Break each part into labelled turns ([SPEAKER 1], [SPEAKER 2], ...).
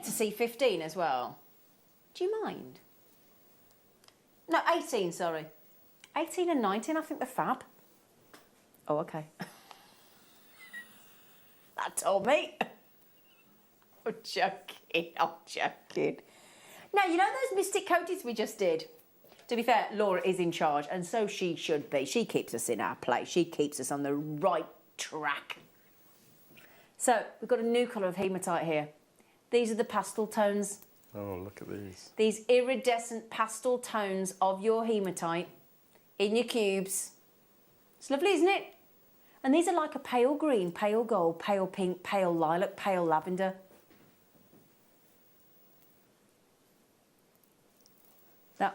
[SPEAKER 1] to see 15 as well. Do you mind? No, 18, sorry. 18 and 19, I think they're fab. Oh, okay. That told me. I'm joking, I'm joking. Now, you know those Mystic Coatings we just did? To be fair, Laura is in charge, and so she should be. She keeps us in our place. She keeps us on the right track. So, we've got a new colour of hematite here. These are the pastel tones.
[SPEAKER 2] Oh, look at these.
[SPEAKER 1] These iridescent pastel tones of your hematite in your cubes. It's lovely, isn't it? And these are like a pale green, pale gold, pale pink, pale lilac, pale lavender. Now,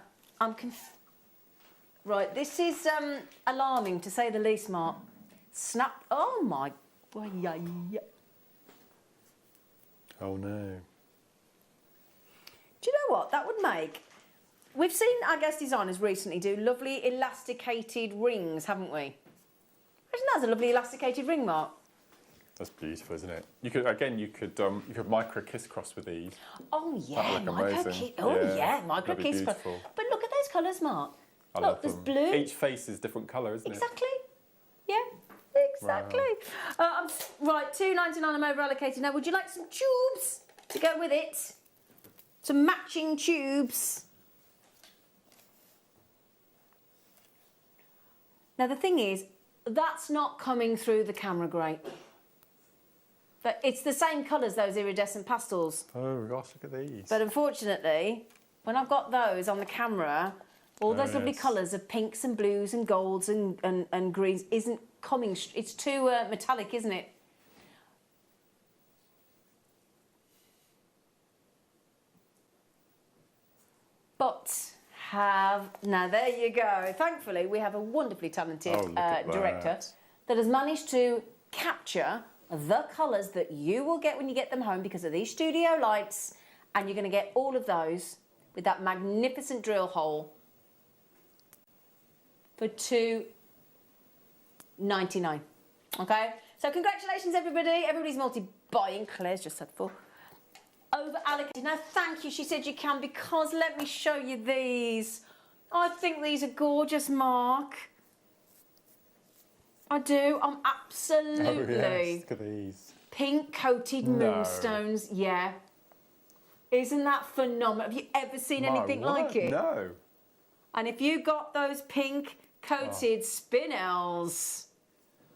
[SPEAKER 1] right, this is alarming to say the least, Mark. Snap, oh my, yeah.
[SPEAKER 2] Oh no.
[SPEAKER 1] Do you know what that would make? We've seen our guest designers recently do lovely elasticated rings, haven't we? Isn't that a lovely elasticated ring, Mark?
[SPEAKER 2] That's beautiful, isn't it? You could micro kiss cross with these.
[SPEAKER 1] Oh yeah,
[SPEAKER 2] micro
[SPEAKER 1] micro kiss cross. But look at those colours, Mark.
[SPEAKER 2] I
[SPEAKER 1] look,
[SPEAKER 2] love
[SPEAKER 1] there's
[SPEAKER 2] them.
[SPEAKER 1] blue.
[SPEAKER 2] Each face is different colour, isn't
[SPEAKER 1] Exactly. Yeah, exactly.
[SPEAKER 2] Wow.
[SPEAKER 1] Right, $2.99 I'm over allocated. Now, would you like some tubes to go with it? Some matching tubes. Now, the thing is, that's not coming through the camera great. But it's the same colours, those iridescent pastels.
[SPEAKER 2] Oh gosh, look at these.
[SPEAKER 1] But unfortunately, when I've got those on the camera, all those lovely colours of pinks and blues and golds and greens isn't coming. It's too metallic, isn't it? But now there you go. Thankfully, we have a wonderfully talented director that has managed to capture the colours that you will get when you get them home because of these studio lights, and you're going to get all of those with that magnificent drill hole for $2.99. Okay, so congratulations everybody. Everybody's multi-buying. Claire's just said full. Over allocated. Now thank you, she said you can, because let me show you these. I think these are gorgeous, Mark. I do. I'm absolutely.
[SPEAKER 2] Oh yes, look at these.
[SPEAKER 1] Pink coated moonstones. Yeah. Isn't that phenomenal? Have you ever seen anything like it?
[SPEAKER 2] No.
[SPEAKER 1] And if you got those pink coated spinels,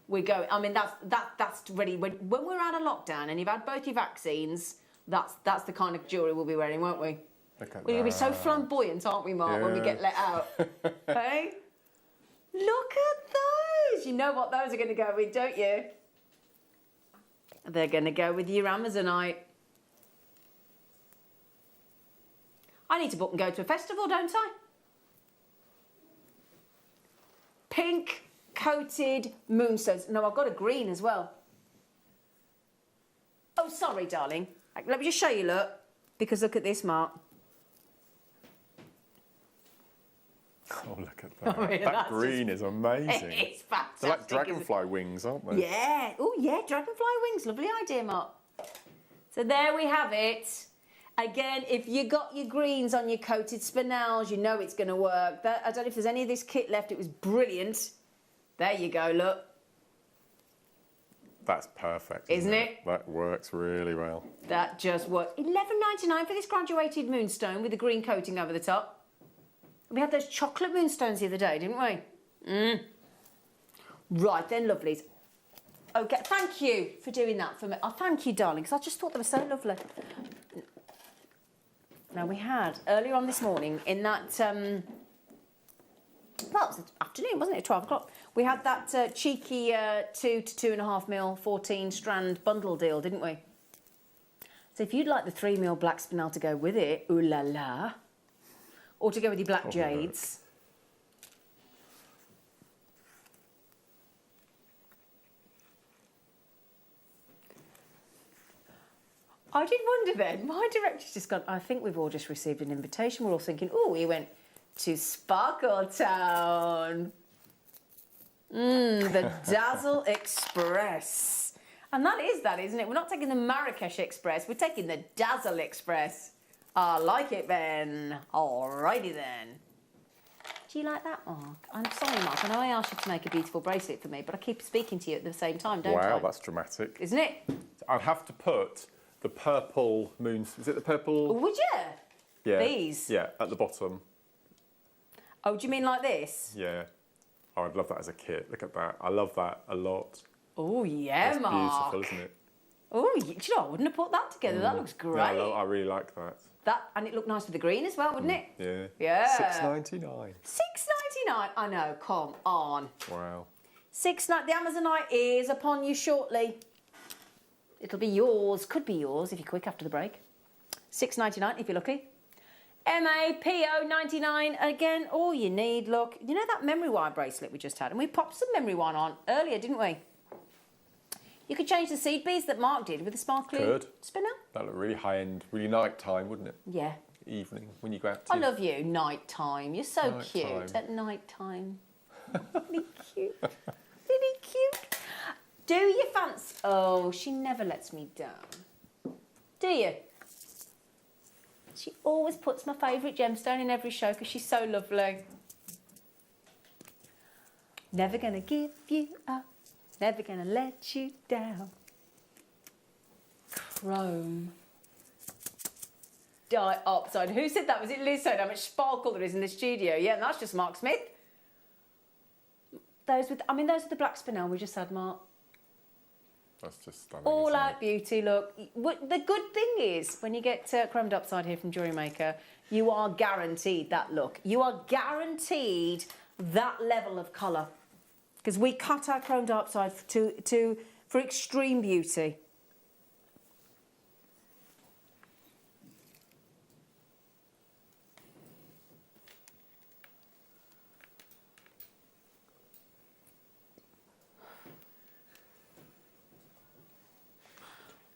[SPEAKER 1] we go. I mean, that's ready. When we're out of lockdown and you've had both your vaccines, that's the kind of jewellery we'll be wearing, won't we?
[SPEAKER 2] Look at
[SPEAKER 1] We'll be so flamboyant, aren't we, Mark, when we get let out? Hey? Look at those! You know what those are going to go with, don't you? They're going to go with your Amazonite. I need to book and go to a festival, don't I? Pink coated moonstones. No, I've got a green as well. Oh, sorry, darling. Let me just show you, look. Because look at this, Mark.
[SPEAKER 2] Oh, look at that.
[SPEAKER 1] I mean,
[SPEAKER 2] that green is amazing.
[SPEAKER 1] It's fantastic.
[SPEAKER 2] They're like dragonfly wings, aren't they?
[SPEAKER 1] Yeah. Oh, yeah, dragonfly wings. Lovely idea, Mark. So there we have it. Again, if you got your greens on your coated spinels, you know it's going to work. I don't know if there's any of this kit left. It was brilliant. There you go, look.
[SPEAKER 2] That's perfect.
[SPEAKER 1] Isn't it?
[SPEAKER 2] That works really well.
[SPEAKER 1] That just worked. $11.99 for this graduated moonstone with the green coating over the top. We had those chocolate moonstones the other day, didn't we? Right then, lovelies. Okay, thank you for doing that for me. Oh, thank you, darling, because I just thought they were so lovely. Now, we had, earlier on this morning, in that, well, it was afternoon, wasn't it, 12 o'clock? We had that cheeky 2 to 2.5 mil 14 strand bundle deal, didn't we? So if you'd like the 3 mil black spinel to go with it, ooh la la, or to go with your black jades. I did wonder then, my director's just gone, I think we've all just received an invitation. We're all thinking, oh, he went to Sparkle Town. The Dazzle Express. And that is that, isn't it? We're not taking the Marrakesh Express, we're taking the Dazzle Express. I like it, Ben. Alrighty then. Do you like that, Mark? I'm sorry, Mark. I know I asked you to make a beautiful bracelet for me, but I keep speaking to you at the same time, don't I?
[SPEAKER 2] Wow, that's dramatic.
[SPEAKER 1] Isn't it?
[SPEAKER 2] I'd have to put the purple moon. Is it the purple?
[SPEAKER 1] Would you?
[SPEAKER 2] Yeah.
[SPEAKER 1] These?
[SPEAKER 2] Yeah, at the bottom.
[SPEAKER 1] Oh, do you mean like this?
[SPEAKER 2] Yeah. Oh, I'd love that as a kit. Look at that. I love that a lot.
[SPEAKER 1] Oh, yeah,
[SPEAKER 2] That's
[SPEAKER 1] Mark.
[SPEAKER 2] beautiful, isn't it?
[SPEAKER 1] Oh, do you know, I wouldn't have put that together. That looks great.
[SPEAKER 2] No, I really like that.
[SPEAKER 1] That, and it looked nice with the green as well, wouldn't it?
[SPEAKER 2] Yeah.
[SPEAKER 1] Yeah.
[SPEAKER 2] $6.99.
[SPEAKER 1] $6.99. I know, come on.
[SPEAKER 2] Wow.
[SPEAKER 1] The Amazonite is upon you shortly. It'll be yours, could be yours if you're quick after the break. $6.99 if you're lucky. MAPO99 again. All you need, look. You know that memory wire bracelet we just had, and we popped some memory wire on earlier, didn't we? You could change the seed beads that Mark did with a sparkly spinner.
[SPEAKER 2] That looked really high end, really night time, wouldn't it?
[SPEAKER 1] Yeah.
[SPEAKER 2] Evening when you go out.
[SPEAKER 1] I love you, night time. You're so
[SPEAKER 2] Night
[SPEAKER 1] cute
[SPEAKER 2] time.
[SPEAKER 1] at night time. Really cute. Really cute. Do you fancy? Oh, she never lets me down. Do you? She always puts my favourite gemstone in every show because she's so lovely. Never gonna give you up. Never gonna let you down. Chrome dioxide. Who said that? Was it Liz saying how much sparkle there is in the studio? Yeah, and that's just Mark Smith. Those are the black spinel we just had, Mark.
[SPEAKER 2] That's just stunning.
[SPEAKER 1] All
[SPEAKER 2] isn't
[SPEAKER 1] out
[SPEAKER 2] it?
[SPEAKER 1] beauty, look. The good thing is, when you get chromed upside here from JewelleryMaker, you are guaranteed that look. You are guaranteed that level of colour. Because we cut our chromed upside for extreme beauty.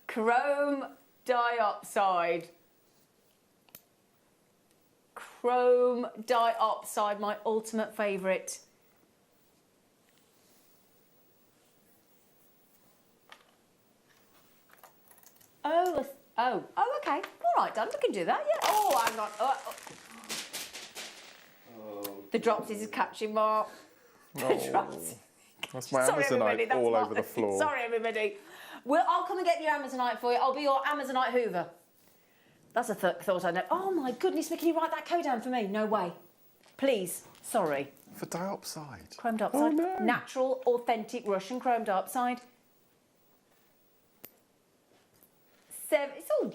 [SPEAKER 1] Chrome dioxide. Chrome dioxide, my ultimate favourite. Oh, okay. All right, Dan, we can do that, yeah. Oh, hang on. The dropsies is catching, Mark. The dropsies.
[SPEAKER 2] That's my
[SPEAKER 1] Sorry,
[SPEAKER 2] Amazonite
[SPEAKER 1] everybody, that's
[SPEAKER 2] all
[SPEAKER 1] my-
[SPEAKER 2] over the floor.
[SPEAKER 1] Sorry, everybody. I'll come and get your Amazonite for you. I'll be your Amazonite Hoover. That's a thought I know. Oh, my goodness, can you write that code down for me? No way. Please. Sorry.
[SPEAKER 2] For diopside.
[SPEAKER 1] Chrome dioxide.
[SPEAKER 2] Oh, no.
[SPEAKER 1] Natural, authentic Russian chrome dioxide.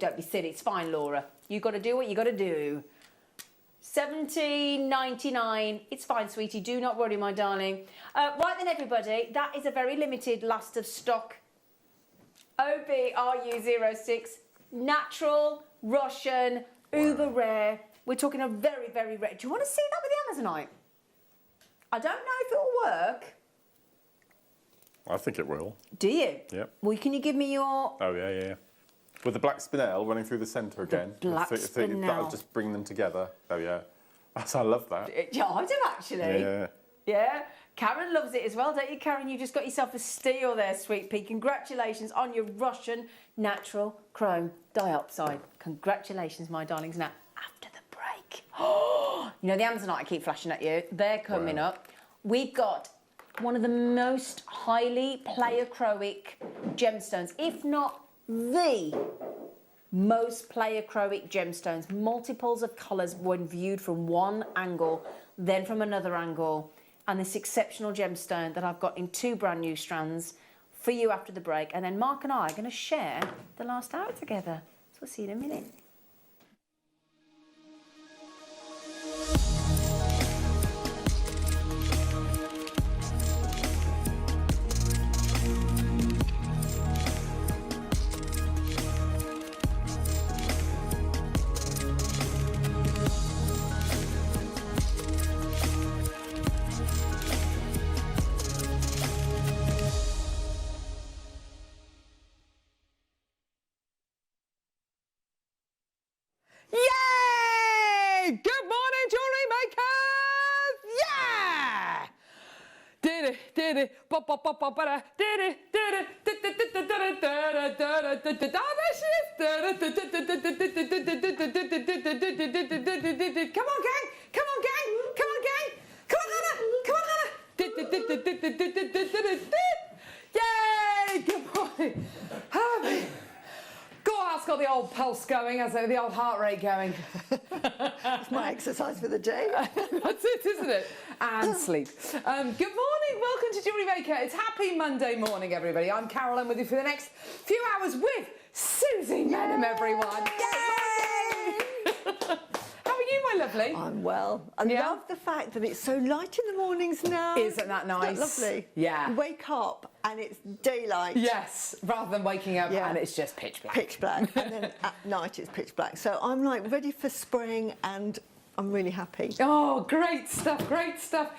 [SPEAKER 1] Don't be silly. It's fine, Laura. You got to do what you got to do. $17.99. It's fine, sweetie. Do not worry, my darling. Right then, everybody. That is a very limited last of stock. OBRU06. Natural, Russian, uber rare. We're talking a very, very rare. Do you want to see that with the Amazonite? I don't know if it'll work.
[SPEAKER 2] I think it will.
[SPEAKER 1] Do you?
[SPEAKER 2] Yep.
[SPEAKER 1] Well, can you give me your...
[SPEAKER 2] Oh, yeah. With the black spinel running through the centre again.
[SPEAKER 1] black
[SPEAKER 2] That'll
[SPEAKER 1] spinel.
[SPEAKER 2] just bring them together. Oh, yeah. I love that.
[SPEAKER 1] Yeah, I do actually.
[SPEAKER 2] Yeah.
[SPEAKER 1] Yeah. Karen loves it as well, don't you, Karen? You just got yourself a steal there, sweet pea. Congratulations on your Russian natural chrome dioxide. Congratulations, my darlings. Now, after the break, you know the Amazonite I keep flashing at you? They're coming up. We've got one of the most highly pleiochroic gemstones, if not the most pleiochroic gemstones. Multiples of colours when viewed from one angle, then from another angle. And this exceptional gemstone that I've got in 2 brand new strands for you after the break. And then Mark and I are going to share the last hour together. So we'll see you in a minute. Yay! Good morning, jewellery makers! Yeah!
[SPEAKER 3] Come on, gang! Come on, gang! Come on, gang! Come on, Hannah! Come on, Hannah! Yay! Good morning. God, that's got the old pulse going, hasn't it? The old heart rate going.
[SPEAKER 4] It's my exercise for the day.
[SPEAKER 3] That's it, isn't it? And sleep. Good morning. Welcome to JewelleryMaker. It's happy Monday morning, everybody. I'm Carol. I'm with you for the next few hours with Susie Menham, everyone. Yay! How are you, my lovely?
[SPEAKER 4] I'm well. I love the fact that it's so light in the mornings now.
[SPEAKER 3] Isn't that nice?
[SPEAKER 4] Isn't that lovely?
[SPEAKER 3] Yeah.
[SPEAKER 4] You wake up and it's daylight.
[SPEAKER 3] Yes, rather than waking up and it's just pitch black.
[SPEAKER 4] Pitch black. And then at night it's pitch black. So I'm like ready for spring and I'm really happy.
[SPEAKER 3] Oh, great stuff, great stuff.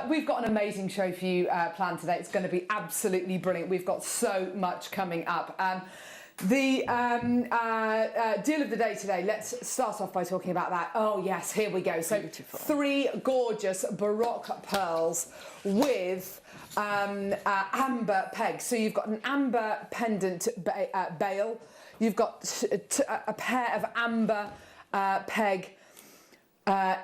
[SPEAKER 3] We've got an amazing show for you planned today. It's going to be absolutely brilliant. We've got so much coming up. The deal of the day today, let's start off by talking about that. Oh yes, here we go. So
[SPEAKER 4] Beautiful. 3
[SPEAKER 3] gorgeous Baroque pearls with amber pegs. So you've got an amber pendant bail. You've got a pair of amber peg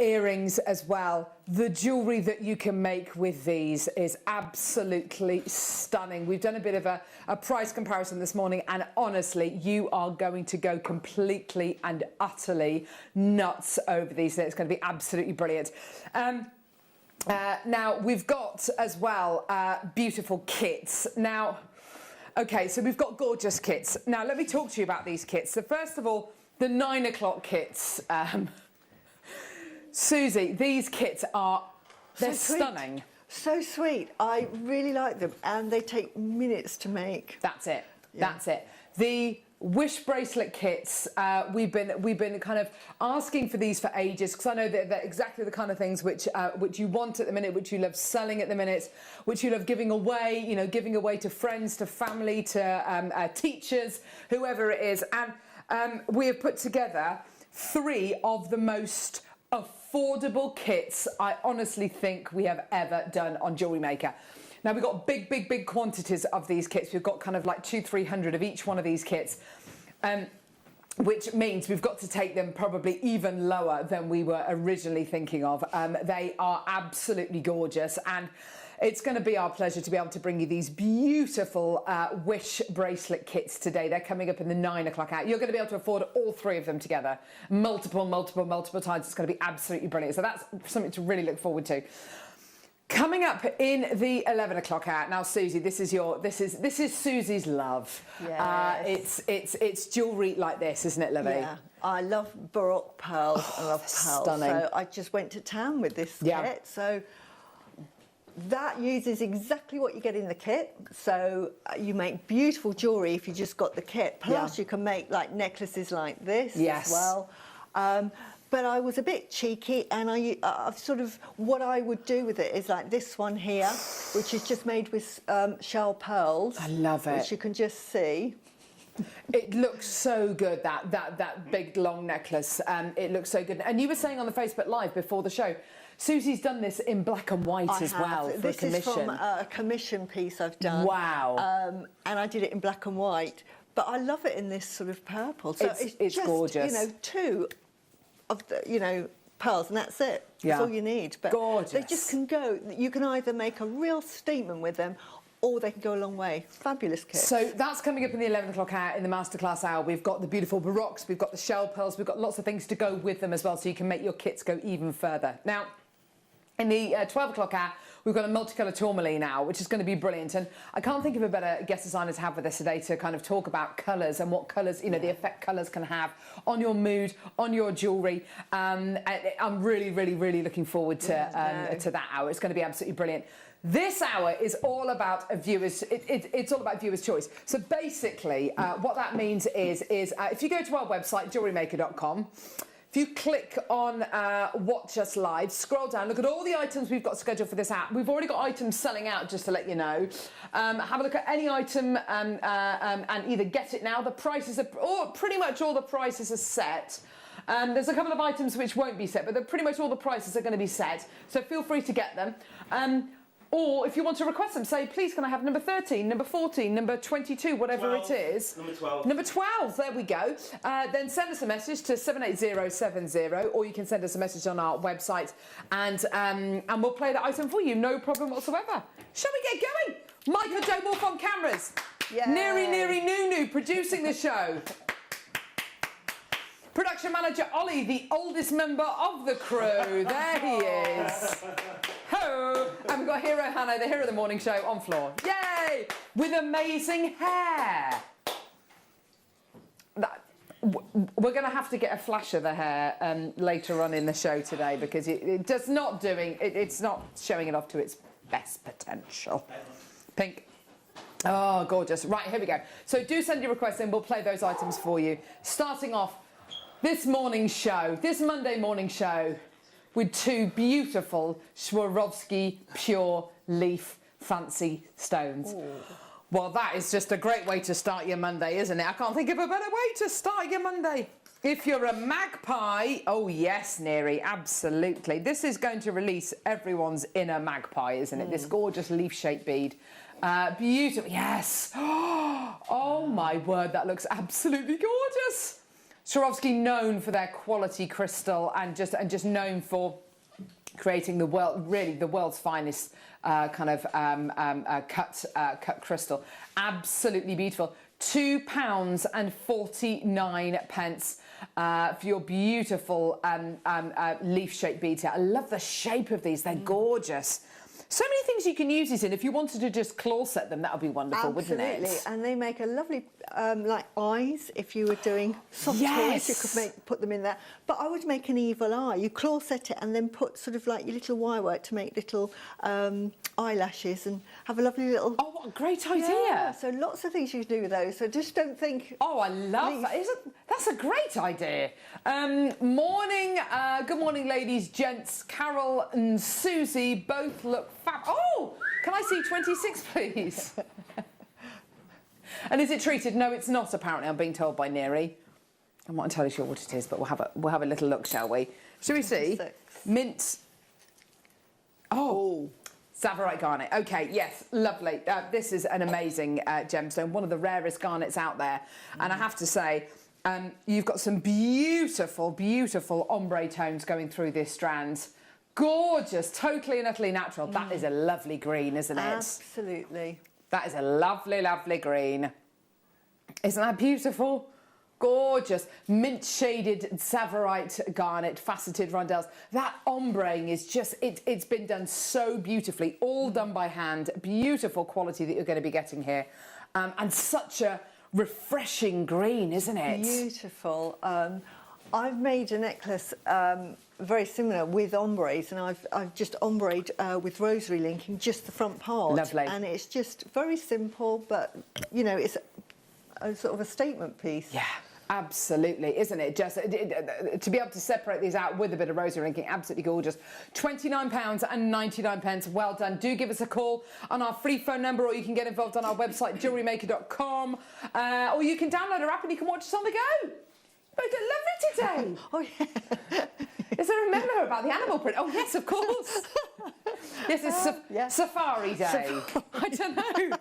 [SPEAKER 3] earrings as well. The jewellery that you can make with these is absolutely stunning. We've done a bit of a price comparison this morning, and honestly, you are going to go completely and utterly nuts over these. It's going to be absolutely brilliant. Now, we've got as well beautiful kits. Now, okay, so we've got gorgeous kits. Now, let me talk to you about these kits. So first of all, the 9 o'clock kits. Susie, these kits they're stunning.
[SPEAKER 4] So sweet. I really like them and they take minutes to make.
[SPEAKER 3] That's it. Yeah. That's it. The wish bracelet kits, we've been kind of asking for these for ages because I know that they're exactly the kind of things which you want at the minute, which you love selling at the minute, which you love giving away, you know, giving away to friends, to family, to teachers, whoever it is. And we have put together 3 of the most affordable kits I honestly think we have ever done on JewelleryMaker. Now we've got big quantities of these kits. We've got kind of like 200-300 of each one of these kits, which means we've got to take them probably even lower than we were originally thinking of. They are absolutely gorgeous, and it's going to be our pleasure to be able to bring you these beautiful wish bracelet kits today. They're coming up in the 9 o'clock hour. You're going to be able to afford all 3 of them together multiple times. It's going to be absolutely brilliant. So that's something to really look forward to. Coming up in the 11 o'clock hour. Now, Susie, this is Susie's love.
[SPEAKER 4] Yes.
[SPEAKER 3] It's jewellery like this, isn't it, lovely?
[SPEAKER 4] Yeah. I love Baroque pearls. I love pearls.
[SPEAKER 3] Stunning.
[SPEAKER 4] So I just went to town with this kit. So that uses exactly what you get in the kit. So you make beautiful jewellery if you just got the kit. Plus you can make like necklaces like this as well. But I was a bit cheeky, and I've sort of, what I would do with it is like this one here, which is just made with shell pearls.
[SPEAKER 3] I love it.
[SPEAKER 4] Which you can just see.
[SPEAKER 3] It looks so good, that big long necklace. It looks so good. And you were saying on the Facebook Live before the show, Susie's done this in black and white as well for a commission.
[SPEAKER 4] This is from a commission piece I've done.
[SPEAKER 3] Wow.
[SPEAKER 4] And I did it in black and white, but I love it in this sort of purple. So it's just,
[SPEAKER 3] gorgeous.
[SPEAKER 4] You know, 2 of the, you know, pearls, and that's it. That's all you need. But
[SPEAKER 3] gorgeous.
[SPEAKER 4] They just can go. You can either make a real statement with them, or they can go a long way. Fabulous kit.
[SPEAKER 3] So that's coming up in the 11 o'clock hour, in the masterclass hour. We've got the beautiful Baroques, we've got the shell pearls, we've got lots of things to go with them as well, so you can make your kits go even further. Now, in the 12 o'clock hour, we've got a multicolour tourmaline now, which is going to be brilliant. And I can't think of a better guest designer to have with us today to kind of talk about colours and what colours, you know, the effect colours can have on your mood, on your jewellery. I'm really looking forward to that hour. It's going to be absolutely brilliant. This hour is all about it's all about viewers' choice. So basically, what that means is if you go to our website, JewelleryMaker.com, if you click on Watch Us Live, scroll down, look at all the items we've got scheduled for this app. We've already got items selling out, just to let you know. Have a look at any item and either get it now. The prices are, pretty much all the prices are set. There's a couple of items which won't be set, but pretty much all the prices are going to be set. So feel free to get them. Or if you want to request them, say, please can I have number 13, number 14, number 22, whatever
[SPEAKER 5] 12,
[SPEAKER 3] it is.
[SPEAKER 5] Number 12.
[SPEAKER 3] Number 12, there we go. Then send us a message to 78070, or you can send us a message on our website, and we'll play that item for you, no problem whatsoever. Shall we get going? Michael Joe Wolf on cameras.
[SPEAKER 4] Yay.
[SPEAKER 3] Neri Nunu producing the show. Production manager Ollie, the oldest member of the crew. There he is. Ho! And we've got Hero Hannah, the hero of the morning show, on floor. Yay! With amazing hair. We're going to have to get a flash of the hair later on in the show today, because it's not showing it off to its best potential. Pink. Oh, gorgeous. Right, here we go. So do send your requests in. We'll play those items for you. Starting off this morning's show, this Monday morning show, with two beautiful Swarovski pure leaf fancy stones. Ooh. Well, that is just a great way to start your Monday, isn't it? I can't think of a better way to start your Monday. If you're a magpie, oh yes, Neri, absolutely. This is going to release everyone's inner magpie, isn't it? This gorgeous leaf-shaped bead. Beautiful, yes. Oh my word, that looks absolutely gorgeous. Swarovski, known for their quality crystal and just known for creating the world's finest cut crystal. Absolutely beautiful. £2.49 for your beautiful leaf-shaped beads here. I love the shape of these. They're gorgeous. So many things you can use these in. If you wanted to just claw set them, that would be wonderful, wouldn't it?
[SPEAKER 4] Absolutely, and they make a lovely, like eyes. If you were doing soft toys, you could put them in there. But I would make an evil eye. You claw set it and then put sort of like your little wire work to make little eyelashes and have a lovely little...
[SPEAKER 3] Oh, what a great idea.
[SPEAKER 4] Yeah, so lots of things you can do with those. So just don't think...
[SPEAKER 3] Oh, I love that. That's a great idea. Morning, good morning, ladies, gents. Carol and Susie both look fab. Oh, can I see 26, please? And is it treated? No, it's not, apparently. I'm being told by Neri. I'm not entirely sure what it is, but we'll have a little look, shall we? Shall we see?
[SPEAKER 4] 26.
[SPEAKER 3] Mint. Oh. Savarite garnet. Okay, yes, lovely. This is an amazing gemstone, one of the rarest garnets out there. And I have to say, you've got some beautiful, beautiful ombre tones going through this strand. Gorgeous, totally and utterly natural. That is a lovely green, isn't it?
[SPEAKER 4] Absolutely.
[SPEAKER 3] That is a lovely, lovely green. Isn't that beautiful? Gorgeous. Mint shaded Savarite garnet, faceted rondelles. That ombreing is just, it's been done so beautifully, all done by hand. Beautiful quality that you're going to be getting here. And such a refreshing green, isn't it?
[SPEAKER 4] Beautiful. I've made a necklace very similar with ombres, and I've just ombreed with rosary linking just the front part.
[SPEAKER 3] Lovely.
[SPEAKER 4] And it's just very simple, but you know, it's a sort of a statement piece.
[SPEAKER 3] Yeah. Absolutely, isn't it? Just to be able to separate these out with a bit of rosary linking, absolutely gorgeous. £29.99. Well done. Do give us a call on our free phone number, or you can get involved on our website, JewelleryMaker.com, or you can download our app and you can watch us on the go. Both look lovely today.
[SPEAKER 4] Oh yeah.
[SPEAKER 3] Is there a memo about the animal print? Oh yes, of course. Yes, it's Safari Day. I don't know.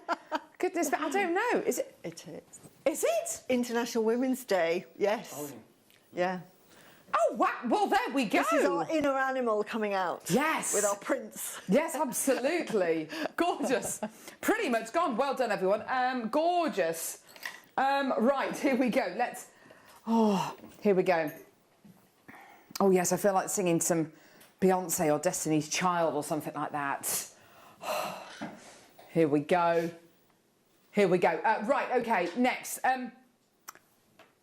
[SPEAKER 3] Goodness, but I don't know. Is it?
[SPEAKER 4] It is.
[SPEAKER 3] Is it?
[SPEAKER 4] International Women's Day, yes. Oh, yeah.
[SPEAKER 3] Oh, wow. Well, there we go.
[SPEAKER 4] This is our inner animal coming out.
[SPEAKER 3] Yes.
[SPEAKER 4] With our prints.
[SPEAKER 3] Yes, absolutely. Gorgeous. Pretty much gone. Well done, everyone. Gorgeous. Right, here we go. Here we go. Oh, yes, I feel like singing some Beyonce or Destiny's Child or something like that. Here we go. Here we go. Right, okay, next.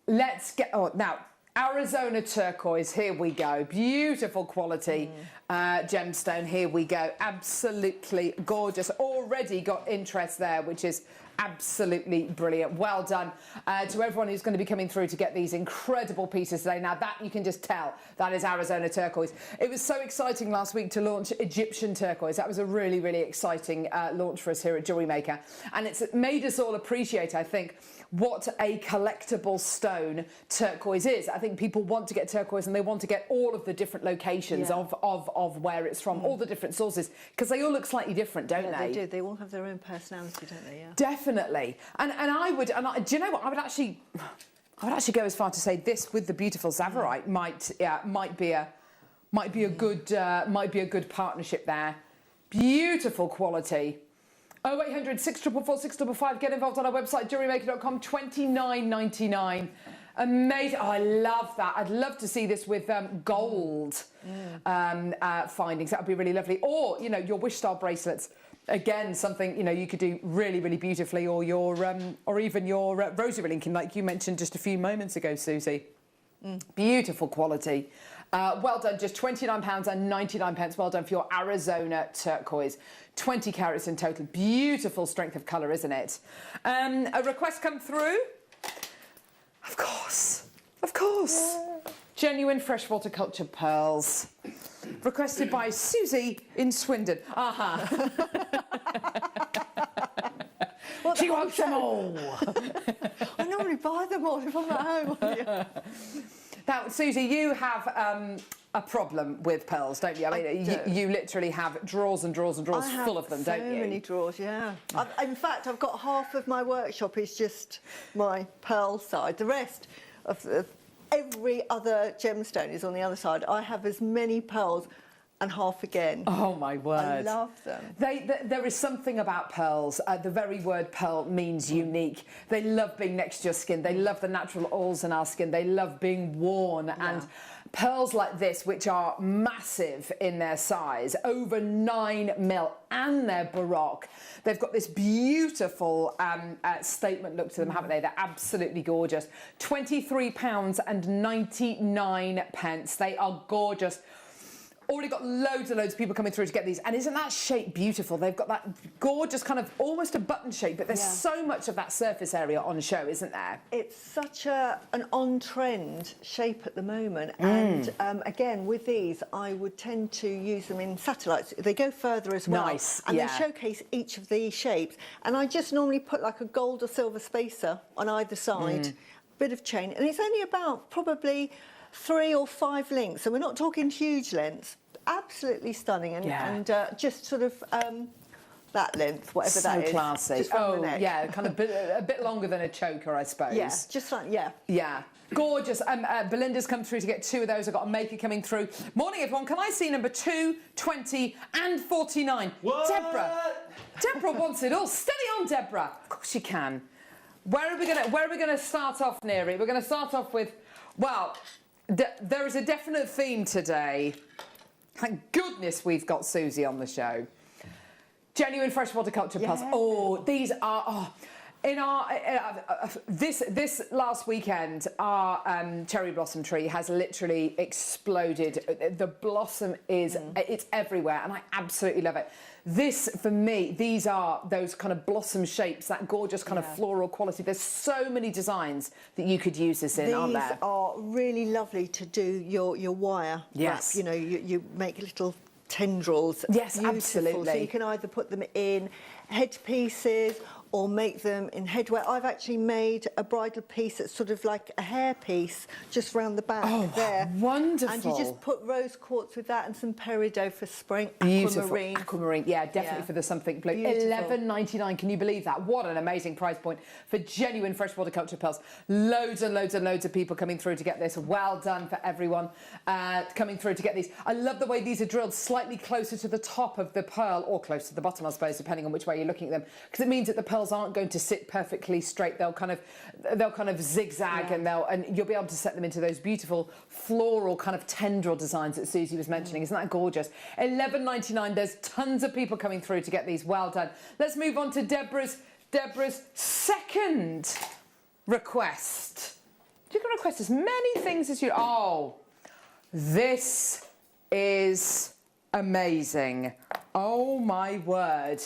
[SPEAKER 3] Let's get... Oh, now, Arizona turquoise, here we go. Beautiful quality gemstone, here we go. Absolutely gorgeous. Already got interest there, which is Absolutely brilliant. Well done to everyone who's going to be coming through to get these incredible pieces today. Now that you can just tell that is Arizona turquoise. It was so exciting last week to launch Egyptian turquoise. That was a really, really exciting launch for us here at JewelleryMaker. And it's made us all appreciate, I think, what a collectible stone turquoise is. I think people want to get turquoise and they want to get all of the different locations of where it's from, all the different sources, because they all look slightly different, don't they?
[SPEAKER 4] They do. They all have their own personality, don't they? Yeah.
[SPEAKER 3] Definitely. And do you know what? I would actually go as far to say this with the beautiful Zavarite might be a good partnership there. Beautiful quality. 0800 644 655. Get involved on our website, JewelleryMaker.com. $29.99. Amazing. Oh, I love that. I'd love to see this with gold findings. That would be really lovely. Or, you know, your wish star bracelets. Again, something, you know, you could do really, really beautifully. Or your, or even your rosary linking, like you mentioned just a few moments ago, Susie. Beautiful quality. Well done, just £29.99. Well done for your Arizona turquoise. 20 carats in total. Beautiful strength of colour, isn't it? A request come through? Of course. Yeah. Genuine freshwater cultured pearls. Requested by Susie in Swindon. She wants them all.
[SPEAKER 4] I normally buy them all if I'm at home.
[SPEAKER 3] Now, Susie, you have a problem with pearls, don't you? I mean, you literally have drawers and drawers and drawers full of them, don't you?
[SPEAKER 4] So many drawers, yeah. In fact, I've got half of my workshop is just my pearl side. The rest of every other gemstone is on the other side. I have as many pearls and half again.
[SPEAKER 3] Oh my word.
[SPEAKER 4] I love them.
[SPEAKER 3] There is something about pearls. The very word pearl means unique. They love being next to your skin. They love the natural oils in our skin. They love being worn. And pearls like this, which are massive in their size, over 9 mil, and they're Baroque. They've got this beautiful statement look to them, haven't they? They're absolutely gorgeous. £23.99. They are gorgeous. Already got loads and loads of people coming through to get these. And isn't that shape beautiful? They've got that gorgeous kind of almost a button shape, but there's so much of that surface area on show, isn't there? It's
[SPEAKER 4] such an on-trend shape at the moment. And again, with these, I would tend to use them in satellites. They go further as well.
[SPEAKER 3] Nice,
[SPEAKER 4] and they showcase each of the shapes. And I just normally put like a gold or silver spacer on either side, bit of chain. And it's only about probably 3 or 5 links, so we're not talking huge lengths. Absolutely stunning, and just sort of that length, whatever that is.
[SPEAKER 3] So classy.
[SPEAKER 4] Just around the neck.
[SPEAKER 3] Yeah, kind of a bit longer than a choker, I suppose.
[SPEAKER 4] Yeah, just like
[SPEAKER 3] Yeah. Gorgeous. Belinda's come through to get 2 of those. I've got a maker coming through. Morning, everyone. Can I see number 2, 20, and 49?
[SPEAKER 2] What?
[SPEAKER 3] Deborah wants it all. Steady on, Deborah. Of course you can. Where are we gonna start off, Neri? We're gonna start off with, well, there is a definite theme today. Thank goodness we've got Susie on the show. Genuine freshwater culture pearls. Oh, these are... in our this last weekend, our cherry blossom tree has literally exploded. The blossom is it's everywhere, and I absolutely love it. This, for me, these are those kind of blossom shapes, that gorgeous kind of floral quality. There's so many designs that you could use this in, aren't there?
[SPEAKER 4] These are really lovely to do your wire
[SPEAKER 3] Yes.
[SPEAKER 4] wrap. You know, you make little tendrils.
[SPEAKER 3] Yes,
[SPEAKER 4] beautiful.
[SPEAKER 3] absolutely.
[SPEAKER 4] So you can either put them in headpieces or make them in headwear. I've actually made a bridal piece that's sort of like a hair piece just round the back there.
[SPEAKER 3] Wonderful.
[SPEAKER 4] And you just put rose quartz with that and some peridot for spring.
[SPEAKER 3] Beautiful. Aquamarine. Yeah, definitely for the something blue.
[SPEAKER 4] Beautiful.
[SPEAKER 3] $11.99. Can you believe that? What an amazing price point for genuine freshwater culture pearls. Loads and loads and loads of people coming through to get this. Well done for everyone coming through to get these. I love the way these are drilled slightly closer to the top of the pearl, or close to the bottom, I suppose, depending on which way you're looking at them, because it means that the pearls aren't going to sit perfectly straight. They'll kind of zigzag, and you'll be able to set them into those beautiful floral kind of tendril designs that Susie was mentioning. Isn't that gorgeous? $11.99. There's tons of people coming through to get these. Well done. Let's move on to Deborah's second request. You can request as many things as you... Oh, this is amazing. Oh my word.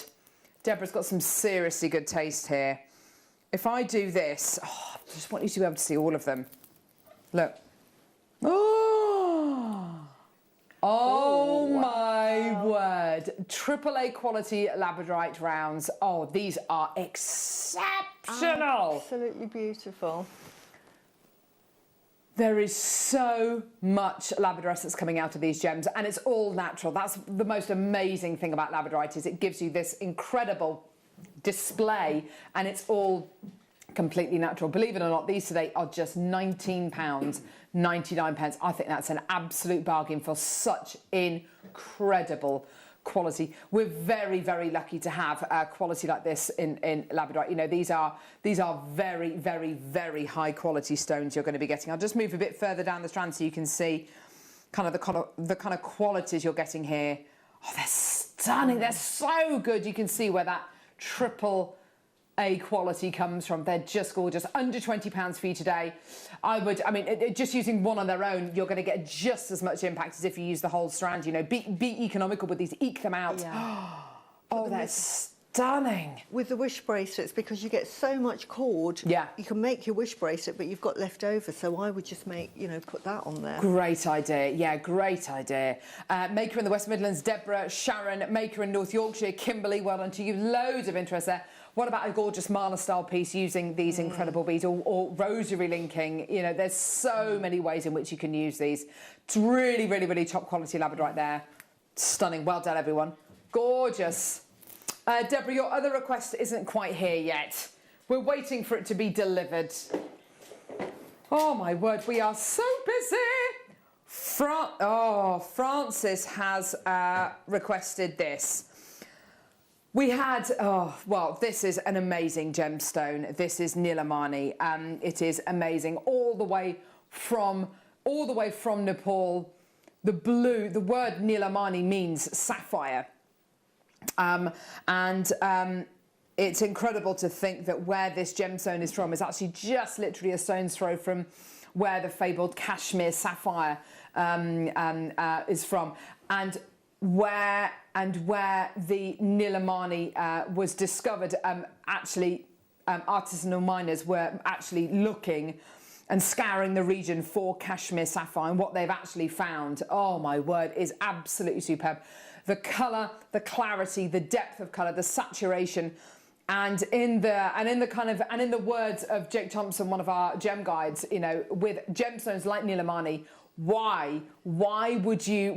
[SPEAKER 3] Deborah's got some seriously good taste here. If I do this, I just want you to be able to see all of them. Look. Oh my word. AAA quality labradorite rounds. Oh, these are exceptional.
[SPEAKER 4] Absolutely beautiful.
[SPEAKER 3] There is so much labradorescence coming out of these gems, and it's all natural. That's the most amazing thing about labradorite, is it gives you this incredible display, and it's all completely natural. Believe it or not, these today are just £19.99. I think that's an absolute bargain for such incredible quality. We're very, very lucky to have quality like this in labradorite. You know, these are very, very, very high quality stones you're going to be getting. I'll just move a bit further down the strand so you can see kind of the kind of qualities you're getting here. Oh, they're stunning. They're so good. You can see where that triple A quality comes from. They're just gorgeous. Under £20 for you today. I mean, just using one on their own, you're going to get just as much impact as if you use the whole strand. You know, be economical with these. Eke them out.
[SPEAKER 4] Yeah.
[SPEAKER 3] Oh, they're stunning.
[SPEAKER 4] With the wish bracelets, because you get so much cord,
[SPEAKER 3] Yeah.
[SPEAKER 4] you can make your wish bracelet, but you've got left over. So I would just make, you know, put that on there.
[SPEAKER 3] Great idea. Yeah, great idea. Maker in the West Midlands, Deborah, Sharon, Maker in North Yorkshire, Kimberly, well done to you. Loads of interest there. What about a gorgeous Marla style piece using these incredible beads, or rosary linking? You know, there's so many ways in which you can use these. It's really, really, really top quality labradorite there. Stunning. Well done, everyone. Gorgeous. Deborah, your other request isn't quite here yet. We're waiting for it to be delivered. Oh, my word, we are so busy. Francis has requested this. We had, this is an amazing gemstone. This is Nilamani. It is amazing. All the way from Nepal. The word Nilamani means sapphire. It's incredible to think that where this gemstone is from is actually just literally a stone's throw from where the fabled Kashmir sapphire is from, and where the Nilamani was discovered. Artisanal miners were actually looking and scouring the region for Kashmir sapphire, and what they've actually found, oh my word, is absolutely superb. The colour, the clarity, the depth of colour, the saturation, and in the words of Jake Thompson, one of our gem guides, you know, with gemstones like Nilamani, why would you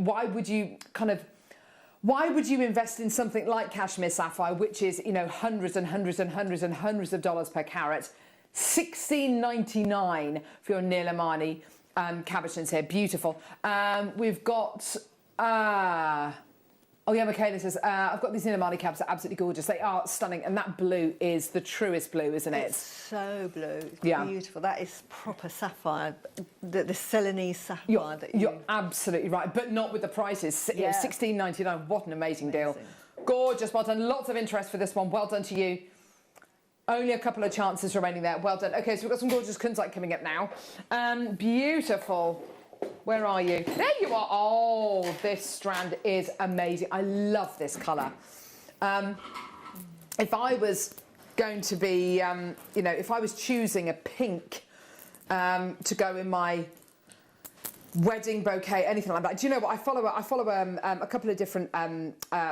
[SPEAKER 3] invest in something like Kashmir sapphire, which is, you know, hundreds and hundreds and hundreds and hundreds of dollars per carat? $16.99 for your Nilamani cabochons here. Beautiful. We've got Michaela says, I've got these Nilamani cabs, they're absolutely gorgeous. They are stunning, and that blue is the truest blue, isn't it?
[SPEAKER 4] It's so blue. It's
[SPEAKER 3] Yeah.
[SPEAKER 4] beautiful. That is proper sapphire, the Celanese sapphire.
[SPEAKER 3] You're absolutely right, but not with the prices. You know,
[SPEAKER 4] Yeah.
[SPEAKER 3] $16.99, what an amazing deal.
[SPEAKER 4] Amazing.
[SPEAKER 3] Gorgeous, well done. Lots of interest for this one. Well done to you. Only a couple of chances remaining there. Well done. Okay, so we've got some gorgeous kunzite coming up now. Beautiful. Where are you? There you are. Oh, this strand is amazing. I love this colour. If I was going to be, if I was choosing a pink to go in my wedding bouquet, anything like that. Do you know what? I follow a couple of different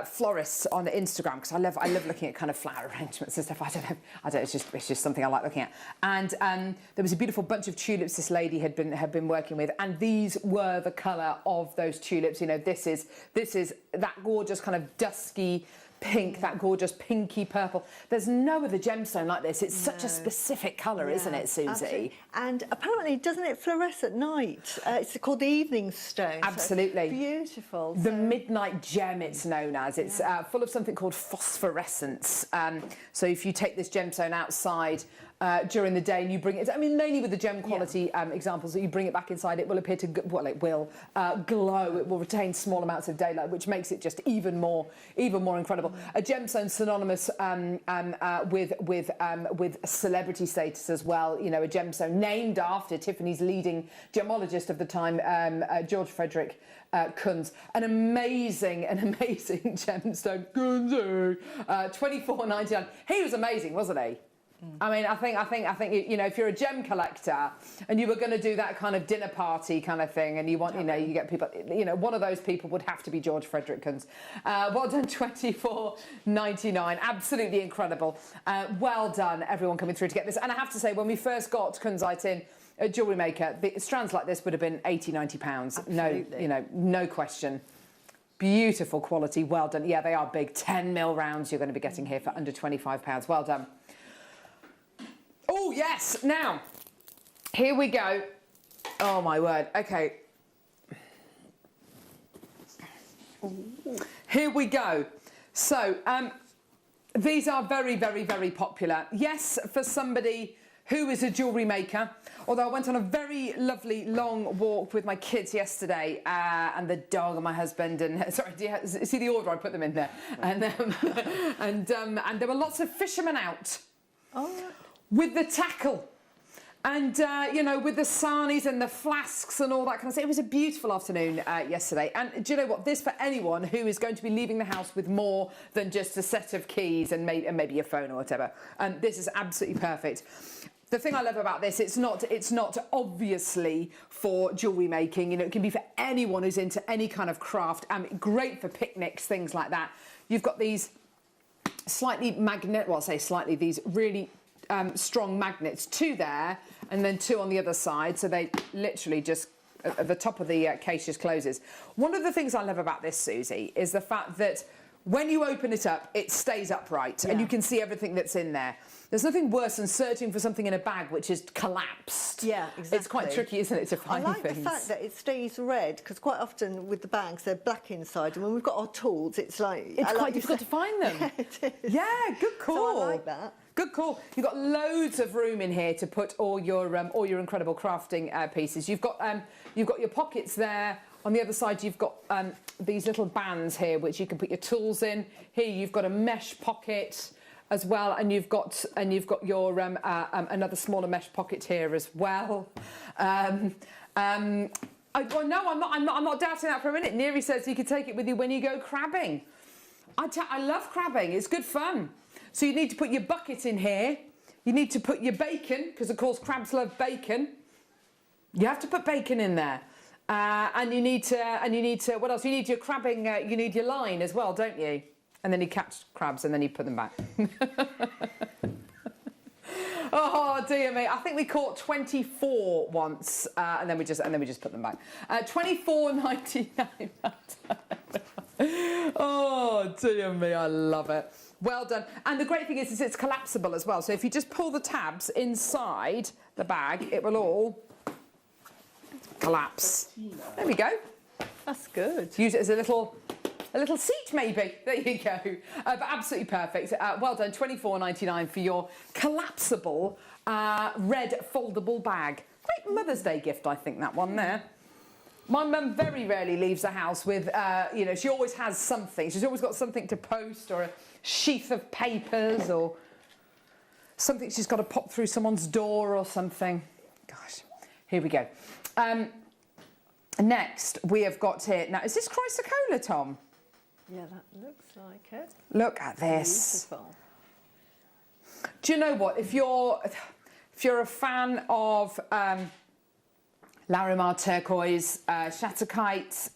[SPEAKER 3] florists on Instagram, because I love looking at kind of flower arrangements and stuff. I don't know. It's just something I like looking at. And there was a beautiful bunch of tulips this lady had been working with, and these were the colour of those tulips. You know, this is that gorgeous kind of dusky pink, that gorgeous pinky purple. There's no other gemstone like this. It's such a specific colour, isn't it, Susie?
[SPEAKER 4] Absolutely. And apparently, doesn't it fluoresce at night? It's called the evening stone.
[SPEAKER 3] Absolutely.
[SPEAKER 4] So beautiful.
[SPEAKER 3] The midnight gem, it's known as. It's full of something called phosphorescence. So if you take this gemstone outside during the day, and you bring it. I mean, mainly with the gem quality examples, that you bring it back inside, it will appear to well, it will glow. It will retain small amounts of daylight, which makes it just even more incredible. A gemstone synonymous with celebrity status as well. You know, a gemstone named after Tiffany's leading gemologist of the time, George Frederick Kunz. An amazing gemstone. Kunz, $24.99. He was amazing, wasn't he? I mean, I think, you know, if you're a gem collector and you were going to do that kind of dinner party kind of thing, and you want, you know, you get people, you know, one of those people would have to be George Frederick Kunz. Well done, $24.99. Absolutely incredible. Well done, everyone coming through to get this. And I have to say, when we first got Kunzite in at JewelleryMaker, the strands like this would have been £80, £90. No, you know, no question. Beautiful quality. Well done. Yeah, they are big. 10mm rounds you're going to be getting here for under £25. Well done. Oh, yes. Now, here we go. Oh, my word. Okay. Here we go. So, these are very, very, very popular. Yes, for somebody who is a jewellery maker. Although I went on a very lovely long walk with my kids yesterday, and the dog and my husband, and sorry, do you see the order I put them in there? And there were lots of fishermen out. Oh. With the tackle and, you know, with the sarnies and the flasks and all that kind of stuff. It was a beautiful afternoon yesterday. And do you know what? This, for anyone who is going to be leaving the house with more than just a set of keys and maybe a phone or whatever, this is absolutely perfect. The thing I love about this, it's not obviously for jewellery making. You know, it can be for anyone who's into any kind of craft. Great for picnics, things like that. You've got these slightly these really strong magnets, two there and then two on the other side, so they literally just at the top of the case just closes. One of the things I love about this, Susie, is the fact that when you open it up, it stays upright and you can see everything that's in there. There's nothing worse than searching for something in a bag which is collapsed. Yeah, exactly. It's quite tricky, isn't it, to find things? I like the fact that it stays red, because quite often with the bags, they're black inside, and when we've got our tools, it's like... It's quite difficult to find them. Yeah, it is. Yeah, good call. So I like that. Good call. You've got loads of room in here to put all your incredible crafting pieces. You've got your pockets there. On the other side, you've got these little bands here, which you can put your tools in. Here, you've got a mesh pocket as well, and you've got your another smaller mesh pocket here as well. No, I'm not doubting that for a minute. Neri says you could take it with you when you go crabbing. I love crabbing. It's good fun. So you need to put your bucket in here. You need to put your bacon, because of course crabs love bacon. You have to put bacon in there. And you need to, what else? You need your crabbing, you need your line as well, don't you? And then you catch crabs and then you put them back. Oh dear me! I think we caught 24 once, and then we just put them back. $24.99. Oh dear me! I love it. Well done. And the great thing is it's collapsible as well. So if you just pull the tabs inside the bag, it will all collapse. There we go. That's good. Use it as a little seat, maybe. There you go. But absolutely perfect. Well done. $24.99 for your collapsible red foldable bag. Great Mother's Day gift, I think, that one there. My mum very rarely leaves the house with, you know, she always has something. She's always got something to post, or a sheath of papers, or something she's got to pop through someone's door or something. Gosh, here we go. Next, we have got here... Now, is this chrysocolla, Tom?
[SPEAKER 4] Yeah, that looks like it.
[SPEAKER 3] Look at this.
[SPEAKER 4] Beautiful.
[SPEAKER 3] Do you know what? If you're a fan of Larimar turquoise, Shatterkite,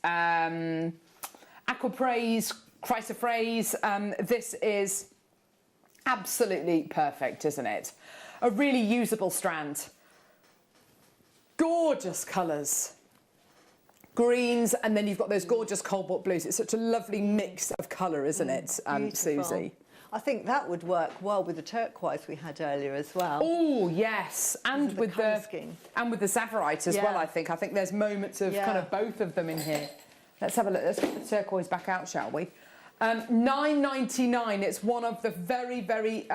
[SPEAKER 3] Aquapraise, Chrysoprase, this is absolutely perfect, isn't it? A really usable strand. Gorgeous colours. Greens, and then you've got those gorgeous cobalt blues. It's such a lovely mix of colour, isn't it, Susie?
[SPEAKER 4] I think that would work well with the turquoise we had earlier as well.
[SPEAKER 3] Oh yes, and with the Savarite as well. I think there's moments of kind of both of them in here. Let's have a look. Let's get the turquoise back out, shall we? $9.99. It's one of the very, very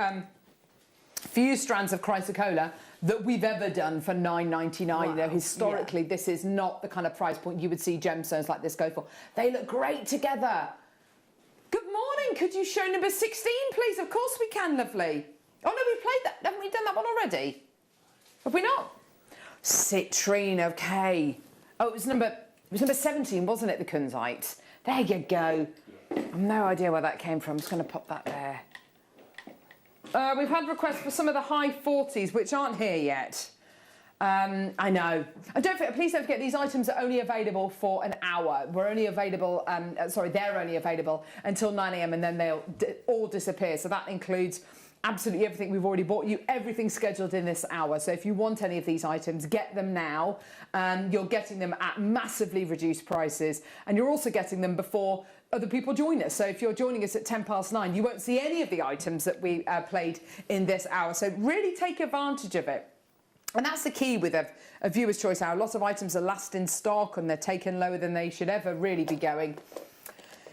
[SPEAKER 3] few strands of chrysocolla that we've ever done for $9.99.
[SPEAKER 4] Wow.
[SPEAKER 3] You know, historically, this is not the kind of price point you would see gemstones like this go for. They look great together. Good morning. Could you show number 16, please? Of course we can, lovely. Oh, no, we played that. Haven't we done that one already? Have we not? Citrine, okay. Oh, it was number 17, wasn't it, the kunzite? There you go. I've no idea where that came from. I'm just going to pop that there. We've had requests for some of the high 40s, which aren't here yet. I know. And please don't forget, these items are only available for an hour. We're only available, they're only available until 9 a.m. and then they'll all disappear. So that includes absolutely everything we've already bought you, everything scheduled in this hour. So if you want any of these items, get them now. You're getting them at massively reduced prices, and you're also getting them before other people join us. So if you're joining us at 9:10, you won't see any of the items that we played in this hour. So really take advantage of it. And that's the key with a viewer's choice hour. Lots of items are last in stock and they're taken lower than they should ever really be going.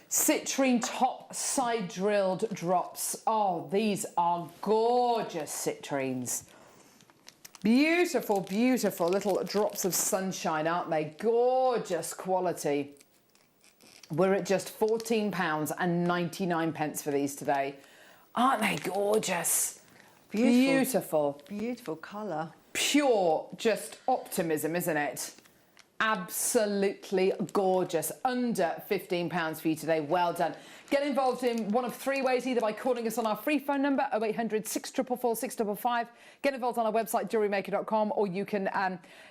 [SPEAKER 3] Citrine top side drilled drops. Oh, these are gorgeous citrines. Beautiful, beautiful little drops of sunshine, aren't they? Gorgeous quality. We're at just £14.99 for these today. Aren't they gorgeous? Beautiful.
[SPEAKER 4] Beautiful colour.
[SPEAKER 3] Pure just optimism, isn't it? Absolutely gorgeous. Under £15 for you today. Well done. Get involved in one of three ways, either by calling us on our free phone number 0800 644 655. Get involved on our website JewelleryMaker.com, or you can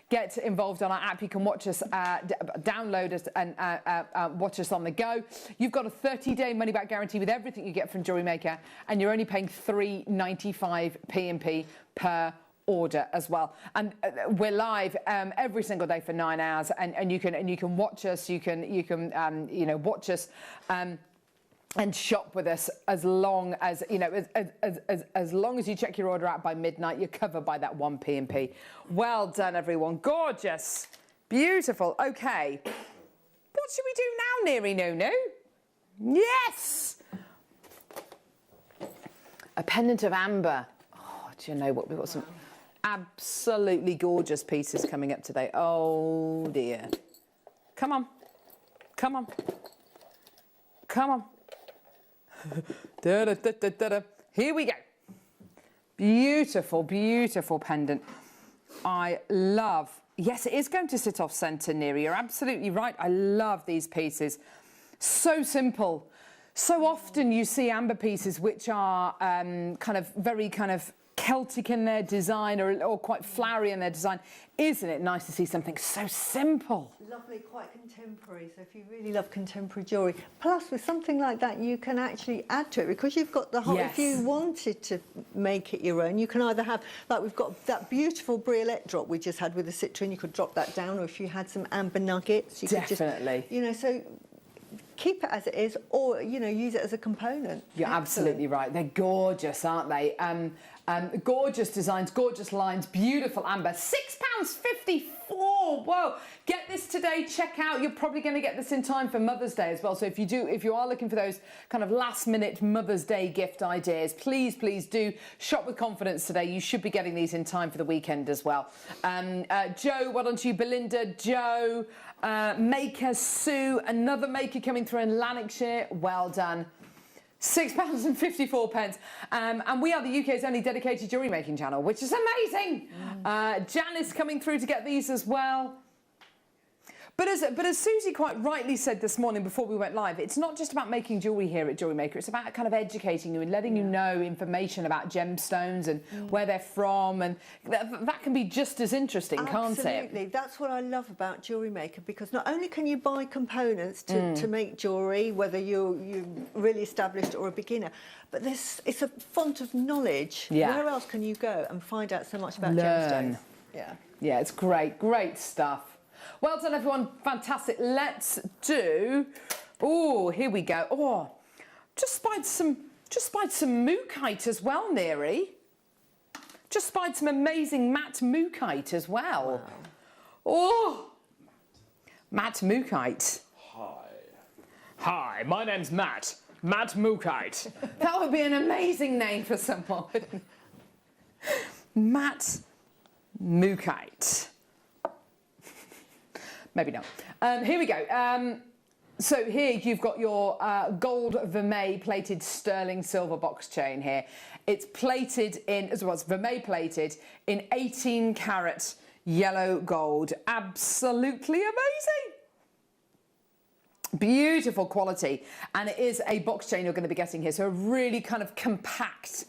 [SPEAKER 3] get involved on our app. You can watch us, download us and watch us on the go. You've got a 30-day money-back guarantee with everything you get from Jewellery Maker, and you're only paying $3.95 P&P per order as well. And we're live every single day for 9 hours, and you can watch us. You can watch us. And shop with us as long as as long as you check your order out by midnight. You're covered by that 1 P&P. Well done, everyone. Gorgeous, beautiful. Okay, what should we do now, Neary Nunu? Yes, a pendant of amber. Oh, do you know what? We've got some absolutely gorgeous pieces coming up today. Oh dear. Come on, come on, come on. Da, da, da, da, da, da. Here we go. Beautiful, beautiful pendant. I love. Yes, it is going to sit off centre, Neary. You're absolutely right. I love these pieces. So simple. So often you see amber pieces which are very Celtic in their design, or quite flowery in their design. Isn't it nice to see something so simple?
[SPEAKER 4] Lovely, quite contemporary. So if you really love contemporary jewellery, plus with something like that, you can actually add to it, because you've got the whole.
[SPEAKER 3] Yes.
[SPEAKER 4] If you wanted to make it your own, you can either have, like we've got that beautiful briolette drop we just had with the citrine. You could drop that down, or if you had some amber nuggets, you
[SPEAKER 3] Definitely.
[SPEAKER 4] could just, so keep it as it is, or use it as a component.
[SPEAKER 3] You're absolutely right. They're gorgeous, aren't they? Gorgeous designs, gorgeous lines, beautiful amber. £6.54. Whoa! Get this today. Check out. You're probably going to get this in time for Mother's Day as well. So if you are looking for those kind of last-minute Mother's Day gift ideas, please do shop with confidence today. You should be getting these in time for the weekend as well. Joe, well done to you. Belinda, Joe, Maker, Sue, another maker coming through in Lanarkshire. Well done. £6.54. And we are the UK's only dedicated jewellery making channel, which is amazing. Janice coming through to get these as well. But as Susie quite rightly said this morning before we went live, it's not just about making jewellery here at Jewellery Maker. It's about kind of educating you and letting you know information about gemstones and where they're from, and that can be just as interesting, can't it?
[SPEAKER 4] Absolutely. That's what I love about Jewellery Maker, because not only can you buy components to make jewellery, whether you're really established or a beginner, but it's a font of knowledge.
[SPEAKER 3] Yeah.
[SPEAKER 4] Where else can you go and find out so much about
[SPEAKER 3] Learn.
[SPEAKER 4] gemstones? Yeah. Yeah,
[SPEAKER 3] it's great stuff. Well done, everyone. Fantastic. Let's do. Oh, here we go. Oh, just spied some mookaite as well, Neary. Just spied some amazing matte mookaite as well.
[SPEAKER 4] Wow.
[SPEAKER 3] Oh, matte mookaite.
[SPEAKER 5] Hi, my name's Matt. Matt Mookaite.
[SPEAKER 3] That would be an amazing name for someone. Matte Mookaite. Maybe not. Here we go. So here you've got your gold vermeil plated sterling silver box chain here. It's plated in, as well as vermeil plated in 18 carat yellow gold. Absolutely amazing. Beautiful quality. And it is a box chain you're going to be getting here. So a really kind of compact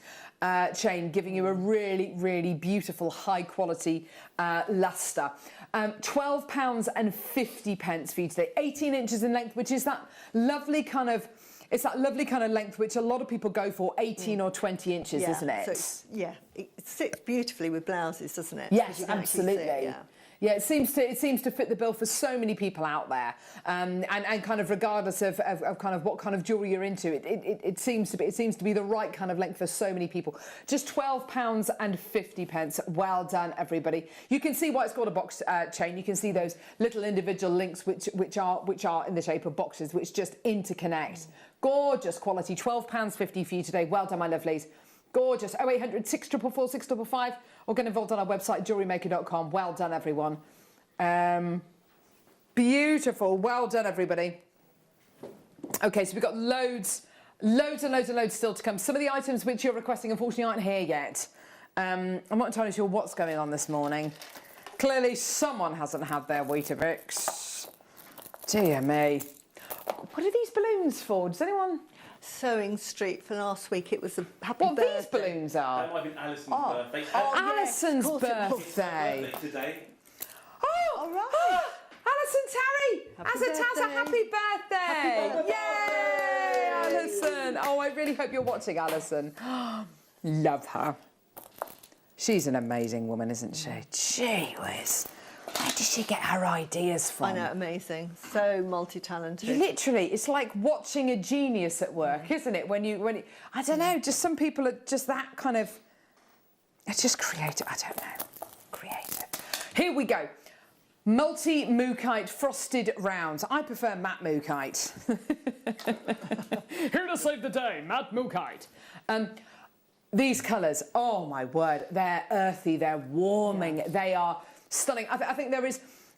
[SPEAKER 3] chain, giving you a really, really beautiful high quality lustre. £12.50 for you today. 18 inches in length, which is that lovely kind of, it's that lovely kind of length which a lot of people go for, 18 or 20 inches, isn't it?
[SPEAKER 4] So it sits beautifully with blouses, doesn't it?
[SPEAKER 3] Yes, absolutely. Yeah, it seems to fit the bill for so many people out there, and kind of regardless of kind of what kind of jewellery you're into, it seems to be the right kind of length for so many people. Just £12.50. Well done, everybody. You can see why it's called a box chain. You can see those little individual links which are in the shape of boxes, which just interconnect. Gorgeous quality. £12.50 for you today. Well done, my lovelies. Gorgeous. 0800 644 655 or get involved on our website, JewelleryMaker.com. Well done, everyone. Beautiful. Well done, everybody. Okay, so we've got loads still to come. Some of the items which you're requesting, unfortunately, aren't here yet. I'm not entirely sure what's going on this morning. Clearly, someone hasn't had their Weetabix. Dear me. What are these balloons for? Does anyone...
[SPEAKER 4] Sewing Street for last week. It was a happy birthday.
[SPEAKER 3] What these balloons are?
[SPEAKER 5] That might have been Alison's birthday.
[SPEAKER 3] Alison's
[SPEAKER 4] yes,
[SPEAKER 3] birthday.
[SPEAKER 5] Today.
[SPEAKER 3] Oh,
[SPEAKER 4] all right.
[SPEAKER 3] Oh, Alison Terry.
[SPEAKER 4] Happy
[SPEAKER 3] As a Taz, a happy birthday. Yay, Alison. Oh, I really hope you're watching, Alison. Love her. She's an amazing woman, isn't she? Gee whiz. Where does she get her ideas from?
[SPEAKER 4] I know, amazing. So multi-talented.
[SPEAKER 3] Literally, it's like watching a genius at work, isn't it? When you, I don't know, just some people are just that kind of, it's just creative. I don't know, creative. Here we go. Multi-Mookaite frosted rounds. I prefer matte Mookaite.
[SPEAKER 5] Here to save the day, Matte Mookaite.
[SPEAKER 3] These colours, oh my word, they're earthy, they're warming, they are stunning. I think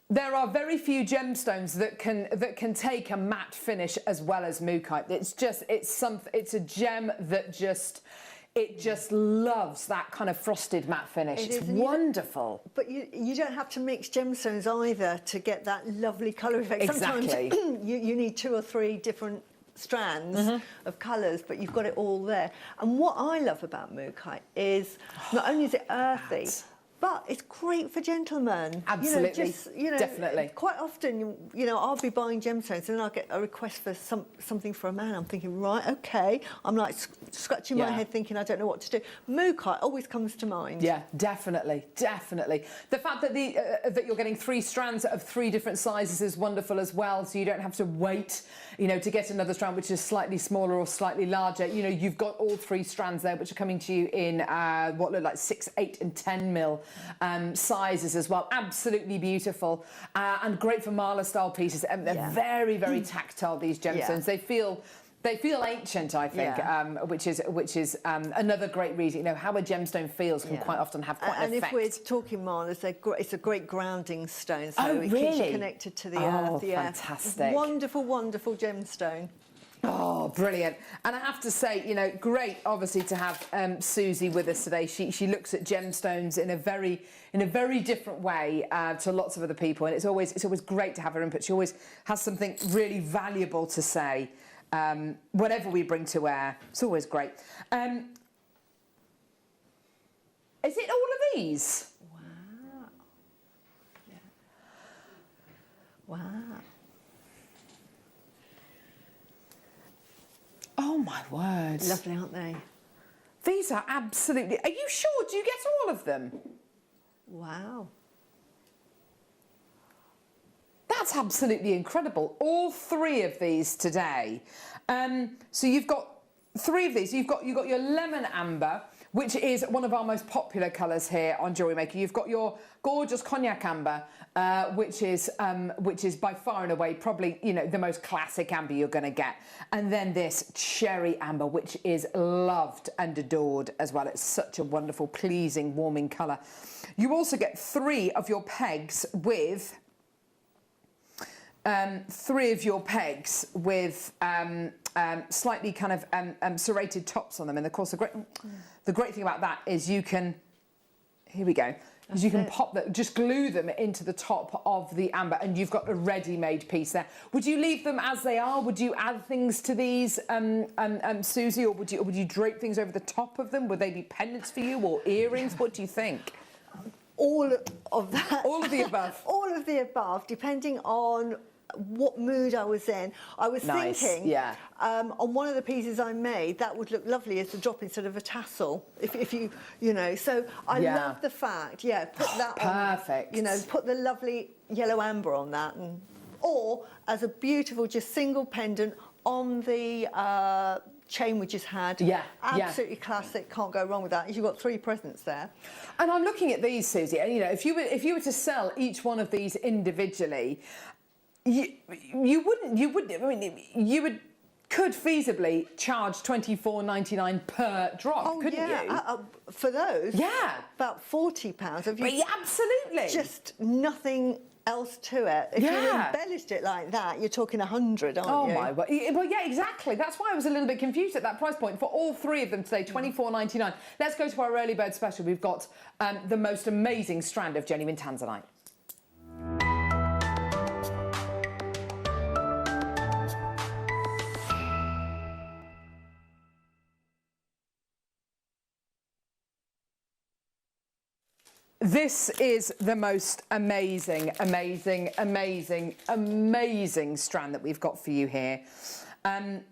[SPEAKER 3] there are very few gemstones that can take a matte finish as well as Mookaite. It's a gem that just loves that kind of frosted matte finish. It's wonderful.
[SPEAKER 4] But you don't have to mix gemstones either to get that lovely colour effect.
[SPEAKER 3] Exactly.
[SPEAKER 4] Sometimes you need 2 or 3 different strands of colours, but you've got it all there. And what I love about Mookaite is not only is it earthy, but it's great for gentlemen.
[SPEAKER 3] Absolutely, definitely.
[SPEAKER 4] Quite often, I'll be buying gemstones and then I'll get a request for something for a man. I'm thinking, right, okay. I'm like scratching my head thinking I don't know what to do. Mookaite always comes to mind.
[SPEAKER 3] Yeah, definitely, definitely. The fact that that you're getting 3 strands of 3 different sizes is wonderful as well, so you don't have to wait, to get another strand which is slightly smaller or slightly larger. You've got all 3 strands there which are coming to you in what look like 6, 8 and 10 mil sizes as well. Absolutely beautiful and great for Marla style pieces. They're very, very tactile, these gemstones. They feel ancient, I think, which is another great reason. How a gemstone feels can quite often have quite an effect.
[SPEAKER 4] And if we're talking Marlas, it's a great grounding stone, so it keeps you connected to the earth. Yeah,
[SPEAKER 3] fantastic!
[SPEAKER 4] Wonderful, wonderful gemstone.
[SPEAKER 3] Oh, brilliant. And I have to say, great, obviously, to have Susie with us today. She looks at gemstones in a very different way to lots of other people, and it's always great to have her input. She always has something really valuable to say. Whatever we bring to air, it's always great. Is it all of these?
[SPEAKER 4] Wow. Yeah. Wow.
[SPEAKER 3] Oh my word.
[SPEAKER 4] Lovely, aren't they?
[SPEAKER 3] These are absolutely... Are you sure? Do you get all of them?
[SPEAKER 4] Wow.
[SPEAKER 3] That's absolutely incredible. All 3 of these today. So you've got 3 of these. You've got your lemon amber, which is one of our most popular colours here on JewelleryMaker. You've got your gorgeous cognac amber, which is by far and away probably, you know, the most classic amber you're going to get. And then this cherry amber, which is loved and adored as well. It's such a wonderful, pleasing, warming colour. You also get 3 of your pegs with slightly kind of serrated tops on them. And of course, the great thing about that is you can, here we go, is you can pop that, just glue them into the top of the amber, and you've got a ready-made piece there. Would you leave them as they are? Would you add things to these, Susie, or would you drape things over the top of them? Would they be pendants for you or earrings? What do you think?
[SPEAKER 4] All of that.
[SPEAKER 3] All of the above.
[SPEAKER 4] All of the above, depending on what mood I was in. I was thinking, on one of the pieces I made, that would look lovely as a drop instead of a tassel. If you know, so I love the fact, put that on.
[SPEAKER 3] Perfect.
[SPEAKER 4] You know, put the lovely yellow amber on that, or as a beautiful, just single pendant on the chain we just had. Absolutely classic. Can't go wrong with that. You've got 3 presents there.
[SPEAKER 3] And I'm looking at these, Susie, and you know, if you were to sell each one of these individually, you could feasibly charge £24.99 per drop, couldn't you?
[SPEAKER 4] For those, about £40.
[SPEAKER 3] Absolutely.
[SPEAKER 4] Just nothing else to it. If you embellished it like that, you're talking 100, aren't you?
[SPEAKER 3] Oh my word. Well, yeah, exactly. That's why I was a little bit confused at that price point. For all 3 of them today, £24.99. Let's go to our early bird special. We've got the most amazing strand of genuine tanzanite. This is the most amazing strand that we've got for you here.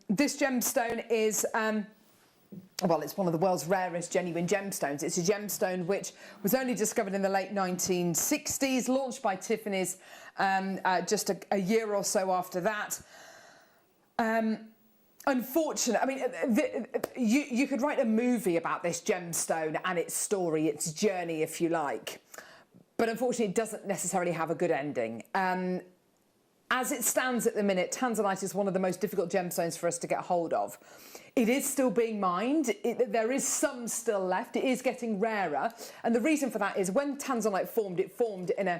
[SPEAKER 3] This gemstone is, well, it's one of the world's rarest genuine gemstones. It's a gemstone which was only discovered in the late 1960s, launched by Tiffany's just a year or so after that. Unfortunately, I mean, you could write a movie about this gemstone and its story, its journey, if you like. But unfortunately, it doesn't necessarily have a good ending. As it stands at the minute, tanzanite is one of the most difficult gemstones for us to get hold of. It is still being mined. There is some still left. It is getting rarer. And the reason for that is when tanzanite formed, it formed in a...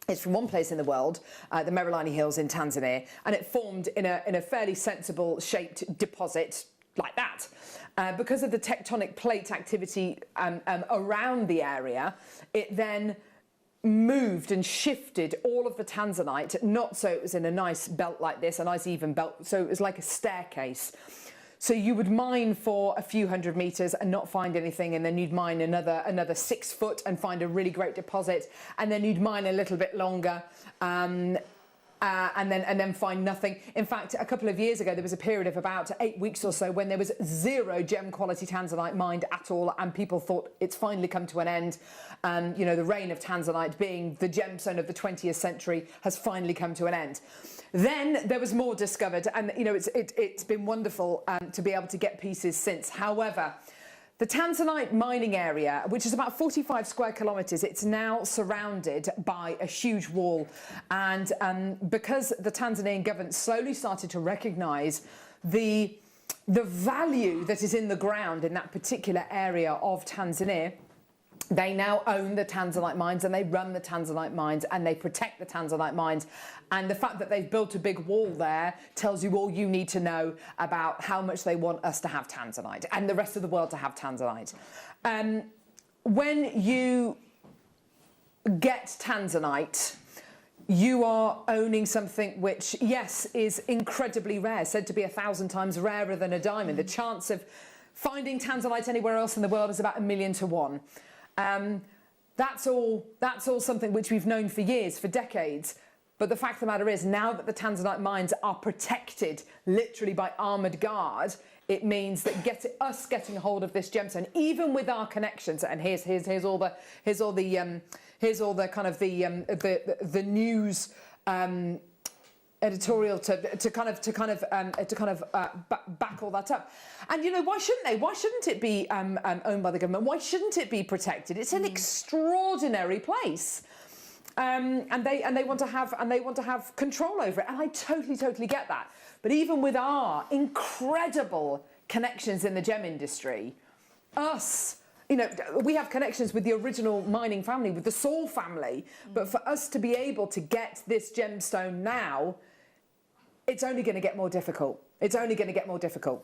[SPEAKER 3] It's from one place in the world, the Merrilani Hills in Tanzania, and it formed in a fairly sensible shaped deposit like that. Because of the tectonic plate activity around the area, it then moved and shifted all of the tanzanite, not so it was in a nice belt like this, a nice even belt, so it was like a staircase. So you would mine for a few hundred metres and not find anything, and then you'd mine another 6 foot and find a really great deposit, and then you'd mine a little bit longer and then find nothing. In fact, a couple of years ago, there was a period of about 8 weeks or so when there was 0 gem quality tanzanite mined at all, and people thought it's finally come to an end. You know, the reign of tanzanite, being the gemstone of the 20th century, has finally come to an end. Then there was more discovered, and you know, it's been wonderful to be able to get pieces since. However, the tanzanite mining area, which is about 45 square kilometres, it's now surrounded by a huge wall. And because the Tanzanian government slowly started to recognise the value that is in the ground in that particular area of Tanzania, they now own the tanzanite mines, and they run the tanzanite mines, and they protect the tanzanite mines. And the fact that they've built a big wall there tells you all you need to know about how much they want us to have tanzanite and the rest of the world to have tanzanite. When you get tanzanite, you are owning something which, yes, is incredibly rare, said to be 1,000 times rarer than a diamond. The chance of finding tanzanite anywhere else in the world is about 1 million to 1. That's all something which we've known for years, for decades. But the fact of the matter is, now that the tanzanite mines are protected literally by armoured guard, it means that us getting a hold of this gemstone, even with our connections, and here's all the kind of the news editorial to kind of back all that up. And you know, why shouldn't they? Why shouldn't it be owned by the government? Why shouldn't it be protected? It's an extraordinary place. And they want to have control over it, and I totally get that. But even with our incredible connections in the gem industry, you know, we have connections with the original mining family, with the Saul family. But for us to be able to get this gemstone now, it's only going to get more difficult. It's only going to get more difficult.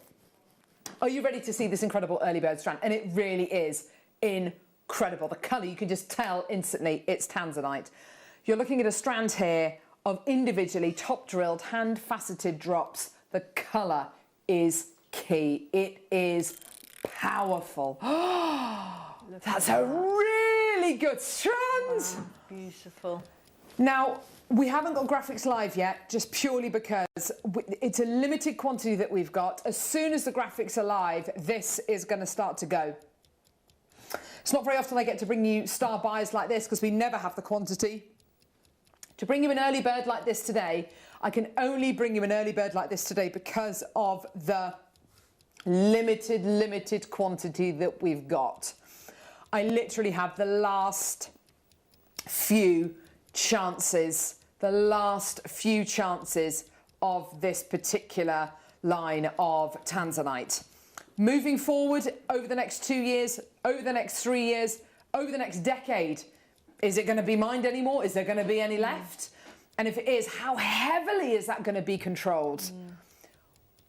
[SPEAKER 3] Are you ready to see this incredible early bird strand? And it really is incredible. The colour, you can just tell instantly it's tanzanite. You're looking at a strand here of individually top drilled, hand faceted drops. The colour is key. It is powerful. That's a really good strand.
[SPEAKER 4] Wow, beautiful.
[SPEAKER 3] Now, we haven't got graphics live yet, just purely because it's a limited quantity that we've got. As soon as the graphics are live, this is going to start to go. It's not very often I get to bring you star buys like this because we never have the quantity. To bring you an early bird like this today, I can only bring you an early bird like this today because of the limited quantity that we've got. I literally have the last few chances of this particular line of tanzanite. Moving forward over the next 2 years, over the next 3 years, over the next decade, is it going to be mined anymore? Is there going to be any left? And if it is, how heavily is that going to be controlled?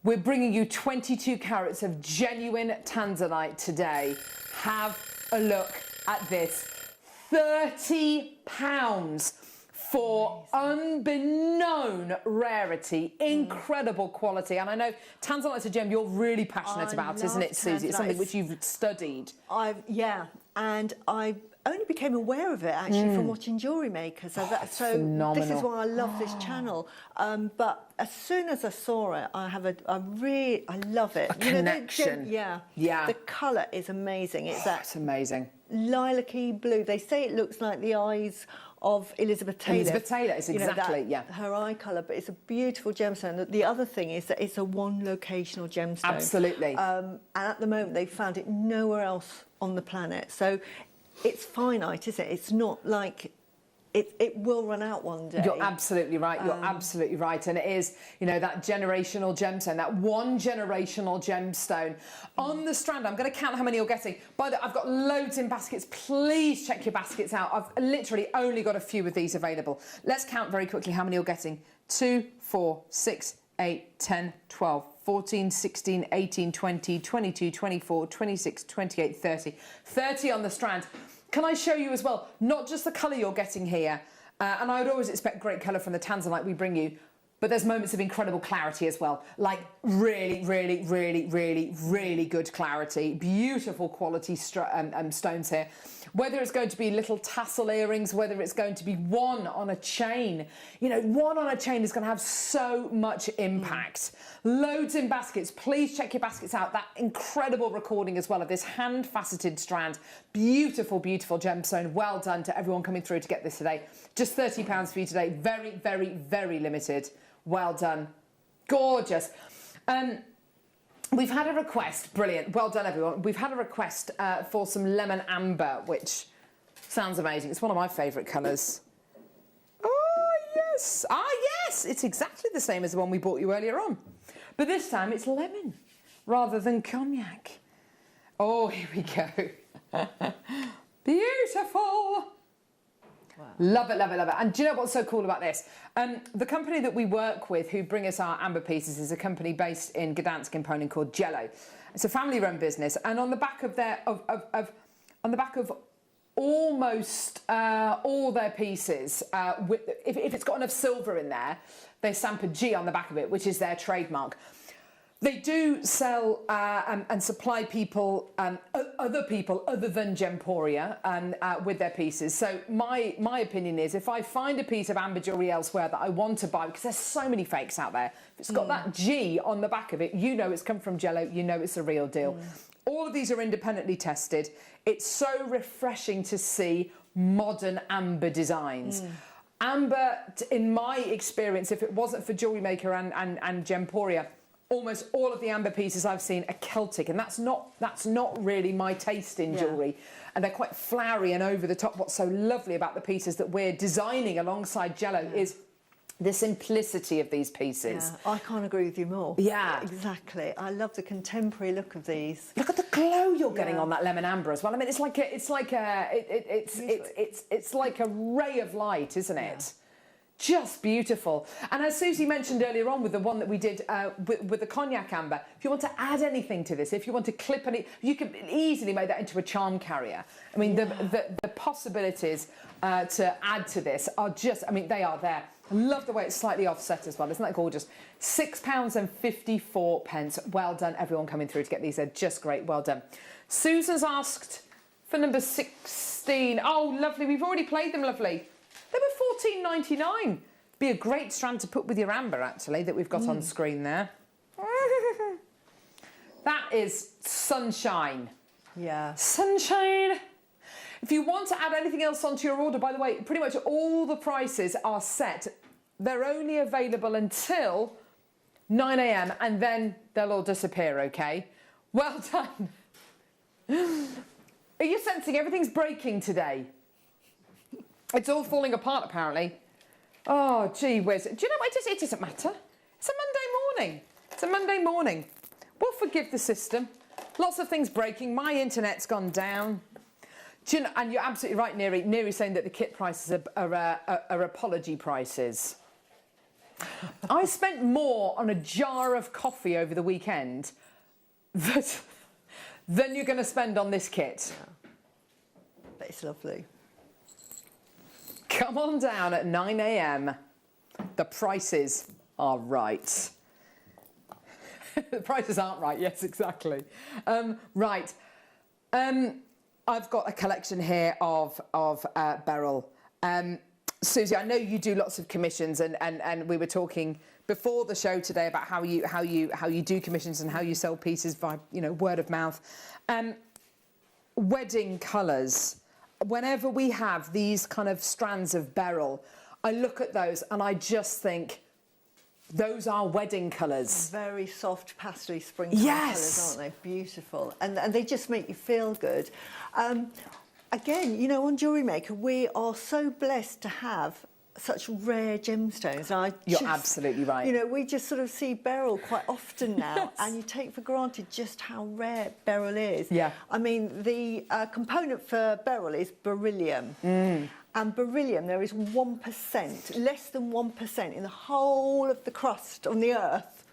[SPEAKER 3] We're bringing you 22 carats of genuine tanzanite today. Have a look at this. £30 for unbeknown rarity, incredible quality. And I know tanzanite's a gem you're really passionate about, isn't it, Susie? It's something which you've studied.
[SPEAKER 4] And I only became aware of it actually from watching JewelleryMaker. So
[SPEAKER 3] phenomenal.
[SPEAKER 4] This is why I love this channel. But as soon as I saw it, I love it.
[SPEAKER 3] A connection.
[SPEAKER 4] The colour is amazing.
[SPEAKER 3] It's amazing.
[SPEAKER 4] Lilac-y blue. They say it looks like the eyes of Elizabeth Taylor.
[SPEAKER 3] Elizabeth Taylor, it's exactly,
[SPEAKER 4] her eye colour, but it's a beautiful gemstone. The other thing is that it's a one locational gemstone.
[SPEAKER 3] Absolutely.
[SPEAKER 4] And at the moment, they've found it nowhere else on the planet. So it's finite, isn't it? It's not like it will run out one day.
[SPEAKER 3] You're absolutely right. You're absolutely right. And it is, you know, that generational gemstone, that one generational gemstone on the strand. I'm going to count how many you're getting. By the way, I've got loads in baskets. Please check your baskets out. I've literally only got a few of these available. Let's count very quickly how many you're getting. 2, 4, 6, 8, 10, 12, 14, 16, 18, 20, 22, 24, 26, 28, 30. 30 on the strand. Can I show you as well, not just the colour you're getting here, and I would always expect great colour from the tanzanite we bring you, but there's moments of incredible clarity as well, like really good clarity, beautiful quality stones here. Whether it's going to be little tassel earrings, whether it's going to be one on a chain, you know, one on a chain is going to have so much impact. Loads in baskets. Please check your baskets out. That incredible recording as well of this hand-faceted strand. Beautiful gemstone. Well done to everyone coming through to get this today. Just £30 for you today. Very limited. Well done. Gorgeous. We've had a request. Brilliant. Well done, everyone. We've had a request for some lemon amber, which sounds amazing. It's one of my favourite colours. Oh, yes. Ah, yes. It's exactly the same as the one we bought you earlier on. But this time it's lemon rather than cognac. Oh, here we go. Beautiful. Wow. Love it. And do you know what's so cool about this? The company that we work with who bring us our amber pieces is a company based in Gdansk in Poland called Jello. It's a family-run business, and on the back of their on the back of almost all their pieces, if it's got enough silver in there, they stamp a G on the back of it, which is their trademark. They do sell and supply people, other people other than Gemporia, with their pieces. So my opinion is, if I find a piece of amber jewellery elsewhere that I want to buy, because there's so many fakes out there, if it's got that G on the back of it, you know it's come from Jello, you know it's a real deal. All of these are independently tested. It's so refreshing to see modern amber designs. Amber, in my experience, if it wasn't for JewelleryMaker and Gemporia, almost all of the amber pieces I've seen are Celtic, and that's not really my taste in jewellery. And they're quite flowery and over the top. What's so lovely about the pieces that we're designing alongside Jello is the simplicity of these pieces.
[SPEAKER 4] Yeah, I can't agree with you more.
[SPEAKER 3] Yeah.
[SPEAKER 4] Exactly. I love the contemporary look of these.
[SPEAKER 3] Look at the glow you're getting on that lemon amber as well. I mean, it's like a ray of light, isn't it? Just beautiful. And as Susie mentioned earlier on with the one that we did with the cognac amber, if you want to add anything to this, if you want to clip any, you can easily make that into a charm carrier. I mean, the possibilities to add to this are just, I mean, they are there. I love the way it's slightly offset as well. Isn't that gorgeous? £6.54. Well done, everyone coming through to get these. They're just great. Well done. Susan's asked for number 16. Oh, lovely. We've already played them, lovely. They were £14.99. Be a great strand to put with your amber, actually, that we've got on screen there. That is Sunshine.
[SPEAKER 4] Yeah.
[SPEAKER 3] Sunshine. If you want to add anything else onto your order, by the way, pretty much all the prices are set. They're only available until 9 a.m. and then they'll all disappear, okay? Well done. Are you sensing everything's breaking today? It's all falling apart, apparently. Oh, gee whiz. Do you know what? It doesn't matter. It's a Monday morning. It's a Monday morning. We'll forgive the system. Lots of things breaking. My internet's gone down. Do you know, and you're absolutely right, Neri. Neri's saying that the kit prices are apology prices. I spent more on a jar of coffee over the weekend than you're going to spend on this kit.
[SPEAKER 4] Yeah. But it's lovely.
[SPEAKER 3] Come on down at 9 a.m. The prices are right. The prices aren't right. Yes, exactly. Right. I've got a collection here of Beryl. Susie, I know you do lots of commissions, and we were talking before the show today about how you do commissions and how you sell pieces by word of mouth. Wedding colours. Whenever we have these kind of strands of Beryl, I look at those and I just think, those are wedding colours.
[SPEAKER 4] Very soft, pastel springtime colours, aren't they? Beautiful. And they just make you feel good. Again, on JewelleryMaker, we are so blessed to have such rare gemstones.
[SPEAKER 3] You're absolutely right.
[SPEAKER 4] We just sort of see beryl quite often now, and you take for granted just how rare beryl is.
[SPEAKER 3] Yeah.
[SPEAKER 4] I mean, the component for beryl is beryllium. And beryllium, there is 1%, less than 1% in the whole of the crust on the Earth.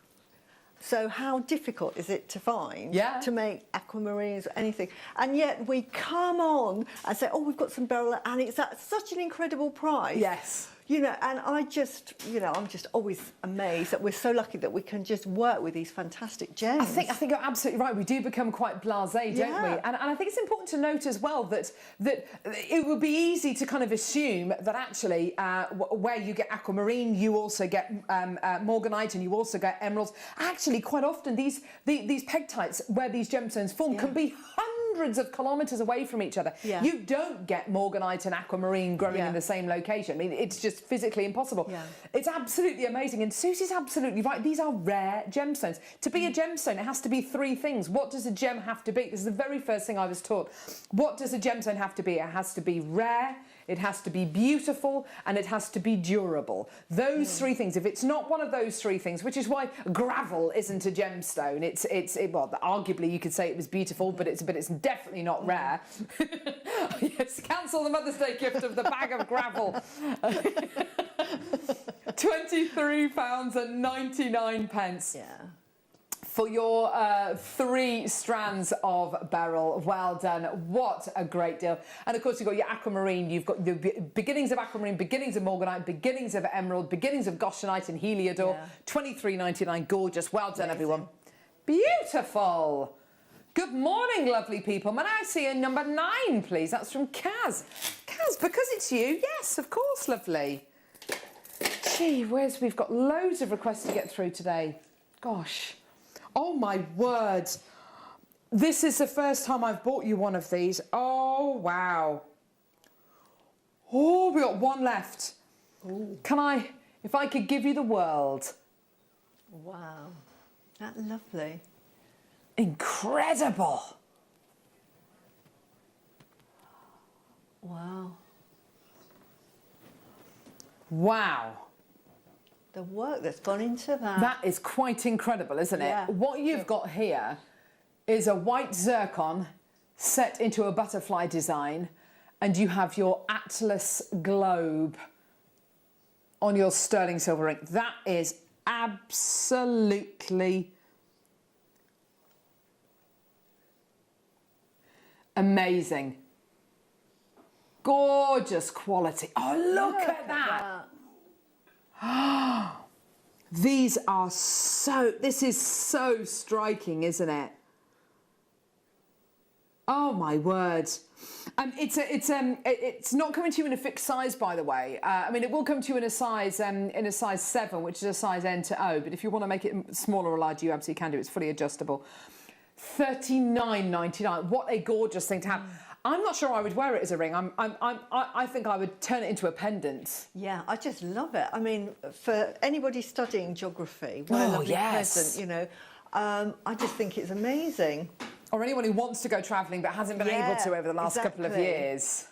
[SPEAKER 4] So how difficult is it to find to make aquamarines or anything? And yet we come on and say, oh, we've got some beryl, and it's at such an incredible price.
[SPEAKER 3] Yes.
[SPEAKER 4] And I'm just always amazed that we're so lucky that we can just work with these fantastic gems.
[SPEAKER 3] I think you're absolutely right. We do become quite blasé, don't we? And I think it's important to note as well that it would be easy to kind of assume that actually where you get aquamarine, you also get morganite and you also get emeralds. Actually, quite often these pegtites where these gemstones form can be hundreds of kilometres away from each other. Yeah. You don't get morganite and aquamarine growing in the same location. I mean, it's just physically impossible. Yeah. It's absolutely amazing. And Susie's absolutely right. These are rare gemstones. To be a gemstone, it has to be three things. What does a gem have to be? This is the very first thing I was taught. What does a gemstone have to be? It has to be rare, it has to be beautiful, and it has to be durable. Those three things. If it's not one of those three things, which is why gravel isn't a gemstone. Well, arguably you could say it was beautiful, but it's definitely not rare. Yes, cancel the Mother's Day gift of the bag of gravel. £23.99.
[SPEAKER 4] Yeah.
[SPEAKER 3] For your 3 strands of beryl. Well done. What a great deal. And of course, you've got your aquamarine, you've got the beginnings of aquamarine, beginnings of morganite, beginnings of emerald, beginnings of goshenite and heliodor. Yeah. £23.99. Gorgeous. Well done, everyone. Beautiful. Good morning, lovely people. May I see a number 9, please? That's from Kaz. Kaz, because it's you. Yes, of course, lovely. Gee whiz, we've got loads of requests to get through today. Gosh. Oh, my word. This is the first time I've bought you one of these. Oh, wow. Oh, we got one left. If I could give you the world.
[SPEAKER 4] Wow, that's lovely.
[SPEAKER 3] Incredible.
[SPEAKER 4] Wow.
[SPEAKER 3] Wow.
[SPEAKER 4] The work that's gone into that.
[SPEAKER 3] That is quite incredible, isn't it?
[SPEAKER 4] Yeah.
[SPEAKER 3] What you've got here is a white zircon set into a butterfly design, and you have your Atlas globe on your sterling silver ring. That is absolutely amazing. Gorgeous quality. Oh, look at that. These are this is so striking, isn't it? Oh my word. It's not coming to you in a fixed size, by the way. I mean, it will come to you in a size 7, which is a size N to O. But if you want to make it smaller or larger, you absolutely can do. It's fully adjustable. $39.99. What a gorgeous thing to have. I'm not sure I would wear it as a ring. I think I would turn it into a pendant.
[SPEAKER 4] Yeah, I just love it. I mean, for anybody studying geography, what a lovely present, you know. I just think it's amazing.
[SPEAKER 3] Or anyone who wants to go travelling but hasn't been able to over the last couple of years.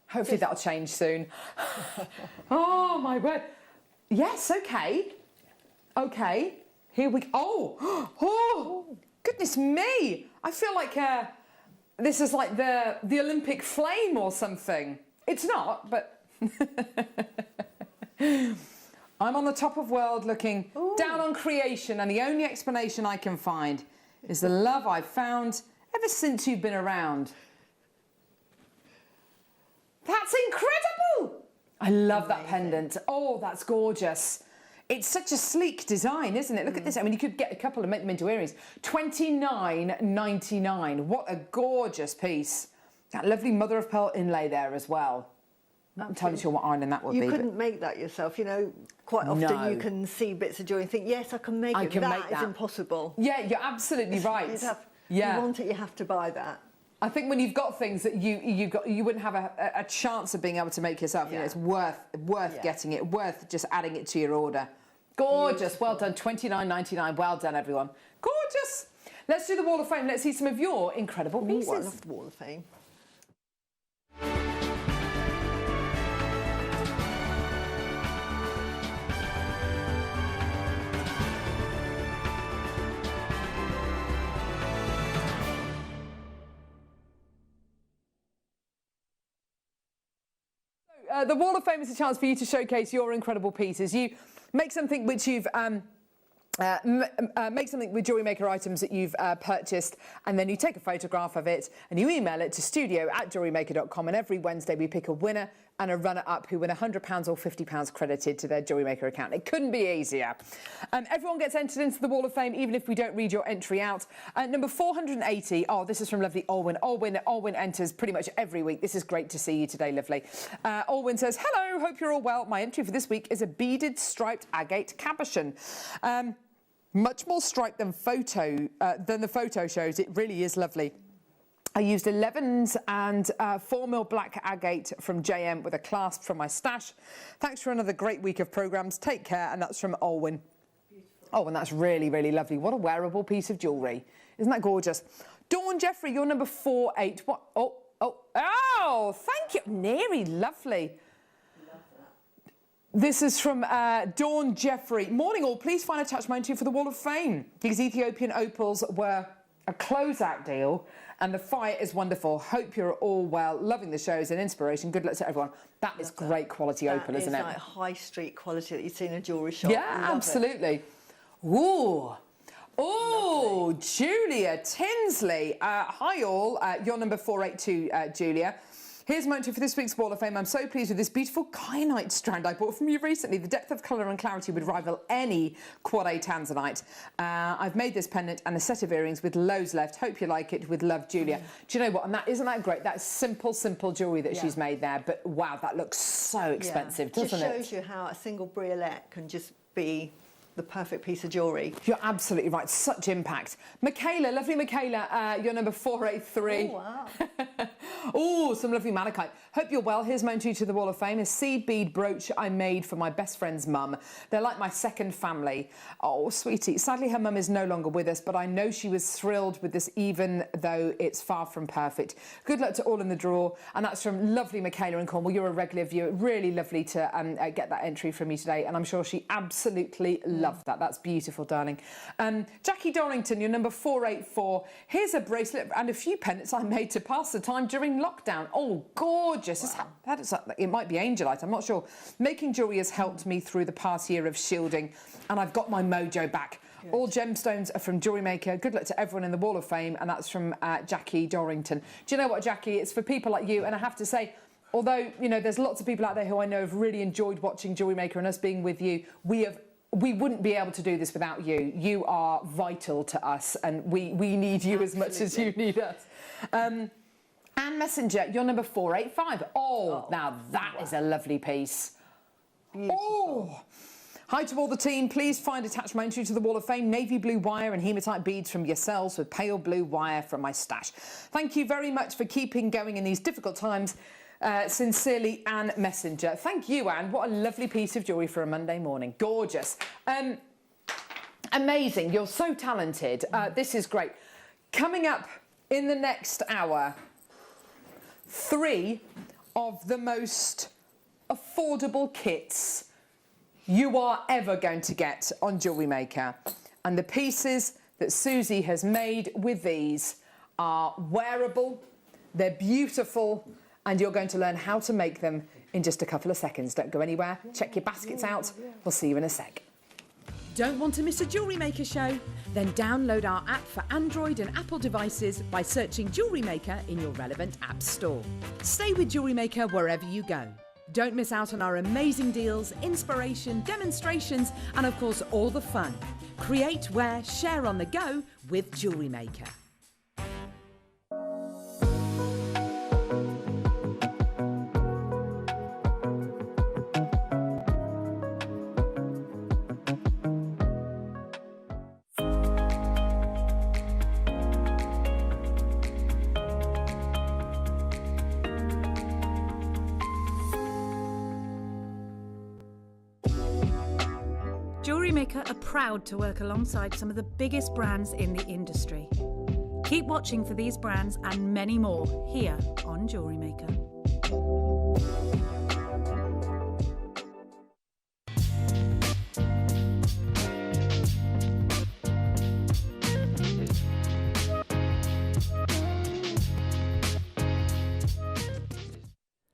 [SPEAKER 3] Hopefully that'll change soon. Oh, my word. Yes, okay. Okay, here we go. Oh, goodness me. I feel like this is like the Olympic flame or something. It's not, but... I'm on the top of world looking down on creation, and the only explanation I can find is the love I've found ever since you've been around. That's incredible! I love that pendant. Oh, that's gorgeous. It's such a sleek design, isn't it? Look at this. I mean, you could get a couple and make them into earrings. $29.99. What a gorgeous piece. That lovely mother of pearl inlay there as well. Not entirely sure what ironing that would be.
[SPEAKER 4] You couldn't make that yourself, you know. Quite often you can see bits of jewellery and think, yes, I can make it. That is impossible.
[SPEAKER 3] Yeah, you're absolutely right.
[SPEAKER 4] You want it, you have to buy that.
[SPEAKER 3] I think when you've got things that you wouldn't have a chance of being able to make yourself, you know, it's worth getting it, worth just adding it to your order. Gorgeous. Beautiful. Well done. $29.99. Well done, everyone. Gorgeous. Let's do the Wall of Fame. Let's see some of your incredible pieces.
[SPEAKER 4] I love the Wall of Fame.
[SPEAKER 3] The Wall of Fame is a chance for you to showcase your incredible pieces. You make something which you've make something with JewelleryMaker items that you've purchased, and then you take a photograph of it and you email it to studio@jewellerymaker.com, and every Wednesday we pick a winner and a runner-up who win £100 or £50 credited to their JewelleryMaker account. It couldn't be easier. Everyone gets entered into the Wall of Fame, even if we don't read your entry out. Number 480, oh, this is from lovely Olwyn. Olwyn enters pretty much every week. This is great to see you today, lovely. Olwyn says, hello, hope you're all well. My entry for this week is a beaded striped agate cabochon. Much more striped than the photo shows. It really is lovely. I used 11s and 4mm black agate from JM with a clasp from my stash. Thanks for another great week of programmes. Take care. And that's from Olwyn. Beautiful. Oh, and that's really, really lovely. What a wearable piece of jewellery. Isn't that gorgeous? Dawn Jeffrey, you're number 48. What? Oh, thank you. Neri, lovely. This is from Dawn Jeffrey. Morning all, please find attachment for the Wall of Fame. These Ethiopian opals were a closeout deal and the fire is wonderful. Hope you're all well. Loving the shows and inspiration. Good luck to everyone. That is great quality opal, isn't it?
[SPEAKER 4] That is like high street quality that you see in a jewellery shop.
[SPEAKER 3] Yeah, absolutely. Ooh. Oh, Julia Tinsley. Hi all. You're number 482, Julia. Here's my entry for this week's Wall of Fame. I'm so pleased with this beautiful kyanite strand I bought from you recently. The depth of colour and clarity would rival any quad A tanzanite. I've made this pendant and a set of earrings with loads left. Hope you like it. With love, Julia. Do you know what? And isn't that great? That's simple jewellery that she's made there. But wow, that looks so expensive, doesn't it?
[SPEAKER 4] It just shows you how a single briolette can just be the perfect piece of jewellery.
[SPEAKER 3] You're absolutely right. Such impact. Michaela, lovely Michaela, you're number 483.
[SPEAKER 4] Oh, wow.
[SPEAKER 3] Oh, some lovely malachite. Hope you're well. Here's my entry to the Wall of Fame. A seed bead brooch I made for my best friend's mum. They're like my second family. Oh, sweetie. Sadly, her mum is no longer with us, but I know she was thrilled with this, even though it's far from perfect. Good luck to all in the draw. And that's from lovely Michaela in Cornwall. You're a regular viewer. Really lovely to get that entry from you today. And I'm sure she absolutely loved that. That's beautiful, darling. Jackie Dorrington, you're number 484. Here's a bracelet and a few pennants I made to pass the time during lockdown. Oh, gorgeous. Wow. It might be angelite, I'm not sure. Making jewellery has helped me through the past year of shielding, and I've got my mojo back. Good. All gemstones are from JewelleryMaker. Good luck to everyone in the Wall of Fame, and that's from Jackie Dorrington. Do you know what, Jackie? It's for people like you, and I have to say, although, you know, there's lots of people out there who I know have really enjoyed watching JewelleryMaker and us being with you, we wouldn't be able to do this without you. You are vital to us, and we need you as much as you need us. Anne Messenger, you're number 485. Oh, now that is a lovely piece.
[SPEAKER 4] Beautiful.
[SPEAKER 3] Oh. Hi to all the team. Please find attached my entry to the Wall of Fame. Navy blue wire and hematite beads from yourselves with pale blue wire from my stash. Thank you very much for keeping going in these difficult times. Sincerely, Anne Messenger. Thank you, Anne. What a lovely piece of jewellery for a Monday morning. Gorgeous. Amazing. You're so talented. This is great. Coming up in the next hour, 3 of the most affordable kits you are ever going to get on JewelleryMaker. And the pieces that Susie has made with these are wearable, they're beautiful, and you're going to learn how to make them in just a couple of seconds. Don't go anywhere. Check your baskets out. We'll see you in a sec.
[SPEAKER 6] Don't want to miss a JewelleryMaker show? Then download our app for Android and Apple devices by searching JewelleryMaker in your relevant app store. Stay with JewelleryMaker wherever you go. Don't miss out on our amazing deals, inspiration, demonstrations, and of course all the fun. Create, wear, share on the go with JewelleryMaker. JewelleryMaker are proud to work alongside some of the biggest brands in the industry. Keep watching for these brands and many more here on JewelleryMaker.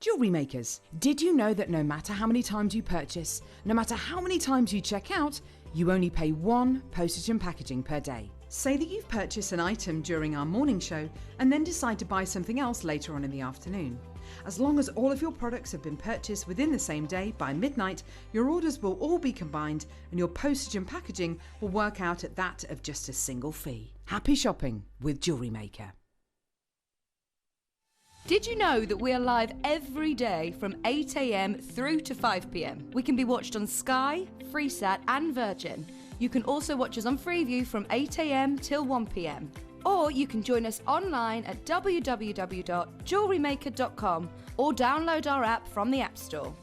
[SPEAKER 6] Jewellery makers, did you know that no matter how many times you purchase, no matter how many times you check out, you only pay 1 postage and packaging per day? Say that you've purchased an item during our morning show and then decide to buy something else later on in the afternoon. As long as all of your products have been purchased within the same day by midnight, your orders will all be combined and your postage and packaging will work out at that of just a single fee. Happy shopping with JewelleryMaker.
[SPEAKER 7] Did you know that we are live every day from 8 a.m. through to 5 p.m? We can be watched on Sky, Freesat and Virgin. You can also watch us on Freeview from 8 a.m. till 1 p.m. Or you can join us online at www.jewellerymaker.com or download our app from the App Store.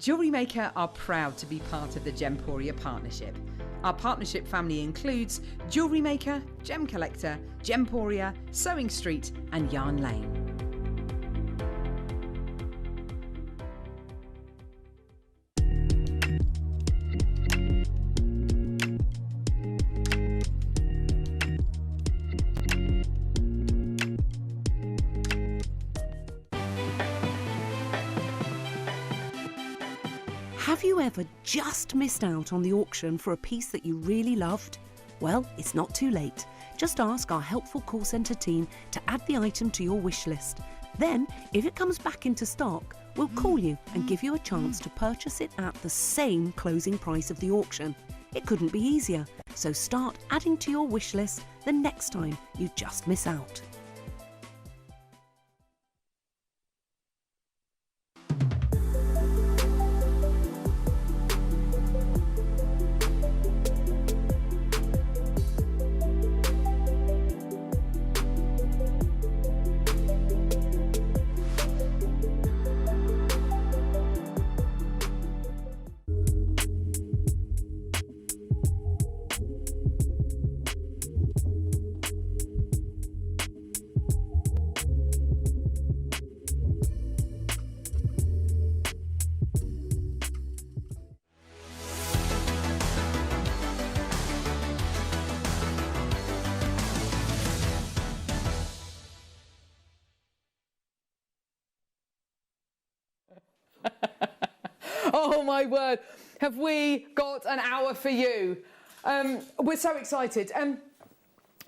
[SPEAKER 6] JewelleryMaker are proud to be part of the Gemporia partnership. Our partnership family includes JewelleryMaker, Gem Collector, Gemporia, Sewing Street and Yarn Lane.
[SPEAKER 8] Have you ever just missed out on the auction for a piece that you really loved? Well, it's not too late. Just ask our helpful call centre team to add the item to your wish list. Then, if it comes back into stock, we'll call you and give you a chance to purchase it at the same closing price of the auction. It couldn't be easier, so start adding to your wish list the next time you just miss out.
[SPEAKER 3] Oh my word, have we got an hour for you? We're so excited.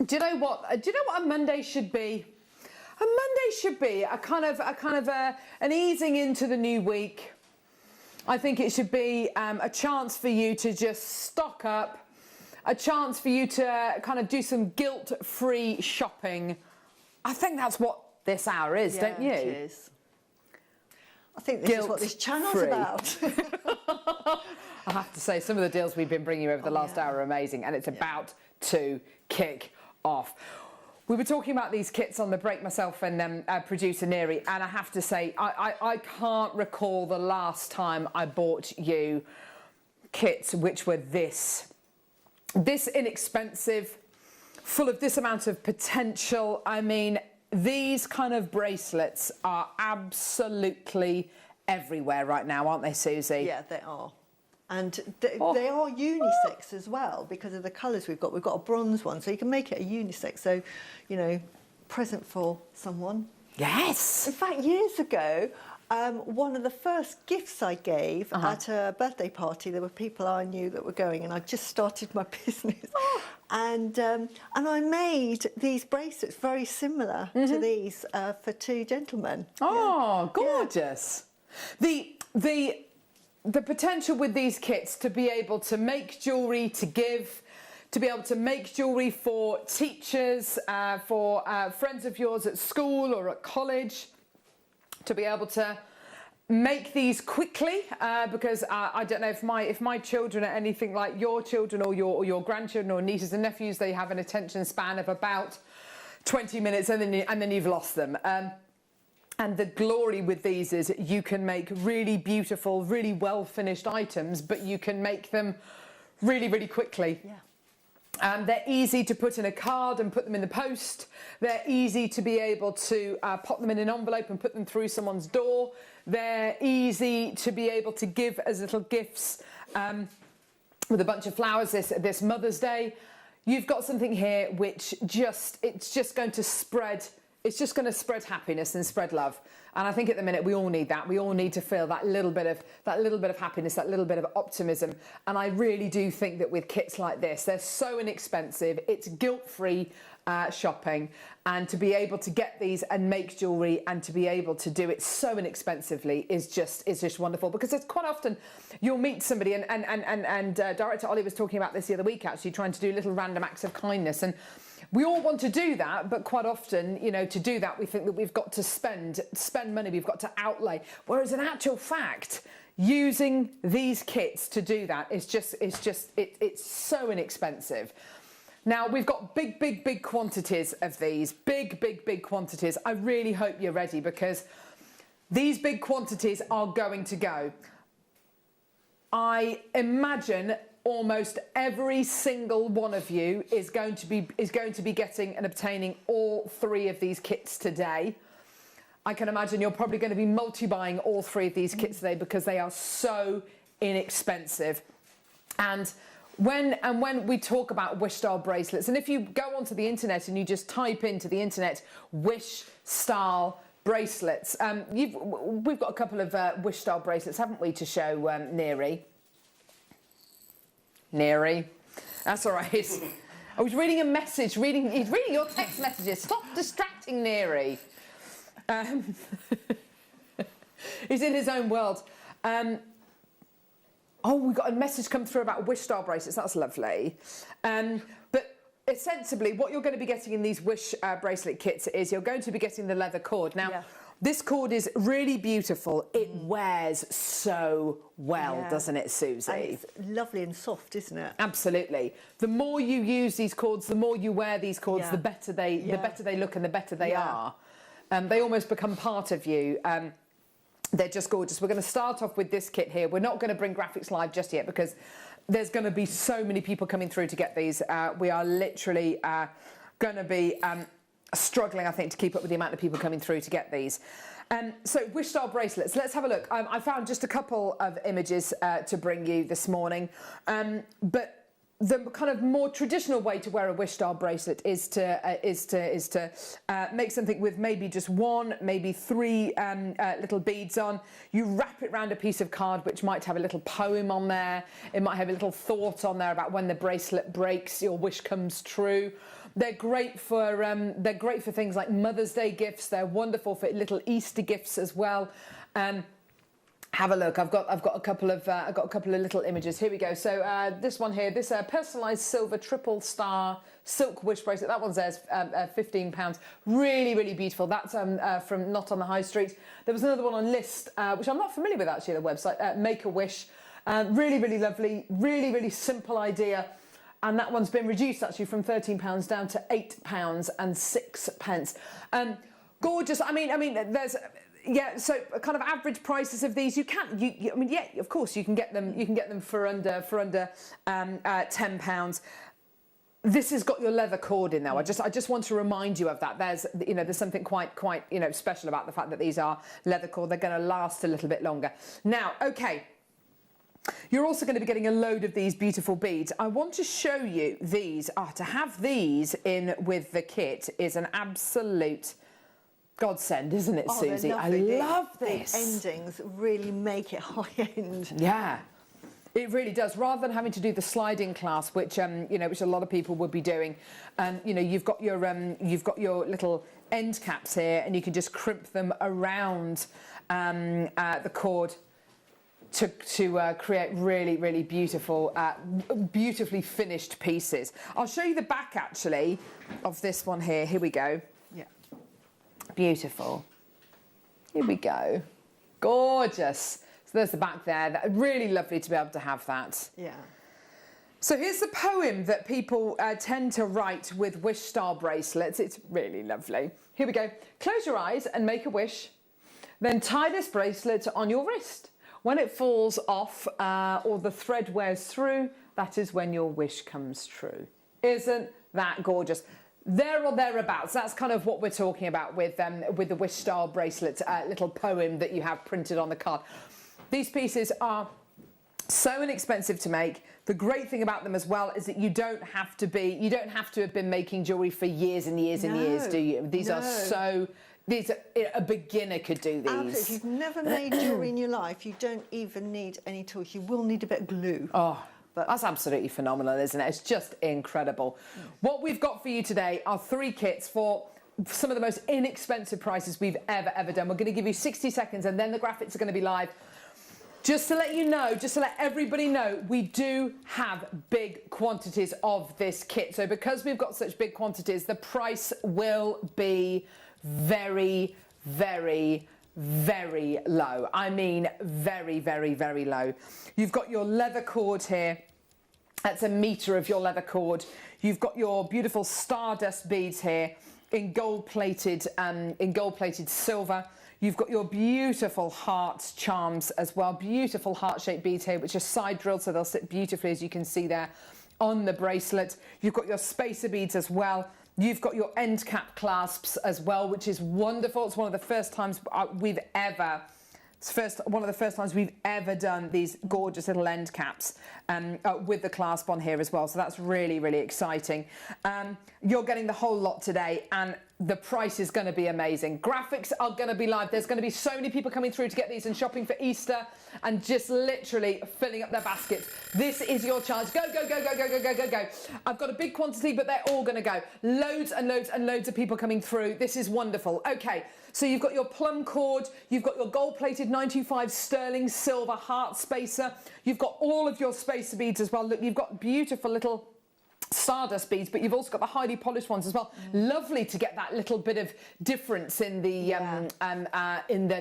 [SPEAKER 3] Do you know what a Monday should be? A Monday should be an easing into the new week. I think it should be a chance for you to just stock up, a chance for you to kind of do some guilt-free shopping. I think that's what this hour is, don't you?
[SPEAKER 4] It is. I think this is what this channel's about.
[SPEAKER 3] I have to say, some of the deals we've been bringing you over the last hour are amazing, and it's about to kick off. We were talking about these kits on the break, myself and producer Neri, and I have to say, I can't recall the last time I bought you kits which were this inexpensive, full of this amount of potential. I mean, these kind of bracelets are absolutely everywhere right now, aren't they, Susie?
[SPEAKER 4] Yeah, they are. And they are unisex as well because of the colours we've got. We've got a bronze one, so you can make it a unisex. So, you know, present for someone.
[SPEAKER 3] Yes.
[SPEAKER 4] In fact, years ago, one of the first gifts I gave at a birthday party, there were people I knew that were going, and I just started my business. And I made these bracelets very similar to these for two gentlemen.
[SPEAKER 3] Oh, gorgeous. Yeah. The potential with these kits to be able to make jewellery to give, to be able to make jewellery for teachers, for friends of yours at school or at college, to be able to make these quickly, because I don't know if my children are anything like your children or your grandchildren or nieces and nephews. They have an attention span of about 20 minutes and then you've lost them. And the glory with these is you can make really beautiful, really well finished items, but you can make them really, really quickly. Yeah. They're easy to put in a card and put them in the post. They're easy to be able to pop them in an envelope and put them through someone's door. They're easy to be able to give as little gifts with a bunch of flowers this Mother's Day. You've got something here which it's just going to spread happiness and spread love. And I think at the minute we all need that. We all need to feel that little bit of happiness, that little bit of optimism. And I really do think that with kits like this, they're so inexpensive. It's guilt-free shopping, and to be able to get these and make jewellery and to be able to do it so inexpensively is just wonderful. Because it's quite often you'll meet somebody and Director Ollie was talking about this the other week, actually, trying to do little random acts of kindness. And we all want to do that, but quite often, you know, to do that, we think that we've got to spend money, we've got to outlay. Whereas in actual fact, using these kits to do that is it's so inexpensive. Now, we've got big quantities of these, big quantities. I really hope you're ready, because these big quantities are going to go. I imagine almost every single one of you is going to be getting and obtaining all three of these kits today. I can imagine you're probably going to be multi-buying all three of these kits today because they are so inexpensive. And when we talk about wish style bracelets, and if you go onto the internet and you just type into the internet wish style bracelets, we've got a couple of wish style bracelets, haven't we, to show Neri? Neri, that's all right. I was reading a message, he's reading your text messages. Stop distracting Neri. He's in his own world. Oh, we got a message come through about Wish style bracelets. That's lovely. But ostensibly, what you're going to be getting in these Wish bracelet kits is you're going to be getting the leather cord. Now, this cord is really beautiful. It wears so well, doesn't it, Susie?
[SPEAKER 4] And it's lovely and soft, isn't it?
[SPEAKER 3] Absolutely. The more you use these cords, the more you wear these cords, the better they look and the better they are. They almost become part of you. They're just gorgeous. We're going to start off with this kit here. We're not going to bring graphics live just yet because there's going to be so many people coming through to get these. We are literally going to be struggling, I think, to keep up with the amount of people coming through to get these. So Wish style bracelets. Let's have a look. I found just a couple of images to bring you this morning, but the kind of more traditional way to wear a Wish style bracelet is to make something with maybe just one, maybe three little beads on. You wrap it around a piece of card which might have a little poem on there. It might have a little thought on there about when the bracelet breaks, your wish comes true. They're great for things like Mother's Day gifts. They're wonderful for little Easter gifts as well. Have a look. I've got a couple of little images. Here we go. So this one here, this personalised silver triple star silk wish bracelet. That one says £15. Really, really beautiful. That's from Not on the High Street. There was another one on List, which I'm not familiar with actually. The website Make a Wish. Really, really lovely. Really, really simple idea. And that one's been reduced actually from £13 down to £8 and 6p. Gorgeous. I mean, there's. Yeah, so kind of average prices of these, of course you can get them for under £10. This has got your leather cord in now. I just want to remind you of that. There's something quite special about the fact that these are leather cord. They're going to last a little bit longer. Now, okay. You're also going to be getting a load of these beautiful beads. I want to show you these. To have these in with the kit is an absolute godsend, isn't it, Susie? I love this.
[SPEAKER 4] The endings really make it high end.
[SPEAKER 3] Yeah, it really does. Rather than having to do the sliding clasp, which which a lot of people would be doing, and you've got your little end caps here, and you can just crimp them around the cord to create really, really beautiful, beautifully finished pieces. I'll show you the back actually of this one here. Here we go. Beautiful. Here we go. Gorgeous. So there's the back there. Really lovely to be able to have that.
[SPEAKER 4] Yeah.
[SPEAKER 3] So here's the poem that people tend to write with Wish style bracelets. It's really lovely. Here we go. Close your eyes and make a wish. Then tie this bracelet on your wrist. When it falls off or the thread wears through, that is when your wish comes true. Isn't that gorgeous? There or thereabouts. That's kind of what we're talking about with the Wish style bracelet little poem that you have printed on the card. These pieces are so inexpensive to make. The great thing about them as well is that you don't have to have been making jewellery for years and years and years, do you? These are a beginner could do these.
[SPEAKER 4] Absolutely. If you've never made jewellery in your life, you don't even need any tools. You will need a bit of glue.
[SPEAKER 3] But that's absolutely phenomenal, isn't it? It's just incredible. What we've got for you today are 3 kits for some of the most inexpensive prices we've ever done. We're going to give you 60 seconds and then the graphics are going to be live. Just to let you know, just to let everybody know, we do have big quantities of this kit. So because we've got such big quantities, the price will be very, very, very low. I mean very, very, very low. You've got your leather cord here. That's 1 metre of your leather cord. You've got your beautiful stardust beads here in gold-plated silver. You've got your beautiful heart charms as well. Beautiful heart-shaped beads here, which are side drilled, so they'll sit beautifully, as you can see there, on the bracelet. You've got your spacer beads as well. You've got your end cap clasps as well, which is wonderful. It's one of the first times we've ever done these gorgeous little end caps with the clasp on here as well. So that's really, really exciting. You're getting the whole lot today, and the price is going to be amazing. Graphics are going to be live. There's going to be so many people coming through to get these and shopping for Easter and just literally filling up their baskets. This is your chance. Go, go, go, go, go, go, go, go, go. I've got a big quantity, but they're all going to go. Loads and loads and loads of people coming through. This is wonderful. Okay, So you've got your plum cord, you've got your gold-plated 925 sterling silver heart spacer, you've got all of your spacer beads as well. Look, you've got beautiful little stardust beads, but you've also got the highly polished ones as well. Lovely to get that little bit of difference in the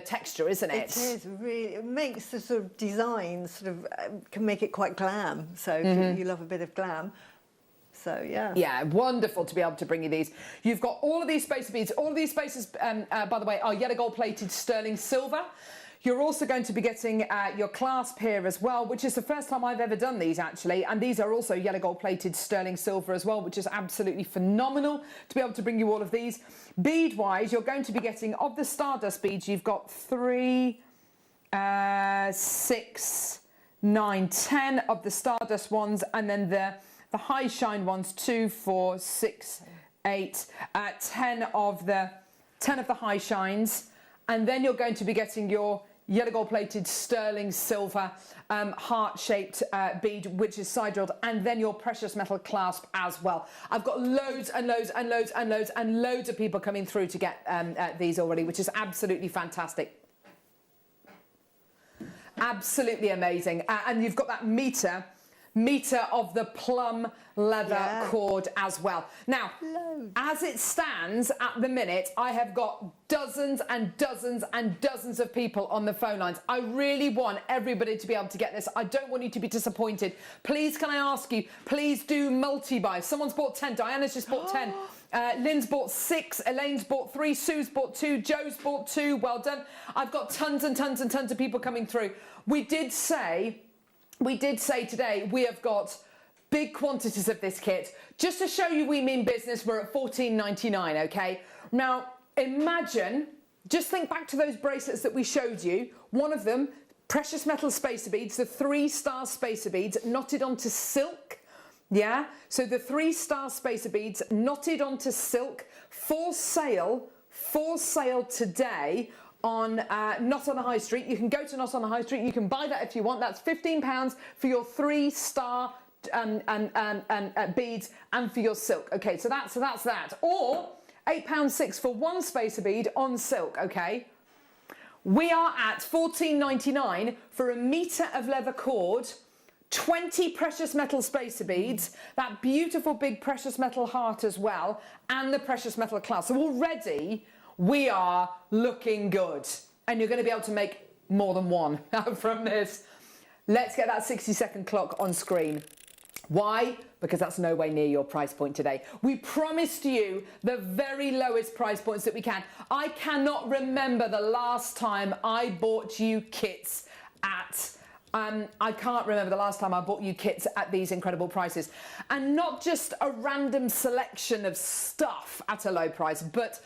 [SPEAKER 3] texture, isn't it?
[SPEAKER 4] It is really. It makes the sort of design can make it quite glam. So if you love a bit of glam. So yeah,
[SPEAKER 3] wonderful to be able to bring you these. You've got all of these spacer beads. All of these spacers, by the way, are yellow gold plated sterling silver. You're also going to be getting your clasp here as well, which is the first time I've ever done these actually. And these are also yellow gold plated sterling silver as well, which is absolutely phenomenal to be able to bring you all of these. Bead wise, you're going to be getting, of the stardust beads, you've got 3, 6, 9, 10 of the stardust ones, and then the high shine ones, 2, 4, 6, 8, 10 of the high shines. And then you're going to be getting your yellow gold plated sterling silver heart shaped bead, which is side drilled, and then your precious metal clasp as well. I've got loads and loads and loads and loads and loads of people coming through to get these already, which is absolutely fantastic. Absolutely amazing. And you've got that meter of the plum leather cord as well. Now, as it stands at the minute, I have got dozens and dozens and dozens of people on the phone lines. I really want everybody to be able to get this. I don't want you to be disappointed. Please, can I ask you, please do multi-buy. Someone's bought 10. Diana's just bought 10. Lynn's bought 6, Elaine's bought 3, Sue's bought 2, Joe's bought 2. Well done. I've got tons and tons and tons of people coming through. We did say today we have got big quantities of this kit. Just to show you we mean business, we're at $14.99, okay? Now, imagine, just think back to those bracelets that we showed you. One of them, precious metal spacer beads, the 3-star spacer beads knotted onto silk. Yeah, so the 3-star spacer beads knotted onto silk for sale today on Not on the High Street. You can go to Not on the High Street. You can buy that if you want. That's £15 for your 3-star beads and for your silk. Okay, so that's that. Or £8.6 for one spacer bead on silk. Okay, we are at $14.99 for a metre of leather cord, 20 precious metal spacer beads, that beautiful big precious metal heart as well, and the precious metal clasp. So already we are looking good, and you're going to be able to make more than one from this. Let's get that 60-second clock on screen. Why? Because that's no way near your price point today. We promised you the very lowest price points that we can. I cannot remember the last time I bought you kits at I can't remember the last time I bought you kits at these incredible prices. And not just a random selection of stuff at a low price, but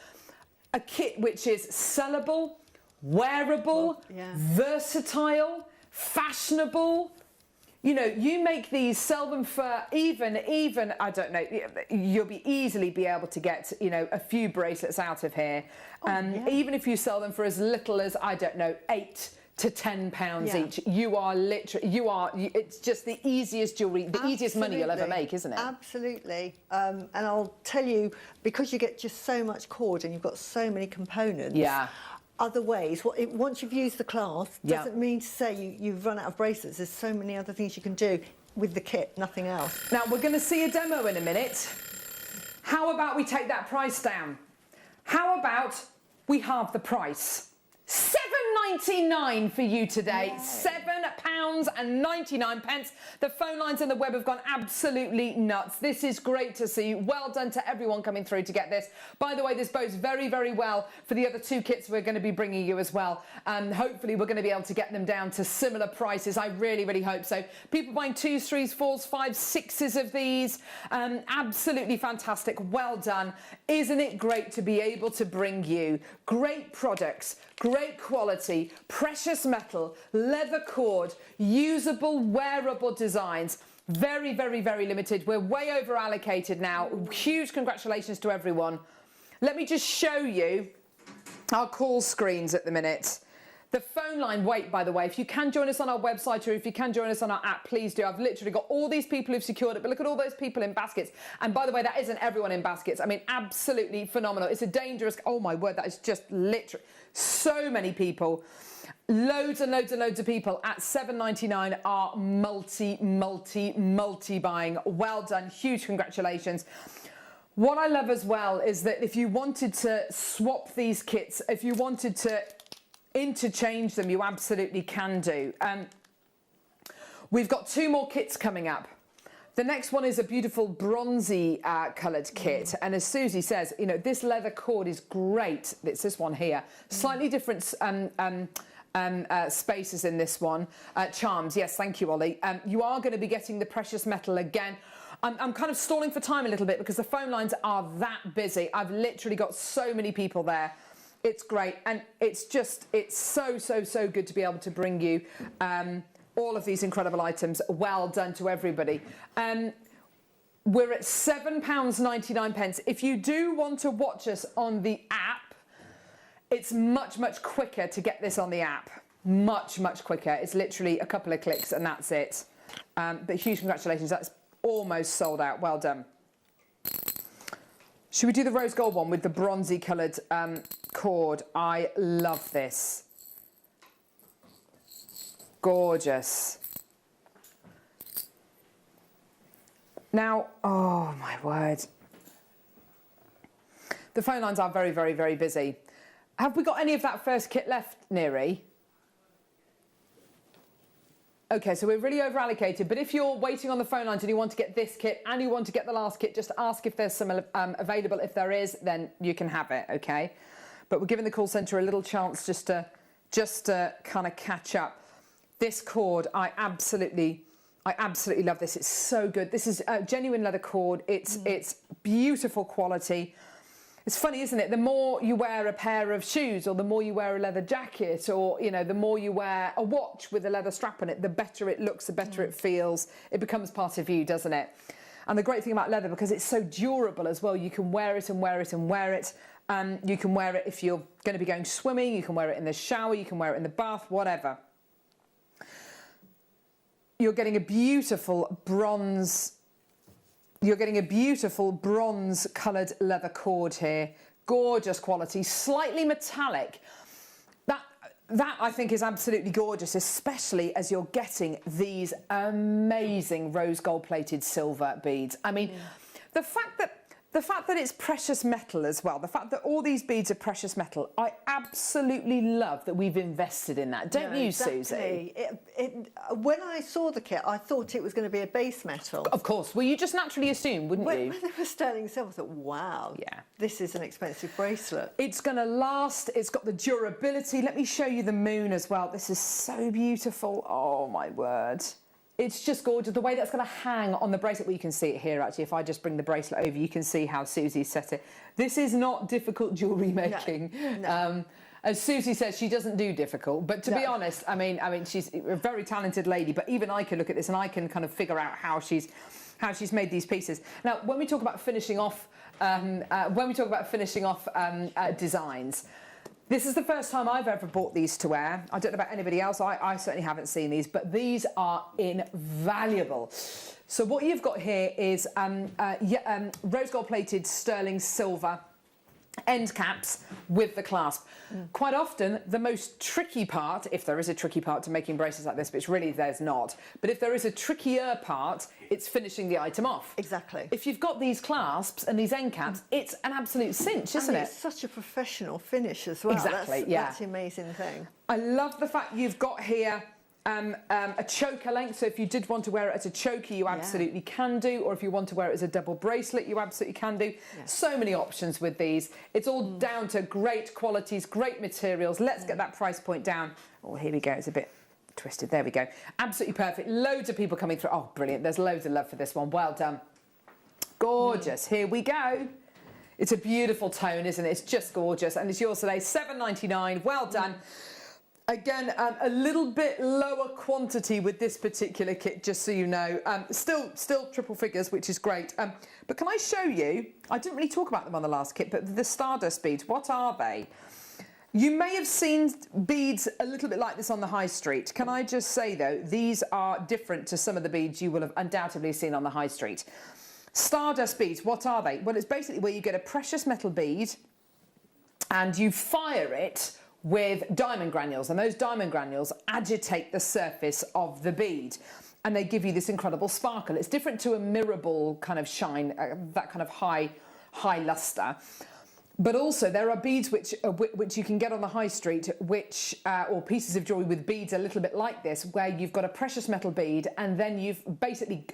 [SPEAKER 3] a kit which is sellable, wearable, versatile, fashionable. You know, you make these, sell them for even, I don't know, you'll easily be able to get, you know, a few bracelets out of here. Even if you sell them for as little as, I don't know, £8 to £10 each. It's just the easiest jewellery, the easiest money you'll ever make, isn't it?
[SPEAKER 4] Absolutely. And I'll tell you, because you get just so much cord and you've got so many components, other ways, once you've used the clasp, doesn't mean to say you've run out of bracelets. There's so many other things you can do with the kit, nothing else.
[SPEAKER 3] Now, we're going to see a demo in a minute. How about we take that price down? How about we halve the price? £7.99 for you today. £7.99. The phone lines and the web have gone absolutely nuts. This is great to see. Well done to everyone coming through to get this. By the way, this bodes very, very well for the other 2 kits we're going to be bringing you as well. Hopefully, we're going to be able to get them down to similar prices. I really, really hope so. People buying 2s, 3s, 4s, 5s, 6s of these. Absolutely fantastic. Well done. Isn't it great to be able to bring you great products, great quality, precious metal, leather cord, usable, wearable designs. Very, very, very limited. We're way over allocated now. Huge congratulations to everyone. Let me just show you our call screens at the minute. The phone line, wait, by the way, if you can join us on our website or if you can join us on our app, please do. I've literally got all these people who've secured it, but look at all those people in baskets. And by the way, that isn't everyone in baskets. I mean, absolutely phenomenal. It's a dangerous, oh my word, that is just literally so many people. Loads and loads and loads of people at $7.99 are multi buying. Well done, huge congratulations. What I love as well is that if you wanted to swap these kits, if you wanted to interchange them, you absolutely can do. We've got 2 more kits coming up. The next one is a beautiful bronzy coloured kit, and as Susie says, you know, this leather cord is great. It's this one here, slightly different spaces in this one. Charms, yes, thank you, Ollie. You are going to be getting the precious metal again. I'm kind of stalling for time a little bit because the phone lines are that busy. I've literally got so many people there. It's great, and it's so good to be able to bring you all of these incredible items. Well done to everybody. We're at £7.99. If you do want to watch us on the app, it's much quicker to get this on the app. Much quicker. It's literally a couple of clicks and that's it. But huge congratulations. That's almost sold out. Well done. Should we do the rose gold one with the bronzy coloured cord? I love this. Gorgeous. Now, oh my word. The phone lines are very busy. Have we got any of that first kit left, Neri? Okay, so we're really over allocated, but if you're waiting on the phone lines and you want to get this kit and you want to get the last kit, just ask if there's some available. If there is, then you can have it, okay? But we're giving the call centre a little chance just to kind of catch up. This cord, I absolutely love this. It's so good. This is a genuine leather cord. It's beautiful quality. It's funny, isn't it? The more you wear a pair of shoes or the more you wear a leather jacket or, you know, the more you wear a watch with a leather strap on it, the better it looks, the better it feels. It becomes part of you, doesn't it? And the great thing about leather, because it's so durable as well, you can wear it and wear it and wear it. You can wear it if you're going to be going swimming. You can wear it in the shower. You can wear it in the bath, whatever. You're getting a beautiful bronze... You're getting a beautiful bronze coloured leather cord here. Gorgeous quality, slightly metallic. That I think is absolutely gorgeous, especially as you're getting these amazing rose gold plated silver beads. I mean, the fact that it's precious metal as well, the fact that all these beads are precious metal, I absolutely love that we've invested in that. Don't you,
[SPEAKER 4] exactly.
[SPEAKER 3] Susie?
[SPEAKER 4] When I saw the kit, I thought it was going to be a base metal.
[SPEAKER 3] Of course. Well, you just naturally assume, wouldn't you?
[SPEAKER 4] When they were sterling silver, I thought, wow, this is an expensive bracelet.
[SPEAKER 3] It's going to last. It's got the durability. Let me show you the moon as well. This is so beautiful. Oh, my word. It's just gorgeous. The way that's going to hang on the bracelet. Well, you can see it here, actually. If I just bring the bracelet over, you can see how Susie set it. This is not difficult jewellery making. No. As Susie says, she doesn't do difficult. But to be honest, I mean, she's a very talented lady. But even I can look at this and I can kind of figure out how she's made these pieces. Now, when we talk about finishing off, designs. This is the first time I've ever bought these to wear. I don't know about anybody else. I certainly haven't seen these, but these are invaluable. So what you've got here is rose gold plated sterling silver end caps with the clasp. Quite often, the most tricky part, if there is a tricky part to making bracelets like this, which really there's not, but if there is a trickier part, it's finishing the item off.
[SPEAKER 4] Exactly.
[SPEAKER 3] If you've got these clasps and these end caps, it's an absolute cinch, isn't it?
[SPEAKER 4] It's such a professional finish as well.
[SPEAKER 3] Exactly,
[SPEAKER 4] That's the amazing thing.
[SPEAKER 3] I love the fact you've got here a choker length, so if you did want to wear it as a choker, you absolutely can do, or if you want to wear it as a double bracelet, you absolutely can do. Yeah. So many options with these. It's all down to great qualities, great materials. Let's get that price point down. Oh, here we go. It's a bit twisted. There we go. Absolutely perfect. Loads of people coming through. Oh, brilliant. There's loads of love for this one. Well done. Gorgeous. Here we go. It's a beautiful tone, isn't it? It's just gorgeous. And it's yours today, $7.99. Well done. Again, a little bit lower quantity with this particular kit, just so you know. Still triple figures, which is great. But can I show you? I didn't really talk about them on the last kit, but the Stardust beads, what are they? You may have seen beads a little bit like this on the high street. Can I just say, though, these are different to some of the beads you will have undoubtedly seen on the high street. Stardust beads, what are they? Well, it's basically where you get a precious metal bead and you fire it with diamond granules, and those diamond granules agitate the surface of the bead and they give you this incredible sparkle. It's different to a mirror ball kind of shine, that kind of high luster. But also there are beads which you can get on the high street, which or pieces of jewellery with beads a little bit like this, where you've got a precious metal bead and then you've basically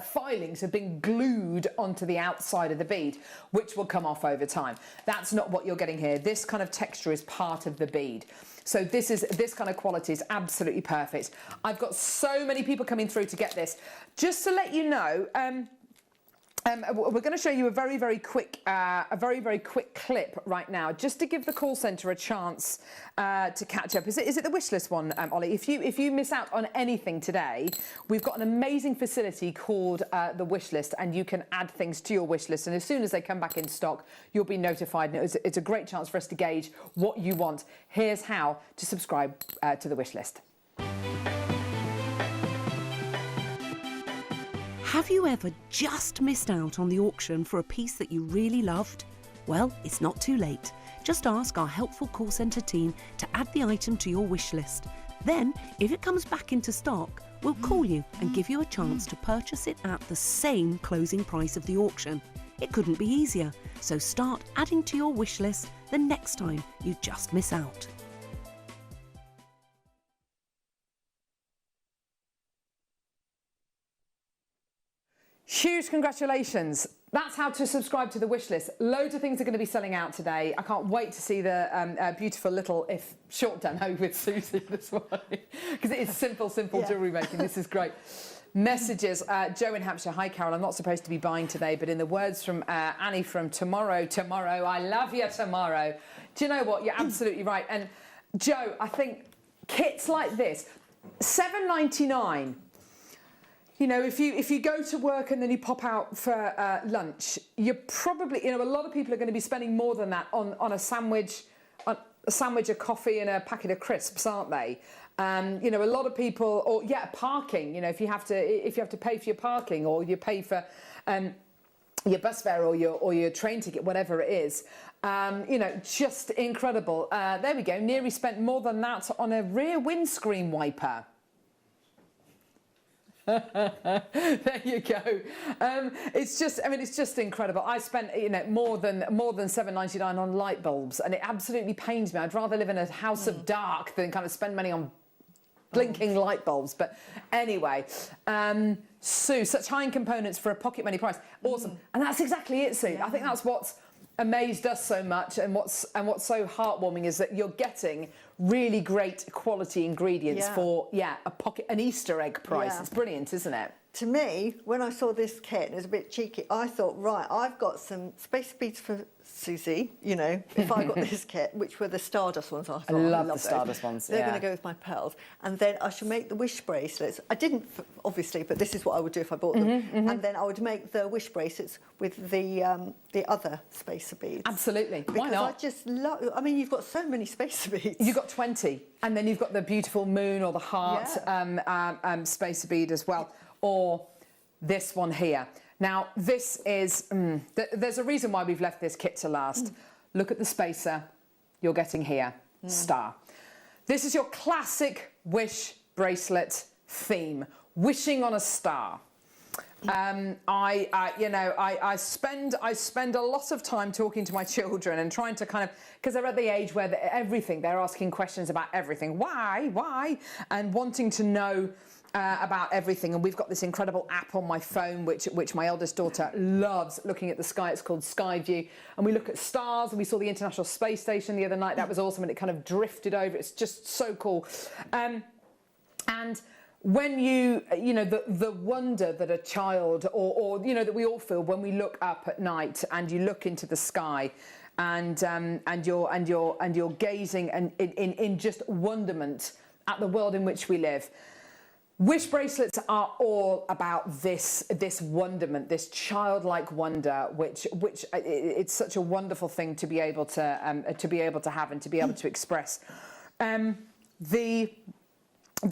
[SPEAKER 3] filings have been glued onto the outside of the bead, which will come off over time. That's not what you're getting here. This kind of texture is part of the bead. So this kind of quality is absolutely perfect. I've got so many people coming through to get this. Just to let you know, we're going to show you a very quick clip right now, just to give the call centre a chance to catch up. Is it the wish list one, Ollie? If you miss out on anything today, we've got an amazing facility called the wish list, and you can add things to your wish list, and as soon as they come back in stock, you'll be notified. And it's a great chance for us to gauge what you want. Here's how to subscribe to the wish list.
[SPEAKER 8] Have you ever just missed out on the auction for a piece that you really loved? Well, it's not too late. Just ask our helpful call centre team to add the item to your wish list. Then, if it comes back into stock, we'll call you and give you a chance to purchase it at the same closing price of the auction. It couldn't be easier, so start adding to your wish list the next time you just miss out.
[SPEAKER 3] Huge congratulations. That's how to subscribe to the wish list. Loads of things are going to be selling out today. I can't wait to see the beautiful little, if short demo with Susie this morning, because it is simple jewellery making. This is great. Messages. Joe in Hampshire. Hi, Carol. I'm not supposed to be buying today, but in the words from Annie from tomorrow, I love you tomorrow. Do you know what? You're absolutely right. And Joe, I think kits like this, £7.99. You know, if you go to work and then you pop out for lunch, you're probably, you know, a lot of people are going to be spending more than that on a sandwich, a coffee and a packet of crisps, aren't they? You know, a lot of people, or parking. You know, if you have to pay for your parking, or you pay for your bus fare or your train ticket, whatever it is. You know, just incredible. There we go. Nearly spent more than that on a rear windscreen wiper. There you go. It's just incredible. I spent, you know, more than £7.99 on light bulbs, and it absolutely pains me. I'd rather live in a house of dark than kind of spend money on blinking light bulbs. But anyway, Sue, such high-end components for a pocket money price. Awesome. And that's exactly it, Sue. I think that's what's amazed us so much, and what's so heartwarming is that you're getting really great quality ingredients for an Easter egg price. It's brilliant, isn't it?
[SPEAKER 4] To me, when I saw this kit, it was a bit cheeky. I thought, right, I've got some space beads for Susie, you know, if I got this kit, which were the Stardust ones. I
[SPEAKER 3] love the Stardust ones.
[SPEAKER 4] They're going to go with my pearls. And then I should make the wish bracelets. I didn't, obviously, but this is what I would do if I bought them. And then I would make the wish bracelets with the other spacer beads.
[SPEAKER 3] Absolutely.
[SPEAKER 4] Because
[SPEAKER 3] why not?
[SPEAKER 4] I just love, I mean, you've got so many spacer beads.
[SPEAKER 3] You've got 20. And then you've got the beautiful moon or the heart spacer bead as well. Or this one here. Now, this is, there's a reason why we've left this kit to last. Look at the spacer you're getting here, star. This is your classic wish bracelet theme, wishing on a star. I spend a lot of time talking to my children and trying to kind of, because they're at the age where they're asking questions about everything. Why? And wanting to know about everything. And we've got this incredible app on my phone, which my eldest daughter loves looking at the sky. It's called Sky View. And we look at stars, and we saw the International Space Station the other night. That was awesome. And it kind of drifted over. It's just so cool. And when you know, the wonder that a child or you know, that we all feel when we look up at night and you look into the sky and you're gazing and in just wonderment at the world in which we live. Wish bracelets are all about this wonderment, this childlike wonder, which it's such a wonderful thing to be able to have and to be able to express. The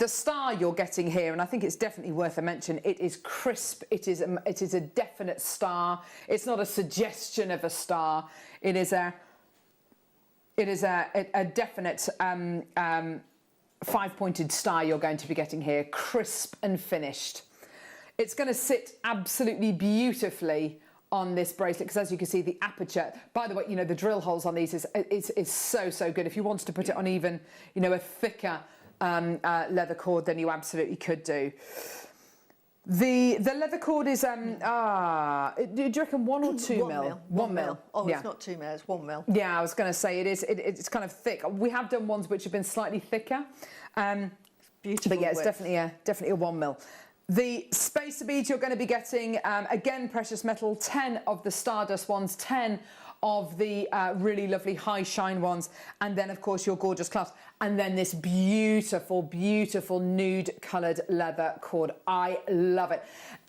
[SPEAKER 3] star you're getting here, and I think it's definitely worth a mention. It is crisp. It is a definite star. It's not a suggestion of a star. It is a definite. 5-pointed star you're going to be getting here, crisp and finished. It's going to sit absolutely beautifully on this bracelet because, as you can see, the aperture, by the way, you know, the drill holes on these is so good. If you wanted to put it on even, you know, a thicker leather cord, then you absolutely could do. The leather cord is do you reckon 1 or 2 mil? 1 mil.
[SPEAKER 4] Oh,
[SPEAKER 3] yeah.
[SPEAKER 4] It's not 2 mil, it's 1 mil.
[SPEAKER 3] Yeah, I was going to say it's kind of thick. We have done ones which have been slightly thicker.
[SPEAKER 4] Beautiful.
[SPEAKER 3] But yeah, it's
[SPEAKER 4] width.
[SPEAKER 3] definitely a 1 mil. The spacer beads you're going to be getting, again, precious metal, 10 of the Stardust ones, 10 of the really lovely high shine ones, and then of course your gorgeous clasp, and then this beautiful nude coloured leather cord. I love it.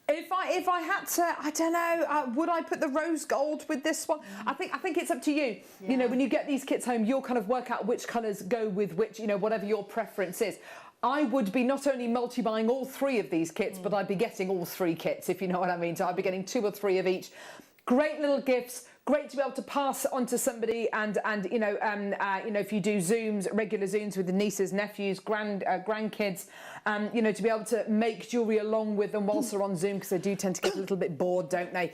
[SPEAKER 3] If I had to, I don't know, would I put the rose gold with this one? I think it's up to you.
[SPEAKER 4] Yeah.
[SPEAKER 3] You know, when you get these kits home, you'll kind of work out which colours go with which, you know, whatever your preference is. I would be not only multi-buying all 3 of these kits, but I'd be getting all 3 kits, if you know what I mean. So I'd be getting 2 or 3 of each. Great little gifts. Great to be able to pass on to somebody, and you know, if you do Zooms, regular Zooms with the nieces, nephews, grandkids, you know, to be able to make jewellery along with them whilst they're on Zoom, because they do tend to get a little bit bored, don't they?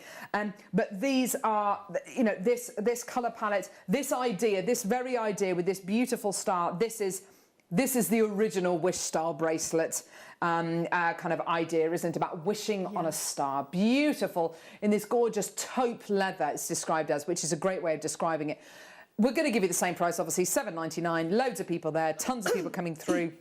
[SPEAKER 3] But these are, you know, this colour palette, this idea, this very idea with this beautiful star. This is the original Wish style bracelet. Kind of idea, isn't it, about wishing on a star. Beautiful in this gorgeous taupe leather, it's described as, which is a great way of describing it. We're going to give you the same price, obviously, $7.99. Loads of people there, tons of people coming through.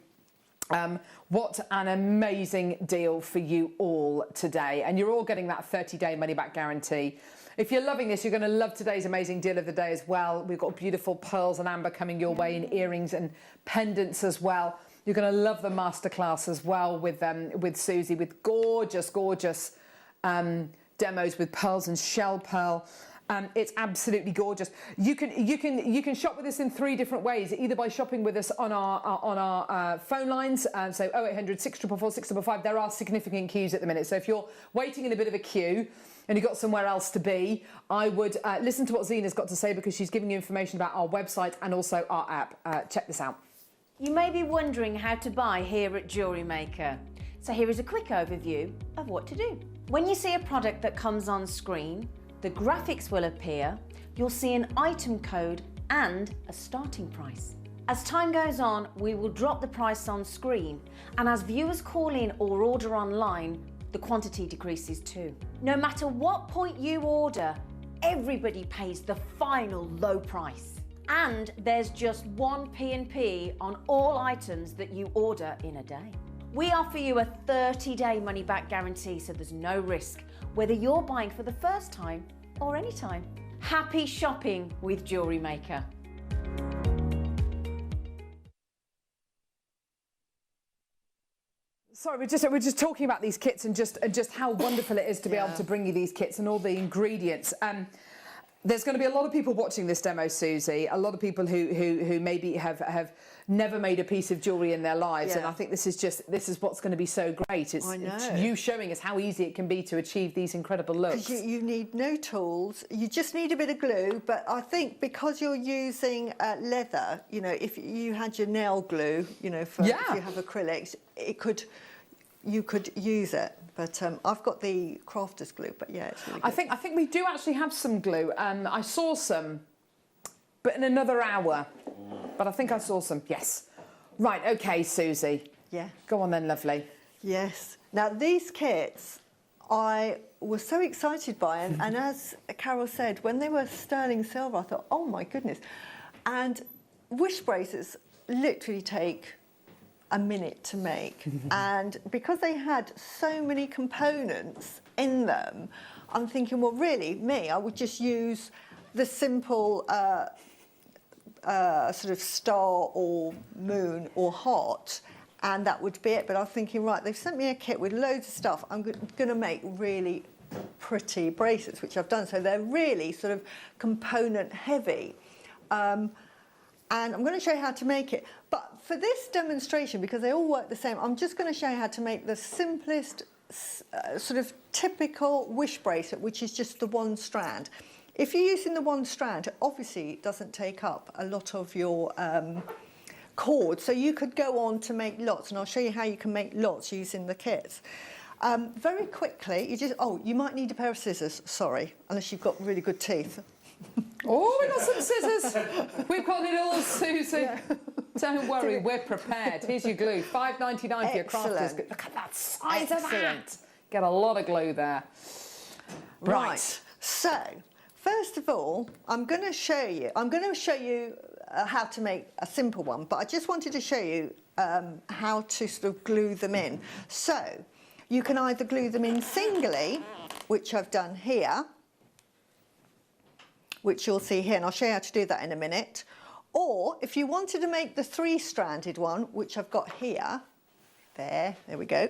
[SPEAKER 3] What an amazing deal for you all today. And you're all getting that 30-day money-back guarantee. If you're loving this, you're going to love today's amazing deal of the day as well. We've got beautiful pearls and amber coming your way in earrings and pendants as well. You're going to love the masterclass as well with Susie, with gorgeous demos with pearls and shell pearl. It's absolutely gorgeous. You can shop with us in 3 different ways. Either by shopping with us on our phone lines, so 0800 644 655. There are significant queues at the minute. So if you're waiting in a bit of a queue and you've got somewhere else to be, I would listen to what Zena's got to say, because she's giving you information about our website and also our app. Check this out.
[SPEAKER 1] You may be wondering how to buy here at JewelleryMaker. So here is a quick overview of what to do. When you see a product that comes on screen, the graphics will appear, you'll see an item code and a starting price. As time goes on, we will drop the price on screen, and as viewers call in or order online, the quantity decreases too. No matter what point you order, everybody pays the final low price. And there's just 1 P&P on all items that you order in a day. We offer you a 30-day money-back guarantee, so there's no risk, whether you're buying for the first time or any time. Happy shopping with JewelleryMaker.
[SPEAKER 3] Sorry, we're just talking about these kits and just how wonderful it is to be able to bring you these kits and all the ingredients. There's going to be a lot of people watching this demo, Susie. A lot of people who maybe have never made a piece of jewellery in their lives, and I think this is what's going to be so great. It's you showing us how easy it can be to achieve these incredible looks.
[SPEAKER 4] You need no tools. You just need a bit of glue. But I think because you're using leather, you know, if you had your nail glue, you know, if you have acrylics, you could use it. But I've got the crafter's glue, but yeah, it's really good.
[SPEAKER 3] I think we do actually have some glue. I saw some, but in another hour. But I think I saw some, yes. Right, okay, Susie.
[SPEAKER 4] Yeah.
[SPEAKER 3] Go on then, lovely.
[SPEAKER 4] Yes. Now, these kits, I was so excited by, and as Carol said, when they were sterling silver, I thought, oh my goodness. And wish bracelets literally take a minute to make. And because they had so many components in them, I'm thinking, well, really, I would just use the simple sort of star or moon or heart, and that would be it. But I was thinking, right, they've sent me a kit with loads of stuff. I'm going to make really pretty bracelets, which I've done. So they're really sort of component heavy. And I'm going to show you how to make it. But for this demonstration, because they all work the same, I'm just going to show you how to make the simplest sort of typical wish bracelet, which is just the one strand. If you're using the one strand, obviously it doesn't take up a lot of your cord. So you could go on to make lots, and I'll show you how you can make lots using the kits. Very quickly, you might need a pair of scissors, sorry, unless you've got really good teeth.
[SPEAKER 3] Oh, we've got some scissors. We've got it all, Susie. Yeah. Don't worry, we're prepared. Here's your glue. $5.99 for your crafters. Look at that size of that. Get a lot of glue there.
[SPEAKER 4] Right. So, first of all, I'm going to show you how to make a simple one, but I just wanted to show you how to sort of glue them in. So, you can either glue them in singly, which I've done here, which you'll see here, and I'll show you how to do that in a minute. Or if you wanted to make the 3-stranded one, which I've got here, there we go,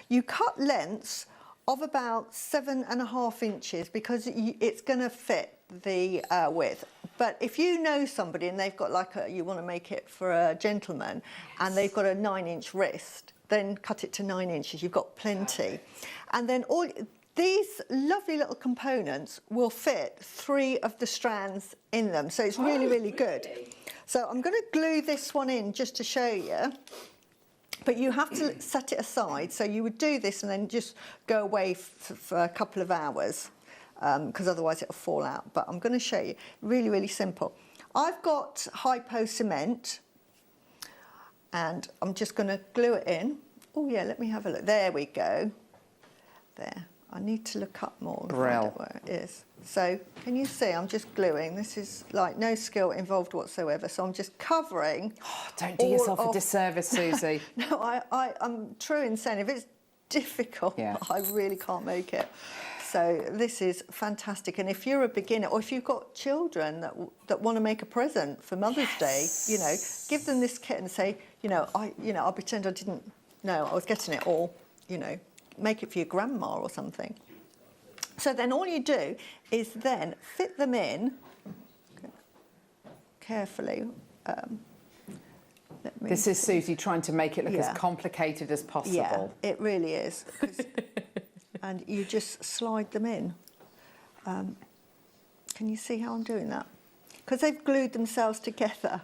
[SPEAKER 4] you cut lengths of about 7.5 inches because it's going to fit the width. But if you know somebody and they've got you want to make it for a gentleman, and they've got a 9-inch wrist, then cut it to 9 inches. You've got plenty. And then these lovely little components will fit 3 of the strands in them. So it's really, really good. So I'm going to glue this one in just to show you. But you have to set it aside. So you would do this and then just go away for a couple of hours, because otherwise it'll fall out. But I'm going to show you. Really, really simple. I've got hypo cement, and I'm just going to glue it in. Oh yeah, let me have a look. There we go. There. I need to look up more.
[SPEAKER 3] Brill.
[SPEAKER 4] Where it is. So can you see I'm just gluing? This is like no skill involved whatsoever. So I'm just covering.
[SPEAKER 3] Oh, don't do yourself a disservice, Susie.
[SPEAKER 4] No, I'm true in saying if it's difficult, I really can't make it. So this is fantastic. And if you're a beginner, or if you've got children that want to make a present for Mother's Day, give them this kit and say, I'll pretend I didn't know I was getting it, or, make it for your grandma or something. So then all you do is then fit them in carefully.
[SPEAKER 3] This is Susie trying to make it look as complicated as possible.
[SPEAKER 4] Yeah, it really is. And you just slide them in. Can you see how I'm doing that? Because they've glued themselves together.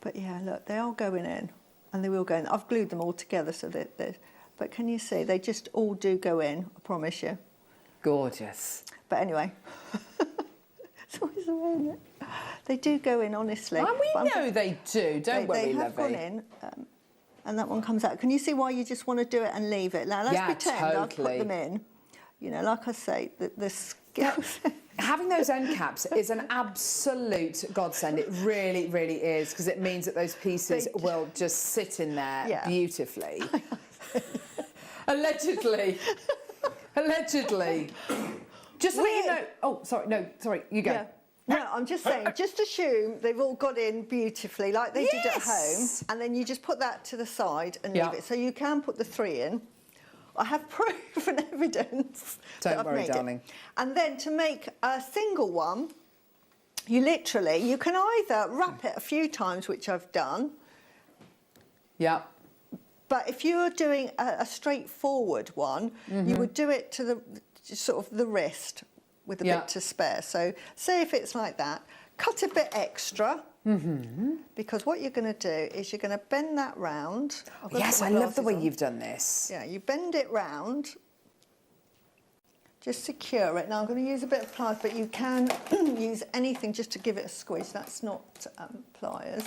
[SPEAKER 4] But yeah, look, they are going in. And they will go in. I've glued them all together so that but can you see, they just all do go in, I promise you.
[SPEAKER 3] Gorgeous.
[SPEAKER 4] But anyway, it's always the way, isn't it? They do go in, honestly.
[SPEAKER 3] And we know they do, don't worry,
[SPEAKER 4] They have gone in, and that one comes out. Can you see why you just want to do it and leave it? Now, let's pretend I've put them in. Like I say, the skills...
[SPEAKER 3] Having those end caps is an absolute godsend. It really, really is, because it means that those pieces will just sit in there beautifully. Allegedly. Allegedly. Just so you know... Oh, sorry, you go.
[SPEAKER 4] Yeah. No, I'm just saying, just assume they've all got in beautifully, like they did at home, and then you just put that to the side and leave it. So you can put the 3 in. I have proof and evidence.
[SPEAKER 3] Don't worry, darling.
[SPEAKER 4] And then to make a single one, you can either wrap it a few times, which I've done.
[SPEAKER 3] Yeah.
[SPEAKER 4] But if you're doing a straightforward one, you would do it to the wrist with a bit to spare. So say if it's like that, cut a bit extra. Because what you're going to do is you're going to bend that round.
[SPEAKER 3] Yes, I love the way you've done this.
[SPEAKER 4] Yeah, you bend it round. Just secure it. Now I'm going to use a bit of pliers, but you can use anything just to give it a squeeze. That's not pliers.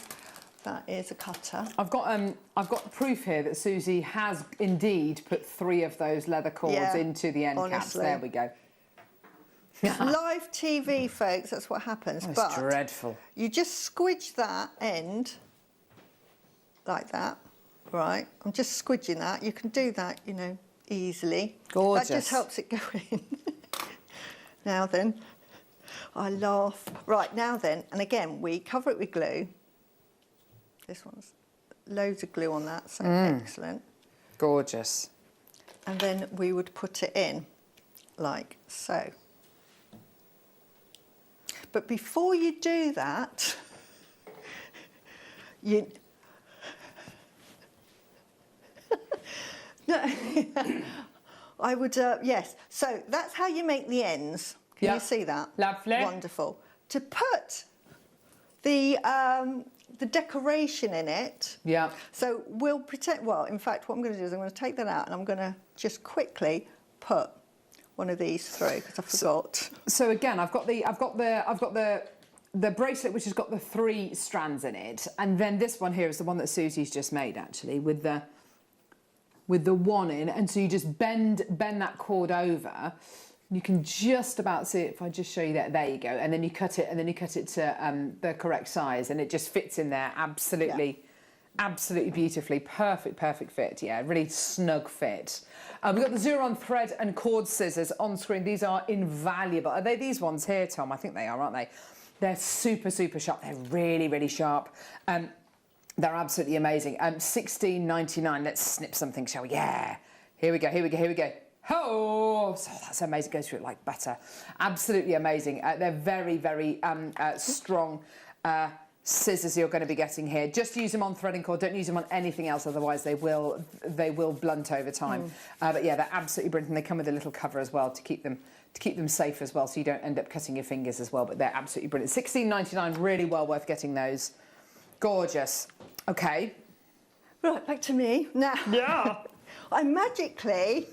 [SPEAKER 4] That is a cutter.
[SPEAKER 3] I've got proof here that Susie has indeed put 3 of those leather cords into the end caps. There we go.
[SPEAKER 4] Live TV, folks, that's what happens.
[SPEAKER 3] Oh, it's dreadful.
[SPEAKER 4] You just squidge that end like that, right? I'm just squidging that. You can do that, easily.
[SPEAKER 3] Gorgeous.
[SPEAKER 4] That just helps it go in. Now then, I laugh. Right, now then, and again, we cover it with glue. This one's loads of glue on that, so excellent.
[SPEAKER 3] Gorgeous.
[SPEAKER 4] And then we would put it in like so. But before you do that, you... No, I would, yes. So that's how you make the ends. Can you see that?
[SPEAKER 3] Lovely.
[SPEAKER 4] Wonderful. To put the decoration in it.
[SPEAKER 3] Yeah.
[SPEAKER 4] So we'll pretend, well, in fact, what I'm going to do is I'm going to take that out and I'm going to just quickly put one of these through because I forgot.
[SPEAKER 3] So again, I've got the bracelet which has got the 3 strands in it, and then this one here is the one that Susie's just made actually with the one in, and so you just bend that cord over. You can just about see it if I just show you that. There you go. And then you cut it, to the correct size, and it just fits in there absolutely, absolutely beautifully. Perfect fit. Yeah, really snug fit. We've got the Zuron thread and cord scissors on screen. These are invaluable. Are they these ones here, Tom? I think they are, aren't they? They're super sharp. They're really sharp. They're absolutely amazing. $16.99. Let's snip something, shall we? Yeah. Here we go. Oh, so that's amazing. Goes through it like butter. Absolutely amazing. They're very strong scissors you're going to be getting here. Just use them on threading cord. Don't use them on anything else, otherwise they will blunt over time. But yeah, they're absolutely brilliant. And they come with a little cover as well to keep them safe as well, so you don't end up cutting your fingers as well. But they're absolutely brilliant. $16.99. Really well worth getting those. Gorgeous. Okay.
[SPEAKER 4] Right, back to me now.
[SPEAKER 5] Yeah.
[SPEAKER 4] I magically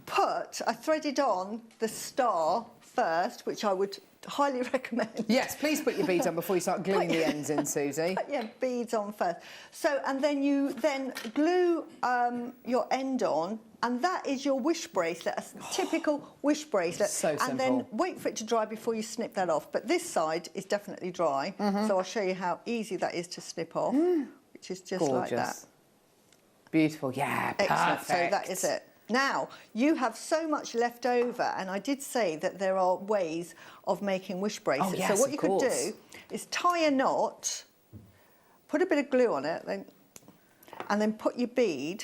[SPEAKER 4] I threaded on the star first, which I would highly recommend.
[SPEAKER 3] Yes, please put your beads on before you start gluing the ends in, Susie.
[SPEAKER 4] Put your beads on first. So, and then you glue your end on, and that is your wish bracelet, a typical wish bracelet.
[SPEAKER 3] So simple.
[SPEAKER 4] And then wait for it to dry before you snip that off. But this side is definitely dry, so I'll show you how easy that is to snip off, which is just like that.
[SPEAKER 3] Beautiful, yeah, perfect.
[SPEAKER 4] Excellent. So that is it. Now, you have so much left over, and I did say that there are ways of making wish bracelets.
[SPEAKER 3] Oh, yes,
[SPEAKER 4] so what you could do is tie a knot, put a bit of glue on it, and then put your bead,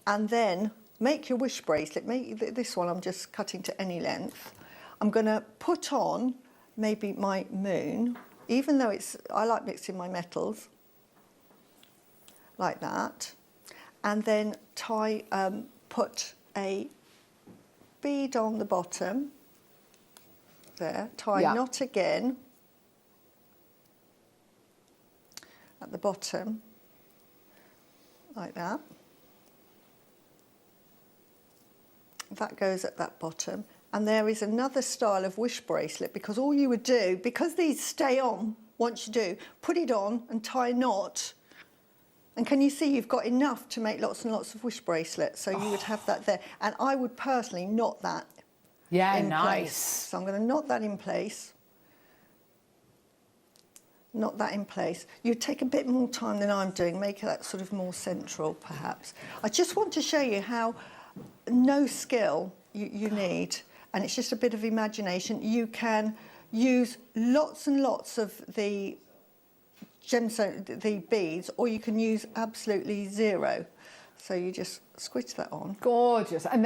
[SPEAKER 4] and then make your wish bracelet. This one I'm just cutting to any length. I'm going to put on maybe my moon, even though I like mixing my metals, like that. And then put a bead on the bottom, there, tie a knot again at the bottom, like that. That goes at that bottom. And there is another style of wish bracelet, because all you would do, because these stay on once you do, put it on and tie a knot. And can you see you've got enough to make lots and lots of wish bracelets? So you would have that there. And I would personally knot that in place. So I'm going to knot that in place. Knot that in place. You'd take a bit more time than I'm doing, make that sort of more central, perhaps. I just want to show you how no skill you need, and it's just a bit of imagination. You can use lots and lots of the gemstone, the beads, or you can use absolutely zero. So you just squidge that on.
[SPEAKER 3] Gorgeous. And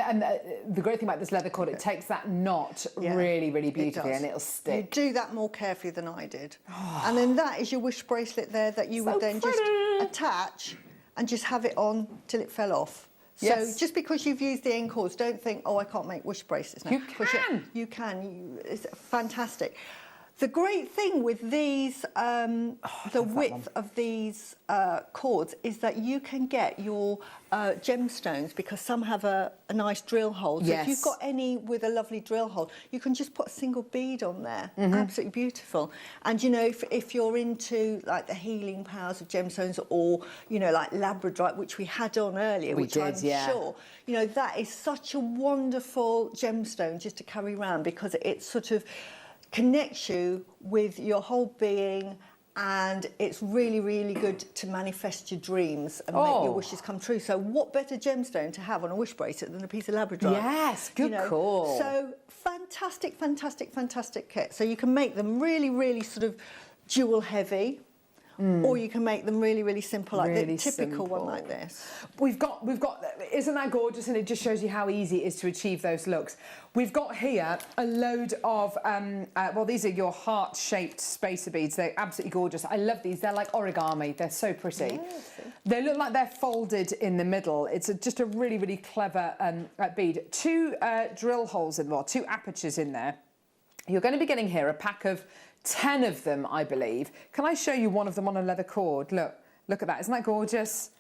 [SPEAKER 3] the great thing about this leather cord, it takes that knot really beautifully, and it'll stick.
[SPEAKER 4] You do that more carefully than I did. And then that is your wish bracelet there that you would then just attach and just have it on till it fell off. So just because you've used the end cords, don't think, oh, I can't make wish bracelets now.
[SPEAKER 3] You can.
[SPEAKER 4] You can. It's fantastic. The great thing with these, the width of these cords is that you can get your gemstones, because some have a nice drill hole. So if you've got any with a lovely drill hole, you can just put a single bead on there. Absolutely beautiful. And, you know, if you're into, like, the healing powers of gemstones, or, you know, like labradorite, which we had on earlier, which I'm sure, you know, that is such a wonderful gemstone just to carry around, because it sort of connects you with your whole being, and it's really good to manifest your dreams and make your wishes come true. So what better gemstone to have on a wish bracelet than a piece of labradorite?
[SPEAKER 3] Yes, good call.
[SPEAKER 4] So fantastic kit. So you can make them really sort of jewel heavy, or you can make them really, really simple, like
[SPEAKER 3] Really
[SPEAKER 4] the typical one
[SPEAKER 3] simple.
[SPEAKER 4] like this.
[SPEAKER 3] We've got, isn't that gorgeous? And it just shows you how easy it is to achieve those looks. We've got here a load of, well, these are your heart-shaped spacer beads. They're absolutely gorgeous. I love these. They're like origami. They're so pretty.
[SPEAKER 4] Yes.
[SPEAKER 3] They look like they're folded in the middle. It's just a really, really clever bead. 2 drill holes in there, 2 apertures in there. You're going to be getting here a pack of 10 of them, I believe. Can I show you one of them on a leather cord? Look at that. Isn't that gorgeous?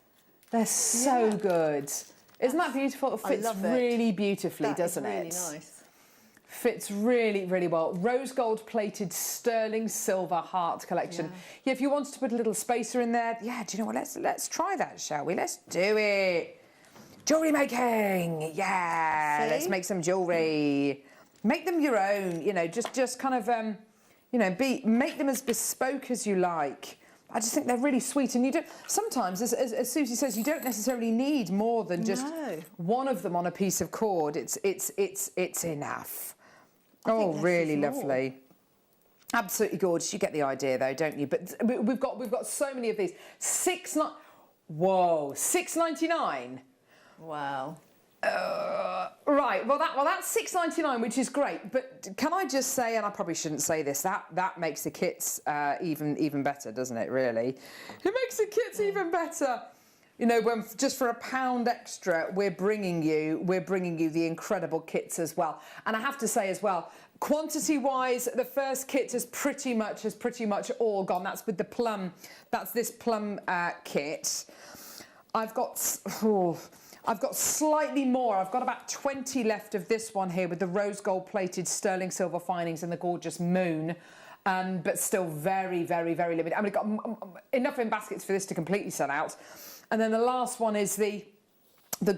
[SPEAKER 3] They're so good. Isn't that beautiful? It fits really beautifully, doesn't it?
[SPEAKER 4] Really nice.
[SPEAKER 3] Fits really, really well. Rose gold plated sterling silver heart collection. Yeah, if you wanted to put a little spacer in there, yeah, do you know what? Let's try that, shall we? Let's do it. Jewellery making. Yeah,
[SPEAKER 4] See?
[SPEAKER 3] let's make some jewellery. Make them your own, you know, just kind of you know, make them as bespoke as you like. I just think they're really sweet, and you don't. Sometimes, as Susie says, you don't necessarily need more than just one of them on a piece of cord. It's enough. Oh, really lovely. Absolutely gorgeous. You get the idea, though, don't you? But we've got so many of these. $6.99.
[SPEAKER 4] Wow.
[SPEAKER 3] Right, well that's $6.99, which is great. But can I just say, and I probably shouldn't say this, that makes the kits even better, doesn't it? Really, it makes the kits even better. You know, when just for £1 extra, we're bringing you the incredible kits as well. And I have to say as well, quantity-wise, the first kit has pretty much all gone. That's with the plum. That's this plum kit. I've got slightly more. I've got about 20 left of this one here with the rose gold plated sterling silver finings and the gorgeous moon, but still very, very, very limited. I mean, I've got enough in baskets for this to completely sell out. And then the last one is the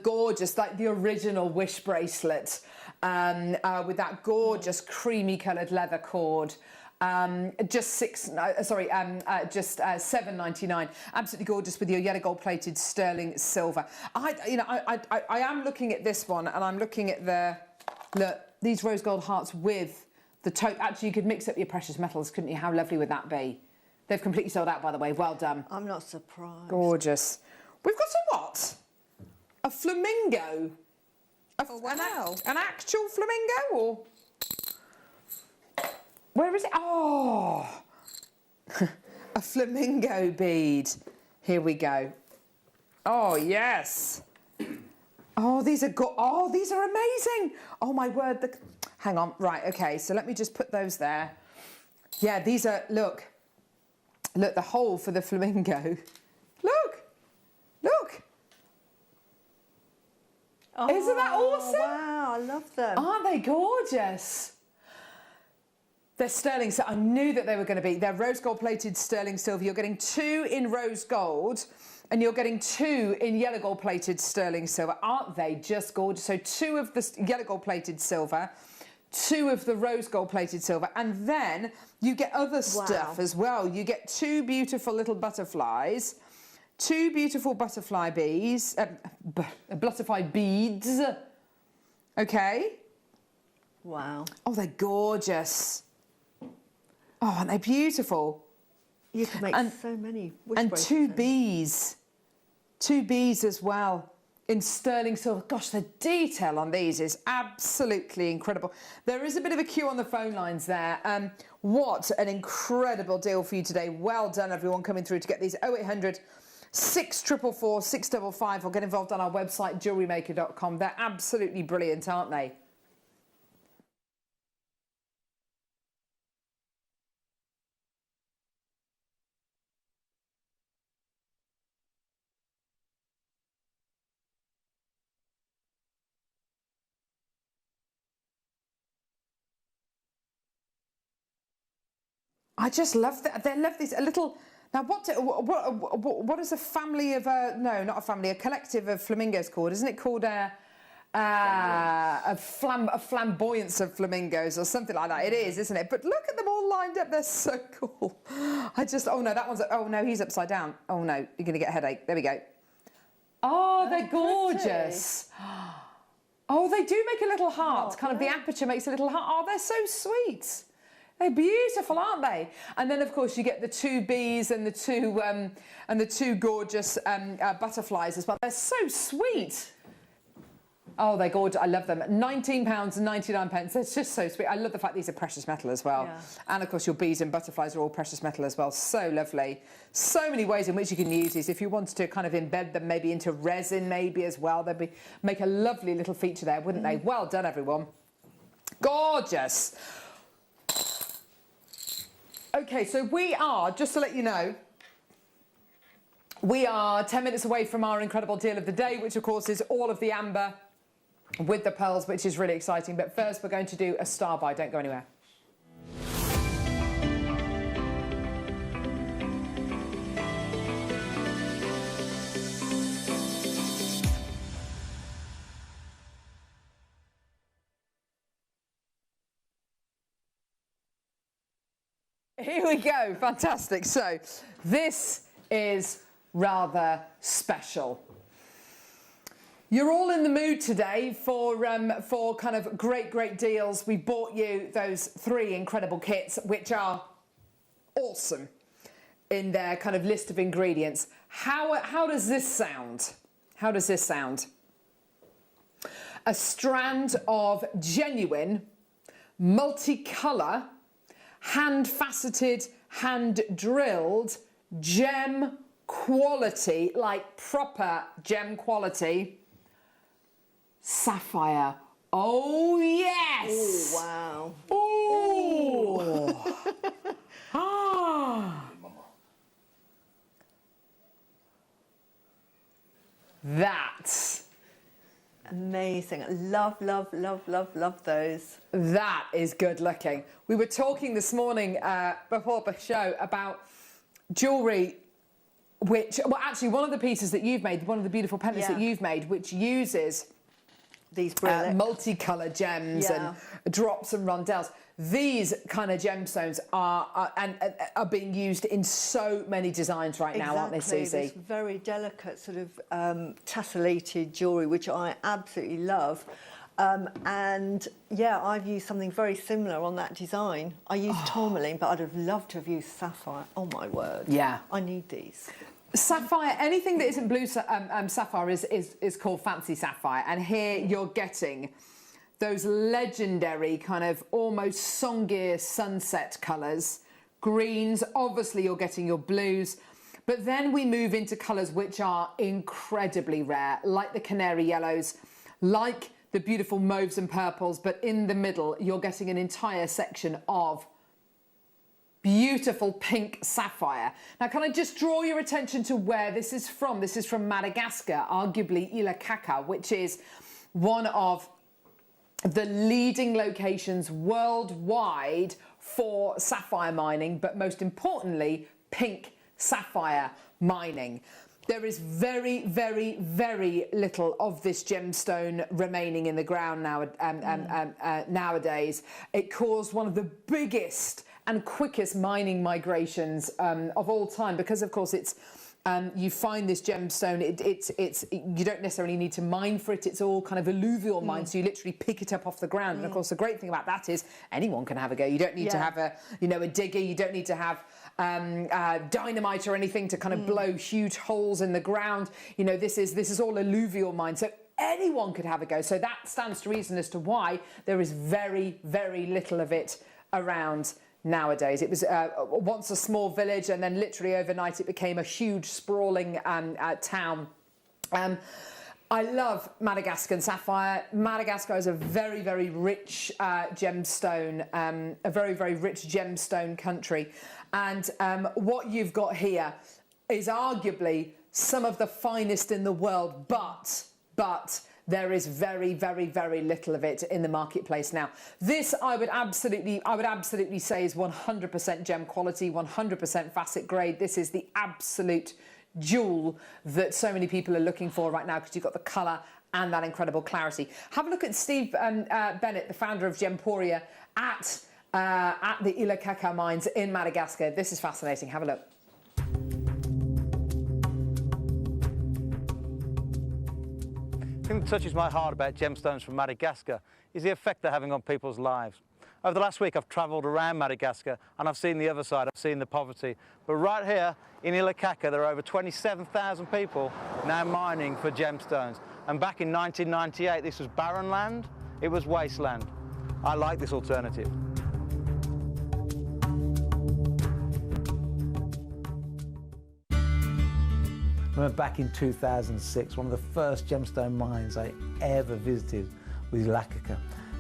[SPEAKER 3] gorgeous, like the original wish bracelet with that gorgeous creamy coloured leather cord. Just $7.99. Absolutely gorgeous with your yellow gold plated sterling silver. I am looking at this one, and I'm looking at these rose gold hearts with the taupe. Actually, you could mix up your precious metals, couldn't you? How lovely would that be? They've completely sold out, by the way. Well done.
[SPEAKER 4] I'm not surprised.
[SPEAKER 3] Gorgeous. We've got a what? A flamingo.
[SPEAKER 4] Oh, wow.
[SPEAKER 3] An actual flamingo, or? Where is it? Oh, a flamingo bead. Here we go. Oh, yes. Oh, these are these are amazing. Oh, my word. Hang on. Right, okay. So let me just put those there. Yeah, these are, look, the hole for the flamingo. Look.
[SPEAKER 4] Oh,
[SPEAKER 3] isn't that awesome?
[SPEAKER 4] Wow, I love them.
[SPEAKER 3] Aren't they gorgeous? They're sterling, so I knew that they were going to be. They're rose gold plated sterling silver. You're getting 2 in rose gold, and you're getting 2 in yellow gold plated sterling silver. Aren't they just gorgeous? So 2 of the yellow gold plated silver, 2 of the rose gold plated silver, and then you get other stuff as well. You get 2 beautiful little butterflies, 2 beautiful butterfly beads, butterfly beads. Okay.
[SPEAKER 4] Wow.
[SPEAKER 3] Oh, they're gorgeous. Oh, aren't they beautiful?
[SPEAKER 4] You can make so many wish
[SPEAKER 3] and
[SPEAKER 4] bracelets.
[SPEAKER 3] 2 bees as well in sterling silver. Gosh, the detail on these is absolutely incredible. There is a bit of a queue on the phone lines there. What an incredible deal for you today. Well done, everyone coming through to get these. 0800 644 655, or get involved on our website, JewelleryMaker.com. They're absolutely brilliant, aren't they? I just love that. They love these. A little. Now, what is a family of no, not a family, a collective of flamingos called? Isn't it called a flamboyance of flamingos or something like that? It is, isn't it? But look at them all lined up. They're so cool. Oh no, that one's. Oh no, he's upside down. Oh no, you're gonna get a headache. There we go. Oh, they're gorgeous. Oh, they do make a little heart. Kind of the aperture makes a little heart. Oh, they're so sweet. They're beautiful, aren't they? And then, of course, you get the 2 bees and the two gorgeous butterflies as well. They're so sweet. Oh, they're gorgeous. I love them. £19.99. It's just so sweet. I love the fact these are precious metal as well.
[SPEAKER 4] Yeah.
[SPEAKER 3] And, of course, your bees and butterflies are all precious metal as well. So lovely. So many ways in which you can use these. If you wanted to kind of embed them maybe into resin maybe as well, they'd make a lovely little feature there, wouldn't they? Well done, everyone. Gorgeous. OK, so we are, just to let you know, we are 10 minutes away from our incredible deal of the day, which, of course, is all of the amber with the pearls, which is really exciting. But first, we're going to do a star buy. Don't go anywhere. Here we go. Fantastic. So this is rather special. You're all in the mood today for kind of great deals. We bought you those 3 incredible kits, which are awesome in their kind of list of ingredients. How does this sound? How does this sound? A strand of genuine, multicolour, hand-faceted, hand-drilled, gem quality, like proper gem quality, sapphire. Oh, yes!
[SPEAKER 4] Oh, wow.
[SPEAKER 3] Oh! Ah! That's
[SPEAKER 4] Amazing. Love those.
[SPEAKER 3] That is good looking. We were talking this morning before the show about jewellery, which, well, actually, one of the pieces that you've made, one of the beautiful pendants that you've made, which uses
[SPEAKER 4] these
[SPEAKER 3] multicoloured gems and drops and rondelles. These kind of gemstones are being used in so many designs right now, aren't they, Susie?
[SPEAKER 4] This very delicate sort of tessellated jewellery, which I absolutely love. And yeah, I've used something very similar on that design. I used tourmaline, but I'd have loved to have used sapphire. Oh my word!
[SPEAKER 3] Yeah,
[SPEAKER 4] I need these.
[SPEAKER 3] Sapphire, anything that isn't blue sapphire is called fancy sapphire, and here you're getting those legendary kind of almost Songir sunset colours, greens. Obviously, you're getting your blues. But then we move into colours which are incredibly rare, like the canary yellows, like the beautiful mauves and purples. But in the middle, you're getting an entire section of beautiful pink sapphire. Now, can I just draw your attention to where this is from? This is from Madagascar, arguably Ilakaka, which is one of the leading locations worldwide for sapphire mining, but most importantly, pink sapphire mining. There is very little of this gemstone remaining in the ground now, nowadays. It caused one of the biggest and quickest mining migrations of all time, because of course it's you find this gemstone, it's you don't necessarily need to mine for it. It's all kind of alluvial mine, so you literally pick it up off the ground. And of course, the great thing about that is anyone can have a go. You don't need to have a digger. You don't need to have dynamite or anything to kind of blow huge holes in the ground. You know, this is all alluvial mine, so anyone could have a go. So that stands to reason as to why there is very little of it around nowadays. It was once a small village, and then literally overnight it became a huge sprawling town. I love Madagascan sapphire. Madagascar is a very rich gemstone, a very rich gemstone country. And what you've got here is arguably some of the finest in the world, but there is very little of it in the marketplace now. This I would absolutely say is 100% gem quality, 100% facet grade. This is the absolute jewel that so many people are looking for right now, because you've got the colour and that incredible clarity. Have a look at Steve Bennett, the founder of Gemporia, at the Ilakaka mines in Madagascar. This is fascinating. Have a look.
[SPEAKER 9] The thing that touches my heart about gemstones from Madagascar is the effect they're having on people's lives. Over the last week, I've travelled around Madagascar and I've seen the other side, I've seen the poverty. But right here in Ilakaka, there are over 27,000 people now mining for gemstones. And back in 1998, this was barren land, it was wasteland. I like this alternative.
[SPEAKER 10] I remember back in 2006, one of the first gemstone mines I ever visited was Ilakaka,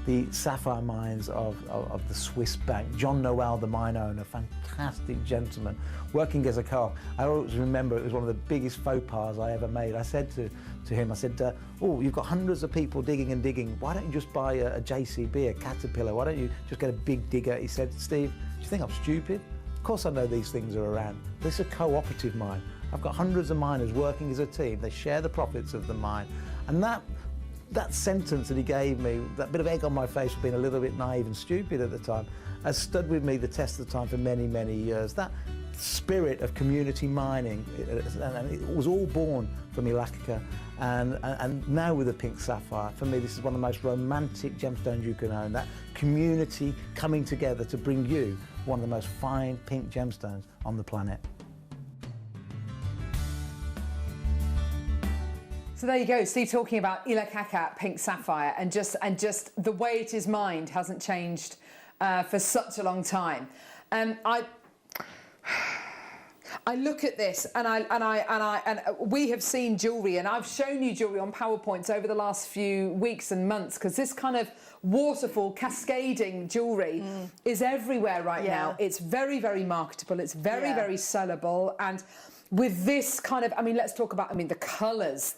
[SPEAKER 10] the sapphire mines of the Swiss bank. John Noel, the mine owner, fantastic gentleman, working as a co-op. I always remember it was one of the biggest faux pas I ever made. I said to him, I said, oh, you've got hundreds of people digging and digging. Why don't you just buy a JCB, a Caterpillar? Why don't you just get a big digger? He said, Steve, do you think I'm stupid? Of course I know these things are around. This is a cooperative mine. I've got hundreds of miners working as a team. They share the profits of the mine. And that sentence that he gave me, that bit of egg on my face for being a little bit naive and stupid at the time, has stood with me the test of time for many, many years. That spirit of community mining, and it was all born from Ilakaka, and now with the pink sapphire, for me this is one of the most romantic gemstones you can own. That community coming together to bring you one of the most fine pink gemstones on the planet.
[SPEAKER 3] So there you go, Steve talking about Ilakaka pink sapphire, and just the way it is mined hasn't changed for such a long time. I look at this and we have seen jewellery, and I've shown you jewellery on PowerPoints over the last few weeks and months, because this kind of waterfall cascading jewellery is everywhere right now. It's very, very marketable, it's very, very sellable, and with this kind of, I mean, let's talk about, I mean, the colours,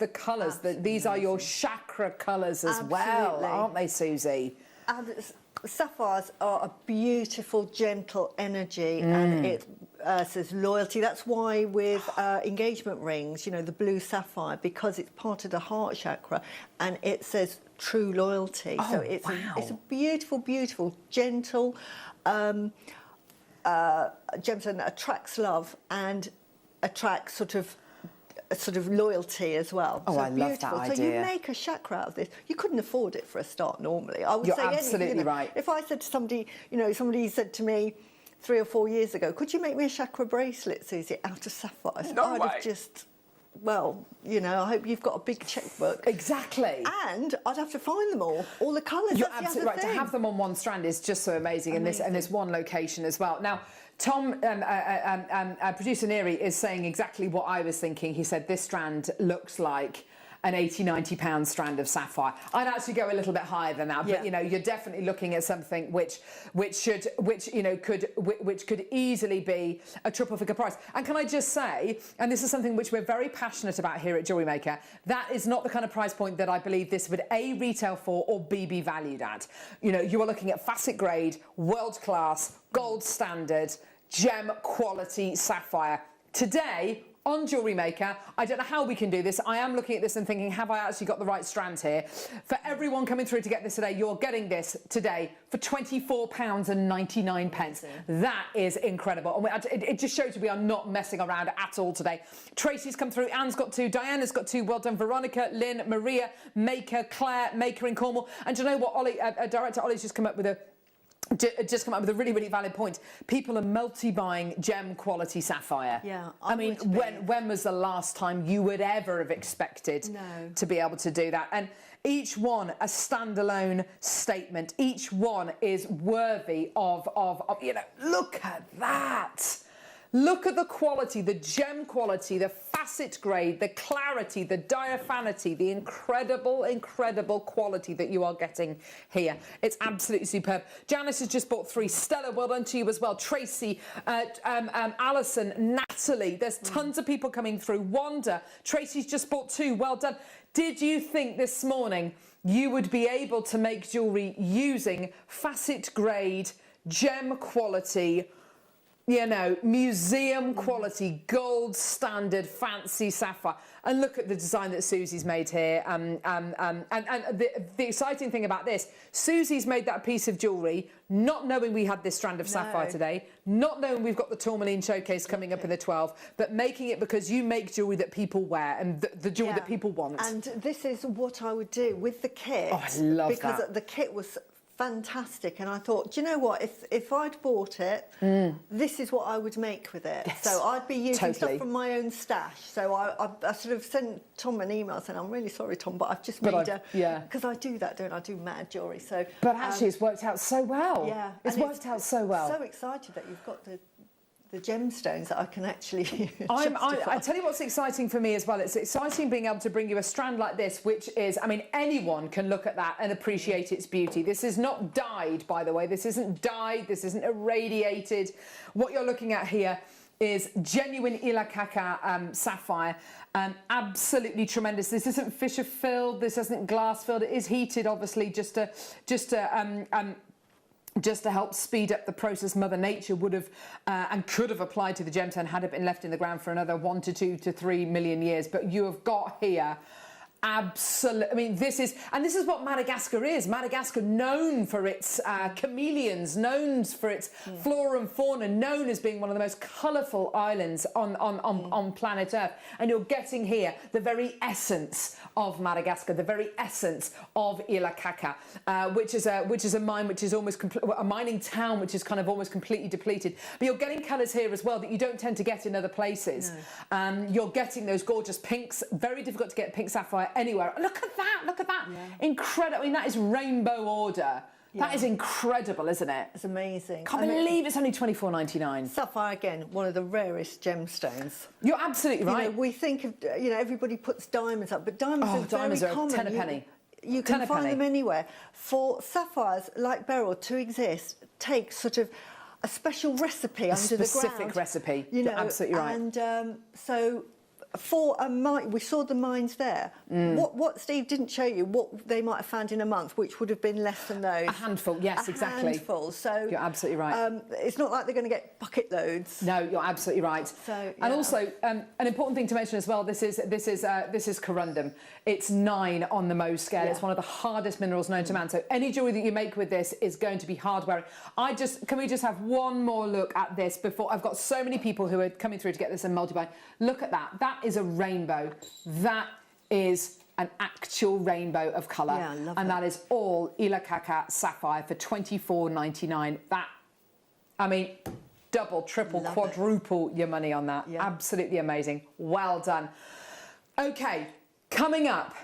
[SPEAKER 3] these are your chakra colours as well, aren't they, Susie?
[SPEAKER 4] And sapphires are a beautiful, gentle energy, and it says loyalty. That's why with engagement rings, you know, the blue sapphire, because it's part of the heart chakra, and it says true loyalty.
[SPEAKER 3] Oh,
[SPEAKER 4] so it's a beautiful, beautiful, gentle gemstone that attracts love and attracts sort of loyalty as well.
[SPEAKER 3] Oh,
[SPEAKER 4] so
[SPEAKER 3] I love that idea.
[SPEAKER 4] So you make a chakra out of this. You couldn't afford it for a start normally. I would
[SPEAKER 3] You're
[SPEAKER 4] say
[SPEAKER 3] absolutely
[SPEAKER 4] anything, you know,
[SPEAKER 3] right.
[SPEAKER 4] If I said to somebody, you know, somebody said to me 3 or 4 years ago, could you make me a chakra bracelet, Susie, out of sapphires?
[SPEAKER 3] No
[SPEAKER 4] I'd
[SPEAKER 3] way.
[SPEAKER 4] have just, well, you know, I hope you've got a big checkbook.
[SPEAKER 3] Exactly.
[SPEAKER 4] And I'd have to find them all the colours.
[SPEAKER 3] You're
[SPEAKER 4] That's
[SPEAKER 3] absolutely
[SPEAKER 4] the
[SPEAKER 3] right.
[SPEAKER 4] other
[SPEAKER 3] To
[SPEAKER 4] thing.
[SPEAKER 3] have them on one strand is just so amazing, in this one location as well. Now, Tom, producer Neary, is saying exactly what I was thinking. He said this strand looks like an £80–90 strand of sapphire. I'd actually go a little bit higher than that, but you know, you're definitely looking at something which could easily be a triple figure price. And can I just say, and this is something which we're very passionate about here at JewelleryMaker, that is not the kind of price point that I believe this would A, retail for, or B, be valued at. You know, you are looking at facet grade, world class, gold standard, gem quality sapphire. Today, on JewelleryMaker, I don't know how we can do this. I am looking at this and thinking, have I actually got the right strand here? For everyone coming through to get this today, you're getting this today for £24.99. That is incredible. And it just shows you we are not messing around at all today. Tracy's come through, Anne's got 2, Diana's got 2, well done, Veronica, Lynn, Maria, Maker, Claire, Maker in Cornwall. And do you know what, Ollie, Director Ollie's just come up with a really, really valid point. People are multi-buying gem quality sapphire.
[SPEAKER 4] Yeah,
[SPEAKER 3] I mean, when was the last time you would ever have expected to be able to do that? And each one a standalone statement. Each one is worthy of you know, look at that. Look at the quality, the gem quality, the facet grade, the clarity, the diaphanity, the incredible, incredible quality that you are getting here. It's absolutely superb. Janice has just bought 3. Stella, well done to you as well. Tracy, Alison, Natalie. There's tons of people coming through. Wanda, Tracy's just bought 2. Well done. Did you think this morning you would be able to make jewellery using facet grade, gem quality, you know, museum quality, gold standard, fancy sapphire? And look at the design that Susie's made here. And the exciting thing about this, Susie's made that piece of jewellery not knowing we had this strand of sapphire today, not knowing we've got the tourmaline showcase coming up in the 12th, but making it because you make jewellery that people wear and the jewellery that people want.
[SPEAKER 4] And this is what I would do with the kit.
[SPEAKER 3] Oh, I love
[SPEAKER 4] because
[SPEAKER 3] that.
[SPEAKER 4] the kit was fantastic. And I thought, do you know what? If I'd bought it, this is what I would make with it.
[SPEAKER 3] Yes,
[SPEAKER 4] so I'd be using
[SPEAKER 3] totally.
[SPEAKER 4] stuff from my own stash. So I sort of sent Tom an email saying, I'm really sorry, Tom, but I've just made because I do that, don't I? I do mad jewellery. So,
[SPEAKER 3] but actually, it's worked out so well.
[SPEAKER 4] Yeah,
[SPEAKER 3] it's worked out so well.
[SPEAKER 4] So excited that you've got the gemstones that I can actually
[SPEAKER 3] I tell you what's exciting for me as well. It's exciting being able to bring you a strand like this, which is, I mean, anyone can look at that and appreciate its beauty. This is not dyed, by the way. This isn't dyed. This isn't irradiated. What you're looking at here is genuine Ilakaka sapphire. Absolutely tremendous. This isn't Fisher filled. This isn't glass filled. It is heated, obviously, just to help speed up the process. Mother Nature would have and could have applied to the gemstone had it been left in the ground for another 1 to 2 to 3 million years. But you have got here absolutely, I mean, this is what Madagascar is. Madagascar, known for its chameleons, known for its flora and fauna, known as being one of the most colourful islands on planet Earth. And you're getting here the very essence of Madagascar, the very essence of Ilakaka, which is a mine which is almost a mining town which is kind of almost completely depleted. But you're getting colours here as well that you don't tend to get in other places. No. You're getting those gorgeous pinks. Very difficult to get pink sapphire anywhere. Look at that, look at that. Yeah. Incredible. I mean, that is rainbow order. Yeah. That is incredible, isn't it?
[SPEAKER 4] It's amazing.
[SPEAKER 3] Can't believe it's only $24.99.
[SPEAKER 4] Sapphire, again, one of the rarest gemstones.
[SPEAKER 3] You're absolutely right.
[SPEAKER 4] You know, we think of, you know, everybody puts diamonds up, but diamonds are very common.
[SPEAKER 3] 10 a penny.
[SPEAKER 4] You can find them anywhere. For sapphires, like beryl, to exist takes sort of a special recipe under the ground. A
[SPEAKER 3] specific recipe. You know, you're absolutely right.
[SPEAKER 4] And so for a mine, we saw the mines there. What Steve didn't show you, what they might have found in a month, which would have been less than those.
[SPEAKER 3] A handful, yes, exactly.
[SPEAKER 4] A handful. So
[SPEAKER 3] you're absolutely right.
[SPEAKER 4] It's not like they're going to get bucket loads.
[SPEAKER 3] No, you're absolutely right.
[SPEAKER 4] So, yeah.
[SPEAKER 3] And also, an important thing to mention as well. This is corundum. It's 9 on the Mohs scale. Yeah. It's one of the hardest minerals known to man. So any jewellery that you make with this is going to be hard wearing. Can we just have one more look at this before? I've got so many people who are coming through to get this and multiply. Look at that. That is a rainbow. That is an actual rainbow of colour.
[SPEAKER 4] Yeah, I love
[SPEAKER 3] and
[SPEAKER 4] it.
[SPEAKER 3] that is all Ilakaka sapphire for $24.99. That, I mean, double, triple, quadruple your money on that. Yeah. Absolutely amazing. Well done. Okay, coming up,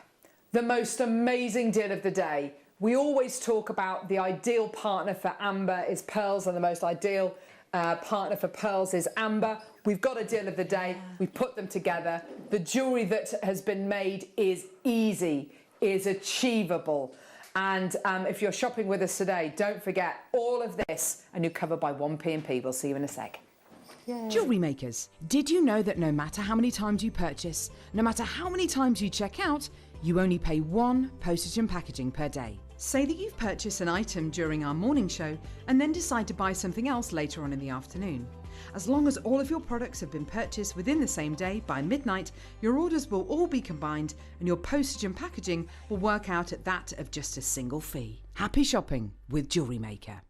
[SPEAKER 3] the most amazing deal of the day. We always talk about the ideal partner for amber is pearls, and the most ideal partner for pearls is amber. We've got a deal of the day. We put them together. The jewellery that has been made is easy, is achievable. And if you're shopping with us today, don't forget all of this, and you're covered by 8am-5pm. We'll see you in a sec.
[SPEAKER 6] Yay. Jewellery makers, did you know that no matter how many times you purchase, no matter how many times you check out, you only pay 1 postage and packaging per day? Say that you've purchased an item during our morning show and then decide to buy something else later on in the afternoon. As long as all of your products have been purchased within the same day by midnight, your orders will all be combined and your postage and packaging will work out at that of just a single fee. Happy shopping with JewelleryMaker.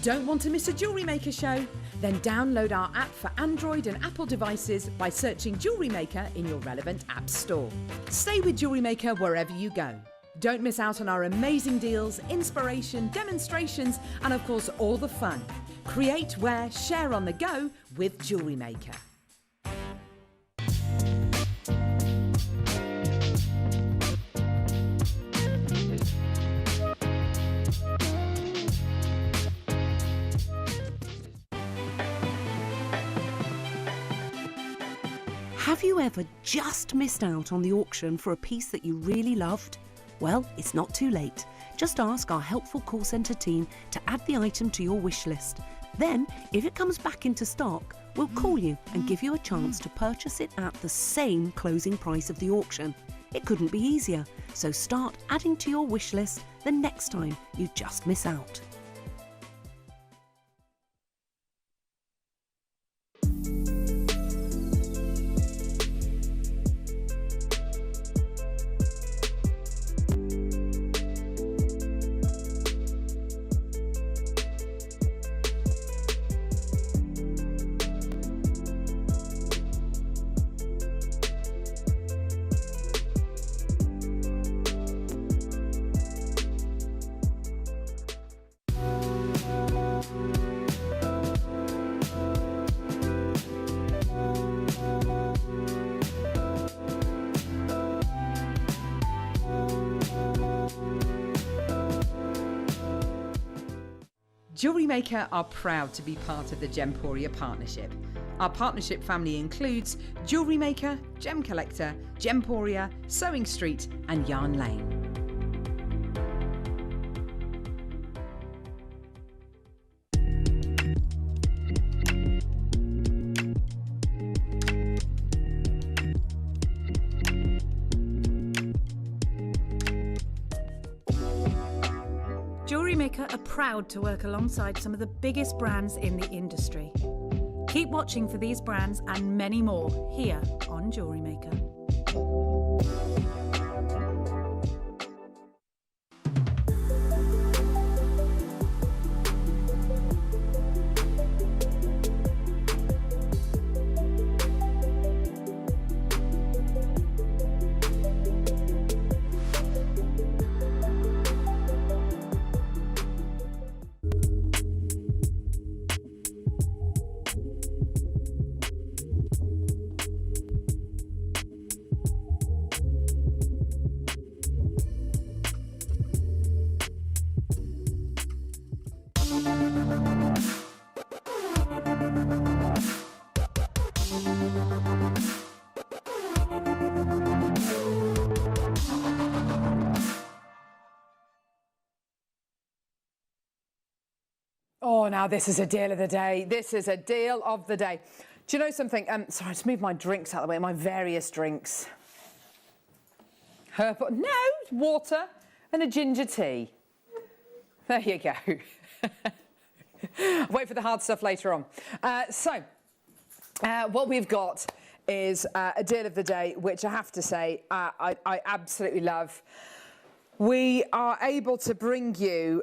[SPEAKER 6] Don't want to miss a JewelleryMaker show? Then download our app for Android and Apple devices by searching JewelleryMaker in your relevant app store. Stay with JewelleryMaker wherever you go. Don't miss out on our amazing deals, inspiration, demonstrations, and of course all the fun. Create, wear, share on the go with JewelleryMaker.
[SPEAKER 8] Have you ever just missed out on the auction for a piece that you really loved? Well, it's not too late. Just ask our helpful call centre team to add the item to your wish list. Then, if it comes back into stock, we'll call you and give you a chance to purchase it at the same closing price of the auction. It couldn't be easier, so start adding to your wish list the next time you just miss out.
[SPEAKER 6] JewelleryMaker are proud to be part of the Gemporia partnership. Our partnership family includes JewelleryMaker, Gem Collector, Gemporia, Sewing Street and Yarn Lane.
[SPEAKER 11] JewelleryMaker are proud to work alongside some of the biggest brands in the industry. Keep watching for these brands and many more here on JewelleryMaker.
[SPEAKER 3] Oh, now this is a deal of the day. This is a deal of the day. Do you know something? Sorry, just move my drinks out of the way, my various drinks. Herbal, no, water and a ginger tea. There you go. Wait for the hard stuff later on. What we've got is a deal of the day, which I have to say I absolutely love. We are able to bring you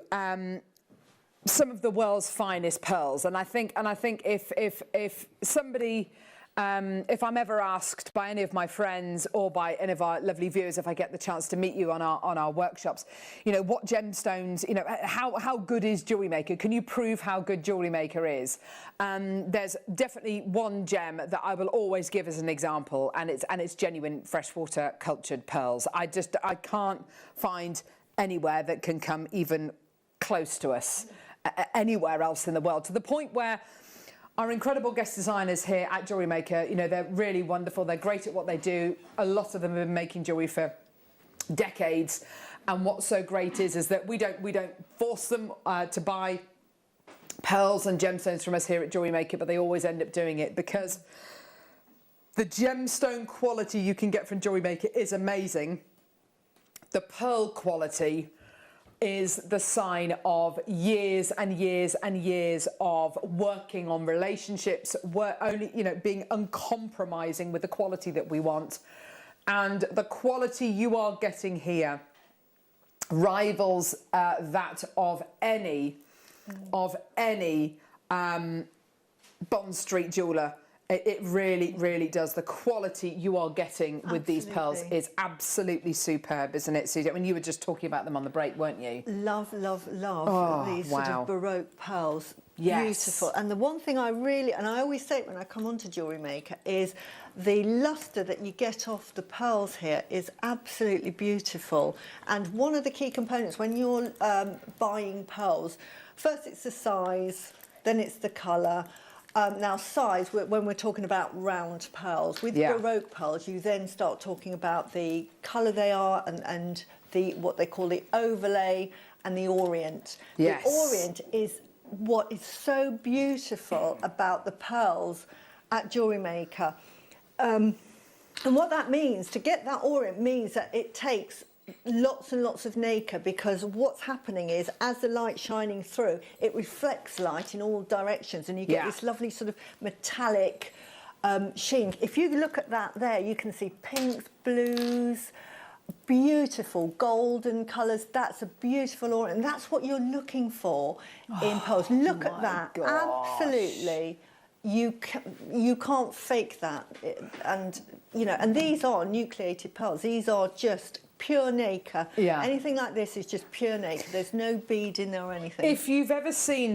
[SPEAKER 3] some of the world's finest pearls, and I think if somebody, if I'm ever asked by any of my friends or by any of our lovely viewers, if I get the chance to meet you on our workshops, you know, what gemstones, you know, how good is JewelleryMaker? Can you prove how good JewelleryMaker is? There's definitely one gem that I will always give as an example, and it's genuine freshwater cultured pearls. I can't find anywhere that can come even close to us anywhere else in the world, to the point where our incredible guest designers here at JewelleryMaker, you know, they're really wonderful. They're great at what they do. A lot of them have been making jewellery for decades. And what's so great is that we don't force them to buy pearls and gemstones from us here at JewelleryMaker, but they always end up doing it because the gemstone quality you can get from JewelleryMaker is amazing. The pearl quality is the sign of years and years and years of working on relationships, being uncompromising with the quality that we want. And the quality you are getting here rivals that of any Bond Street jeweller. It really, really does. The quality you are getting with these pearls is absolutely superb, isn't it, Susie? I mean, you were just talking about them on the break, weren't you?
[SPEAKER 4] Love, love, love these
[SPEAKER 3] wow.
[SPEAKER 4] sort of Baroque pearls.
[SPEAKER 3] Yes.
[SPEAKER 4] Beautiful. And the one thing I always say it when I come onto JewelleryMaker, is the lustre that you get off the pearls here is absolutely beautiful. And one of the key components when you're buying pearls, first it's the size, then it's the colour. Now size, when we're talking about round pearls, with Baroque pearls, you then start talking about the colour they are and what they call the overlay and the orient.
[SPEAKER 3] Yes.
[SPEAKER 4] The orient is what is so beautiful about the pearls at JewelleryMaker. And what that means, to get that orient, means that it takes lots and lots of nacre, because what's happening is as the light's shining through, it reflects light in all directions and you get this lovely sort of metallic sheen. If you look at that there, you can see pinks, blues, beautiful golden colours. That's a beautiful orient, and that's what you're looking for in pearls. Look at that.
[SPEAKER 3] Gosh.
[SPEAKER 4] Absolutely. You can't fake that, and you know. And these are nucleated pearls. These are just pure nacre. Anything like this is just pure nacre. There's no bead in there or anything.
[SPEAKER 3] If you've ever seen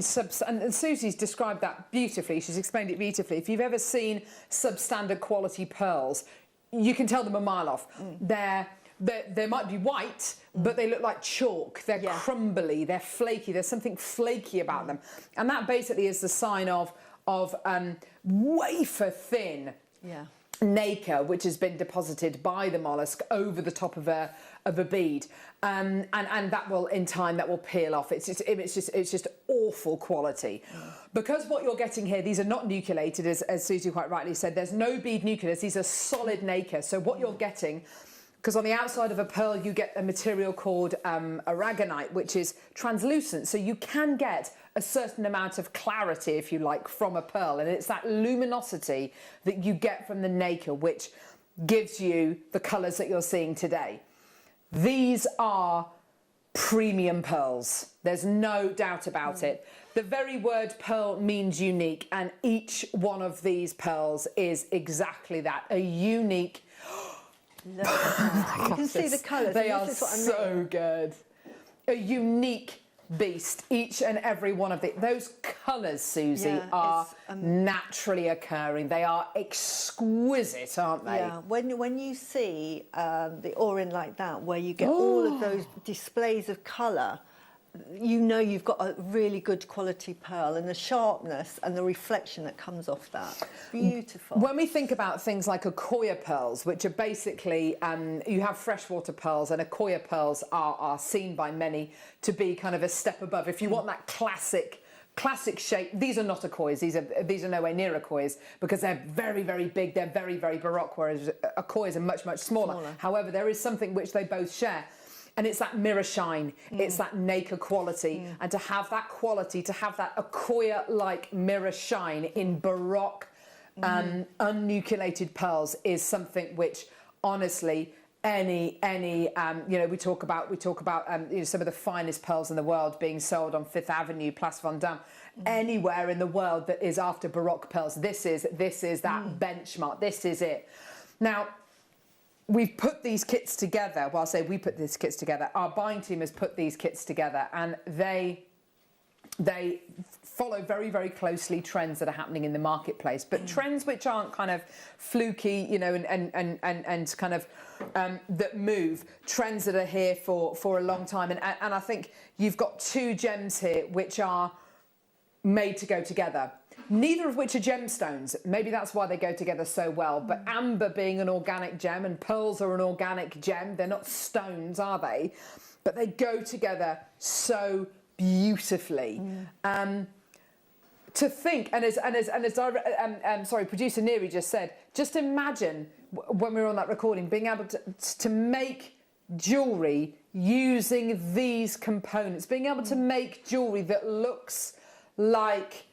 [SPEAKER 3] and Susie's described that beautifully. She's explained it beautifully. If you've ever seen substandard quality pearls, you can tell them a mile off. They're they might be white, but they look like chalk. They're crumbly, they're flaky. There's something flaky about them. And that basically is the sign of wafer thin nacre, which has been deposited by the mollusk over the top of a bead, and that will, in time, that will peel off. It's just awful quality. Because what you're getting here, these are not nucleated, as Susie quite rightly said. There's no bead nucleus. These are solid nacre. So what you're getting, because on the outside of a pearl you get a material called aragonite, which is translucent, so you can get a certain amount of clarity, if you like, from a pearl, and it's that luminosity that you get from the nacre which gives you the colours that you're seeing today. These are premium pearls. There's no doubt about it. The very word pearl means unique, and each one of these pearls is exactly that, a unique...
[SPEAKER 4] Look at that. You can see the colours.
[SPEAKER 3] They are so good. A unique beast, each and every one of those colours, Susie, are naturally occurring. They are exquisite, aren't they?
[SPEAKER 4] Yeah, when you see the Orin like that, where you get all of those displays of colour, you know you've got a really good quality pearl, and the sharpness and the reflection that comes off that. Beautiful.
[SPEAKER 3] When we think about things like Akoya pearls, which are basically, you have freshwater pearls, and Akoya pearls are seen by many to be kind of a step above. If you want that classic shape, these are not Akoyas, these are nowhere near Akoyas, because they're very, very big, they're very, very baroque, whereas Akoyas are much, much smaller. However, there is something which they both share. And it's that mirror shine, it's that nacre quality, and to have that quality, to have that Akoya-like mirror shine in baroque, unnucleated pearls is something which, honestly, any you know, we talk about you know, some of the finest pearls in the world being sold on Fifth Avenue, Place Vendôme, anywhere in the world that is after baroque pearls. This is that benchmark. This is it. Now, we've put these kits together. Well, I say we put these kits together. Our buying team has put these kits together, and they follow very, very closely trends that are happening in the marketplace, but trends which aren't kind of fluky, you know, and kind of that move. Trends that are here for a long time, and I think you've got two gems here which are made to go together. Neither of which are gemstones. Maybe that's why they go together so well. But amber being an organic gem, and pearls are an organic gem. They're not stones, are they? But they go together so beautifully. To think, and as producer Neary just said, just imagine when we were on that recording, being able to make jewellery using these components, being able to make jewellery that looks like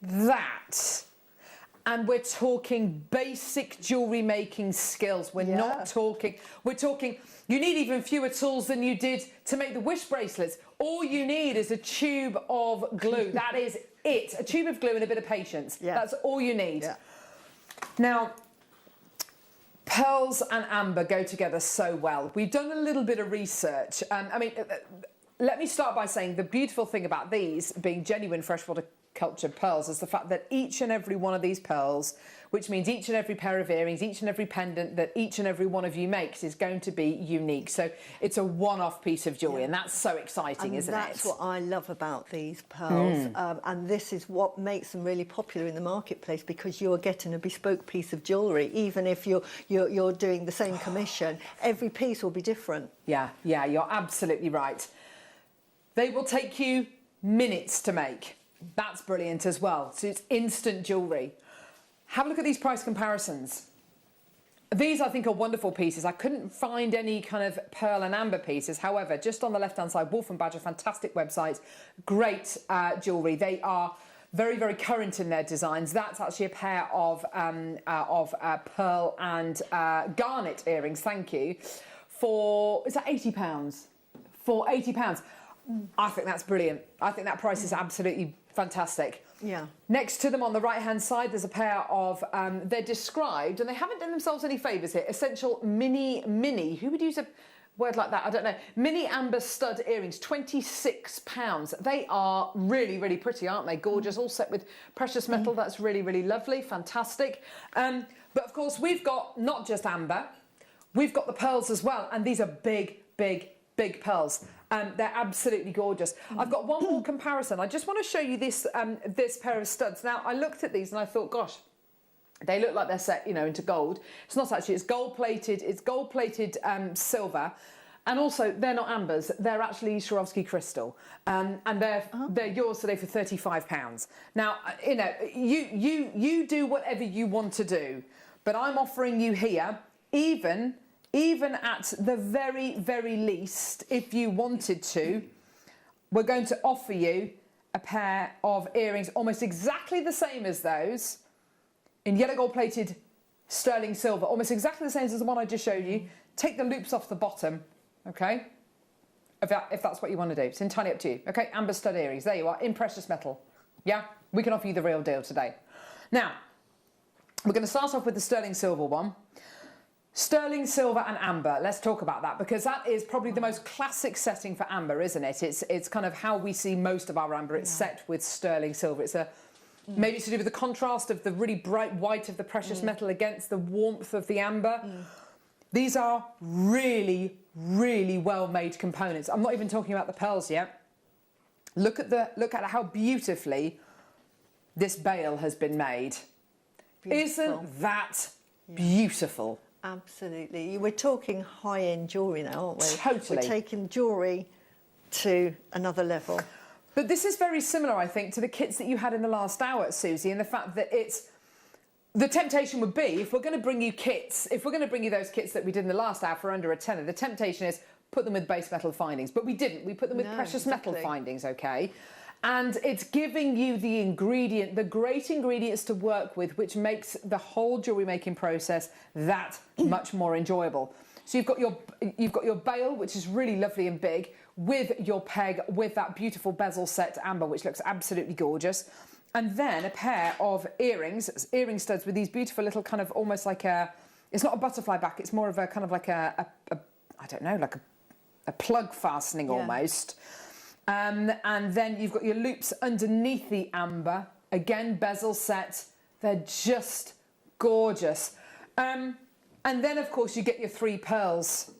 [SPEAKER 3] that. And we're talking basic jewellery making skills. We're not talking, we're talking, you need even fewer tools than you did to make the wish bracelets. All you need is a tube of glue. That is it. A tube of glue and a bit of patience. That's all you need. Now, pearls and amber go together so well. We've done a little bit of research. I mean, let me start by saying the beautiful thing about these being genuine freshwater cultured pearls is the fact that each and every one of these pearls, which means each and every pair of earrings, each and every pendant that each and every one of you makes, is going to be unique. So it's a one-off piece of jewellery, and that's so exciting, isn't it?
[SPEAKER 4] That's what I love about these pearls, and this is what makes them really popular in the marketplace, because you're getting a bespoke piece of jewellery. Even if you're doing the same commission, every piece will be different.
[SPEAKER 3] Yeah, you're absolutely right. They will take you minutes to make. That's brilliant as well. So it's instant jewellery. Have a look at these price comparisons. These, I think, are wonderful pieces. I couldn't find any kind of pearl and amber pieces. However, just on the left-hand side, Wolf & Badger, fantastic website, great jewellery. They are very, very current in their designs. That's actually a pair of pearl and garnet earrings, thank you, for, is that £80? For £80. I think that's brilliant. I think that price is absolutely fantastic.
[SPEAKER 4] Yeah.
[SPEAKER 3] Next to them on the right-hand side, there's a pair of, they're described, and they haven't done themselves any favours here, essential mini, who would use a word like that? I don't know. Mini amber stud earrings, £26. They are really, really pretty, aren't they? Gorgeous, all set with precious metal. That's really, really lovely, fantastic. But of course, we've got not just amber, we've got the pearls as well, and these are big, big, big pearls. They're absolutely gorgeous. I've got one more comparison. I just want to show you this this pair of studs. Now, I looked at these and I thought, gosh, they look like they're set, you know, into gold. It's not actually. It's gold plated. It's gold plated silver, and also they're not ambers. They're actually Swarovski crystal, and they're yours today for £35. Now, you know, you do whatever you want to do, but I'm offering you here, even at the very, very least, if you wanted to, we're going to offer you a pair of earrings almost exactly the same as those, in yellow gold plated sterling silver, almost exactly the same as the one I just showed you. Take the loops off the bottom, okay? If that's what you want to do. It's entirely up to you, okay? Amber stud earrings, there you are, in precious metal. Yeah, we can offer you the real deal today. Now, we're going to start off with the sterling silver one. Sterling silver and amber, let's talk about that, because that is probably the most classic setting for amber, isn't it? It's kind of how we see most of our amber. It's set with sterling silver. It's maybe it's to do with the contrast of the really bright white of the precious metal against the warmth of the amber. These are really, really well-made components. I'm not even talking about the pearls yet. Look at how beautifully this bail has been made. Beautiful. Isn't that beautiful?
[SPEAKER 4] Absolutely. We're talking high-end jewellery now, aren't we?
[SPEAKER 3] Totally.
[SPEAKER 4] We're taking jewellery to another level.
[SPEAKER 3] But this is very similar, I think, to the kits that you had in the last hour, Susie, and the fact that the temptation would be, if we're going to bring you kits, if we're going to bring you those kits that we did in the last hour for under a tenner, the temptation is put them with base metal findings. But we didn't. We put them with precious metal findings, okay? And it's giving you the great ingredients to work with, which makes the whole jewellery making process that much more enjoyable. So you've got your bail, which is really lovely and big, with your peg, with that beautiful bezel set amber, which looks absolutely gorgeous. And then a pair of earring studs with these beautiful little kind of almost like it's not a butterfly back, it's more of a kind of like I don't know, like a plug fastening almost. And then you've got your loops underneath the amber, again bezel set. They're just gorgeous. And then of course you get your 3 pearls.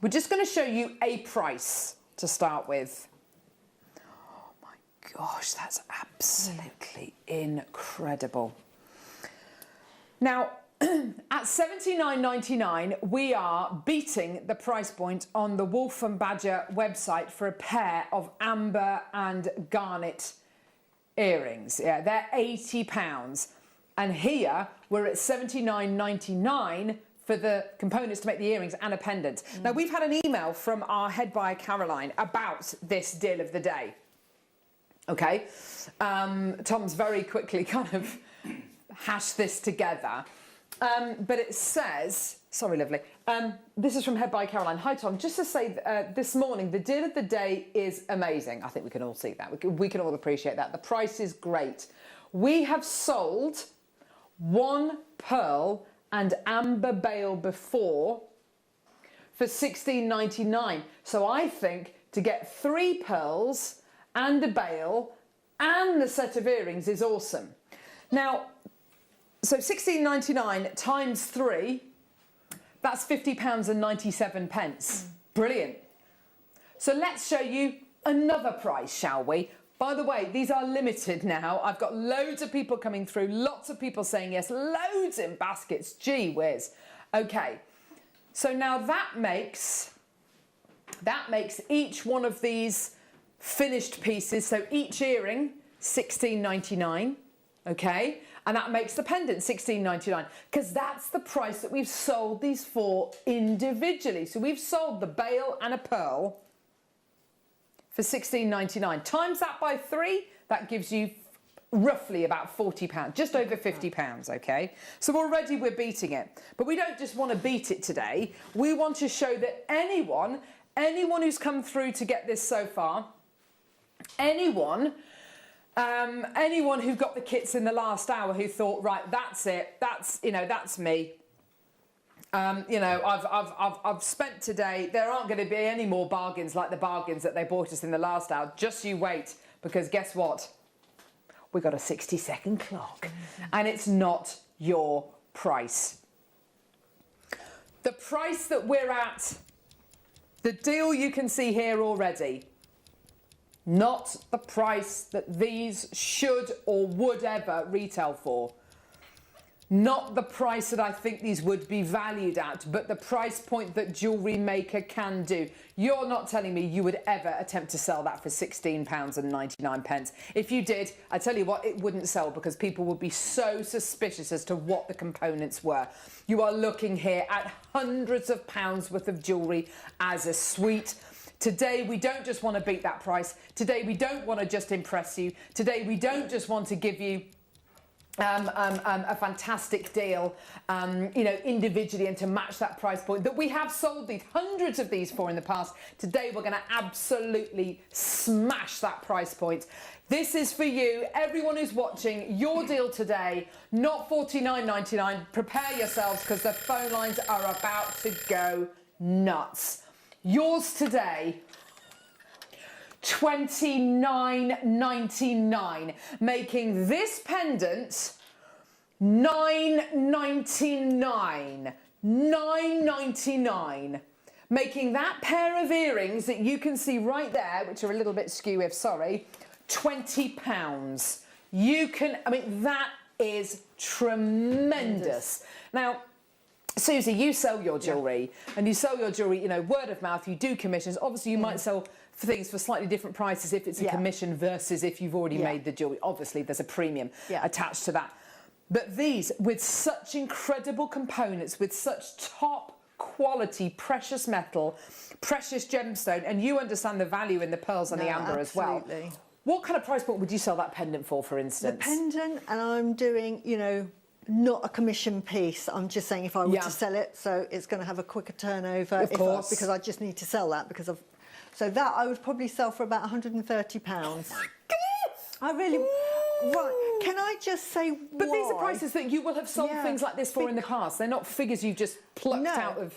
[SPEAKER 3] We're just going to show you a price to start with. Oh my gosh, that's absolutely incredible. Now, at $79.99, we are beating the price point on the Wolf & Badger website for a pair of amber and garnet earrings. Yeah, they're £80. And here, we're at $79.99 for the components to make the earrings and a pendant. Now, we've had an email from our head buyer, Caroline, about this deal of the day. Okay? Tom's very quickly kind of hashed this together. But it says, sorry, lovely. This is from Head by Caroline. Hi, Tom. Just to say, this morning, the deal of the day is amazing. I think we can all see that. We can all appreciate that. The price is great. We have sold 1 pearl and amber bail before for $16.99. So I think to get 3 pearls and a bail and the set of earrings is awesome. Now, so $16.99 times 3, that's £50.97. Brilliant. So let's show you another price, shall we? By the way, these are limited now. I've got loads of people coming through, lots of people saying yes, loads in baskets, gee whiz. Okay, so now that makes each one of these finished pieces, so each earring, $16.99, okay? And that makes the pendant $16.99, because that's the price that we've sold these for individually. So we've sold the bail and a pearl for $16.99. Times that by 3, that gives you roughly about £40, just over £50, okay? So already we're beating it. But we don't just want to beat it today. We want to show that anyone who's come through to get this so far, anyone who got the kits in the last hour who thought, right, that's it, that's me. I've spent today. There aren't going to be any more bargains like the bargains that they bought us in the last hour. Just you wait, because guess what? We got a 60-second clock, and it's not your price. The price that we're at, the deal you can see here already, not the price that these should or would ever retail for. Not the price that I think these would be valued at, but the price point that JewelleryMaker can do. You're not telling me you would ever attempt to sell that for £16.99. If you did, I tell you what, it wouldn't sell because people would be so suspicious as to what the components were. You are looking here at hundreds of pounds worth of jewellery as a suite. Today, we don't just want to beat that price. Today, we don't want to just impress you. Today, we don't just want to give you a fantastic deal, you know, individually and to match that price point that we have sold these hundreds of these for in the past. Today we're going to absolutely smash that price point. This is for you, everyone who's watching. Your deal today, not $49.99. Prepare yourselves because the phone lines are about to go nuts. Yours today, $29.99, making this pendant $9.99. $9.99. Making that pair of earrings that you can see right there, which are a little bit skew if sorry, £20. You can, I mean, that is tremendous. Now, Susie, you sell your jewellery, and you sell your jewellery, you know, word of mouth, you do commissions. Obviously, you might sell things for slightly different prices if it's a commission versus if you've already made the jewellery. Obviously, there's a premium attached to that. But these, with such incredible components, with such top quality precious metal, precious gemstone, and you understand the value in the pearls and the amber as well. What kind of price point would you sell that pendant for instance?
[SPEAKER 4] The pendant, and I'm doing, you know, not a commission piece. I'm just saying if I were to sell it, so it's going to have a quicker turnover.
[SPEAKER 3] Of course.
[SPEAKER 4] Because I just need to sell that because of... So that I would probably sell for about £130. I really... Right, can I just say
[SPEAKER 3] But these are prices that you will have sold things like this for in the past. They're not figures you've just plucked out of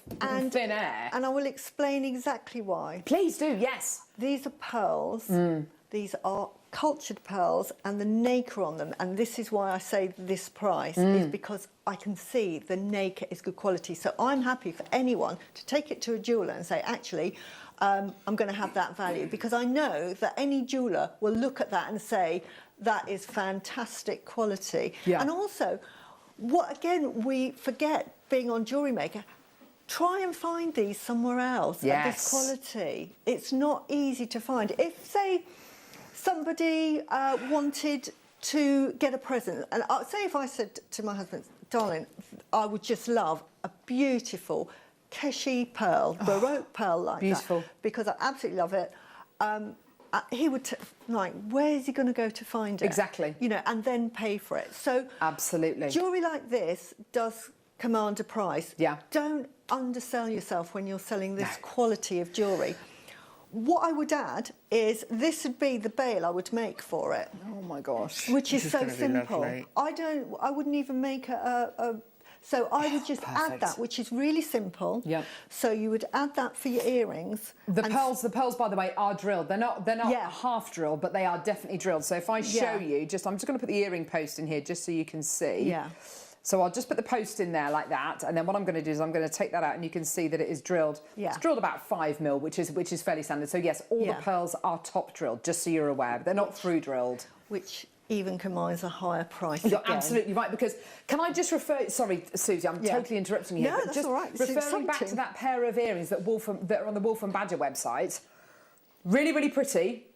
[SPEAKER 3] thin air.
[SPEAKER 4] And I will explain exactly why.
[SPEAKER 3] Please do, yes.
[SPEAKER 4] These are pearls. These are cultured pearls and the nacre on them, and this is why I say this price is because I can see the nacre is good quality. So I'm happy for anyone to take it to a jeweller and say, actually, I'm going to have that value, because I know that any jeweller will look at that and say that is fantastic quality. And also, what again we forget being on JewelleryMaker, try and find these somewhere else at this quality. It's not easy to find. If, say, somebody wanted to get a present, and say if I said to my husband, darling, I would just love a beautiful Keshi pearl, Baroque pearl like that, because I absolutely love it. He would like, where is he going to go to find it?
[SPEAKER 3] Exactly.
[SPEAKER 4] You know, and then pay for it. So
[SPEAKER 3] absolutely,
[SPEAKER 4] jewellery like this does command a price. Don't undersell yourself when you're selling this quality of jewellery. What I would add is this would be the bail I would make for it.
[SPEAKER 3] Oh my gosh.
[SPEAKER 4] Which is so simple. I wouldn't even make so I would just add that, which is really simple. So you would add that for your earrings.
[SPEAKER 3] The pearls, by the way, are drilled. They're not half drilled, but they are definitely drilled. So if I show you, I'm just going to put the earring post in here just so you can see. So I'll just put the post in there like that, and then what I'm going to do is I'm going to take that out, and you can see that it is drilled. It's drilled about 5 mil, which is fairly standard. So yes, all the pearls are top drilled, just so you're aware. They're not through drilled.
[SPEAKER 4] Which even commands a higher price.
[SPEAKER 3] You're absolutely right, because can I just refer... Sorry, Susie, I'm totally interrupting you here.
[SPEAKER 4] No, that's all right. It's
[SPEAKER 3] referring back to that pair of earrings that are on the Wolf and Badger website. Really, really pretty.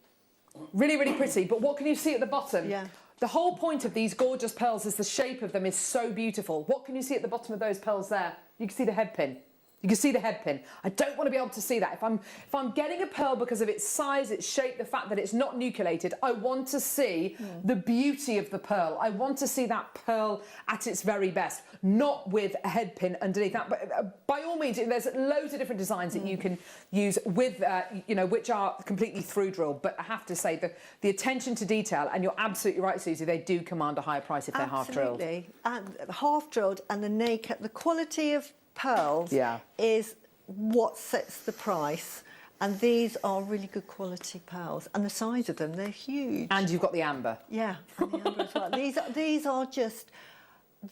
[SPEAKER 3] Really, really pretty. But what can you see at the bottom? The whole point of these gorgeous pearls is the shape of them is so beautiful. What can you see at the bottom of those pearls there? You can see the head pin. You can see the head pin. I don't want to be able to see that. If I'm getting a pearl because of its size, its shape, the fact that it's not nucleated, I want to see the beauty of the pearl. I want to see that pearl at its very best, not with a head pin underneath that. But by all means, there's loads of different designs that you can use with, you know, which are completely through drilled. But I have to say the attention to detail, and you're absolutely right, Susie, they do command a higher price if they're half drilled.
[SPEAKER 4] Absolutely, and half drilled, and the nacre, the quality of pearls is what sets the price, and these are really good quality pearls, and the size of them, they're huge.
[SPEAKER 3] And you've got the amber.
[SPEAKER 4] And the amber as well. These are just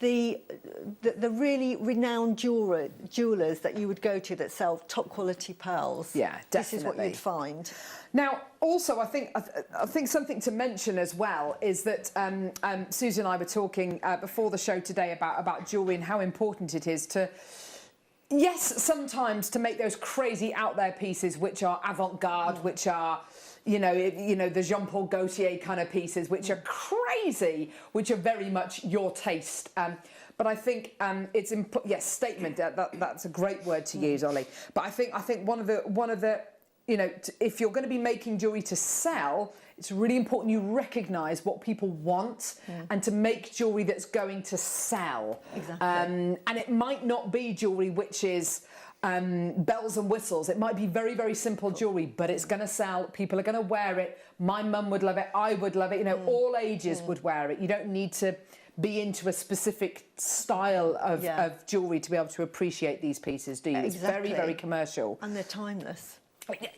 [SPEAKER 4] the really renowned jewellers that you would go to that sell top quality pearls.
[SPEAKER 3] Yeah, definitely.
[SPEAKER 4] This is what you'd find.
[SPEAKER 3] Now, also, I think something to mention as well is that Susie and I were talking before the show today about jewellery and how important it is to, yes, sometimes to make those crazy out there pieces which are avant-garde, which are, you know, the Jean-Paul Gaultier kind of pieces, which are crazy, which are very much your taste. But I think it's yes, statement. That's a great word to use, Ollie. But I think one of the you know, if you're going to be making jewellery to sell, it's really important you recognise what people want and to make jewellery that's going to sell.
[SPEAKER 4] Exactly.
[SPEAKER 3] And it might not be jewellery which is bells and whistles. It might be very, very simple jewellery, but it's going to sell. People are going to wear it. My mum would love it. I would love it. You know, all ages would wear it. You don't need to be into a specific style of jewellery to be able to appreciate these pieces, do you?
[SPEAKER 4] Exactly.
[SPEAKER 3] It's very, very commercial.
[SPEAKER 4] And they're timeless.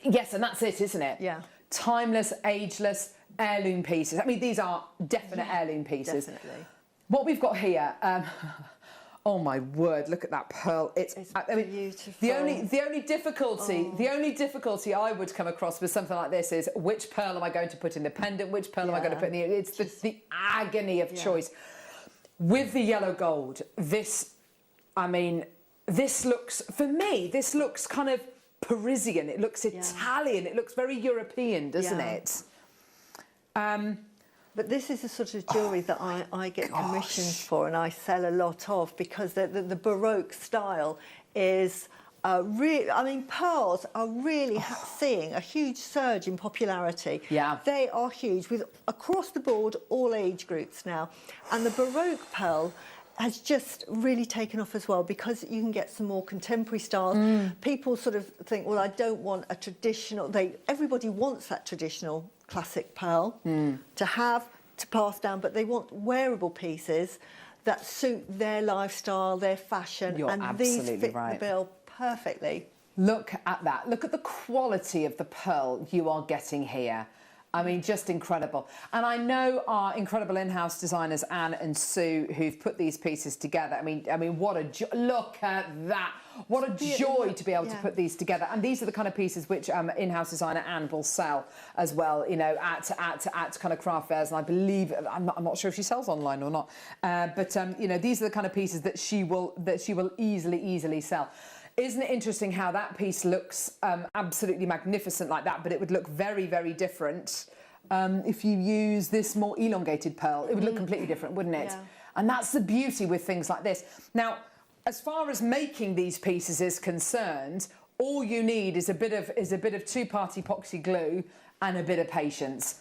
[SPEAKER 3] Yes, and that's it, isn't it?
[SPEAKER 4] Yeah.
[SPEAKER 3] Timeless, ageless, heirloom pieces. I mean, these are definite heirloom pieces.
[SPEAKER 4] Definitely.
[SPEAKER 3] What we've got here, oh my word, look at that pearl. It's I mean,
[SPEAKER 4] beautiful.
[SPEAKER 3] The only difficulty I would come across with something like this is which pearl am I going to put in the pendant, which pearl am I going to put in the... It's the agony of choice. With the yellow gold, this, I mean, this looks, for me, this looks kind of Parisian, it looks Italian, it looks very European, doesn't it?
[SPEAKER 4] But this is the sort of jewellery that I get commissions for and I sell a lot of, because the Baroque style is really, I mean, pearls are really seeing a huge surge in popularity.
[SPEAKER 3] Yeah.
[SPEAKER 4] They are huge, with across the board all age groups now. And the Baroque pearl has just really taken off as well, because you can get some more contemporary styles. People sort of think, well, I don't want a traditional... Everybody wants that traditional classic pearl to have, to pass down, but they want wearable pieces that suit their lifestyle, their fashion.
[SPEAKER 3] You're
[SPEAKER 4] and these
[SPEAKER 3] absolutely
[SPEAKER 4] fit
[SPEAKER 3] right.
[SPEAKER 4] the bill perfectly.
[SPEAKER 3] Look at that. Look at the quality of the pearl you are getting here. I mean, just incredible. And I know our incredible in-house designers, Anne and Sue, who've put these pieces together. I mean, what a look at that. What a joy to be able to put these together. And these are the kind of pieces which in-house designer Anne will sell as well, you know, at kind of craft fairs. And I believe, I'm not sure if she sells online or not, but you know, these are the kind of pieces that she will easily sell. Isn't it interesting how that piece looks absolutely magnificent like that, but it would look very, very different if you use this more elongated pearl. It would look completely different, wouldn't it? Yeah. And that's the beauty with things like this. Now, as far as making these pieces is concerned, all you need is a bit of two-part epoxy glue and a bit of patience.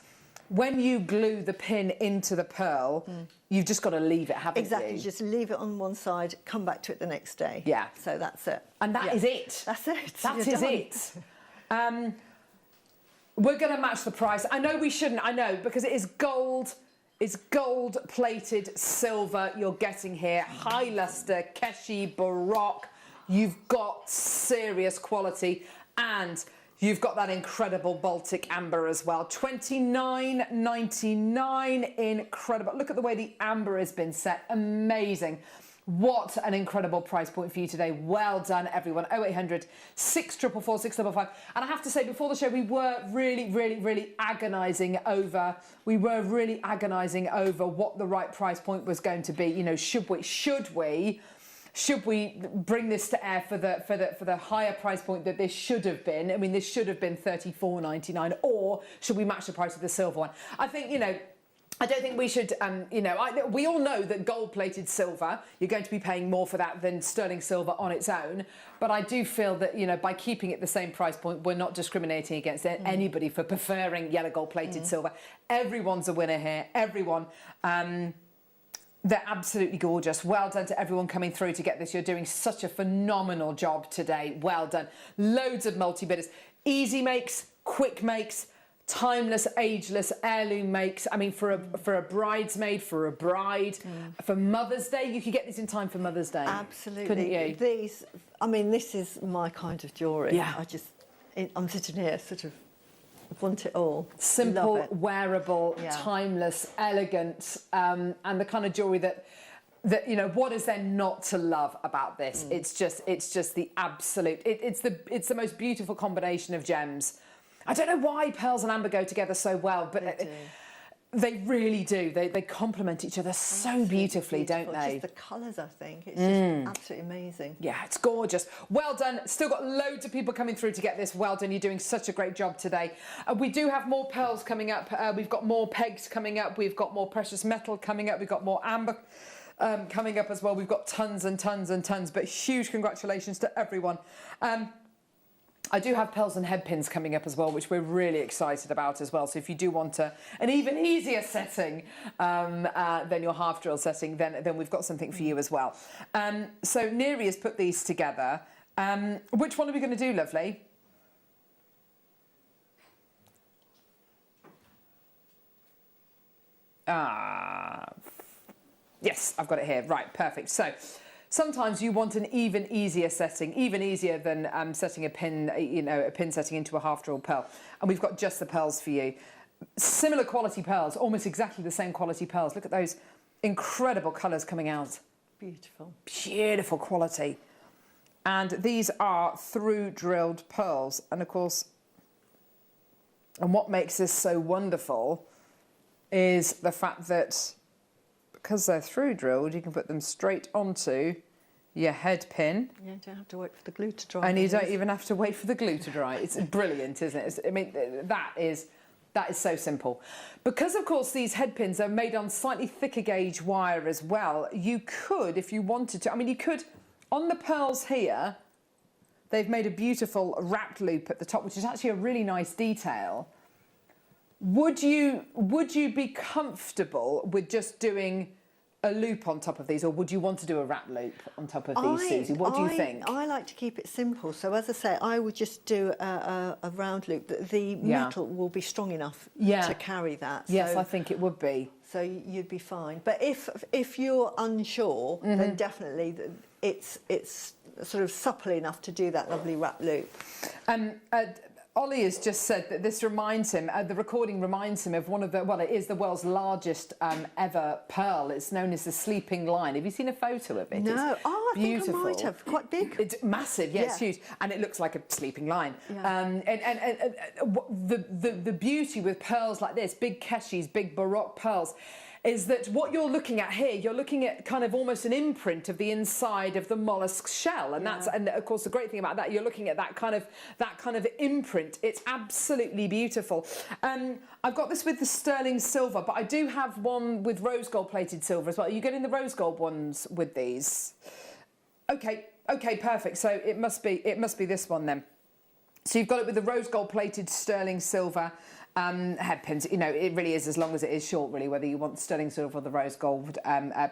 [SPEAKER 3] When you glue the pin into the pearl, you've just got to leave it, haven't you?
[SPEAKER 4] Exactly, just leave it on one side, come back to it the next day.
[SPEAKER 3] Yeah.
[SPEAKER 4] So that's it.
[SPEAKER 3] And that is it.
[SPEAKER 4] That's it.
[SPEAKER 3] That
[SPEAKER 4] You're
[SPEAKER 3] is
[SPEAKER 4] done.
[SPEAKER 3] it. We're going to match the price. I know we shouldn't, I know, because it is gold. It's gold-plated silver you're getting here. High lustre, Keshi, Baroque. You've got serious quality, and you've got that incredible Baltic amber as well. $29.99, incredible. Look at the way the amber has been set, amazing. What an incredible price point for you today. Well done, everyone. 0800 644 655. And I have to say, before the show, we were really agonising over what the right price point was going to be. You know, should we bring this to air for the higher price point that this should have been? I mean, this should have been $34.99, or should we match the price of the silver one? I think, you know, I don't think we should, you know, we all know that gold-plated silver, you're going to be paying more for that than sterling silver on its own. But I do feel that, you know, by keeping it the same price point, we're not discriminating against anybody for preferring yellow gold-plated silver. Everyone's a winner here, everyone. They're absolutely gorgeous. Well done to everyone coming through to get this. You're doing such a phenomenal job today. Well done. Loads of multi-bidders. Easy makes, quick makes, timeless, ageless, heirloom makes. I mean, for a bridesmaid, for a bride, for Mother's Day, you could get this in time for Mother's Day.
[SPEAKER 4] Absolutely.
[SPEAKER 3] Couldn't you?
[SPEAKER 4] These, I mean, this is my kind of jewellery.
[SPEAKER 3] Yeah.
[SPEAKER 4] I'm sitting here sort of want it all.
[SPEAKER 3] Simple,
[SPEAKER 4] Love it.
[SPEAKER 3] wearable,
[SPEAKER 4] Yeah.
[SPEAKER 3] timeless, elegant, and the kind of jewellery that that, you know, what is there not to love about this? It's just the absolute. It's the most beautiful combination of gems. I don't know why pearls and amber go together so well, but they really do. They complement each other so beautifully, don't they?
[SPEAKER 4] Just the colours, I think. It's just absolutely amazing.
[SPEAKER 3] Yeah, it's gorgeous. Well done. Still got loads of people coming through to get this. Well done. You're doing such a great job today. We do have more pearls coming up. We've got more pegs coming up. We've got more precious metal coming up. We've got more amber coming up as well. We've got tons and tons and tons, but huge congratulations to everyone. I do have pearls and head pins coming up as well, which we're really excited about as well. So if you do want an even easier setting than your half drill setting, then we've got something for you as well. So Neri has put these together. Which one are we going to do, lovely? Yes, I've got it here. Right, perfect. So sometimes you want an even easier setting, even easier than setting a pin, a pin setting into a half drill pearl. And we've got just the pearls for you. Similar quality pearls, almost exactly the same quality pearls. Look at those incredible colours coming out.
[SPEAKER 4] Beautiful.
[SPEAKER 3] Beautiful quality. And these are through drilled pearls. And of course, and what makes this so wonderful is the fact that because they're through drilled, you can put them straight onto your head pin.
[SPEAKER 4] Yeah, you don't have to wait for the glue to dry.
[SPEAKER 3] And you don't even have to wait for the glue to dry. It's brilliant, isn't it? I mean, that is so simple. Because, of course, these head pins are made on slightly thicker gauge wire as well, you could, if you wanted to, I mean, you could, on the pearls here, they've made a beautiful wrapped loop at the top, which is actually a really nice detail. Would you be comfortable with just doing a loop on top of these, or would you want to do a wrap loop on top of these, Susie? What do you think?
[SPEAKER 4] I like to keep it simple. So as I say, I would just do a round loop. The metal will be strong enough to carry that.
[SPEAKER 3] Yes,
[SPEAKER 4] so,
[SPEAKER 3] I think it would be.
[SPEAKER 4] So you'd be fine. But if you're unsure, then definitely it's sort of supple enough to do that lovely wrap loop.
[SPEAKER 3] Ollie has just said that this reminds him, the recording reminds him of one of the, well, it is the world's largest ever pearl. It's known as the Sleeping Lion. Have you seen a photo of it?
[SPEAKER 4] No.
[SPEAKER 3] It's
[SPEAKER 4] beautiful. I think I might have. Quite big.
[SPEAKER 3] It's massive, it's huge. And it looks like a sleeping lion.
[SPEAKER 4] Yeah.
[SPEAKER 3] The beauty with pearls like this, big keshis, big Baroque pearls, is that what you're looking at here, you're looking at kind of almost an imprint of the inside of the mollusk shell, and that's, and of course the great thing about that, you're looking at that kind of imprint. It's absolutely beautiful. I've got this with the sterling silver, but I do have one with rose gold plated silver as well. Are you getting the rose gold ones with these? Okay, perfect. So it must be this one then. So you've got it with the rose gold plated sterling silver. Head pins, you know, it really is, as long as it is short, really, whether you want sterling silver or the rose gold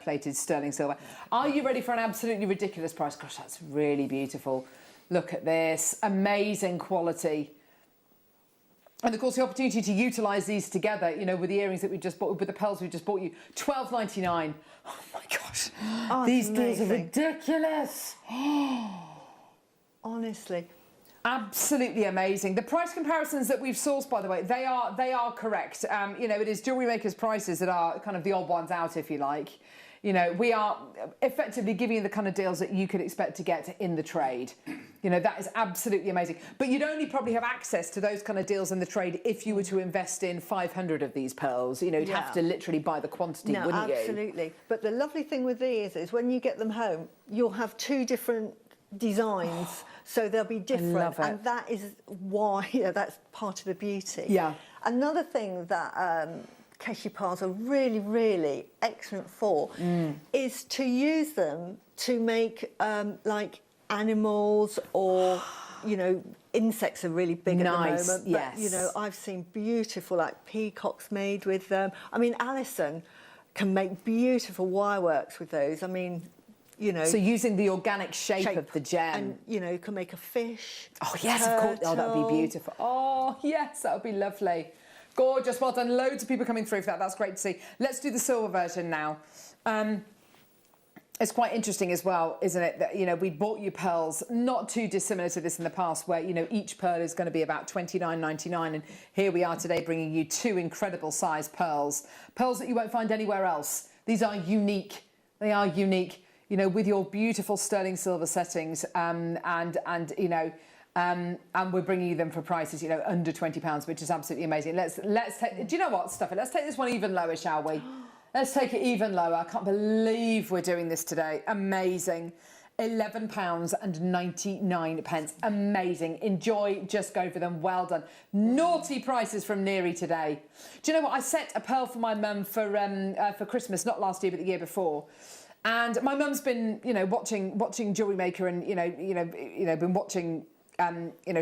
[SPEAKER 3] plated sterling silver. Are you ready for an absolutely ridiculous price? Gosh, that's really beautiful. Look at this, amazing quality. And of course, the opportunity to utilise these together, you know, with the earrings that we just bought, with the pearls we just bought you, $12.99. Oh my gosh, these deals are ridiculous.
[SPEAKER 4] Honestly.
[SPEAKER 3] Absolutely amazing. The price comparisons that we've sourced, by the way, they are correct. You know, it is JewelleryMaker's prices that are kind of the odd ones out, if you like. You know, we are effectively giving you the kind of deals that you could expect to get in the trade. You know, that is absolutely amazing. But you'd only probably have access to those kind of deals in the trade if you were to invest in 500 of these pearls. You know, you'd have to literally buy the quantity, wouldn't you?
[SPEAKER 4] Absolutely. But the lovely thing with these is when you get them home, you'll have two different designs, so they'll be different, and that is why that's part of the beauty.
[SPEAKER 3] Yeah.
[SPEAKER 4] Another thing that Keshi pearls are really, really excellent for is to use them to make like animals, or you know, insects are really big at the moment.
[SPEAKER 3] Yes.
[SPEAKER 4] But you know, I've seen beautiful like peacocks made with them. I mean, Alison can make beautiful wireworks with those. I mean, you know,
[SPEAKER 3] so using the organic shape of the gem,
[SPEAKER 4] and you know, you can make a fish.
[SPEAKER 3] Oh yes, of course. Oh, that would be beautiful. Oh yes, that would be lovely. Gorgeous. Well done. Loads of people coming through for that. That's great to see. Let's do the silver version now. It's quite interesting as well, isn't it, that, you know, we bought you pearls not too dissimilar to this in the past, where, you know, each pearl is going to be about $29.99, and here we are today bringing you two incredible size pearls that you won't find anywhere else. These are unique They are unique, you know, with your beautiful sterling silver settings, and you know, and we're bringing you them for prices, you know, under £20, which is absolutely amazing. Let's take. Do you know what, Stuff it? Let's take this one even lower, shall we? Let's take it even lower. I can't believe we're doing this today. Amazing. £11.99. Amazing. Enjoy, just go for them. Well done. Naughty prices from Neary today. Do you know what? I set a pearl for my mum for Christmas, not last year, but the year before. And my mum's been, you know, watching JewelleryMaker and, been watching,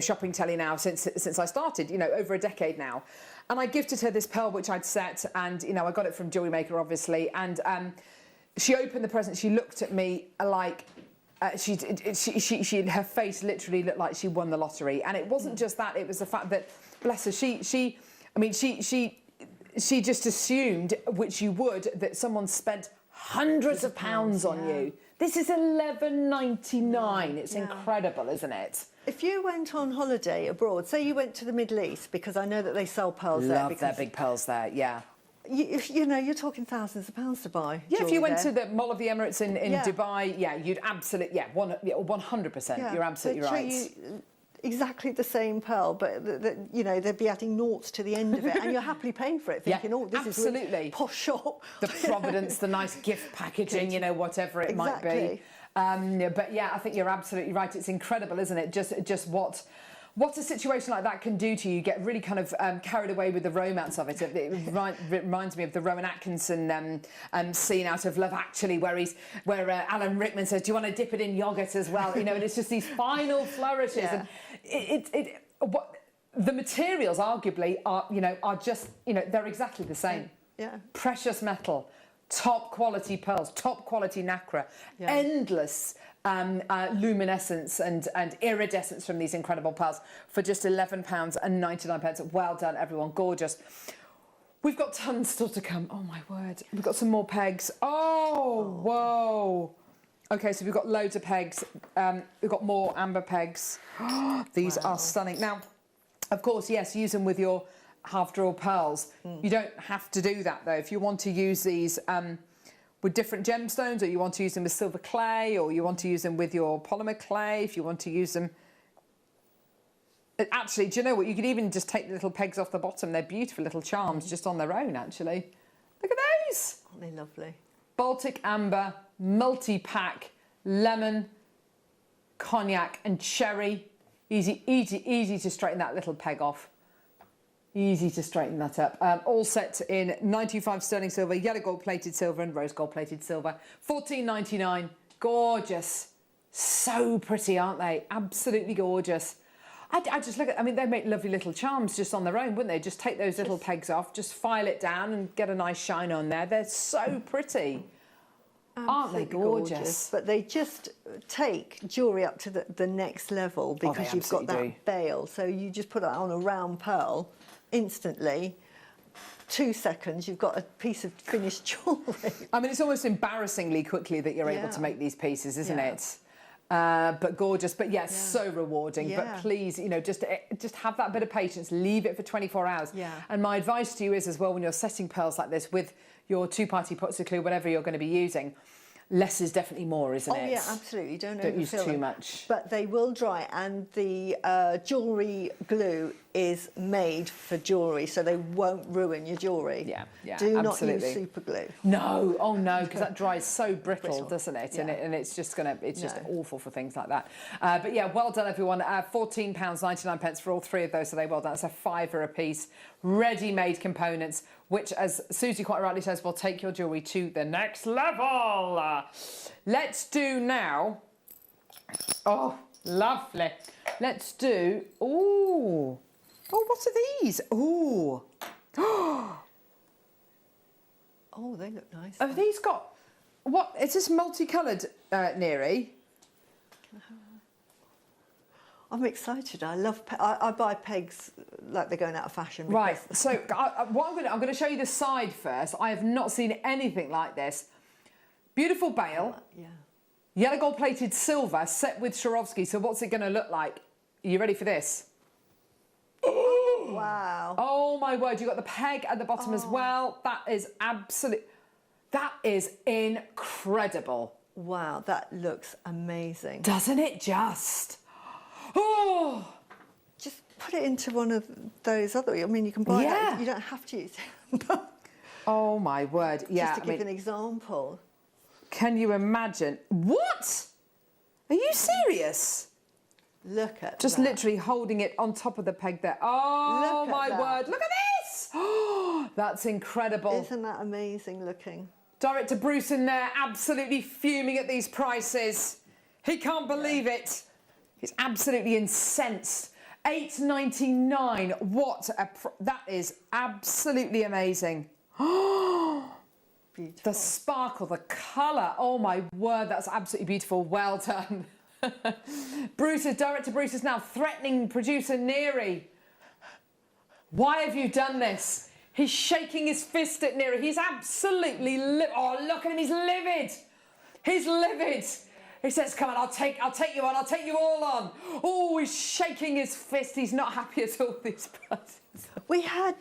[SPEAKER 3] shopping telly now since I started, you know, over a decade now. And I gifted her this pearl, which I'd set, and, you know, I got it from JewelleryMaker, obviously. And she opened the present. She looked at me like, her face literally looked like she won the lottery. And it wasn't just that, it was the fact that, bless her, she just assumed, which you would, that someone spent hundreds of pounds on you. This is £11.99. It's incredible, isn't it?
[SPEAKER 4] If you went on holiday abroad, say you went to the Middle East, because I know that they sell pearls there.
[SPEAKER 3] Love their big pearls there, yeah.
[SPEAKER 4] You know, you're talking thousands of pounds to buy.
[SPEAKER 3] Yeah, if you went to the Mall of the Emirates in Dubai, you'd absolutely, 100%. You're absolutely right.
[SPEAKER 4] You exactly the same pearl, but you know, they'd be adding noughts to the end of it, and you're happily paying for it, thinking, oh, this is really posh shop.
[SPEAKER 3] The provenance, the nice gift packaging, you know, whatever it might be. But yeah, I think you're absolutely right. It's incredible, isn't it? Just what a situation like that can do to you. You get really kind of carried away with the romance of it. It reminds me of the Rowan Atkinson scene out of Love Actually, where Alan Rickman says, "Do you want to dip it in yogurt as well?" You know, and it's just these final flourishes. And the materials, arguably, are just, you know, they're exactly the same.
[SPEAKER 4] Yeah.
[SPEAKER 3] Precious metal, top quality pearls, top quality nacre, endless luminescence and iridescence from these incredible pearls for just £11.99. Well done, everyone. Gorgeous. We've got tons still to come. Oh, my word. We've got some more pegs. Oh, whoa. OK, so we've got loads of pegs. We've got more amber pegs. These are stunning. Now, of course, yes, use them with your half-draw pearls. You don't have to do that, though. If you want to use these with different gemstones, or you want to use them with silver clay, or you want to use them with your polymer clay, if you want to use them... Actually, do you know what? You could even just take the little pegs off the bottom. They're beautiful little charms just on their own, actually. Look at those!
[SPEAKER 4] Aren't they lovely? Baltic
[SPEAKER 3] Amber, multi-pack, lemon, cognac and cherry. Easy to straighten that little peg off. Easy to straighten that up. All set in 925 sterling silver, yellow gold plated silver and rose gold plated silver. £14.99. Gorgeous. So pretty, aren't they? Absolutely gorgeous. I just look at, I mean, they make lovely little charms just on their own, wouldn't they? Just take those little pegs off, just file it down and get a nice shine on there. They're so pretty. Aren't they gorgeous?
[SPEAKER 4] But they just take jewellery up to the next level, because you've got that bail. So you just put it on a round pearl, instantly, 2 seconds, you've got a piece of finished jewellery.
[SPEAKER 3] I mean, it's almost embarrassingly quickly that you're able to make these pieces, isn't it? But gorgeous, but yes, so rewarding. But please, you know, just have that bit of patience. Leave it for 24 hours. And my advice to you is, as well, when you're setting pearls like this with your two-party pots of clue, whatever you're going to be using, less is definitely more, isn't it?
[SPEAKER 4] Oh yeah, absolutely. Don't
[SPEAKER 3] use too much.
[SPEAKER 4] But they will dry, and the jewellery glue is made for jewellery, so they won't ruin your jewellery.
[SPEAKER 3] Yeah,
[SPEAKER 4] Do not use super glue.
[SPEAKER 3] No, oh no, because that dries so brittle, doesn't it? And it's just just awful for things like that. But yeah, well done, everyone. £14.99 for all three of those, so they well done. It's a £5 a piece. Ready-made components, which, as Susie quite rightly says, will take your jewellery to the next level. Let's do now... Oh, lovely. Let's do... Ooh. Oh, what are these? Ooh.
[SPEAKER 4] Oh, they look nice.
[SPEAKER 3] Have these got... What? Is this multicoloured, Neary?
[SPEAKER 4] I'm excited. I love... I buy pegs like they're going out of fashion.
[SPEAKER 3] Right. So what I'm going to show you the side first. I have not seen anything like this. Beautiful bail. Yellow gold plated silver set with Swarovski. So what's it going to look like? Are you ready for this?
[SPEAKER 4] Wow.
[SPEAKER 3] Oh my word, you've got the peg at the bottom as well. That is absolute. That is incredible.
[SPEAKER 4] Wow, that looks amazing.
[SPEAKER 3] Doesn't it just? Oh!
[SPEAKER 4] Just put it into one of those other, I mean, you can buy that, you don't have to use it.
[SPEAKER 3] Oh my word, yeah.
[SPEAKER 4] Just to give an example.
[SPEAKER 3] Can you imagine? What? Are you serious?
[SPEAKER 4] Look at
[SPEAKER 3] Just
[SPEAKER 4] that.
[SPEAKER 3] literally holding it on top of the peg there. Oh
[SPEAKER 4] Look at
[SPEAKER 3] my
[SPEAKER 4] that.
[SPEAKER 3] word, look at this! Oh, that's incredible.
[SPEAKER 4] Isn't that amazing looking?
[SPEAKER 3] Director Bruce in there absolutely fuming at these prices. He can't believe it. He's absolutely incensed. $8.99. What a that is absolutely amazing.
[SPEAKER 4] Beautiful.
[SPEAKER 3] The sparkle, the colour. Oh my word, that's absolutely beautiful. Well done. Director Bruce is now threatening producer Neary. Why have you done this? He's shaking his fist at Neary. He's absolutely oh, look at him, he's livid. He's livid. He says, come on, I'll take you on, I'll take you all on. Oh, he's shaking his fist. He's not happy at all, these prices.
[SPEAKER 4] We had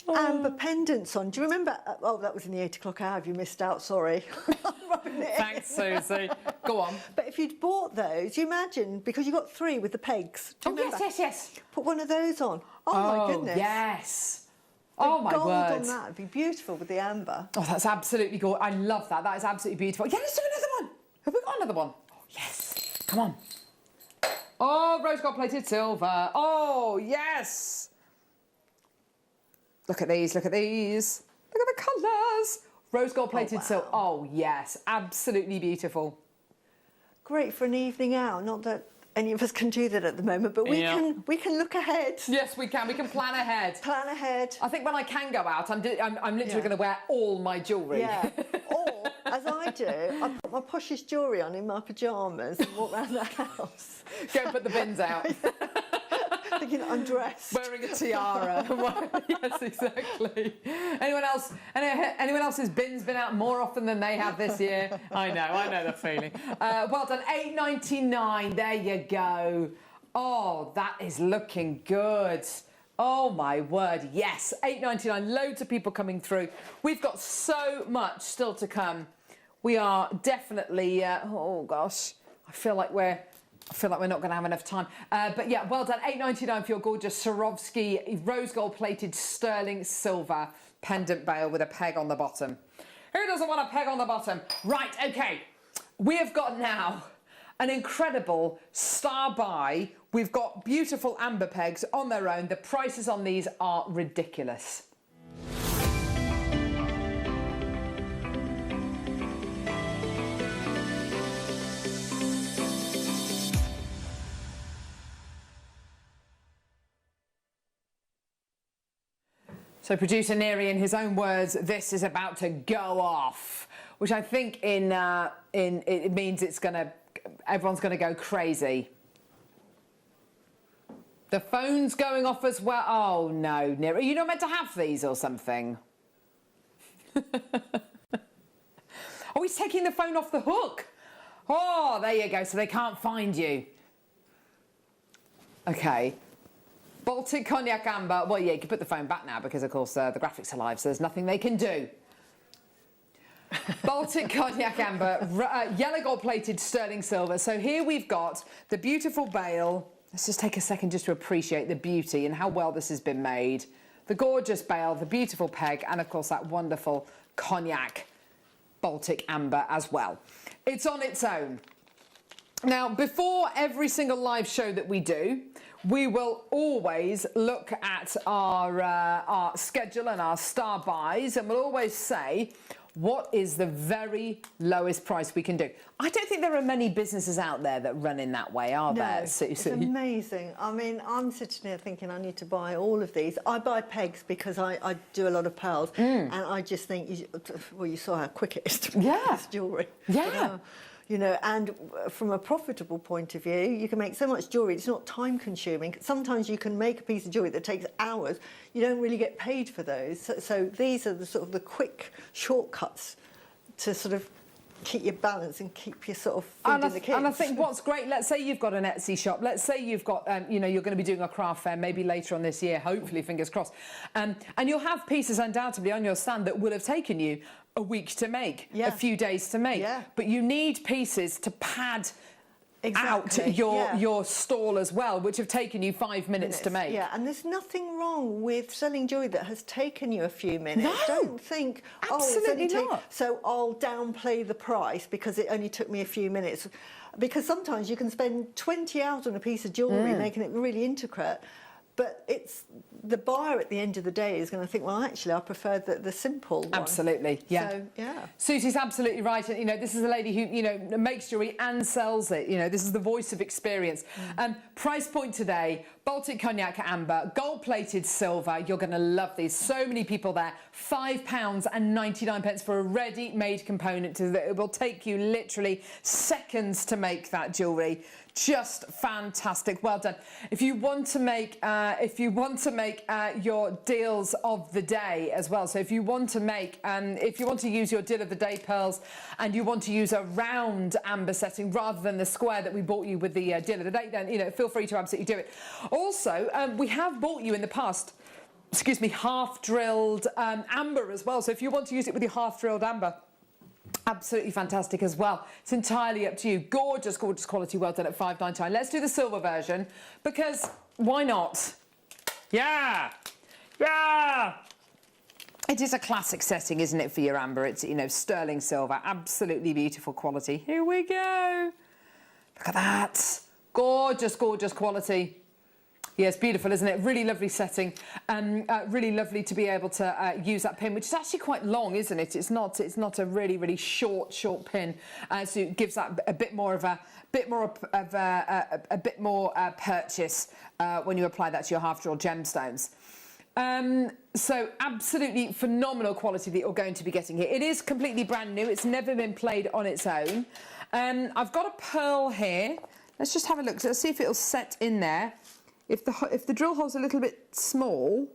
[SPEAKER 4] amber pendants on. Do you remember? Oh, that was in the 8 o'clock hour. Have you missed out? Sorry.
[SPEAKER 3] Thanks, Susie. Go on.
[SPEAKER 4] But if you'd bought those, you imagine, because you got 3 with the pegs. Do you remember?
[SPEAKER 3] Yes.
[SPEAKER 4] Put one of those on. Oh my goodness.
[SPEAKER 3] Yes.
[SPEAKER 4] The
[SPEAKER 3] Oh my
[SPEAKER 4] gold
[SPEAKER 3] word.
[SPEAKER 4] on that would be beautiful with the amber.
[SPEAKER 3] Oh, that's absolutely gorgeous. I love that. That is absolutely beautiful. Yeah, let's do another one. Have we got another one? Oh, yes. Come on. Oh, rose gold plated silver. Oh, yes. Look at these. Look at these. Look at the colours. Rose gold plated silver. Oh, yes. Absolutely beautiful.
[SPEAKER 4] Great for an evening out. Not that any of us can do that at the moment, but we can look ahead.
[SPEAKER 3] Yes, we can. We can plan ahead.
[SPEAKER 4] Plan ahead.
[SPEAKER 3] I think when I can go out, I'm literally going to wear all my jewellery.
[SPEAKER 4] Yeah. Or, as I do, I put my poshest jewellery on in my pyjamas and walk around the house.
[SPEAKER 3] Go and put the bins out.
[SPEAKER 4] Thinking I'm dressed.
[SPEAKER 3] Wearing a tiara. Yes, exactly. Anyone else's bin's been out more often than they have this year? I know the feeling. Well done, $8.99. There you go. Oh, that is looking good. Oh my word, yes, $8.99. Loads of people coming through. We've got so much still to come. We are definitely. Oh gosh, I feel like we're not going to have enough time. But yeah, well done. $8.99 for your gorgeous Swarovski rose gold plated sterling silver pendant bail with a peg on the bottom. Who doesn't want a peg on the bottom? Right, okay. We have got now an incredible star buy. We've got beautiful amber pegs on their own. The prices on these are ridiculous. So producer Neary, in his own words, this is about to go off, which I think it means everyone's gonna go crazy. The phone's going off as well. Oh no, Neary, are you not meant to have these or something? Oh, he's taking the phone off the hook. Oh, there you go. So they can't find you. Okay. Baltic Cognac Amber. Well, yeah, you can put the phone back now because, of course, the graphics are live, so there's nothing they can do. Baltic Cognac Amber, yellow gold-plated sterling silver. So here we've got the beautiful bail. Let's just take a second just to appreciate the beauty and how well this has been made. The gorgeous bail, the beautiful peg, and, of course, that wonderful cognac Baltic Amber as well. It's on its own. Now, before every single live show that we do, we will always look at our schedule and our star buys, and we'll always say, what is the very lowest price we can do? I don't think there are many businesses out there that run in that way, are there, Susie?
[SPEAKER 4] It's amazing. I mean, I'm sitting here thinking I need to buy all of these. I buy pegs because I do a lot of pearls, and I just think, you saw how quick it is to make this jewellery.
[SPEAKER 3] Yeah.
[SPEAKER 4] You know, and from a profitable point of view, you can make so much jewellery, it's not time consuming. Sometimes you can make a piece of jewellery that takes hours. You don't really get paid for those. So these are the sort of the quick shortcuts to sort of keep your balance and keep your sort of feeding the kids.
[SPEAKER 3] And I think what's great, let's say you've got an Etsy shop, let's say you've got, you know, you're going to be doing a craft fair maybe later on this year, hopefully, fingers crossed, and you'll have pieces undoubtedly on your stand that will have taken you a week to make, a few days to make, but you need pieces to pad out your stall as well, which have taken you 5 minutes to make.
[SPEAKER 4] Yeah, and there's nothing wrong with selling jewellery that has taken you a few minutes.
[SPEAKER 3] No,
[SPEAKER 4] don't think,
[SPEAKER 3] absolutely not.
[SPEAKER 4] So I'll downplay the price because it only took me a few minutes. Because sometimes you can spend 20 hours on a piece of jewellery making it really intricate, but it's the buyer at the end of the day is going to think, well, actually, I prefer the simple one.
[SPEAKER 3] Absolutely, yeah.
[SPEAKER 4] So, yeah.
[SPEAKER 3] Susie's absolutely right. And, you know, this is a lady who, you know, makes jewellery and sells it. You know, this is the voice of experience. Price point today, Baltic Cognac Amber, gold-plated silver. You're going to love these. So many people there. £5.99 for a ready-made component. It will take you literally seconds to make that jewellery. Just fantastic. Well done. If you want to make your deals of the day as well, so if you want to make use your deal of the day pearls and you want to use a round amber setting rather than the square that we bought you with the deal of the day, then, you know, feel free to absolutely do it. Also, we have bought you in the past, excuse me, half drilled amber as well. So if you want to use it with your half drilled amber, absolutely fantastic as well. It's entirely up to you. Gorgeous, gorgeous quality. Well done at £5.99. Let's do the silver version because why not? Yeah, yeah. It is a classic setting, isn't it, for your amber? It's, you know, sterling silver, absolutely beautiful quality. Here we go. Look at that. Gorgeous, gorgeous quality. Yes, beautiful, isn't it? Really lovely setting. Really lovely to be able to use that pin, which is actually quite long, isn't it? It's not a really, really short pin. So it gives that a bit more purchase when you apply that to your half-drawn gemstones. So absolutely phenomenal quality that you're going to be getting here. It is completely brand new. It's never been played on its own. I've got a pearl here. Let's just have a look. So let's see if it'll set in there. If the drill hole's a little bit small,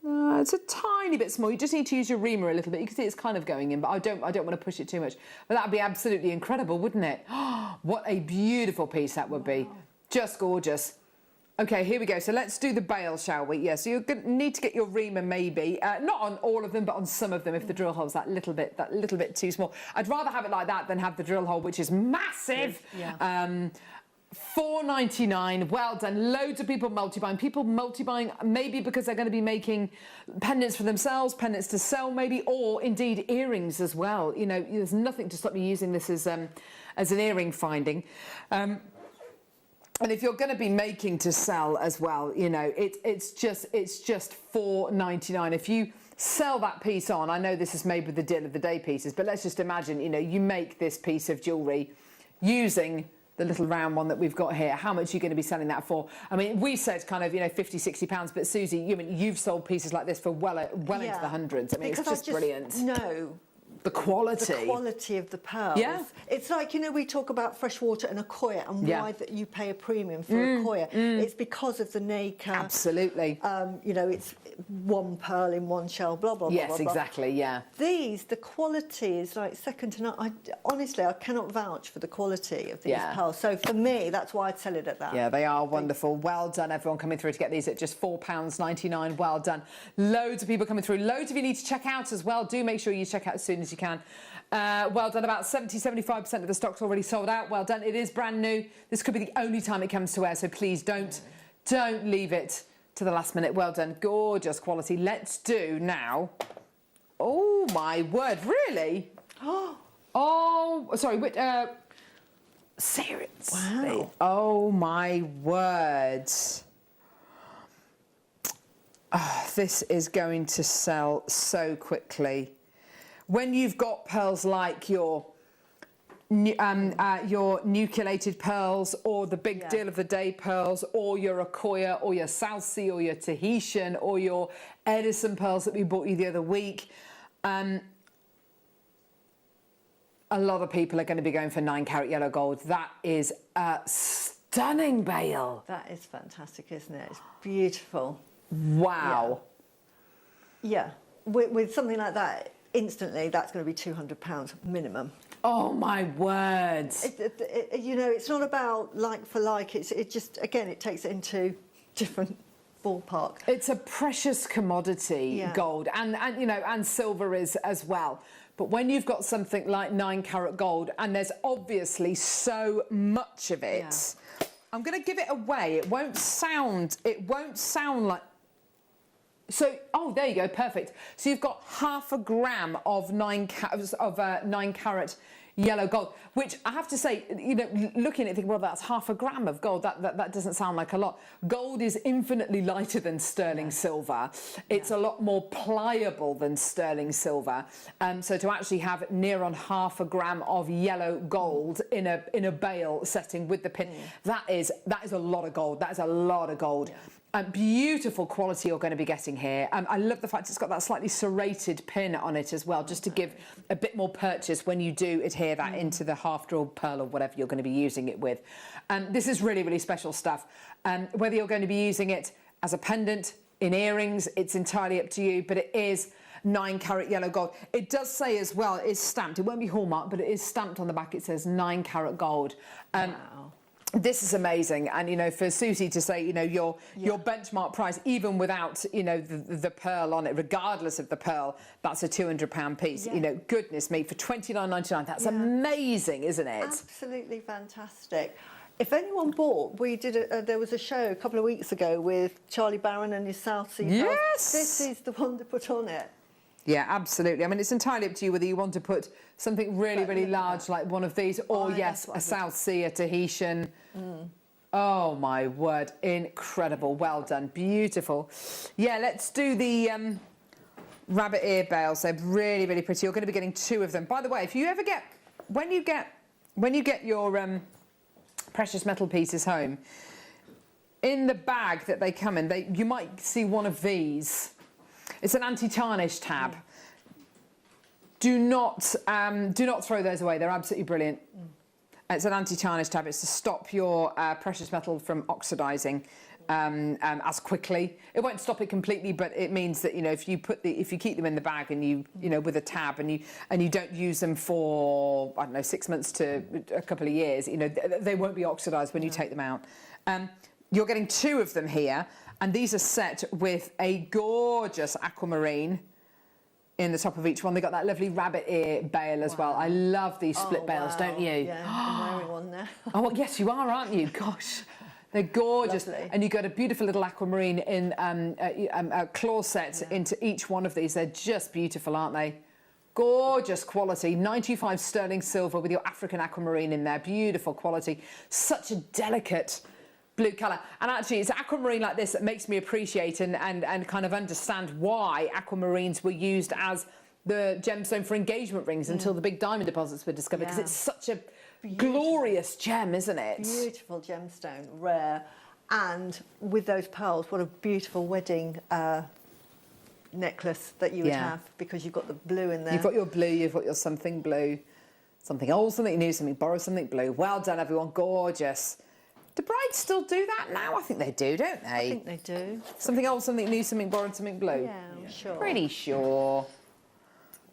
[SPEAKER 3] it's a tiny bit small. You just need to use your reamer a little bit. You can see it's kind of going in, but I don't want to push it too much. But that would be absolutely incredible, wouldn't it? What a beautiful piece that would be. Just gorgeous. Okay, here we go. So let's do the bail, shall we? Yeah, so you're going to need to get your reamer maybe, not on all of them, but on some of them if the drill hole's that little bit too small. I'd rather have it like that than have the drill hole, which is massive. Yeah. £4.99, well done. Loads of people multi-buying. People multi-buying maybe because they're going to be making pendants for themselves, pendants to sell maybe, or indeed earrings as well. You know, there's nothing to stop you using this as an earring finding. And if you're going to be making to sell as well, you know, it's just £4.99. If you sell that piece on, I know this is made with the deal of the day pieces, but let's just imagine, you know, you make this piece of jewellery using the little round one that we've got here. How much are you going to be selling that for? I mean, we said kind of, you know, £50-60, but Susie, you've sold pieces like this for well into the hundreds. I mean,
[SPEAKER 4] because
[SPEAKER 3] it's just brilliant.
[SPEAKER 4] No.
[SPEAKER 3] The quality.
[SPEAKER 4] The quality of the pearls.
[SPEAKER 3] Yeah.
[SPEAKER 4] It's like, you know, we talk about freshwater and Accoya and why that you pay a premium for Accoya. It's because of the nacre.
[SPEAKER 3] Absolutely.
[SPEAKER 4] You know, it's one pearl in one shell, blah, blah, blah,
[SPEAKER 3] yes,
[SPEAKER 4] blah, blah.
[SPEAKER 3] exactly, yeah.
[SPEAKER 4] The quality is like second to none. Honestly, I cannot vouch for the quality of these pearls. So for me, that's why I'd sell it at that.
[SPEAKER 3] Yeah, they are wonderful. Well done, everyone coming through to get these at just £4.99. Well done. Loads of people coming through. Loads of you need to check out as well. Do make sure you check out as soon as you can. Well done. About 70-75% of the stock's already sold out. Well done. It is brand new. This could be the only time it comes to air, so please don't leave it to the last minute. Well done. Gorgeous quality. Let's do now. Oh my word! Really? Oh, sorry. Seriously?
[SPEAKER 4] Wow.
[SPEAKER 3] Oh my word! Oh, this is going to sell so quickly. When you've got pearls like your nucleated pearls or the big deal of the day pearls or your Accoya or your South Sea or your Tahitian or your Edison pearls that we bought you the other week, a lot of people are going to be going for 9-carat yellow gold. That is a stunning bail.
[SPEAKER 4] That is fantastic, isn't it? It's beautiful.
[SPEAKER 3] Wow.
[SPEAKER 4] Yeah. With something like that, instantly that's going to be £200 minimum.
[SPEAKER 3] Oh my word!
[SPEAKER 4] You know, it's not about like for like. It just, again, it takes it into different ballpark.
[SPEAKER 3] It's a precious commodity, gold, and you know, and silver is as well. But when you've got something like 9-carat gold, and there's obviously so much of it, I'm going to give it away. It won't sound like. So, oh, there you go, perfect. So you've got 0.5 gram of 9-carat yellow gold, which I have to say, you know, looking at it, thinking, well, that's 0.5 gram of gold. That doesn't sound like a lot. Gold is infinitely lighter than sterling silver. It's a lot more pliable than sterling silver. So to actually have near on 0.5 gram of yellow gold in a bale setting with the pin, that is a lot of gold. That is a lot of gold. Beautiful quality you're going to be getting here. I love the fact it's got that slightly serrated pin on it as well, just to give a bit more purchase when you do adhere that into the half-draw pearl or whatever you're going to be using it with. This is really, really special stuff. Whether you're going to be using it as a pendant, in earrings, it's entirely up to you, but it is 9-carat yellow gold. It does say as well, it is stamped. It won't be hallmarked, but it is stamped on the back. It says 9-carat gold.
[SPEAKER 4] Wow.
[SPEAKER 3] This is amazing, and you know, for Susie to say, you know, your benchmark price, even without, you know, the pearl on it, regardless of the pearl, that's a £200 piece. You know, goodness me, for £29.99, that's amazing, isn't it?
[SPEAKER 4] Absolutely fantastic. If anyone bought, we did there was a show a couple of weeks ago with Charlie Barron and his South Sea.
[SPEAKER 3] Yes,
[SPEAKER 4] this is the one to put on it.
[SPEAKER 3] Yeah, absolutely. I mean, it's entirely up to you whether you want to put something really, really large like one of these, or yes, a South Sea, a Tahitian. Oh my word, incredible. Well done, beautiful. Yeah, let's do the rabbit ear bales. They're really, really pretty. You're going to be getting 2 of them. By the way, if you ever get, when you get your precious metal pieces home, in the bag that they come in, you might see one of these. It's an anti-tarnish tab. Do not throw those away. They're absolutely brilliant. It's an anti-tarnish tab. It's to stop your precious metal from oxidising as quickly. It won't stop it completely, but it means that, you know, if you keep them in the bag and you know, with a tab, and you don't use them for, I don't know, 6 months to a couple of years, you know, they won't be oxidised when you take them out. You're getting 2 of them here, and these are set with a gorgeous aquamarine in the top of each one. They've got that lovely rabbit ear bale as well. I love these split bales, don't you?
[SPEAKER 4] Yeah, I'm wearing one now.
[SPEAKER 3] Oh, well, yes, you are, aren't you? Gosh, they're gorgeous.
[SPEAKER 4] Lovely.
[SPEAKER 3] And you've got a beautiful little aquamarine in a claw set into each one of these. They're just beautiful, aren't they? Gorgeous quality. 95 sterling silver with your African aquamarine in there. Beautiful quality. Such a delicate blue colour. And actually, it's aquamarine like this that makes me appreciate and kind of understand why aquamarines were used as the gemstone for engagement rings until the big diamond deposits were discovered, because it's such a glorious gem, isn't it?
[SPEAKER 4] Beautiful gemstone, rare. And with those pearls, what a beautiful wedding necklace that you would have, because you've got the blue in there.
[SPEAKER 3] You've got your blue, you've got your something blue, something old, something new, something borrowed, something blue. Well done, everyone. Gorgeous. Do brides still do that now? I think they do, don't they?
[SPEAKER 4] I think they do.
[SPEAKER 3] Something old, something new, something borrowed, something blue.
[SPEAKER 4] Yeah, I'm sure.
[SPEAKER 3] Pretty sure.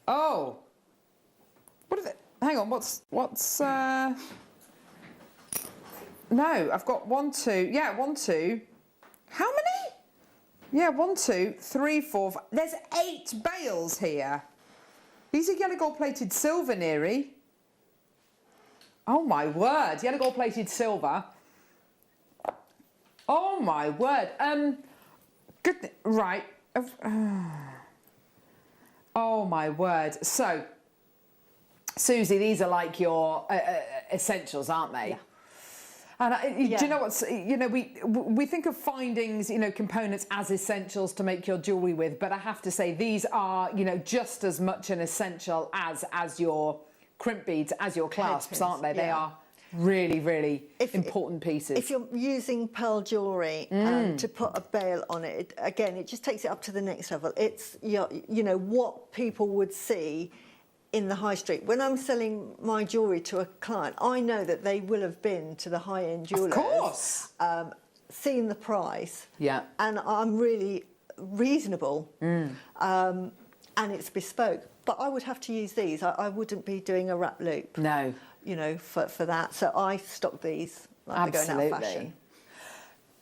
[SPEAKER 3] Oh. What is it? Hang on, what's no, I've got 1, 2. Yeah, 1, 2. How many? Yeah, 1, 2, 3, 4, 5. There's 8 bales here. These are yellow gold plated silver, Neary. Oh my word, yellow gold plated silver. Oh my word. Good. Right. Oh my word. So, Susie, these are like your essentials, aren't they?
[SPEAKER 4] Yeah.
[SPEAKER 3] And do you know what's? You know, we think of findings, you know, components as essentials to make your jewellery with, but I have to say these are, you know, just as much an essential as your crimp beads, as your clasps, aren't they? They are really, really important pieces.
[SPEAKER 4] If you're using pearl jewellery to put a bale on it, again, it just takes it up to the next level. It's, you know, what people would see in the high street. When I'm selling my jewellery to a client, I know that they will have been to the high-end jewellers.
[SPEAKER 3] Of course.
[SPEAKER 4] Seen the price.
[SPEAKER 3] Yeah.
[SPEAKER 4] And I'm really reasonable. And it's bespoke. but I would have to use these. I wouldn't be doing a wrap loop.
[SPEAKER 1] No.
[SPEAKER 4] You know, for that. So I stock these like they're going out of fashion.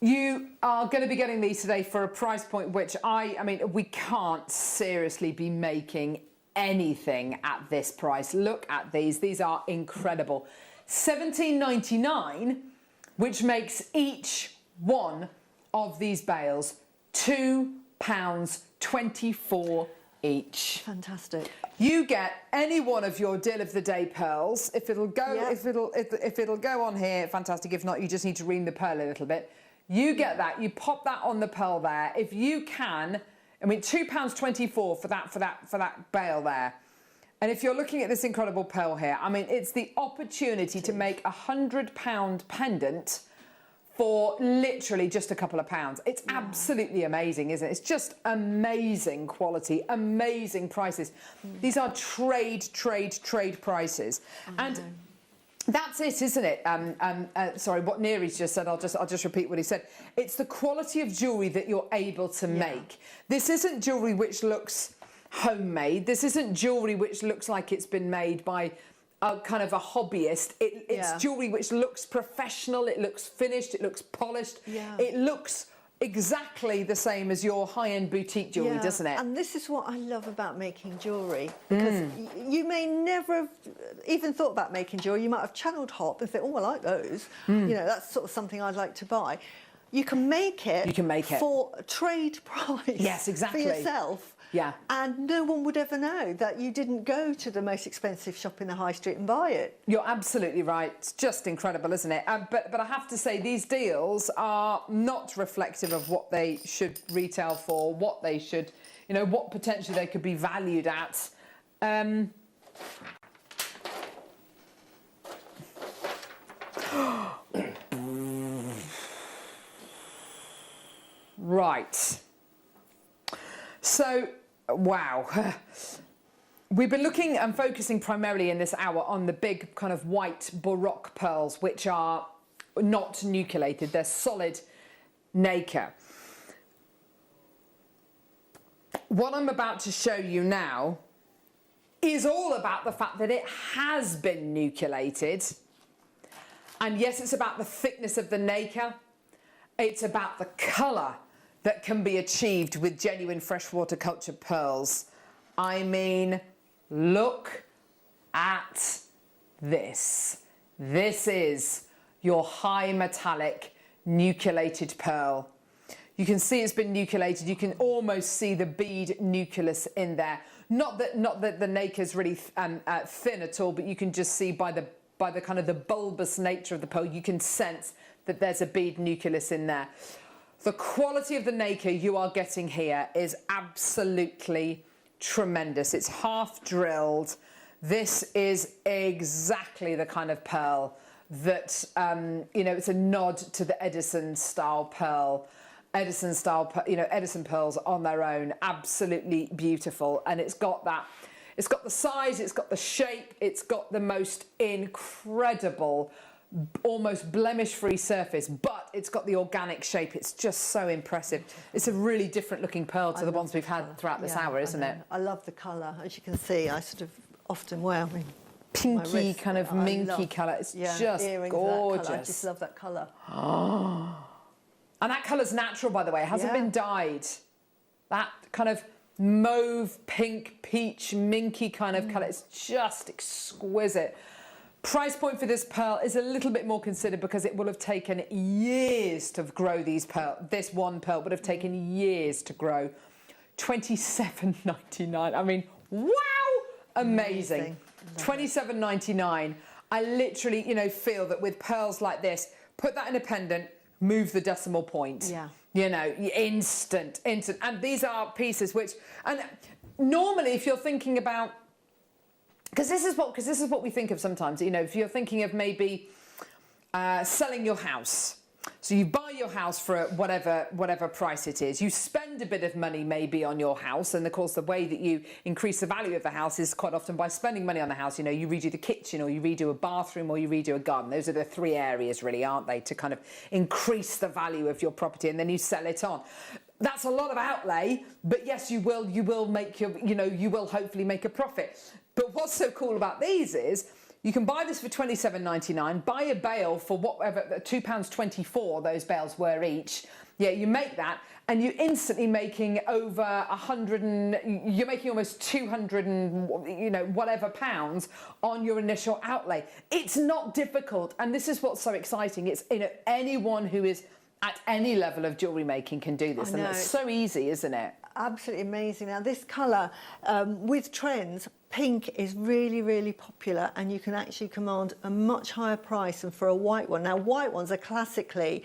[SPEAKER 3] You are going to be getting these today for a price point which I mean, we can't seriously be making anything at this price. Look at these. These are incredible. $17.99, which makes each one of these bales £2.24 each.
[SPEAKER 4] Fantastic.
[SPEAKER 3] You get any one of your deal of the day pearls. If it'll go, if it'll go on here, fantastic. If not, you just need to ream the pearl a little bit. You get that. You pop that on the pearl there. If you can, I mean, £2.24 for that bale there. And if you're looking at this incredible pearl here, I mean, it's the opportunity to make a £100 pendant for literally just a couple of pounds. It's absolutely amazing, isn't it? It's just amazing quality, amazing prices. These are trade prices. And that's it, isn't it? Sorry, what Neary's just said, I'll just repeat what he said. It's the quality of jewellery that you're able to make. This isn't jewellery which looks homemade. This isn't jewellery which looks like it's been made by a kind of a hobbyist. It's jewellery which looks professional, it looks finished, it looks polished. It looks exactly the same as your high-end boutique jewellery, doesn't it?
[SPEAKER 4] And this is what I love about making jewellery, because you may never have even thought about making jewellery. You might have channeled hop and think, oh, I like those. You know, that's sort of something I'd like to buy. You can make it. You can make it for a trade price.
[SPEAKER 3] Yes, exactly.
[SPEAKER 4] For yourself.
[SPEAKER 3] Yeah.
[SPEAKER 4] And no one would ever know that you didn't go to the most expensive shop in the high street and buy it.
[SPEAKER 3] You're absolutely right. It's just incredible, isn't it? But I have to say, these deals are not reflective of what they should retail for, what they should, you know, what potentially they could be valued at. Right. So, wow. We've been looking and focusing primarily in this hour on the big kind of white Baroque pearls, which are not nucleated. They're solid nacre. What I'm about to show you now is all about the fact that it has been nucleated. And yes, it's about the thickness of the nacre. It's about the colour that can be achieved with genuine freshwater cultured pearls. I mean, look at this. This is your high metallic nucleated pearl. You can see it's been nucleated. You can almost see the bead nucleus in there. Not that the nacre is really thin at all, but you can just see by the kind of the bulbous nature of the pearl, you can sense that there's a bead nucleus in there. The quality of the nacre you are getting here is absolutely tremendous. It's half drilled. This is exactly the kind of pearl that, you know, it's a nod to the Edison style pearl. Edison pearls on their own, absolutely beautiful. And it's got that, it's got the size, it's got the shape, it's got the most incredible, almost blemish-free surface, but it's got the organic shape. It's just so impressive. It's a really different looking pearl to the ones we've had throughout this hour, isn't it?
[SPEAKER 4] I love the colour. As you can see, I sort of often wear
[SPEAKER 3] pinky kind of minky colour. It's just gorgeous.
[SPEAKER 4] I just love that colour.
[SPEAKER 3] And that colour's natural, by the way. It hasn't been dyed. That kind of mauve, pink, peach, minky kind of colour. It's just exquisite. Price point for this pearl is a little bit more considered because it will have taken years to grow these pearls. This one pearl would have taken years to grow. $27.99. I mean, wow! Amazing. $27.99. I literally, you know, feel that with pearls like this, put that in a pendant, move the decimal point.
[SPEAKER 4] Yeah.
[SPEAKER 3] You know, instant. And these are pieces which, and normally if you're thinking about, because this is what we think of sometimes, you know, if you're thinking of maybe selling your house. So you buy your house for whatever price it is. You spend a bit of money maybe on your house, and of course the way that you increase the value of the house is quite often by spending money on the house. You know, you redo the kitchen, or you redo a bathroom, or you redo a garden. Those are the three areas really, aren't they, to kind of increase the value of your property, and then you sell it on. That's a lot of outlay, but yes, you will make you will hopefully make a profit. But what's so cool about these is you can buy this for £27.99, buy a bale for whatever, £2.24 those bales were each. Yeah, you make that, and you're instantly making over 100 and you're making almost 200 and whatever pounds on your initial outlay. It's not difficult, and this is what's so exciting. It's anyone who is at any level of jewellery making can do this, and it's so easy, isn't it?
[SPEAKER 4] Absolutely amazing. Now this colour, with trends, pink is really, really popular, and you can actually command a much higher price than for a white one. Now white ones are classically,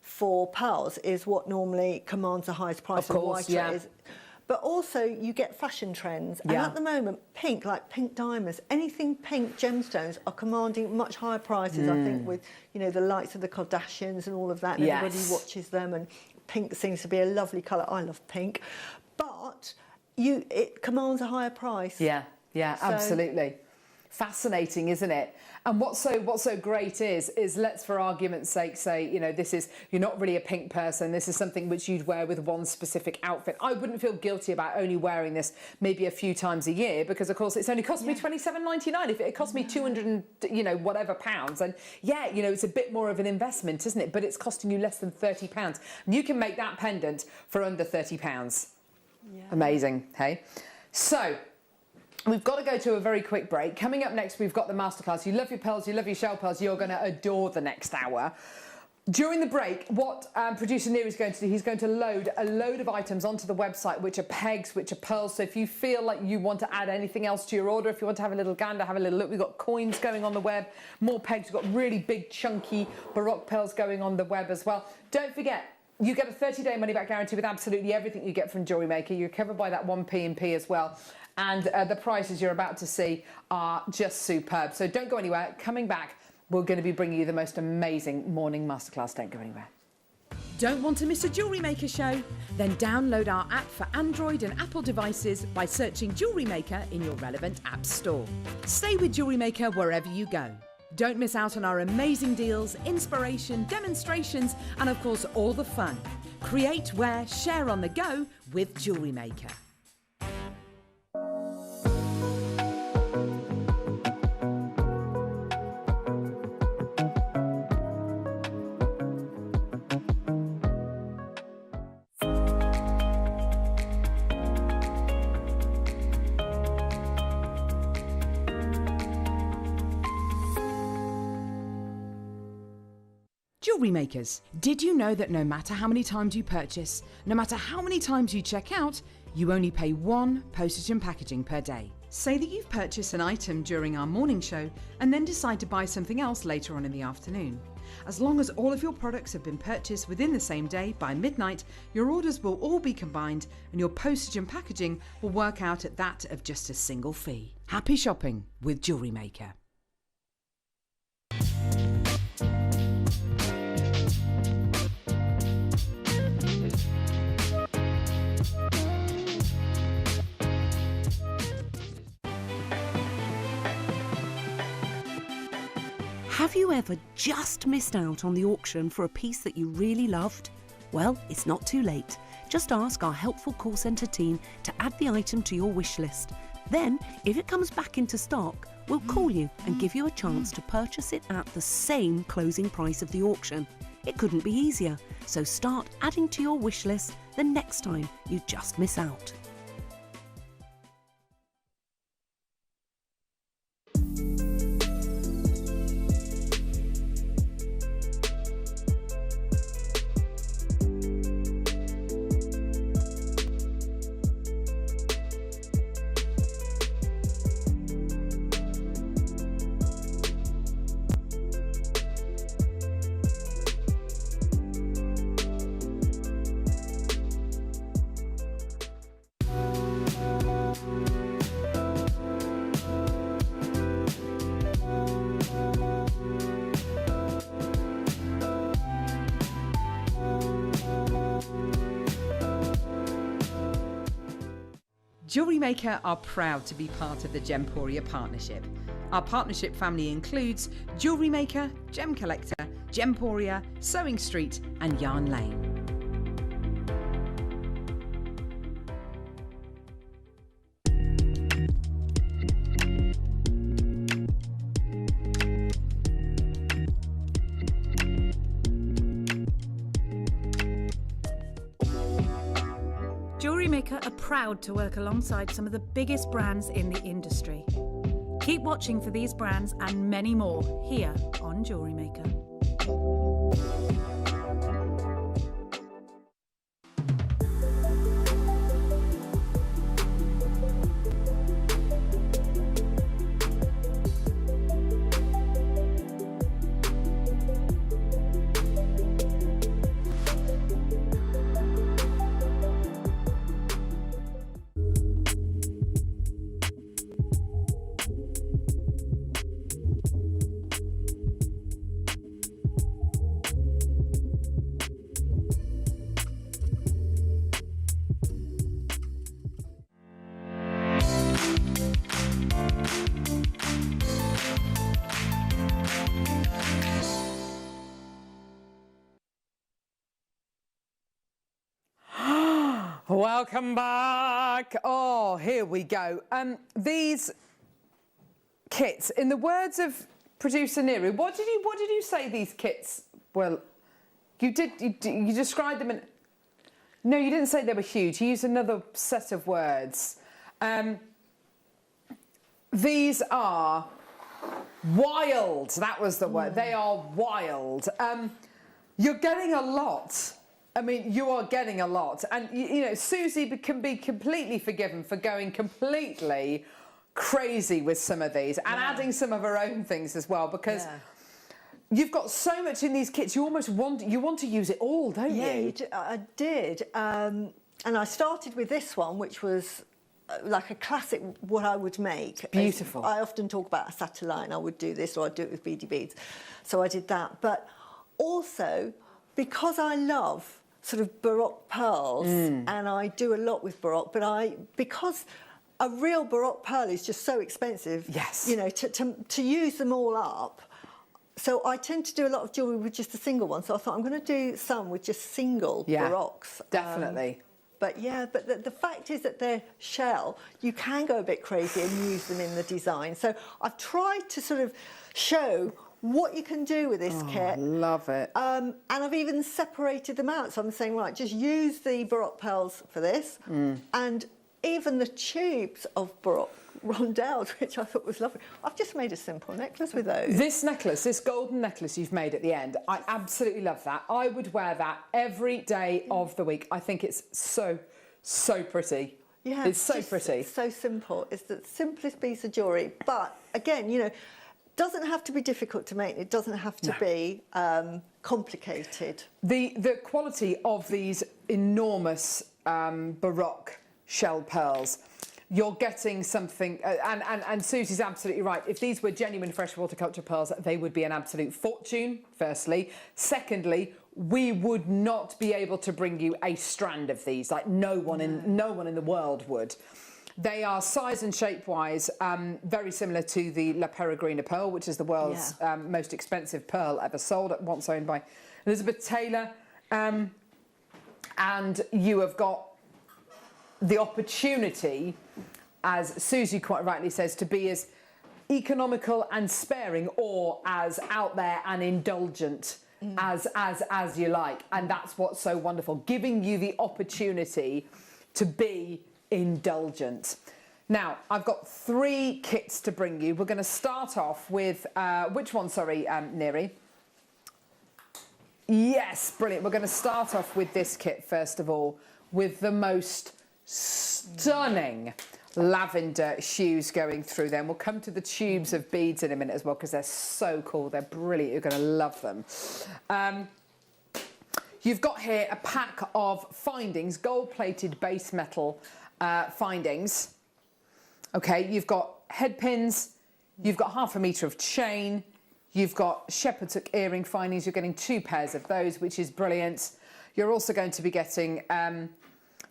[SPEAKER 4] for pearls, is what normally commands the highest price.
[SPEAKER 3] Of course,
[SPEAKER 4] white is. But also you get fashion trends, and at the moment pink, like pink diamonds, anything pink gemstones are commanding much higher prices. I think with the likes of the Kardashians and all of that, and everybody watches them, and pink seems to be a lovely colour. I love pink, but it commands a higher price.
[SPEAKER 3] Yeah, absolutely. Fascinating, isn't it? And what's so great is let's, for argument's sake, say, you're not really a pink person. This is something which you'd wear with one specific outfit. I wouldn't feel guilty about only wearing this maybe a few times a year, because of course it's only cost me £27.99. If it cost me 200 and whatever pounds, and it's a bit more of an investment, isn't it? But it's costing you less than £30, and you can make that pendant for under £30. Yeah. Amazing, hey? So we've got to go to a very quick break. Coming up next, we've got the masterclass. You love your pearls, you love your shell pearls, you're going to adore the next hour. During the break, what producer Neil is going to do, he's going to load a load of items onto the website, which are pegs, which are pearls. So if you feel like you want to add anything else to your order, if you want to have a little gander, have a little look, we've got coins going on the web, more pegs, we've got really big, chunky Baroque pearls going on the web as well. Don't forget, you get a 30-day money-back guarantee with absolutely everything you get from JewelleryMaker. You're covered by that 1p&p as well. And the prices you're about to see are just superb. So don't go anywhere. Coming back, we're going to be bringing you the most amazing morning masterclass. Don't go anywhere.
[SPEAKER 6] Don't want to miss a JewelleryMaker show? Then download our app for Android and Apple devices by searching JewelleryMaker in your relevant app store. Stay with JewelleryMaker wherever you go. Don't miss out on our amazing deals, inspiration, demonstrations, and of course all the fun. Create, wear, share on the go with JewelleryMaker. Jewellery makers, did you know that no matter how many times you purchase, no matter how many times you check out, you only pay one postage and packaging per day? Say that you've purchased an item during our morning show and then decide to buy something else later on in the afternoon. As long as all of your products have been purchased within the same day by midnight, your orders will all be combined and your postage and packaging will work out at that of just a single fee. Happy shopping with JewelleryMaker.
[SPEAKER 8] Have you ever just missed out on the auction for a piece that you really loved? Well, it's not too late. Just ask our helpful call centre team to add the item to your wish list. Then, if it comes back into stock, we'll call you and give you a chance to purchase it at the same closing price of the auction. It couldn't be easier, so start adding to your wish list the next time you just miss out.
[SPEAKER 6] JewelleryMaker are proud to be part of the Gemporia partnership. Our partnership family includes JewelleryMaker, Gem Collector, Gemporia, Sewing Street and Yarn Lane.
[SPEAKER 11] JewelleryMaker are proud to work alongside some of the biggest brands in the industry. Keep watching for these brands and many more here on JewelleryMaker.
[SPEAKER 3] Welcome back. Oh, here we go. These kits, in the words of producer Neri, what did you say these kits? Well, you described them in. No, you didn't say they were huge. You used another set of words. These are wild. That was the word. They are wild. You're getting a lot. I mean, you are getting a lot. And, you know, Susie can be completely forgiven for going completely crazy with some of these and adding some of her own things as well, because you've got so much in these kits. You almost want to use it all, don't you?
[SPEAKER 4] Yeah, I did. And I started with this one, which was like a classic, what I would make.
[SPEAKER 3] Beautiful.
[SPEAKER 4] I often talk about a satellite, and I would do this, or I'd do it with beady beads. So I did that. But also, because I love sort of Baroque pearls, and I do a lot with Baroque, but because a real Baroque pearl is just so expensive, you know, to use them all up. So I tend to do a lot of jewellery with just a single one. So I thought I'm going to do some with just single Baroques.
[SPEAKER 3] Definitely.
[SPEAKER 4] But the fact is that they're shell. You can go a bit crazy and use them in the design. So I've tried to sort of show what you can do with this kit.
[SPEAKER 3] I love it.
[SPEAKER 4] And I've even separated them out. So I'm saying, right, just use the Baroque pearls for this. And even the tubes of Baroque rondelles, which I thought was lovely. I've just made a simple necklace with those.
[SPEAKER 3] This necklace, this golden necklace you've made at the end, I absolutely love that. I would wear that every day of the week. I think it's so, so pretty.
[SPEAKER 4] Yeah,
[SPEAKER 3] it's so pretty.
[SPEAKER 4] It's so simple. It's the simplest piece of jewellery. But again, you know, doesn't have to be difficult to make. It doesn't have to be complicated. The
[SPEAKER 3] quality of these enormous Baroque shell pearls, you're getting something, and Susie's absolutely right. If these were genuine freshwater culture pearls, they would be an absolute fortune, firstly. Secondly, we would not be able to bring you a strand of these, like no one in the world would. They are size and shape-wise very similar to the La Peregrina pearl, which is the world's most expensive pearl ever sold, once owned by Elizabeth Taylor. And you have got the opportunity, as Susie quite rightly says, to be as economical and sparing, or as out there and indulgent as you like. And that's what's so wonderful, giving you the opportunity to be indulgent. Now, I've got 3 kits to bring you. We're going to start off with, which one, sorry, Neri? Yes, brilliant. We're going to start off with this kit, first of all, with the most stunning lavender shoes going through them. We'll come to the tubes of beads in a minute as well, because they're so cool. They're brilliant. You're going to love them. You've got here a pack of findings, gold-plated base metal findings. Okay, you've got head pins, you've got 1/2 metre of chain, you've got shepherd's hook earring findings. You're getting 2 pairs of those, which is brilliant. You're also going to be getting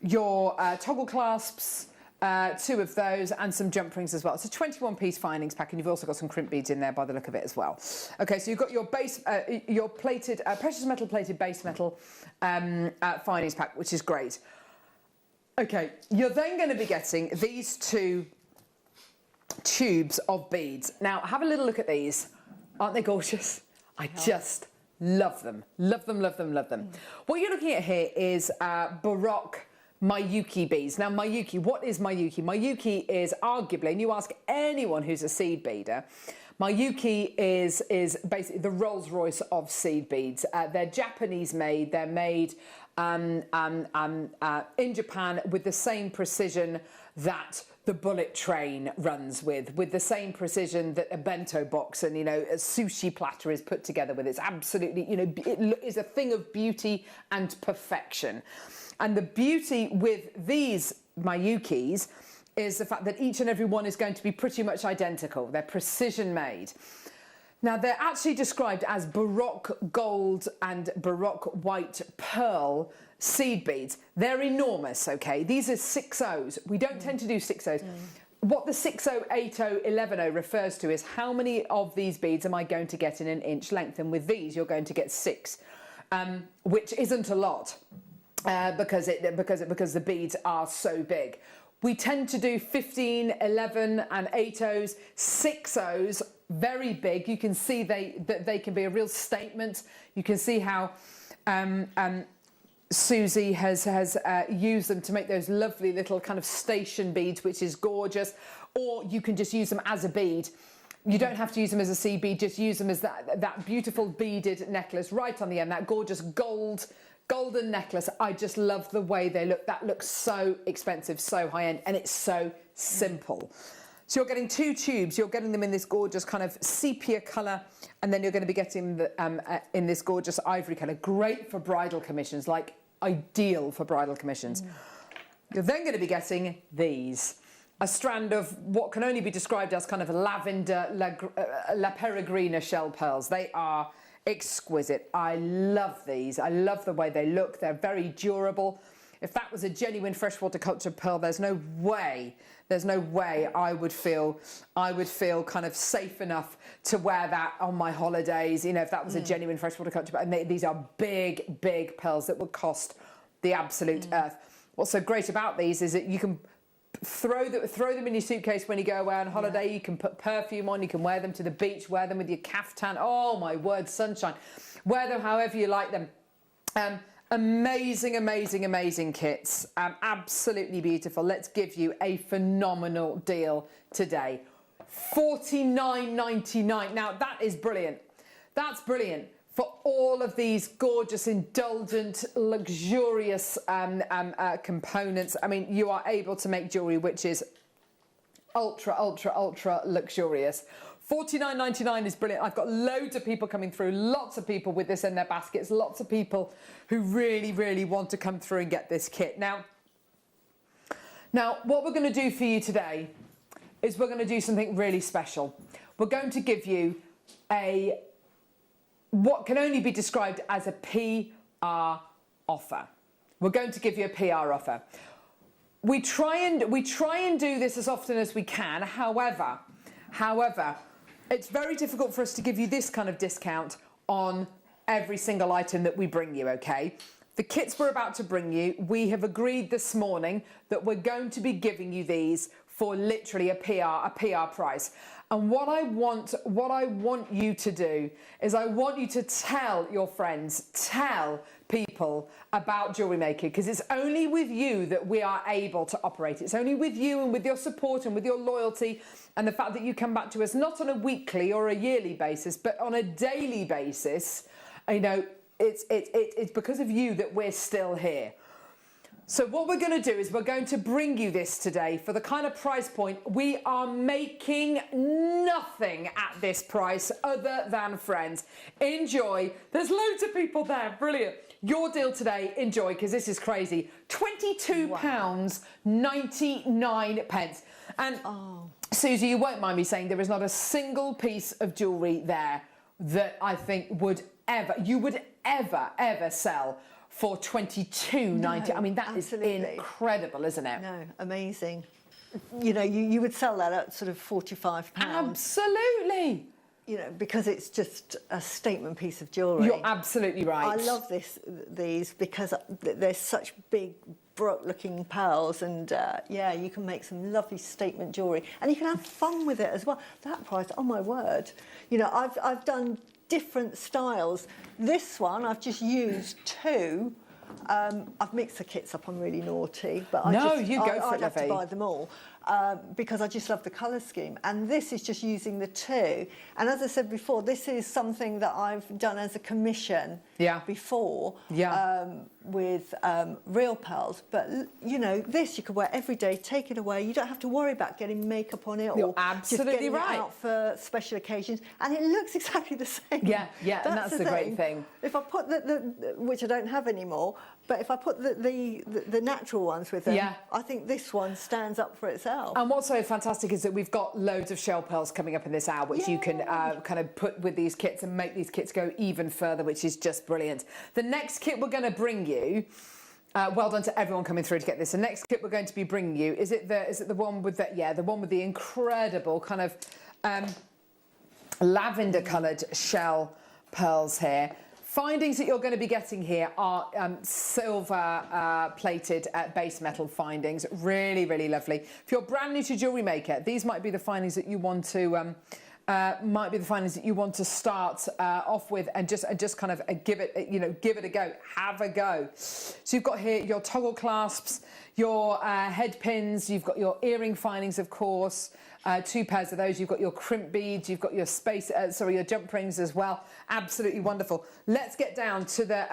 [SPEAKER 3] your toggle clasps, 2 of those, and some jump rings as well. It's a 21-piece findings pack, and you've also got some crimp beads in there by the look of it as well. Okay, so you've got your base, your plated, precious metal plated base metal findings pack, which is great. Okay, you're then going to be getting these 2 tubes of beads. Now, have a little look at these. Aren't they gorgeous? I just love them. Love them, love them, love them. What you're looking at here is Baroque Miyuki beads. Now, Miyuki, what is Miyuki? Miyuki is arguably, and you ask anyone who's a seed beader, Miyuki is basically the Rolls Royce of seed beads. They're Japanese made. They're made in Japan with the same precision that the bullet train runs with the same precision that a bento box and, you know, a sushi platter is put together with. It's absolutely, you know, it is a thing of beauty and perfection. And the beauty with these Miyukis is the fact that each and every one is going to be pretty much identical. They're precision made. Now, they're actually described as Baroque gold and Baroque white pearl seed beads. They're enormous, okay? These are 6/0s. We don't tend to do 6/0s. What the 6/0, 8/0, 11/0 refers to is how many of these beads am I going to get in an inch length? And with these, you're going to get 6, which isn't a lot because the beads are so big. We tend to do 15, 11 and 8/0s, 6/0s, very big. You can see they can be a real statement. You can see how Susie has used them to make those lovely little kind of station beads, which is gorgeous. Or you can just use them as a bead. You don't have to use them as a seed bead, just use them as that beautiful beaded necklace right on the end, that gorgeous golden necklace. I just love the way they look. That looks so expensive, so high-end, and it's so simple. So you're getting 2 tubes. You're getting them in this gorgeous kind of sepia colour, and then you're going to be getting them in this gorgeous ivory colour. Great for bridal commissions, like ideal for bridal commissions. You're then going to be getting these. A strand of what can only be described as kind of lavender La Peregrina shell pearls. They are exquisite. I love these. I love the way they look. They're very durable. If that was a genuine freshwater cultured pearl, there's no way I would feel kind of safe enough to wear that on my holidays. You know, if that was a genuine freshwater cultured pearl. And these are big pearls that would cost the absolute earth. What's so great about these is that you can throw them in your suitcase when you go away on holiday. You can put perfume on, you can wear them to the beach, wear them with your caftan. Oh my word, sunshine. Wear them however you like them. Amazing kits. Absolutely beautiful. Let's give you a phenomenal deal today. $49.99. Now that is brilliant. That's brilliant for all of these gorgeous, indulgent, luxurious components. I mean, you are able to make jewellery which is ultra luxurious. $49.99 is brilliant. I've got loads of people coming through, lots of people with this in their baskets, lots of people who really want to come through and get this kit. Now, what we're going to do for you today is we're going to do something really special. We're going to give you what can only be described as a PR offer. We're going to give you a PR offer. We try and do this as often as we can. However, it's very difficult for us to give you this kind of discount on every single item that we bring you, okay? The kits we're about to bring you, we have agreed this morning that we're going to be giving you these for literally a PR price. And what I want you to do is I want you to tell your friends, tell people about JewelleryMaker, because it's only with you that we are able to operate. It's only with you and with your support and with your loyalty and the fact that you come back to us not on a weekly or a yearly basis, but on a daily basis. You know, it's because of you that we're still here. So what we're going to do is we're going to bring you this today for the kind of price point. We are making nothing at this price other than friends. Enjoy. There's loads of people there. Brilliant. Your deal today, enjoy, because this is crazy. £22.99. And Susie, you won't mind me saying there is not a single piece of jewellery there that I think you would ever sell for £22.90. I mean, that absolutely is incredible, isn't it?
[SPEAKER 4] No, amazing. You know, you would sell that at sort of £45.
[SPEAKER 3] Absolutely.
[SPEAKER 4] You know, because it's just a statement piece of jewellery.
[SPEAKER 3] You're absolutely right.
[SPEAKER 4] I love these because they're such big, Baroque-looking pearls, and yeah, you can make some lovely statement jewellery, and you can have fun with it as well. That price, oh my word! You know, I've done different styles. This one I've just used 2 I've mixed the kits up. I'm really naughty, but
[SPEAKER 3] No,
[SPEAKER 4] I'd have to buy them all because I just love the colour scheme. And this is just using the two. And as I said before, this is something that I've done as a commission before with real pearls. But you know, this you could wear every day. Take it away. You don't have to worry about getting makeup on it or
[SPEAKER 3] absolutely
[SPEAKER 4] just getting
[SPEAKER 3] right.
[SPEAKER 4] it out for special occasions. And it looks exactly the same.
[SPEAKER 3] Yeah, and that's the great thing.
[SPEAKER 4] If I put which I don't have anymore, but if I put the natural ones with them, I think this one stands up for itself.
[SPEAKER 3] And what's so fantastic is that we've got loads of shell pearls coming up in this hour, which you can kind of put with these kits and make these kits go even further, which is just brilliant. The next kit we're going to bring you, well done to everyone coming through to get this. The next kit we're going to be bringing you, is it the one with the one with the incredible kind of lavender coloured shell pearls here. Findings that you're going to be getting here are silver plated base metal findings. Really, really lovely. If you're brand new to Jewellery Maker, these might be the findings that you want to start off with and just kind of give it a go. Have a go. So you've got here your toggle clasps, your head pins, you've got your earring findings, of course. 2 pairs of those. You've got your crimp beads. You've got your your jump rings as well. Absolutely wonderful. Let's get down to the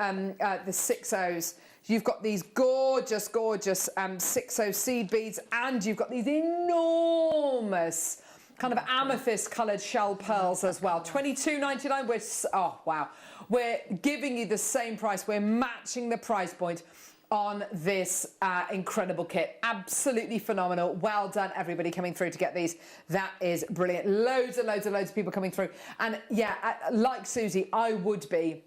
[SPEAKER 3] 6Os. You've got these gorgeous 6O seed beads, and you've got these enormous kind of amethyst coloured shell pearls as well. $22.99. We're giving you the same price. We're matching the price point on this incredible kit. Absolutely phenomenal. Well done, everybody coming through to get these. That is brilliant. Loads and loads and loads of people coming through. And like Susie, I would be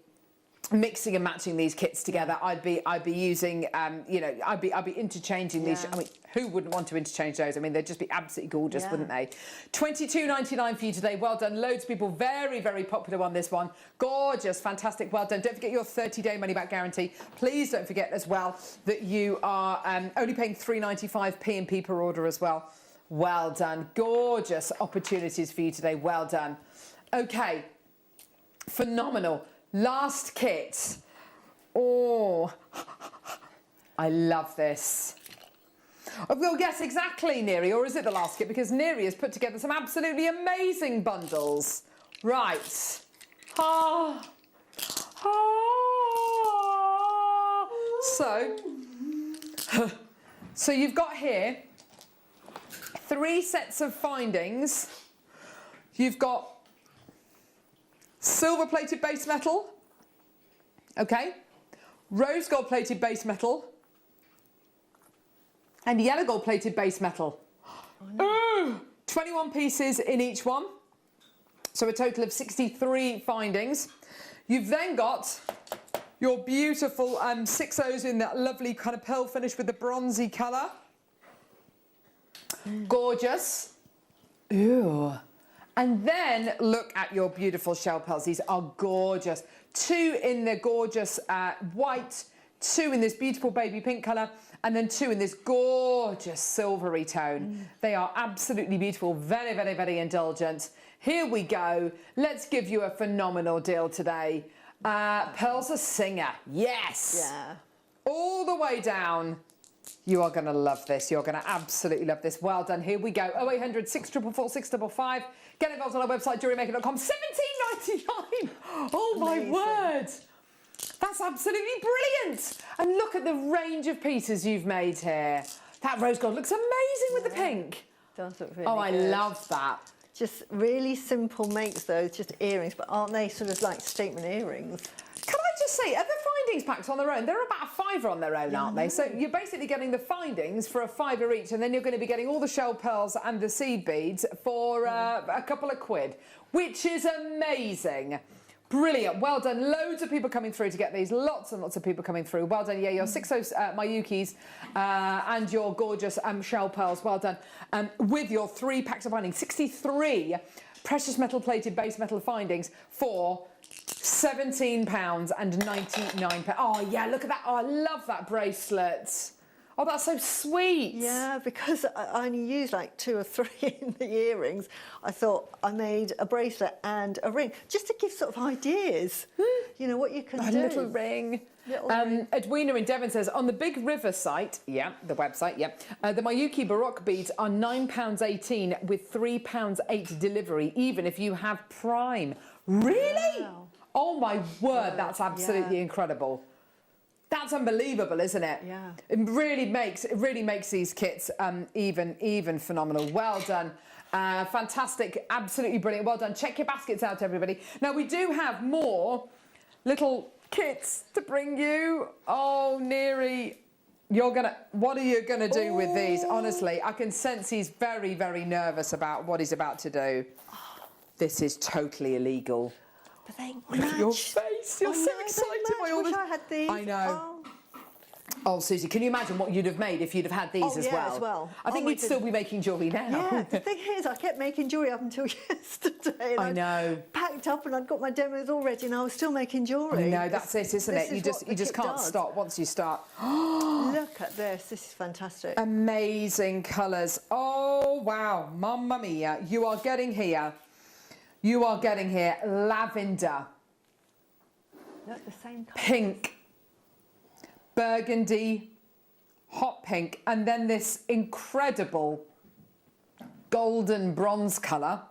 [SPEAKER 3] mixing and matching these kits together. I'd be using I'd be interchanging these. I mean, who wouldn't want to interchange those? I mean, they'd just be absolutely gorgeous, wouldn't they? $22.99 for you today. Well done. Loads of people very, very popular on this one. Gorgeous, fantastic. Well done. Don't forget your 30-day money-back guarantee. Please don't forget as well that you are only paying $3.95 P&P per order as well. Well done. Gorgeous opportunities for you today. Well done. Okay. Phenomenal. Last kit. Oh, I love this. Well, yes, exactly, Neri. Or is it the last kit? Because Neri has put together some absolutely amazing bundles. Right. So you've got here 3 sets of findings. You've got silver plated base metal, rose gold plated base metal, and yellow gold plated base metal. 21 pieces in each one, so a total of 63 findings. You've then got your beautiful 6Os in that lovely kind of pearl finish with the bronzy colour. Gorgeous. Ooh. And then look at your beautiful shell pearls. These are gorgeous. 2 in the gorgeous white, 2 in this beautiful baby pink colour, and then 2 in this gorgeous silvery tone. They are absolutely beautiful, very, very, very indulgent. Here we go. Let's give you a phenomenal deal today. Pearls a singer. Yes.
[SPEAKER 4] Yeah.
[SPEAKER 3] All the way down. You are going to love this. You're going to absolutely love this. Well done. Here we go. 0800 644 655. Get involved on our website, JewelleryMaker.com. $17.99. Oh, my word. That's absolutely brilliant. And look at the range of pieces you've made here. That rose gold looks amazing with the pink.
[SPEAKER 4] Does look really
[SPEAKER 3] good. I love that.
[SPEAKER 4] Just really simple makes those, just earrings, but aren't they sort of like statement earrings?
[SPEAKER 3] Can I just say, are the findings packs on their own? They're about a £5 on their own, aren't they? So you're basically getting the findings for a £5 each, and then you're going to be getting all the shell pearls and the seed beads for a couple of quid, which is amazing. Brilliant. Well done. Loads of people coming through to get these. Lots and lots of people coming through. Well done. Yeah, your 6Os Mayukis and your gorgeous shell pearls. Well done. With your 3 packs of findings, 63 precious metal plated base metal findings for £17.99. Oh, yeah, look at that. Oh, I love that bracelet. Oh, that's so sweet.
[SPEAKER 4] Yeah, because I only used like 2 or 3 in the earrings. I thought I made a bracelet and a ring just to give sort of ideas. You know what you can do.
[SPEAKER 3] A little ring. Edwina in Devon says, on the Big River site, the website, the Mayuki Baroque beads are £9.18 with £3.8 delivery, even if you have Prime. Really?
[SPEAKER 4] Wow.
[SPEAKER 3] Oh my word, that's absolutely incredible. That's unbelievable, isn't it?
[SPEAKER 4] Yeah.
[SPEAKER 3] It really makes these kits even phenomenal. Well done. Fantastic, absolutely brilliant. Well done. Check your baskets out, everybody. Now, we do have more little kits to bring you. Oh, Neri, what are you gonna do with these? Honestly, I can sense he's very, very nervous about what he's about to do. This is totally illegal.
[SPEAKER 4] But they
[SPEAKER 3] Look at your face. You're so excited by all
[SPEAKER 4] this.
[SPEAKER 3] this.
[SPEAKER 4] I had these.
[SPEAKER 3] I know. Oh, Susie, can you imagine what you'd have made if you'd have had these as well? I think we'd still be making jewellery now.
[SPEAKER 4] Yeah, the thing is, I kept making jewellery up until yesterday. And
[SPEAKER 3] I know.
[SPEAKER 4] Packed up and I'd got my demos all ready and I was still making jewellery.
[SPEAKER 3] I know, that's it, isn't it? You just can't stop once you start.
[SPEAKER 4] Look at this. This is fantastic.
[SPEAKER 3] Amazing colours. Oh, wow. Mamma mia. You are getting here lavender.
[SPEAKER 4] Look, the same colour.
[SPEAKER 3] Pink. Burgundy, hot pink, and then this incredible golden bronze colour.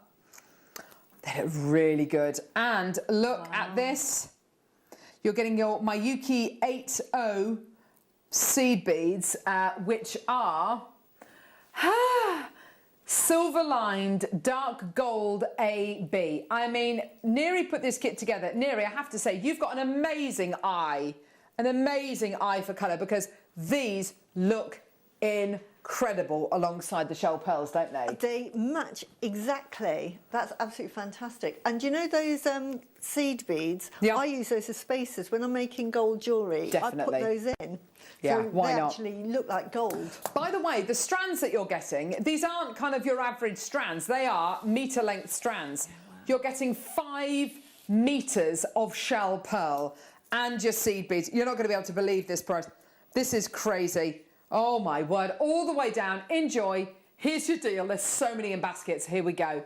[SPEAKER 3] They look really good. And look at this. You're getting your Mayuki 8O seed beads, which are silver-lined dark gold AB. I mean, Neri put this kit together. Neri, I have to say, you've got an amazing eye for colour, because these look incredible alongside the shell pearls, don't they?
[SPEAKER 4] They match exactly. That's absolutely fantastic. And you know those seed beads?
[SPEAKER 3] Yeah.
[SPEAKER 4] I use those as spacers. When I'm making gold jewellery,
[SPEAKER 3] Definitely.
[SPEAKER 4] I put those in.
[SPEAKER 3] Yeah,
[SPEAKER 4] so
[SPEAKER 3] why
[SPEAKER 4] they
[SPEAKER 3] not?
[SPEAKER 4] actually look like gold.
[SPEAKER 3] By the way, the strands that you're getting, these aren't kind of your average strands. They are metre-length strands. You're getting 5 metres of shell pearl and your seed beads. You're not going to be able to believe this price. This is crazy. Oh my word. All the way down. Enjoy. Here's your deal. There's so many in baskets. Here we go.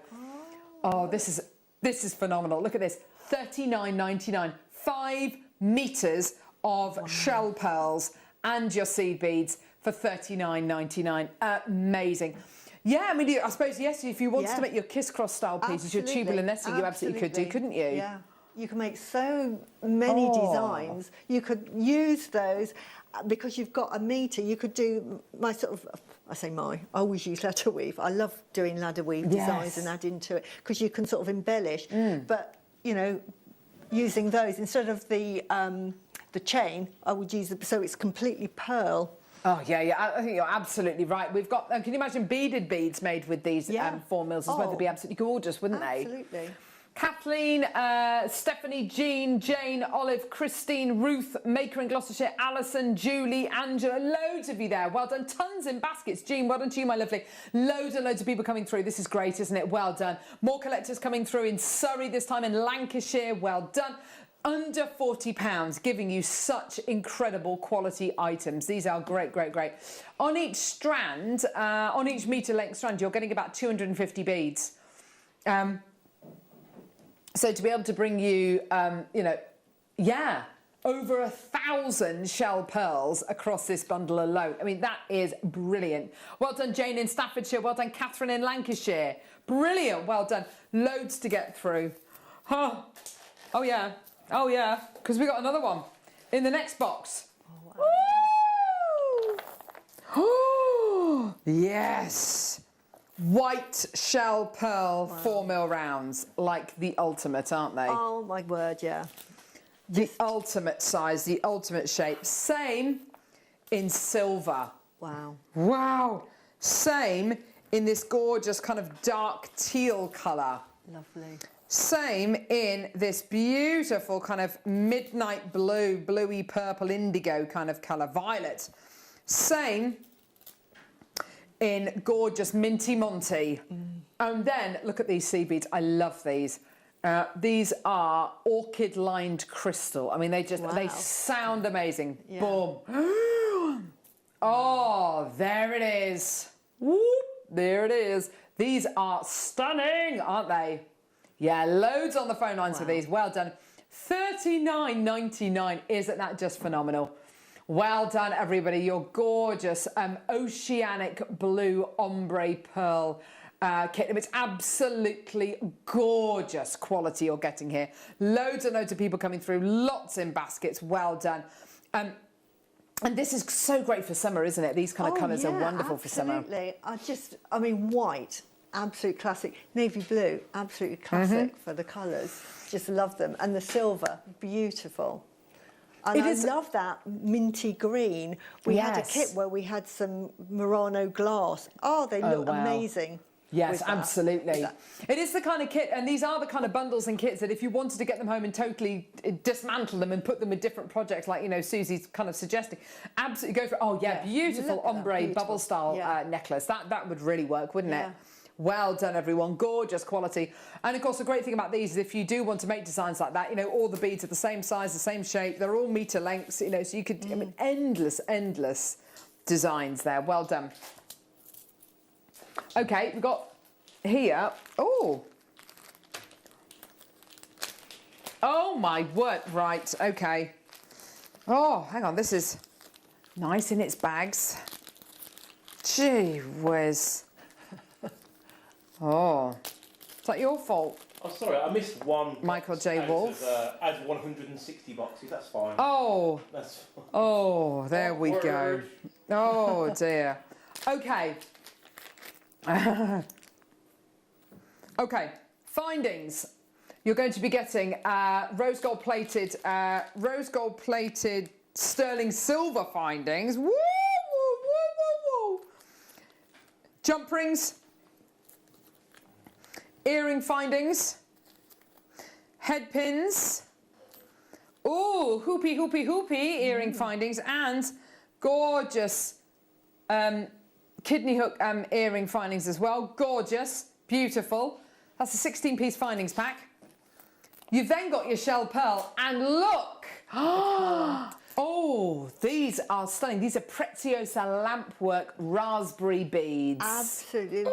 [SPEAKER 3] Oh, this is phenomenal. Look at this. $39.99. 5 metres of shell pearls and your seed beads for $39.99. Amazing. Yeah, I mean, I suppose, yes, if you wanted to make your kiss-cross style pieces, your tubular netting, you absolutely could do, couldn't you?
[SPEAKER 4] Yeah. You can make so many designs. You could use those because you've got a metre. You could do my sort of, I always use ladder weave. I love doing ladder weave designs and adding to it because you can sort of embellish. But, you know, using those instead of the chain, I would use so it's completely pearl.
[SPEAKER 3] Oh, yeah, I think you're absolutely right. We've got, can you imagine beaded beads made with these 4 mils as well? They'd be absolutely gorgeous, wouldn't they?
[SPEAKER 4] Absolutely.
[SPEAKER 3] Kathleen, Stephanie, Jean, Jane, Olive, Christine, Ruth, Maker in Gloucestershire, Alison, Julie, Angela, loads of you there. Well done. Tons in baskets. Jean, well done to you, my lovely. Loads and loads of people coming through. This is great, isn't it? Well done. More collectors coming through in Surrey this time, in Lancashire. Well done. Under £40, giving you such incredible quality items. These are great, great, great. On each strand, on each metre length strand, you're getting about 250 beads. So to be able to bring you, over 1,000 shell pearls across this bundle alone. I mean, that is brilliant. Well done, Jane in Staffordshire. Well done, Catherine in Lancashire. Brilliant. Well done. Loads to get through. Oh yeah. Oh, yeah. Because we got another one in the next box. Oh, wow. Oh, yes. White shell pearl 4 mil rounds, like the ultimate, aren't they?
[SPEAKER 4] Oh, my word, yeah.
[SPEAKER 3] The ultimate size, the ultimate shape. Same in silver.
[SPEAKER 4] Wow.
[SPEAKER 3] Wow. Same in this gorgeous kind of dark teal colour.
[SPEAKER 4] Lovely.
[SPEAKER 3] Same in this beautiful kind of midnight blue, bluey purple indigo kind of colour, violet. Same in gorgeous Minty Monty. And then, look at these seed beads. I love these. These are orchid-lined crystal. I mean, they sound amazing. Yeah. Boom. Oh, there it is. Whoop, there it is. These are stunning, aren't they? Yeah, loads on the phone lines for these. Well done. $39.99. Isn't that just phenomenal? Well done, everybody. Your gorgeous oceanic blue ombre pearl kit. It's absolutely gorgeous quality you're getting here. Loads and loads of people coming through. Lots in baskets. Well done. And this is so great for summer, isn't it? These kind of colours are wonderful for summer.
[SPEAKER 4] Absolutely. I mean, white, absolute classic. Navy blue, absolutely classic for the colours. Just love them. And the silver, beautiful. And I love that minty green. We had a kit where we had some Murano glass. Oh, they look amazing.
[SPEAKER 3] Yes, absolutely. It is the kind of kit, and these are the kind of bundles and kits that if you wanted to get them home and totally dismantle them and put them with different projects, like, you know, Susie's kind of suggesting, absolutely go for it. Oh, yeah, beautiful ombre bubble style necklace. That would really work, wouldn't it? Well done, everyone. Gorgeous quality. And, of course, the great thing about these is if you do want to make designs like that, you know, all the beads are the same size, the same shape. They're all metre lengths, you know, so you could, I mean, endless designs there. Well done. OK, we've got here... Oh, my word. Right, OK. Oh, hang on. This is nice in its bags. Gee whiz. Oh, is that your fault?
[SPEAKER 5] Oh, sorry, I missed one.
[SPEAKER 3] Michael J. Wolf.
[SPEAKER 5] Out of 160 boxes, that's fine.
[SPEAKER 3] Oh.
[SPEAKER 5] That's fine.
[SPEAKER 3] Oh, there we go. Oh, dear. OK. OK, findings. You're going to be getting rose gold plated sterling silver findings. Woo, woo, woo, woo, woo. Jump rings. Earring findings, head pins, ooh, hoopy earring findings, and gorgeous kidney hook earring findings as well. Gorgeous, beautiful. That's a 16-piece findings pack. You've then got your shell pearl, and look! Oh, these are stunning. These are Preziosa lampwork raspberry beads.
[SPEAKER 4] Absolutely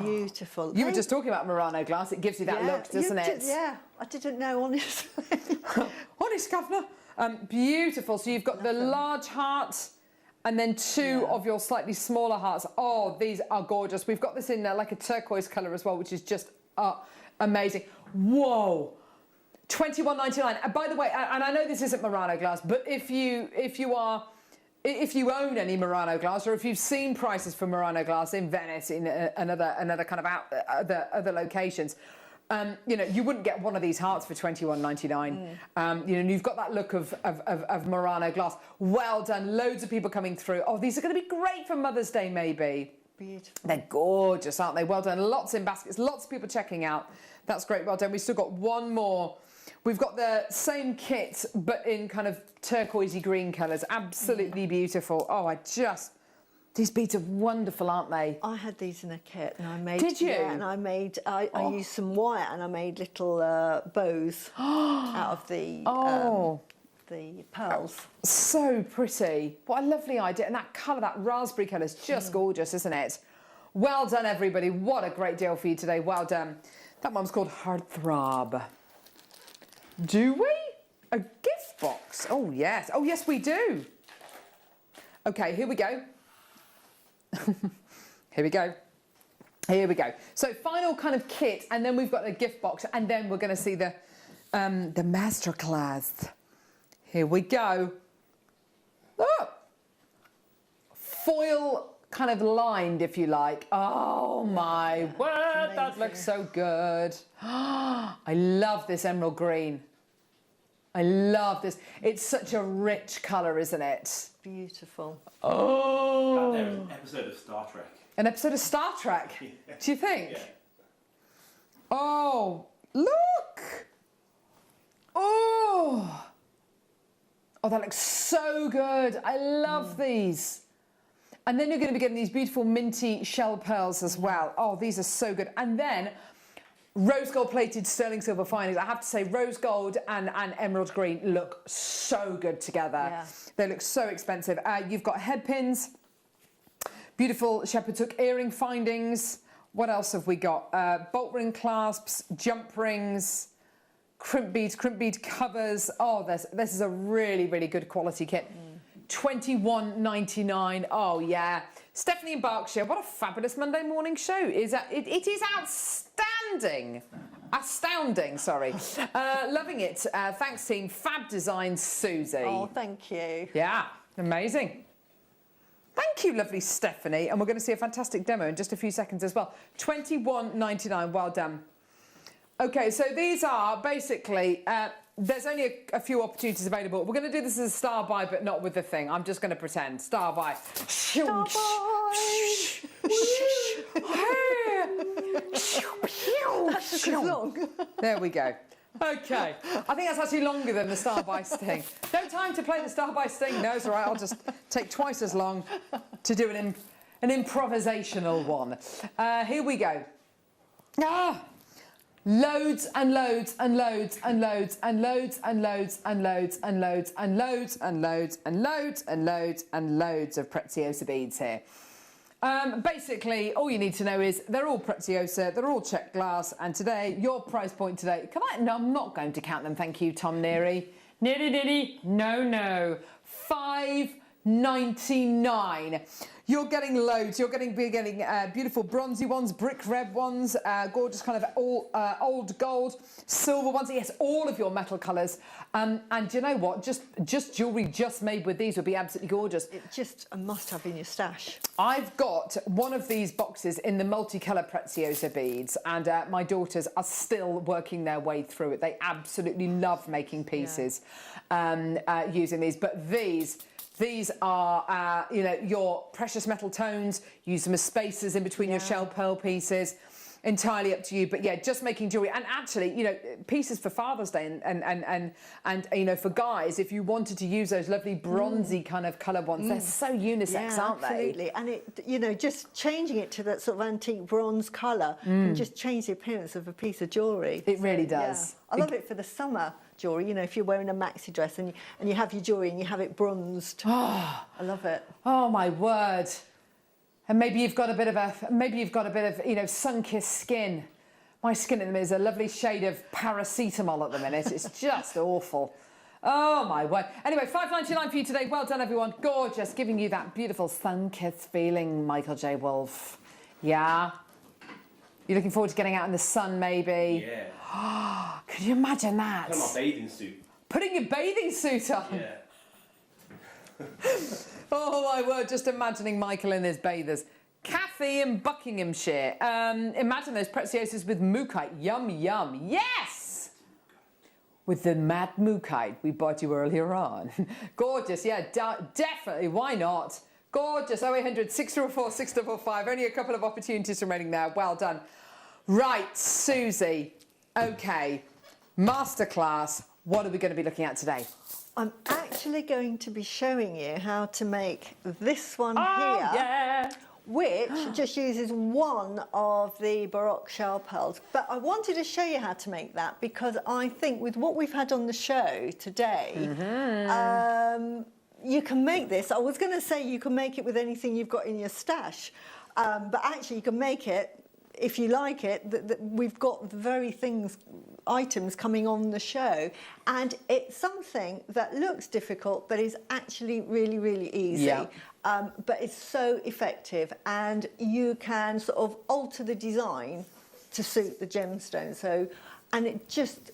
[SPEAKER 4] beautiful.
[SPEAKER 3] You were just talking about Murano glass. It gives you that look, doesn't it?
[SPEAKER 4] I didn't know, honestly.
[SPEAKER 3] Honest, Governor. Beautiful. So you've got the large heart and then two of your slightly smaller hearts. Oh, these are gorgeous. We've got this in like a turquoise colour as well, which is just amazing. Whoa. $21.99. And by the way, and I know this isn't Murano glass, but if you own any Murano glass, or if you've seen prices for Murano glass in Venice, in another kind of other locations, you know, you wouldn't get one of these hearts for $21.99. You know, and you've got that look of Murano glass. Well done. Loads of people coming through. Oh, these are going to be great for Mother's Day, maybe.
[SPEAKER 4] Beautiful.
[SPEAKER 3] They're gorgeous, aren't they? Well done. Lots in baskets. Lots of people checking out. That's great. Well done. We've still got one more. We've got the same kit, but in kind of turquoisey green colours. Absolutely beautiful. Oh, these beads are wonderful, aren't they?
[SPEAKER 4] I had these in a kit, and I made.
[SPEAKER 3] Did you?
[SPEAKER 4] Yeah, and I used some wire, and I made little bows out of the pearls.
[SPEAKER 3] So pretty. What a lovely idea. And that colour, that raspberry colour, is just gorgeous, isn't it? Well done, everybody. What a great deal for you today. Well done. That one's called Heartthrob. Do we? A gift box? Oh, yes. Oh, yes, we do. OK, here we go. Here we go. Here we go. So final kind of kit, and then we've got a gift box, and then we're going to see the masterclass. Here we go. Oh! Foil kind of lined, if you like. Oh, my word, that looks so good. I love this emerald green. I love this. It's such a rich colour, isn't it?
[SPEAKER 4] Beautiful.
[SPEAKER 3] Oh!
[SPEAKER 5] That there is an episode of Star Trek.
[SPEAKER 3] An episode of Star Trek?
[SPEAKER 5] Yeah.
[SPEAKER 3] Do you think?
[SPEAKER 5] Yeah.
[SPEAKER 3] Oh, look! Oh! Oh, that looks so good. I love these. And then you're going to be getting these beautiful minty shell pearls as well. Oh, these are so good. And then rose gold plated sterling silver findings. I have to say, rose gold and emerald green look so good together. Yeah. They look so expensive. You've got head pins. Beautiful shepherd's hook earring findings. What else have we got? Bolt ring clasps, jump rings, crimp bead covers. Oh, this is a really, really good quality kit. £21.99. Oh yeah. Stephanie in Berkshire, what a fabulous Monday morning show. It is outstanding. Astounding, sorry. Loving it. Thanks team. Fab Design Susie.
[SPEAKER 4] Oh, thank you.
[SPEAKER 3] Yeah, amazing. Thank you, lovely Stephanie. And we're going to see a fantastic demo in just a few seconds as well. £21.99, well done. Okay, so these are basically, there's only a few opportunities available. We're going to do this as a star buy, but not with the thing. I'm just going to pretend. Star buy.
[SPEAKER 4] Star That's long.
[SPEAKER 3] There we go. Okay. I think that's actually longer than the star buy sting. No time to play the star buy sting. No, it's all right. I'll just take twice as long to do an improvisational one. Here we go. Loads and loads and loads and loads and loads and loads and loads and loads and loads and loads and loads and loads and loads of Preziosa beads here. Basically, all you need to know is they're all Preziosa, they're all checked glass, and today, your price point today, no, I'm not going to count them, thank you, Tom Neary. Neary, no. £5.99. You're getting loads. You're getting beautiful bronzy ones, brick red ones, gorgeous kind of old gold, silver ones. Yes, all of your metal colours. And you know what? Just jewellery just made with these would be absolutely gorgeous.
[SPEAKER 4] It's just a must-have in your stash.
[SPEAKER 3] I've got one of these boxes in the multicolour Preziosa beads, and my daughters are still working their way through it. They absolutely love making pieces using these. But these are, your precious metal tones. Use them as spacers in between your shell pearl pieces. Entirely up to you. But yeah, just making jewellery. And actually, pieces for Father's Day and for guys, if you wanted to use those lovely bronzy kind of colour ones, they're so unisex, aren't
[SPEAKER 4] absolutely. And it, just changing it to that sort of antique bronze colour can just change the appearance of a piece of jewellery.
[SPEAKER 3] It really does.
[SPEAKER 4] Yeah. I love it for the summer. Jewellery, if you're wearing a maxi dress and you have your jewellery and you have it bronzed. I love it.
[SPEAKER 3] Oh my word! And maybe you've got a bit of sun-kissed skin. My skin at the minute is a lovely shade of paracetamol at the minute. It's just awful. Oh my word! Anyway, £5.99 for you today. Well done, everyone. Gorgeous, giving you that beautiful sun-kissed feeling, Michael J. Wolf. Yeah. You're looking forward to getting out in the sun, maybe?
[SPEAKER 5] Yeah.
[SPEAKER 3] Could you imagine that?
[SPEAKER 5] Put on my bathing suit.
[SPEAKER 3] Putting your bathing suit on?
[SPEAKER 5] Yeah.
[SPEAKER 3] Oh my word, just imagining Michael in his bathers. Kathy in Buckinghamshire. Imagine those Preziosas with mookaite. Yum, yum. Yes! With the matte mookaite we bought you earlier on. Gorgeous, yeah, definitely. Why not? Gorgeous. 0800 644 655. Only a couple of opportunities remaining there. Well done. Right, Susie. Okay, masterclass. What are we going to be looking at today?
[SPEAKER 4] I'm actually going to be showing you how to make this one here, which just uses one of the Baroque shell pearls. But I wanted to show you how to make that because I think with what we've had on the show today, you can make this. I was going to say you can make it with anything you've got in your stash, but actually you can make it, if you like it, we've got the very items coming on the show, and it's something that looks difficult but is actually really, really easy. But it's so effective, and you can sort of alter the design to suit the gemstone. And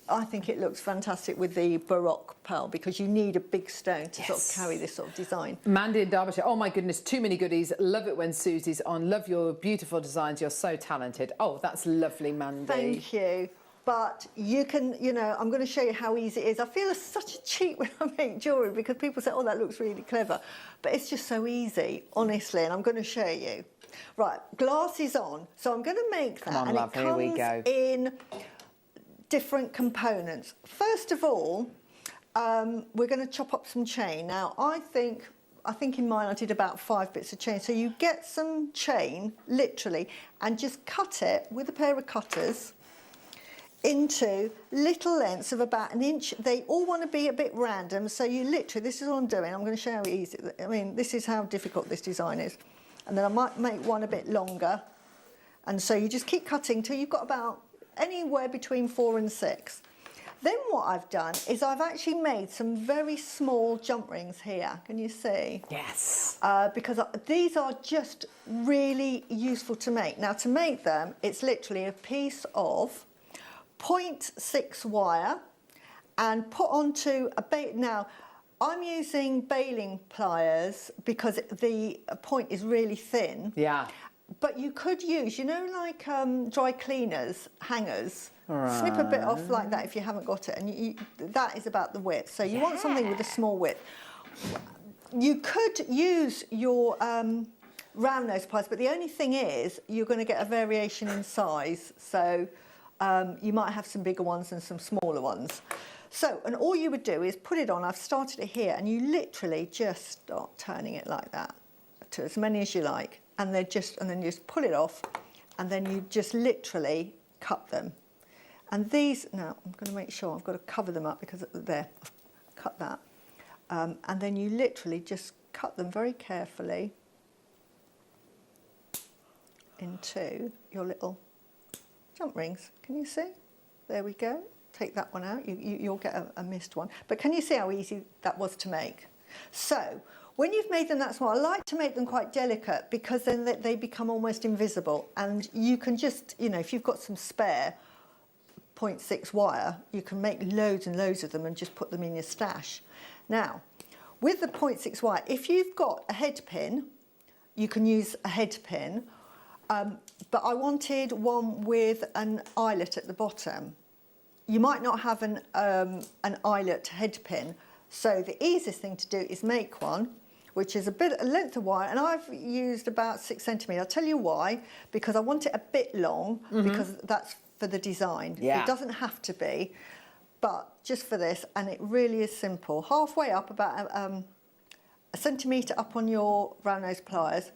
[SPEAKER 4] I think it looks fantastic with the Baroque pearl because you need a big stone to sort of carry this sort of design.
[SPEAKER 3] Mandy in Derbyshire, oh my goodness, too many goodies. Love it when Susie's on. Love your beautiful designs. You're so talented. Oh, that's lovely, Mandy.
[SPEAKER 4] Thank you. But you can, I'm going to show you how easy it is. I feel such a cheat when I make jewellery because people say, oh, that looks really clever. But it's just so easy, honestly, and I'm going to show you. Right, glass is on. So I'm going to make that.
[SPEAKER 3] Come on, love, here we go.
[SPEAKER 4] In different components. First of all, we're going to chop up some chain. Now, I think in mine I did about 5 bits of chain. So you get some chain, literally, and just cut it with a pair of cutters into little lengths of about 1 inch. They all want to be a bit random. So you literally, this is what I'm doing. I'm going to show you how easy, this is how difficult this design is. and then I might make one a bit longer. And so you just keep cutting till you've got about anywhere between 4 and 6. Then what I've done is I've actually made some very small jump rings here. Can you see?
[SPEAKER 3] Yes.
[SPEAKER 4] Because these are just really useful to make. Now to make them, it's literally a piece of 0.6 wire and put onto a now I'm using baling pliers because the point is really thin.
[SPEAKER 3] Yeah.
[SPEAKER 4] But you could use, you know, like dry cleaners, hangers. Snip a bit off like that if you haven't got it, and that is about the width. So you want something with a small width. You could use your round nose pliers, but the only thing is you're going to get a variation in size. So you might have some bigger ones and some smaller ones. So, and all you would do is put it on. I've started it here, and you literally just start turning it like that to as many as you like, and then you just pull it off, and then you just literally cut them. And these, now I'm going to make sure I've got to cover them up because there, I've cut that. And then you literally just cut them very carefully into your little jump rings. Can you see? There we go. Take that one out. You'll get a missed one. But can you see how easy that was to make? So when you've made them that small, I like to make them quite delicate because then they become almost invisible. And you can just, you know, if you've got some spare 0.6 wire, you can make loads and loads of them and just put them in your stash. Now, with the 0.6 wire, if you've got a head pin, you can use a head pin, but I wanted one with an eyelet at the bottom. You might not have an eyelet head pin, so the easiest thing to do is make one, which is a length of wire, and I've used about 6 centimetres. I'll tell you why, because I want it a bit long, because that's for the design.
[SPEAKER 3] Yeah.
[SPEAKER 4] It doesn't have to be, but just for this, and it really is simple. Halfway up, about a centimetre up on your round nose pliers,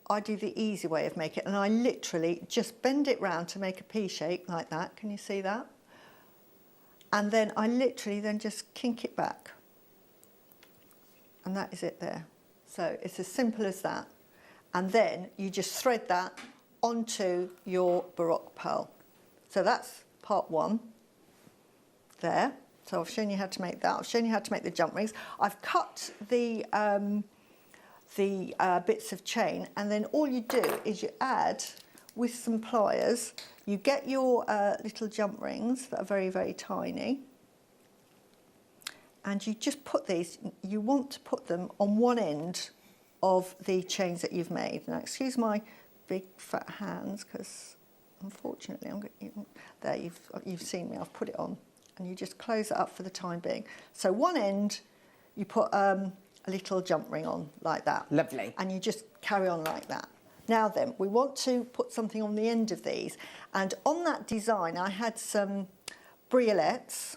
[SPEAKER 4] I do the easy way of making it, and I literally just bend it round to make a P shape like that. Can you see that? And then I literally then just kink it back. And that is it there. So it's as simple as that. And then you just thread that onto your Baroque pearl. So that's part one there. So I've shown you how to make that. I've shown you how to make the jump rings. I've cut the bits of chain, and then all you do is you add with some pliers. You get your little jump rings that are very, very tiny, and you just put these, you want to put them on one end of the chains that you've made. Now, excuse my big fat hands, because unfortunately, there, you've seen me, I've put it on, and you just close it up for the time being. So one end, you put a little jump ring on, like that.
[SPEAKER 3] Lovely.
[SPEAKER 4] And you just carry on like that. Now then, we want to put something on the end of these, and on that design I had some briolets,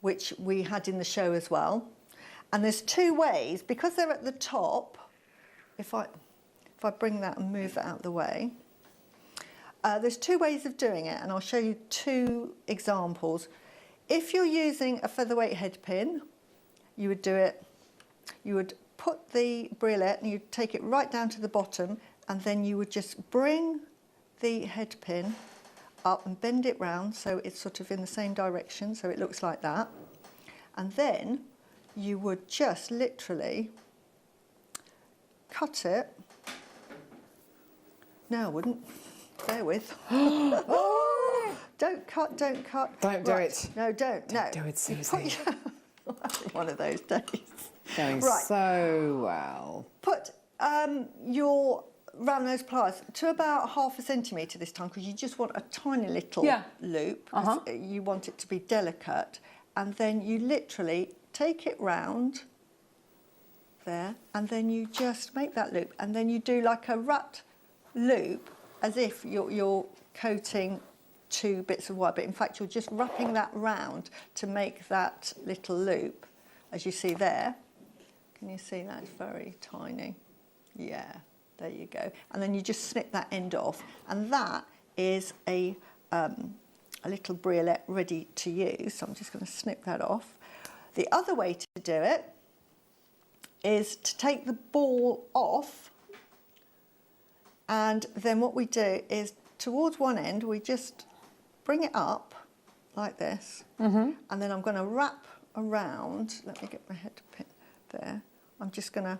[SPEAKER 4] which we had in the show as well. And there's two ways, because they're at the top, if I bring that and move that out of the way, there's two ways of doing it, and I'll show you two examples. If you're using a featherweight head pin, you would do it, you would put the briolet and you'd take it right down to the bottom, and then you would just bring the head pin up and bend it round so it's sort of in the same direction, so it looks like that. And then you would just literally cut it. No, I wouldn't. Bear with. Oh, don't cut, don't cut.
[SPEAKER 3] Don't do it.
[SPEAKER 4] No, don't. No.
[SPEAKER 3] Don't do it, Susie.
[SPEAKER 4] One of those days.
[SPEAKER 3] Going
[SPEAKER 4] Right.
[SPEAKER 3] so well.
[SPEAKER 4] Put your round nose pliers to about 1/2 centimetre this time, because you just want a tiny little loop. You want it to be delicate, and then you literally take it round there, and then you just make that loop, and then you do like a rut loop as if you're coating 2 bits of wire, but in fact you're just wrapping that round to make that little loop, as you see there. Can you see that? It's very tiny. Yeah, there you go. And then you just snip that end off, and that is a little briolet ready to use. So I'm just going to snip that off. The other way to do it is to take the ball off And then what we do is towards one end, we just bring it up like this. And then I'm going to wrap around. Let me get my head pin there. I'm just going to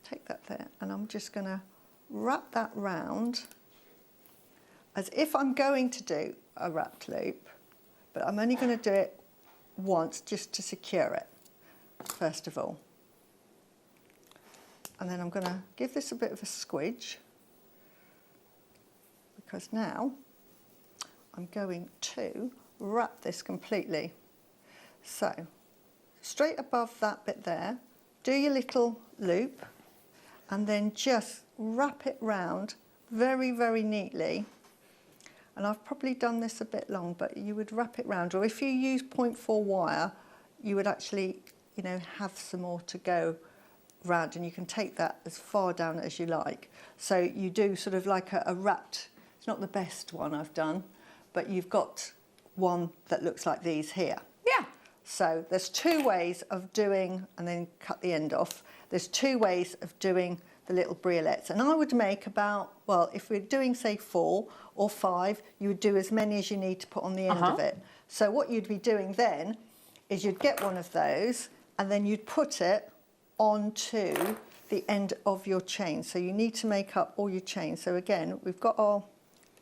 [SPEAKER 4] take that there, and I'm just going to wrap that round as if I'm going to do a wrapped loop, but I'm only going to do it once just to secure it, first of all. And then I'm going to give this a bit of a squidge, because now I'm going to wrap this completely. So, straight above that bit there, do your little loop, and then just wrap it round very, very neatly. And I've probably done this a bit long, but you would wrap it round, or if you use 0.4 wire, you would actually, you know, have some more to go round, and you can take that as far down as you like. So you do sort of like a wrapped, it's not the best one I've done, but you've got one that looks like these here.
[SPEAKER 3] Yeah.
[SPEAKER 4] So there's two ways of doing, and then cut the end off. There's two ways of doing the little briolets, and I would make about, well, if we're doing say 4 or 5, you would do as many as you need to put on the end of it. So what you'd be doing then is you'd get one of those, and then you'd put it onto the end of your chain. So you need to make up all your chains. So again, we've got our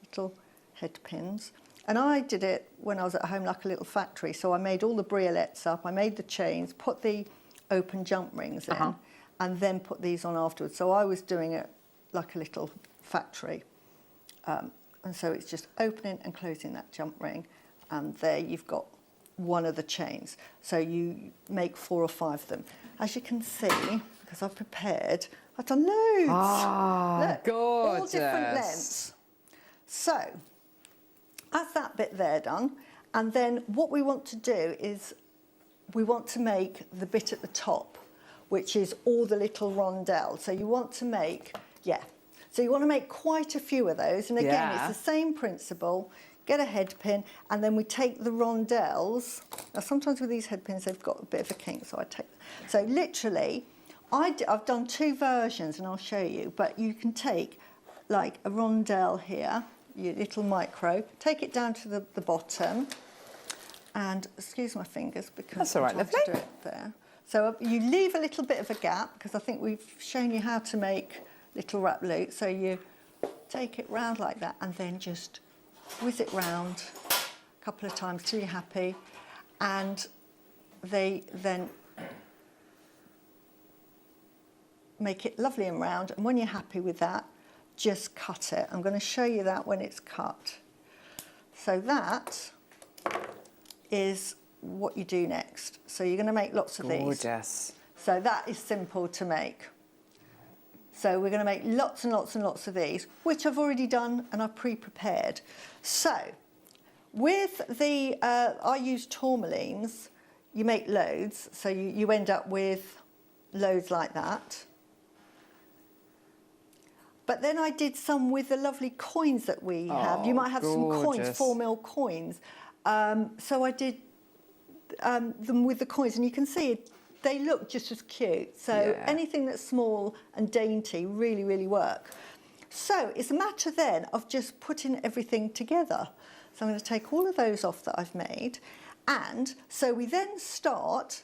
[SPEAKER 4] little head pins, and I did it when I was at home like a little factory. So I made all the briolets up, I made the chains, put the open jump rings in, and then put these on afterwards. So I was doing it like a little factory. And so it's just opening and closing that jump ring, and there you've got one of the chains. So you make 4 or 5 of them. As you can see, because I've prepared, I've done loads. Look, all different lengths. So that's that bit there done. And then what we want to do is we want to make the bit at the top, which is all the little rondelles. So you want to make, so you want to make quite a few of those. And again, it's the same principle. Get a head pin, and then we take the rondelles. Now, sometimes with these head pins, they've got a bit of a kink, so I take them. So literally, I've done 2 versions, and I'll show you, but you can take like a rondelle here, your little micro, take it down to the bottom, and excuse my fingers because
[SPEAKER 3] that's all right,
[SPEAKER 4] I'm trying to do it there. So you leave a little bit of a gap, because I think we've shown you how to make little wrap loops. So you take it round like that, and then just whiz it round a couple of times till you're happy, and they then make it lovely and round. And when you're happy with that, just cut it. I'm going to show you that when it's cut. So that is what you do next. So you're going to make lots of these.
[SPEAKER 3] Gorgeous.
[SPEAKER 4] So that is simple to make. So we're going to make lots and lots and lots of these, which I've already done and I've pre-prepared. So with the, I use tourmalines, you make loads, so you end up with loads like that. But then I did some with the lovely coins that we have. You might have some coins, 4mm coins. So I did them with the coins, and you can see they look just as cute. So anything that's small and dainty really, really work. So it's a matter then of just putting everything together. So I'm going to take all of those off that I've made. And so we then start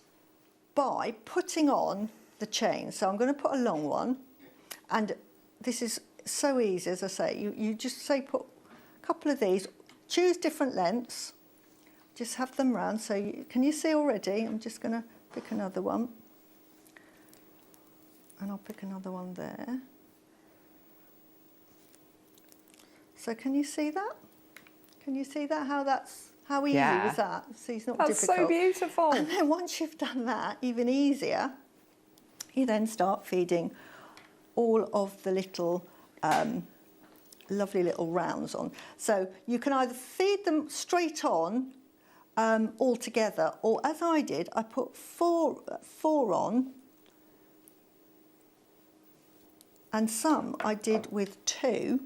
[SPEAKER 4] by putting on the chain. So I'm going to put a long one. And this is so easy, as I say. You just say put a couple of these, choose different lengths, just have them round. So can you see already? I'm just going to pick another one, and I'll pick another one there. So can you see that? Can you see that? How easy was that? See, it's not difficult.
[SPEAKER 3] That's so beautiful.
[SPEAKER 4] And then once you've done that, even easier, you then start feeding all of the little lovely little rounds on. So you can either feed them straight on all together, or as I did, I put four on, and some I did with 2,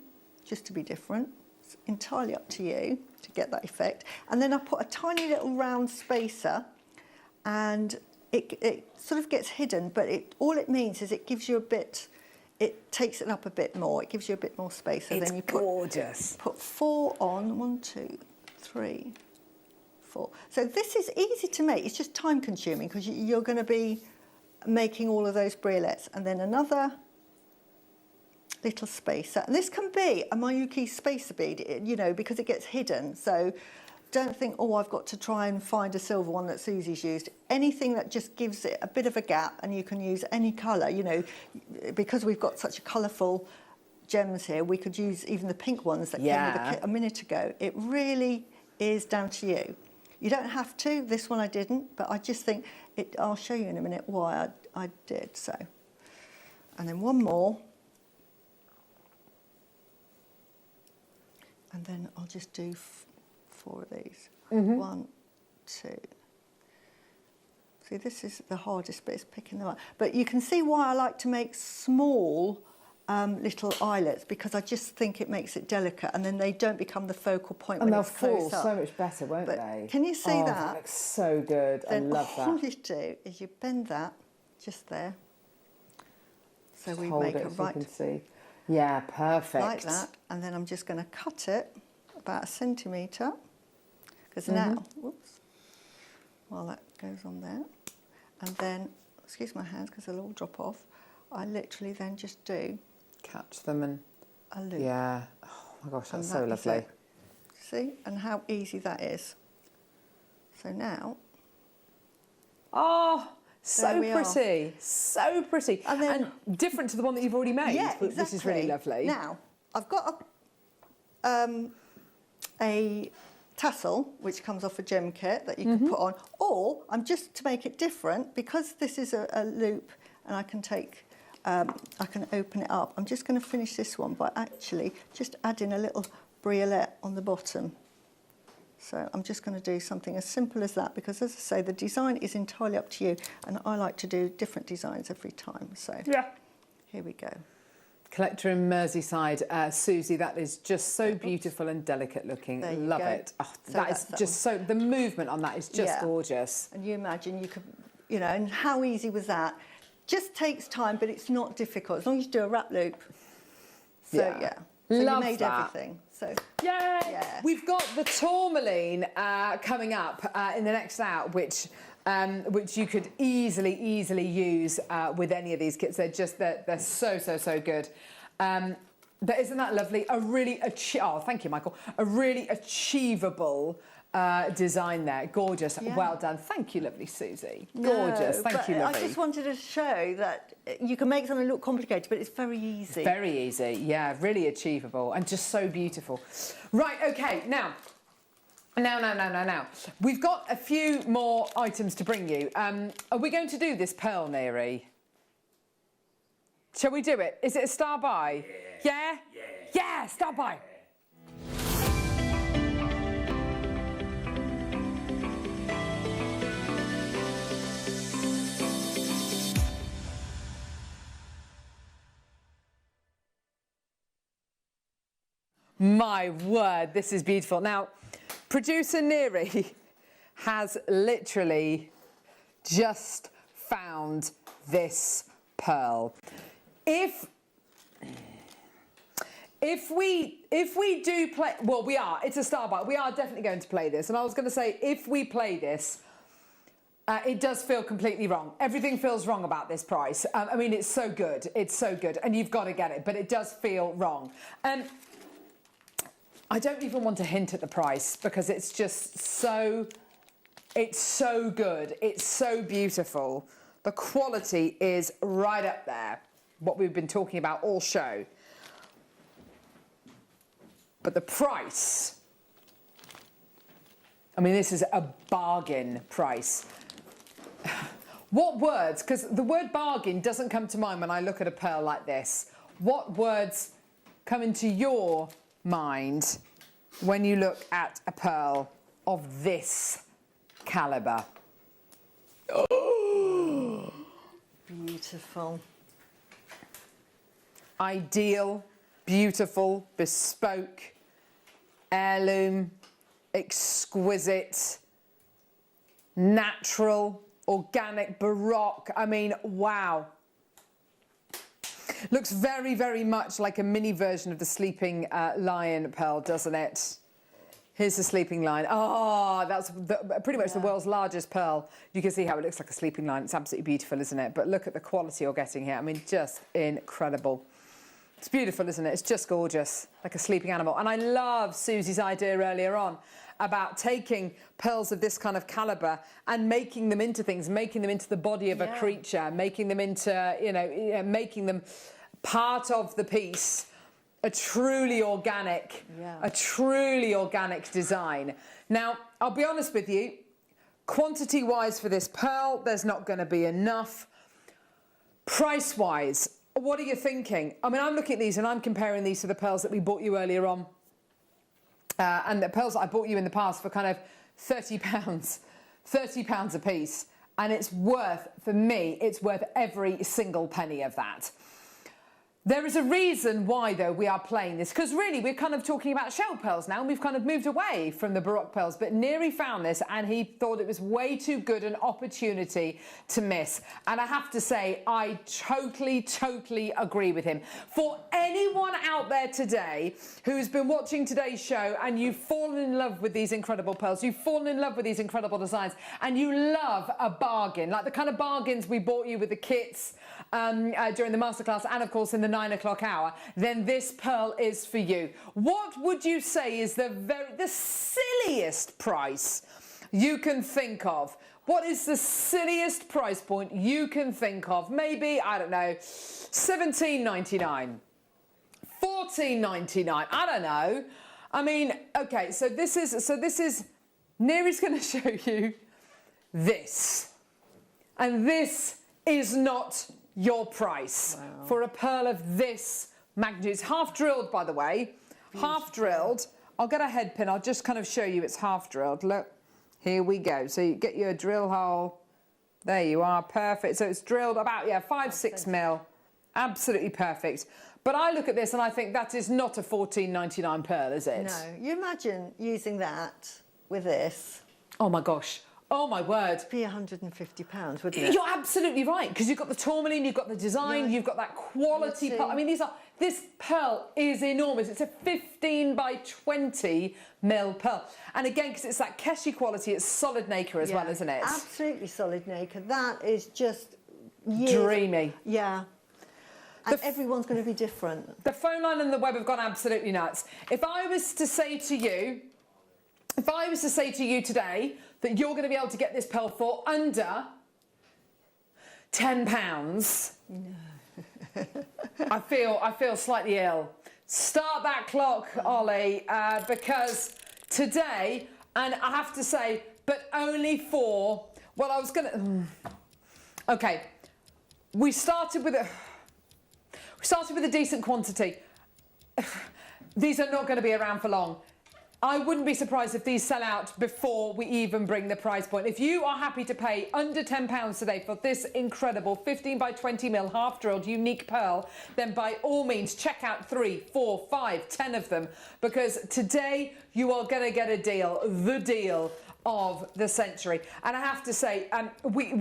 [SPEAKER 4] just to be different. It's entirely up to you to get that effect. And then I put a tiny little round spacer, and it sort of gets hidden, but all it means is it gives you a bit it takes it up a bit more. It gives you a bit more space. So
[SPEAKER 3] It's
[SPEAKER 4] then you
[SPEAKER 3] gorgeous.
[SPEAKER 4] Put 4 on. 1, 2, 3, 4. So this is easy to make. It's just time consuming because you're going to be making all of those briolettes, and then another little spacer. And this can be a Mayuki spacer bead, you know, because it gets hidden. So don't think, oh, I've got to try and find a silver one that Susie's used. Anything that just gives it a bit of a gap, and you can use any colour, you know, because we've got such a colourful gems here, we could use even the pink ones that came with the kit a minute ago. It really is down to you. You don't have to. This one I didn't, but I just think I'll show you in a minute why I did so. And then one more. And then I'll just do 4 of these. 1, 2. See, this is the hardest bit, is picking them up. But you can see why I like to make small little eyelets, because I just think it makes it delicate, and then they don't become the focal point when it's close up.
[SPEAKER 3] And they'll fall so much better, won't they?
[SPEAKER 4] Can you see that?
[SPEAKER 3] That looks so good.
[SPEAKER 4] Then
[SPEAKER 3] I love that.
[SPEAKER 4] all you do is you bend that just there. So we
[SPEAKER 3] Hold
[SPEAKER 4] make
[SPEAKER 3] it
[SPEAKER 4] a
[SPEAKER 3] so
[SPEAKER 4] right
[SPEAKER 3] you can see. Yeah, perfect.
[SPEAKER 4] like that, and then I'm just going to cut it about 1 centimetre, because now, whoops, while that goes on there, and then, excuse my hands because they'll all drop off, I literally then just do
[SPEAKER 3] catch them and
[SPEAKER 4] a loop.
[SPEAKER 3] Yeah. Oh my gosh, that's so
[SPEAKER 4] And that is
[SPEAKER 3] lovely.
[SPEAKER 4] it. See, and how easy that is. So now,
[SPEAKER 3] oh,
[SPEAKER 4] there
[SPEAKER 3] so
[SPEAKER 4] we are.
[SPEAKER 3] pretty, so pretty,
[SPEAKER 4] And then-
[SPEAKER 3] different to the one that you've already made.
[SPEAKER 4] yeah,
[SPEAKER 3] which
[SPEAKER 4] exactly.
[SPEAKER 3] is really lovely.
[SPEAKER 4] Now, I've got a tassel which comes off a gem kit that you can put on, or I'm just, to make it different, because this is a loop, and I can take, I can open it up. I'm just going to finish this one by actually just adding a little briolette on the bottom. So I'm just going to do something as simple as that, because as I say, the design is entirely up to you, and I like to do different designs every time. So
[SPEAKER 3] Yeah.
[SPEAKER 4] here we go.
[SPEAKER 3] Collector in Merseyside, Susie, that is just so beautiful and delicate looking.
[SPEAKER 4] There you
[SPEAKER 3] Love
[SPEAKER 4] go.
[SPEAKER 3] it. Oh,
[SPEAKER 4] So
[SPEAKER 3] that is
[SPEAKER 4] that's that
[SPEAKER 3] just so, the movement on that is just
[SPEAKER 4] Yeah.
[SPEAKER 3] gorgeous.
[SPEAKER 4] And you imagine you could, you know, and how easy was that? Just takes time, but it's not difficult, as long as you do a wrap loop. So,
[SPEAKER 3] Yeah.
[SPEAKER 4] So
[SPEAKER 3] Love
[SPEAKER 4] you made
[SPEAKER 3] that.
[SPEAKER 4] everything. So,
[SPEAKER 3] Yay!
[SPEAKER 4] Yeah.
[SPEAKER 3] We've got the tourmaline coming up in the next hour, which you could easily use with any of these kits. They're so good. But isn't that lovely? Thank you, Michael. A really achievable design there. Gorgeous.
[SPEAKER 4] Yeah.
[SPEAKER 3] Well done. Thank you, lovely Susie. Gorgeous.
[SPEAKER 4] No,
[SPEAKER 3] Thank
[SPEAKER 4] but
[SPEAKER 3] you, lovely.
[SPEAKER 4] I just wanted to show that you can make something look complicated, but it's very easy.
[SPEAKER 3] Very easy, yeah, really achievable and just so beautiful. Right, okay, now. We've got a few more items to bring you. Are we going to do this pearl, Neri? Shall we do it? Is it a star buy? Yeah? Yeah, star buy. My word, this is beautiful. Now, producer Neri has literally just found this pearl. If we do play, well, it's a star buy. We are definitely going to play this. And I was going to say, if we play this, it does feel completely wrong. Everything feels wrong about this price. I mean, it's so good. It's so good. And you've got to get it. But it does feel wrong. I don't even want to hint at the price, because it's just so good. It's so beautiful. The quality is right up there. What we've been talking about all show. But the price, I mean, this is a bargain price. What words, because the word bargain doesn't come to mind when I look at a pearl like this. What words come into your mind when you look at a pearl of this calibre? Oh,
[SPEAKER 4] Beautiful.
[SPEAKER 3] ideal, beautiful, bespoke, heirloom, exquisite, natural, organic, baroque. I mean, wow. Looks very, very much like a mini version of the sleeping lion pearl, doesn't it? Here's the sleeping lion. Oh, that's pretty much the world's largest pearl. You can see how it looks like a sleeping lion. It's absolutely beautiful, isn't it? But look at the quality you're getting here. I mean, just incredible. It's beautiful, isn't it? It's just gorgeous, like a sleeping animal. And I love Susie's idea earlier on about taking pearls of this kind of calibre and making them into things, making them into the body of a creature, making them into, you know, making them part of the piece. A truly organic design. Now, I'll be honest with you, quantity-wise for this pearl, there's not going to be enough. Price-wise, what are you thinking? I mean, I'm looking at these and I'm comparing these to the pearls that we bought you earlier on. And the pearls that I bought you in the past for kind of £30 a piece. And it's worth, for me, it's worth every single penny of that. There is a reason why, though, we are playing this, because really we're kind of talking about shell pearls now, and we've kind of moved away from the Baroque pearls, but Neri found this and he thought it was way too good an opportunity to miss. And I have to say, I totally agree with him. For anyone out there today who's been watching today's show and you've fallen in love with these incredible pearls, you've fallen in love with these incredible designs, and you love a bargain, like the kind of bargains we bought you with the kits during the masterclass and, of course, in the 9 o'clock hour, then this pearl is for you. What would you say is the silliest price you can think of? What is the silliest price point you can think of? Maybe, I don't know, $17.99, $14.99, I don't know. I mean, okay, so this is Neri's going to show you this. And this is not your price for a pearl of this magnitude. It's half drilled, by the way. Half drilled. I'll get a head pin. I'll just kind of show you it's half drilled. Look, here we go. So you get your drill hole. There you are. Perfect. So it's drilled about, 5-6 mil. Absolutely perfect. But I look at this and I think that is not a $14.99 pearl, is it?
[SPEAKER 4] No. You imagine using that with this.
[SPEAKER 3] Oh my gosh. Oh my word.
[SPEAKER 4] It'd be £150, wouldn't it?
[SPEAKER 3] You're absolutely right, because you've got the tourmaline, you've got the design, you've got that quality pearl. I mean, this pearl is enormous. It's a 15 by 20 mil pearl. And again, because it's that Keshi quality, it's solid nacre as well, isn't it?
[SPEAKER 4] Absolutely solid nacre. That is just
[SPEAKER 3] dreamy.
[SPEAKER 4] Yeah. And everyone's going to be different.
[SPEAKER 3] The phone line and the web have gone absolutely nuts. If I was to say to you today that you're going to be able to get this pearl for under £10, I feel slightly ill. Start that clock, Ollie, because today, and I have to say, but only for, well, I was going to, okay, we started with a decent quantity. These are not going to be around for long. I wouldn't be surprised if these sell out before we even bring the price point. If you are happy to pay under £10 today for this incredible 15 by 20 mil half drilled unique pearl, then by all means check out 3, 4, 5, 10 of them, because today you are going to get a deal, the deal of the century. And I have to say, we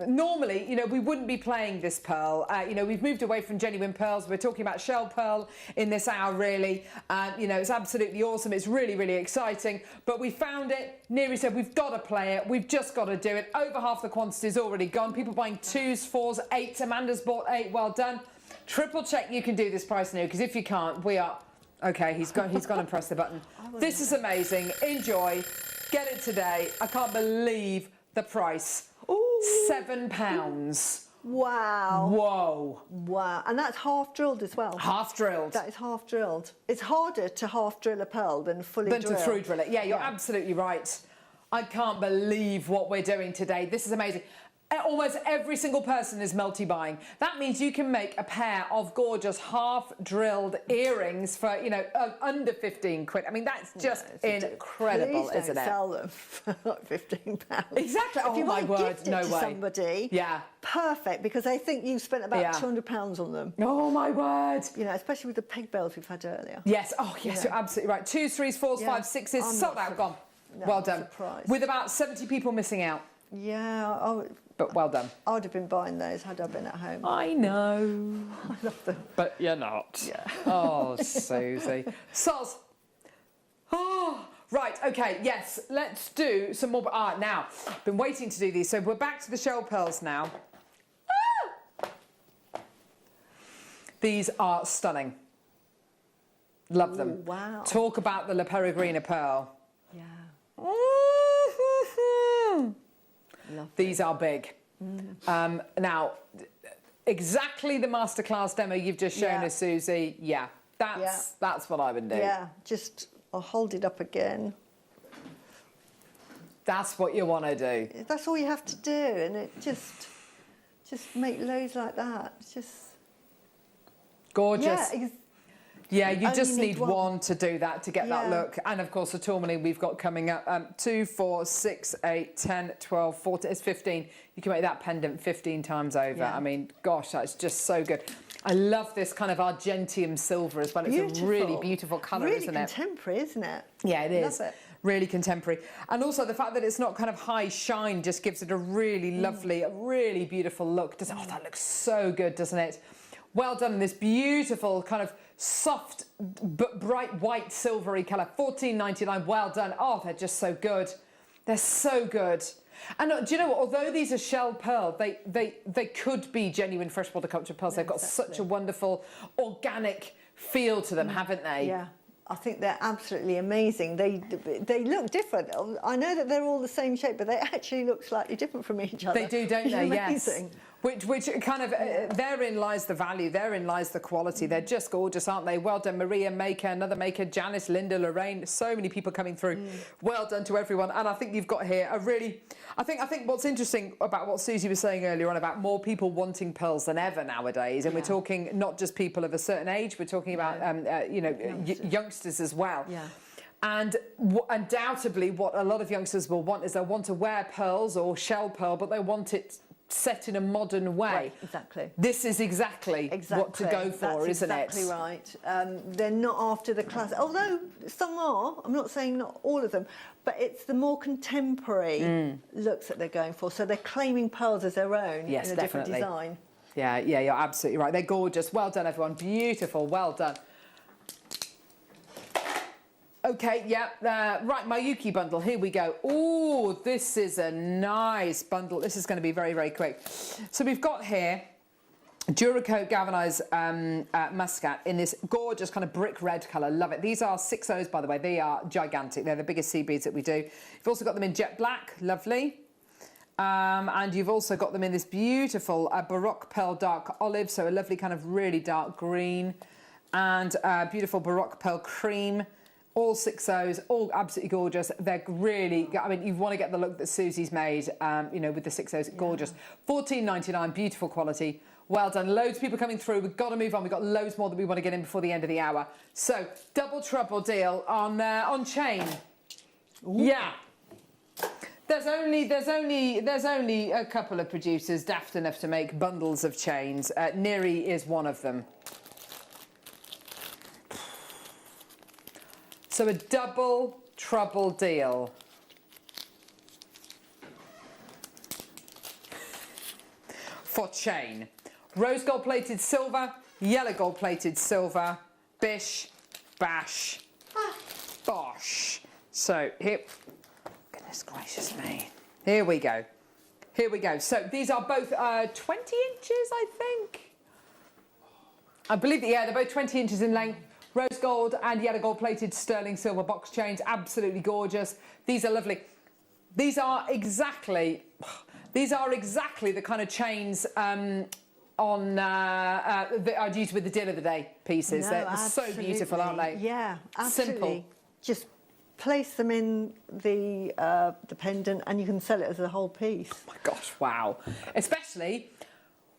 [SPEAKER 3] normally, we wouldn't be playing this pearl. We've moved away from genuine pearls. We're talking about shell pearl in this hour, really. It's absolutely awesome. It's really, really exciting. But we found it. Neri said, we've got to play it. We've just got to do it. Over half the quantity is already gone. People buying 2s, 4s, 8s. Amanda's bought 8. Well done. Triple check you can do this price now, because if you can't, we are... Okay, he's gone and pressed the button. This is amazing. Enjoy. Get it today. I can't believe the price. Ooh. £7.
[SPEAKER 4] Wow.
[SPEAKER 3] Whoa.
[SPEAKER 4] Wow. And that's half drilled as well.
[SPEAKER 3] Half drilled.
[SPEAKER 4] That is half drilled. It's harder to half drill a pearl than fully drill.
[SPEAKER 3] Than to through drill it. Yeah, you're absolutely right. I can't believe what we're doing today. This is amazing. Almost every single person is multi-buying. That means you can make a pair of gorgeous half-drilled earrings for, under 15 quid. I mean, that's just incredible, isn't it?
[SPEAKER 4] Sell them for like £15.
[SPEAKER 3] Exactly.
[SPEAKER 4] If you
[SPEAKER 3] my
[SPEAKER 4] want
[SPEAKER 3] word,
[SPEAKER 4] to gift it
[SPEAKER 3] no
[SPEAKER 4] to
[SPEAKER 3] way.
[SPEAKER 4] Somebody, perfect, because I think you spent about £200 on them.
[SPEAKER 3] Oh my word!
[SPEAKER 4] Especially with the peg bells we've had earlier.
[SPEAKER 3] Yes. Oh yes, you're absolutely right. 2s, 3s, 4s, 5s, 6s, sold out, gone.
[SPEAKER 4] No,
[SPEAKER 3] well done.
[SPEAKER 4] surprised.
[SPEAKER 3] With about 70 people missing out.
[SPEAKER 4] Yeah,
[SPEAKER 3] But well done.
[SPEAKER 4] I would have been buying those had I been at home.
[SPEAKER 3] I know.
[SPEAKER 4] I love them.
[SPEAKER 3] But you're not.
[SPEAKER 4] Yeah.
[SPEAKER 3] Oh, Susie. Soz. Oh, right, okay, yes, let's do some more. Now, been waiting to do these, so we're back to the shell pearls now. Ah! These are stunning. Love them.
[SPEAKER 4] Ooh, wow.
[SPEAKER 3] Talk about the La Peregrina pearl.
[SPEAKER 4] Yeah.
[SPEAKER 3] Love these are big. Now, exactly the masterclass demo you've just shown us, Susie. Yeah, that's what I would do.
[SPEAKER 4] Yeah, I'll hold it up again.
[SPEAKER 3] That's what you want to do.
[SPEAKER 4] That's all you have to do, and it just make loads like that. It's just
[SPEAKER 3] gorgeous. Yeah, you just need one to do that, to get that
[SPEAKER 4] Yeah.
[SPEAKER 3] look. And of course, the tourmaline we've got coming up, 2, 4, 6, 8, 10, 12, 14, it's 15. You can make that pendant 15 times over.
[SPEAKER 4] Yeah.
[SPEAKER 3] I mean, gosh, that's just so good. I love this kind of argentium silver as well. It's a really beautiful colour,
[SPEAKER 4] really
[SPEAKER 3] isn't it?
[SPEAKER 4] contemporary, isn't it?
[SPEAKER 3] Yeah, it is.
[SPEAKER 4] Love it.
[SPEAKER 3] Really contemporary. And also the fact that it's not kind of high shine just gives it a really lovely, a really beautiful look. Oh, that looks so good, doesn't it? Well done in this beautiful kind of soft but bright white silvery colour. $14.99. Well done. Oh, they're just so good. They're so good. And do you know what? Although these are shell pearl, they could be genuine freshwater culture pearls. They've got such a wonderful organic feel to them, haven't they?
[SPEAKER 4] Yeah. I think they're absolutely amazing. They look different. I know that they're all the same shape, but they actually look slightly different from each other.
[SPEAKER 3] They do, don't they?
[SPEAKER 4] Amazing.
[SPEAKER 3] Yes. Which kind of, therein lies the value, therein lies the quality. They're just gorgeous, aren't they? Well done, Maria, Maker, another Maker, Janice, Linda, Lorraine, so many people coming through. Well done to everyone. And I think you've got here a really, I think what's interesting about what Susie was saying earlier on about more people wanting pearls than ever nowadays, and we're talking not just people of a certain age, we're talking about, youngsters as well.
[SPEAKER 4] Yeah.
[SPEAKER 3] And undoubtedly what a lot of youngsters will want is they'll want to wear pearls or shell pearl, but they want it set in a modern way.
[SPEAKER 4] Right, exactly.
[SPEAKER 3] This is exactly what to go for,
[SPEAKER 4] That's
[SPEAKER 3] isn't
[SPEAKER 4] exactly
[SPEAKER 3] it?
[SPEAKER 4] right. They're not after the classic, although some are. I'm not saying not all of them, but it's the more contemporary looks that they're going for. So they're claiming pearls as their own in a different design.
[SPEAKER 3] Yeah, you're absolutely right. They're gorgeous. Well done, everyone. Beautiful. Well done. Okay, right, my Yuki bundle, here we go. Oh, this is a nice bundle. This is going to be very, very quick. So we've got here Duracoat galvanised muscat in this gorgeous kind of brick red colour. Love it. These are 6Os, by the way. They are gigantic. They're the biggest sea beads that we do. You've also got them in jet black. Lovely. And you've also got them in this beautiful Baroque pearl dark olive, so a lovely kind of really dark green, and beautiful Baroque pearl cream. All 6Os, all absolutely gorgeous. They're really, I mean, you want to get the look that Susie's made, with the 6Os, gorgeous. $14.99, beautiful quality. Well done. Loads of people coming through. We've got to move on. We've got loads more that we want to get in before the end of the hour. So, double trouble deal on chain. Ooh. Yeah. There's only a couple of producers daft enough to make bundles of chains. Neri is one of them. So a double trouble deal. For chain. Rose gold plated silver, yellow gold plated silver, bish, bash, bosh. So here, goodness gracious me. Here we go. Here we go. So these are both 20 inches, I think. I believe that, they're both 20 inches in length. Rose gold and yellow gold plated sterling silver box chains, absolutely gorgeous. These are lovely. These are exactly the kind of chains that I'd use with the deal of the day pieces.
[SPEAKER 4] No,
[SPEAKER 3] They're so beautiful, aren't they?
[SPEAKER 4] Yeah, absolutely.
[SPEAKER 3] Simple.
[SPEAKER 4] Just place them in the pendant and you can sell it as a whole piece.
[SPEAKER 3] Oh my gosh, wow. Especially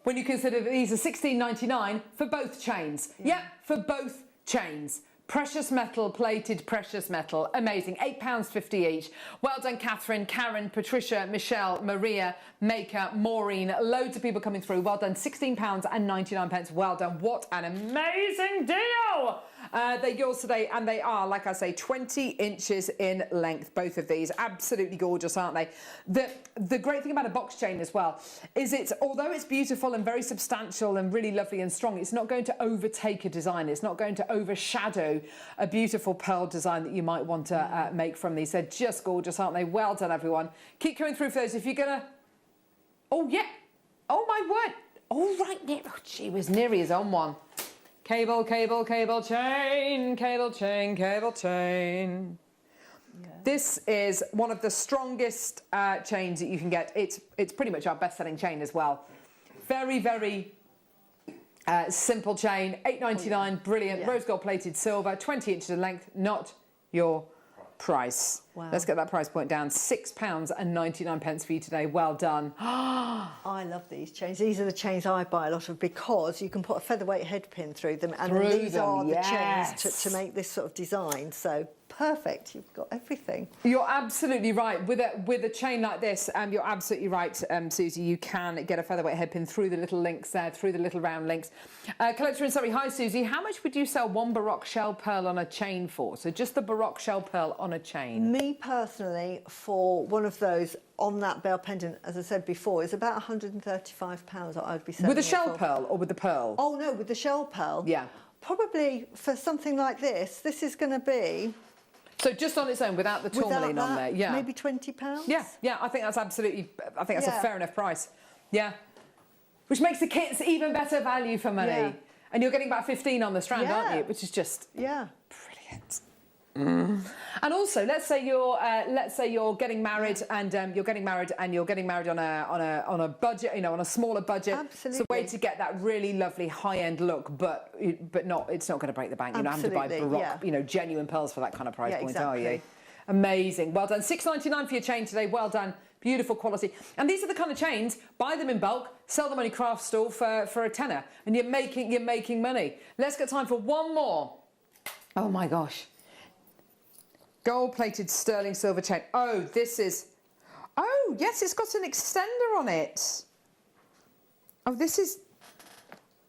[SPEAKER 3] when you consider that these are $16.99 for both chains. Yeah, for both chains. Precious metal, plated precious metal. Amazing. £8.50 each. Well done, Catherine, Karen, Patricia, Michelle, Maria, Maker, Maureen. Loads of people coming through. Well done. £16.99. Well done. What an amazing deal. They're yours today, and they are, like I say, 20 inches in length, both of these. Absolutely gorgeous, aren't they? The great thing about a box chain as well is although it's beautiful and very substantial and really lovely and strong, it's not going to overtake a design. It's not going to overshadow a beautiful pearl design that you might want to make from these. They're just gorgeous, aren't they? Well done, everyone. Keep coming through for those. If you're going to... Oh, yeah. Oh, my word. All right, she was near as on one. Cable, cable, cable chain, cable chain, cable chain. Yeah. This is one of the strongest chains that you can get. It's pretty much our best-selling chain as well. Very, very simple chain. $8.99, brilliant. Rose gold plated silver, 20 inches in length. Not your price. Wow. Let's get that price point down. £6.99 for you today. Well done.
[SPEAKER 4] I love these chains. These are the chains I buy a lot of because you can put a featherweight head pin through them, and these are the chains to make this sort of design. So perfect. You've got everything. You're absolutely right. With a chain like this, you're absolutely right, Susie. You can get a featherweight head pin through the little links there, through the little round links. Collector in Surrey, hi Susie. How much would you sell one Baroque shell pearl on a chain for? So just the Baroque shell pearl on a chain.
[SPEAKER 12] Me personally, for one of those on that bell pendant, as I said before, is about £135 that I'd be selling.
[SPEAKER 3] With a shell pearl or with the pearl?
[SPEAKER 12] Oh no, with the shell pearl.
[SPEAKER 3] Yeah.
[SPEAKER 12] Probably for something like this is going to be.
[SPEAKER 3] So just on its own, without the tourmaline on there, yeah.
[SPEAKER 12] Maybe £20.
[SPEAKER 3] Yeah, yeah. I think that's absolutely. I think that's a fair enough price. Yeah. Which makes the kits even better value for money. Yeah. And you're getting about 15 on the strand, aren't you? Which is just brilliant. And also, let's say you're getting married and you're getting married on a budget, on a smaller budget.
[SPEAKER 12] Absolutely.
[SPEAKER 3] It's a way to get that really lovely high-end look, but not. It's not going to break the bank. You're not having to buy Baroque, genuine pearls for that kind of price point,
[SPEAKER 12] exactly.
[SPEAKER 3] are you? Amazing. Well done. $6.99 for your chain today. Well done. Beautiful quality. And these are the kind of chains. Buy them in bulk, sell them on your craft stall for a tenner, and you're making money. Let's get time for one more. Oh my gosh. Gold-plated sterling silver chain. Oh, this is... Oh, yes, it's got an extender on it. Oh, this is...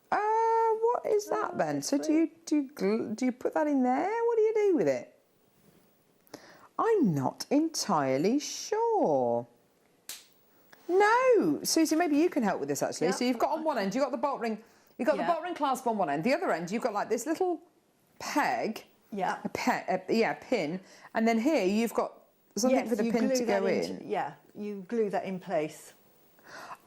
[SPEAKER 3] what is that then? So do you put that in there? What do you do with it? I'm not entirely sure. No, Susie, maybe you can help with this actually. So you've got on one end, you've got the bolt ring, the bolt ring clasp on one end. The other end, you've got like this little peg.
[SPEAKER 12] Yeah.
[SPEAKER 3] A pin, and then here you've got something for the pin to go in.
[SPEAKER 12] Yeah, you glue that in place.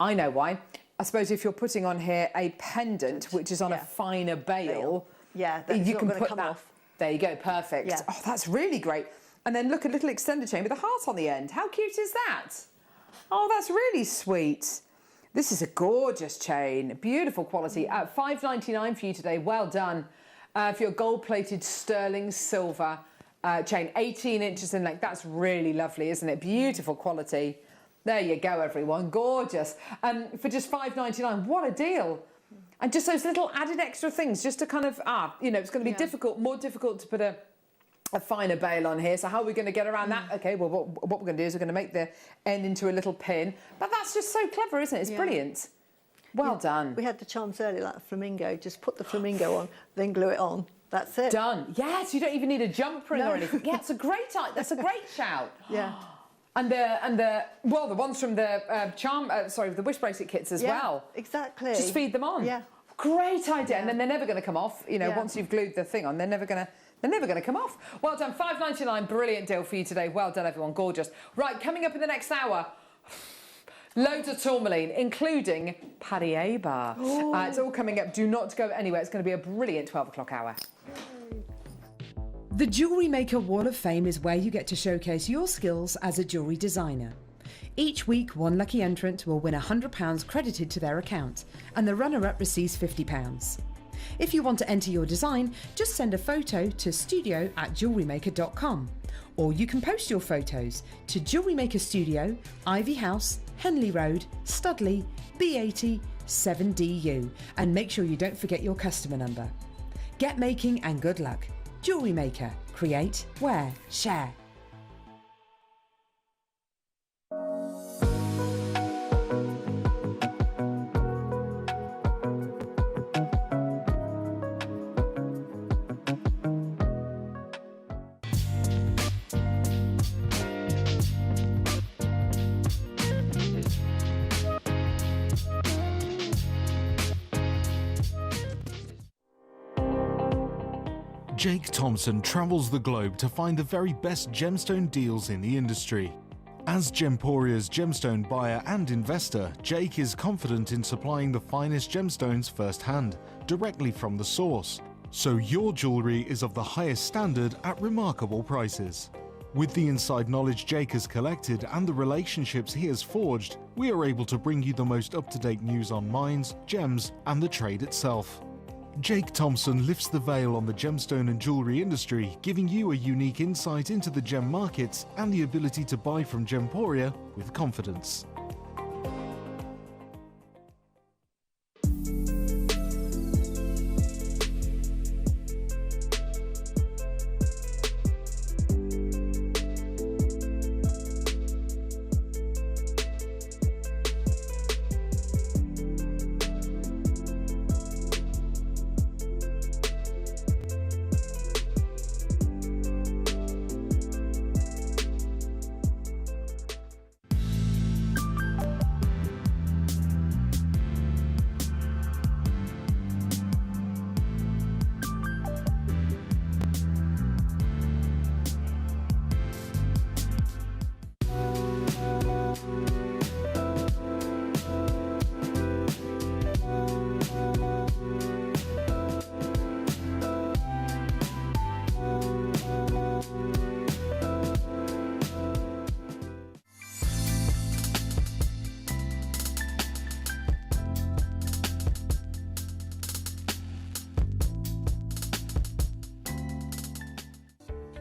[SPEAKER 3] I know why. I suppose if you're putting on here a pendant, which is on a finer bail,
[SPEAKER 12] you can put that off.
[SPEAKER 3] There you go, perfect. Yeah. Oh, that's really great. And then look, a little extender chain with a heart on the end. How cute is that? Oh, that's really sweet. This is a gorgeous chain, beautiful quality. At $5.99 for you today. Well done. For your gold-plated sterling silver chain, 18 inches in length. That's really lovely, isn't it? Beautiful quality. There you go, everyone. Gorgeous. For just $5.99, what a deal. And just those little added extra things, just to kind of, it's going to be more difficult to put a finer bail on here. So how are we going to get around that? Okay, well, what we're going to do is we're going to make the end into a little pin. But that's just so clever, isn't it? It's brilliant. Well done.
[SPEAKER 12] We had the chance earlier, like a flamingo. Just put the flamingo on, then glue it on. That's it.
[SPEAKER 3] Done. Yes, you don't even need a jump ring or anything. Yeah, that's a great shout.
[SPEAKER 12] Yeah.
[SPEAKER 3] And the ones from the wish bracelet kits as well.
[SPEAKER 12] Exactly.
[SPEAKER 3] Just feed them on.
[SPEAKER 12] Yeah.
[SPEAKER 3] Great idea. Yeah. And then they're never going to come off. Once you've glued the thing on, they're never going to come off. Well done. $5.99. Brilliant deal for you today. Well done, everyone. Gorgeous. Right, coming up in the next hour. Loads of tourmaline, including Paddy bar. It's all coming up. Do not go anywhere. It's going to be a brilliant 12 o'clock hour.
[SPEAKER 6] The Jewellery Maker Wall of Fame is where you get to showcase your skills as a jewellery designer. Each week, one lucky entrant will win £100 credited to their account, and the runner-up receives £50. If you want to enter your design, just send a photo to studio@jewellerymaker.com, or you can post your photos to Jewellery Maker Studio, Ivy House, Henley Road, Studley, B80 7DU, and make sure you don't forget your customer number. Get making and good luck. Jewellery Maker. Create, wear, share.
[SPEAKER 13] Jake Thompson travels the globe to find the very best gemstone deals in the industry. As Gemporia's gemstone buyer and investor, Jake is confident in supplying the finest gemstones firsthand, directly from the source. So your jewellery is of the highest standard at remarkable prices. With the inside knowledge Jake has collected and the relationships he has forged, we are able to bring you the most up-to-date news on mines, gems, and the trade itself. Jake Thompson lifts the veil on the gemstone and jewellery industry, giving you a unique insight into the gem markets and the ability to buy from Gemporia with confidence.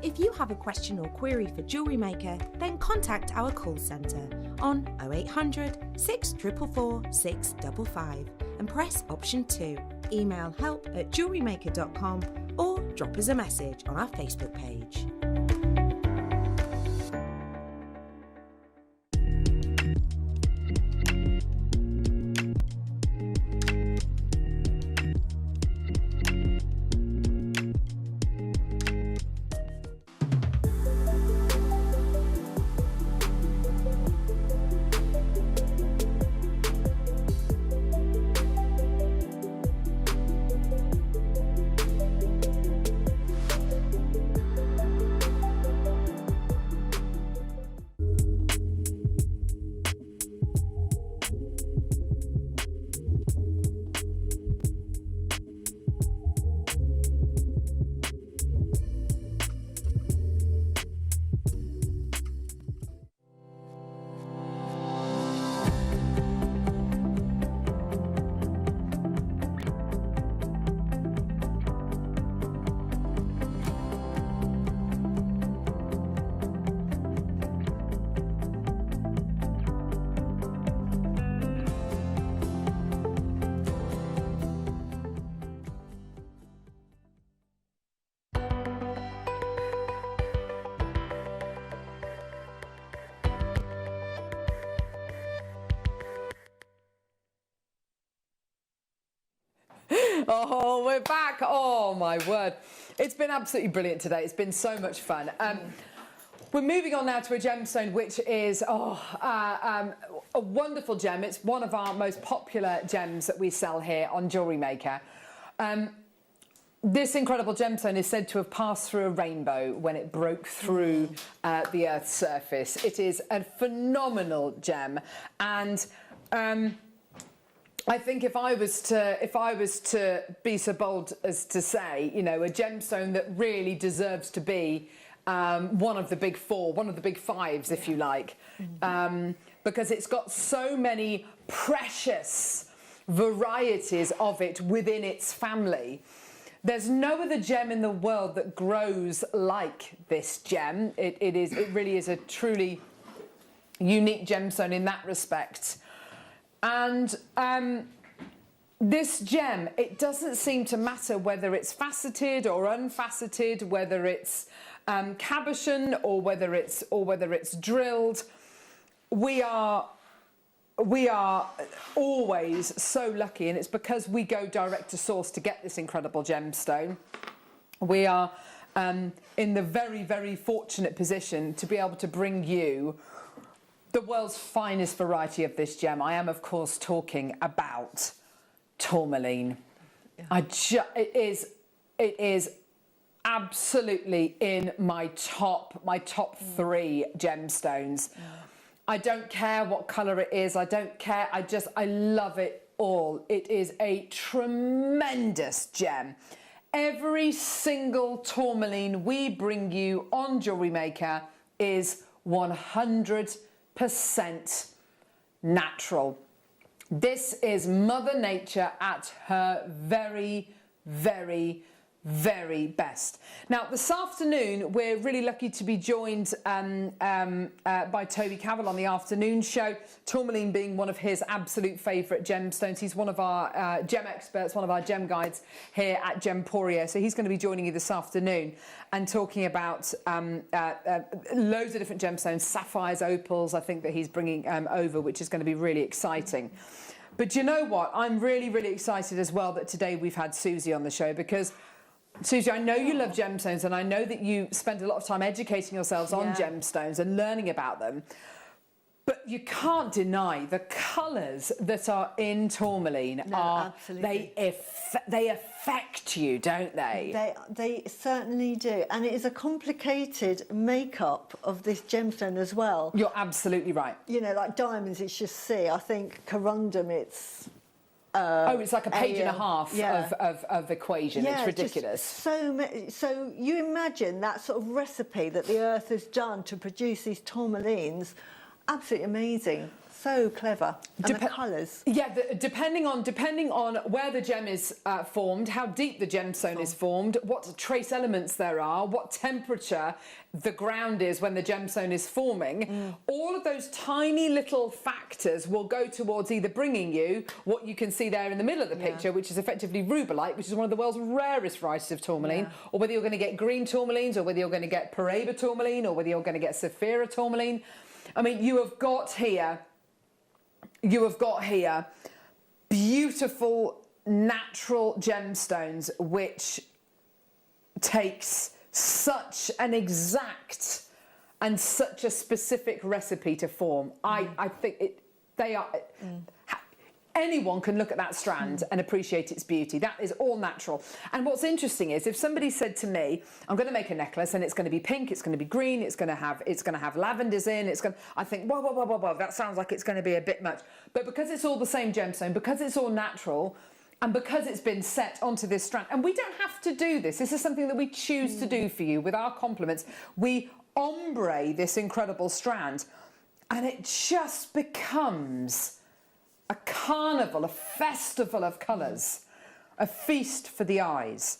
[SPEAKER 14] If you have a question or query for JewelleryMaker, then contact our call centre on 0800 644 655 and press option 2. Email help@jewellerymaker.com or drop us a message on our Facebook page.
[SPEAKER 3] Oh, we're back. Oh, my word. It's been absolutely brilliant today. It's been so much fun. We're moving on now to a gemstone, which is a wonderful gem. It's one of our most popular gems that we sell here on JewelleryMaker. This incredible gemstone is said to have passed through a rainbow when it broke through the Earth's surface. It is a phenomenal gem, and I think if I was to be so bold as to say, you know, a gemstone that really deserves to be one of the big four, one of the big fives, if you like, because it's got so many precious varieties of it within its family. There's no other gem in the world that grows like this gem. It really is a truly unique gemstone in that respect. And this gem, it doesn't seem to matter whether it's faceted or unfaceted, whether it's cabochon or whether it's drilled. We are always so lucky, and it's because we go direct to source to get this incredible gemstone. We are in the very, very fortunate position to be able to bring you the world's finest variety of this gem. I am, of course, talking about tourmaline. It is absolutely in my top 3 gemstones. I don't care what colour it is. I don't care. I love it all. It is a tremendous gem. Every single tourmaline we bring you on Jewellery Maker is 100% natural. This is Mother Nature at her very, very, very best. Now, this afternoon, we're really lucky to be joined by Toby Cavell on the afternoon show, tourmaline being one of his absolute favourite gemstones. He's one of our gem experts, one of our gem guides here at Gemporia. So he's going to be joining you this afternoon and talking about loads of different gemstones, sapphires, opals, I think that he's bringing over, which is going to be really exciting. But you know what? I'm really, really excited as well that today we've had Susie on the show, because Susie, I know you love gemstones, and I know that you spend a lot of time educating yourselves on gemstones and learning about them. But you can't deny the colours that are in tourmaline they affect you, don't they?
[SPEAKER 4] They certainly do, and it is a complicated makeup of this gemstone as well.
[SPEAKER 3] You're absolutely right.
[SPEAKER 4] You know, like diamonds, it's just C. I think corundum, it's.
[SPEAKER 3] It's like a page and a half of equation. It's ridiculous.
[SPEAKER 4] So you imagine that sort of recipe that the earth has done to produce these tourmalines. Absolutely amazing. So clever. And the colours.
[SPEAKER 3] Yeah, depending on where the gem is formed, how deep the gemstone is formed, what trace elements there are, what temperature the ground is when the gemstone is forming, all of those tiny little factors will go towards either bringing you what you can see there in the middle of the picture, which is effectively rubellite, which is one of the world's rarest varieties of tourmaline, or whether you're going to get green tourmalines, or whether you're going to get Paraiba tourmaline, or whether you're going to get Saphira tourmaline. I mean, you have got here beautiful natural gemstones which takes such an exact and such a specific recipe to form. I think they are. Anyone can look at that strand and appreciate its beauty. That is all natural. And what's interesting is, if somebody said to me, I'm going to make a necklace and it's going to be pink, it's going to be green, it's going to have lavenders in, I think, whoa, that sounds like it's going to be a bit much. But because it's all the same gemstone, because it's all natural, and because it's been set onto this strand, and we don't have to do this. This is something that we choose to do for you with our compliments. We ombre this incredible strand, and it just becomes a carnival, a festival of colours, a feast for the eyes.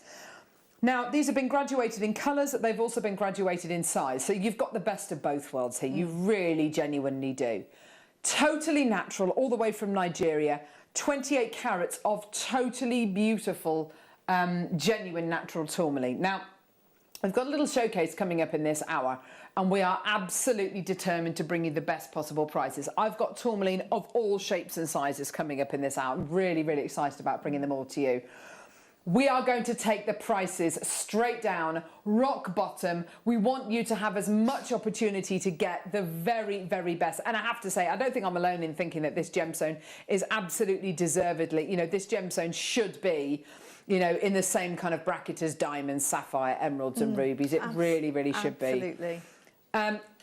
[SPEAKER 3] Now, these have been graduated in colours, they've also been graduated in size, so you've got the best of both worlds here. You really genuinely do. Totally natural, all the way from Nigeria, 28 carats of totally beautiful, genuine natural tourmaline. Now, we've got a little showcase coming up in this hour, and we are absolutely determined to bring you the best possible prices. I've got tourmaline of all shapes and sizes coming up in this hour. I'm really, really excited about bringing them all to you. We are going to take the prices straight down, rock bottom. We want you to have as much opportunity to get the very, very best. And I have to say, I don't think I'm alone in thinking that this gemstone is absolutely deservedly, you know, this gemstone should be, you know, in the same kind of bracket as diamonds, sapphire, emeralds and rubies. It really, really should be.
[SPEAKER 4] Absolutely.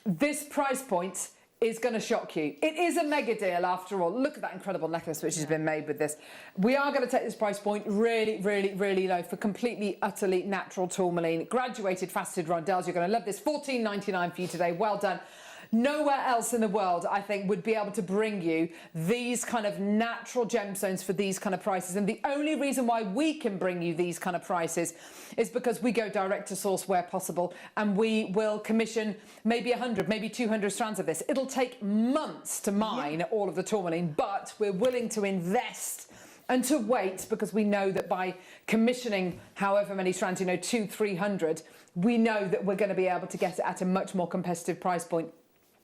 [SPEAKER 3] This price point is going to shock you. It is a mega deal after all. Look at that incredible necklace which has been made with this. We are going to take this price point really, really, really low for completely, utterly natural tourmaline. Graduated faceted rondelles. You're going to love this. $14.99 for you today. Well done. Nowhere else in the world, I think, would be able to bring you these kind of natural gemstones for these kind of prices. And the only reason why we can bring you these kind of prices is because we go direct to source where possible, and we will commission maybe 100, maybe 200 strands of this. It'll take months to mine all of the tourmaline, but we're willing to invest and to wait, because we know that by commissioning however many strands, you know, 200-300, we know that we're going to be able to get it at a much more competitive price point.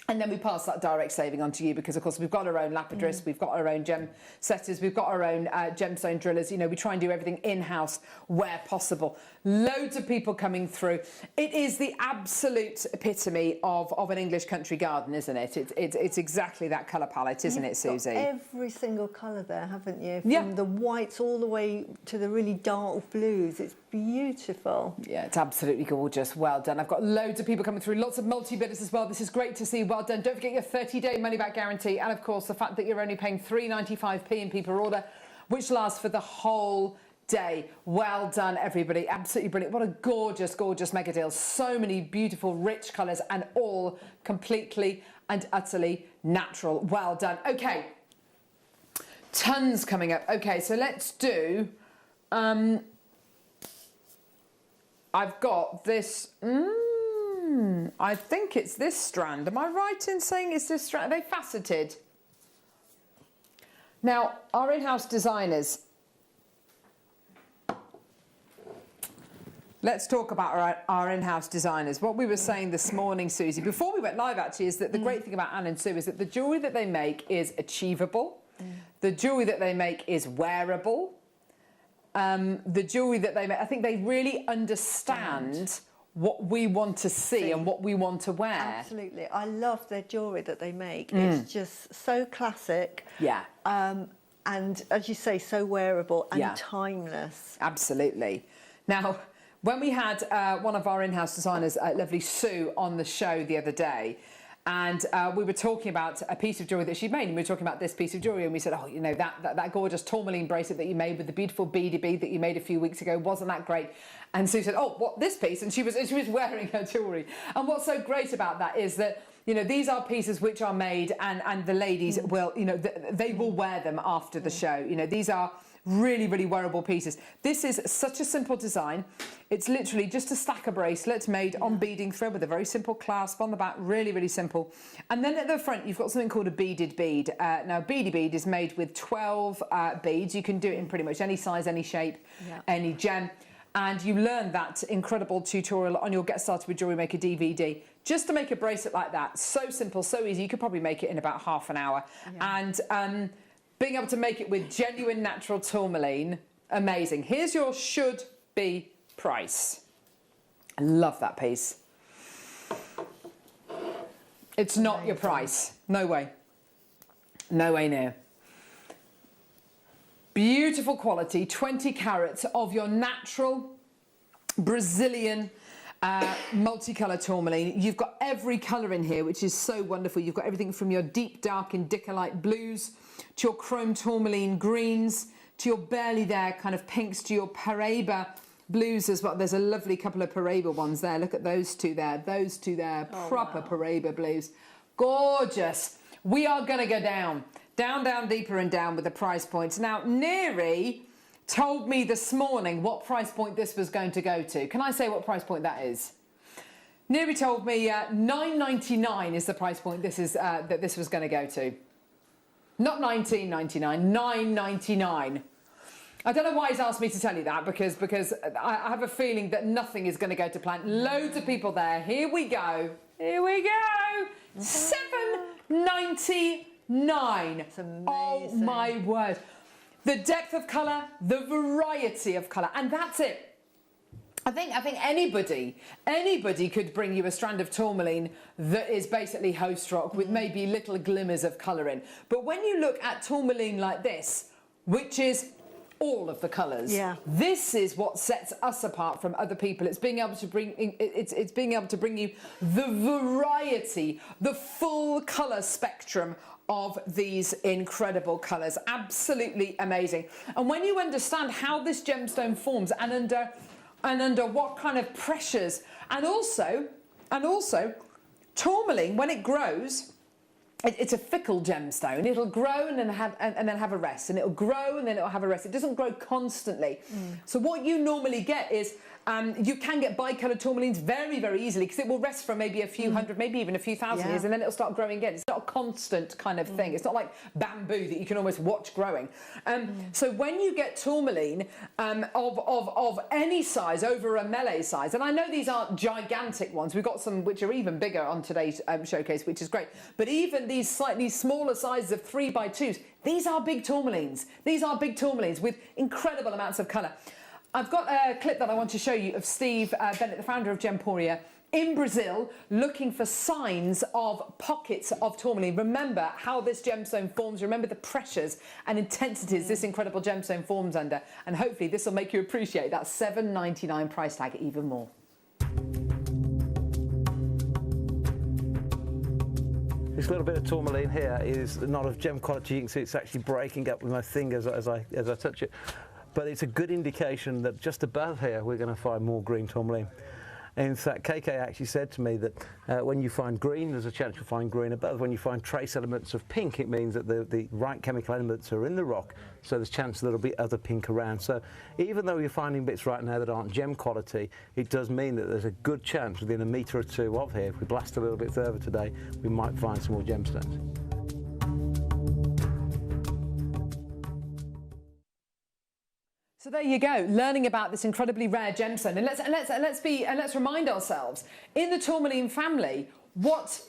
[SPEAKER 3] And then we pass that direct saving on to you, because, of course, we've got our own lapidarists, we've got our own gem setters, we've got our own gemstone drillers. You know, we try and do everything in-house where possible. Loads of people coming through. It is the absolute epitome of an English country garden, isn't it? It's exactly that colour palette, isn't it, Susie?
[SPEAKER 4] You've got every single colour there, haven't you? From the whites all the way to the really dark blues. It's beautiful.
[SPEAKER 3] Yeah, it's absolutely gorgeous. Well done. I've got loads of people coming through, lots of multi-bidders as well. This is great to see. Well done. Don't forget your 30-day money-back guarantee, and of course the fact that you're only paying £3.95p per order, which lasts for the whole day. Well done, everybody. Absolutely brilliant. What a gorgeous, gorgeous mega deal. So many beautiful, rich colours, and all completely and utterly natural. Well done. Okay. Tons coming up. Okay, so let's do... I've got this... I think it's this strand. Am I right in saying it's this strand? Are they faceted? Now, our in-house designers... Let's talk about our in-house designers. What we were saying this morning, Susie, before we went live actually, is that the great thing about Anne and Sue is that the jewellery that they make is achievable. The jewellery that they make is wearable. The jewellery that they make, I think they really understand what we want to see and what we want to wear.
[SPEAKER 4] Absolutely. I love their jewellery that they make. It's just so classic.
[SPEAKER 3] Yeah.
[SPEAKER 4] And as you say, so wearable and timeless.
[SPEAKER 3] Absolutely. Now, when we had one of our in-house designers, lovely Sue, on the show the other day, and we were talking about a piece of jewellery that she'd made, and we were talking about this piece of jewellery, and we said, oh, you know, that gorgeous tourmaline bracelet that you made with the beautiful beady bead that you made a few weeks ago, wasn't that great? And Sue said, oh, what, this piece? And she was wearing her jewellery. And what's so great about that is that, you know, these are pieces which are made, and the ladies will, you know, they will wear them after the show. You know, these are really, really wearable pieces. This is such a simple design. It's literally just a stack of bracelets made on beading thread with a very simple clasp on the back, really, really simple. And then at the front, you've got something called a beaded bead. Now, beady bead is made with 12 beads. You can do it in pretty much any size, any shape, any gem. And you learn that incredible tutorial on your Get Started with Jewellery Maker DVD. Just to make a bracelet like that, so simple, so easy. You could probably make it in about half an hour. And being able to make it with genuine natural tourmaline, amazing. Here's your should-be price. I love that piece. It's not your price. No way. No way near. Beautiful quality, 20 carats of your natural Brazilian multicolour tourmaline. You've got every colour in here, which is so wonderful. You've got everything from your deep dark Indica-like blues to your chrome tourmaline greens to your barely there kind of pinks to your Paraiba blues as well. There's a lovely couple of Paraiba ones there. Look at those two there. Those two there. Proper Paraiba blues. Gorgeous. We are going to go down. Down, down, deeper and down with the price points. Now, Neri told me this morning what price point this was going to go to. Can I say what price point that is? Neri told me $9.99 is the price point this is that this was going to go to. Not $19.99, $9.99. I don't know why he's asked me to tell you that, because I have a feeling that nothing is going to go to plan. Loads of people there. Here we go. Here we go. $7.99. Oh my word. The depth of colour, the variety of colour, and that's it. I think anybody could bring you a strand of tourmaline that is basically host rock with maybe little glimmers of colour in. But when you look at tourmaline like this, which is all of the colours, this is what sets us apart from other people. It's being able to bring it's being able to bring you the variety, the full colour spectrum of these incredible colours. Absolutely amazing. And when you understand how this gemstone forms and under what kind of pressures, and also tourmaline, when it grows, it's a fickle gemstone. It'll grow and then have a rest, and it'll grow and then it'll have a rest. It doesn't grow constantly. So what you normally get is you can get bicoloured tourmalines very, very easily, because it will rest for maybe a few hundred, maybe even a few thousand years, and then it'll start growing again. It's not a constant kind of thing. It's not like bamboo that you can almost watch growing. So when you get tourmaline of any size, over a melee size, and I know these aren't gigantic ones. We've got some which are even bigger on today's showcase, which is great. But even these slightly smaller sizes of 3x2s, these are big tourmalines. These are big tourmalines with incredible amounts of colour. I've got a clip that I want to show you of Steve Bennett, the founder of Gemporia, in Brazil looking for signs of pockets of tourmaline. Remember how this gemstone forms, remember the pressures and intensities this incredible gemstone forms under, and hopefully this will make you appreciate that $7.99 price tag even more.
[SPEAKER 10] This little bit of tourmaline here is not of gem quality. You can see it's actually breaking up with my fingers as I touch it. But it's a good indication that just above here we're going to find more green tourmaline. In fact, KK actually said to me that when you find green, there's a chance you'll find green above. When you find trace elements of pink, it means that the right chemical elements are in the rock, so there's a chance there'll be other pink around. So even though you're finding bits right now that aren't gem quality, it does mean that there's a good chance within a metre or two of here, if we blast a little bit further today, we might find some more gemstones.
[SPEAKER 3] So there you go, learning about this incredibly rare gemstone, and let's remind ourselves in the tourmaline family what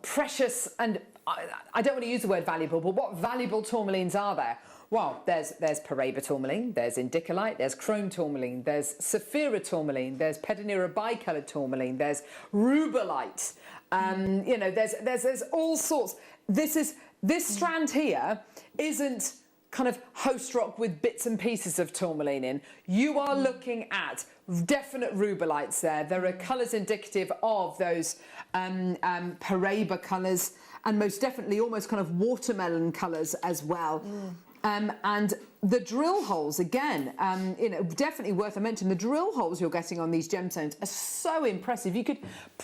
[SPEAKER 3] precious, and I don't want to use the word valuable, but what valuable tourmalines are there? Well, there's Paraiba tourmaline, there's indicolite, there's chrome tourmaline, there's sapphira tourmaline, there's pedonira bicoloured tourmaline, there's rubellite. You know, there's all sorts. This strand here isn't kind of host rock with bits and pieces of tourmaline in. You are looking at definite rubellites there. There are colours indicative of those Paraiba colours, and most definitely almost kind of watermelon colours as well. And the drill holes, again, you know, definitely worth a mention. The drill holes you're getting on these gemstones are so impressive. You could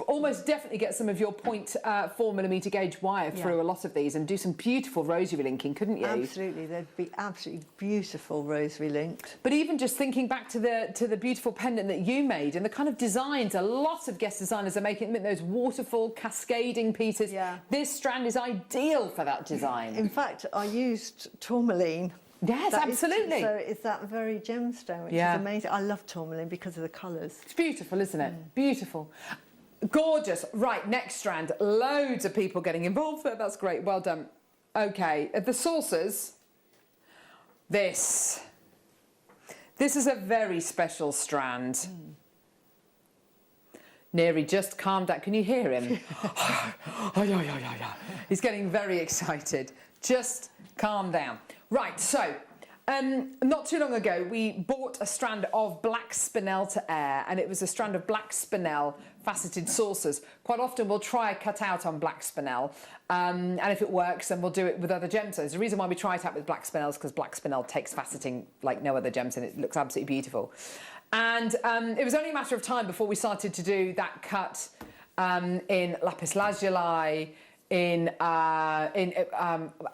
[SPEAKER 3] almost definitely get some of your 0.4mm gauge wire through a lot of these and do some beautiful rosary linking, couldn't you?
[SPEAKER 4] Absolutely, they'd be absolutely beautiful rosary linked.
[SPEAKER 3] But even just thinking back to the beautiful pendant that you made and the kind of designs a lot of guest designers are making, those waterfall cascading pieces. This strand is ideal for that design.
[SPEAKER 4] In fact, I used tourmaline.
[SPEAKER 3] Yes, absolutely.
[SPEAKER 4] So it's that very gemstone, which is amazing. I love tourmaline because of the colours.
[SPEAKER 3] It's beautiful, isn't it? Beautiful. Gorgeous. Right, next strand. Loads of people getting involved there. That's great. Well done. Okay, the saucers. This is a very special strand. Neri, just calm down. Can you hear him? He's getting very excited. Just calm down. Right, so not too long ago we bought a strand of black spinel to air, and it was a strand of black spinel faceted saucers. Quite often we'll try a cut out on black spinel, and if it works then we'll do it with other gemstones. The reason why we try it out with black spinel is because black spinel takes faceting like no other gemstone. It looks absolutely beautiful. And it was only a matter of time before we started to do that cut in lapis lazuli, in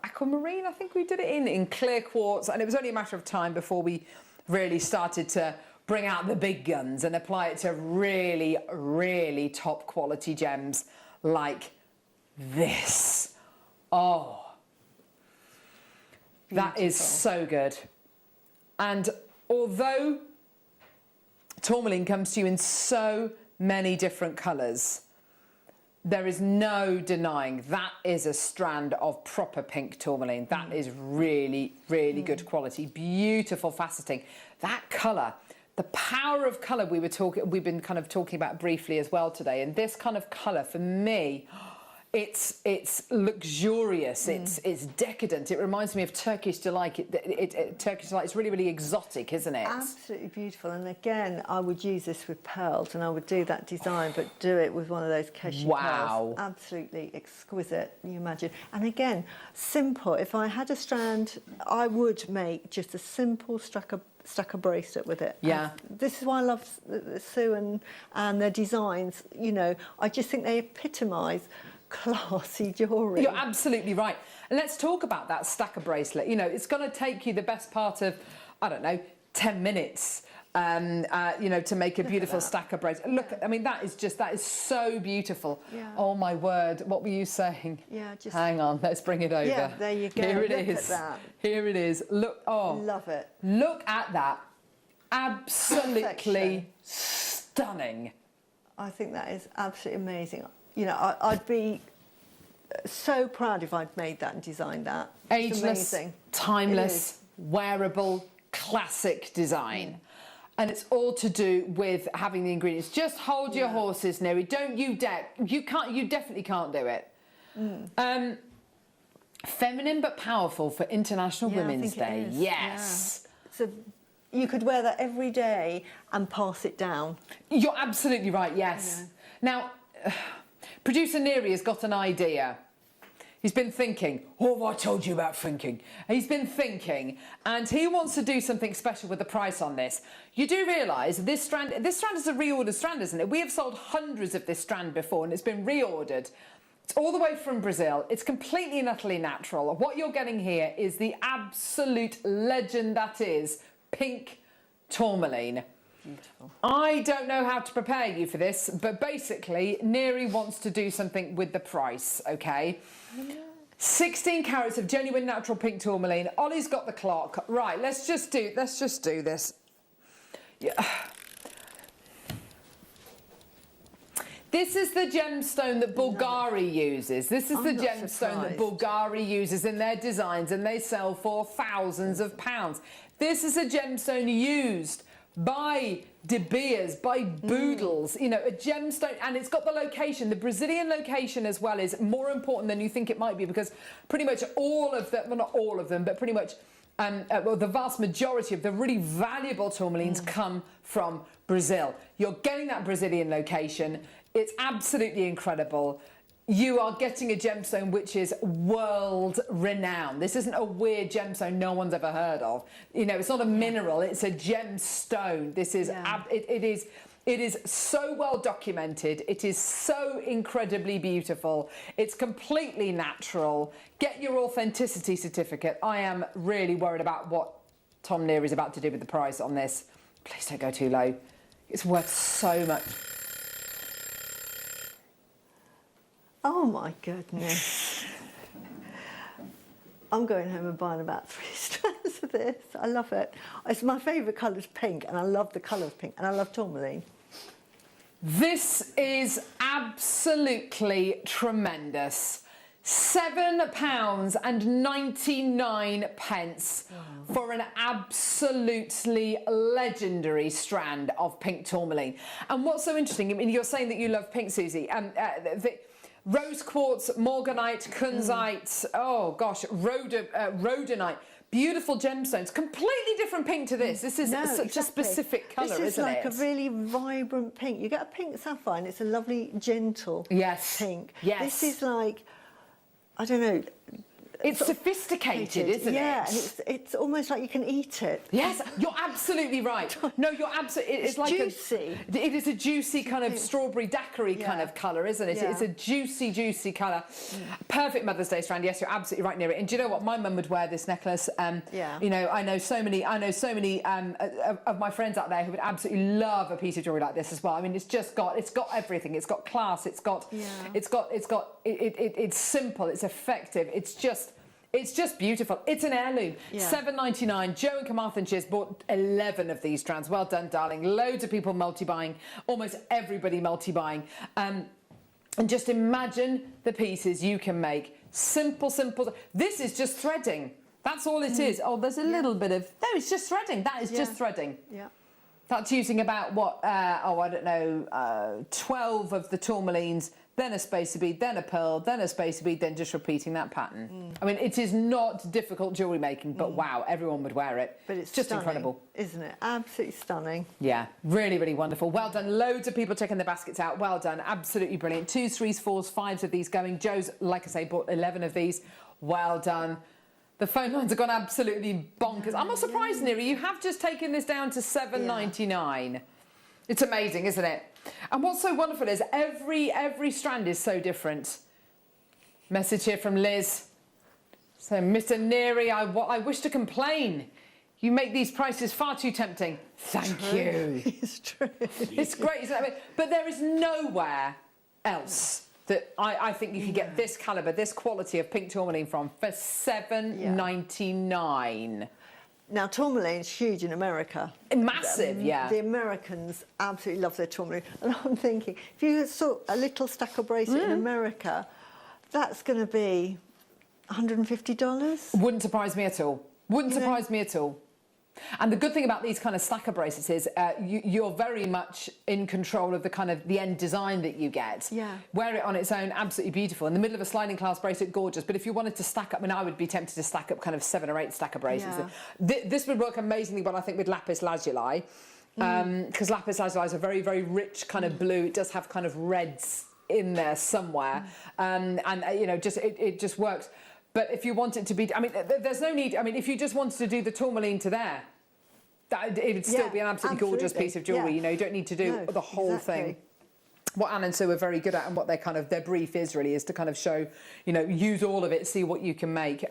[SPEAKER 3] aquamarine, I think we did it in clear quartz, and it was only a matter of time before we really started to bring out the big guns and apply it to really, really top quality gems like this. Oh, beautiful. That is so good. And although tourmaline comes to you in so many different colours, there is no denying that is a strand of proper pink tourmaline. That is really, really good quality. Beautiful faceting. That colour, the power of colour we've been kind of talking about briefly as well today. And this kind of colour, for me, it's luxurious. It's decadent. It reminds me of Turkish delight. Turkish delight is really, really exotic, isn't it?
[SPEAKER 4] Absolutely beautiful. And again, I would use this with pearls, and I would do that design, but do it with one of those Keshi pearls. Absolutely exquisite. You imagine. And again, simple. If I had a strand, I would make just a simple stucco bracelet with it.
[SPEAKER 3] Yeah.
[SPEAKER 4] And this is why I love Sue and their designs. You know, I just think they epitomise classy jewellery.
[SPEAKER 3] You're absolutely right. And let's talk about that stacker bracelet. You know, it's going to take you the best part of, I don't know, 10 minutes, you know, to make a beautiful stacker bracelet. Look, I mean, that is so beautiful.
[SPEAKER 4] Yeah.
[SPEAKER 3] Oh, my word. What were you saying?
[SPEAKER 4] Yeah, just...
[SPEAKER 3] Hang on, let's bring it over.
[SPEAKER 4] Yeah, there you go.
[SPEAKER 3] Here it
[SPEAKER 4] Look
[SPEAKER 3] is.
[SPEAKER 4] at that.
[SPEAKER 3] Here it is. Look, oh.
[SPEAKER 4] Love it.
[SPEAKER 3] Look at that. Absolutely
[SPEAKER 4] Perfection.
[SPEAKER 3] Stunning.
[SPEAKER 4] I think that is absolutely amazing. You know, I'd be so proud if I'd made that and designed that. It's
[SPEAKER 3] Ageless,
[SPEAKER 4] amazing.
[SPEAKER 3] timeless, wearable, classic design. And it's all to do with having the ingredients. Just hold your horses, Neri. Don't you dare. You definitely can't do it. Feminine but powerful for International Women's Day. Yes.
[SPEAKER 4] Yeah. So you could wear that every day and pass it down.
[SPEAKER 3] You're absolutely right, yes. Now, producer Neri has got an idea. He's been thinking, what have I told you about thinking? He's been thinking, and he wants to do something special with the price on this. You do realise this strand is a reordered strand, isn't it? We have sold hundreds of this strand before, and it's been reordered. It's all the way from Brazil. It's completely and utterly natural. What you're getting here is the absolute legend that is pink tourmaline.
[SPEAKER 4] Beautiful.
[SPEAKER 3] I don't know how to prepare you for this, but basically, Neri wants to do something with the price, okay? 16 carats of genuine natural pink tourmaline. Ollie's got the clock. Right, let's just do this. Yeah. This is the gemstone that Bulgari uses. This is the gemstone that Bulgari uses in their designs, and they sell for thousands of pounds. This is a gemstone used by De Beers, by Boodles, you know, a gemstone, and it's got the location. The Brazilian location as well is more important than you think it might be, because pretty much all of them, well, not all of them, but pretty much well, the vast majority of the really valuable tourmalines come from Brazil. You're getting that Brazilian location. It's absolutely incredible. You are getting a gemstone which is world renowned. This isn't a weird gemstone no one's ever heard of. You know, it's not a mineral, it's a gemstone. This is, it is so well documented. It is so incredibly beautiful. It's completely natural. Get your authenticity certificate. I am really worried about what Tom Neri is about to do with the price on this. Please don't go too low. It's worth so much.
[SPEAKER 4] Oh my goodness. I'm going home and buying about 3 strands of this. I love it. It's my favourite colour is pink, and I love the colour of pink, and I love tourmaline.
[SPEAKER 3] This is absolutely tremendous. £7.99 for an absolutely legendary strand of pink tourmaline. And what's so interesting, I mean, you're saying that you love pink, Susie. Rose quartz, morganite, kunzite, oh gosh, rhodonite. Beautiful gemstones, completely different pink to this. This is such a specific colour, isn't it?
[SPEAKER 4] This is like a really vibrant pink. You get a pink sapphire and it's a lovely, gentle pink.
[SPEAKER 3] Yes.
[SPEAKER 4] This is like, I don't know.
[SPEAKER 3] It's sophisticated, isn't it?
[SPEAKER 4] Yeah, and it's almost like you can eat it.
[SPEAKER 3] Yes, you're absolutely right. No, you're absolutely...
[SPEAKER 4] It's like juicy.
[SPEAKER 3] It is a juicy kind of strawberry daiquiri kind of colour, isn't it?
[SPEAKER 4] Yeah.
[SPEAKER 3] It's a juicy, juicy colour. Perfect Mother's Day strand. Yes, you're absolutely right near it. And do you know what? My mum would wear this necklace. You know, I know so many of my friends out there who would absolutely love a piece of jewellery like this as well. I mean, it's got everything. It's got class. It's simple. It's effective. It's just beautiful. It's an heirloom. £7.99. Joe in Carmarthenshire bought 11 of these strands. Well done, darling. Loads of people multi-buying. Almost everybody multi-buying. And just imagine the pieces you can make. Simple. This is just threading. That's all it is. Oh, there's a little bit of... No, it's just threading. That is just threading.
[SPEAKER 4] Yeah.
[SPEAKER 3] That's using about, what, I don't know, 12 of the tourmalines, then a spacer bead, then a pearl, then a spacer bead, then just repeating that pattern. I mean, it is not difficult jewellery making, but wow, everyone would wear it.
[SPEAKER 4] But it's
[SPEAKER 3] just
[SPEAKER 4] stunning,
[SPEAKER 3] incredible.
[SPEAKER 4] Isn't it? Absolutely stunning.
[SPEAKER 3] Yeah, really, really wonderful. Well done. Loads of people checking their baskets out. Well done. Absolutely brilliant. 2s, 3s, 4s, 5s of these going. Joe's, like I say, bought 11 of these. Well done. The phone lines have gone absolutely bonkers. I'm not surprised, Neri. You have just taken this down to £7.99. It's amazing, isn't it? And what's so wonderful is every strand is so different. Message here from Liz. So, Mr. Neri, I wish to complain. You make these prices far too tempting. Thank you.
[SPEAKER 4] It's true.
[SPEAKER 3] It's great, isn't it? I mean, but there is nowhere else that I think you can get this calibre, this quality of pink tourmaline from for £7.99.
[SPEAKER 4] Now, tourmaline's huge in America.
[SPEAKER 3] Massive,
[SPEAKER 4] The Americans absolutely love their tourmaline. And I'm thinking, if you saw a little stack of bracelet in America, that's going to be $150.
[SPEAKER 3] Wouldn't surprise me at all. Wouldn't surprise me at all. And the good thing about these kind of stacker bracelets is you're very much in control of the end design that you get.
[SPEAKER 12] Yeah.
[SPEAKER 3] Wear it on its own, absolutely beautiful. In the middle of a sliding clasp bracelet, gorgeous. But if you wanted to stack up, I mean, I would be tempted to stack up kind of 7 or 8 stacker bracelets.
[SPEAKER 12] Yeah.
[SPEAKER 3] This would work amazingly well, I think, with lapis lazuli. Because lapis lazuli is a very, very rich kind of blue. It does have kind of reds in there somewhere. And you know, it just works. But if you want it to be, I mean, there's no need. I mean, if you just wanted to do the tourmaline to there, it would still be an absolutely gorgeous piece of jewellery. You know, you don't need to do the whole thing. What Anne and Sue are very good at, and what their brief is really, is to kind of show, you know, use all of it, see what you can make.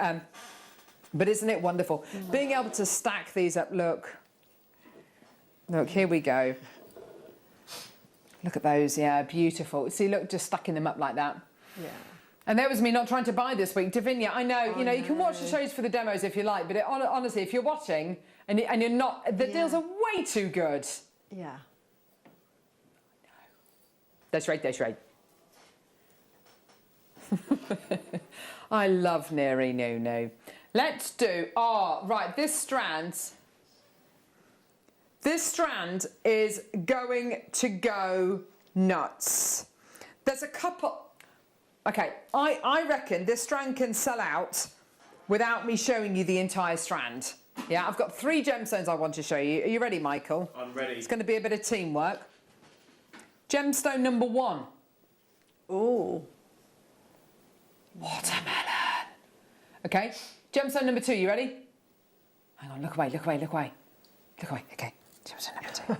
[SPEAKER 3] But isn't it wonderful? Being able to stack these up, look, here we go. Look at those, yeah, beautiful. See, look, just stacking them up like that.
[SPEAKER 12] Yeah.
[SPEAKER 3] And there was me not trying to buy this week. Davinia, I know, you know, you can watch the shows for the demos if you like, but honestly, if you're watching and you're not, the deals are way too good.
[SPEAKER 12] Yeah.
[SPEAKER 3] That's right. I love Neri Nunu. Let's do, right, this strand is going to go nuts. There's a couple, okay, I reckon this strand can sell out without me showing you the entire strand. Yeah, I've got 3 gemstones I want to show you. Are you ready, Michael?
[SPEAKER 5] I'm ready.
[SPEAKER 3] It's going to be a bit of teamwork. Gemstone number 1.
[SPEAKER 12] Oh.
[SPEAKER 3] Watermelon. Okay. Gemstone number 2, you ready? Hang on, look away. Okay. Gemstone number 2.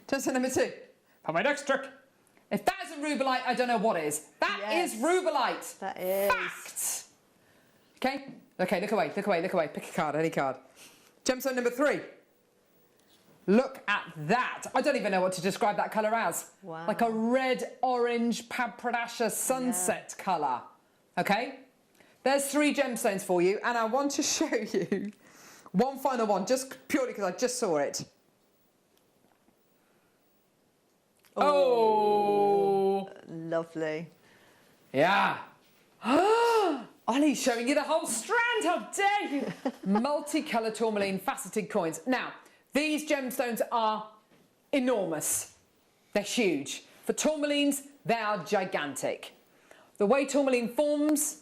[SPEAKER 3] Gemstone number 2. For my next trick. If that isn't rubellite, I don't know what is. That is rubellite.
[SPEAKER 12] That is.
[SPEAKER 3] Fact. Okay, look away. Pick a card, any card. Gemstone number 3. Look at that. I don't even know what to describe that colour as.
[SPEAKER 12] Wow.
[SPEAKER 3] Like a red-orange Pradasha sunset colour. Okay? There's 3 gemstones for you, and I want to show you one final one, just purely because I just saw it. Oh!
[SPEAKER 12] Lovely.
[SPEAKER 3] Yeah. Ollie's showing you the whole strand, how dare you! Multicolour tourmaline faceted coins. Now, these gemstones are enormous. They're huge. For tourmalines, they are gigantic. The way tourmaline forms,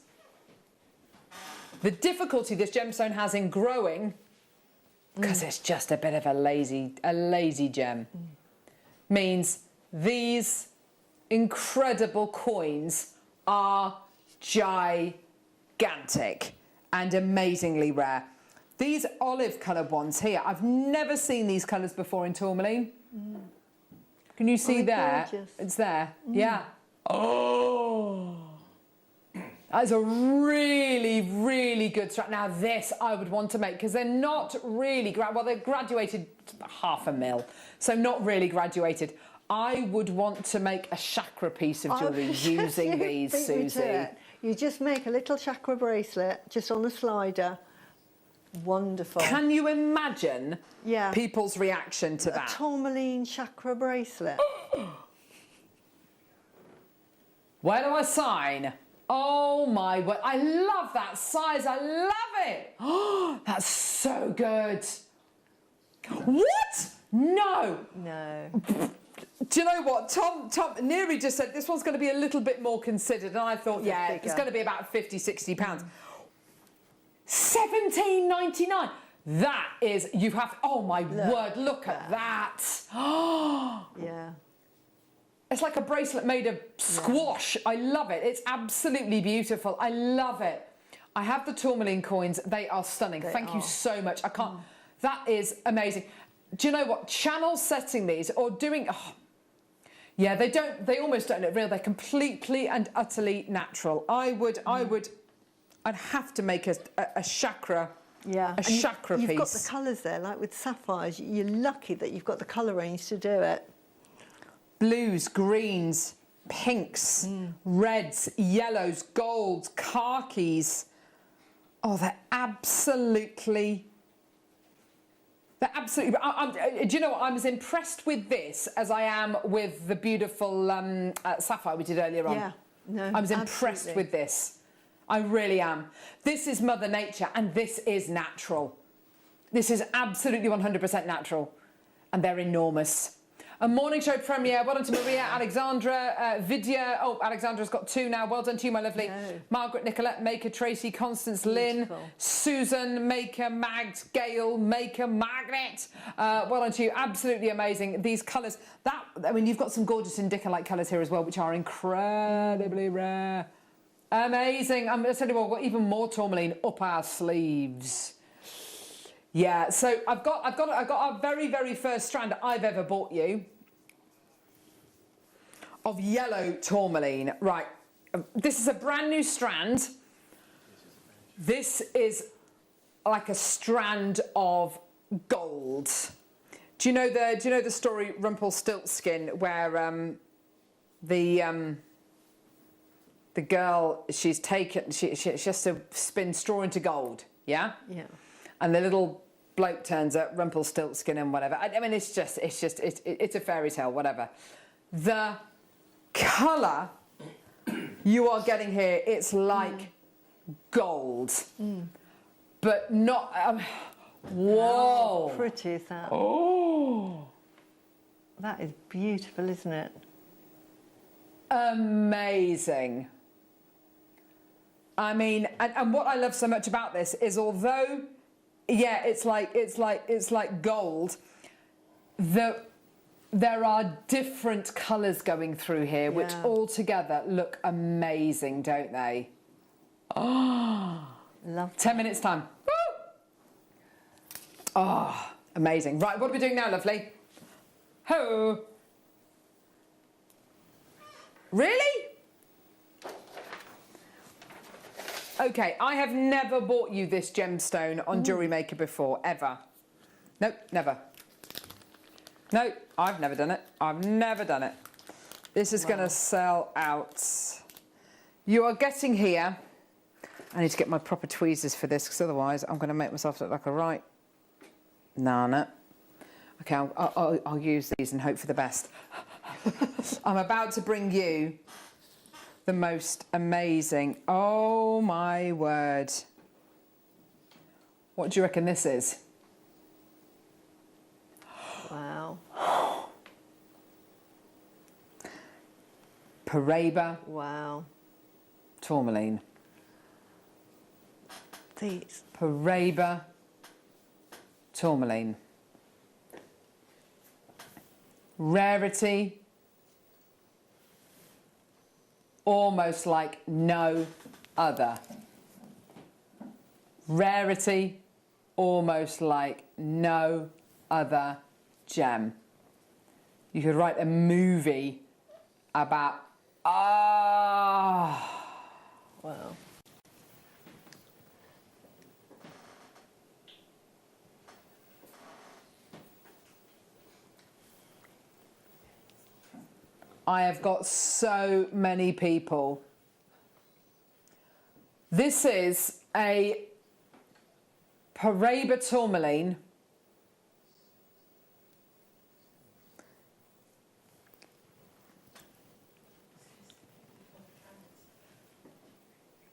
[SPEAKER 3] the difficulty this gemstone has in growing, because it's just a bit of a lazy gem, means these incredible coins are gigantic and amazingly rare. These olive coloured ones here, I've never seen these colours before in tourmaline. Can you see there?
[SPEAKER 12] Gorgeous.
[SPEAKER 3] It's there. Yeah. Oh! That's a really, really good strap. Now this I would want to make, because they're not really, they're graduated $0.5 mil, so not really graduated. I would want to make a chakra piece of jewellery using these, Susie.
[SPEAKER 12] You just make a little chakra bracelet just on a slider. Wonderful.
[SPEAKER 3] Can you imagine people's reaction to that?
[SPEAKER 12] A tourmaline chakra bracelet.
[SPEAKER 3] Where do I sign? Oh my word, I love that size, I love it. Oh, that's so good. What? No.
[SPEAKER 12] No.
[SPEAKER 3] Do you know what? Tom Neri just said this one's going to be a little bit more considered, and I thought, it's going to be about £50–60. £17.99. That is, you have, oh my word, look at that.
[SPEAKER 12] Yeah.
[SPEAKER 3] It's like a bracelet made of squash. I love it. It's absolutely beautiful. I love it. I have the tourmaline coins. They are stunning. Thank you so much. I can't, that is amazing. Do you know what? Channel setting these or doing, yeah, they almost don't look real. They're completely and utterly natural. I'd have to make a chakra.
[SPEAKER 12] Yeah,
[SPEAKER 3] a chakra piece.
[SPEAKER 12] You've got the colours there, like with sapphires. You're lucky that you've got the colour range to do it.
[SPEAKER 3] Blues, greens, pinks, reds, yellows, golds, khakis. Oh, they're absolutely. Do you know what? I'm as impressed with this as I am with the beautiful sapphire we did earlier on.
[SPEAKER 12] Yeah, no,
[SPEAKER 3] I was impressed with this. I really am. This is Mother Nature, and this is natural. This is absolutely 100% natural, and they're enormous. A morning show premiere. Well done to Maria, Alexandra, Vidya. Oh, Alexandra's got 2 now. Well done to you, my lovely. Margaret, Nicolette, Maker, Tracy, Constance, Lynn, Susan, Maker, Mags, Gail, Maker, Margaret. Well done to you. Absolutely amazing. These colours. I mean, you've got some gorgeous indica-like colours here as well, which are incredibly rare. Amazing. I'm going to tell you what, we've got even more tourmaline up our sleeves. Yeah, so I've got our very, very first strand I've ever bought you of yellow tourmaline. Right, this is a brand new strand. This is like a strand of gold. Do you know the story Rumpelstiltskin, where the girl, she has to spin straw into gold, yeah?
[SPEAKER 4] Yeah.
[SPEAKER 3] And the little bloke turns up, Rumpelstiltskin and whatever. I mean, it's a fairy tale, whatever. The colour you are getting here, it's like gold, but not. Whoa!
[SPEAKER 4] How pretty is that?
[SPEAKER 3] Oh,
[SPEAKER 4] that is beautiful, isn't it?
[SPEAKER 3] Amazing. I mean, and what I love so much about this is, although, yeah, it's like gold, there are different colours going through here, which all together look amazing, don't they? Oh,
[SPEAKER 4] love.
[SPEAKER 3] 10 minutes time. Woo! Oh, amazing. Right, what are we doing now, lovely? Ho! Really? Okay, I have never bought you this gemstone on JewelleryMaker before, ever. Nope, never. No, I've never done it. I've never done it. This is going to sell out. You are getting here. I need to get my proper tweezers for this, because otherwise I'm going to make myself look like a right nana. Okay, I'll use these and hope for the best. I'm about to bring you the most amazing. Oh my word. What do you reckon this is?
[SPEAKER 4] Wow.
[SPEAKER 3] Paraiba.
[SPEAKER 4] Wow.
[SPEAKER 3] Tourmaline.
[SPEAKER 4] These.
[SPEAKER 3] Paraiba. Tourmaline. Rarity. Almost like no other. Rarity, almost like no other gem. You could write a movie about, wow. I have got so many people. This is a Paraiba tourmaline.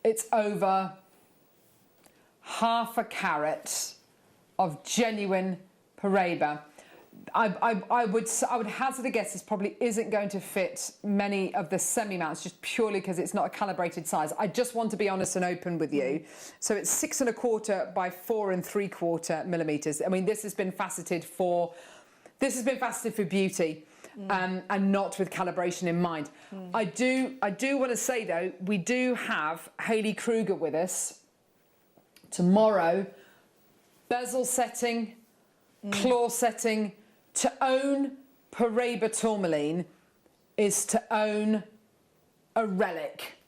[SPEAKER 3] It's over half a carat of genuine Paraiba. I would hazard a guess this probably isn't going to fit many of the semi-mounts, just purely because it's not a calibrated size. I just want to be honest and open with you. So it's 6 1/4 by 4 3/4 millimeters. I mean, this has been faceted for beauty, and not with calibration in mind. I do want to say though, we do have Hayley Kruger with us tomorrow. Bezel setting, claw setting. To own Paraiba tourmaline is to own a relic.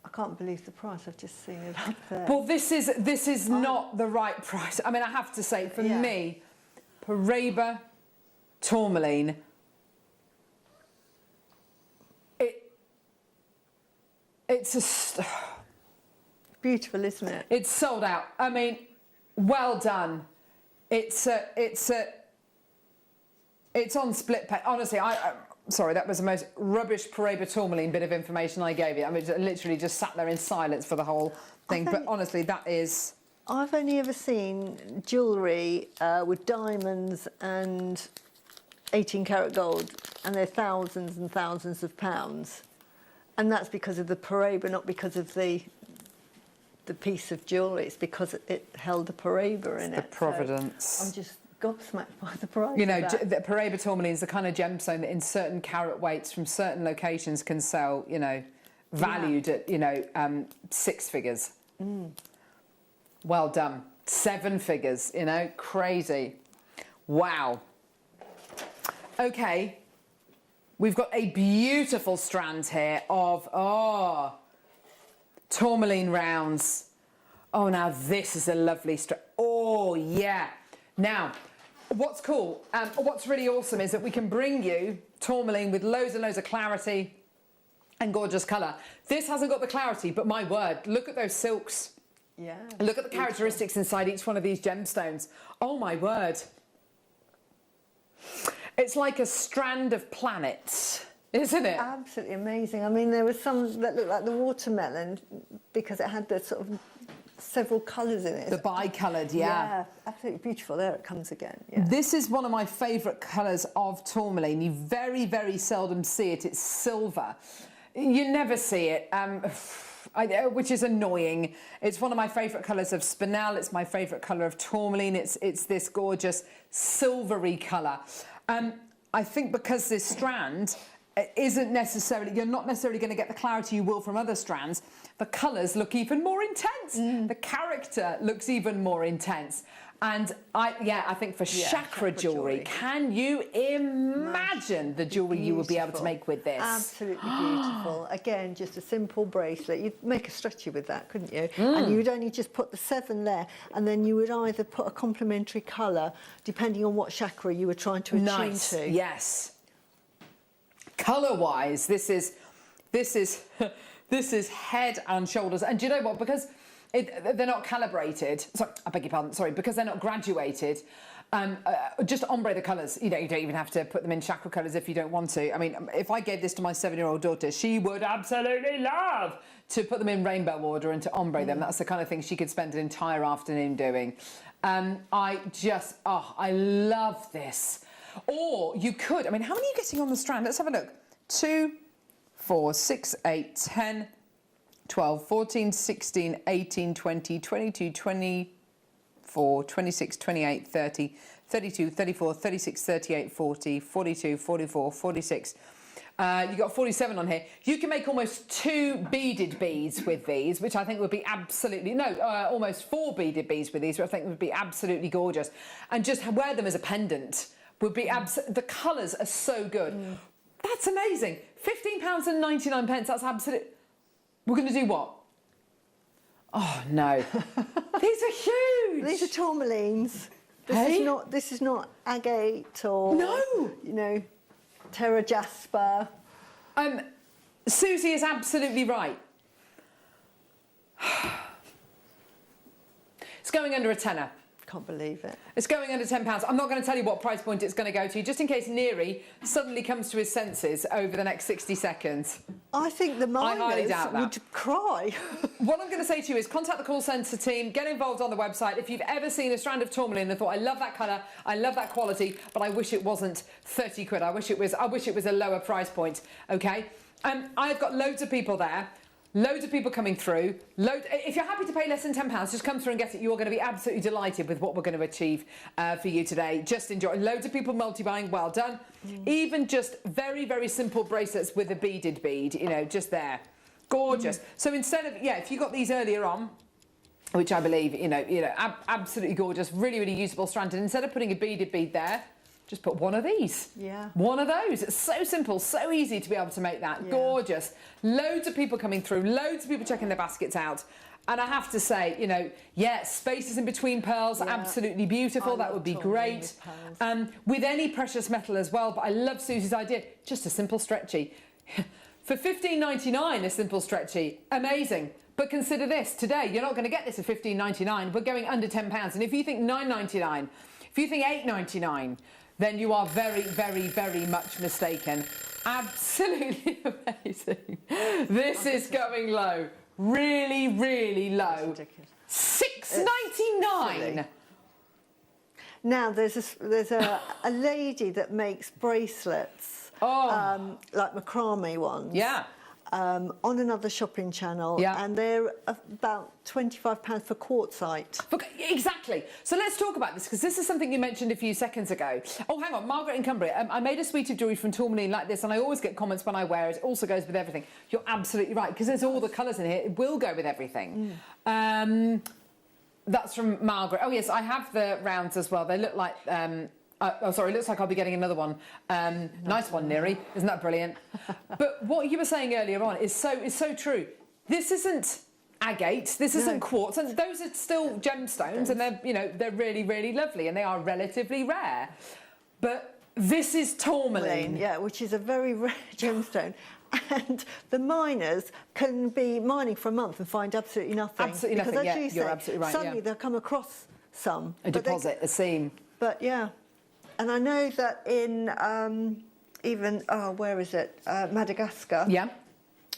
[SPEAKER 4] I can't believe the price. I've just seen it up there.
[SPEAKER 3] Well, this is not the right price. I mean, I have to say, for me, Paraiba tourmaline, it's
[SPEAKER 4] beautiful, isn't it?
[SPEAKER 3] It's sold out. I mean, well done. It's on split pay. Honestly, Sorry, that was the most rubbish Paraiba tourmaline bit of information I gave you. I mean, literally just sat there in silence for the whole thing. But honestly, that is...
[SPEAKER 4] I've only ever seen jewellery with diamonds and 18-karat gold, and they're thousands and thousands of pounds. And that's because of the Paraiba, not because of the piece of jewellery. It's because it held the Paraiba in it.
[SPEAKER 3] The providence.
[SPEAKER 4] So I'm just gobsmacked by the price.
[SPEAKER 3] You know,
[SPEAKER 4] of that.
[SPEAKER 3] the Paraiba tourmaline is the kind of gemstone that in certain carat weights from certain locations can sell, you know, valued at, you know, 6 figures. Well done. 7 figures, you know, crazy. Wow. Okay. We've got a beautiful strand here of, tourmaline rounds. Oh, now this is a lovely strand. Oh, yeah. Now, what's cool, what's really awesome is that we can bring you tourmaline with loads and loads of clarity and gorgeous colour. This hasn't got the clarity, but my word, look at those silks.
[SPEAKER 4] Yeah.
[SPEAKER 3] Look at the characteristics inside each one of these gemstones. Oh, my word. It's like a strand of planets, isn't it?
[SPEAKER 4] Absolutely amazing. I mean, there were some that looked like the watermelon because it had the sort of several colours in it.
[SPEAKER 3] The bi-coloured, yeah.
[SPEAKER 4] Yeah, absolutely beautiful. There it comes again. Yeah.
[SPEAKER 3] This is one of my favourite colours of tourmaline. You very, very seldom see it. It's silver. You never see it, which is annoying. It's one of my favourite colours of spinel. It's my favourite colour of tourmaline. It's this gorgeous silvery colour. I think because this strand isn't necessarily, you're not necessarily going to get the clarity you will from other strands, the colours look even more intense. The character looks even more intense. And I think for chakra jewellery, can you imagine the jewellery you would be able to make with this?
[SPEAKER 4] Absolutely beautiful. Again, just a simple bracelet. You'd make a stretchy with that, couldn't you? And you would only just put the 7 there, and then you would either put a complementary colour, depending on what chakra you were trying to attune to.
[SPEAKER 3] Yes. Colour-wise, this is head and shoulders. And do you know what? Because they're not calibrated. Sorry, I beg your pardon. Sorry, because they're not graduated. Just ombre the colours. You know, you don't even have to put them in chakra colours if you don't want to. I mean, if I gave this to my 7-year-old daughter, she would absolutely love to put them in rainbow order and to ombre them. That's the kind of thing she could spend an entire afternoon doing. I love this. Or you could, I mean, how many are you getting on the strand? Let's have a look. 2, 4, 6, 8, 10, 12, 14, 16, 18, 20, 22, 24, 26, 28, 30, 32, 34, 36, 38, 40, 42, 44, 46. You've got 47 on here. You can make almost 2 beaded beads with these, which I think would be absolutely, almost 4 beaded beads with these, which I think would be absolutely gorgeous. And just wear them as a pendant would be the colours are so good. That's amazing. £15.99, that's absolute. We're going to do what? Oh, no. These are huge.
[SPEAKER 4] These are tourmalines. This is not agate or, you know, Terra Jasper.
[SPEAKER 3] Susie is absolutely right. It's going under a tenner.
[SPEAKER 4] Can't believe it.
[SPEAKER 3] It's going under £10. I'm not going to tell you what price point it's going to go to, just in case Neary suddenly comes to his senses over the next 60 seconds.
[SPEAKER 4] I think the miners would cry.
[SPEAKER 3] What I'm going to say to you is contact the call centre team, get involved on the website. If you've ever seen a strand of tourmaline and thought, I love that colour, I love that quality, but I wish it wasn't 30 quid. I wish it was a lower price point, okay? I've got loads of people there. Loads of people coming through. If you're happy to pay less than £10, just come through and get it. You are going to be absolutely delighted with what we're going to achieve for you today. Just enjoy. Loads of people multi-buying. Well done. Even just very, very simple bracelets with a beaded bead, you know, just there. Gorgeous. So instead of, if you got these earlier on, which I believe, absolutely gorgeous, really, really usable strand. And instead of putting a beaded bead there, just put one of these.
[SPEAKER 4] Yeah.
[SPEAKER 3] One of those. It's so simple, so easy to be able to make that. Yeah. Gorgeous. Loads of people coming through, loads of people checking their baskets out. And I have to say, spaces in between pearls, absolutely beautiful. That would be great. With any precious metal as well. But I love Susie's idea. Just a simple stretchy. For $15.99, a simple stretchy. Amazing. But consider this. Today, you're not going to get this at $15.99. We're going under £10. And if you think $9.99, if you think $8.99, then you are very, very, very much mistaken. Absolutely amazing. This is going low. Really, really low. $6.99.
[SPEAKER 4] Now there's a lady that makes bracelets, like macrame ones.
[SPEAKER 3] Yeah.
[SPEAKER 4] On another shopping channel, and they're about £25 for quartzite.
[SPEAKER 3] Exactly. So let's talk about this, because this is something you mentioned a few seconds ago. Oh, hang on, Margaret in Cumbria. I made a suite of jewellery from tourmaline like this, and I always get comments when I wear it. It also goes with everything. You're absolutely right, because there's all the colours in here. It will go with everything. That's from Margaret. Oh, yes, I have the rounds as well. They look like... it looks like I'll be getting another one. Nice one, Neri. Isn't that brilliant? But what you were saying earlier on is so true. This isn't agate. This isn't quartz, and those are still gemstones, and they're really, really lovely, and they are relatively rare. But this is tourmaline.
[SPEAKER 4] Yeah, which is a very rare gemstone. And the miners can be mining for a month and find absolutely nothing.
[SPEAKER 3] Absolutely
[SPEAKER 4] because
[SPEAKER 3] nothing.
[SPEAKER 4] As you say,
[SPEAKER 3] you're absolutely right.
[SPEAKER 4] Suddenly they'll come across some.
[SPEAKER 3] A deposit, a seam.
[SPEAKER 4] But yeah. And I know that in where is it? Madagascar.
[SPEAKER 3] Yeah.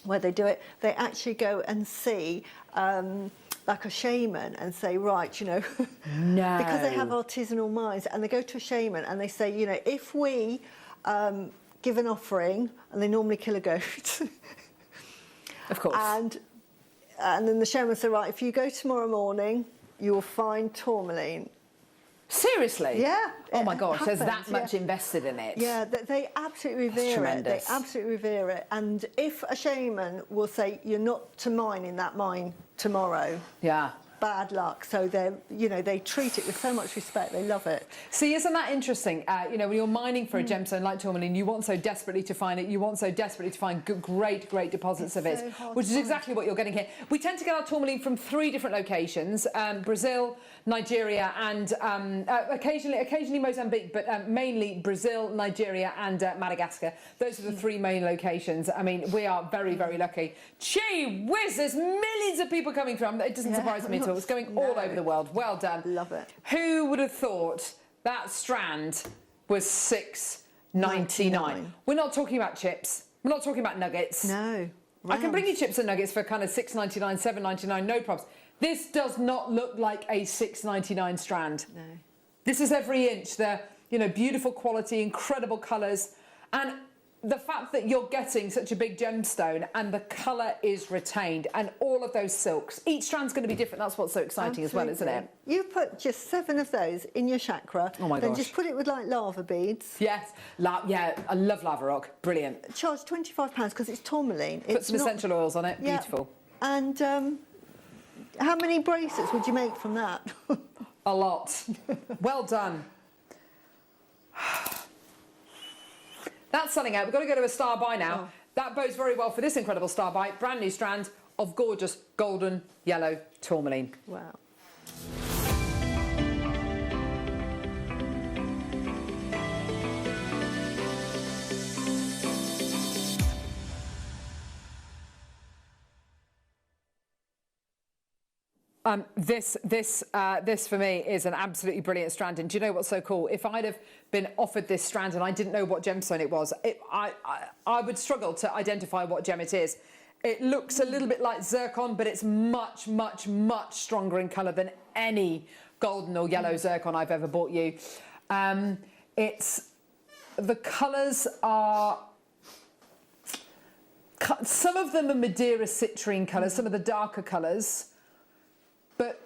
[SPEAKER 4] Where they do it, they actually go and see like a shaman and say, right,
[SPEAKER 3] No.
[SPEAKER 4] because they have artisanal mines, and they go to a shaman and they say, if we give an offering, and they normally kill a goat.
[SPEAKER 3] Of course.
[SPEAKER 4] And then the shaman said, right, if you go tomorrow morning, you will find tourmaline.
[SPEAKER 3] Seriously?
[SPEAKER 4] Yeah.
[SPEAKER 3] Oh my gosh, there's that much invested in it.
[SPEAKER 4] Yeah, they absolutely revere it. They absolutely revere it. And if a shaman will say, you're not to mine in that mine tomorrow.
[SPEAKER 3] Yeah.
[SPEAKER 4] Bad luck. So they treat it with so much respect. They love it.
[SPEAKER 3] See, isn't that interesting? When you're mining for a gemstone like tourmaline, you want so desperately to find it. You want so desperately to find great deposits of it, which is exactly what you're getting here. We tend to get our tourmaline from 3 different locations: Brazil, Nigeria, and occasionally Mozambique, but mainly Brazil, Nigeria, and Madagascar. Those are the 3 main locations. I mean, we are very, very lucky. Gee whiz, there's millions of people coming through. It doesn't surprise me at all. It's going all over the world. Well done.
[SPEAKER 4] Love it.
[SPEAKER 3] Who would have thought that strand was $6.99? We're not talking about chips. We're not talking about nuggets.
[SPEAKER 4] No.
[SPEAKER 3] I can bring you chips and nuggets for kind of $6.99, $7.99, no problems. This does not look like a $6.99 strand.
[SPEAKER 4] No.
[SPEAKER 3] This is every inch. They're, beautiful quality, incredible colours, and the fact that you're getting such a big gemstone and the colour is retained, and all of those silks. Each strand's going to be different. That's what's so exciting as well, isn't it?
[SPEAKER 4] You put just 7 of those in your chakra.
[SPEAKER 3] Oh my
[SPEAKER 4] then
[SPEAKER 3] gosh.
[SPEAKER 4] Just put it with like lava beads.
[SPEAKER 3] Yes. I love lava rock. Brilliant.
[SPEAKER 4] Charge £25 because it's tourmaline.
[SPEAKER 3] Put some essential oils on it.
[SPEAKER 4] Yeah.
[SPEAKER 3] Beautiful.
[SPEAKER 4] And how many bracelets would you make from that?
[SPEAKER 3] A lot. Well done. That's selling out. We've got to go to a star buy now. Oh. That bodes very well for this incredible star buy. Brand new strand of gorgeous golden yellow tourmaline.
[SPEAKER 4] Wow.
[SPEAKER 3] This for me is an absolutely brilliant strand. And do you know what's so cool? If I'd have been offered this strand and I didn't know what gemstone it was, I would struggle to identify what gem it is. It looks a little bit like zircon, but it's much, much, much stronger in colour than any golden or yellow zircon I've ever bought you. The colours are... Some of them are Madeira citrine colours, some of the darker colours. But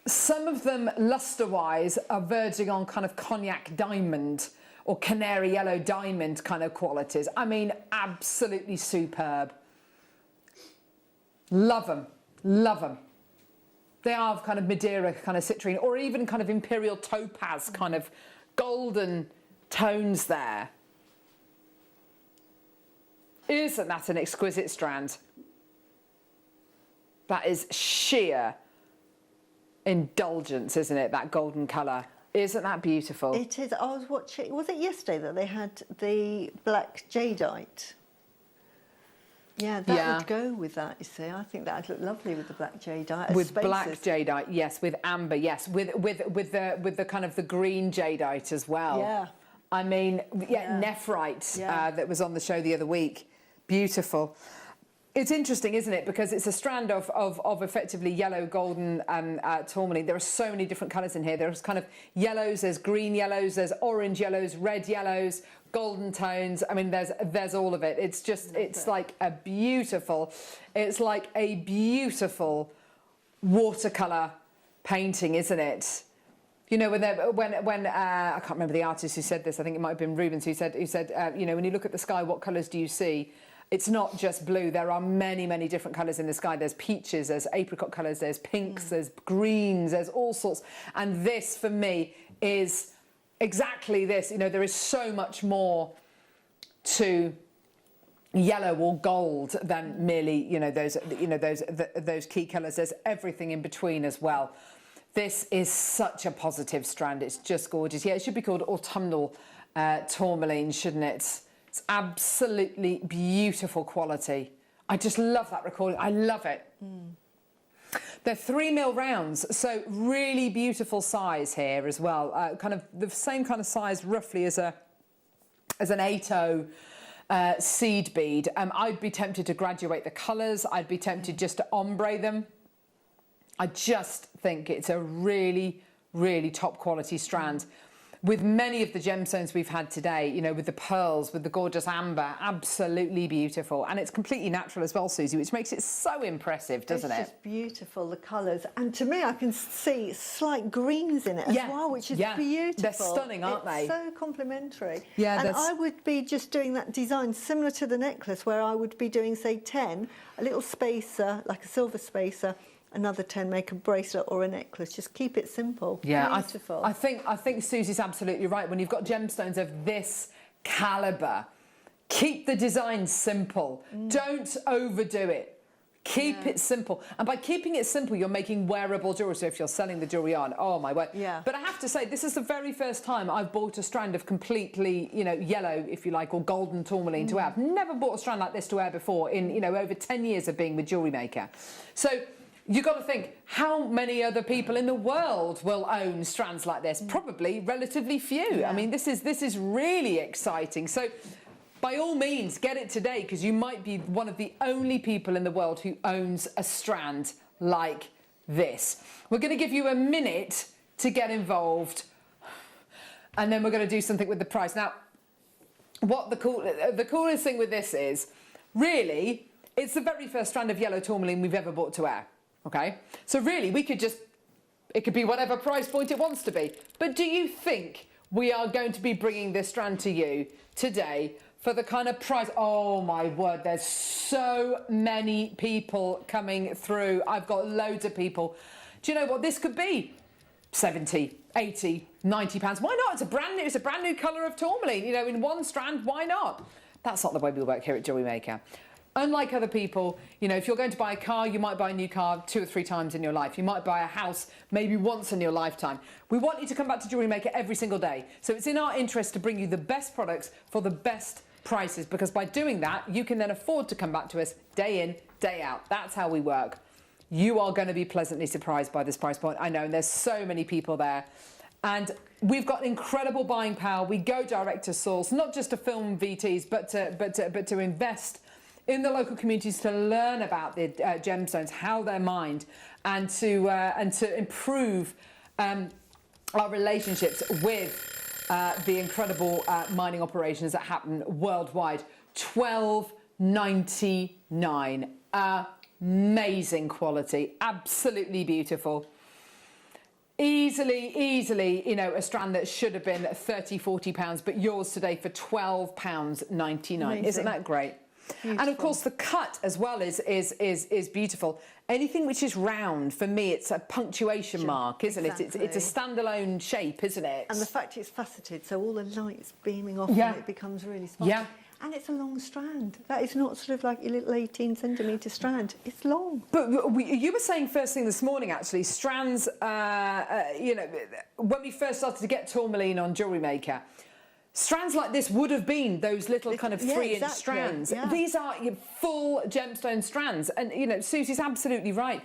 [SPEAKER 3] some of them, lustre-wise, are verging on kind of cognac diamond or canary yellow diamond kind of qualities. I mean, absolutely superb. Love them. Love them. They are kind of Madeira kind of citrine, or even kind of imperial topaz kind of golden tones there. Isn't that an exquisite strand? That is sheer indulgence, isn't it? That golden colour. Isn't that beautiful?
[SPEAKER 4] It is. I was watching, was it yesterday that they had the black jadeite? Yeah, that would go with that, you see. I think that would look lovely with the black jadeite.
[SPEAKER 3] With black jadeite, yes. With amber, yes. With the kind of the green jadeite as well.
[SPEAKER 4] Yeah.
[SPEAKER 3] I mean, nephrite that was on the show the other week. Beautiful. It's interesting, isn't it? Because it's a strand of effectively yellow, golden tourmaline. There are so many different colours in here. There's kind of yellows, there's green yellows, there's orange yellows, red yellows, golden tones. I mean, there's all of it. It's just, it's like a beautiful watercolour painting, isn't it? You know, when I can't remember the artist who said this. I think it might have been Rubens who said, you know, when you look at the sky, what colours do you see? It's not just blue. There are many, many different colours in the sky. There's peaches, there's apricot colours, there's pinks, there's greens, there's all sorts. And this, for me, is exactly this. You know, there is so much more to yellow or gold than merely, you know, those key colours. There's everything in between as well. This is such a positive strand. It's just gorgeous. Yeah, it should be called autumnal tourmaline, shouldn't it? It's absolutely beautiful quality. I just love that recording. I love it. They're 3mm rounds, so really beautiful size here as well. Kind of the same kind of size roughly as an 8.0 seed bead. I'd be tempted to graduate the colours. I'd be tempted just to ombre them. I just think it's a really, really top quality strand. With many of the gemstones we've had today, you know, with the pearls, with the gorgeous amber, absolutely beautiful. And it's completely natural as well, Susie, which makes it so impressive, doesn't it?
[SPEAKER 4] It's just beautiful, the colours. And to me, I can see slight greens in it as well, which is beautiful.
[SPEAKER 3] They're stunning, aren't they?
[SPEAKER 4] So complementary.
[SPEAKER 3] Yeah,
[SPEAKER 4] and I would be just doing that design similar to the necklace, where I would be doing, say, 10, a little spacer, like a silver spacer, another 10, make a bracelet or a necklace. Just keep it simple.
[SPEAKER 3] Yeah,
[SPEAKER 4] beautiful.
[SPEAKER 3] I think Susie's absolutely right. When you've got gemstones of this calibre, keep the design simple. Don't overdo it. Keep it simple. And by keeping it simple, you're making wearable jewellery. So if you're selling the jewellery on, oh my word.
[SPEAKER 4] Yeah.
[SPEAKER 3] But I have to say, this is the very first time I've bought a strand of completely, you know, yellow, if you like, or golden tourmaline to wear. I've never bought a strand like this to wear before in, you know, over 10 years of being with JewelleryMaker. So you've got to think, how many other people in the world will own strands like this? Probably relatively few.
[SPEAKER 4] Yeah.
[SPEAKER 3] I mean, this is really exciting. So by all means, get it today, because you might be one of the only people in the world who owns a strand like this. We're going to give you a minute to get involved, and then we're going to do something with the price. Now, what the coolest thing with this is, really, it's the very first strand of yellow tourmaline we've ever bought to wear. Okay, so really we could just, it could be whatever price point it wants to be. But do you think we are going to be bringing this strand to you today for the kind of price? Oh my word, there's so many people coming through. I've got loads of people. Do you know what this could be? 70, 80, 90 pounds. Why not? It's a brand new colour of tourmaline. You know, in one strand, why not? That's not the way we work here at JewelleryMaker. Unlike other people, you know, if you're going to buy a car, you might buy a new car 2 or 3 times in your life. You might buy a house maybe once in your lifetime. We want you to come back to JewelleryMaker every single day. So it's in our interest to bring you the best products for the best prices, because by doing that, you can then afford to come back to us day in, day out. That's how we work. You are going to be pleasantly surprised by this price point. I know, and there's so many people there. And we've got incredible buying power. We go direct to source, not just to film VTs, but to invest in the local communities, to learn about the gemstones, how they're mined, and to improve our relationships with the incredible mining operations that happen worldwide. $12.99, amazing quality, absolutely beautiful. Easily, you know, a strand that should have been £30–40, but yours today for £12.99. Isn't that great? Beautiful. And of course the cut as well is beautiful. Anything which is round, for me, it's a punctuation mark, isn't it? It's a standalone shape, isn't it?
[SPEAKER 4] And the fact it's faceted, so all the light's beaming off and it becomes really sparkly. Yeah. And it's a long strand. That is not sort of like your little 18-centimetre strand. It's long.
[SPEAKER 3] But you were saying first thing this morning, actually, strands, you know, when we first started to get tourmaline on JewelleryMaker, strands like this would have been those little kind of 3-inch strands.
[SPEAKER 4] yeah.
[SPEAKER 3] These are full gemstone strands. And, you know, Susie's absolutely right.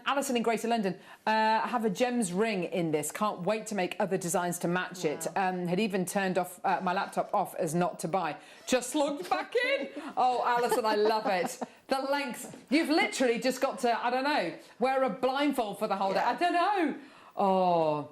[SPEAKER 3] Alison in Greater London, have a gems ring in this. Can't wait to make other designs to match it. Had even turned off my laptop off as not to buy. Just logged back in. Oh, Alison, I love it. The length. You've literally just got to, I don't know, wear a blindfold for the whole day. I don't know. Oh.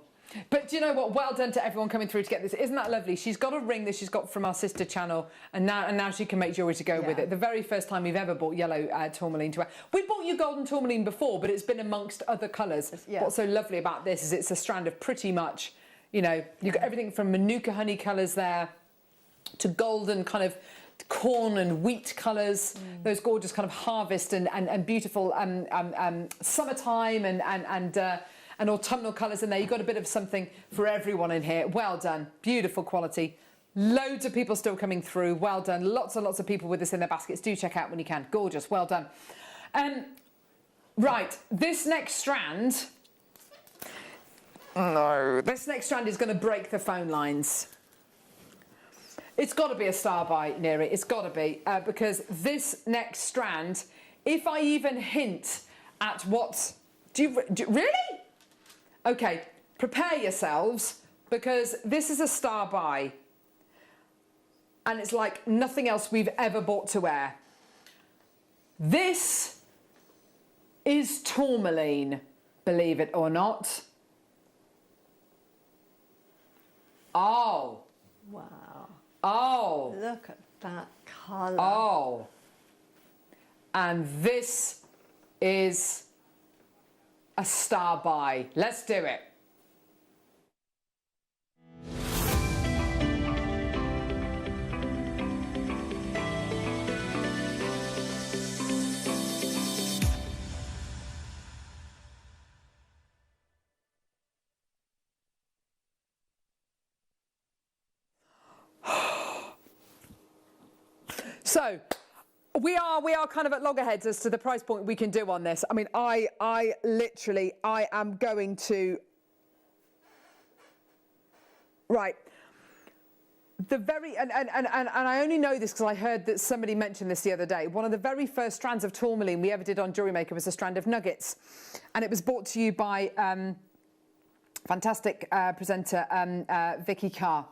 [SPEAKER 3] But do you know what? Well done to everyone coming through to get this. Isn't that lovely? She's got a ring that she's got from our sister channel, and now she can make jewellery to go with it. The very first time we've ever bought yellow tourmaline to wear. We bought you golden tourmaline before, but it's been amongst other colours. What's so lovely about this is it's a strand of pretty much, you know, you've got everything from Manuka honey colours there to golden kind of corn and wheat colours, those gorgeous kind of harvest and beautiful summertime and autumnal colours in there. You've got a bit of something for everyone in here. Well done. Beautiful quality. Loads of people still coming through. Well done. Lots and lots of people with this in their baskets. Do check out when you can. Gorgeous. Well done. Right. This next strand... No. This next strand is going to break the phone lines. It's got to be a star buy, Neri. It's got to be. Because this next strand, if I even hint at what... Really? Okay, prepare yourselves, because this is a star buy. And it's like nothing else we've ever bought to wear. This is tourmaline, believe it or not. Oh.
[SPEAKER 4] Wow.
[SPEAKER 3] Oh.
[SPEAKER 4] Look at that colour.
[SPEAKER 3] Oh. And this is a star buy. Let's do it. So, we are kind of at loggerheads as to the price point we can do on this. I mean, I literally am going to... Right. The very... And I only know this because I heard that somebody mentioned this the other day. One of the very first strands of tourmaline we ever did on JewelleryMaker was a strand of nuggets. And it was brought to you by fantastic presenter Vicky Carr.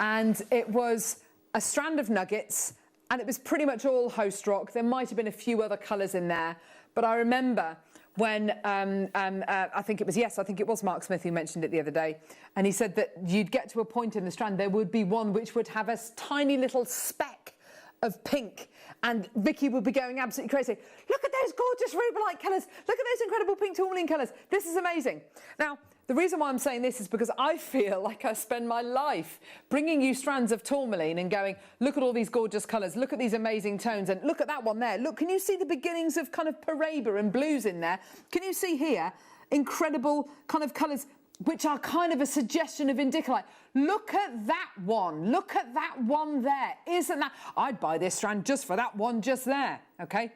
[SPEAKER 3] And it was a strand of nuggets... And it was pretty much all host rock. There might have been a few other colours in there. But I remember when, I think it was Mark Smith who mentioned it the other day. And he said that you'd get to a point in the strand, there would be one which would have a tiny little speck of pink. And Vicky would be going absolutely crazy. Look at those gorgeous ruby-like colours. Look at those incredible pink tourmaline colours. This is amazing. Now, the reason why I'm saying this is because I feel like I spend my life bringing you strands of tourmaline and going, look at all these gorgeous colours, look at these amazing tones, and look at that one there. Look, can you see the beginnings of kind of Paraiba and blues in there? Can you see here incredible kind of colours which are kind of a suggestion of indicolite? Look at that one. Look at that one there. Isn't that... I'd buy this strand just for that one just there, okay?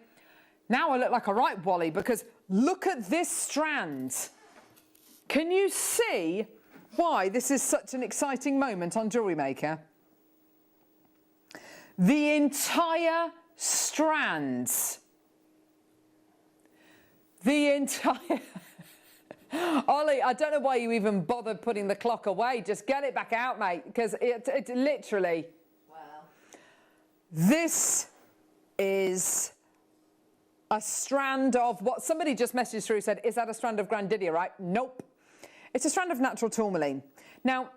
[SPEAKER 3] Now I look like a right Wally because look at this strand. Can you see why this is such an exciting moment on JewelleryMaker? The entire strands. The entire... Ollie, I don't know why you even bothered putting the clock away. Just get it back out, mate, because it literally... Wow. This is a strand of what somebody just messaged through, said, is that a strand of Grandidierite? Nope. It's a strand of natural tourmaline. Now,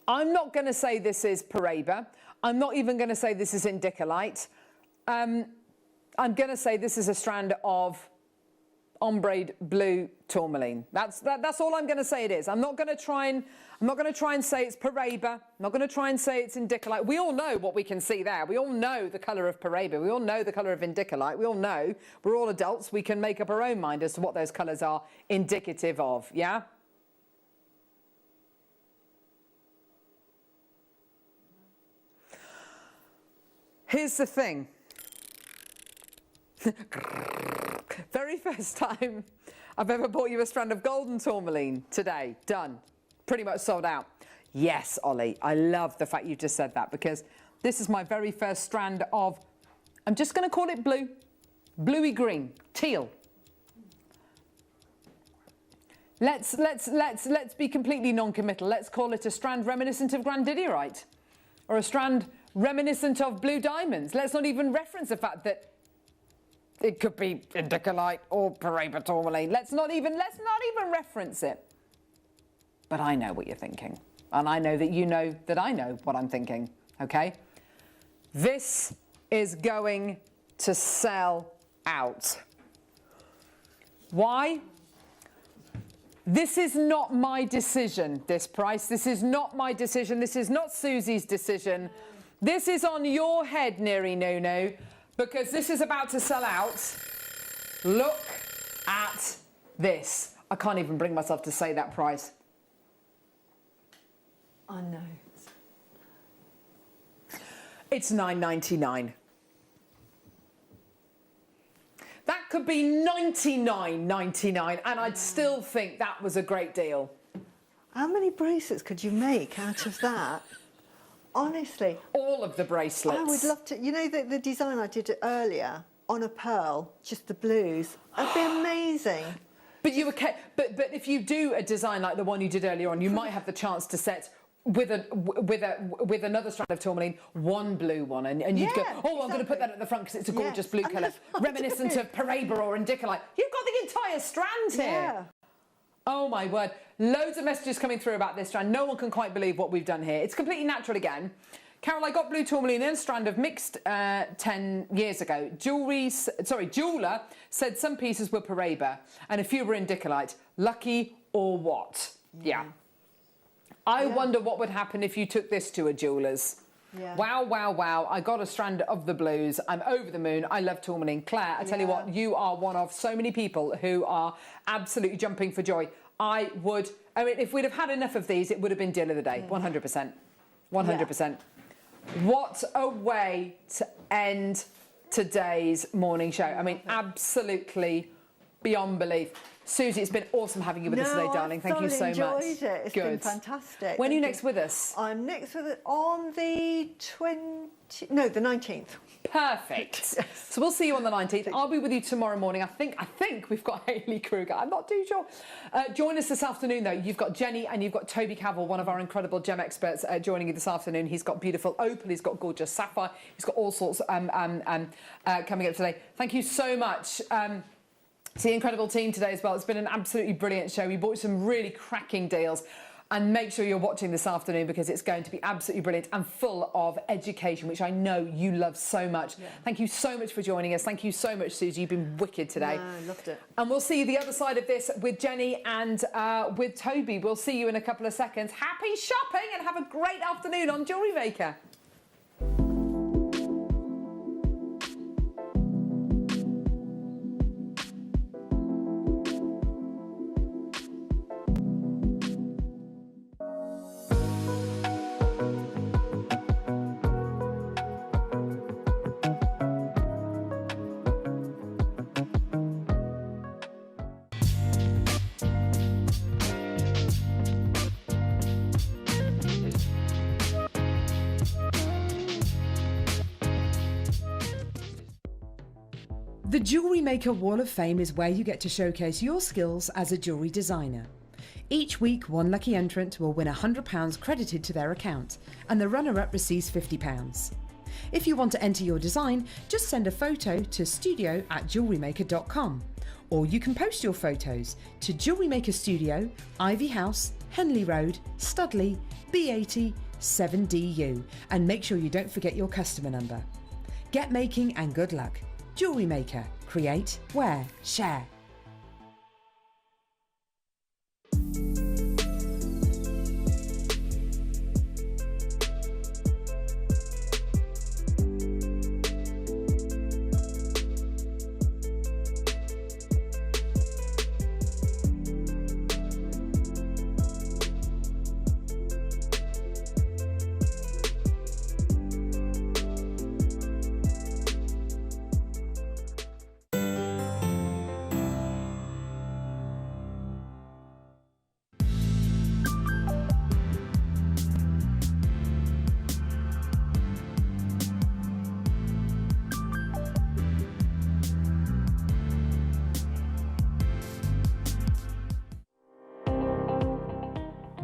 [SPEAKER 3] I'm not going to say this is Paraiba. I'm not even going to say this is indicolite. I'm going to say this is a strand of ombre blue tourmaline. That's all I'm going to say it is. I'm not going to try and say it's Paraiba. I'm not going to try and say it's indicolite. We all know what we can see there. We all know the colour of Paraiba. We all know the colour of indicolite. We all know, we're all adults. We can make up our own mind as to what those colours are indicative of. Yeah? Here's the thing. Very first time I've ever bought you a strand of golden tourmaline today. Done. Pretty much sold out. Yes, Ollie, I love the fact you just said that, because this is my very first strand of, I'm just going to call it blue, bluey green, teal. Let's be completely non-committal. Let's call it a strand reminiscent of grandidierite, or a strand reminiscent of blue diamonds. Let's not even reference the fact that it could be indicolite or Paraiba tourmaline. Let's not even reference it. But I know what you're thinking, and I know that you know that I know what I'm thinking. Okay, this is going to sell out. Why? This is not my decision, this price. This is not my decision. This is not Susie's decision. This is on your head, Neri Nuno, because this is about to sell out. Look at this. I can't even bring myself to say that price.
[SPEAKER 4] I know.
[SPEAKER 3] It's $9.99. That could be $99.99, and I'd still think that was a great deal.
[SPEAKER 4] How many bracelets could you make out of that? Honestly.
[SPEAKER 3] All of the bracelets.
[SPEAKER 4] I would love to. You know the design I did earlier on a pearl, just the blues. That'd be amazing.
[SPEAKER 3] But but if you do a design like the one you did earlier on, you might have the chance to set with another strand of tourmaline, one blue one, and you'd go, oh, I'm going to put that at the front because it's a gorgeous blue colour, reminiscent of Paraiba or indicolite. You've got the entire strand here.
[SPEAKER 4] Yeah.
[SPEAKER 3] Oh my word. Loads of messages coming through about this strand. No one can quite believe what we've done here. It's completely natural again. Carol, I got blue tourmaline in a strand of mixed 10 years ago. Jeweller said some pieces were Paraiba and a few were indicolite. Lucky or what? Yeah. I wonder what would happen if you took this to a jeweller's.
[SPEAKER 4] Yeah.
[SPEAKER 3] Wow, wow, wow. I got a strand of the blues. I'm over the moon. I love tourmaline. Claire, I tell you what, you are one of so many people who are absolutely jumping for joy. I mean, if we'd have had enough of these, it would have been deal of the day. 100%. 100%. What a way to end today's morning show. I mean, absolutely beyond belief. Susie, it's been awesome having you with us today, darling. Thank you so much.
[SPEAKER 4] I enjoyed it. It's been fantastic.
[SPEAKER 3] When are you next with us?
[SPEAKER 4] I'm next with it on the the 19th.
[SPEAKER 3] Perfect. So we'll see you on the 19th. I'll be with you tomorrow morning. I think we've got Hayley Kruger. I'm not too sure. Join us this afternoon, though. You've got Jenny and you've got Toby Cavill, one of our incredible gem experts, joining you this afternoon. He's got beautiful opal. He's got gorgeous sapphire. He's got all sorts coming up today. Thank you so much. To the incredible team today as well. It's been an absolutely brilliant show. We bought some really cracking deals. And make sure you're watching this afternoon because it's going to be absolutely brilliant and full of education, which I know you love so much. Yeah. Thank you so much for joining us. Thank you so much, Susie. You've been wicked today.
[SPEAKER 4] I loved it.
[SPEAKER 3] And we'll see you the other side of this with Jenny and with Toby. We'll see you in a couple of seconds. Happy shopping and have a great afternoon on JewelleryMaker.
[SPEAKER 6] The JewelleryMaker Wall of Fame is where you get to showcase your skills as a jewellery designer. Each week, one lucky entrant will win £100 credited to their account, and the runner-up receives £50. If you want to enter your design, just send a photo to studio@jewellerymaker.com, or you can post your photos to JewelleryMaker Studio, Ivy House, Henley Road, Studley, B80 7DU, and make sure you don't forget your customer number. Get making and good luck. JewelleryMaker. Create, wear, share.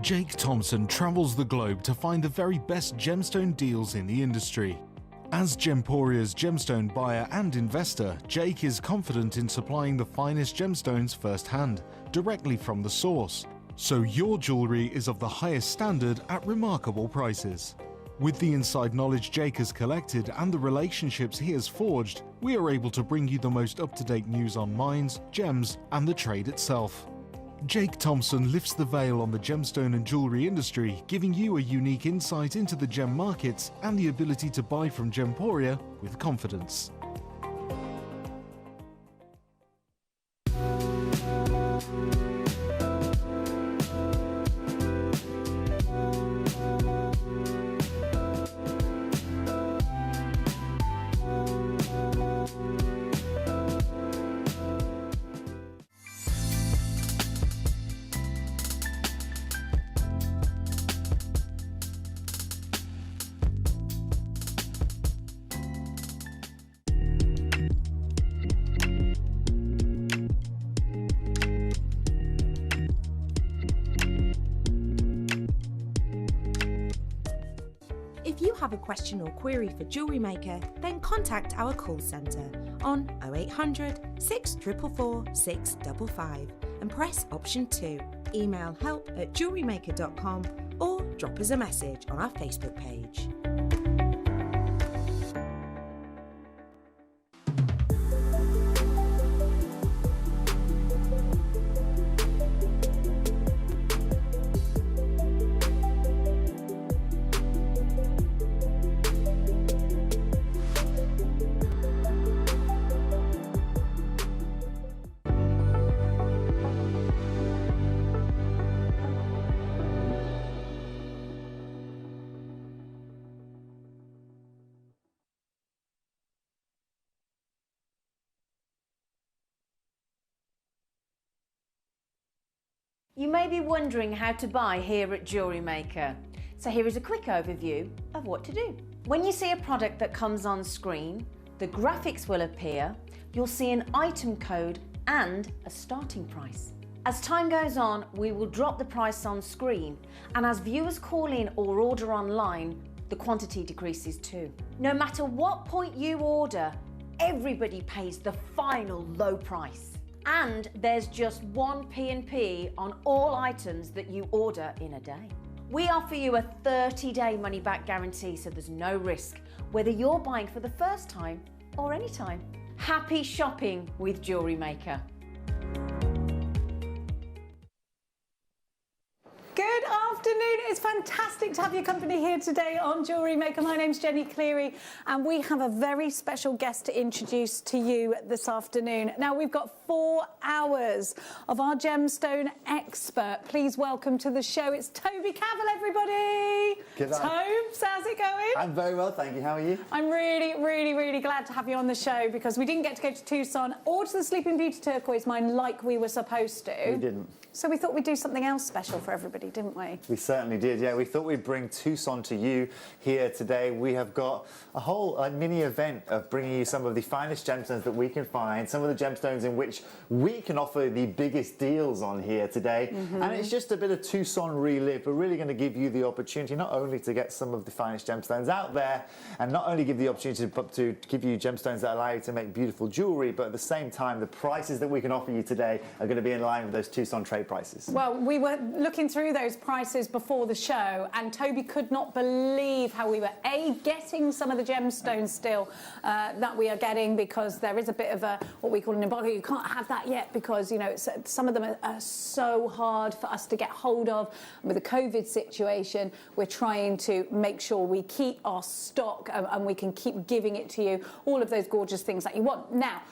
[SPEAKER 13] Jake Thompson travels the globe to find the very best gemstone deals in the industry. As Gemporia's gemstone buyer and investor, Jake is confident in supplying the finest gemstones firsthand, directly from the source, so your jewellery is of the highest standard at remarkable prices. With the inside knowledge Jake has collected and the relationships he has forged, we are able to bring you the most up-to-date news on mines, gems, and the trade itself. Jake Thompson lifts the veil on the gemstone and jewellery industry, giving you a unique insight into the gem markets and the ability to buy from Gemporia with confidence.
[SPEAKER 14] If you have a question or query for JewelleryMaker, then contact our call centre on 0800 644 655 and press option 2. Email help@jewellerymaker.com or drop us a message on our Facebook page.
[SPEAKER 1] You may be wondering how to buy here at JewelleryMaker. So here is a quick overview of what to do. When you see a product that comes on screen, the graphics will appear, you'll see an item code and a starting price. As time goes on, we will drop the price on screen, and as viewers call in or order online, the quantity decreases too. No matter what point you order, everybody pays the final low price. And there's just one P&P on all items that you order in a day. We offer you a 30-day money-back guarantee, so there's no risk, whether you're buying for the first time or any time. Happy shopping with JewelleryMaker.
[SPEAKER 11] Good afternoon. It's fantastic to have your company here today on JewelleryMaker. My name's Jenny Cleary, and we have a very special guest to introduce to you this afternoon. Now, we've got 4 hours of our gemstone expert. Please welcome to the show. It's Toby Cavell, everybody.
[SPEAKER 15] Good night.
[SPEAKER 11] Tobes, how's it going?
[SPEAKER 15] I'm very well, thank you. How are you?
[SPEAKER 11] I'm really glad to have you on the show, because we didn't get to go to Tucson or to the Sleeping Beauty turquoise mine like we were supposed to.
[SPEAKER 15] We didn't.
[SPEAKER 11] So we thought we'd do something else special for everybody, didn't we?
[SPEAKER 15] We certainly did, yeah. We thought we'd bring Tucson to you here today. We have got a whole mini event of bringing you some of the finest gemstones that we can find, some of the gemstones in which we can offer the biggest deals on here today. And it's just a bit of Tucson relive. We're really going to give you the opportunity not only to get some of the finest gemstones out there, and not only give the opportunity to give you gemstones that allow you to make beautiful jewellery, but at the same time, the prices that we can offer you today are going to be in line with those Tucson trade prices.
[SPEAKER 11] Well, we were looking through those prices before the show, and Toby could not believe how we were getting some of the gemstones still that we are getting, because there is a bit of a what we call an embargo. You can't have that yet because, you know, some of them are so hard for us to get hold of. With the COVID situation, we're trying to make sure we keep our stock and we can keep giving it to you, all of those gorgeous things that you want. Now,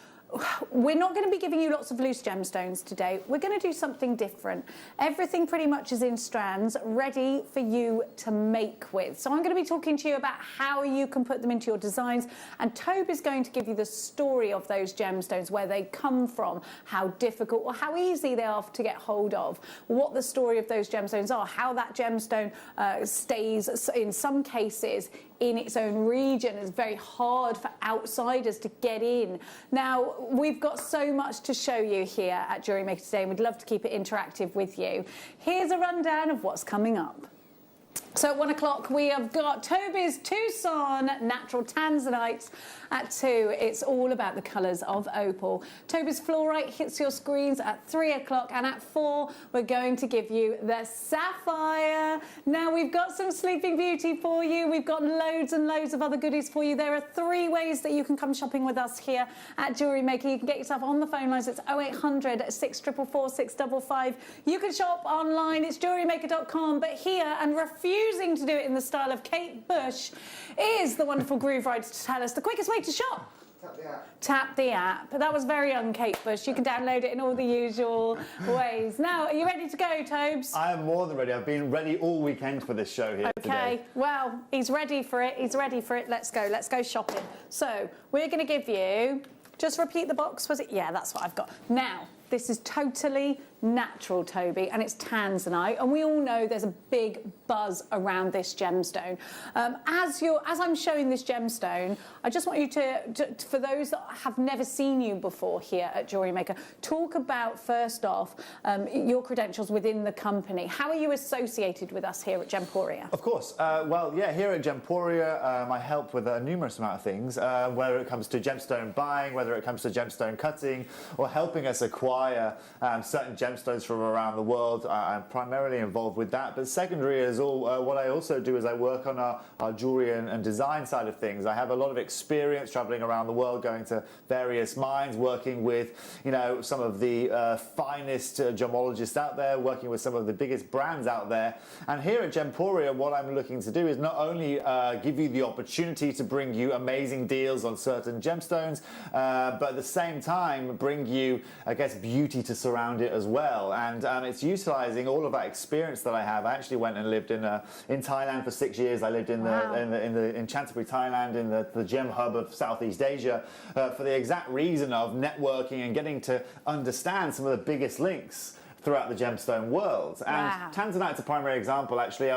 [SPEAKER 11] we're not going to be giving you lots of loose gemstones today. We're going to do something different. Everything pretty much is in strands, ready for you to make with. So I'm going to be talking to you about how you can put them into your designs, and Toby's going to give you the story of those gemstones, where they come from, how difficult or how easy they are to get hold of, what the story of those gemstones are, how that gemstone stays, in some cases, in its own region. It's very hard for outsiders to get in. Now, we've got so much to show you here at JewelleryMaker today, and we'd love to keep it interactive with you. Here's a rundown of what's coming up. So at 1 o'clock, we have got Toby's Tucson Natural Tanzanites. At 2, it's all about the colours of opal. Toby's Fluorite hits your screens at 3 o'clock, and at 4, we're going to give you the Sapphire. Now, we've got some Sleeping Beauty for you. We've got loads and loads of other goodies for you. There are 3 ways that you can come shopping with us here at JewelleryMaker. You can get yourself on the phone lines. It's 0800 644 655. You can shop online. It's jewellerymaker.com. But here, and refusing to do it in the style of Kate Bush, is the wonderful Groove Rider to tell us the quickest way to shop.
[SPEAKER 15] Tap the app.
[SPEAKER 11] Tap the app. That was very un-Kate Bush. You can download it in all the usual ways. Now, are you ready to go, Tobes?
[SPEAKER 15] I am more than ready. I've been ready all weekend for this show here today.
[SPEAKER 11] Okay, well, he's ready for it. He's ready for it. Let's go shopping. So, we're going to give you, just repeat the box, was it? Yeah, that's what I've got. Now, this is totally natural, Toby, and it's tanzanite, and we all know there's a big buzz around this gemstone. As I'm showing this gemstone, I just want you to, for those that have never seen you before here at JewelleryMaker, talk about, first off, your credentials within the company. How are you associated with us here at Gemporia?
[SPEAKER 15] Of course. Well, yeah, here at Gemporia, I help with a numerous amount of things, whether it comes to gemstone buying, whether it comes to gemstone cutting, or helping us acquire certain gemstones from around the world. I'm primarily involved with that, but secondary is all. What I also do is I work on our jewelry and design side of things. I have a lot of experience traveling around the world, going to various mines, working with, you know, some of the finest gemologists out there, working with some of the biggest brands out there. And here at Gemporia, what I'm looking to do is not only give you the opportunity to bring you amazing deals on certain gemstones, but at the same time bring you, I guess, beauty to surround it as well. And it's utilizing all of that experience that I have. I actually went and lived in Thailand for 6 years. I lived in Chantaburi, Thailand, in the gem hub of Southeast Asia, for the exact reason of networking and getting to understand some of the biggest links throughout the gemstone world. And Tanzanite's a primary example, actually.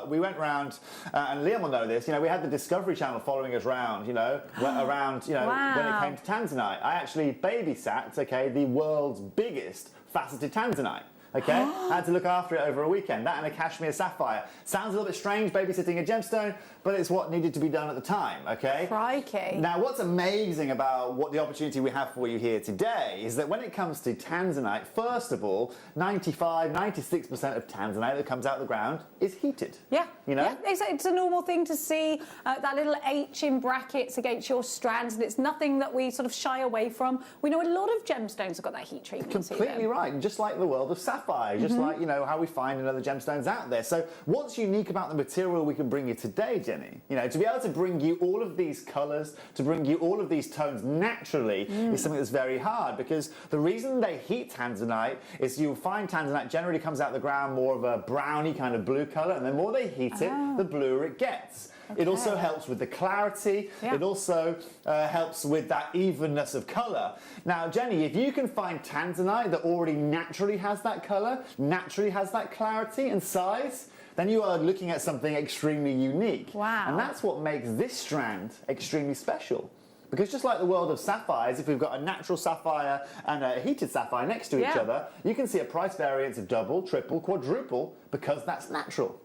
[SPEAKER 15] We went round, and Liam will know this, you know, we had the Discovery Channel following us round, you know, when it came to Tanzanite. I actually babysat, okay, the world's biggest faceted tanzanite. Okay, I had to look after it over a weekend. That and a cashmere sapphire. Sounds a little bit strange, babysitting a gemstone, but it's what needed to be done at the time, okay?
[SPEAKER 11] Crikey.
[SPEAKER 15] Now, what's amazing about what the opportunity we have for you here today is that when it comes to tanzanite, first of all, 96% of tanzanite that comes out of the ground is heated.
[SPEAKER 11] Yeah.
[SPEAKER 15] You know?
[SPEAKER 11] Yeah, it's a normal thing to see, that little H in brackets against your strands, and it's nothing that we sort of shy away from. We know a lot of gemstones have got that heat treatment.
[SPEAKER 15] Completely right, and just like the world of sapphire, just like, you know, how we find in other gemstones out there. So what's unique about the material we can bring you today, Jenny? You know, to be able to bring you all of these colours, to bring you all of these tones naturally is something that's very hard, because the reason they heat tanzanite is you'll find tanzanite generally comes out of the ground more of a browny kind of blue colour, and the more they heat it, the bluer it gets. Okay. It also helps with the clarity. Yeah. It also helps with that evenness of colour. Now, Jenny, if you can find tanzanite that already naturally has that colour, naturally has that clarity and size, then you are looking at something extremely unique.
[SPEAKER 11] Wow.
[SPEAKER 15] And that's what makes this strand extremely special. Because just like the world of sapphires, if we've got a natural sapphire and a heated sapphire next to each other, you can see a price variance of double, triple, quadruple, because that's natural.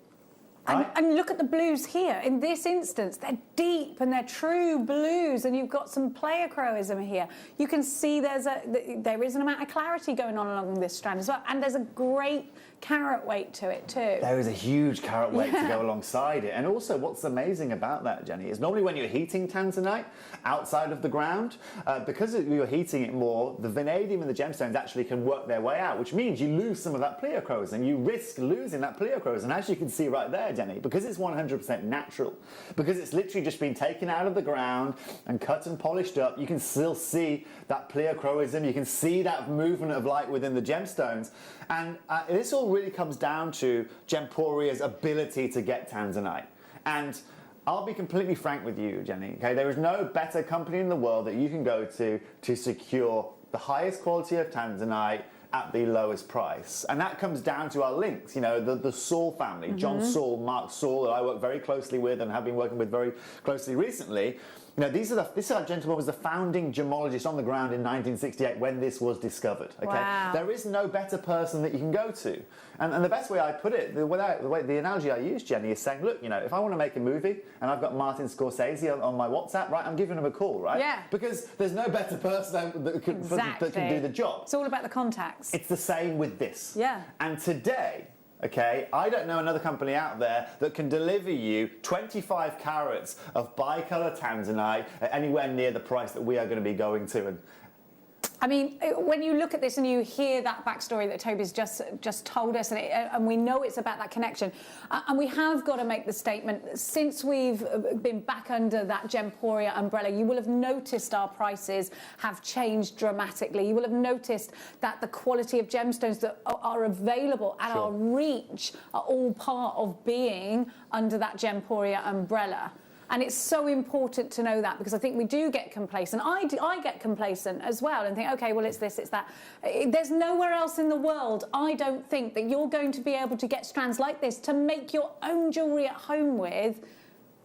[SPEAKER 15] Right?
[SPEAKER 11] And look at the blues here. In this instance, they're deep and they're true blues, and you've got some pleochroism here. You can see there is an amount of clarity going on along this strand as well, and there's a great carat weight to it too.
[SPEAKER 15] There is a huge carat weight to go alongside it. And also what's amazing about that, Jenny, is normally when you're heating tanzanite outside of the ground, because you're heating it more, the vanadium and the gemstones actually can work their way out, which means you lose some of that pleochroism. You risk losing that pleochroism, as you can see right there, Jenny, because it's 100% natural, because it's literally just been taken out of the ground and cut and polished up. You can still see that pleochroism, you can see that movement of light within the gemstones, and this all really comes down to Gemporia's ability to get tanzanite. And I'll be completely frank with you, Jenny, okay? There is no better company in the world that you can go to secure the highest quality of tanzanite at the lowest price. And that comes down to our links, you know, the Saul family, John Saul, Mark Saul, that I work very closely with and have been working with very closely recently. You know, this gentleman was the founding gemologist on the ground in 1968 when this was discovered. Okay,
[SPEAKER 11] Wow.
[SPEAKER 15] there is no better person that you can go to, and the best way I put it, the analogy I use, Jenny, is saying, look, you know, if I want to make a movie and I've got Martin Scorsese on my WhatsApp, right, I'm giving him a call, right?
[SPEAKER 11] Yeah.
[SPEAKER 15] Because there's no better person that can do the job.
[SPEAKER 11] It's all about the contacts.
[SPEAKER 15] It's the same with this.
[SPEAKER 11] Yeah.
[SPEAKER 15] And today, okay, I don't know another company out there that can deliver you 25 carats of bicolor tanzanite at anywhere near the price that we are going to be going to. And
[SPEAKER 11] I mean, when you look at this and you hear that backstory that Toby's just told us, and we know it's about that connection, and we have got to make the statement, since we've been back under that Gemporia umbrella, you will have noticed our prices have changed dramatically. You will have noticed that the quality of gemstones that are available at our reach are all part of being under that Gemporia umbrella. And it's so important to know that, because I think we do get complacent. I get complacent as well and think, okay, well, it's this, it's that. There's nowhere else in the world, I don't think, that you're going to be able to get strands like this to make your own jewellery at home with.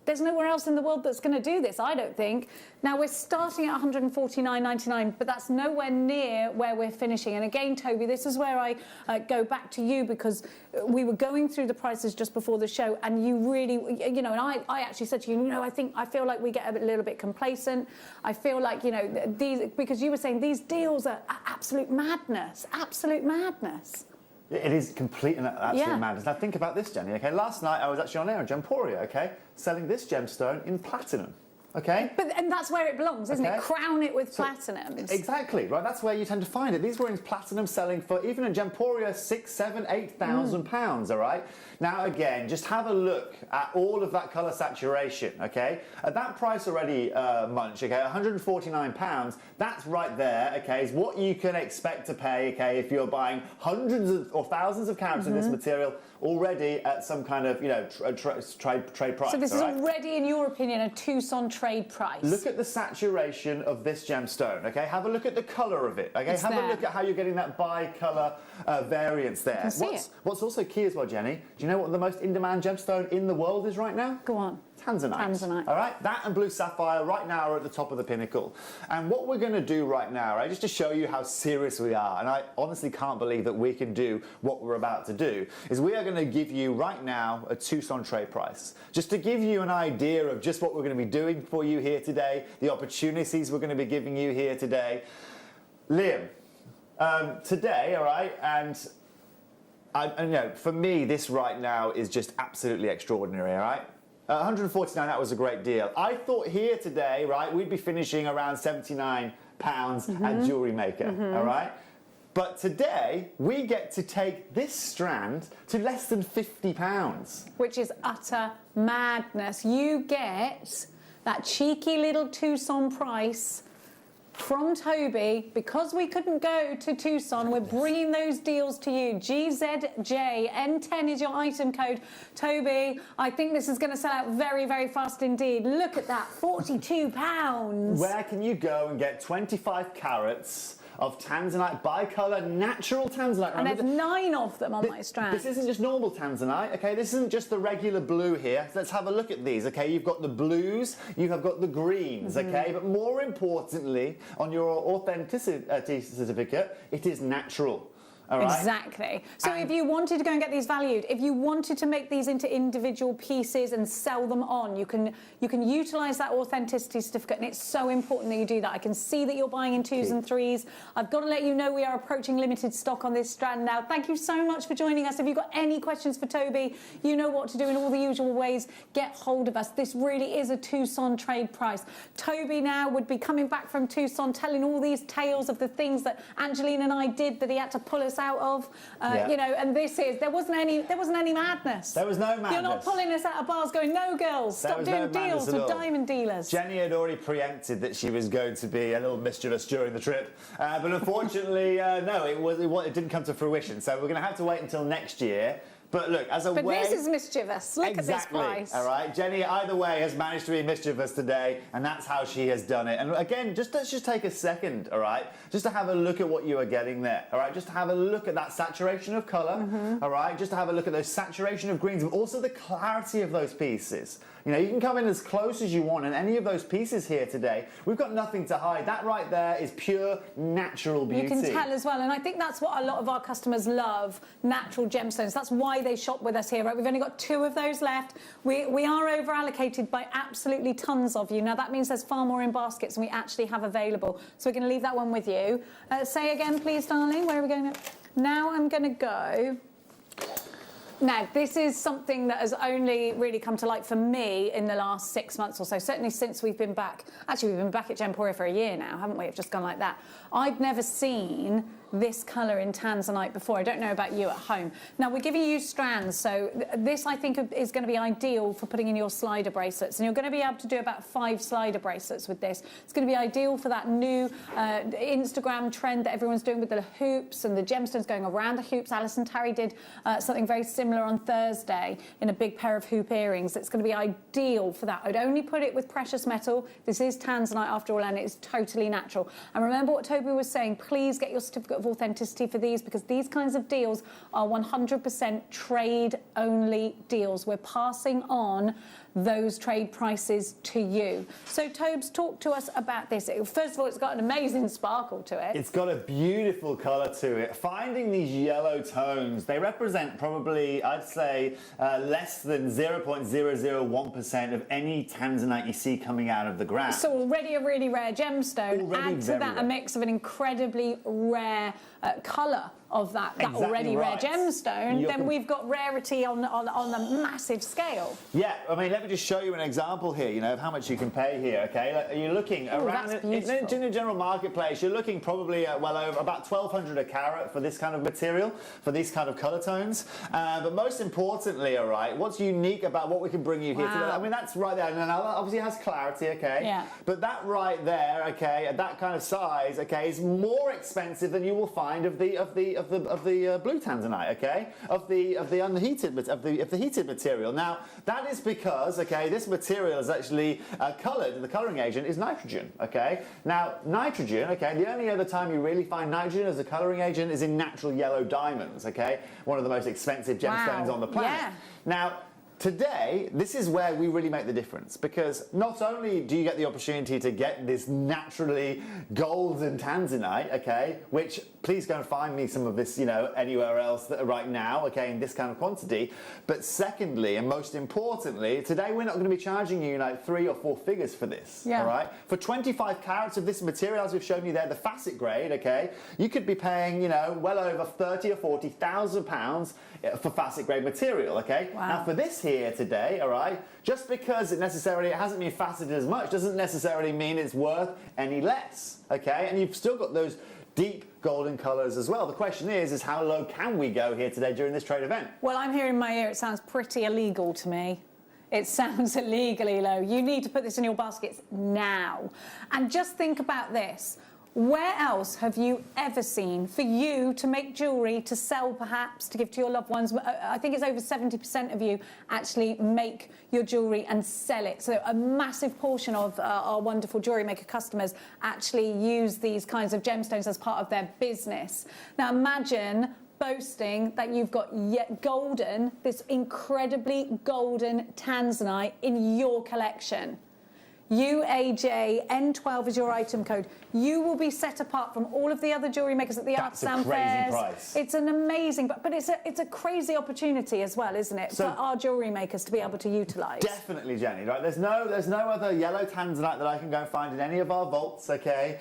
[SPEAKER 11] There's nowhere else in the world that's going to do this, I don't think. Now, we're starting at $149.99, but that's nowhere near where we're finishing. And again, Toby, this is where I go back to you, because we were going through the prices just before the show, and you really, you know, and I actually said to you, you know, I feel like we get a little bit complacent. I feel like, you know, these, because you were saying these deals are absolute madness, absolute madness.
[SPEAKER 15] it is complete and absolute madness. Now think about this, Jenny, okay? Last night I was actually on air at Gemporia, okay? Selling this gemstone in platinum. Okay.
[SPEAKER 11] And that's where it belongs, isn't it? Crown it with platinums.
[SPEAKER 15] Exactly, right? That's where you tend to find it. These were in platinum, selling for even in Gemporia £6,000, £7,000, £8,000. All right. Now again, just have a look at all of that colour saturation. Okay. At that price already, Munch. Okay, £149. That's right there. Okay, is what you can expect to pay. Okay, if you're buying hundreds or thousands of carats of this material already at some kind of, you know, trade price.
[SPEAKER 11] So this is already, in your opinion, a Tucson trade price.
[SPEAKER 15] Look at the saturation of this gemstone, okay? Have a look at the colour of it, okay? Have a look at how you're getting that bi-colour variance there.
[SPEAKER 11] I can see
[SPEAKER 15] what's also key as well, Jenny, do you know what the most in-demand gemstone in the world is right now?
[SPEAKER 11] Go on.
[SPEAKER 15] Tanzanite.
[SPEAKER 11] Tanzanite.
[SPEAKER 15] All right, that and blue sapphire right now are at the top of the pinnacle. And what we're going to do right now, right, just to show you how serious we are, and I honestly can't believe that we can do what we're about to do, is we are going to give you right now a Tucson trade price. Just to give you an idea of just what we're going to be doing for you here today, the opportunities we're going to be giving you here today. Liam, today, all right, and you know, for me, this right now is just absolutely extraordinary, all right? 149, that was a great deal. I thought here today, right, we'd be finishing around £79 at JewelleryMaker, all right? But today, we get to take this strand to less than £50.
[SPEAKER 11] Which is utter madness. You get that cheeky little Tucson price from Toby. Because we couldn't go to Tucson, we're bringing those deals to you. GZJ, M10 is your item code. Toby, I think this is going to sell out very, very fast indeed. Look at that, £42.
[SPEAKER 15] Where can you go and get 25 carats of tanzanite, bi-colour, natural tanzanite?
[SPEAKER 11] And there's 9 of them on my strand.
[SPEAKER 15] This isn't just normal tanzanite, okay? This isn't just the regular blue here. Let's have a look at these, okay? You've got the blues, you have got the greens, okay? But more importantly, on your authenticity certificate, it is natural. All right?
[SPEAKER 11] Exactly. So if you wanted to go and get these valued, if you wanted to make these into individual pieces and sell them on, you can utilise that authenticity certificate, and it's so important that you do that. I can see that you're buying in 2s and 3s. I've got to let you know we are approaching limited stock on this strand now. Thank you so much for joining us. If you've got any questions for Toby, you know what to do in all the usual ways. Get hold of us. This really is a Tucson trade price. Toby now would be coming back from Tucson telling all these tales of the things that Angeline and I did that he had to pull us out of, you know, and there wasn't any madness.
[SPEAKER 15] There was no madness.
[SPEAKER 11] You're not pulling us out of bars going, no girls, stop doing deals with diamond dealers.
[SPEAKER 15] Jenny had already preempted that she was going to be a little mischievous during the trip, but unfortunately, no, it didn't come to fruition. So we're going to have to wait until next year. But look, as a
[SPEAKER 11] But
[SPEAKER 15] way...
[SPEAKER 11] this is mischievous. Look
[SPEAKER 15] exactly,
[SPEAKER 11] at this price.
[SPEAKER 15] all right? Jenny, either way, has managed to be mischievous today, and that's how she has done it. And again, let's just take a second, all right? Just to have a look at what you are getting there, all right? Just to have a look at that saturation of colour, all right? Just to have a look at those saturation of greens, but also the clarity of those pieces. You know, you can come in as close as you want, and any of those pieces here today, we've got nothing to hide. That right there is pure natural beauty.
[SPEAKER 11] You can tell as well, and I think that's what a lot of our customers love, natural gemstones. That's why they shop with us here, right? We've only got 2 of those left. We are over allocated by absolutely tons of you. Now that means there's far more in baskets than we actually have available. So we're going to leave that one with you. Say again, please, darling. Where are we going? Now I'm going to go... Now, this is something that has only really come to light for me in the last 6 months or so, certainly since we've been back. Actually, we've been back at Gemporia for a year now, haven't we? It's just gone like that. I'd never seen this colour in tanzanite before. I don't know about you at home. Now, we're giving you strands, so this, I think, is going to be ideal for putting in your slider bracelets, and you're going to be able to do about 5 slider bracelets with this. It's going to be ideal for that new Instagram trend that everyone's doing with the hoops and the gemstones going around the hoops. Alison Tarry did something very similar on Thursday in a big pair of hoop earrings. It's going to be ideal for that. I'd only put it with precious metal. This is tanzanite after all, and it's totally natural. And remember what Toby was saying, please get your certificate of authenticity for these, because these kinds of deals are 100% trade-only deals. We're passing on those trade prices to you. So, Tobes, talk to us about this. First of all, it's got an amazing sparkle to it.
[SPEAKER 15] It's got a beautiful colour to it. Finding these yellow tones, they represent probably, I'd say, less than 0.001% of any tanzanite you see coming out of the ground.
[SPEAKER 11] So already a really rare gemstone.
[SPEAKER 15] Already
[SPEAKER 11] add to that
[SPEAKER 15] rare.
[SPEAKER 11] a mix of an incredibly rare colour of that
[SPEAKER 15] Exactly
[SPEAKER 11] already
[SPEAKER 15] right.
[SPEAKER 11] rare gemstone,
[SPEAKER 15] You're
[SPEAKER 11] then we've got rarity on a massive scale.
[SPEAKER 15] Yeah, I mean, let me just show you an example here, you know, of how much you can pay here, okay? Like, you're looking around
[SPEAKER 11] that's
[SPEAKER 15] in the general marketplace, you're looking probably well over about 1,200 a carat for this kind of material, for these kind of colour tones. But most importantly, all right, what's unique about what we can bring you here today? I mean, that's right there, and now that obviously has clarity, okay?
[SPEAKER 11] Yeah.
[SPEAKER 15] But that right there, okay, at that kind of size, okay, is more expensive than you will find of the blue tanzanite, okay, of the heated material. Now that is because, okay, this material is actually coloured. The colouring agent is nitrogen, okay. Now nitrogen, okay, the only other time you really find nitrogen as a colouring agent is in natural yellow diamonds, okay, one of the most expensive gemstones on the planet.
[SPEAKER 11] Yeah.
[SPEAKER 15] Now, today, this is where we really make the difference, because not only do you get the opportunity to get this naturally golden tanzanite, okay, which please go and find me some of this, you know, anywhere else right now, okay, in this kind of quantity, but secondly, and most importantly, today we're not going to be charging you like 3 or 4 figures for this,
[SPEAKER 11] yeah.
[SPEAKER 15] all right? For 25 carats of this material, as we've shown you there, the facet grade, okay, you could be paying, you know, well over 30 or 40,000 pounds for facet grade material, okay?
[SPEAKER 11] Wow.
[SPEAKER 15] Now for this here today, all right, just because it hasn't been faceted as much doesn't necessarily mean it's worth any less, okay? And you've still got those deep golden colours as well. The question is how low can we go here today during this trade event?
[SPEAKER 11] Well, I'm hearing in my ear it sounds pretty illegal to me. It sounds illegally low. You need to put this in your baskets now. And just think about this. Where else have you ever seen for you to make jewellery, to sell perhaps, to give to your loved ones? I think it's over 70% of you actually make your jewellery and sell it. So a massive portion of our wonderful JewelleryMaker customers actually use these kinds of gemstones as part of their business. Now imagine boasting that you've got golden, this incredibly golden tanzanite in your collection. UAJ N12 is your item code. You will be set apart from all of the other jewellery makers at the Arts and Fairs.
[SPEAKER 15] Price.
[SPEAKER 11] It's an amazing, but it's a crazy opportunity as well, isn't it,
[SPEAKER 15] So,
[SPEAKER 11] for our jewellery makers to be able to utilise.
[SPEAKER 15] Definitely, Jenny. Right? There's no other yellow tanzanite that I can go and find in any of our vaults. Okay,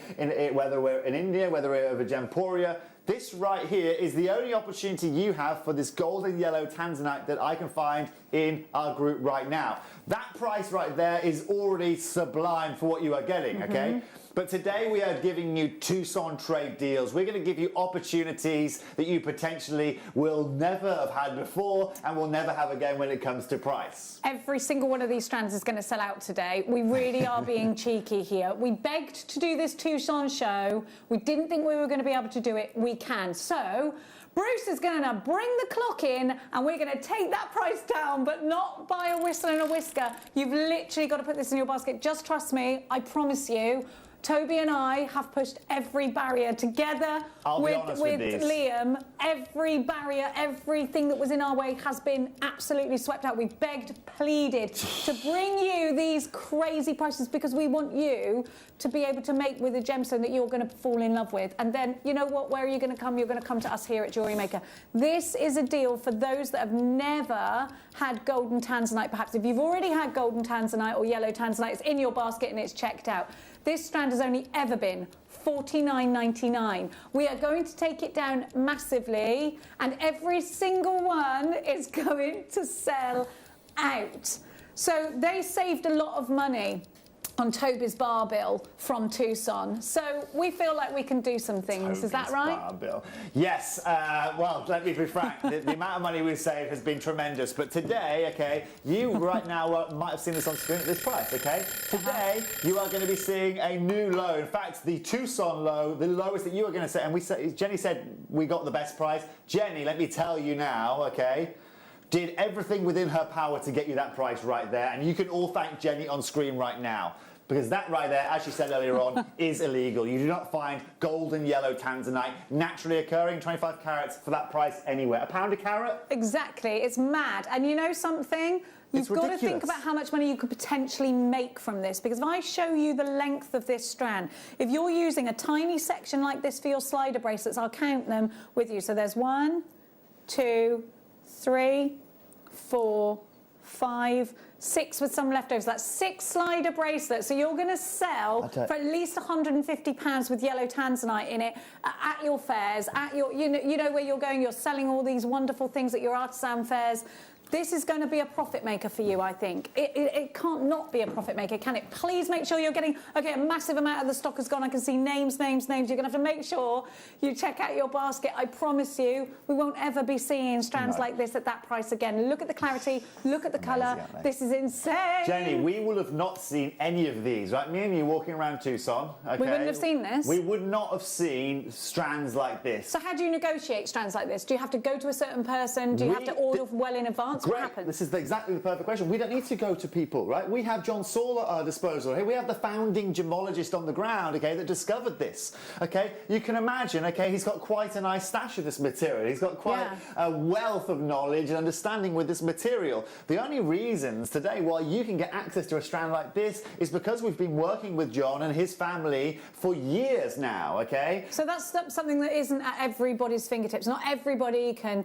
[SPEAKER 15] whether we're in India, whether we're over Gemporia. This right here is the only opportunity you have for this golden yellow tanzanite that I can find in our group right now. That price right there is already sublime for what you are getting, okay? But today we are giving you Tucson trade deals. We're going to give you opportunities that you potentially will never have had before and will never have again when it comes to price.
[SPEAKER 11] Every single one of these strands is going to sell out today. We really are being cheeky here. We begged to do this Tucson show. We didn't think we were going to be able to do it. We can. So Bruce is going to bring the clock in and we're going to take that price down, but not by a whistle and a whisker. You've literally got to put this in your basket. Just trust me, I promise you. Toby and I have pushed every barrier together with Liam. Every barrier, everything that was in our way has been absolutely swept out. We begged, pleaded to bring you these crazy prices because we want you to be able to make with a gemstone that you're going to fall in love with. And then, you know what, where are you going to come? You're going to come to us here at Jewellery Maker. This is a deal for those that have never had golden tanzanite, perhaps. If you've already had golden tanzanite or yellow tanzanite, it's in your basket and it's checked out. This strand has only ever been $49.99. We are going to take it down massively, and every single one is going to sell out. So they saved a lot of money on Toby's bar bill from Tucson. So we feel like we can do some things.
[SPEAKER 15] Toby's
[SPEAKER 11] is that right?
[SPEAKER 15] Bar bill. Yes. Well, let me be frank. The amount of money we've saved has been tremendous. But today, okay, you right now might have seen this on screen at this price, okay? Today, you are going to be seeing a new low. In fact, the Tucson low, the lowest that you are going to say, and Jenny said we got the best price. Jenny, let me tell you now, okay, did everything within her power to get you that price right there. And you can all thank Jenny on screen right now. Because that right there, as she said earlier on, is illegal. You do not find golden yellow tanzanite naturally occurring, 25 carats, for that price anywhere. £1 a carat?
[SPEAKER 11] Exactly. It's mad. And you know something? You've got to think about how much money you could potentially make from this, because if I show you the length of this strand, if you're using a tiny section like this for your slider bracelets, I'll count them with you. So there's 1, 2, 3, 4, 5, 6 with some leftovers. That's 6 slider bracelets. So you're going to sell for at least £150 with yellow tanzanite in it at your fairs, at your, you know where you're going. You're selling all these wonderful things at your artisan fairs. This is going to be a profit maker for you, I think. It can't not be a profit maker, can it? Please make sure you're getting, okay, a massive amount of the stock has gone. I can see names. You're going to have to make sure you check out your basket. I promise you, we won't ever be seeing strands like this at that price again. Look at the clarity, look at the colour. This is insane.
[SPEAKER 15] Jenny, we will have not seen any of these, right? Me and you walking around Tucson, okay?
[SPEAKER 11] We wouldn't have seen this.
[SPEAKER 15] We would not have seen strands like this.
[SPEAKER 11] So how do you negotiate strands like this? Do you have to go to a certain person? Do you have to order well in advance?
[SPEAKER 15] Great.
[SPEAKER 11] What happens?
[SPEAKER 15] This is exactly the perfect question. We don't need to go to people, right? We have John Saul at our disposal here. We have the founding gemologist on the ground, okay, that discovered this, okay? You can imagine, okay, he's got quite a nice stash of this material. He's got quite a wealth of knowledge and understanding with this material. The only reasons today why you can get access to a strand like this is because we've been working with John and his family for years now, okay?
[SPEAKER 11] So that's something that isn't at everybody's fingertips. Not everybody can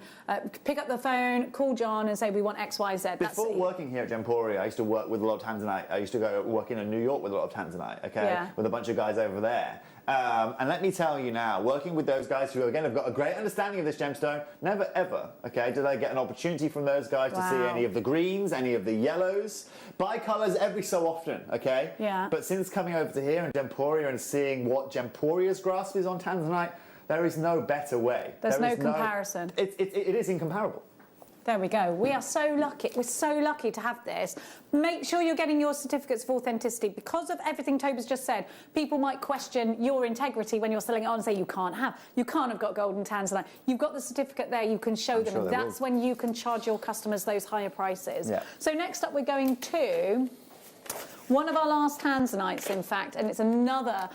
[SPEAKER 11] pick up the phone, call John and say, we want X, Y, Z.
[SPEAKER 15] Before working here at Gemporia, I used to work with a lot of tanzanite. I used to go work in New York with a lot of tanzanite, okay, with a bunch of guys over there. And let me tell you now, working with those guys who, again, have got a great understanding of this gemstone, never ever, okay, did I get an opportunity from those guys to see any of the greens, any of the yellows, bi-colours every so often, okay?
[SPEAKER 11] Yeah.
[SPEAKER 15] But since coming over to here in Gemporia and seeing what Gemporia's grasp is on tanzanite, there is no better way.
[SPEAKER 11] There's no comparison.
[SPEAKER 15] It is incomparable.
[SPEAKER 11] There we go. We are so lucky. We're so lucky to have this. Make sure you're getting your certificates of authenticity. Because of everything Toby's just said, people might question your integrity when you're selling it on and say you can't have got golden tanzanite. You've got the certificate there, you can show them. That's when you can charge your customers those higher prices. Yeah. So next up we're going to one of our last tanzanites, in fact, and it's another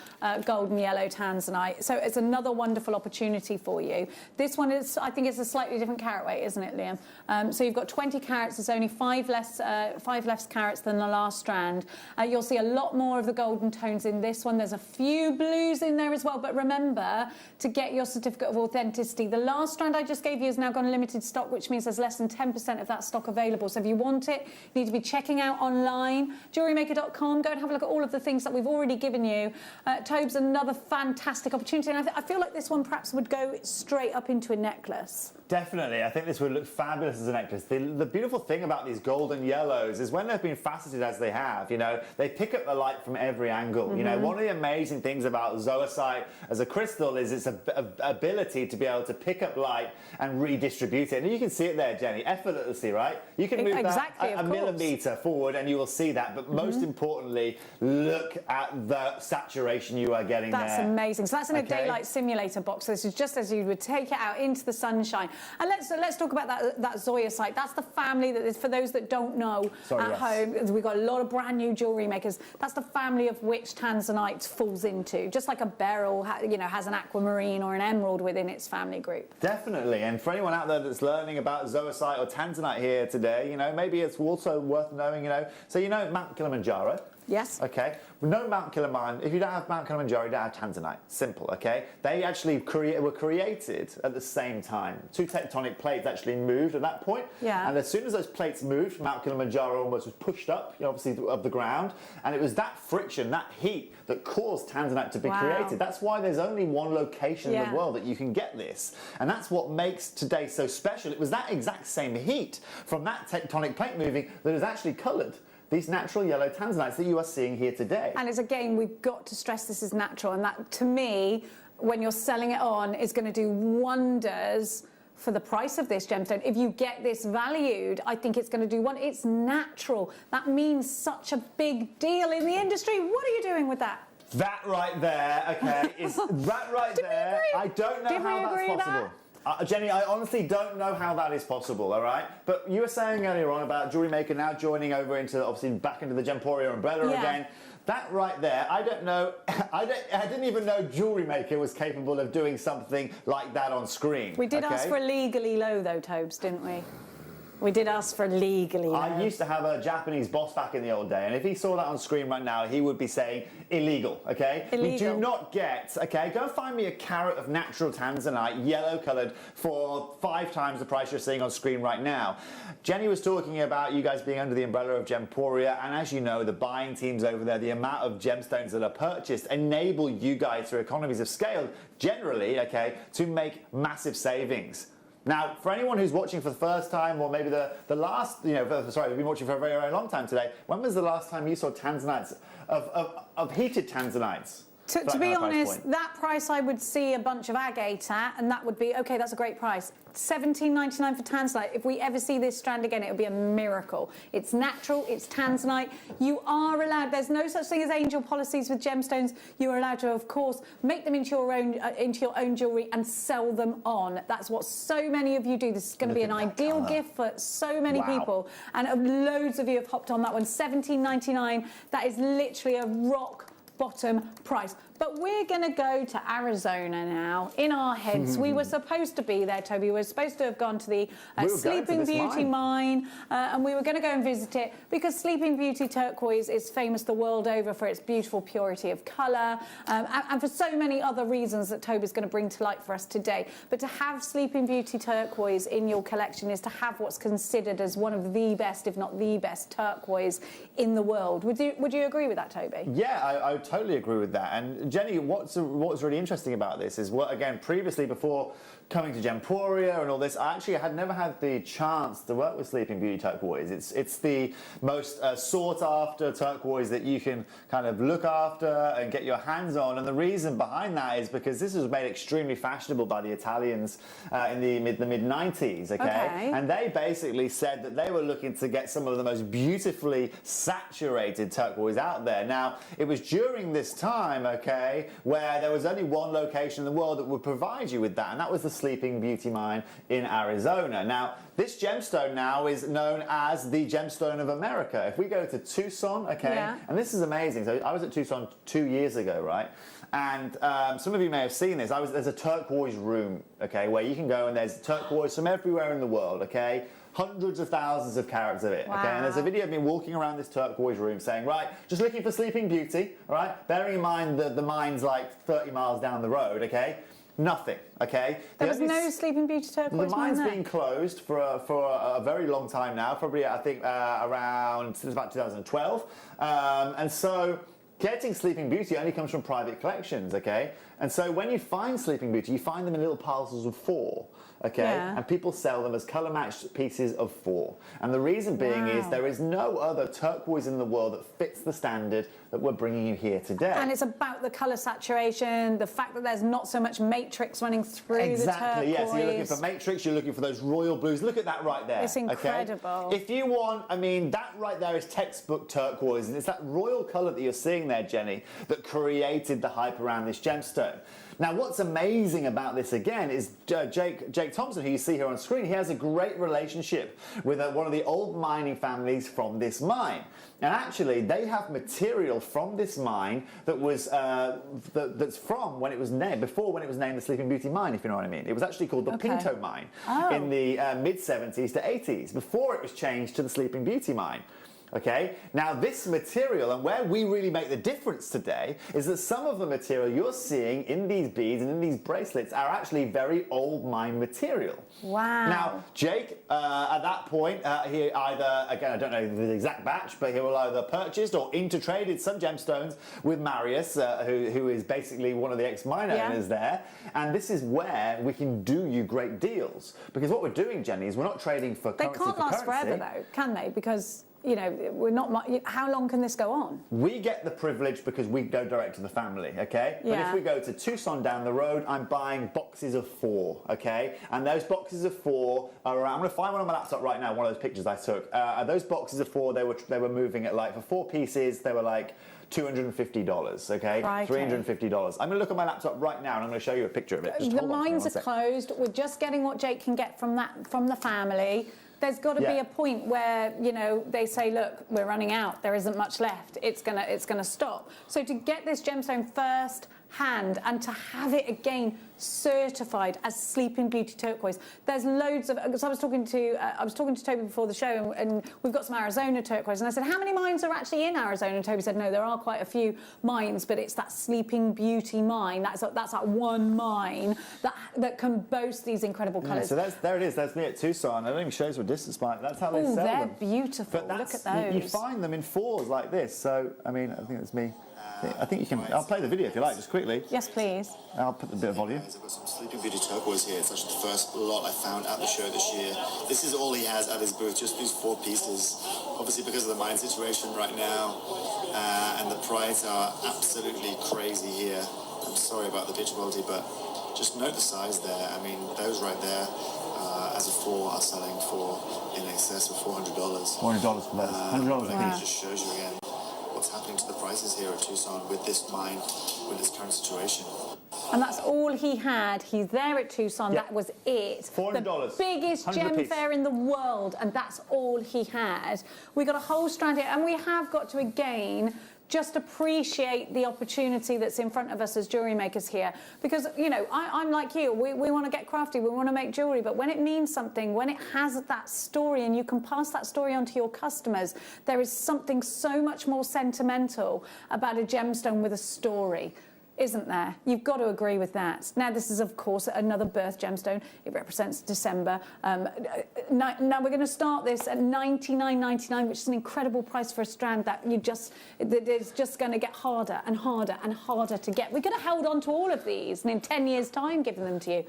[SPEAKER 11] golden yellow tanzanite. So it's another wonderful opportunity for you. This one is, I think it's a slightly different carat weight, isn't it, Liam? So you've got 20 carats. There's only 5 less carats than the last strand. You'll see a lot more of the golden tones in this one. There's a few blues in there as well. But remember to get your certificate of authenticity. The last strand I just gave you has now gone limited stock, which means there's less than 10% of that stock available. So if you want it, you need to be checking out online, JewelleryMaker.com. Go and have a look at all of the things that we've already given you. Tobes, another fantastic opportunity. And I feel like this one perhaps would go straight up into a necklace.
[SPEAKER 15] Definitely, I think this would look fabulous as a necklace. The beautiful thing about these golden yellows is when they've been faceted as they have, you know, they pick up the light from every angle. You know, one of the amazing things about zoisite as a crystal is its ability to be able to pick up light and redistribute it. And you can see it there, Jenny, effortlessly, right? You can move that a millimetre forward and you will see that. But most importantly, look at the saturation you are getting there.
[SPEAKER 11] That's amazing. So that's in a daylight simulator box. This is just as you would take it out into the sunshine. And let's talk about that zoisite. That's the family that is, for those that don't know home, we've got a lot of brand new jewellery makers. That's the family of which tanzanite falls into. Just like a beryl, you know, has an aquamarine or an emerald within its family group.
[SPEAKER 15] Definitely. And for anyone out there that's learning about zoisite or tanzanite here today, you know, maybe it's also worth knowing, you know, so you know Mount Kilimanjaro.
[SPEAKER 11] Yes.
[SPEAKER 15] Okay. We know Mount Kilimanjaro. If you don't have Mount Kilimanjaro, you don't have tanzanite. Simple. Okay. They actually were created at the same time. Two tectonic plates actually moved at that point.
[SPEAKER 11] Yeah.
[SPEAKER 15] And as soon as those plates moved, Mount Kilimanjaro almost was pushed up, you know, obviously of the ground, and it was that friction, that heat, that caused tanzanite to be created. That's why there's only one location in the world that you can get this, and that's what makes today so special. It was that exact same heat from that tectonic plate moving that has actually coloured these natural yellow tanzanites that you are seeing here today.
[SPEAKER 11] And it's, again, we've got to stress this is natural, and that, to me, when you're selling it on, is going to do wonders for the price of this gemstone. If you get this valued, I think it's going to do one. It's natural. That means such a big deal in the industry. What are you doing with that?
[SPEAKER 15] That right there, okay, is that right there. I don't know how that's possible. Jenny, I honestly don't know how that is possible, all right? But you were saying earlier on about JewelleryMaker now joining over into, obviously, back into the Gemporia umbrella again. That right there, I don't know, I didn't even know JewelleryMaker was capable of doing something like that on screen.
[SPEAKER 11] We did ask for legally low, though, Tobes, didn't we? We did ask for legally low.
[SPEAKER 15] I used to have a Japanese boss back in the old day, and if he saw that on screen right now, he would be saying illegal, okay?
[SPEAKER 11] Illegal.
[SPEAKER 15] We do not get, okay, go find me a carat of natural tanzanite, yellow coloured, for 5 times the price you're seeing on screen right now. Jenny was talking about you guys being under the umbrella of Gemporia, and as you know, the buying teams over there, the amount of gemstones that are purchased enable you guys, through economies of scale, generally, okay, to make massive savings. Now, for anyone who's watching for the first time, or maybe the last, you know, sorry, we've been watching for a very, very long time today, when was the last time you saw tanzanites, of heated tanzanites?
[SPEAKER 11] To be honest, that price I would see a bunch of agate at, and that would be, okay, that's a great price. $17.99 for tanzanite. If we ever see this strand again, it would be a miracle. It's natural, it's tanzanite. You are allowed, there's no such thing as angel policies with gemstones. You are allowed to, of course, make them into your own jewellery and sell them on. That's what so many of you do. This is going to be an ideal gift for so many people. And loads of you have hopped on that one. $17.99. That is literally a rock bottom price. But we're going to go to Arizona now. In our heads, we were supposed to be there, Toby. We were supposed to have gone to the Sleeping Beauty mine, and we were going to go and visit it because Sleeping Beauty turquoise is famous the world over for its beautiful purity of colour, and for so many other reasons that Toby's going to bring to light for us today. But to have Sleeping Beauty turquoise in your collection is to have what's considered as one of the best, if not the best, turquoise in the world. Would you agree with that, Toby?
[SPEAKER 15] Yeah, I totally agree with that. And Jenny, what's really interesting about this is, well, again, previously, before coming to Gemporia and all this, I actually had never had the chance to work with Sleeping Beauty turquoise. It's the most sought after turquoise that you can kind of look after and get your hands on. And the reason behind that is because this was made extremely fashionable by the Italians in the mid 90s, okay? And they basically said that they were looking to get some of the most beautifully saturated turquoise out there. Now, it was during this time, okay, where there was only one location in the world that would provide you with that, and that was the Sleeping Beauty mine in Arizona. Now, this gemstone now is known as the Gemstone of America. If we go to Tucson, okay, and this is amazing. So I was at Tucson 2 years ago, right? And some of you may have seen this. There's a turquoise room, okay, where you can go and there's turquoise from everywhere in the world, okay? Hundreds of thousands of carats of it, okay? And there's a video of me walking around this turquoise room saying, right, just looking for Sleeping Beauty, all right? Bearing in mind that the mine's like 30 miles down the road, okay? Nothing, okay?
[SPEAKER 11] There was no Sleeping Beauty turquoise.
[SPEAKER 15] The mine's been closed for a very long time now, probably I think around since about 2012, and so getting Sleeping Beauty only comes from private collections, okay? And so when you find Sleeping Beauty, you find them in little parcels of 4. okay?
[SPEAKER 11] Yeah.
[SPEAKER 15] And people sell them as colour matched pieces of 4. And the reason being is there is no other turquoise in the world that fits the standard that we're bringing you here today.
[SPEAKER 11] And it's about the colour saturation, the fact that there's not so much matrix running through the turquoise.
[SPEAKER 15] Yeah, so you're looking for matrix, you're looking for those royal blues. Look at that right there.
[SPEAKER 11] It's incredible.
[SPEAKER 15] Okay? If you want, I mean, that right there is textbook turquoise, and it's that royal colour that you're seeing there, Jenny, that created the hype around this gemstone. Now, what's amazing about this again is Jake Thompson, who you see here on screen, he has a great relationship with one of the old mining families from this mine. And actually, they have material from this mine that was that's from when it was named, before when it was named the Sleeping Beauty Mine, if you know what I mean. It was actually called the Pinto Mine in the mid-70s to 80s, before it was changed to the Sleeping Beauty Mine. Okay, now this material, and where we really make the difference today, is that some of the material you're seeing in these beads and in these bracelets are actually very old mine material.
[SPEAKER 11] Wow.
[SPEAKER 15] Now, Jake, at that point, he either, again, I don't know the exact batch, but he will either purchased or intertraded some gemstones with Marius, who is basically one of the ex-mine owners there. And this is where we can do you great deals. Because what we're doing, Jenny, is we're not trading for currency.
[SPEAKER 11] They can't last forever, though, can they? Because, you know, we're not. How long can this go on?
[SPEAKER 15] We get the privilege because we go direct to the family, okay? But if we go to Tucson down the road, I'm buying boxes of 4, okay? And those boxes of 4 are around. I'm going to find one on my laptop right now. One of those pictures I took. Those boxes of 4, they were moving at like for 4 pieces. They were like $250, okay?
[SPEAKER 11] Right.
[SPEAKER 15] $350. I'm going to look at my laptop right now and I'm going to show you a picture of it. Just
[SPEAKER 11] the
[SPEAKER 15] hold on for me
[SPEAKER 11] mines
[SPEAKER 15] one
[SPEAKER 11] are
[SPEAKER 15] sec.
[SPEAKER 11] closed. We're just getting what Jake can get from the family. There's got to be a point where, you know, they say, look, we're running out. There isn't much left. It's gonna stop. So to get this gemstone first hand and to have it again certified as Sleeping Beauty turquoise, there's loads of. So I was talking to Toby before the show, and we've got some Arizona turquoise, and I said, how many mines are actually in Arizona? And Toby said, no, there are quite a few mines, but it's that Sleeping Beauty mine. That's that one mine that can boast these incredible colours.
[SPEAKER 15] So there it is. That's me at Tucson. I don't even show you a distance by it. That's how they sell them.
[SPEAKER 11] They're beautiful.
[SPEAKER 15] But
[SPEAKER 11] Look at those.
[SPEAKER 15] You find them in 4s like this. So I mean, I think that's me. I think you can. I'll play the video if you like, just quickly.
[SPEAKER 11] Yes, please.
[SPEAKER 15] I'll put a bit of volume.
[SPEAKER 16] I've got some Sleeping Beauty turquoise here. It's actually the first lot I found at the show this year. This is all he has at his booth, just these 4 pieces. Obviously, because of the mine situation right now, and the price are absolutely crazy here. I'm sorry about the picture quality, but just note the size there. I mean, those right there, as a 4, are selling for in excess of $400.
[SPEAKER 15] $400 for those. $100
[SPEAKER 16] I think it just shows you again what's happening to the prices here at Tucson with this mine, with this current situation.
[SPEAKER 11] And that's all he had. He's there at Tucson. That was it.
[SPEAKER 15] $400.
[SPEAKER 11] The biggest gem fair in the world, and that's all he had. We got a whole strand here, and we have got to again just appreciate the opportunity that's in front of us as jewellery makers here. Because, you know, I'm like you, we want to get crafty, we want to make jewellery, but when it means something, when it has that story and you can pass that story on to your customers, there is something so much more sentimental about a gemstone with a story. Isn't there? You've got to agree with that. Now, this is, of course, another birth gemstone. It represents December. Now, we're going to start this at $99.99, which is an incredible price for a strand that it's just going to get harder and harder and harder to get. We could have held on to all of these and in 10 years' time given them to you.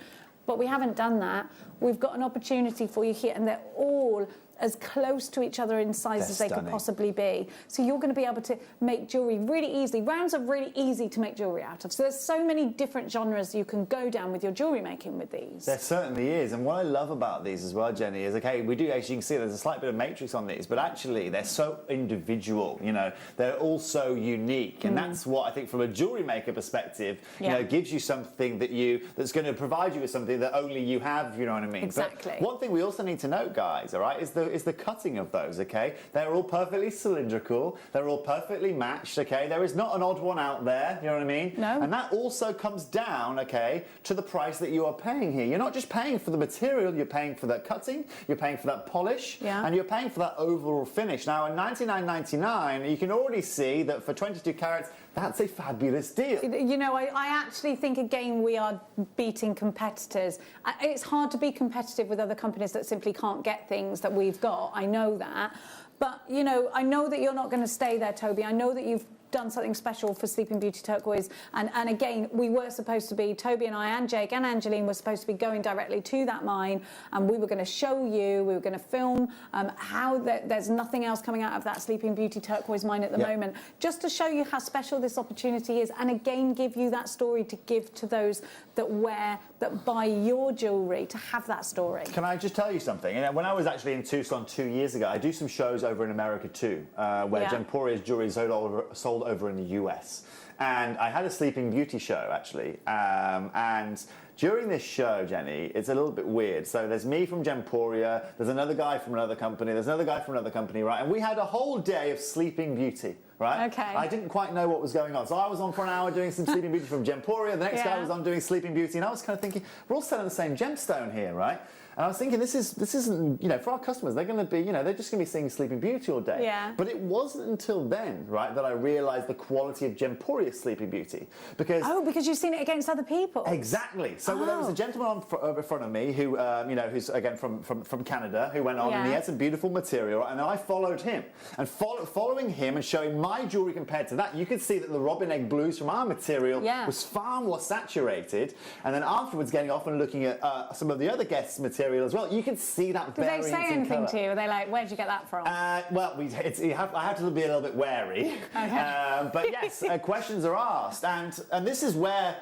[SPEAKER 11] But we haven't done that. We've got an opportunity for you here, and they're all as close to each other in size as they could possibly be. So you're going to be able to make jewellery really easily. Rounds are really easy to make jewellery out of. So there's so many different genres you can go down with your jewellery making with these.
[SPEAKER 15] There certainly is. And what I love about these as well, Jenny, is, okay, we do, as you can see, there's a slight bit of matrix on these, but actually they're so individual, you know, they're all so unique. And that's what I think from a jewellery maker perspective, you know, gives you something that's going to provide you with something that only you have, you know what I mean?
[SPEAKER 11] Exactly.
[SPEAKER 15] But one thing we also need to note, guys, all right, is the cutting of those, okay? They're all perfectly cylindrical. They're all perfectly matched, okay? There is not an odd one out there, you know what I mean?
[SPEAKER 11] No.
[SPEAKER 15] And that also comes down, okay, to the price that you are paying here. You're not just paying for the material, you're paying for that cutting, you're paying for that polish, and you're paying for that overall finish. Now, at $99.99, you can already see that for 22 carats, that's a fabulous deal.
[SPEAKER 11] You know, I actually think, again, we are beating competitors. It's hard to be competitive with other companies that simply can't get things that we've got. I know that. But, you know, I know that you're not going to stay there, Toby. I know that you've done something special for Sleeping Beauty Turquoise. And again, we were supposed to be, Toby and I and Jake and Angeline were supposed to be going directly to that mine, and we were going to show you, we were going to film how there's nothing else coming out of that Sleeping Beauty Turquoise mine at the moment, just to show you how special this opportunity is, and again, give you that story to give to those that buy your jewellery, to have that story.
[SPEAKER 15] Can I just tell you something? When I was actually in Tucson 2 years ago, I do some shows over in America too, where Gemporia's jewellery is sold over in the US. And I had a Sleeping Beauty show, actually. And during this show, Jenny, it's a little bit weird. So there's me from Gemporia, there's another guy from another company, there's another guy from another company, right? And we had a whole day of Sleeping Beauty, right?
[SPEAKER 11] Okay.
[SPEAKER 15] I didn't quite know what was going on. So I was on for an hour doing some Sleeping Beauty from Gemporia, the next guy was on doing Sleeping Beauty, and I was kind of thinking, we're all selling the same gemstone here, right? And I was thinking, this isn't, you know, for our customers, they're going to be, you know, they're just going to be seeing Sleeping Beauty all day.
[SPEAKER 11] Yeah.
[SPEAKER 15] But it wasn't until then, right, that I realised the quality of Gemporia's Sleeping Beauty. Because
[SPEAKER 11] you've seen it against other people.
[SPEAKER 15] Exactly. So there was a gentleman over front of me who, you know, who's again from Canada, who went on and he had some beautiful material, and I followed him. And following him and showing my jewellery compared to that, you could see that the robin egg blues from our material was far more saturated. And then afterwards, getting off and looking at some of the other guests' material as well, you can see that variance in
[SPEAKER 11] Did they say anything
[SPEAKER 15] colour.
[SPEAKER 11] to you? Were they like, where'd you get that from?
[SPEAKER 15] Well, I have to be a little bit wary.
[SPEAKER 11] Okay.
[SPEAKER 15] But yes, questions are asked. And this is where,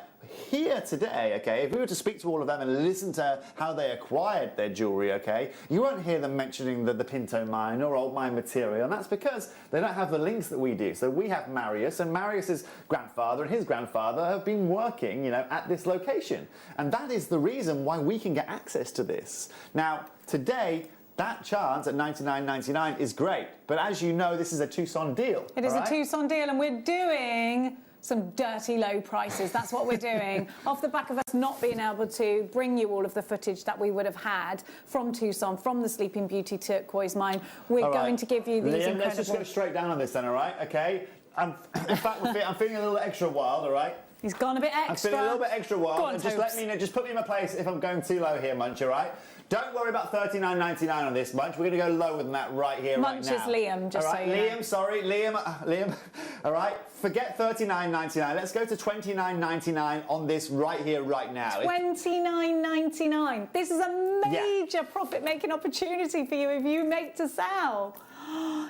[SPEAKER 15] here today, okay, if we were to speak to all of them and listen to how they acquired their jewellery, okay, you won't hear them mentioning the Pinto mine or old mine material, and that's because they don't have the links that we do. So we have Marius, and Marius's grandfather and his grandfather have been working, you know, at this location. And that is the reason why we can get access to this. Now, today, that chance at $99.99 is great, but as you know, this is a Tucson deal.
[SPEAKER 11] It is a Tucson deal, and we're doing some dirty low prices. That's what we're doing. Off the back of us not being able to bring you all of the footage that we would have had from Tucson, from the Sleeping Beauty Turquoise mine, we're going to give you these
[SPEAKER 15] Liam,
[SPEAKER 11] incredible...
[SPEAKER 15] let's just go straight down on this then, all right? Okay? In fact, I'm feeling a little extra wild, all right?
[SPEAKER 11] He's gone a bit extra.
[SPEAKER 15] I'm feeling a little bit extra wild.
[SPEAKER 11] Go on,
[SPEAKER 15] just let me know, just put me in my place if I'm going too low here, Munch, all right? Don't worry about $39.99 on this, Munch. We're going to go lower than that right here,
[SPEAKER 11] Munch
[SPEAKER 15] right now.
[SPEAKER 11] is Liam, just
[SPEAKER 15] all right,
[SPEAKER 11] so you know.
[SPEAKER 15] Liam, sorry, Liam. All right, forget $39.99. Let's go to $29.99 on this right here, right now.
[SPEAKER 11] $29.99. This is a major profit-making opportunity for you if you make to sell.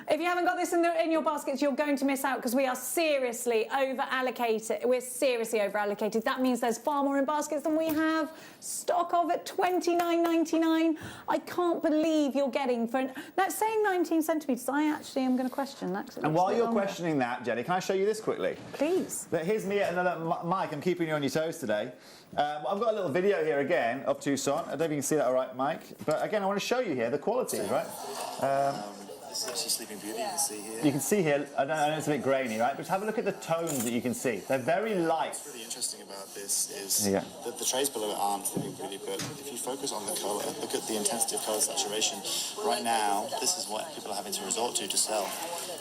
[SPEAKER 11] If you haven't got this in your baskets, you're going to miss out, because we are seriously over-allocated. We're seriously over-allocated. That means there's far more in baskets than we have stock of at $29.99. I can't believe you're getting for... Now, saying 19 centimetres, I actually am going to question that.
[SPEAKER 15] And while you're questioning that, Jenny, can I show you this quickly?
[SPEAKER 11] Please.
[SPEAKER 15] But here's me at another mic. I'm keeping you on your toes today. I've got a little video here again of Tucson. I don't know if you can see that all right, Mike. But again, I want to show you here the quality, right?
[SPEAKER 16] This is actually Sleeping Beauty, you can see here.
[SPEAKER 15] You can see here, I know it's a bit grainy, right? But just have a look at the tones that you can see. They're very light.
[SPEAKER 16] What's really interesting about this is that the trays below it aren't Sleeping Beauty, but if you focus on the colour, look at the intensity of colour saturation. Right now, this is what people are having to resort to sell.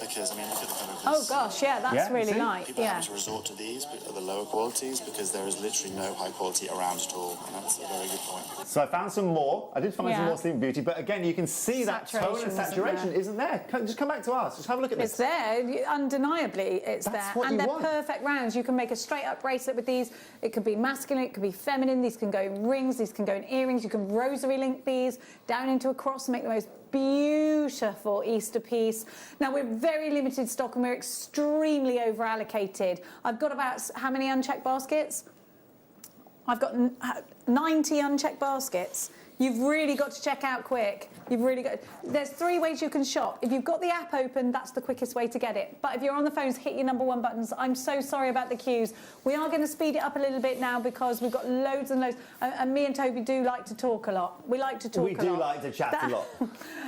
[SPEAKER 16] Because, I mean, look at the kind of...
[SPEAKER 11] Oh, gosh, yeah, that's really light.
[SPEAKER 16] People are having to resort to these, but the lower qualities, because there is literally no high quality around at all. And that's a very good point.
[SPEAKER 15] So I found some more. I did find some more Sleeping Beauty, but again, you can see that tone and saturation isn't there. Just come back to us. Just have a look at this.
[SPEAKER 11] It's there. Undeniably, it's
[SPEAKER 15] That's
[SPEAKER 11] there.
[SPEAKER 15] what
[SPEAKER 11] And
[SPEAKER 15] you
[SPEAKER 11] they're
[SPEAKER 15] want.
[SPEAKER 11] perfect rounds. You can make a straight-up bracelet with these. It could be masculine, it could be feminine. These can go in rings, these can go in earrings. You can rosary link these down into a cross and make the most beautiful Easter piece. Now, we're very limited stock and we're extremely over-allocated. I've got about, how many unchecked baskets? I've got 90 unchecked baskets. You've really got to check out quick. You've really got... There's 3 ways you can shop. If you've got the app open, that's the quickest way to get it. But if you're on the phones, hit your #1 buttons. I'm so sorry about the queues. We are going to speed it up a little bit now because we've got loads and loads. And me and Toby do like to talk a lot. We like to talk a lot.
[SPEAKER 15] We do like to chat a lot.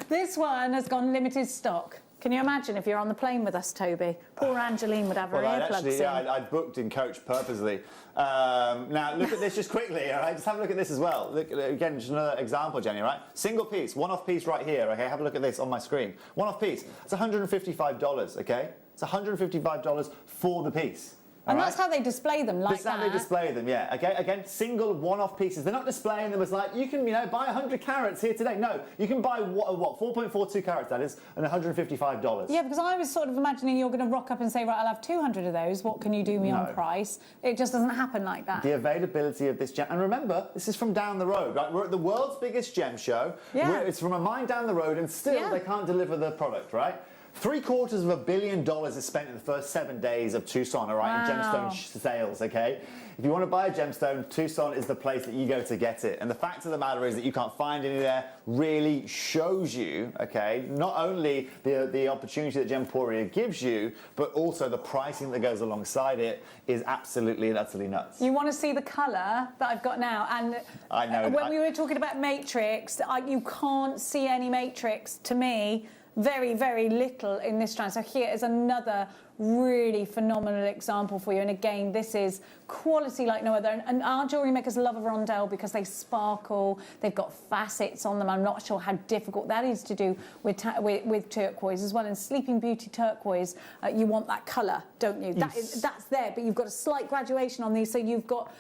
[SPEAKER 11] This one has gone limited stock. Can you imagine if you're on the plane with us, Toby? Poor Angeline would have her earplugs in.
[SPEAKER 15] I'd booked in coach purposely. Now, look at this just quickly, all right? Just have a look at this as well. Look, again, just another example, Jenny, right? Single piece, one-off piece right here, okay? Have a look at this on my screen. One-off piece. It's $155, okay? It's $155 for the piece.
[SPEAKER 11] And that's how they display them, like
[SPEAKER 15] This is how they display them, yeah. Okay, again, single one-off pieces. They're not displaying them as like, you can, buy 100 carats here today. No, you can buy, what 4.42 carats that is, and $155.
[SPEAKER 11] Yeah, because I was sort of imagining you're going to rock up and say, right, I'll have 200 of those. What can you do me on price? It just doesn't happen like that.
[SPEAKER 15] The availability of this gem, and remember, this is from down the road, right? We're at the world's biggest gem show.
[SPEAKER 11] Yeah.
[SPEAKER 15] It's from a mine down the road, and still they can't deliver the product, right? $750 million is spent in the first 7 days of Tucson, all right, in gemstone sales, okay? If you want to buy a gemstone, Tucson is the place that you go to get it. And the fact of the matter is that you can't find any there really shows you, okay, not only the opportunity that Gemporia gives you, but also the pricing that goes alongside it is absolutely and utterly nuts.
[SPEAKER 11] You want to see the colour that I've got now, and
[SPEAKER 15] I know.
[SPEAKER 11] When we were talking about matrix, you can't see any matrix to me. Very, very little in this strand. So here is another really phenomenal example for you. And again, this is quality like no other. And our jewellery makers love a rondelle because they sparkle. They've got facets on them. I'm not sure how difficult that is to do with turquoise as well. And Sleeping Beauty turquoise, you want that colour, don't you?
[SPEAKER 15] Yes.
[SPEAKER 11] That's there, but you've got a slight graduation on these, so you've got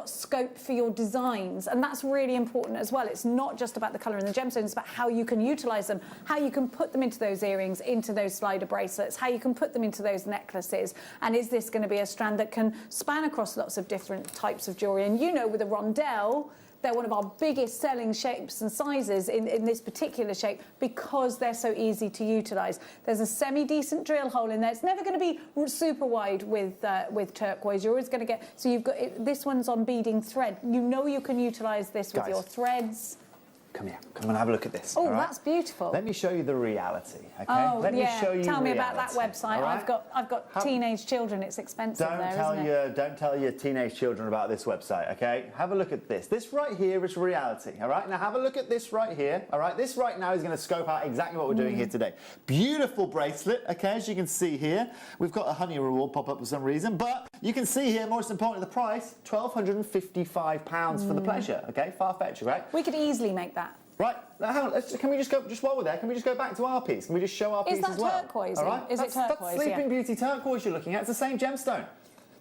[SPEAKER 11] scope for your designs, and that's really important as well. It's not just about the colour in the gemstones; it's about how you can utilise them, how you can put them into those earrings, into those slider bracelets, how you can put them into those necklaces. And is this going to be a strand that can span across lots of different types of jewellery? And with a rondelle, they're one of our biggest selling shapes and sizes in this particular shape because they're so easy to utilise. There's a semi-decent drill hole in there. It's never going to be super wide with turquoise. You're always going to get... So you've got... This one's on beading thread. You can utilise this with your threads.
[SPEAKER 15] Come here. Come and have a look at this.
[SPEAKER 11] Oh,
[SPEAKER 15] all right?
[SPEAKER 11] That's beautiful.
[SPEAKER 15] Let me show you the reality, okay?
[SPEAKER 11] Oh,
[SPEAKER 15] Let me show you
[SPEAKER 11] Tell me
[SPEAKER 15] reality,
[SPEAKER 11] about that website.
[SPEAKER 15] right?
[SPEAKER 11] I've got teenage children. It's expensive
[SPEAKER 15] Don't tell your teenage children about this website, okay? Have a look at this. This right here is reality, all right? Now have a look at this right here, all right? This right now is going to scope out exactly what we're doing here today. Beautiful bracelet, okay? As you can see here, we've got a honey reward pop up for some reason, but you can see here, most importantly, the price, £1,255 for the pleasure, okay? Far-fetched, right?
[SPEAKER 11] We could easily make that.
[SPEAKER 15] Right, now hang on, can we just go, just while we're there, can we just go back to our piece? Can we just show our piece as well?
[SPEAKER 11] Is that turquoise?
[SPEAKER 15] All right?
[SPEAKER 11] Is it turquoise?
[SPEAKER 15] That's Sleeping Beauty turquoise you're looking at. It's the same gemstone.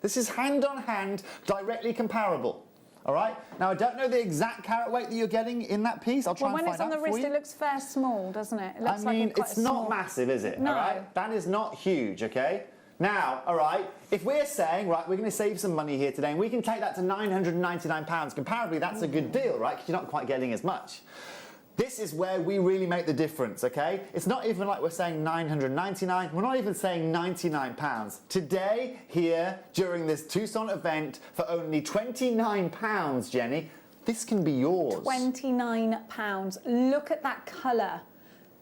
[SPEAKER 15] This is hand-on-hand, directly comparable. All right? Now, I don't know the exact carat weight that you're getting in that piece. I'll try and find out for you.
[SPEAKER 11] When it's on the wrist, it looks fair small, doesn't it? It looks
[SPEAKER 15] it's not massive, is it?
[SPEAKER 11] No.
[SPEAKER 15] All right? That is not huge, okay? Now, all right, if we're saying, right, we're going to save some money here today, and we can take that to £999, comparably, that's a good deal, right? Because you're not quite getting as much. This is where we really make the difference, okay? It's not even like we're saying $999. We're not even saying £99. Today, here, during this Tucson event, for only £29, Jenny, this can be yours.
[SPEAKER 11] £29. Look at that colour.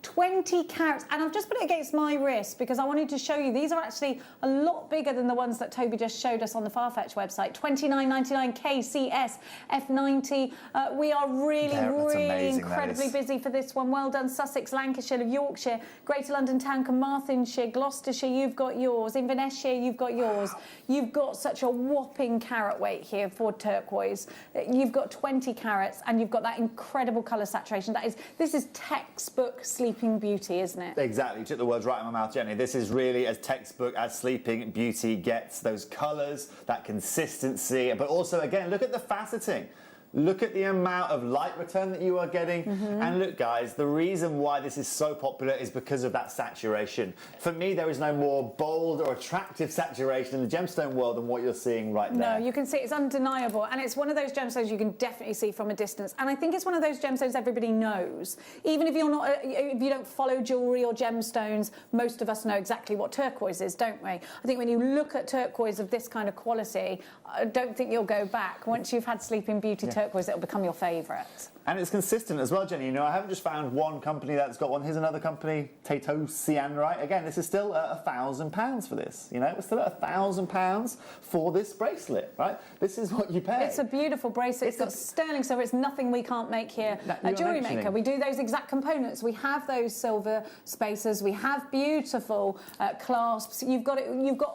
[SPEAKER 11] 20 carats, and I've just put it against my wrist because I wanted to show you these are actually a lot bigger than the ones that Toby just showed us on the Farfetch website. $29.99 KCS F90. We are really incredibly busy for this one. Well done, Sussex, Lancashire, Yorkshire, Greater London Town, Carmarthenshire, Gloucestershire. You've got yours. Inverness-shire, you've got yours. You've got such a whopping carat weight here for turquoise. You've got 20 carats, and you've got that incredible colour saturation. This is textbook Sleeping Beauty, isn't it?
[SPEAKER 15] Exactly. You took the words right in my mouth, Jenny. This is really as textbook as Sleeping Beauty gets. Those colours, that consistency, but also, again, look at the faceting. Look at the amount of light return that you are getting. And look, guys, the reason why this is so popular is because of that saturation. For me, there is no more bold or attractive saturation in the gemstone world than what you're seeing right there.
[SPEAKER 11] No, you can see it's undeniable. And it's one of those gemstones you can definitely see from a distance. And I think it's one of those gemstones everybody knows. Even if you're not, if you don't follow jewellery or gemstones, most of us know exactly what turquoise is, don't we? I think when you look at turquoise of this kind of quality, I don't think you'll go back. Once you've had Sleeping Beauty turquoise, it'll become your favourite.
[SPEAKER 15] And it's consistent as well, Jenny. You know, I haven't just found one company that's got one. Here's another company, Tatosian, right? Again, this is still £1,000 for this. You know, it's still £1,000 for this bracelet, right? This is what you pay.
[SPEAKER 11] It's a beautiful bracelet. It's got sterling silver. It's nothing we can't make here at JewelleryMaker. We do those exact components. We have those silver spacers. We have beautiful clasps. You've got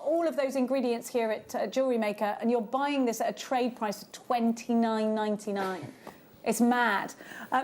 [SPEAKER 11] all of those ingredients here at JewelleryMaker, and you're buying this at a trade price of $29.99. It's mad.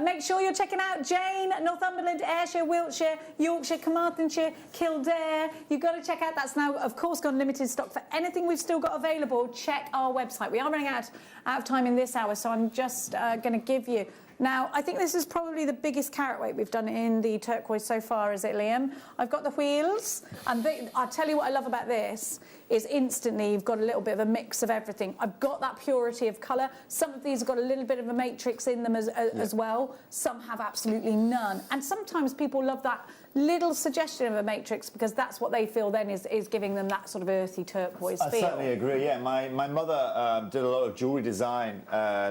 [SPEAKER 11] Make sure you're checking out Jane, Northumberland, Ayrshire, Wiltshire, Yorkshire, Carmarthenshire, Kildare. You've got to check out. That's now, of course, gone limited stock. For anything we've still got available, check our website. We are running out of time in this hour, so I'm just going to give you... Now, I think this is probably the biggest carat weight we've done in the turquoise so far, is it, Liam? I've got the wheels, and I'll tell you what I love about this is instantly you've got a little bit of a mix of everything. I've got that purity of colour. Some of these have got a little bit of a matrix in them as well. Some have absolutely none. And sometimes people love that little suggestion of a matrix because that's what they feel then is giving them that sort of earthy turquoise feel.
[SPEAKER 15] I certainly agree, yeah. My mother did a lot of jewellery design,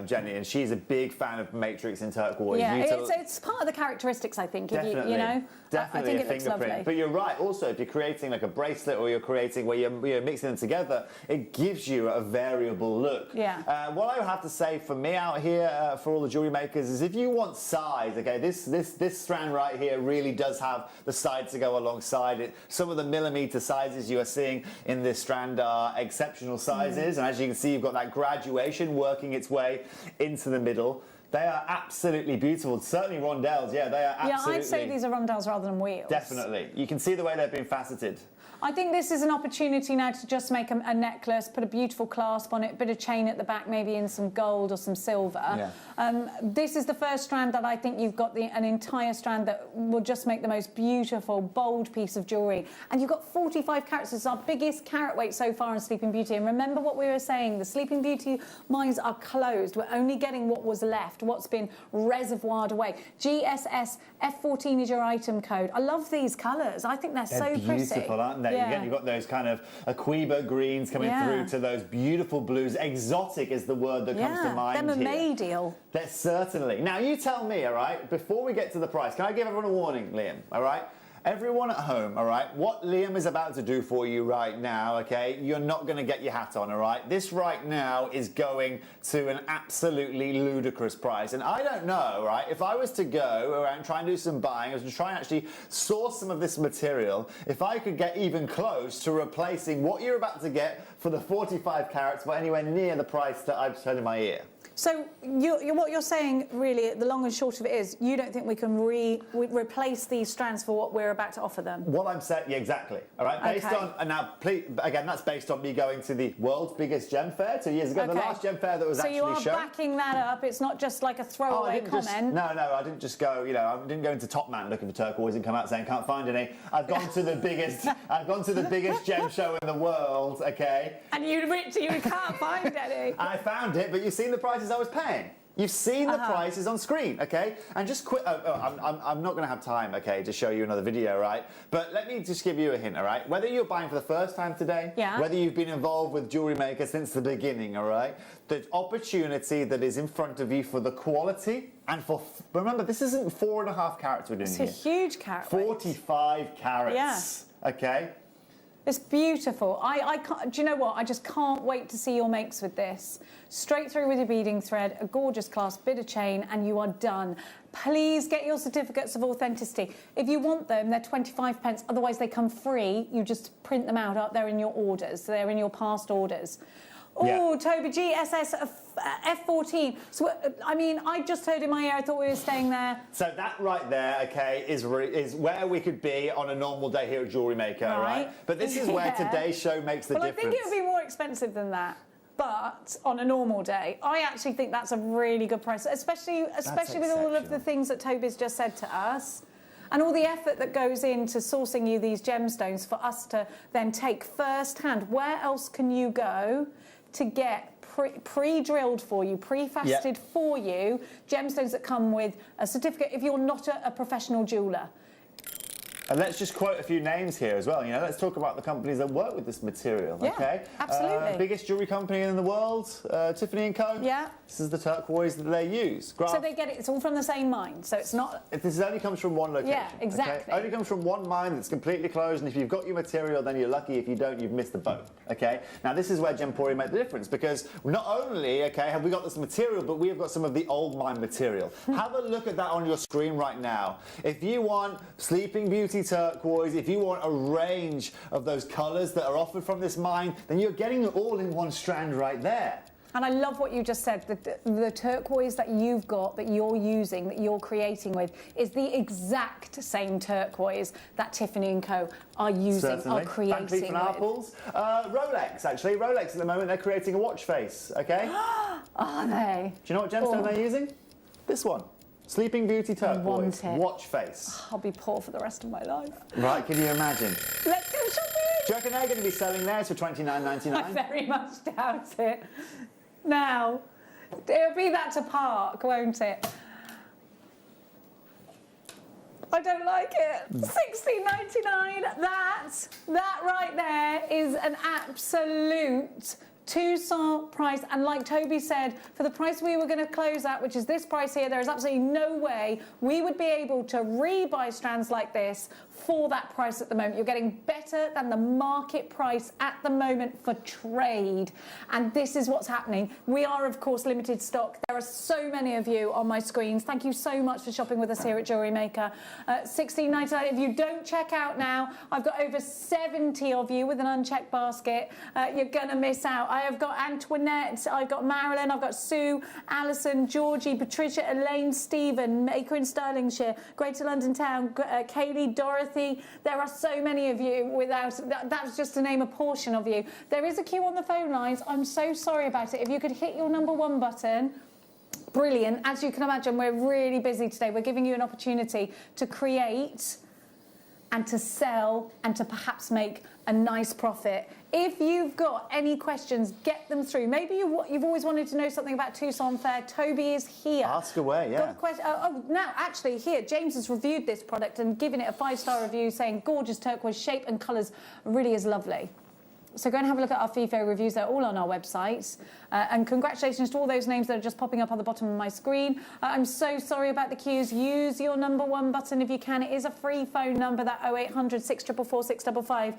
[SPEAKER 15] Jenny, and she's a big fan of matrix and turquoise.
[SPEAKER 11] Yeah, it's part of the characteristics, I think.
[SPEAKER 15] Definitely.
[SPEAKER 11] If you know,
[SPEAKER 15] Definitely
[SPEAKER 11] I think
[SPEAKER 15] a
[SPEAKER 11] it looks
[SPEAKER 15] fingerprint.
[SPEAKER 11] lovely.
[SPEAKER 15] But you're right, also, if you're creating like a bracelet or you're creating where you're mixing them together, it gives you a variable look.
[SPEAKER 11] Yeah.
[SPEAKER 15] What I would have to say for me out here, for all the jewellery makers, is if you want size, okay, this strand right here really does have the side to go alongside it. Some of the millimetre sizes you are seeing in this strand are exceptional sizes, and as you can see, you've got that graduation working its way into the middle. They are absolutely beautiful. Certainly rondelles, yeah, they are absolutely...
[SPEAKER 11] Yeah, I'd say these are rondelles rather than wheels.
[SPEAKER 15] Definitely. You can see the way they've been faceted.
[SPEAKER 11] I think this is an opportunity now to just make a necklace, put a beautiful clasp on it, a bit of chain at the back, maybe in some gold or some silver.
[SPEAKER 15] Yeah.
[SPEAKER 11] This is the first strand that I think you've got an entire strand that will just make the most beautiful, bold piece of jewellery. And you've got 45 carats. This is our biggest carat weight so far in Sleeping Beauty. And remember what we were saying, the Sleeping Beauty mines are closed. We're only getting what was left, what's been reservoired away. GSS F14 is your item code. I love these colours. I think they're so pretty.
[SPEAKER 15] They're beautiful, aren't they?
[SPEAKER 11] Yeah.
[SPEAKER 15] Again, you've got those kind of Aquiba greens coming through to those beautiful blues. Exotic is the word that comes to mind
[SPEAKER 11] they're
[SPEAKER 15] here.
[SPEAKER 11] mermaidial.
[SPEAKER 15] They're certainly. Now, you tell me, all right, before we get to the price, can I give everyone a warning, Liam, all right? Everyone at home, all right, what Liam is about to do for you right now, okay, you're not going to get your hat on, all right? This right now is going to an absolutely ludicrous price. And I don't know, right, if I was to go around and try and do some buying, I was to try and actually source some of this material, if I could get even close to replacing what you're about to get for the 45 carats, but anywhere near the price that I've said in my ear.
[SPEAKER 11] So what you're saying, really, the long and short of it is, you don't think we can replace these strands for what we're about to offer them?
[SPEAKER 15] What I'm saying, yeah, exactly. All right, based on, and now, please, again, that's based on me going to the world's biggest gem fair 2 years ago, the last gem fair that was actually shown.
[SPEAKER 11] So you are backing that up, it's not just like a throwaway comment?
[SPEAKER 15] No, I didn't just go, you know, I didn't go into Top Man looking for turquoise and come out saying, can't find any. I've gone to the biggest, gem show in the world, okay?
[SPEAKER 11] And you can't find any.
[SPEAKER 15] I found it, but you've seen the prices I was paying. You've seen the prices on screen, okay? And just quick, I'm not going to have time, okay, to show you another video, right? But let me just give you a hint, all right? Whether you're buying for the first time today, whether you've been involved with JewelleryMaker since the beginning, all right? The opportunity that is in front of you for the quality and for, remember, this isn't 4.5 carats we're doing here.
[SPEAKER 11] It's a huge carat
[SPEAKER 15] 45 carats, okay?
[SPEAKER 11] It's beautiful. I can't, do you know what? I just can't wait to see your makes with this. Straight through with your beading thread, a gorgeous clasp, bit of chain, and you are done. Please get your certificates of authenticity. If you want them, they're 25 pence. Otherwise, they come free. You just print them out up there in your orders. They're in your past orders. Oh, Toby, GSS F14. So, I mean, I just heard in my ear, I thought we were staying there.
[SPEAKER 15] So that right there, okay, is where we could be on a normal day here at JewelleryMaker, right? But this is where today's show makes the difference.
[SPEAKER 11] I think it would be more expensive than that. But on a normal day, I actually think that's a really good price, especially with all of the things that Toby's just said to us. And all the effort that goes into sourcing you these gemstones for us to then take first hand. Where else can you go to get pre-drilled for you, pre-faceted for you, gemstones that come with a certificate if you're not a professional jeweller?
[SPEAKER 15] And let's just quote a few names here as well. You know, let's talk about the companies that work with this material. Okay,
[SPEAKER 11] absolutely.
[SPEAKER 15] Biggest jewellery company in the world, Tiffany & Co.
[SPEAKER 11] Yeah.
[SPEAKER 15] This is the turquoise that they use.
[SPEAKER 11] So they get it. It's all from the same mine. So it's not.
[SPEAKER 15] This only comes from one location.
[SPEAKER 11] Yeah, exactly.
[SPEAKER 15] Okay? Only comes from one mine that's completely closed. And if you've got your material, then you're lucky. If you don't, you've missed the boat. Okay. Now this is where Gemporium make the difference, because not only have we got this material, but we have got some of the old mine material. Have a look at that on your screen right now. If you want Sleeping Beauty turquoise, if you want a range of those colours that are offered from this mine, then you're getting it all in one strand right there.
[SPEAKER 11] And I love what you just said. The turquoise that you've got, that you're using, that you're creating with, is the exact same turquoise that Tiffany & Co. are using,
[SPEAKER 15] Certainly.
[SPEAKER 11] are creating
[SPEAKER 15] Van Cleef & Arpels. Rolex, actually. Rolex at the moment, they're creating a watch face, okay?
[SPEAKER 11] Are they?
[SPEAKER 15] Do you know what gemstone they're using? This one. Sleeping Beauty turquoise.
[SPEAKER 11] want it.
[SPEAKER 15] Watch face.
[SPEAKER 11] I'll be poor for the rest of my life.
[SPEAKER 15] Right, can you imagine?
[SPEAKER 11] Let's go shopping!
[SPEAKER 15] Do you reckon they're going to be selling theirs for
[SPEAKER 11] I
[SPEAKER 15] $29.99?
[SPEAKER 11] very much doubt it. Now, it'll be that to park, won't it? I don't like it. $16.99. That right there is an absolute Tucson price, and like Toby said, for the price we were going to close at, which is this price here, there is absolutely no way we would be able to rebuy strands like this for that price at the moment. You're getting better than the market price at the moment for trade, and this is what's happening. We are, of course, limited stock. There are so many of you on my screens. Thank you so much for shopping with us here at Jewellery Maker. $16.99. If you don't check out now, I've got over 70 of you with an unchecked basket. You're going to miss out. I have got Antoinette, I've got Marilyn, I've got Sue, Alison, Georgie, Patricia, Elaine, Stephen, Maker in Stirlingshire, Greater London Town, Kaylee, Dorothy. There are so many of you without, that's just to name a portion of you. There is a queue on the phone lines. I'm so sorry about it. If you could hit your number 1 button. Brilliant. As you can imagine, we're really busy today. We're giving you an opportunity to create and to sell and to perhaps make a nice profit. If you've got any questions, get them through. Maybe you've always wanted to know something about Tucson Fair. Toby is here.
[SPEAKER 15] Ask away, yeah.
[SPEAKER 11] Now, actually, here, James has reviewed this product and given it a 5-star review, saying gorgeous turquoise shape and colours, really is lovely. So go and have a look at our FIFO reviews. They're all on our website. And congratulations to all those names that are just popping up on the bottom of my screen. I'm so sorry about the queues. Use your number 1 button if you can. It is a free phone number, that 0800 644 655.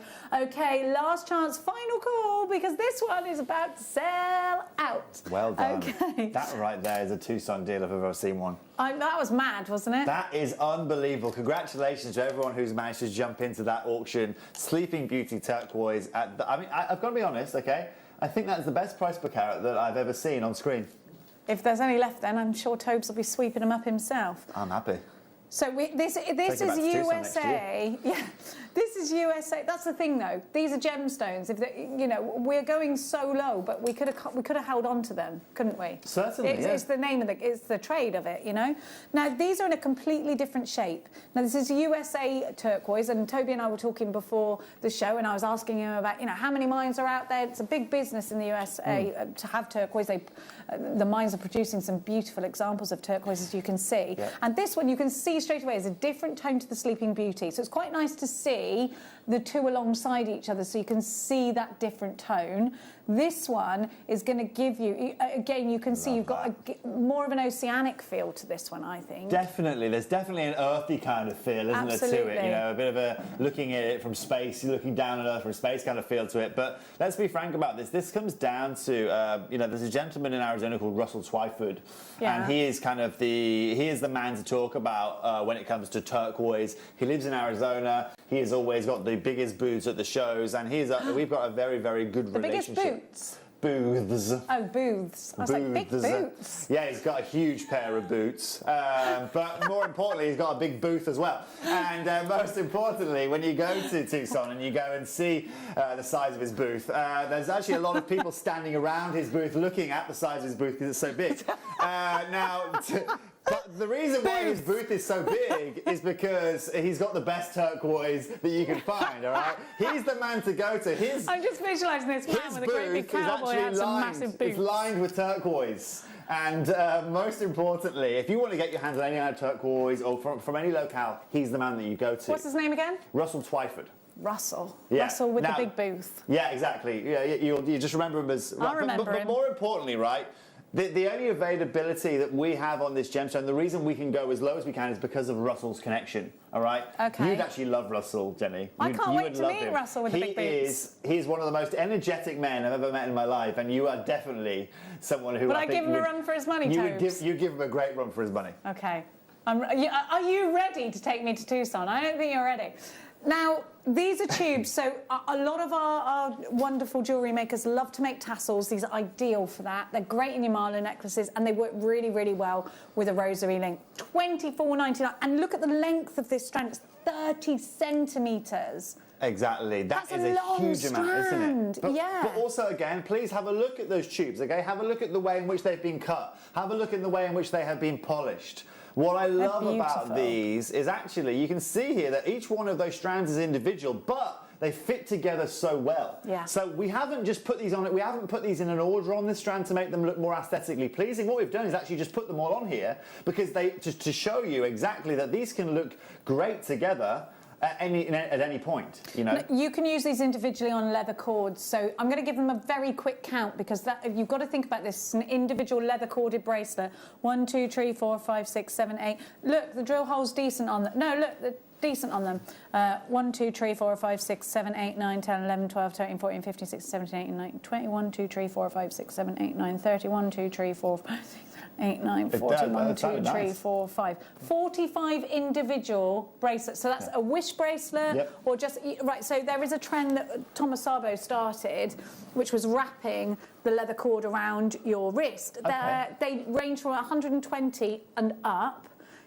[SPEAKER 11] Okay, last chance, final call, because this one is about to sell out.
[SPEAKER 15] Well done.
[SPEAKER 11] Okay.
[SPEAKER 15] That right there is a Tucson deal if I've ever seen one.
[SPEAKER 11] That was mad, wasn't it?
[SPEAKER 15] That is unbelievable. Congratulations to everyone who's managed to jump into that auction. Sleeping Beauty turquoise. I've got to be honest, okay? I think that's the best price per carat that I've ever seen on screen.
[SPEAKER 11] If there's any left, then I'm sure Tobes will be sweeping them up himself.
[SPEAKER 15] I'm happy.
[SPEAKER 11] So this is USA. Yeah, this is USA. That's the thing, though. These are gemstones. We're going so low, but we could have held on to them, couldn't we?
[SPEAKER 15] Certainly.
[SPEAKER 11] It's the name of it's the trade of it, you know. Now these are in a completely different shape. Now this is USA turquoise, and Toby and I were talking before the show, and I was asking him about how many mines are out there. It's a big business in the USA to have turquoise. The mines are producing some beautiful examples of turquoise, as you can see.
[SPEAKER 15] Yeah.
[SPEAKER 11] And this one, you can see straight away, is a different tone to the Sleeping Beauty. So it's quite nice to see the two alongside each other, so you can see that different tone. This one is going to give you, again, you can see you've got more of an oceanic feel to this one, I think.
[SPEAKER 15] Definitely. There's definitely an earthy kind of feel, isn't there, to it? A bit of a looking at it from space, looking down on Earth from space kind of feel to it. But let's be frank about this. This comes down to, there's a gentleman in Arizona called Russell Twyford, and he is the man to talk about when it comes to turquoise. He lives in Arizona. He has always got the biggest booths at the shows, and we've got a very, very good relationship.
[SPEAKER 11] The biggest boots?
[SPEAKER 15] Booths.
[SPEAKER 11] Oh, booths. I was like, big boots.
[SPEAKER 15] Yeah, he's got a huge pair of boots. But more importantly, he's got a big booth as well. And most importantly, when you go to Tucson and you go and see the size of his booth, there's actually a lot of people standing around his booth looking at the size of his booth because it's so big. But the reason why his booth is so big is because he's got the best turquoise that you can find, all right? He's the man to go to.
[SPEAKER 11] I'm just visualising this man with a great big cowboy hat and massive boots.
[SPEAKER 15] It's lined with turquoise. And most importantly, if you want to get your hands on any kind of turquoise or from any locale, he's the man that you go to.
[SPEAKER 11] What's his name again?
[SPEAKER 15] Russell Twyford.
[SPEAKER 11] Russell.
[SPEAKER 15] Yeah.
[SPEAKER 11] Russell with the big booth.
[SPEAKER 15] Yeah, exactly. Yeah, you just remember him as...
[SPEAKER 11] I'll remember him.
[SPEAKER 15] But more importantly, right, the only availability that we have on this gemstone, the reason we can go as low as we can is because of Russell's connection, all right?
[SPEAKER 11] Okay.
[SPEAKER 15] You'd actually love Russell, Jenny.
[SPEAKER 11] I can't wait to meet Russell with the big boots.
[SPEAKER 15] He's one of the most energetic men I've ever met in my life, and you are definitely someone who
[SPEAKER 11] Would I give him a run for his money, Tobes?
[SPEAKER 15] You'd give him a great run for his money.
[SPEAKER 11] Okay. Are you ready to take me to Tucson? I don't think you're ready. Now, these are tubes, so a lot of our wonderful jewellery makers love to make tassels. These are ideal for that. They're great in your Marlow necklaces, and they work really, really well with a rosary link. $24.99, and look at the length of this strand. It's 30 centimetres.
[SPEAKER 15] Exactly.
[SPEAKER 11] That's
[SPEAKER 15] is
[SPEAKER 11] a
[SPEAKER 15] a
[SPEAKER 11] long
[SPEAKER 15] huge amount, isn't it?
[SPEAKER 11] strand, yeah.
[SPEAKER 15] But also, again, please have a look at those tubes, okay? Have a look at the way in which they've been cut. Have a look at the way in which they have been polished. What I love about these is actually, you can see here that each one of those strands is individual, but they fit together so well.
[SPEAKER 11] Yeah.
[SPEAKER 15] So we haven't just put these on it, we haven't put these in an order on this strand to make them look more aesthetically pleasing. What we've done is actually just put them all on here because to show you exactly that these can look great together at any point, you know.
[SPEAKER 11] You can use these individually on leather cords, so I'm going to give them a very quick count because you've got to think about this. It's an individual leather corded bracelet. 1, 2, 3, 4, 5, 6, 7, 8. Look, the drill hole's decent on them. No, look, they're decent on them. 1, 2, 3, 4, 5, 6, 7, 8, 9, 10, 11, 12, 13, 14, 15, 16, 17, 18, 19, 20, 1, 2, 3, 4, 5, 6, 7, 8, 9, 30, 1, 2, 3, 4, 5, 6, 8, 9, 40, 1, 2, 3, 4, 5. 45 individual bracelets. So that's a wish bracelet or just... Right, so there is a trend that Thomas Sabo started, which was wrapping the leather cord around your wrist.
[SPEAKER 15] Okay.
[SPEAKER 11] They range from 120 and up.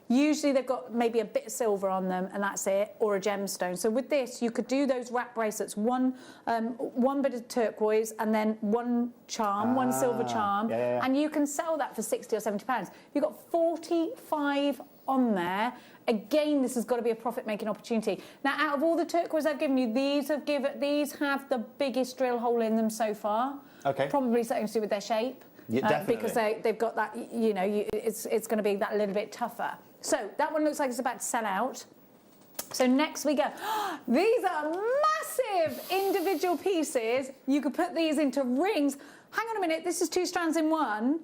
[SPEAKER 11] Usually they've got maybe a bit of silver on them and that's it, or a gemstone. So with this, you could do those wrap bracelets, one bit of turquoise and then one charm, one silver charm, and you can sell that for 60 or 70 pounds. You've got 45 on there. Again, this has got to be a profit-making opportunity. Now, out of all the turquoise I've given you, these have the biggest drill hole in them so far.
[SPEAKER 15] Okay.
[SPEAKER 11] Probably something to do with their shape.
[SPEAKER 15] Yeah, definitely.
[SPEAKER 11] Because they've got that, you know, it's going to be that little bit tougher. So that one looks like it's about to sell out. So next we go. These are massive individual pieces. You could put these into rings. Hang on a minute, this is 2 strands in one.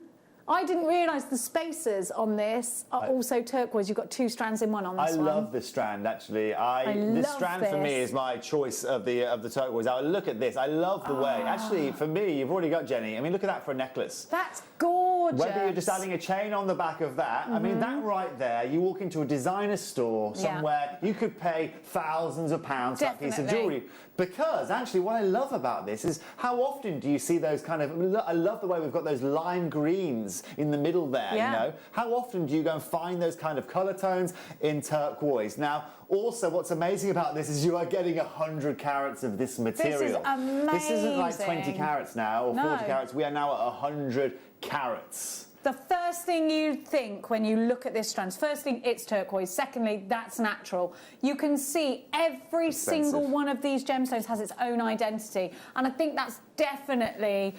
[SPEAKER 11] I didn't realise the spacers on this are also turquoise. You've got 2 strands in one on this one.
[SPEAKER 15] I love this strand, actually. This strand
[SPEAKER 11] this.
[SPEAKER 15] for me is my choice of the turquoise. I look at this. I love the way. Actually, for me, you've already got Jenny. I mean, look at that for a necklace.
[SPEAKER 11] That's gorgeous.
[SPEAKER 15] Whether you're just adding a chain on the back of that, I mean, that right there, you walk into a designer store somewhere, you could pay thousands of pounds for that piece of jewellery. Because, actually, what I love about this is how often do you see those kind of... I love the way we've got those lime greens in the middle there, you know? How often do you go and find those kind of colour tones in turquoise? Now, also, what's amazing about this is you are getting 100 carats of this material.
[SPEAKER 11] This is amazing.
[SPEAKER 15] This isn't like 20 carats now or 40 carats. We are now at 100 carats.
[SPEAKER 11] The first thing you think when you look at this strand, firstly, it's turquoise. Secondly, that's natural. You can see every single one of these gemstones has its own identity. And I think that's definitely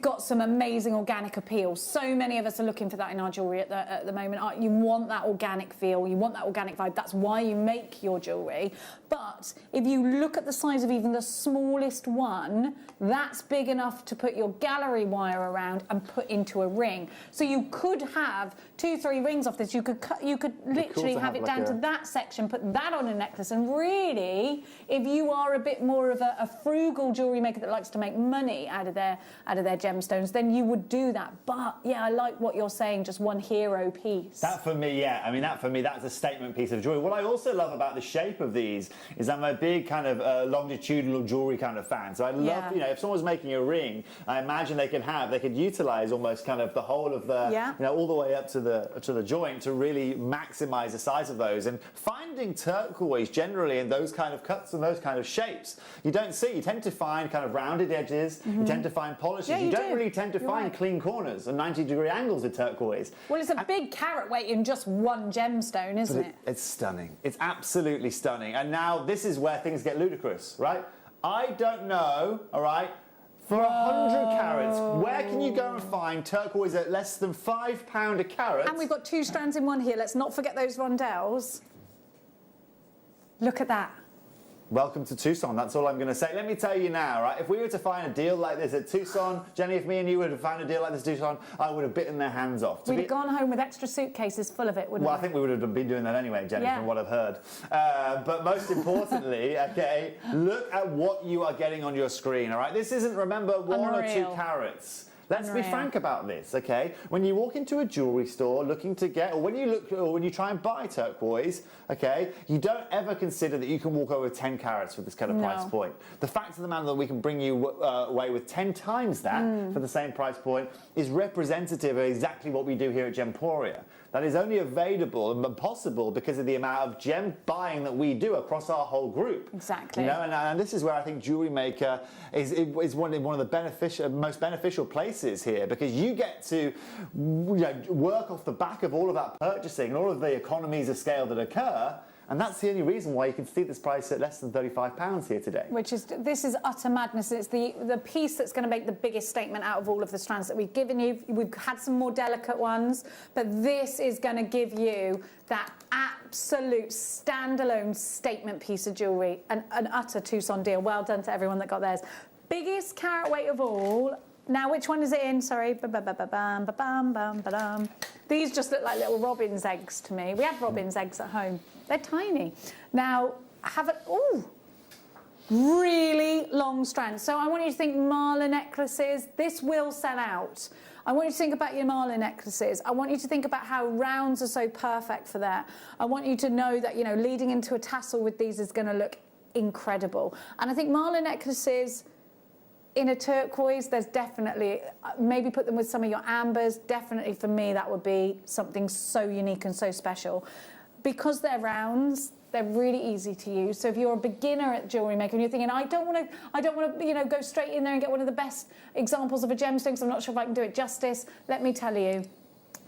[SPEAKER 11] got some amazing organic appeal. So many of us are looking for that in our jewellery at the moment. You want that organic feel, you want that organic vibe. That's why you make your jewellery. But if you look at the size of even the smallest one, that's big enough to put your gallery wire around and put into a ring. So you could have 2-3 rings off this. You could literally have it down to that section, put that on a necklace, and really, if you are a bit more of a frugal jewellery maker that likes to make money out of their gemstones, then you would do that. But yeah, I like what you're saying, just one hero piece.
[SPEAKER 15] That for me, I mean, that for me, that's a statement piece of jewellery. What I also love about the shape of these is I'm a big kind of longitudinal jewellery kind of fan. So I love, you know, if someone's making a ring, I imagine they could utilise almost kind of the whole of the, you know, all the way up to the joint to really maximise the size of those. And finding turquoise generally in those kind of cuts and those kind of shapes, you don't see. You tend to find kind of rounded edges, you tend to find polishes. You don't really tend to find clean corners and 90-degree angles with turquoise.
[SPEAKER 11] Well, it's a big carat weight in just one gemstone, isn't it?
[SPEAKER 15] It's stunning. It's absolutely stunning. And now this is where things get ludicrous, right? I don't know, all right, for 100 carats, where can you go and find turquoise at less than £5 a carat?
[SPEAKER 11] And we've got 2 strands in one here. Let's not forget those rondelles. Look at that.
[SPEAKER 15] Welcome to Tucson, that's all I'm going to say. Let me tell you now, right, if we were to find a deal like this at Tucson, Jenny, if me and you would have found a deal like this at Tucson, I would have bitten their hands off.
[SPEAKER 11] We'd have gone home with extra suitcases full of it, wouldn't we?
[SPEAKER 15] Well, I think we would have been doing that anyway, Jenny, from what I've heard. But most importantly, okay, look at what you are getting on your screen, all right? This isn't, remember, 1 or 2 carats. Let's be frank about this, okay? When you walk into a jewellery store looking to get, or when you try and buy turquoise, okay, you don't ever consider that you can walk over 10 carats for this kind of price point. The fact of the matter that we can bring you away with 10 times that for the same price point is representative of exactly what we do here at Gemporia. That is only available and possible because of the amount of gem buying that we do across our whole group.
[SPEAKER 11] Exactly.
[SPEAKER 15] You know, and this is where I think JewelleryMaker is one of the most beneficial places here, because you get to work off the back of all of that purchasing and all of the economies of scale that occur. And that's the only reason why you can see this price at less than £35 here today.
[SPEAKER 11] This is utter madness. It's the piece that's going to make the biggest statement out of all of the strands that we've given you. We've had some more delicate ones, but this is going to give you that absolute standalone statement piece of jewellery, an utter Tucson deal. Well done to everyone that got theirs. Biggest carat weight of all. Now, which one is it in? Sorry. These just look like little robin's eggs to me. We had robin's eggs at home. They're tiny. Now, really long strands. So I want you to think mala necklaces. This will sell out. I want you to think about your mala necklaces. I want you to think about how rounds are so perfect for that. I want you to know that, you know, leading into a tassel with these is going to look incredible. And I think mala necklaces in a turquoise, there's definitely, maybe put them with some of your ambers. Definitely for me, that would be something so unique and so special. Because they're rounds, they're really easy to use. So if you're a beginner at JewelleryMaker and you're thinking, I don't want to, you know, go straight in there and get one of the best examples of a gemstone because I'm not sure if I can do it justice, let me tell you,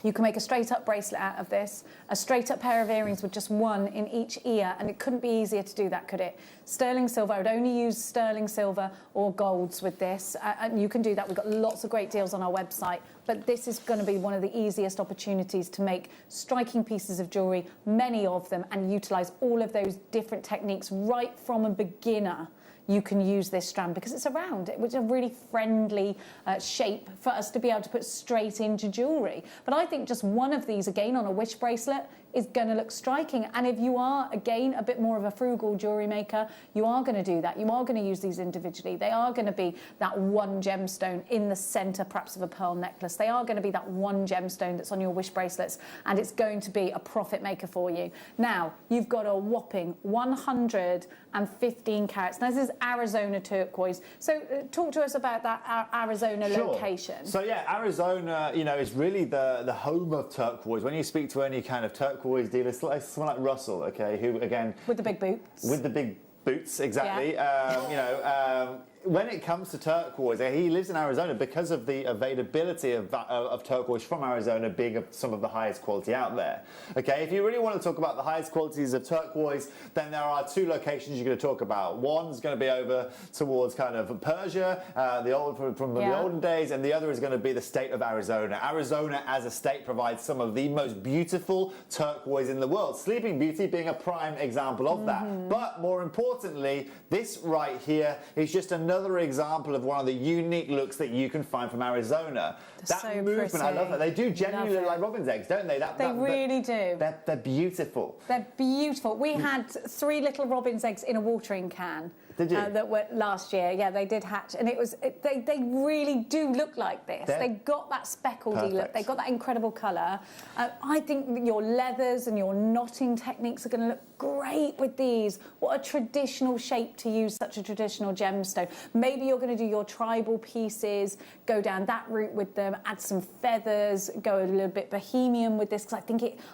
[SPEAKER 11] you can make a straight up bracelet out of this, a straight up pair of earrings with just one in each ear, and it couldn't be easier to do that, could it? Sterling silver, I would only use sterling silver or golds with this, and you can do that. We've got lots of great deals on our website, but this is going to be one of the easiest opportunities to make striking pieces of jewellery, many of them, and utilise all of those different techniques right from a beginner. You can use this strand because it's a round, which is a really friendly shape for us to be able to put straight into jewellery. But I think just one of these, again, on a wish bracelet is going to look striking. And if you are, again, a bit more of a frugal jewellery maker, you are going to do that. You are going to use these individually. They are going to be that one gemstone in the centre, perhaps, of a pearl necklace. They are going to be that one gemstone that's on your wish bracelets, and it's going to be a profit maker for you. Now, you've got a whopping 115 carats. Now, this is Arizona turquoise. So talk to us about that Arizona location.
[SPEAKER 15] So yeah, Arizona, you know, is really the home of turquoise. When you speak to any kind of turquoise dealer, someone like Russell, okay, who again
[SPEAKER 11] with the big boots.
[SPEAKER 15] With the big boots, exactly.
[SPEAKER 11] Yeah.
[SPEAKER 15] When it comes to turquoise, he lives in Arizona because of the availability of turquoise from Arizona being some of the highest quality out there. Okay, if you really want to talk about the highest qualities of turquoise, then there are two locations you're going to talk about. One's going to be over towards kind of Persia, the olden days, and the other is going to be the state of Arizona. Arizona as a state provides some of the most beautiful turquoise in the world. Sleeping Beauty being a prime example of that. But more importantly, this right here is just another example of one of the unique looks that you can find from Arizona.
[SPEAKER 11] They're so
[SPEAKER 15] movement,
[SPEAKER 11] pretty.
[SPEAKER 15] I love that. They do genuinely look like robin's eggs, don't they?
[SPEAKER 11] They really do.
[SPEAKER 15] They're beautiful.
[SPEAKER 11] They're beautiful. We had 3 little robin's eggs in a watering can.
[SPEAKER 15] Did you?
[SPEAKER 11] That were last year. Yeah, they did hatch, and they really do look like this. They got that speckledy look. They got that incredible colour. I think your leathers and your knotting techniques are going to look great with these. What a traditional shape to use such a traditional gemstone. Maybe you're going to do your tribal pieces, go down that route with them, add some feathers, go a little bit bohemian with this, because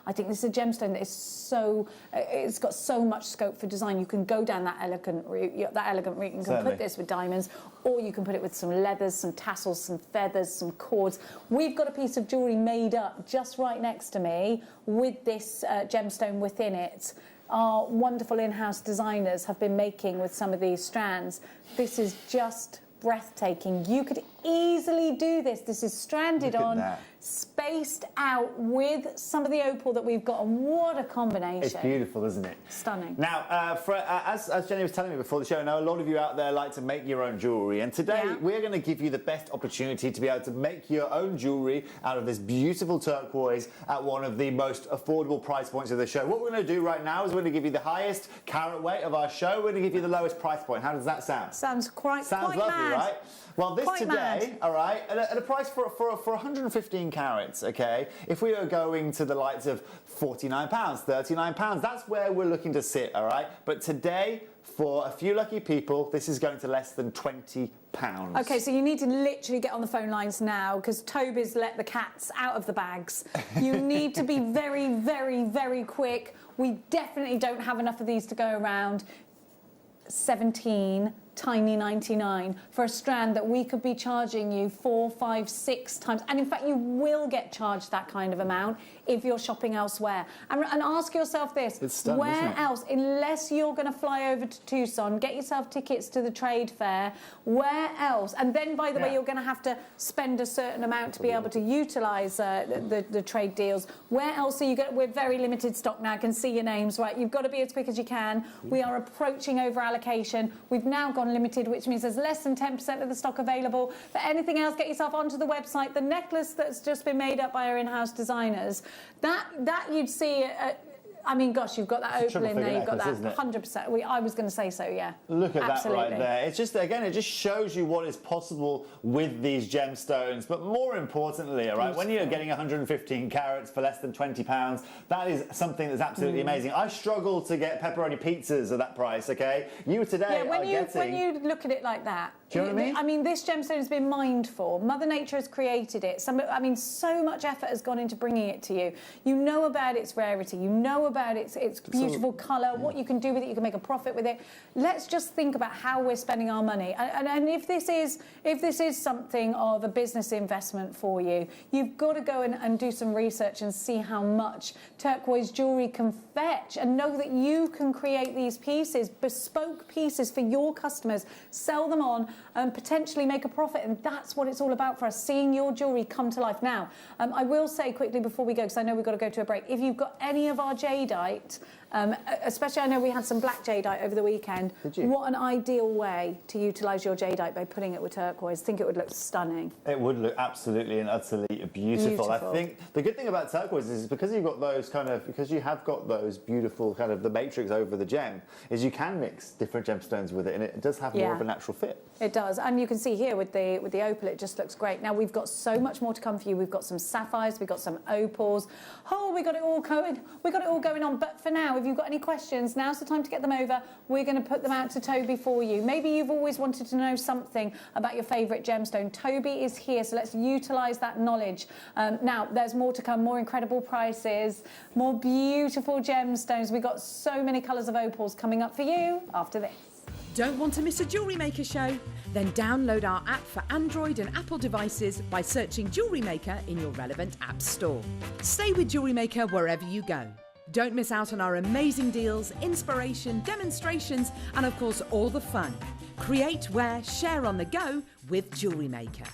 [SPEAKER 11] I think this is a gemstone that is so, it's got so much scope for design. You can go down that elegant route. You can put this with diamonds, or you can put it with some leathers, some tassels, some feathers, some cords. We've got a piece of jewellery made up just right next to me with this gemstone within it. Our wonderful in-house designers have been making with some of these strands. This is just breathtaking. You could easily do this. This is stranded on spaced out with some of the opal that we've got. And what a combination.
[SPEAKER 15] It's beautiful, isn't it?
[SPEAKER 11] Stunning.
[SPEAKER 15] Now, as Jenny was telling me before the show, I know a lot of you out there like to make your own jewellery, and today we're going to give you the best opportunity to be able to make your own jewellery out of this beautiful turquoise at one of the most affordable price points of the show. What we're going to do right now is we're going to give you the highest carat weight of our show. We're going to give you the lowest price point. How does that sound?
[SPEAKER 11] Sounds quite
[SPEAKER 15] lovely,
[SPEAKER 11] mad.
[SPEAKER 15] right? Well, this
[SPEAKER 11] Quite
[SPEAKER 15] today,
[SPEAKER 11] mad.
[SPEAKER 15] all right, at a price for 115 carats, okay, if we are going to the likes of £49, £39, that's where we're looking to sit, all right? But today, for a few lucky people, this is going to less than £20.
[SPEAKER 11] Okay, so you need to literally get on the phone lines now because Toby's let the cats out of the bags. You need to be very, very, very quick. We definitely don't have enough of these to go around. 17 tiny 99 for a strand that we could be charging you 4, 5, 6 times, and in fact you will get charged that kind of amount if you're shopping elsewhere. And ask yourself this, where else, unless you're going to fly over to Tucson, get yourself tickets to the trade fair, where else? And then, by the way, you're going to have to spend a certain amount to be able to utilise the trade deals. Where else are you going? We're very limited stock now. I can see your names, right? You've got to be as quick as you can. We are approaching over allocation. We've now gone limited, which means there's less than 10% of the stock available. For anything else, get yourself onto the website. The necklace that's just been made up by our in-house designers, that you'd see I mean, gosh, you've got that opal in there, you've got that 100%. I was going to say so, yeah.
[SPEAKER 15] Look at
[SPEAKER 11] Absolutely.
[SPEAKER 15] that right there. It's just, again, it just shows you what is possible with these gemstones. But more importantly, all right, when you're getting 115 carats for less than £20, that is something that's absolutely amazing. I struggle to get pepperoni pizzas at that price, okay? You today are getting...
[SPEAKER 11] when you look at it like that,
[SPEAKER 15] do you know what I mean?
[SPEAKER 11] I mean, this gemstone has been mined for. Mother Nature has created it. I mean, so much effort has gone into bringing it to you. You know about its rarity. You know about its beautiful colour, what you can do with it. You can make a profit with it. Let's just think about how we're spending our money. And if this is something of a business investment for you, you've got to go and do some research and see how much turquoise jewellery can fetch, and know that you can create these pieces, bespoke pieces for your customers, sell them on, and potentially make a profit. And that's what it's all about for us, seeing your jewellery come to life. Now, I will say quickly before we go, because I know we've got to go to a break, if you've got any of our jadeite, especially I know we had some black jadeite over the weekend.
[SPEAKER 15] Did you?
[SPEAKER 11] What an ideal way to utilise your jadeite by putting it with turquoise. I think it would look stunning.
[SPEAKER 15] It would look absolutely and utterly beautiful. I think the good thing about turquoise is because you've got those because you have got those beautiful kind of the matrix over the gem, is you can mix different gemstones with it, and it does have more of a natural fit.
[SPEAKER 11] It does, and you can see here with the opal, it just looks great. Now we've got so much more to come for you. We've got some sapphires, we've got some opals. Oh, we got it all going. We got it all going on. But for now, if you've got any questions, now's the time to get them over. We're going to put them out to Toby for you. Maybe you've always wanted to know something about your favourite gemstone. Toby is here, so let's utilise that knowledge. Now, there's more to come, more incredible prices, more beautiful gemstones. We've got so many colours of opals coming up for you after this.
[SPEAKER 6] Don't want to miss a Jewellery Maker show? Then download our app for Android and Apple devices by searching Jewellery Maker in your relevant app store. Stay with Jewellery Maker wherever you go. Don't miss out on our amazing deals, inspiration, demonstrations, and of course all the fun. Create, wear, share on the go with Jewellery Maker.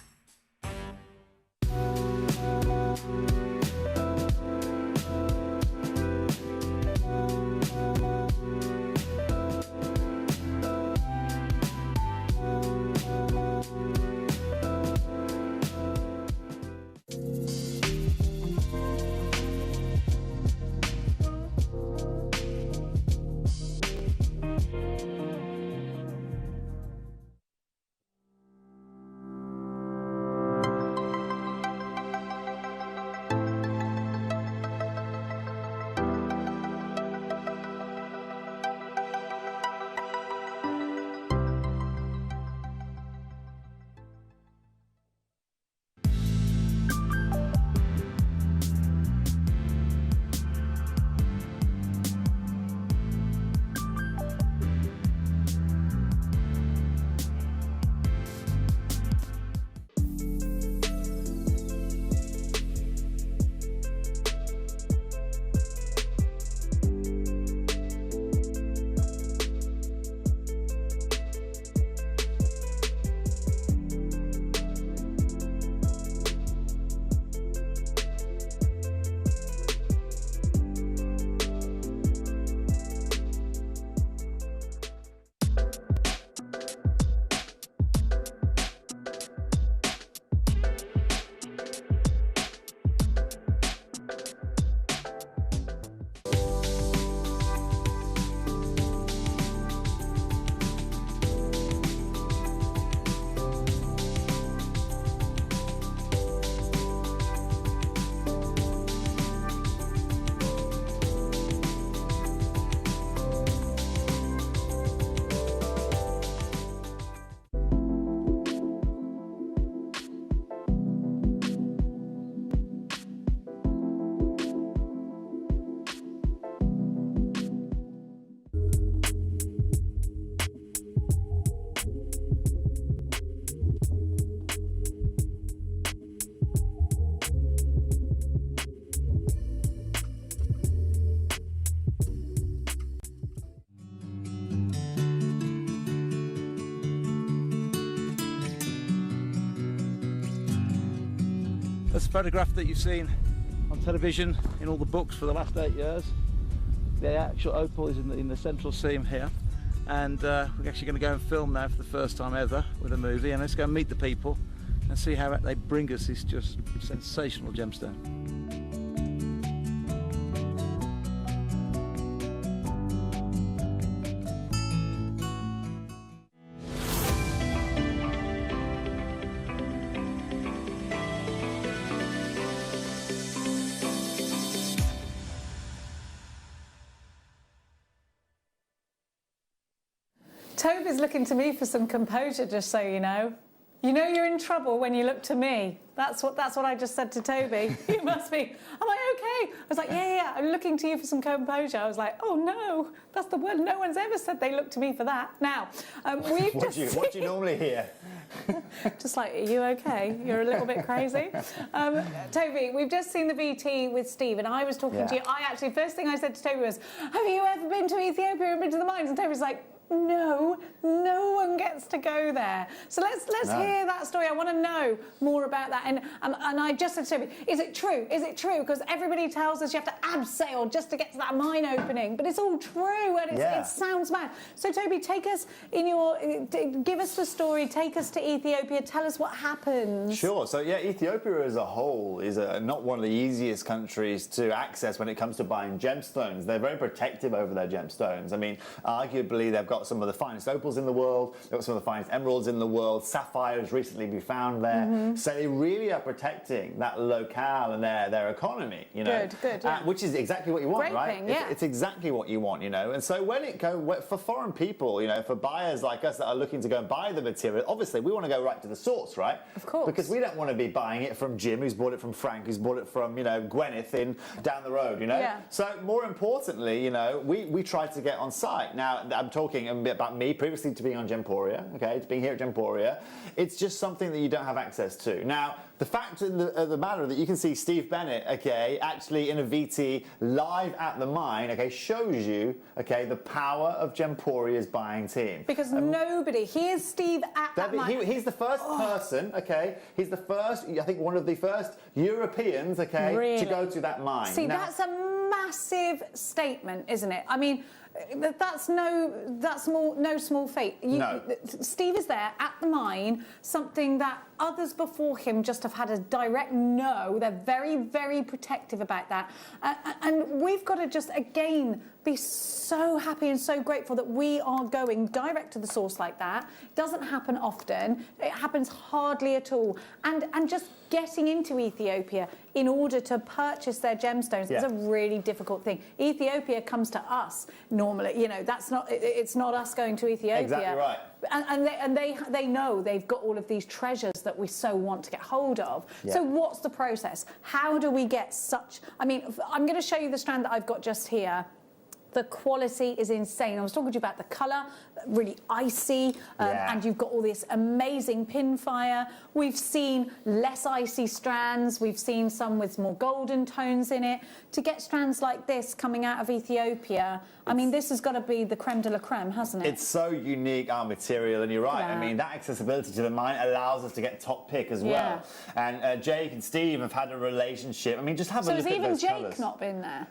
[SPEAKER 9] That's a photograph that you've seen on television in all the books for the last 8 years. The actual opal is in the central seam here, and we're actually going to go and film now for the first time ever with a movie, and let's go and meet the people and see how they bring us this just sensational gemstone.
[SPEAKER 11] Toby's looking to me for some composure, just so you know. You know you're in trouble when you look to me. That's what I just said to Toby. You must be. I'm like, okay. I was like, yeah, I'm looking to you for some composure. I was like, oh no, that's the word. No one's ever said they look to me for that. Now, we've
[SPEAKER 15] what do you normally hear?
[SPEAKER 11] Just like, are you okay? You're a little bit crazy. Toby, we've just seen the VT with Steve, and I was talking to you. First thing I said to Toby was, have you ever been to Ethiopia and been to the mines? And Toby's like, no one gets to go there. So let's hear that story. I want to know more about that. And I just said to Toby, is it true? Is it true? Because everybody tells us you have to abseil just to get to that mine opening, but it's all true, and it sounds mad. So Toby, take us give us the story. Take us to Ethiopia. Tell us what happens.
[SPEAKER 15] Sure. So yeah, Ethiopia as a whole is not one of the easiest countries to access when it comes to buying gemstones. They're very protective over their gemstones. I mean, arguably they've got some of the finest opals in the world, they've got some of the finest emeralds in the world, sapphires recently been found there. So they really are protecting that locale and their economy, you know.
[SPEAKER 11] Good, yeah.
[SPEAKER 15] Which is exactly what you want,
[SPEAKER 11] Great
[SPEAKER 15] right?
[SPEAKER 11] thing, yeah.
[SPEAKER 15] It's exactly what you want, you know. And so when for foreign people, you know, for buyers like us that are looking to go and buy the material, obviously we want to go right to the source, right?
[SPEAKER 11] Of course.
[SPEAKER 15] Because we don't want to be buying it from Jim, who's bought it from Frank, who's bought it from, you know, Gwyneth down the road, you know.
[SPEAKER 11] Yeah.
[SPEAKER 15] So more importantly, you know, we try to get on site. Now, I'm talking a bit about me, previously to being on Gemporia, okay, to being here at Gemporia. It's just something that you don't have access to. Now, the fact of the matter that you can see Steve Bennett, okay, actually in a VT live at the mine, okay, shows you, okay, the power of Gemporia's buying team.
[SPEAKER 11] Because here's Steve at that mine.
[SPEAKER 15] He's the first person, okay, he's the first, I think one of the first Europeans, okay, to go to that mine.
[SPEAKER 11] See, that's a massive statement, isn't it? I mean, that's no small feat. Steve is there at the mine, something that others before him just have had a direct no. They're very, very protective about that. And we've got to just, again, be so happy and so grateful that we are going direct to the source like that. It doesn't happen often. It happens hardly at all. And just getting into Ethiopia in order to purchase their gemstones is a really difficult thing. Ethiopia comes to us normally. You know, it's not us going to Ethiopia.
[SPEAKER 15] Exactly right.
[SPEAKER 11] And they know they've got all of these treasures that we so want to get hold of. Yeah. So what's the process? How do we get such... I mean, I'm going to show you the strand that I've got just here. The quality is insane. I was talking to you about the colour, really icy, and you've got all this amazing pin fire. We've seen less icy strands. We've seen some with more golden tones in it. To get strands like this coming out of Ethiopia, I mean, this has got to be the creme de la creme, hasn't it?
[SPEAKER 15] It's so unique, our material, and you're right. I mean, that accessibility to the mine allows us to get top pick as well. And Jake and Steve have had a relationship. I mean, just have a look at those colours.
[SPEAKER 11] So has even Jake not been there?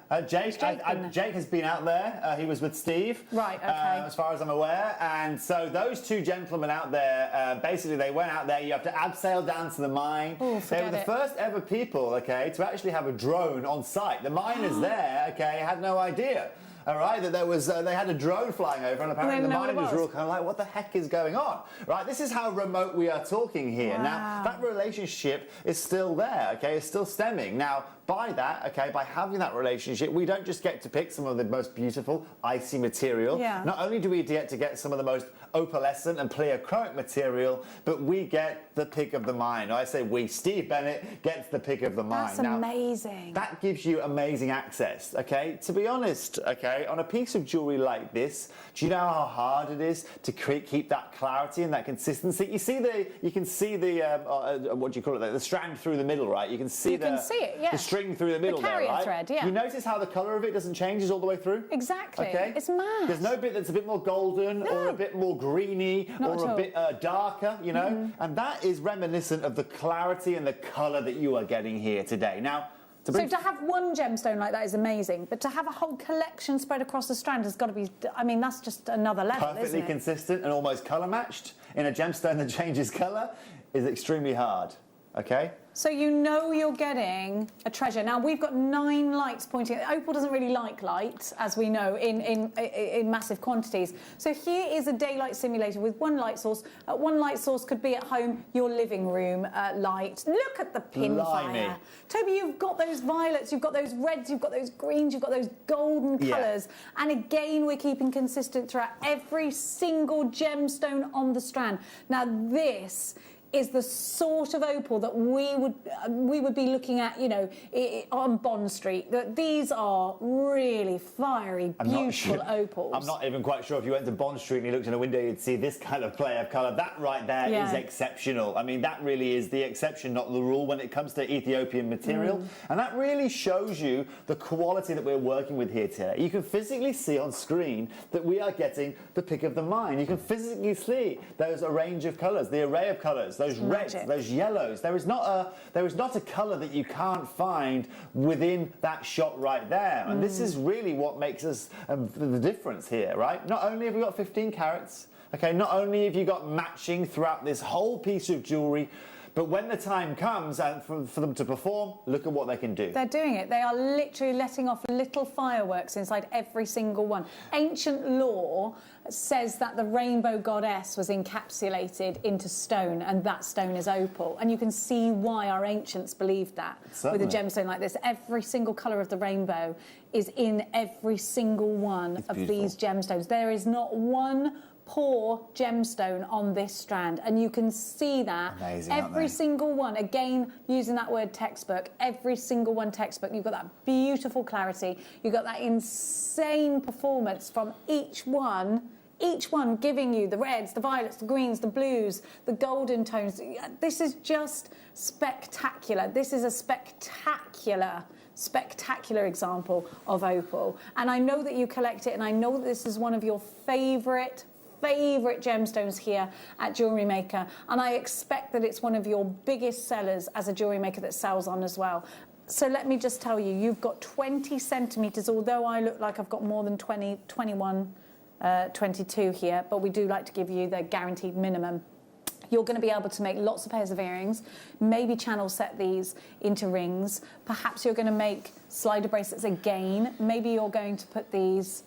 [SPEAKER 15] Jake has been out there. He was with Steve.
[SPEAKER 11] Right, okay.
[SPEAKER 15] As far as I'm aware. And so those two gentlemen out there, basically they went out there. You have to abseil down to the mine.
[SPEAKER 11] Ooh,
[SPEAKER 15] they were the first ever people, okay, to actually have a drone on site. The miners there, okay, had no idea. All right, that there was, they had a drone flying over, and apparently the miners were all kind of like, what the heck is going on? Right, this is how remote we are talking here.
[SPEAKER 11] Wow.
[SPEAKER 15] Now, that relationship is still there, okay, it's still stemming. Now, by that, okay, by having that relationship, we don't just get to pick some of the most beautiful, icy material.
[SPEAKER 11] Yeah.
[SPEAKER 15] Not only do we get to get some of the most opalescent and pleochroic material, but we get the pick of the mine. I say we, Steve Bennett gets the pick of the mine.
[SPEAKER 11] That's amazing.
[SPEAKER 15] That gives you amazing access, okay? To be honest, okay, okay? On a piece of jewellery like this, do you know how hard it is to keep that clarity and that consistency? You can see the what do you call it? The strand through the middle, right? You can see the string through the middle,
[SPEAKER 11] the carrier
[SPEAKER 15] there, right?
[SPEAKER 11] thread, yeah.
[SPEAKER 15] You notice how the colour of it doesn't change all the way through?
[SPEAKER 11] Exactly.
[SPEAKER 15] Okay.
[SPEAKER 11] It's mad.
[SPEAKER 15] There's no bit that's a bit more golden or a bit more greeny or a bit darker, you know? And that is reminiscent of the clarity and the colour that you are getting here today. Now,
[SPEAKER 11] so to have one gemstone like that is amazing, but to have a whole collection spread across the strand has got to be, I mean, that's just another level,
[SPEAKER 15] perfectly
[SPEAKER 11] isn't it?
[SPEAKER 15] consistent and almost colour matched in a gemstone that changes colour is extremely hard, okay?
[SPEAKER 11] So you know you're getting a treasure. Now, we've got 9 lights pointing. Opal doesn't really like light, as we know, in massive quantities. So here is a daylight simulator with one light source. One light source could be at home, your living room light. Look at the pinfire. Toby, you've got those violets, you've got those reds, you've got those greens, you've got those golden colours. And again, we're keeping consistent throughout every single gemstone on the strand. Now, this is the sort of opal that we would be looking at, you know, on Bond Street. These are really fiery, beautiful opals.
[SPEAKER 15] I'm not even quite sure if you went to Bond Street and you looked in a window, you'd see this kind of play of colour. That right there is exceptional. I mean, that really is the exception, not the rule, when it comes to Ethiopian material. And that really shows you the quality that we're working with here today. You can physically see on screen that we are getting the pick of the mine. You can physically see those range of colours, the array of colours, those reds, those yellows. There is not a colour that you can't find within that shot right there. And this is really what makes us the difference here, right? Not only have we got 15 carats, okay, not only have you got matching throughout this whole piece of jewellery, but when the time comes for them to perform, look at what they can do.
[SPEAKER 11] They're doing it. They are literally letting off little fireworks inside every single one. Ancient lore says that the rainbow goddess was encapsulated into stone, and that stone is opal. And you can see why our ancients believed that. Certainly. With a gemstone like this. Every single colour of the rainbow is in every single one of these gemstones. There is not one poor gemstone on this strand, and you can see that.
[SPEAKER 15] Amazing,
[SPEAKER 11] every single one, again using that word textbook, every single one textbook. You've got that beautiful clarity, you've got that insane performance from each one giving you the reds, the violets, the greens, the blues, the golden tones. This is just spectacular. This is a spectacular example of opal, and I know that you collect it, and I know that this is one of your favourite gemstones here at JewelleryMaker, and I expect that it's one of your biggest sellers as a jewellery maker that sells on as well. So let me just tell you, you've got 20 centimetres, although I look like I've got more than 20, 21, 22 here, but we do like to give you the guaranteed minimum. You're going to be able to make lots of pairs of earrings, maybe channel set these into rings. Perhaps you're going to make slider bracelets again. Maybe you're going to put these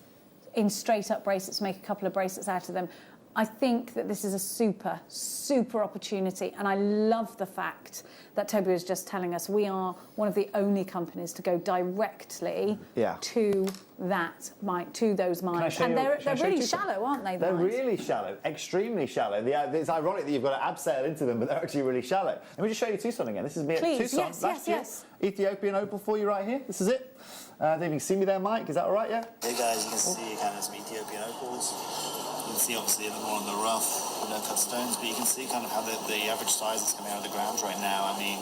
[SPEAKER 11] in straight up bracelets, make a couple of bracelets out of them. I think that this is a super opportunity, and I love the fact that Toby was just telling us we are one of the only companies to go directly to those mines. And they're really shallow, aren't they?
[SPEAKER 15] They're really shallow, extremely shallow. It's ironic that you've got to abseil into them, but they're actually really shallow. Let me just show you Tucson again. This is me at Tucson last year. Ethiopian opal for you right here. This is it. Then you can see me there, Mike. Is that all right? Yeah.
[SPEAKER 16] Hey guys, you can see kind of some Ethiopian opals. You can see obviously a bit more on the rough, no-cut stones, but you can see kind of how the average size is coming out of the ground right now. I mean,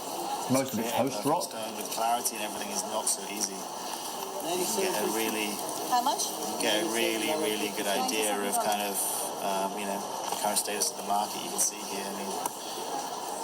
[SPEAKER 15] most of it's post rock.
[SPEAKER 16] Stone with clarity and everything is not so easy. You can get a really, really good idea of kind of, you know, the current status of the market. You can see here. I mean,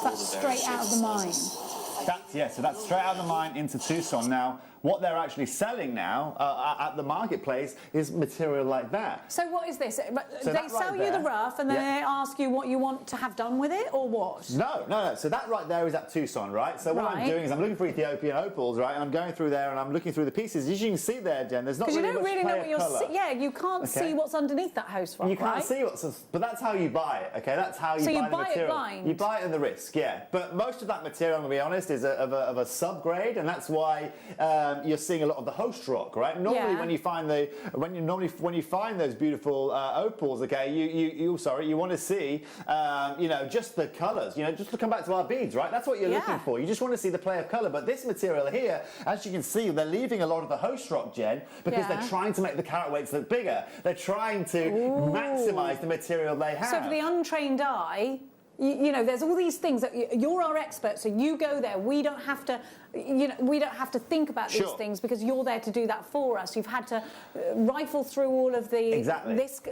[SPEAKER 11] that's straight out of the mine.
[SPEAKER 15] So that's straight out of the mine into Tucson. Now, what they're actually selling now at the marketplace is material like that.
[SPEAKER 11] So what is this? They sell you the rough and then they ask you what you want to have done with it, or what?
[SPEAKER 15] No. So that right there is at Tucson, right? So what I'm doing is I'm looking for Ethiopian opals, right? And I'm going through there and I'm looking through the pieces. As you can see there, Jen, there's not really much play of colour. Because you don't really know what you're seeing. Yeah,
[SPEAKER 11] you can't see what's underneath that host rock,
[SPEAKER 15] You can't see but that's how you buy it, okay? That's how you buy the material. So you buy it blind? You buy it in the risk, yeah. But most of that material, I'm going to be honest, is of a subgrade, and that's why you're seeing a lot of the host rock, right? Normally, when you find when you find those beautiful opals, okay, you want to see, you know, just the colours. You know, just to come back to our beads, right? That's what you're looking for. You just want to see the play of colour. But this material here, as you can see, they're leaving a lot of the host rock, Jen, because they're trying to make the carat weights look bigger. They're trying to maximise the material they have.
[SPEAKER 11] So for the untrained eye, you know, there's all these things that you're our expert, so you go there. We don't have to, you know, we don't have to think about these things because you're there to do that for us. You've had to rifle through all of the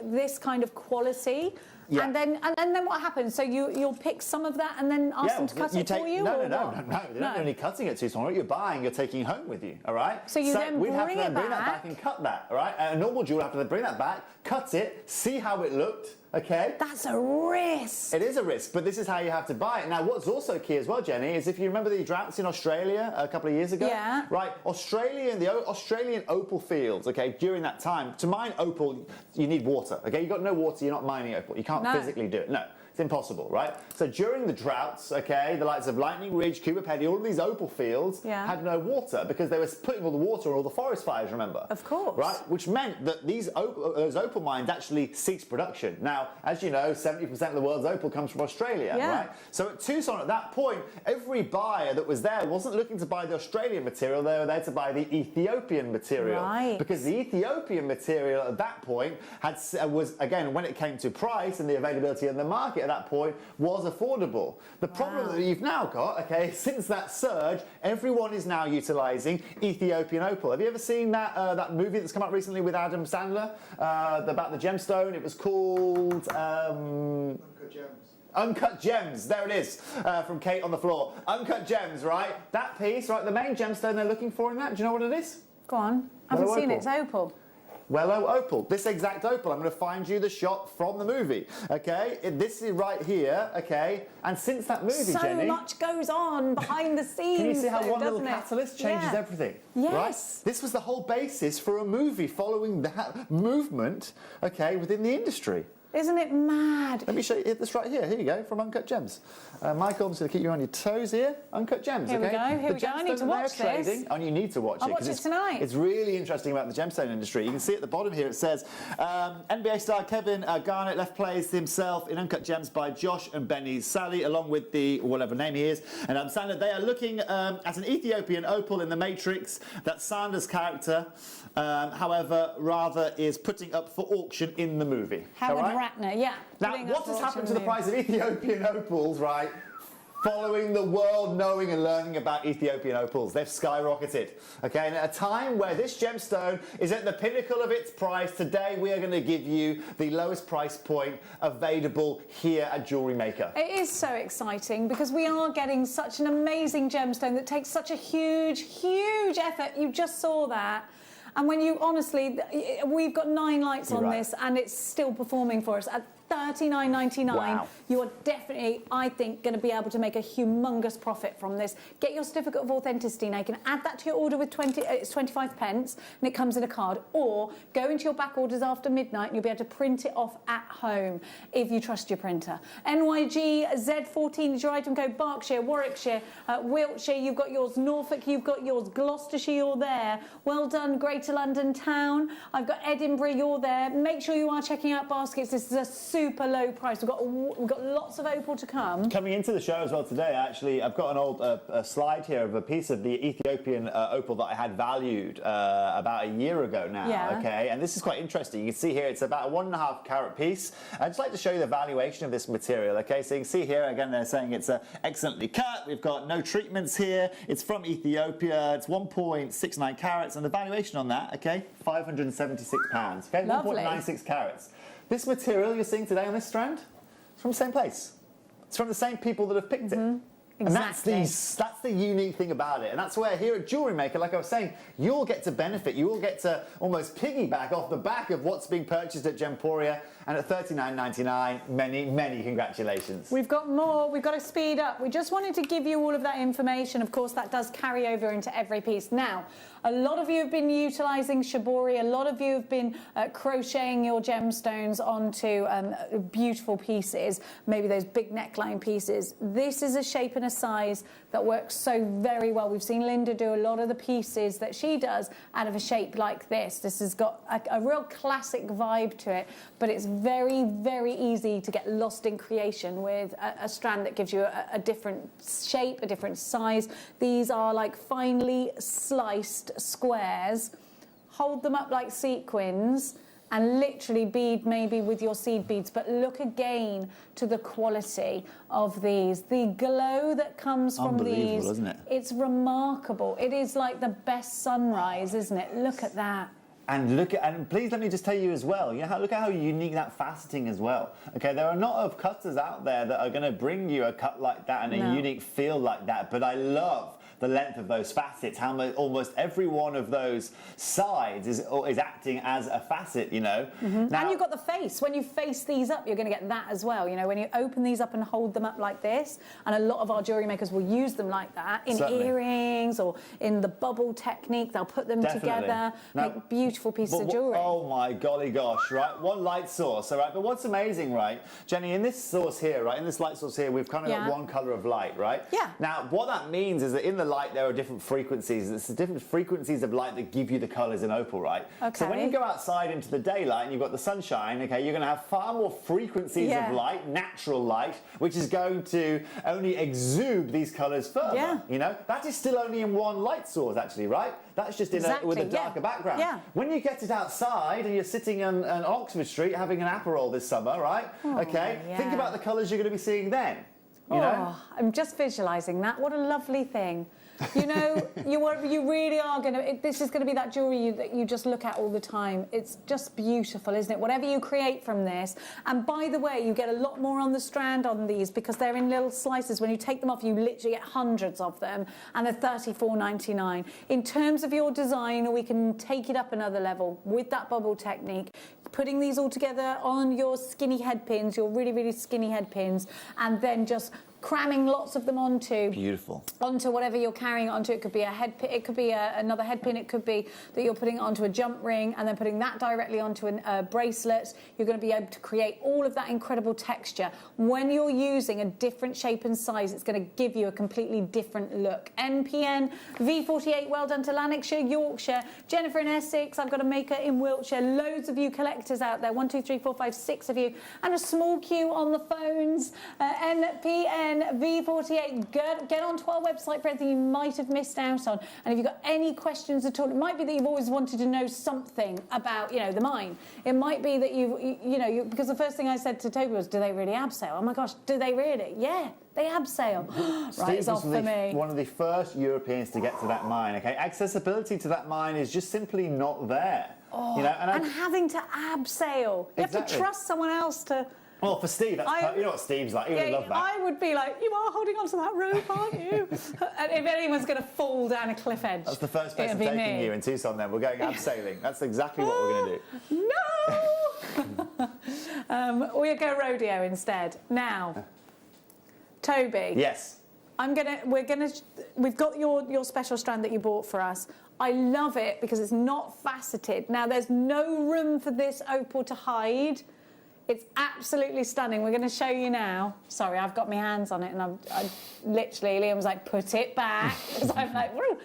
[SPEAKER 11] this kind of quality. Yeah. And then what happens? So you'll pick some of that and then ask them to cut it for you?
[SPEAKER 15] No. They're not only cutting it too small. What you're buying, you're taking home with you, all right?
[SPEAKER 11] So you then
[SPEAKER 15] we'd have to
[SPEAKER 11] bring
[SPEAKER 15] bring that back and cut that, all right? A normal jeweler have to bring that back, cut it, see how it looked, okay?
[SPEAKER 11] That's a risk.
[SPEAKER 15] It is a risk, but this is how you have to buy it. Now, what's also key as well, Jenny, is if you remember the droughts in Australia a couple of years ago, right? The Australian opal fields, okay, during that time, to mine opal, you need water, okay? You've got no water, you're not mining opal. You can't physically do it, no. It's impossible, right? So during the droughts, okay, the likes of Lightning Ridge, Cooper Pedy, all of these opal fields had no water because they were putting all the water on all the forest fires, remember?
[SPEAKER 11] Of course.
[SPEAKER 15] Right? Which meant that those opal mines actually ceased production. Now, as you know, 70% of the world's opal comes from Australia, right? So at Tucson at that point, every buyer that was there wasn't looking to buy the Australian material, they were there to buy the Ethiopian material.
[SPEAKER 11] Right.
[SPEAKER 15] Because the Ethiopian material at that point was, again, when it came to price and the availability in the market, at that point was affordable. The problem that you've now got, okay, since that surge, everyone is now utilising Ethiopian opal. Have you ever seen that movie that's come out recently with Adam Sandler about the gemstone? It was called Uncut Gems, there it is, from Kate on the Floor. Uncut Gems, right? That piece, right, the main gemstone they're looking for in that, do you know what it is?
[SPEAKER 11] Go on. I haven't seen it, it's opal.
[SPEAKER 15] Wellow opal, this exact opal. I'm going to find you the shot from the movie, okay? This is right here, okay? And since that movie, Jenny...
[SPEAKER 11] So much goes on behind the scenes,
[SPEAKER 15] can you see how one little catalyst changes everything?
[SPEAKER 11] Yes.
[SPEAKER 15] Right? This was the whole basis for a movie following that movement, okay, within the industry.
[SPEAKER 11] Isn't it mad?
[SPEAKER 15] Let me show you this right here. Here you go, from Uncut Gems. Michael, I'm just going to keep you on your toes here. Uncut Gems,
[SPEAKER 11] Here we go, here we go. I need to watch this.
[SPEAKER 15] And you need to watch it.
[SPEAKER 11] I'll watch it tonight.
[SPEAKER 15] It's really interesting about the gemstone industry. You can see at the bottom here it says, NBA star Kevin Garnett left plays himself in Uncut Gems by Josh and Benny Sally, along with the whatever name he is. And Sandler, they are looking at an Ethiopian opal in the Matrix that Sanders' character, however, rather is putting up for auction in the movie.
[SPEAKER 11] Howard Ratner, yeah.
[SPEAKER 15] Now, what has happened to the price of Ethiopian opals, right? Following the world knowing and learning about Ethiopian opals, they've skyrocketed. Okay, and at a time where this gemstone is at the pinnacle of its price, today we are going to give you the lowest price point available here at Jewellery Maker.
[SPEAKER 11] It is so exciting because we are getting such an amazing gemstone that takes such a huge, huge effort. You just saw that. And when you, honestly, we've got 9 lights on this and it's still performing for us. At $39.99, you are definitely, I think, going to be able to make a humongous profit from this. Get your certificate of authenticity now. You can add that to your order with 25 pence and it comes in a card, or go into your back orders after midnight and you'll be able to print it off at home if you trust your printer. NYG Z14 is your item code. Berkshire, Warwickshire, Wiltshire, you've got yours. Norfolk, you've got yours. Gloucestershire, you're there. Well done, Greater London Town. I've got Edinburgh, you're there. Make sure you are checking out baskets. This is a super low price. We've got lots of opal to come.
[SPEAKER 15] Coming into the show as well today, actually, I've got an old slide here of a piece of the Ethiopian opal that I had valued about a year ago now. Okay, and this is quite interesting. You can see here it's about a 1.5 carat piece. I'd just like to show you the valuation of this material. Okay, so you can see here again they're saying it's excellently cut. We've got no treatments here. It's from Ethiopia. It's 1.69 carats, and the valuation on that, okay, £576. Okay, 1.96 carats. This material you're seeing today on this strand, it's from the same place. It's from the same people that have picked it.
[SPEAKER 11] Exactly.
[SPEAKER 15] And that's the unique thing about it. And that's where here at Jewellery Maker, like I was saying, you'll get to benefit. You will get to almost piggyback off the back of what's being purchased at Gemporia. And at $39.99, many, many congratulations.
[SPEAKER 11] We've got more. We've got to speed up. We just wanted to give you all of that information. Of course, that does carry over into every piece. Now, A lot of you have been utilising shibori. A lot of you have been crocheting your gemstones onto beautiful pieces, maybe those big neckline pieces. This is a shape and a size that works so very well. We've seen Linda do a lot of the pieces that she does out of a shape like this. This has got a real classic vibe to it, but it's very, very easy to get lost in creation with a strand that gives you a different shape, a different size. These are like finely sliced squares. Hold them up like sequins and literally bead maybe with your seed beads, but look again to the quality of these. The glow that comes from these,
[SPEAKER 15] isn't it?
[SPEAKER 11] It's remarkable. It is like the best sunrise, isn't it? Look at that.
[SPEAKER 15] And please let me just tell you as well, look at how unique that faceting as well. Okay, there are not of cutters out there that are going to bring you a cut like that and a unique feel like that, but I love the length of those facets, how almost every one of those sides is acting as a facet, Now,
[SPEAKER 11] and you've got the face. When you face these up, you're going to get that as well. When you open these up and hold them up like this, and a lot of our jewellery makers will use them like that in earrings or in the bubble technique. They'll put them together, make beautiful pieces of jewellery.
[SPEAKER 15] Oh my golly gosh, right? One light source, all right? But what's amazing, right, Jenny, in this source here, right, in this light source here, we've kind of got one colour of light, right?
[SPEAKER 11] Yeah.
[SPEAKER 15] Now, what that means is that in the light there are different frequencies. It's the different frequencies of light that give you the colours in opal, right?
[SPEAKER 11] Okay.
[SPEAKER 15] So when you go outside into the daylight and you've got the sunshine, okay, you're going to have far more frequencies of light, natural light, which is going to only exude these colours further. That is still only in one light source, actually, right? That's just with a darker background.
[SPEAKER 11] Yeah.
[SPEAKER 15] When you get it outside and you're sitting on Oxford Street having an Aperol this summer, right? Think about the colours you're going to be seeing then. You know?
[SPEAKER 11] I'm just visualising that. What a lovely thing. You really are going to... This is going to be that jewellery that you just look at all the time. It's just beautiful, isn't it? Whatever you create from this. And by the way, you get a lot more on the strand on these because they're in little slices. When you take them off, you literally get hundreds of them. And they're $34.99. In terms of your design, we can take it up another level with that bubble technique. Putting these all together on your skinny head pins, your really, really skinny head pins, and then just cramming lots of them onto whatever you're carrying it onto. It could be a head pin, it could be another head pin, it could be that you're putting it onto a jump ring and then putting that directly onto a bracelet. You're going to be able to create all of that incredible texture. When you're using a different shape and size, it's going to give you a completely different look. NPN, V48, well done to Lanarkshire, Yorkshire, Jennifer in Essex, I've got a maker in Wiltshire, loads of you collectors out there, 1, 2, 3, 4, 5, 6 of you, and a small queue on the phones. NPN, V48, get onto our website for anything you might have missed out on. And if you've got any questions at all, it might be that you've always wanted to know something about, the mine. It might be that because the first thing I said to Toby was, do they really abseil? Oh my gosh, do they really? Yeah, they abseil. Right, it's off for me.
[SPEAKER 15] One of the first Europeans to get to that mine, okay? Accessibility to that mine is just simply not there.
[SPEAKER 11] And having to abseil. You have to trust someone else to...
[SPEAKER 15] Well, for Steve, you know what Steve's like. He would love that.
[SPEAKER 11] I would be like, you are holding onto that rope, aren't you? And if anyone's going to fall down a cliff edge,
[SPEAKER 15] that's the first person taking you in Tucson. Then we're going abseiling. That's exactly what we're going to
[SPEAKER 11] do. No. We'll go rodeo instead. Now, Toby.
[SPEAKER 15] Yes.
[SPEAKER 11] We've got your special strand that you bought for us. I love it because it's not faceted. Now, there's no room for this opal to hide. It's absolutely stunning. We're going to show you now. Sorry, I've got my hands on it, and I literally, Liam was like, put it back. Because I'm like, woo.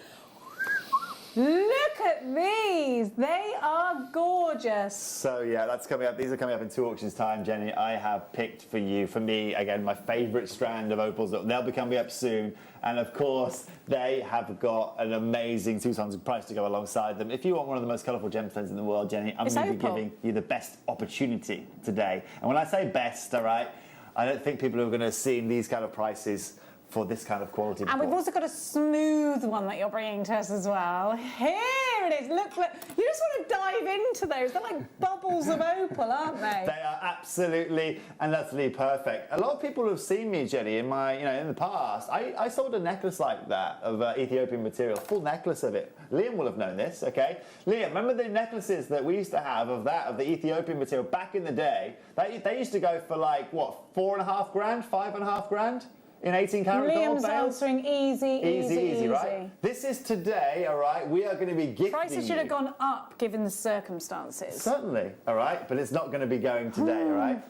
[SPEAKER 11] Look at these. They are gorgeous.
[SPEAKER 15] So, yeah, that's coming up. These are coming up in 2 auctions time, Jenny. I have picked for me, again, my favourite strand of opals. They'll be coming up soon. And, of course, they have got an amazing Tucson's price to go alongside them. If you want one of the most colourful gemstones in the world, Jenny, I'm going to be giving you the best opportunity today. And when I say best, all right, I don't think people are going to see these kind of prices for this kind of quality before.
[SPEAKER 11] And we've also got a smooth one that you're bringing to us as well. Here it is. Look. You just want to dive into those. They're like bubbles of opal, aren't they?
[SPEAKER 15] They are absolutely and utterly perfect. A lot of people have seen me, Jenny, in the past. I sold a necklace like that of Ethiopian material, full necklace of it. Liam will have known this, okay? Liam, remember the necklaces that we used to have of the Ethiopian material back in the day? They used to go for like, what, 4.5 grand, 5.5 grand? in 18 karat gold
[SPEAKER 11] Liam's
[SPEAKER 15] bales?
[SPEAKER 11] answering easy,
[SPEAKER 15] right? This is today, all right? We are going to be gifting
[SPEAKER 11] Prices should
[SPEAKER 15] you.
[SPEAKER 11] have gone up given the circumstances.
[SPEAKER 15] Certainly, all right? But it's not going to be going today, all right?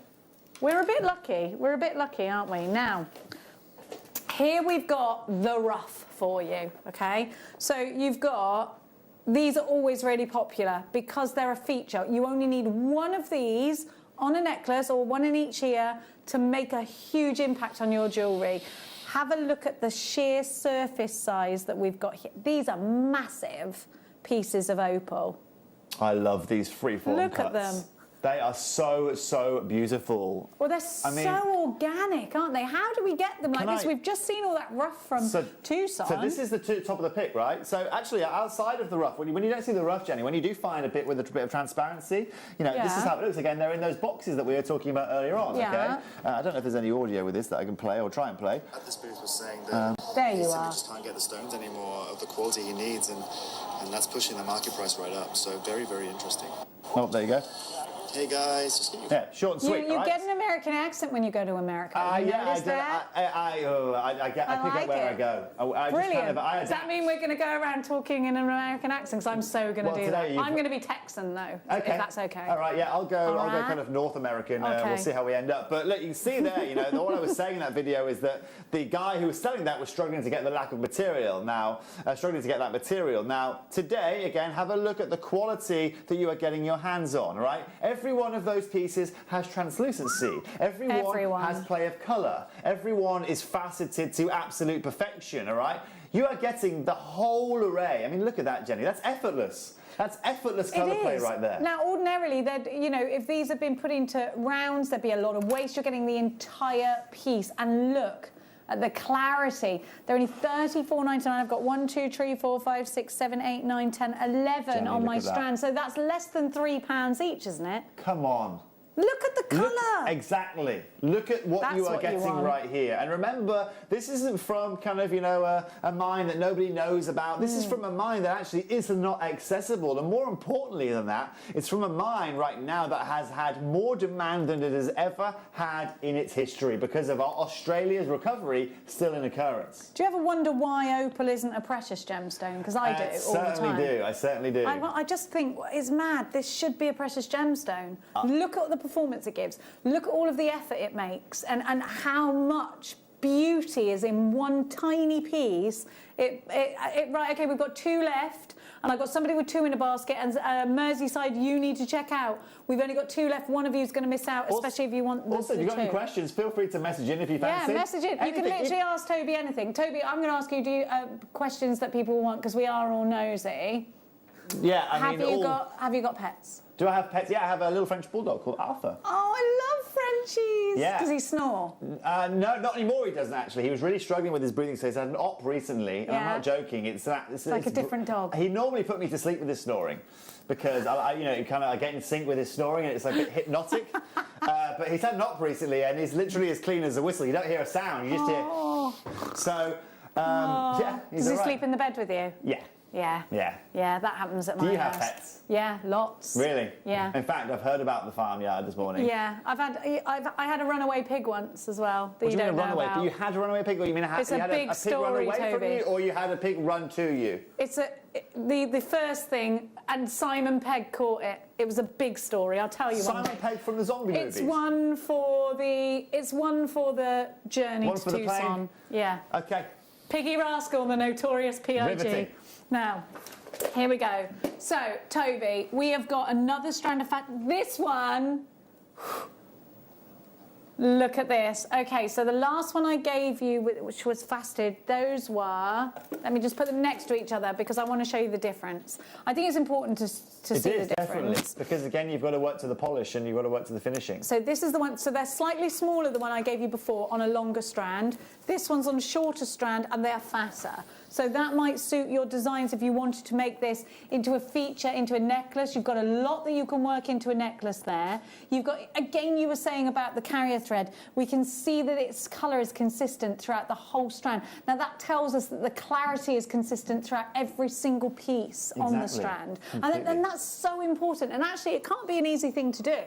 [SPEAKER 11] We're a bit lucky. We're a bit lucky, aren't we? Now, here we've got the ruff for you, okay? So you've got, these are always really popular because they're a feature. You only need one of these on a necklace or one in each ear to make a huge impact on your jewellery. Have a look at the sheer surface size that we've got here. These are massive pieces of opal.
[SPEAKER 15] I love these freeform
[SPEAKER 11] Look
[SPEAKER 15] cuts.
[SPEAKER 11] at them.
[SPEAKER 15] They are so beautiful.
[SPEAKER 11] Well, they're so organic, aren't they? How do we get them like this? We've just seen all that rough from Tucson.
[SPEAKER 15] So this is the top of the pick, right? So actually, outside of the rough, when you don't see the rough, Jenny, when you do find a bit with a bit of transparency, you know, this is how it looks. Again, they're in those boxes that we were talking about earlier on, okay? I don't know if there's any audio with this that I can play or try and play.
[SPEAKER 16] At this booth was saying that
[SPEAKER 11] there you
[SPEAKER 16] basically
[SPEAKER 11] are.
[SPEAKER 16] just can't get the stones anymore of the quality he needs, and that's pushing the market price right up. So very interesting.
[SPEAKER 15] Oh, there you go.
[SPEAKER 16] Hey guys, just
[SPEAKER 15] yeah, short and sweet.
[SPEAKER 11] You get an American accent when you go to America.
[SPEAKER 15] Yeah,
[SPEAKER 11] I
[SPEAKER 15] pick up where I go.
[SPEAKER 11] Brilliant. Does that mean we're going to go around talking in an American accent? Because I'm so going to do that. I'm going to be Texan though, if that's okay.
[SPEAKER 15] All right, yeah, I'll go kind of North American.
[SPEAKER 11] Okay.
[SPEAKER 15] We'll see how we end up. But look, you can see there, you know, what I was saying in that video is that the guy who was selling that was struggling to get the lack of material. Now, Now, today, again, have a look at the quality that you are getting your hands on, all right? Every one of those pieces has translucency. Everyone has play of colour. Everyone is faceted to absolute perfection, all right? You are getting the whole array. I mean, look at that, Jenny. That's effortless. That's effortless colour play right there.
[SPEAKER 11] Now, ordinarily, you know, if these had been put into rounds, there'd be a lot of waste. You're getting the entire piece. And look at the clarity. They're only $34.99. I've got 1, 2, 3, 4, 5, 6, 7, 8, 9, 10, 11
[SPEAKER 15] Jenny,
[SPEAKER 11] on my
[SPEAKER 15] that.
[SPEAKER 11] strand. So that's less than £3 each, isn't it?
[SPEAKER 15] Come on.
[SPEAKER 11] Look at the colour.
[SPEAKER 15] Exactly. Look at what you are getting right here. And remember, this isn't from kind of, you know, a mine that nobody knows about. This is from a mine that actually is not accessible. And more importantly than that, it's from a mine right now that has had more demand than it has ever had in its history because of Australia's recovery still in occurrence.
[SPEAKER 11] Do you ever wonder why opal isn't a precious gemstone? Because I do all the time.
[SPEAKER 15] I certainly do.
[SPEAKER 11] I just think it's mad. This should be a precious gemstone. Look at the performance it gives. Look at all of the effort it makes and how much beauty is in one tiny piece. Right, okay, we've got 2 left, and I've got somebody with 2 in a basket, and Merseyside, you need to check out. We've only got 2 left. One of you is going to miss out, especially if you want the
[SPEAKER 15] Also, if you've got any questions, feel free to message in if you fancy.
[SPEAKER 11] Yeah, message in. You can literally ask Toby anything. Toby, I'm going to ask you questions that people want, because we are all nosy.
[SPEAKER 15] Yeah,
[SPEAKER 11] Have you got pets?
[SPEAKER 15] Do I have pets? Yeah, I have a little French bulldog called Arthur.
[SPEAKER 11] Oh, I love Frenchies.
[SPEAKER 15] Yeah.
[SPEAKER 11] Does he snore?
[SPEAKER 15] No, not anymore. He doesn't actually. He was really struggling with his breathing, so he's had an op recently. And I'm not joking. It's
[SPEAKER 11] like a different dog.
[SPEAKER 15] He normally put me to sleep with his snoring because I get in sync with his snoring, and it's a bit hypnotic. But he's had an op recently, and he's literally as clean as a whistle. You don't hear a sound. You just hear. So yeah.
[SPEAKER 11] Does he sleep in the bed with you?
[SPEAKER 15] Yeah.
[SPEAKER 11] Yeah.
[SPEAKER 15] Yeah.
[SPEAKER 11] Yeah, that happens at my house.
[SPEAKER 15] Do you have pets?
[SPEAKER 11] Yeah, lots.
[SPEAKER 15] Really?
[SPEAKER 11] Yeah.
[SPEAKER 15] In fact, I've heard about the farmyard this morning.
[SPEAKER 11] Yeah, I had a runaway pig once as well.
[SPEAKER 15] What do you mean a runaway pig? You had a runaway pig, or you mean you had a pig run away from you, or you had a pig run to you?
[SPEAKER 11] It's the first thing, and Simon Pegg caught it. It was a big story. I'll tell you.
[SPEAKER 15] Simon Pegg from the zombie movies.
[SPEAKER 11] It's one for the journey to
[SPEAKER 15] the
[SPEAKER 11] Tucson.
[SPEAKER 15] plane?
[SPEAKER 11] Yeah.
[SPEAKER 15] Okay.
[SPEAKER 11] Piggy Rascal, the notorious PIG.
[SPEAKER 15] Riveting.
[SPEAKER 11] Now, here we go. So, Toby, we have got another strand of this one. Look at this. Okay, so the last one I gave you, which was faceted, those were... Let me just put them next to each other because I want to show you the difference. I think it's important to see the difference.
[SPEAKER 15] Definitely. Because, again, you've got to work to the polish and you've got to work to the finishing.
[SPEAKER 11] So this is the one... So they're slightly smaller, the one I gave you before, on a longer strand. This one's on a shorter strand, and they're fatter. So that might suit your designs if you wanted to make this into a feature, into a necklace. You've got a lot that you can work into a necklace there. You've got, again, you were saying about the carrier thread. We can see that its colour is consistent throughout the whole strand. Now, that tells us that the clarity is consistent throughout every single piece on the strand. And that's so important. And actually, it can't be an easy thing to do.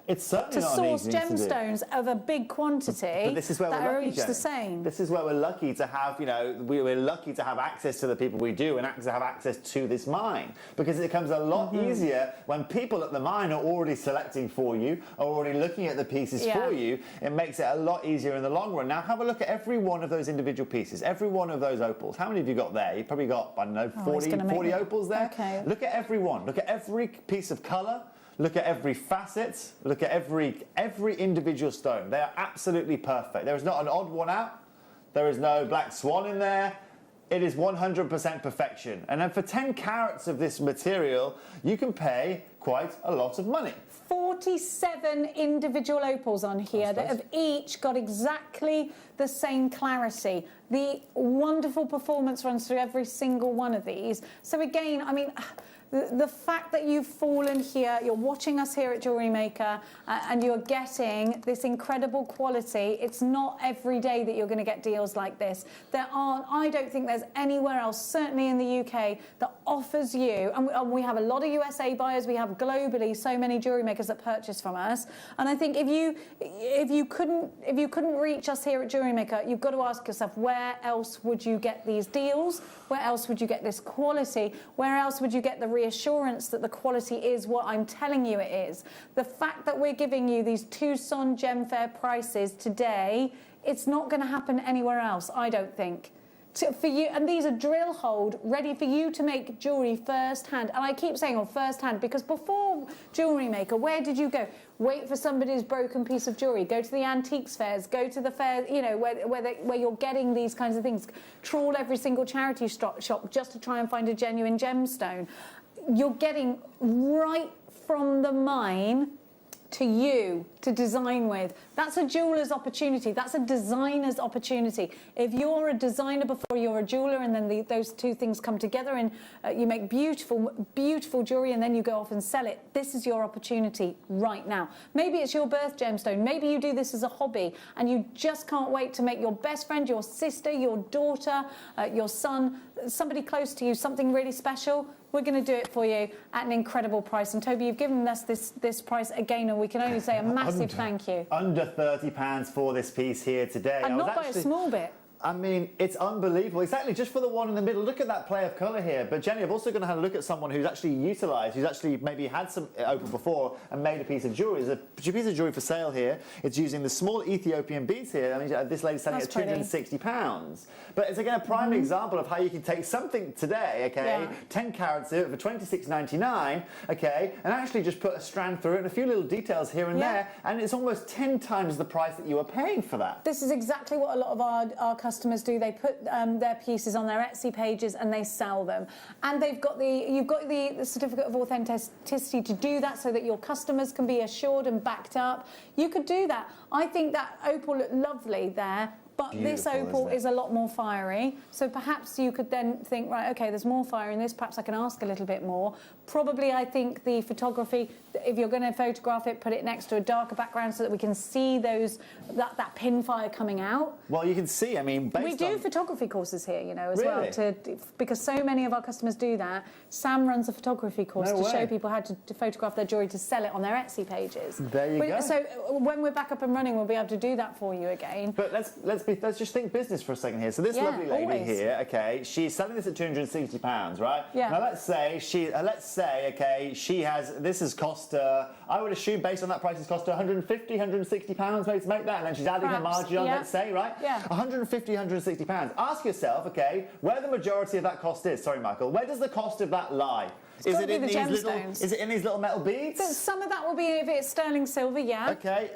[SPEAKER 15] It's certainly
[SPEAKER 11] to
[SPEAKER 15] not
[SPEAKER 11] source
[SPEAKER 15] an easy thing to do.
[SPEAKER 11] gemstones of a big quantity
[SPEAKER 15] But this is where
[SPEAKER 11] that
[SPEAKER 15] we're
[SPEAKER 11] are
[SPEAKER 15] lucky,
[SPEAKER 11] each the
[SPEAKER 15] Jenny.
[SPEAKER 11] same.
[SPEAKER 15] This is where we're lucky to have, you know, we're lucky to have access to the people we do and to have access to this mine, because it becomes a lot easier when people at the mine are already selecting for you, are already looking at the pieces for you. It makes it a lot easier in the long run. Now have a look at every one of those individual pieces, every one of those opals. How many have you got there? You've probably got, I don't know, 40 opals there.
[SPEAKER 11] Okay.
[SPEAKER 15] Look at every one. Look at every piece of colour. Look at every facet, look at every individual stone. They are absolutely perfect. There is not an odd one out. There is no black swan in there. It is 100% perfection. And then for 10 carats of this material, you can pay quite a lot of money.
[SPEAKER 11] 47 individual opals on here that have each got exactly the same clarity. The wonderful performance runs through every single one of these. So again, I mean, the fact that you've fallen here, you're watching us here at Jewellery Maker, and you're getting this incredible quality. It's not every day that you're going to get deals like this. I don't think there's anywhere else, certainly in the UK, that offers you, and we have a lot of USA buyers, we have globally so many jewellery makers that purchase from us. And I think if you couldn't reach us here at Jewellery Maker, you've got to ask yourself, where else would you get these deals? Where else would you get this quality? Where else would you get the reassurance that the quality is what I'm telling you it is? The fact that we're giving you these Tucson Gem Fair prices today, it's not going to happen anywhere else, I don't think. For you, and these are drill hold, ready for you to make jewellery first hand. And I keep saying first hand because before Jewellery Maker, where did you go? Wait for somebody's broken piece of jewellery. Go to the antiques fairs. Go to the fair, you know, where you're getting these kinds of things. Trawl every single charity shop just to try and find a genuine gemstone. You're getting right from the mine to you to design with. That's a jeweller's opportunity. That's a designer's opportunity. If you're a designer before you're a jeweller, and then those two things come together and you make beautiful, beautiful jewellery, and then you go off and sell it, this is your opportunity right now. Maybe it's your birth gemstone. Maybe you do this as a hobby and you just can't wait to make your best friend, your sister, your daughter, your son, somebody close to you, something really special. We're going to do it for you at an incredible price. And Toby, you've given us this price again, and we can only say a massive thank you.
[SPEAKER 15] Under £30 for this piece here today.
[SPEAKER 11] And not by a small bit.
[SPEAKER 15] I mean, it's unbelievable. Exactly, just for the one in the middle. Look at that play of colour here. But Jenny, I've also going to have a look at someone who's actually utilised, who's actually maybe had some opal before and made a piece of jewellery. There's a piece of jewellery for sale here. It's using the small Ethiopian beads here. I mean, this lady's selling it at £260. But it's again a prime example of how you can take something today, okay, 10 carats of it for £26.99, okay, and actually just put a strand through it and a few little details here and there, and it's almost 10 times the price that you were paying for that.
[SPEAKER 11] This is exactly what a lot of our customers do. They put their pieces on their Etsy pages and they sell them, and you've got the certificate of authenticity to do that, so that your customers can be assured and backed up. You could do that. I think that opal looked lovely there. But this opal is a lot more fiery, so perhaps you could then think, right, okay, there's more fire in this, perhaps I can ask a little bit more. Probably, I think the photography, if you're going to photograph it, put it next to a darker background so that we can see that pin fire coming out.
[SPEAKER 15] Well, you can see, I mean,
[SPEAKER 11] we do photography courses here, you know, as well, because so many of our customers do that. Sam runs a photography course to show people how to photograph their jewellery to sell it on their Etsy pages.
[SPEAKER 15] There you go.
[SPEAKER 11] So when we're back up and running, we'll be able to do that for you again.
[SPEAKER 15] But let's just think business for a second here. So this lovely lady here, okay, she's selling this at £260, right?
[SPEAKER 11] Yeah.
[SPEAKER 15] Now let's say she has, this has cost her, I would assume based on that price, it's cost her £150, £160 maybe to make that, and then she's adding her margin on, let's say, right?
[SPEAKER 11] Yeah.
[SPEAKER 15] £150, £160. Ask yourself, okay, where the majority of that cost is. Sorry, Michael. Where does the cost of that lie? Is it in these little metal beads?
[SPEAKER 11] Some of that will be if it's sterling silver, yeah.
[SPEAKER 15] Okay.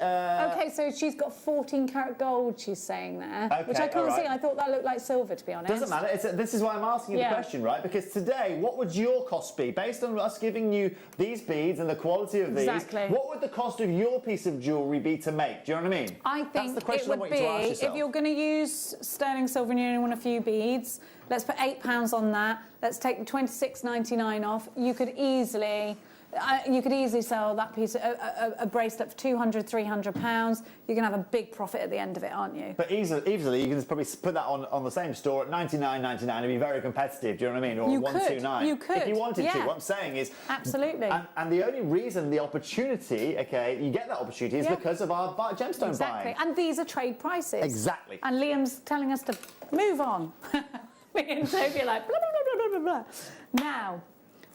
[SPEAKER 11] Okay, so she's got 14 karat gold, she's saying there, which I can't see. I thought that looked like silver, to be honest.
[SPEAKER 15] Doesn't matter. This is why I'm asking you the question, right? Because today, what would your cost be? Based on us giving you these beads and the quality of these, what would the cost of your piece of jewellery be to make? Do you know what I mean?
[SPEAKER 11] I think
[SPEAKER 15] that's the question
[SPEAKER 11] it would
[SPEAKER 15] I want you to ask yourself.
[SPEAKER 11] if you're going to use sterling silver and you only want a few beads, let's put £8 on that. Let's take the £26.99 off. You could easily You could easily sell that piece, a bracelet for £200, £300. You're going to have a big profit at the end of it, aren't you?
[SPEAKER 15] But easily you can just probably put that on the same store at £99.99 and be very competitive. Do you know what I mean? Or
[SPEAKER 11] You
[SPEAKER 15] £129.
[SPEAKER 11] You could.
[SPEAKER 15] If you wanted to.
[SPEAKER 11] Yeah.
[SPEAKER 15] What I'm saying is,
[SPEAKER 11] absolutely.
[SPEAKER 15] And the only reason the opportunity, you get that opportunity is because of our gemstone
[SPEAKER 11] exactly.
[SPEAKER 15] buying.
[SPEAKER 11] And these are trade prices.
[SPEAKER 15] Exactly.
[SPEAKER 11] And Liam's telling us to move on. Me and Toby are like blah blah blah blah blah blah. Now.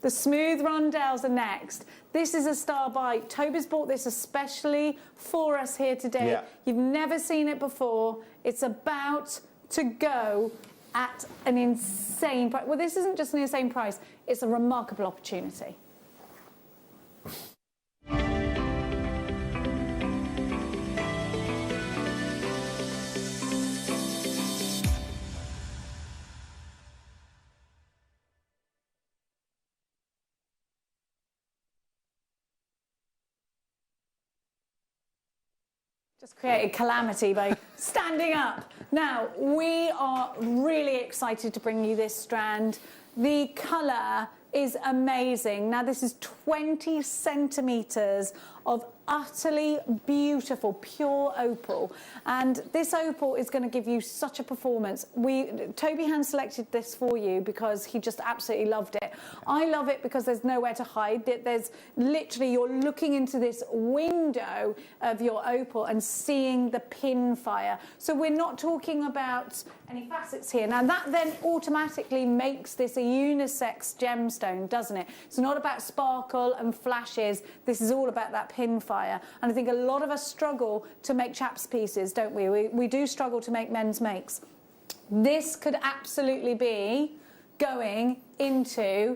[SPEAKER 11] The smooth rondelles are next. This is a star buy. Toby's bought this especially for us here today.
[SPEAKER 15] Yeah.
[SPEAKER 11] You've never seen it before. It's about to go at an insane price. Well, this isn't just an insane price. It's a remarkable opportunity. Just created calamity by standing up. Now, we are really excited to bring you this strand. The colour is amazing. Now, this is 20 centimetres of utterly beautiful, pure opal. And this opal is going to give you such a performance. Toby hand selected this for you because he just absolutely loved it. I love it because there's nowhere to hide. There's literally, you're looking into this window of your opal and seeing the pin fire. So we're not talking about any facets here. Now that then automatically makes this a unisex gemstone, doesn't it? It's not about sparkle and flashes. This is all about that pin fire. And I think a lot of us struggle to make chaps pieces, don't we? We do struggle to make men's makes. This could absolutely be going into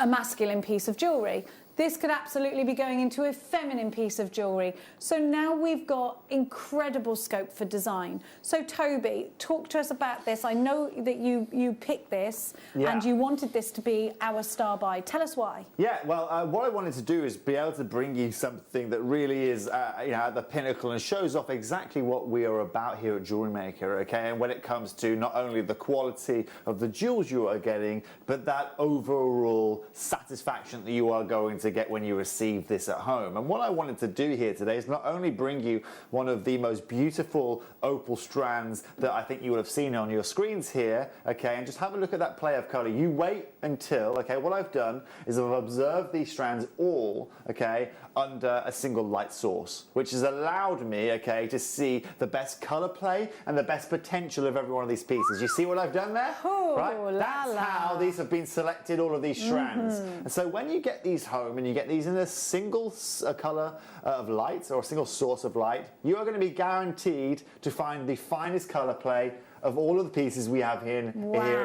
[SPEAKER 11] a masculine piece of jewellery. This could absolutely be going into a feminine piece of jewellery. So now we've got incredible scope for design. So Toby, talk to us about this. I know that you picked this and you wanted this to be our star buy. Tell us why.
[SPEAKER 15] Yeah, well, what I wanted to do is be able to bring you something that really is at the pinnacle and shows off exactly what we are about here at JewelleryMaker, okay? And when it comes to not only the quality of the jewels you are getting, but that overall satisfaction that you are going to get when you receive this at home. And what I wanted to do here today is not only bring you one of the most beautiful opal strands that I think you would have seen on your screens here, okay, and just have a look at that play of colour. You wait until, okay, what I've done is I've observed these strands all, okay, under a single light source, which has allowed me, okay, to see the best colour play and the best potential of every one of these pieces. You see what I've done there?
[SPEAKER 11] Oh,
[SPEAKER 15] right? That's how these have been selected, all of these strands. And so when you get these home and you get these in a single colour of light or a single source of light, you are going to be guaranteed to find the finest colour play of all of the pieces we have here at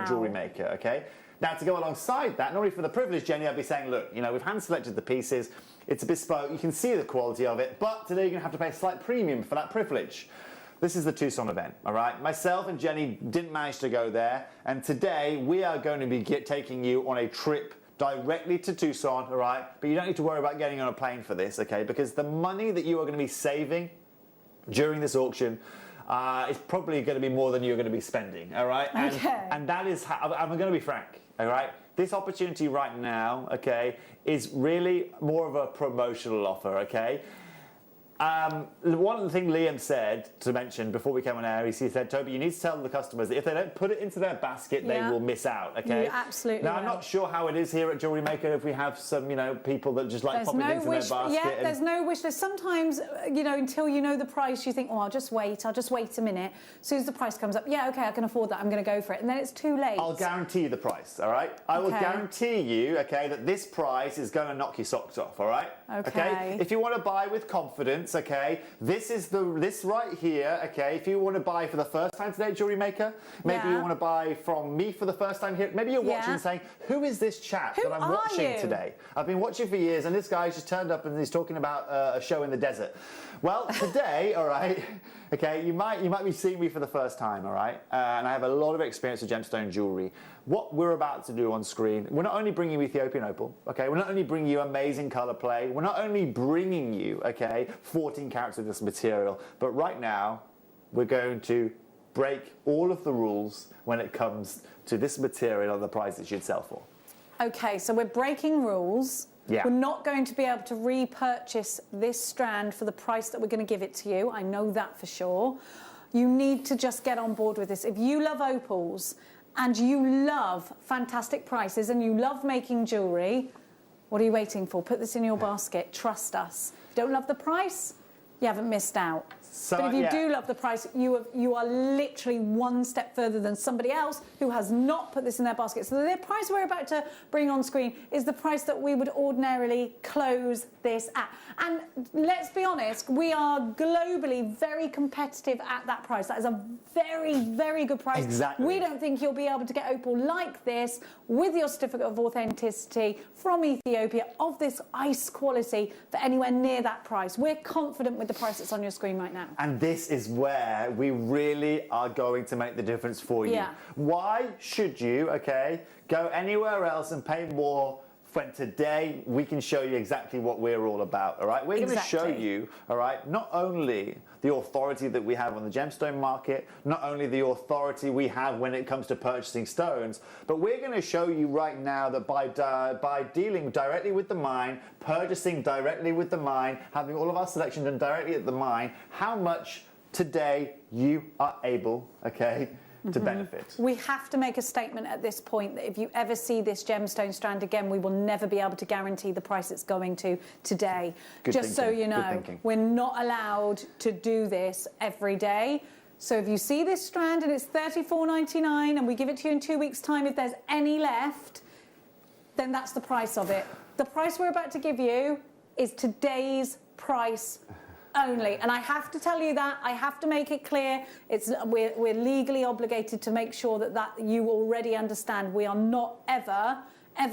[SPEAKER 15] JewelleryMaker, okay? Now, to go alongside that, not only for the privilege, Jenny, I'd be saying, look, you know, we've hand-selected the pieces, it's a bespoke, you can see the quality of it, but today you're going to have to pay a slight premium for that privilege. This is the Tucson event, all right? Myself and Jenny didn't manage to go there, and today we are going to be taking you on a trip directly to Tucson, all right? But you don't need to worry about getting on a plane for this, okay? Because the money that you are going to be saving during this auction is probably going to be more than you're going to be spending, all right? And that is how, I'm going to be frank, all right? This opportunity right now, okay, is really more of a promotional offer, okay? One thing Liam said to mention before we came on air, he said, Toby, you need to tell the customers that if they don't put it into their basket, they will miss out, okay?
[SPEAKER 11] You absolutely
[SPEAKER 15] Now, I'm not sure how it is here at JewelleryMaker if we have some, you know, people that just like popping things in their basket.
[SPEAKER 11] Yeah, there's no wish list. Sometimes, you know, until you know the price, you think, oh, I'll just wait a minute. As soon as the price comes up, yeah, okay, I can afford that, I'm going to go for it. And then it's too late.
[SPEAKER 15] I'll guarantee you the price, all right? I will guarantee you, okay, that this price is going to knock your socks off, all right?
[SPEAKER 11] Okay.
[SPEAKER 15] If you want to buy with confidence, okay, this right here, okay, if you want to buy for the first time today at JewelleryMaker, maybe you want to buy from me for the first time here, maybe you're watching and saying, who is this chap that I'm watching today? I've been watching for years and this guy's just turned up and he's talking about a show in the desert. Well, today, all right, okay, you might be seeing me for the first time, all right, and I have a lot of experience with gemstone jewellery. What we're about to do on screen, we're not only bringing you Ethiopian opal, okay, we're not only bringing you amazing colour play, we're not only bringing you, okay, 14 carats of this material, but right now, we're going to break all of the rules when it comes to this material and the price it should sell for.
[SPEAKER 11] Okay, so we're breaking rules.
[SPEAKER 15] Yeah.
[SPEAKER 11] We're not going to be able to repurchase this strand for the price that we're going to give it to you. I know that for sure. You need to just get on board with this. If you love opals and you love fantastic prices and you love making jewellery, what are you waiting for? Put this in your basket. Trust us. If you don't love the price, you haven't missed out.
[SPEAKER 15] So,
[SPEAKER 11] but if you do love the price, you are literally one step further than somebody else who has not put this in their basket. So the price we're about to bring on screen is the price that we would ordinarily close this at. And let's be honest, we are globally very competitive at that price. That is a very, very good price.
[SPEAKER 15] Exactly.
[SPEAKER 11] We don't think you'll be able to get opal like this with your certificate of authenticity from Ethiopia of this ice quality for anywhere near that price. We're confident with the price that's on your screen right now.
[SPEAKER 15] And this is where we really are going to make the difference for you.
[SPEAKER 11] Yeah.
[SPEAKER 15] Why should you, okay, go anywhere else and pay more when today we can show you exactly what we're all about, all right? We're going to show you, all right, not only the authority that we have on the gemstone market, not only the authority we have when it comes to purchasing stones, but we're going to show you right now that by dealing directly with the mine, purchasing directly with the mine, having all of our selection done directly at the mine, how much today you are able, okay, to benefit.
[SPEAKER 11] We have to make a statement at this point that if you ever see this gemstone strand again, we will never be able to guarantee the price it's going to today.
[SPEAKER 15] Good
[SPEAKER 11] Just so
[SPEAKER 15] thinking,
[SPEAKER 11] you
[SPEAKER 15] good
[SPEAKER 11] know,
[SPEAKER 15] thinking.
[SPEAKER 11] we're not allowed to do this every day. So if you see this strand and it's $34.99 and we give it to you in 2 weeks' time, if there's any left, then that's the price of it. The price we're about to give you is today's price only. And I have to tell you that, I have to make it clear, we're legally obligated to make sure that you already understand. We are not ever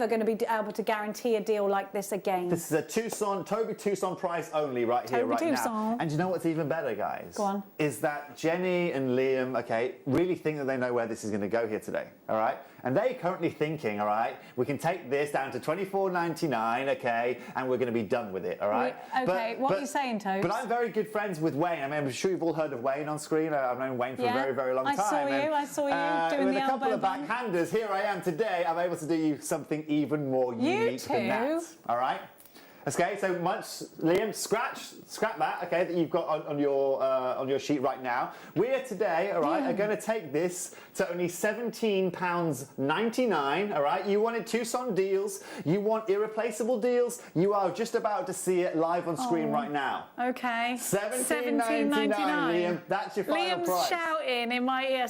[SPEAKER 11] going to be able to guarantee a deal like this again.
[SPEAKER 15] This is a Toby Tucson price only right here, right now. And you know what's even better, guys?
[SPEAKER 11] Go on.
[SPEAKER 15] Is that Jenny and Liam, okay, really think that they know where this is going to go here today, all right? And they're currently thinking, all right, we can take this down to $24.99, okay, and we're going to be done with it, all right?
[SPEAKER 11] Okay, what are you saying, Tobes?
[SPEAKER 15] But I'm very good friends with Wayne. I mean, I'm sure you've all heard of Wayne on screen. I've known Wayne for a very, very long time.
[SPEAKER 11] I saw you doing
[SPEAKER 15] with
[SPEAKER 11] the
[SPEAKER 15] a couple of
[SPEAKER 11] elbow bump.
[SPEAKER 15] backhanders, here I am today. I'm able to do you something even more unique than that. All right? Okay, so Liam, scrap that, okay, that you've got on your sheet right now. We're today, all right, are going to take this to only £17.99, all right? You wanted Tucson deals, you want irreplaceable deals, you are just about to see it live on screen right now.
[SPEAKER 11] Okay.
[SPEAKER 15] $17.99, Liam, that's your final
[SPEAKER 11] Liam's
[SPEAKER 15] price.
[SPEAKER 11] shouting in my ear,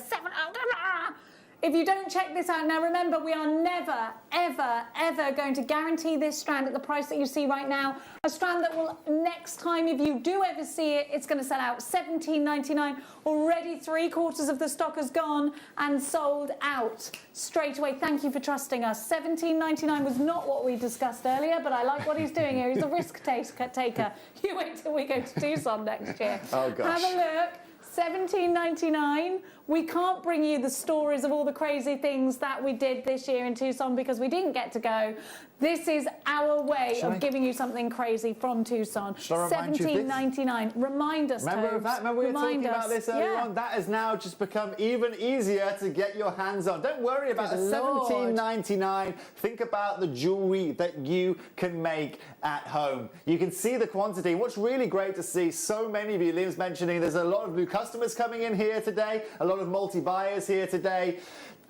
[SPEAKER 11] If you don't check this out, now remember, we are never, ever, ever going to guarantee this strand at the price that you see right now. A strand that will, next time, if you do ever see it, it's going to sell out $17.99. Already 3/4 of the stock has gone and sold out straight away. Thank you for trusting us. $17.99 was not what we discussed earlier, but I like what he's doing here. He's a risk taker. You wait till we go to Tucson next year.
[SPEAKER 15] Oh, gosh.
[SPEAKER 11] Have a look. $17.99. We can't bring you the stories of all the crazy things that we did this year in Tucson because we didn't get to go. This is our way of giving you something crazy from Tucson. $17.99. Remind us,
[SPEAKER 15] Remember that? Remember we were talking about this earlier on? That has now just become even easier to get your hands on. Don't worry about the $17.99. Think about the jewellery that you can make at home. You can see the quantity. What's really great to see, so many of you, Liam's mentioning, there's a lot of new customers coming in here today, a lot of multi-buyers here today.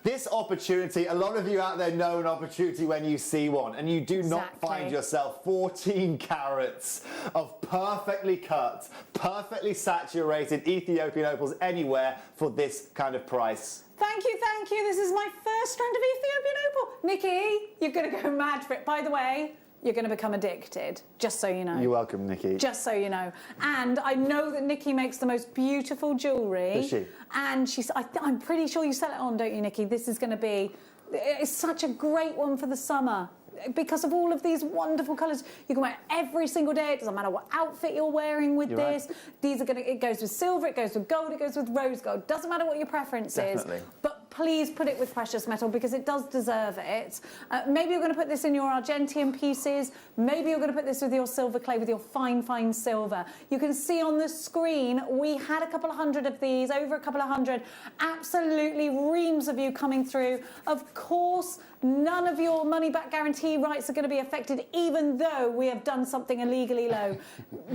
[SPEAKER 15] This opportunity, a lot of you out there know an opportunity when you see one, and you do not find yourself 14 carats of perfectly cut, perfectly saturated Ethiopian opals anywhere for this kind of price.
[SPEAKER 11] Thank you, thank you. This is my first strand of Ethiopian opal. Nikki, you're going to go mad for it. By the way, you're going to become addicted, just so you know.
[SPEAKER 15] You're welcome, Nikki.
[SPEAKER 11] Just so you know. And I know that Nikki makes the most beautiful jewellery.
[SPEAKER 15] Does she?
[SPEAKER 11] And I'm pretty sure you sell it on, don't you, Nikki? This is going to be... It's such a great one for the summer. Because of all of these wonderful colours, you can wear it every single day. It doesn't matter what outfit you're wearing with this. These are it goes with silver, it goes with gold, it goes with rose gold. Doesn't matter what your preference is. But please put it with precious metal because it does deserve it. Maybe you're going to put this in your Argentium pieces. Maybe you're going to put this with your silver clay, with your fine, fine silver. You can see on the screen, we had a couple of hundred of these, over a couple of hundred. Absolutely reams of you coming through. Of course, none of your money-back guarantee rights are going to be affected, even though we have done something illegally low.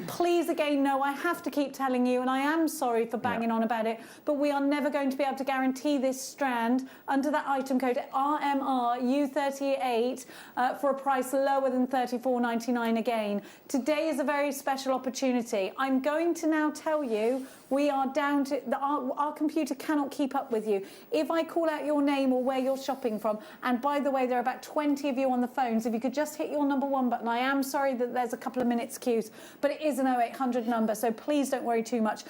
[SPEAKER 11] Please, again, no, I have to keep telling you, and I am sorry for banging on about it, but we are never going to be able to guarantee this strand under that item code RMRU38 for a price lower than $34.99 again. Today is a very special opportunity. I'm going to now tell you we are down to, our computer cannot keep up with you. If I call out your name or where you're shopping from, and by the way, there are about 20 of you on the phones, if you could just hit your number 1 button. I am sorry that there's a couple of minutes queues, but it is an 0800 number, so please don't worry too much.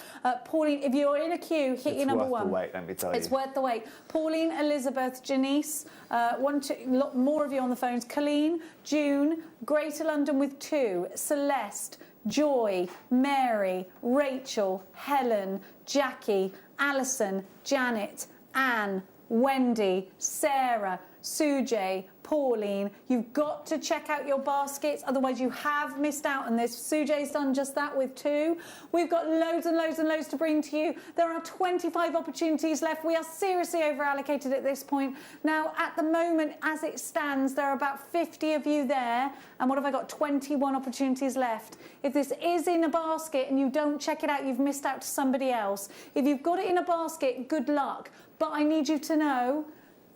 [SPEAKER 11] Pauline, if you're in a queue, hit your number 1.
[SPEAKER 15] It's worth the wait, let me tell you.
[SPEAKER 11] It's worth the wait. Pauline, Elizabeth, Janice, lot more of you on the phones. Colleen, June, Greater London with 2, Celeste, Joy, Mary, Rachel, Helen, Jackie, Alison, Janet, Anne, Wendy, Sarah, Sujay, Pauline. You've got to check out your baskets, otherwise you have missed out on this. Sujay's done just that with 2. We've got loads and loads and loads to bring to you. There are 25 opportunities left. We are seriously over allocated at this point. Now, at the moment, as it stands, there are about 50 of you there. And what have I got? 21 opportunities left. If this is in a basket and you don't check it out, you've missed out to somebody else. If you've got it in a basket, good luck. But I need you to know,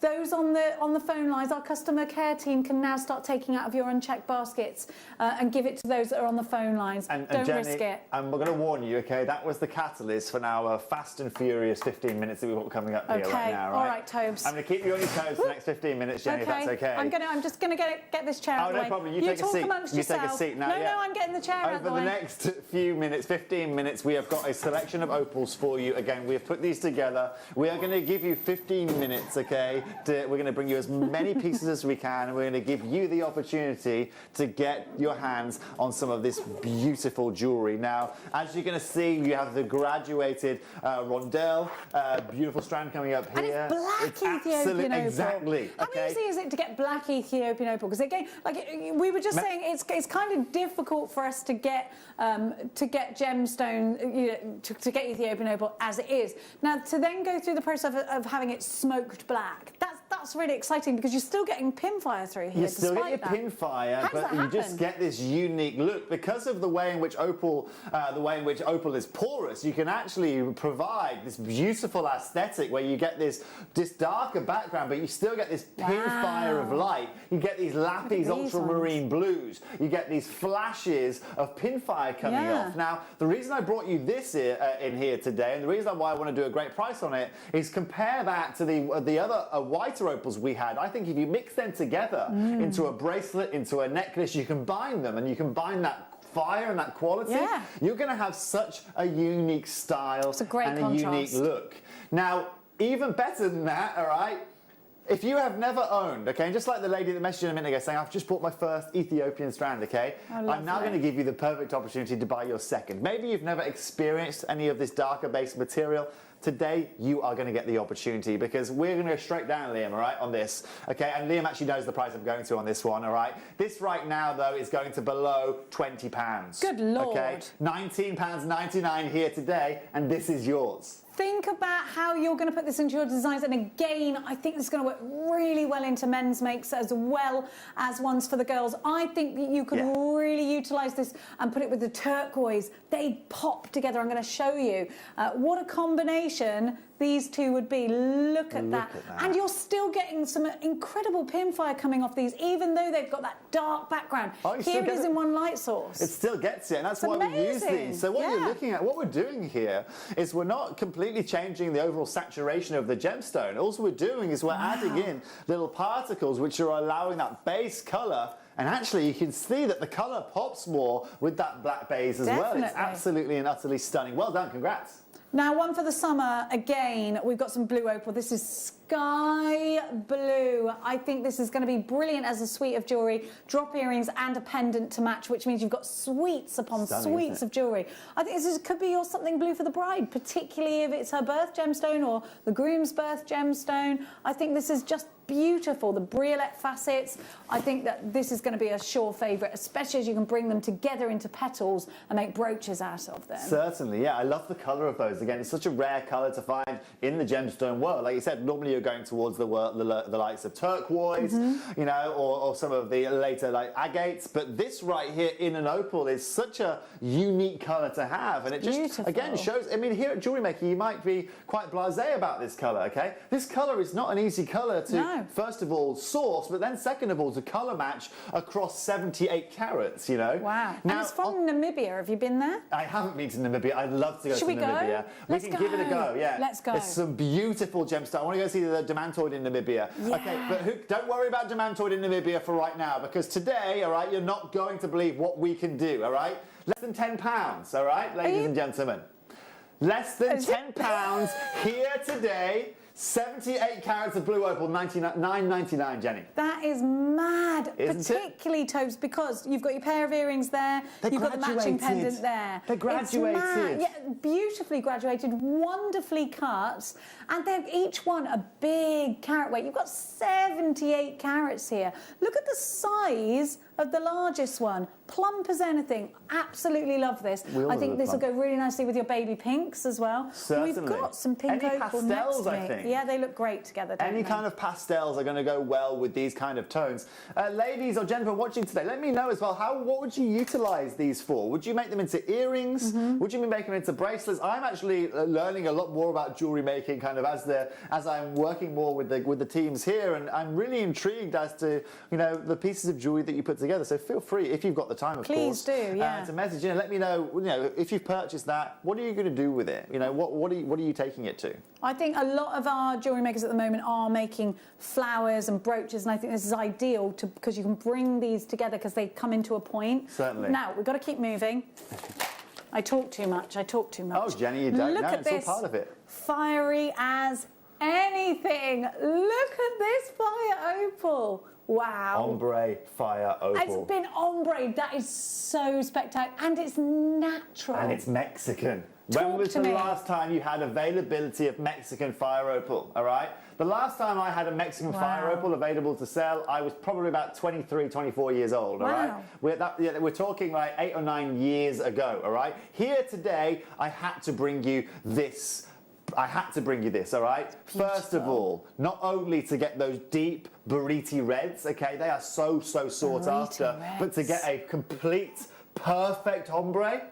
[SPEAKER 11] those on the phone lines, our customer care team can now start taking out of your unchecked baskets and give it to those that are on the phone lines. Don't
[SPEAKER 15] Jenny,
[SPEAKER 11] risk it.
[SPEAKER 15] And we're going to warn you, okay, that was the catalyst for our fast and furious 15 minutes that we've got coming up here right now, right?
[SPEAKER 11] All right, Tobes.
[SPEAKER 15] I'm going to keep you on your toes for the next 15 minutes, Jenny, if that's okay.
[SPEAKER 11] I'm just going to get this chair out of the way.
[SPEAKER 15] Oh, no problem. You take a seat.
[SPEAKER 11] You
[SPEAKER 15] take a seat now.
[SPEAKER 11] No, I'm getting the chair out of the way.
[SPEAKER 15] Over the next few minutes, 15 minutes, we have got a selection of opals for you. Again, we have put these together. We are going to give you 15 minutes, okay? We're going to bring you as many pieces as we can, and we're going to give you the opportunity to get your hands on some of this beautiful jewellery. Now, as you're going to see, you have the graduated rondelle, beautiful strand coming up here.
[SPEAKER 11] And it's black Ethiopian opal.
[SPEAKER 15] Exactly.
[SPEAKER 11] How easy is it to get black Ethiopian opal? Because again, like we were just saying, it's kind of difficult for us to get gemstone, to get Ethiopian opal as it is. Now, to then go through the process of having it smoked black, that's really exciting because you're still getting pin fire through here.
[SPEAKER 15] You still get your pin fire, but you just get this unique look because of the way in which opal, is porous. You can actually provide this beautiful aesthetic where you get this darker background, but you still get this pin fire of light. You get these lapis ultramarine blues. You get these flashes of pin fire coming off. Now, the reason I brought you this in here today, and the reason why I want to do a great price on it, is compare that to the other whiter opals we had. I think if you mix them together into a bracelet, into a necklace, you combine them and you combine that fire and that quality, you're going to have such a unique style and a unique look. Now, even better than that, all right, if you have never owned, okay, and just like the lady that messaged you a minute ago saying, I've just bought my first Ethiopian strand, okay, I'm now going to give you the perfect opportunity to buy your second. Maybe you've never experienced any of this darker based material. Today, you are going to get the opportunity because we're going to go straight down, Liam, all right, on this, okay? And Liam actually knows the price I'm going to on this one, all right? This right now, though, is going to below £20.
[SPEAKER 11] Good Lord.
[SPEAKER 15] Okay, £19.99 here today, and this is yours.
[SPEAKER 11] Think about how you're going to put this into your designs. And again, I think this is going to work really well into men's makes as well as ones for the girls. I think that you could really utilise this and put it with the turquoise. They pop together. I'm going to show you. What a combination these two would be. Look at that. And you're still getting some incredible pin fire coming off these, even though they've got that dark background. Here it is in one light source.
[SPEAKER 15] It still gets it, and that's why we use these. So what you're looking at, what we're doing here is we're not completely changing the overall saturation of the gemstone. All we're doing is we're adding in little particles which are allowing that base colour. And actually, you can see that the colour pops more with that black base as well. It's absolutely and utterly stunning. Well done, congrats.
[SPEAKER 11] Now, one for the summer, again, we've got some blue opal. This is sky blue. I think this is going to be brilliant as a suite of jewellery, drop earrings and a pendant to match, which means you've got suites upon suites of jewellery. I think this could be your something blue for the bride, particularly if it's her birth gemstone or the groom's birth gemstone. I think this is just beautiful. The briolette facets, I think that this is going to be a sure favourite, especially as you can bring them together into petals and make brooches out of them.
[SPEAKER 15] Certainly, yeah. I love the colour of those. Again, it's such a rare colour to find in the gemstone world. Like you said, normally you're going towards the likes of turquoise, you know, or some of the later like agates. But this right here in an opal is such a unique colour to have, and it just again shows. I mean, here at JewelleryMaker, you might be quite blasé about this colour. Okay, this colour is not an easy colour to first of all source, but then second of all to colour match across 78 carats. You know.
[SPEAKER 11] Wow. Now, and it's from Namibia. Have you been there?
[SPEAKER 15] I haven't been to Namibia. I'd love to go to Namibia.
[SPEAKER 11] Let's
[SPEAKER 15] we can give it a go. Yeah.
[SPEAKER 11] Let's go.
[SPEAKER 15] There's some beautiful gemstones. I want to go see the demantoid in Namibia.
[SPEAKER 11] Yeah.
[SPEAKER 15] Okay, but don't worry about demantoid in Namibia for right now, because today, all right, you're not going to believe what we can do. All right, less than £10. All right, ladies and gentlemen, less than £10 here today. 78 carats of blue opal, $9.99, Jenny.
[SPEAKER 11] That is mad,
[SPEAKER 15] Isn't
[SPEAKER 11] particularly, Tobes, because you've got your pair of earrings there, you've got the matching pendant there.
[SPEAKER 15] They're graduated.
[SPEAKER 11] It's mad. Yeah, beautifully graduated, wonderfully cut, and they're each one a big carat weight. You've got 78 carats here. Look at the size of the largest one, plump as anything. Absolutely love this. I think this will go really nicely with your baby pinks as well.
[SPEAKER 15] Certainly.
[SPEAKER 11] We've got some pink
[SPEAKER 15] Any
[SPEAKER 11] opal
[SPEAKER 15] pastels,
[SPEAKER 11] next to
[SPEAKER 15] I
[SPEAKER 11] me.
[SPEAKER 15] think.
[SPEAKER 11] Yeah, they look great together, don't
[SPEAKER 15] Any
[SPEAKER 11] they?
[SPEAKER 15] kind of pastels are going to go well with these kind of tones. Ladies or gentlemen watching today, let me know as well, what would you utilise these for? Would you make them into earrings? Would you make them into bracelets? I'm actually learning a lot more about jewellery making kind of as I'm working more with the teams here, and I'm really intrigued as to, you know, the pieces of jewellery that you put together. So feel free, if you've got the time, of course.
[SPEAKER 11] Please do, yeah.
[SPEAKER 15] To message, you know, let me know, you know, if you've purchased that, what are you going to do with it? You know, what are you taking it to?
[SPEAKER 11] I think a lot of our jewellery makers at the moment are making flowers and brooches, and I think this is ideal because you can bring these together because they come into a point.
[SPEAKER 15] Certainly.
[SPEAKER 11] Now, we've got to keep moving. I talk too much.
[SPEAKER 15] Oh, Jenny, you don't know. It's all part of it.
[SPEAKER 11] Fiery as anything. Look at this fire opal. Wow.
[SPEAKER 15] Ombre fire opal.
[SPEAKER 11] It's been ombre. That is so spectacular. And it's natural.
[SPEAKER 15] And it's Mexican.
[SPEAKER 11] Talk
[SPEAKER 15] when was
[SPEAKER 11] to
[SPEAKER 15] the
[SPEAKER 11] me.
[SPEAKER 15] last time you had availability of Mexican fire opal, all right? The last time I had a Mexican fire opal available to sell, I was probably about 23, 24 years old, all right? We're talking like 8 or 9 years ago, all right? Here today, I had to bring you this. I had to bring you this, all right? First of all, not only to get those deep burriti reds, okay? They are so sought after, but to get a complete, perfect ombre,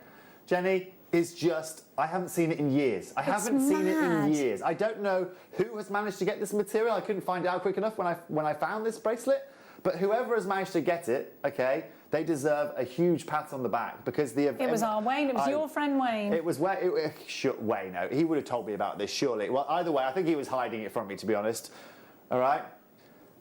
[SPEAKER 15] Jenny, is just, I haven't seen it in years. I haven't seen it in years. I don't know who has managed to get this material. I couldn't find it out quick enough when I found this bracelet, but whoever has managed to get it, okay, they deserve a huge pat on the back, because
[SPEAKER 11] It was our Wayne. It was your friend Wayne.
[SPEAKER 15] It was Wayne. No, he would have told me about this, surely. Well, either way, I think he was hiding it from me, to be honest. All right?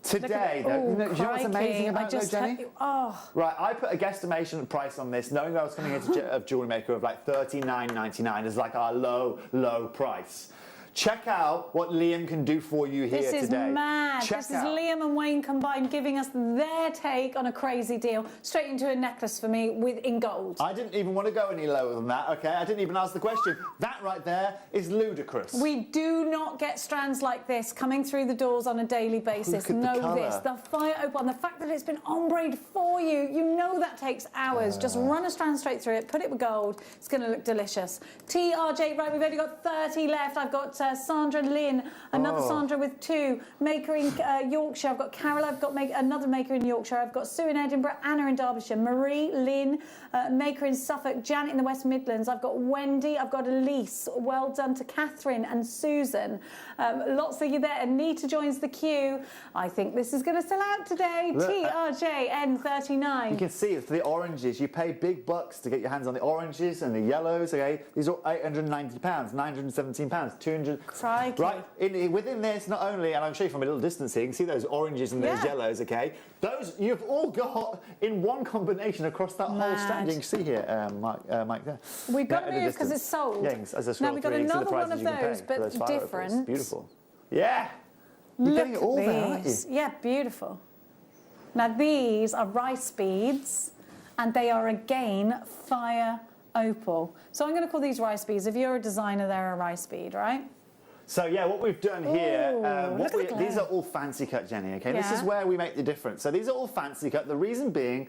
[SPEAKER 15] Today, though, you know what's amazing about those, Jenny? Right, I put a guesstimation price on this, knowing I was coming into JewelleryMaker of like $39.99 as like our low price. Check out what Liam can do for you here today.
[SPEAKER 11] This is mad. This is Liam and Wayne combined giving us their take on a crazy deal. Straight into a necklace for me in gold.
[SPEAKER 15] I didn't even want to go any lower than that, okay? I didn't even ask the question. That right there is ludicrous.
[SPEAKER 11] We do not get strands like this coming through the doors on a daily basis. Know this. The fire opal, and the fact that it's been ombre for you, you know that takes hours. Just run a strand straight through it, put it with gold. It's going to look delicious. TRJ, right, we've only got 30 left. I've got Sandra Lynn, another Sandra with 2. Maker in Yorkshire. I've got Carol. I've got another maker in Yorkshire. I've got Sue in Edinburgh, Anna in Derbyshire, Marie, Lynn, maker in Suffolk, Janet in the West Midlands. I've got Wendy. I've got Elise. Well done to Catherine and Susan. Lots of you there. Anita joins the queue. I think this is going to sell out today. TRJN39.
[SPEAKER 15] You can see it's the oranges. You pay big bucks to get your hands on the oranges and the yellows. Okay, these are £890, £917, £200. 200.
[SPEAKER 11] Crikey.
[SPEAKER 15] Right, within this, not only, and I'll show you from a little distance here, you can see those oranges and those yellows, okay? Those you've all got in one combination across that whole stand. You can see here, Mike, there.
[SPEAKER 11] We've got to move because it's sold.
[SPEAKER 15] Yeah, as I scroll
[SPEAKER 11] now we've got
[SPEAKER 15] through,
[SPEAKER 11] another one of those, but different.
[SPEAKER 15] Beautiful. Yeah. You're getting it all there, aren't you?
[SPEAKER 11] Yeah, beautiful. Now these are rice beads, and they are again fire opal. So I'm going to call these rice beads. If you're a designer, they're a rice bead, right?
[SPEAKER 15] So yeah, what we've done here, these are all fancy cut, Jenny, okay? This is
[SPEAKER 11] Yeah.
[SPEAKER 15] where we make the difference. So these are all fancy cut. The reason being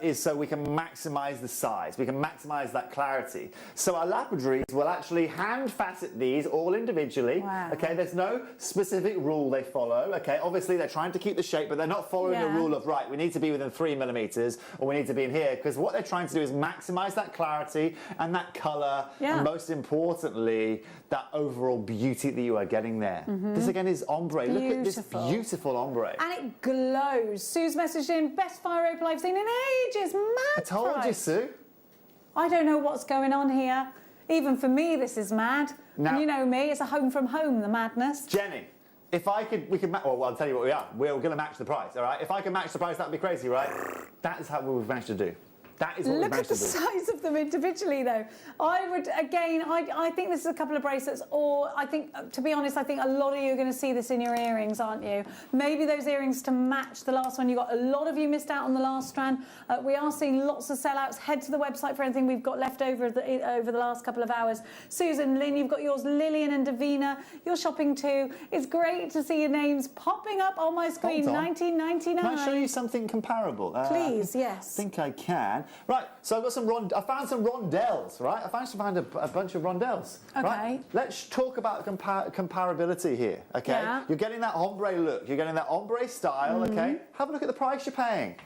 [SPEAKER 15] is so we can maximize the size. We can maximize that clarity. So our lapidaries will actually hand facet these all individually, okay? There's no specific rule they follow, okay? Obviously they're trying to keep the shape, but they're not following the rule of, right, we need to be within 3 millimeters or we need to be in here, because what they're trying to do is maximize that clarity and that color, and most importantly, that overall beauty that you are getting there. This again is ombre. Look at this beautiful ombre.
[SPEAKER 11] And it glows. Sue's messaged in, best fire opal I've seen in ages. Mad
[SPEAKER 15] I told you, Sue.
[SPEAKER 11] I don't know what's going on here. Even for me, this is mad.
[SPEAKER 15] Now,
[SPEAKER 11] and you know me, it's a home from home, the madness.
[SPEAKER 15] Jenny, if I could, we could, well, I'll tell you what we are. We're going to match the price, all right? If I can match the price, that'd be crazy, right? That is how we've managed to do. That is what we've managed to do.
[SPEAKER 11] Look at the size of them individually, though. I would, again, I think this is a couple of bracelets, or I think, to be honest, I think a lot of you are going to see this in your earrings, aren't you? Maybe those earrings to match the last one you got. A lot of you missed out on the last strand. We are seeing lots of sellouts. Head to the website for anything we've got left over the last couple of hours. Susan, Lynn, you've got yours. Lillian and Davina, you're shopping too. It's great to see your names popping up on my screen. $19.99.
[SPEAKER 15] Can I show you something comparable?
[SPEAKER 11] Please, yes.
[SPEAKER 15] I think I can. Right, so I've got some I found some rondelles, right? I managed to find a bunch of rondelles.
[SPEAKER 11] Okay.
[SPEAKER 15] Right? Let's talk about comparability here, okay?
[SPEAKER 11] Yeah.
[SPEAKER 15] You're getting that ombre look, you're getting that ombre style, okay? Have a look at the price you're paying,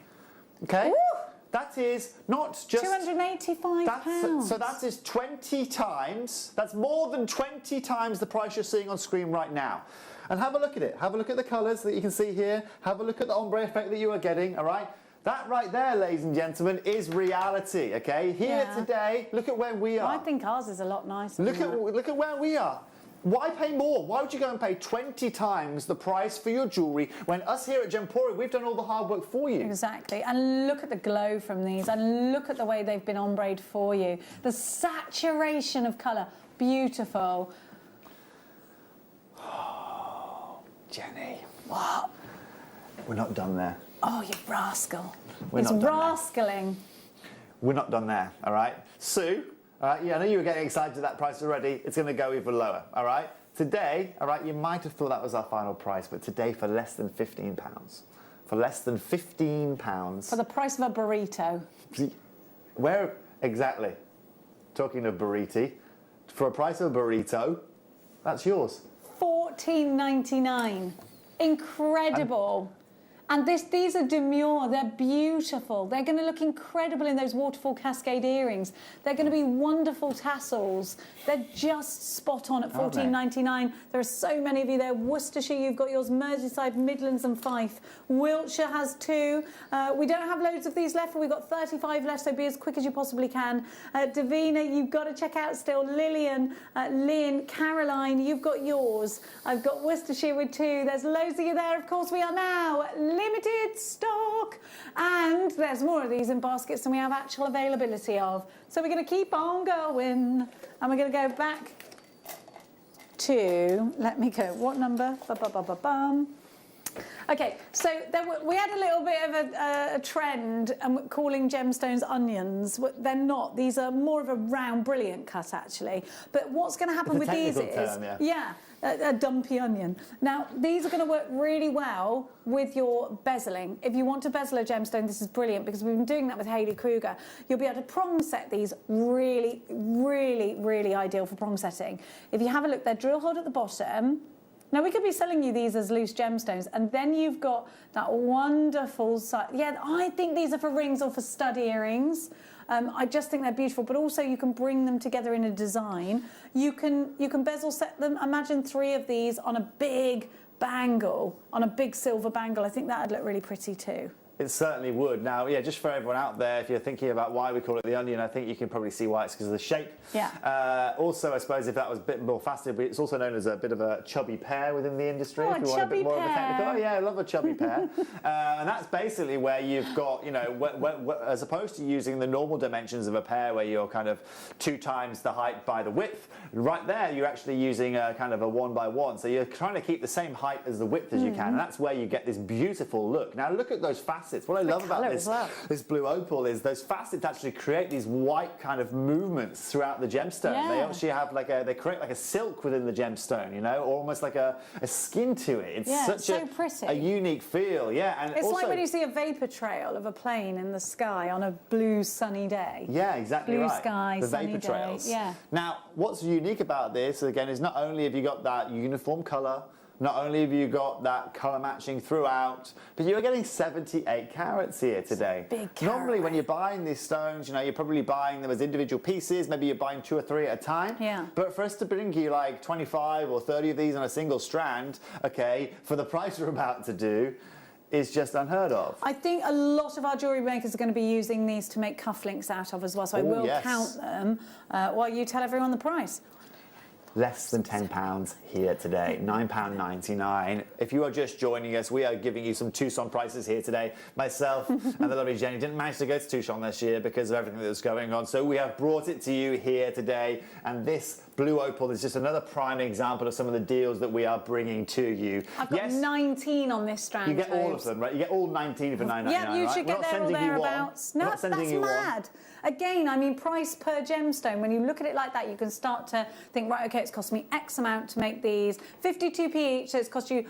[SPEAKER 15] okay?
[SPEAKER 11] Ooh.
[SPEAKER 15] That is not just...
[SPEAKER 11] £285.
[SPEAKER 15] So that is 20 times, that's more than 20 times the price you're seeing on screen right now. And have a look at it. Have a look at the colours that you can see here. Have a look at the ombre effect that you are getting, all right? That right there, ladies and gentlemen, is reality, okay? Here today, look at where we are.
[SPEAKER 11] I think ours is a lot nicer.
[SPEAKER 15] Look at where we are. Why pay more? Why would you go and pay 20 times the price for your jewellery when us here at Gemporia, we've done all the hard work for you?
[SPEAKER 11] Exactly. And look at the glow from these, and look at the way they've been ombre'd for you. The saturation of colour, beautiful.
[SPEAKER 15] Oh, Jenny.
[SPEAKER 11] What?
[SPEAKER 15] We're not done there.
[SPEAKER 11] Oh, you rascal.
[SPEAKER 15] We're
[SPEAKER 11] It's
[SPEAKER 15] not done
[SPEAKER 11] rascaling.
[SPEAKER 15] We're not done there, all right? Sue, all right, yeah, I know you were getting excited at that price already. It's going to go even lower, all right? Today, all right, you might have thought that was our final price, but today for less than £15. For less than £15.
[SPEAKER 11] For the price of a burrito.
[SPEAKER 15] Where exactly? Talking of burrito, for a price of a burrito, that's yours.
[SPEAKER 11] $14.99. Incredible. And these are demure, they're beautiful. They're going to look incredible in those waterfall cascade earrings. They're going to be wonderful tassels. They're just spot on at $14.99. There are so many of you there. Worcestershire, you've got yours. Merseyside, Midlands and Fife. Wiltshire has 2. We don't have loads of these left, but we've got 35 left, so be as quick as you possibly can. Davina, you've got to check out still. Lillian, Lynn, Caroline, you've got yours. I've got Worcestershire with 2. There's loads of you there. Of course, we are now limited stock, and there's more of these in baskets than we have actual availability of. So we're going to keep on going, and we're going to go back to, let me go, what number? Okay, so we had a little bit of a trend calling gemstones onions. They're not. These are more of a round, brilliant cut, actually. But what's going to happen with these is... a dumpy onion. Now, these are going to work really well with your bezeling. If you want to bezel a gemstone, this is brilliant because we've been doing that with Hayley Kruger. You'll be able to prong set these really, really, really ideal for prong setting. If you have a look, they're drill hole at the bottom. Now, we could be selling you these as loose gemstones, and then you've got that wonderful side. Yeah, I think these are for rings or for stud earrings. I just think they're beautiful, but also you can bring them together in a design. You can bezel set them. Imagine 3 of these on a big bangle, on a big silver bangle. I think that would look really pretty too.
[SPEAKER 15] It certainly would. Now, yeah, just for everyone out there, if you're thinking about why we call it the onion, I think you can probably see why. It's because of the shape.
[SPEAKER 11] Yeah.
[SPEAKER 15] Also, I suppose if that was a bit more faster, but it's also known as a bit of a chubby pear within the industry.
[SPEAKER 11] Oh,
[SPEAKER 15] if you want a bit more of a technical. Oh, yeah, I love a chubby pear. And that's basically where you've got, you know, as opposed to using the normal dimensions of a pear where you're kind of 2 times the height by the width, right there you're actually using a kind of a 1 by 1. So you're trying to keep the same height as the width as you can. And that's where you get this beautiful look. Now, look at those facets. What I love about this blue opal is those facets actually create these white kind of movements throughout the gemstone.
[SPEAKER 11] Yeah.
[SPEAKER 15] They actually have they create like a silk within the gemstone, you know, or almost like a skin to it. It's such
[SPEAKER 11] pretty.
[SPEAKER 15] a unique feel, yeah. And
[SPEAKER 11] it's
[SPEAKER 15] also,
[SPEAKER 11] like when you see a vapour trail of a plane in the sky on a blue sunny day.
[SPEAKER 15] Yeah, exactly
[SPEAKER 11] blue
[SPEAKER 15] right.
[SPEAKER 11] Sky,
[SPEAKER 15] the
[SPEAKER 11] sunny
[SPEAKER 15] vapor
[SPEAKER 11] day.
[SPEAKER 15] trails.
[SPEAKER 11] Yeah.
[SPEAKER 15] Now, what's unique about this, again, is not only have you got that uniform colour, not only have you got that colour matching throughout, but you're getting 78 carats here today.
[SPEAKER 11] Big carat.
[SPEAKER 15] Normally, when you're buying these stones, you know, you're probably buying them as individual pieces. Maybe you're buying 2 or 3 at a time.
[SPEAKER 11] Yeah.
[SPEAKER 15] But for us to bring you like 25 or 30 of these on a single strand, okay, for the price we're about to do, is just unheard of.
[SPEAKER 11] I think a lot of our jewellery makers are going to be using these to make cufflinks out of as well, so I will count them while you tell everyone the price.
[SPEAKER 15] Less than £10 here today, £9.99. If you are just joining us, we are giving you some Tucson prices here today. Myself and the lovely Jenny didn't manage to go to Tucson this year because of everything that was going on, so we have brought it to you here today, and this blue opal is just another prime example of some of the deals that we are bringing to you.
[SPEAKER 11] I've got 19 on this strand.
[SPEAKER 15] You get all of them, right? You get all 19 for $9.99.
[SPEAKER 11] Yeah, you should
[SPEAKER 15] right?
[SPEAKER 11] get there or thereabouts. No, that's mad. Again, I mean, price per gemstone. When you look at it like that, you can start to think, right, okay, it's cost me X amount to make these, 52p each, so it's cost you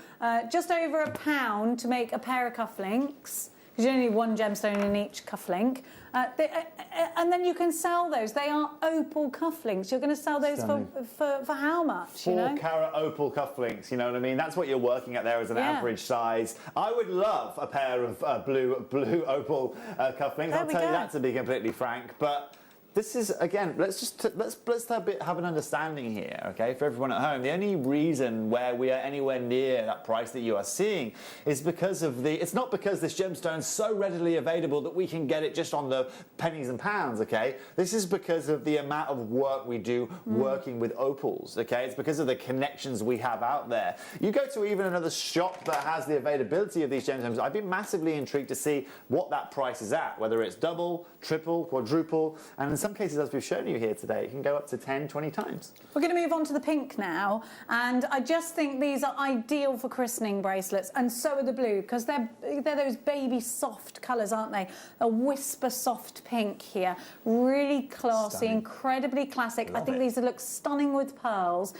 [SPEAKER 11] just over £1 to make a pair of cufflinks, because you only need 1 gemstone in each cufflink. And then you can sell those. They are opal cufflinks. You're going to sell those for how much?
[SPEAKER 15] 4 carat opal cufflinks, you know what I mean? That's what you're working at there as an average size. I would love a pair of blue opal cufflinks. I'll tell you that, to be completely frank. But this is, again, let's have an understanding here, okay, for everyone at home. The only reason where we are anywhere near that price that you are seeing is because of it's not because this gemstone is so readily available that we can get it just on the pennies and pounds, okay? This is because of the amount of work we do working with opals, okay? It's because of the connections we have out there. You go to even another shop that has the availability of these gemstones, I'd be massively intrigued to see what that price is at, whether it's double, triple, quadruple, and in some cases, as we've shown you here today, it can go up to 10, 20 times.
[SPEAKER 11] We're going to move on to the pink now, and I just think these are ideal for christening bracelets, and so are the blue, because they're those baby soft colours, aren't they? A whisper soft pink here, really classy, incredibly classic. I think these look stunning with pearls.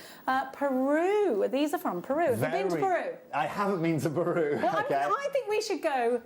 [SPEAKER 11] Peru, these are from Peru. Have you been to Peru?
[SPEAKER 15] I haven't been to Peru.
[SPEAKER 11] Well,
[SPEAKER 15] okay.
[SPEAKER 11] I think we should go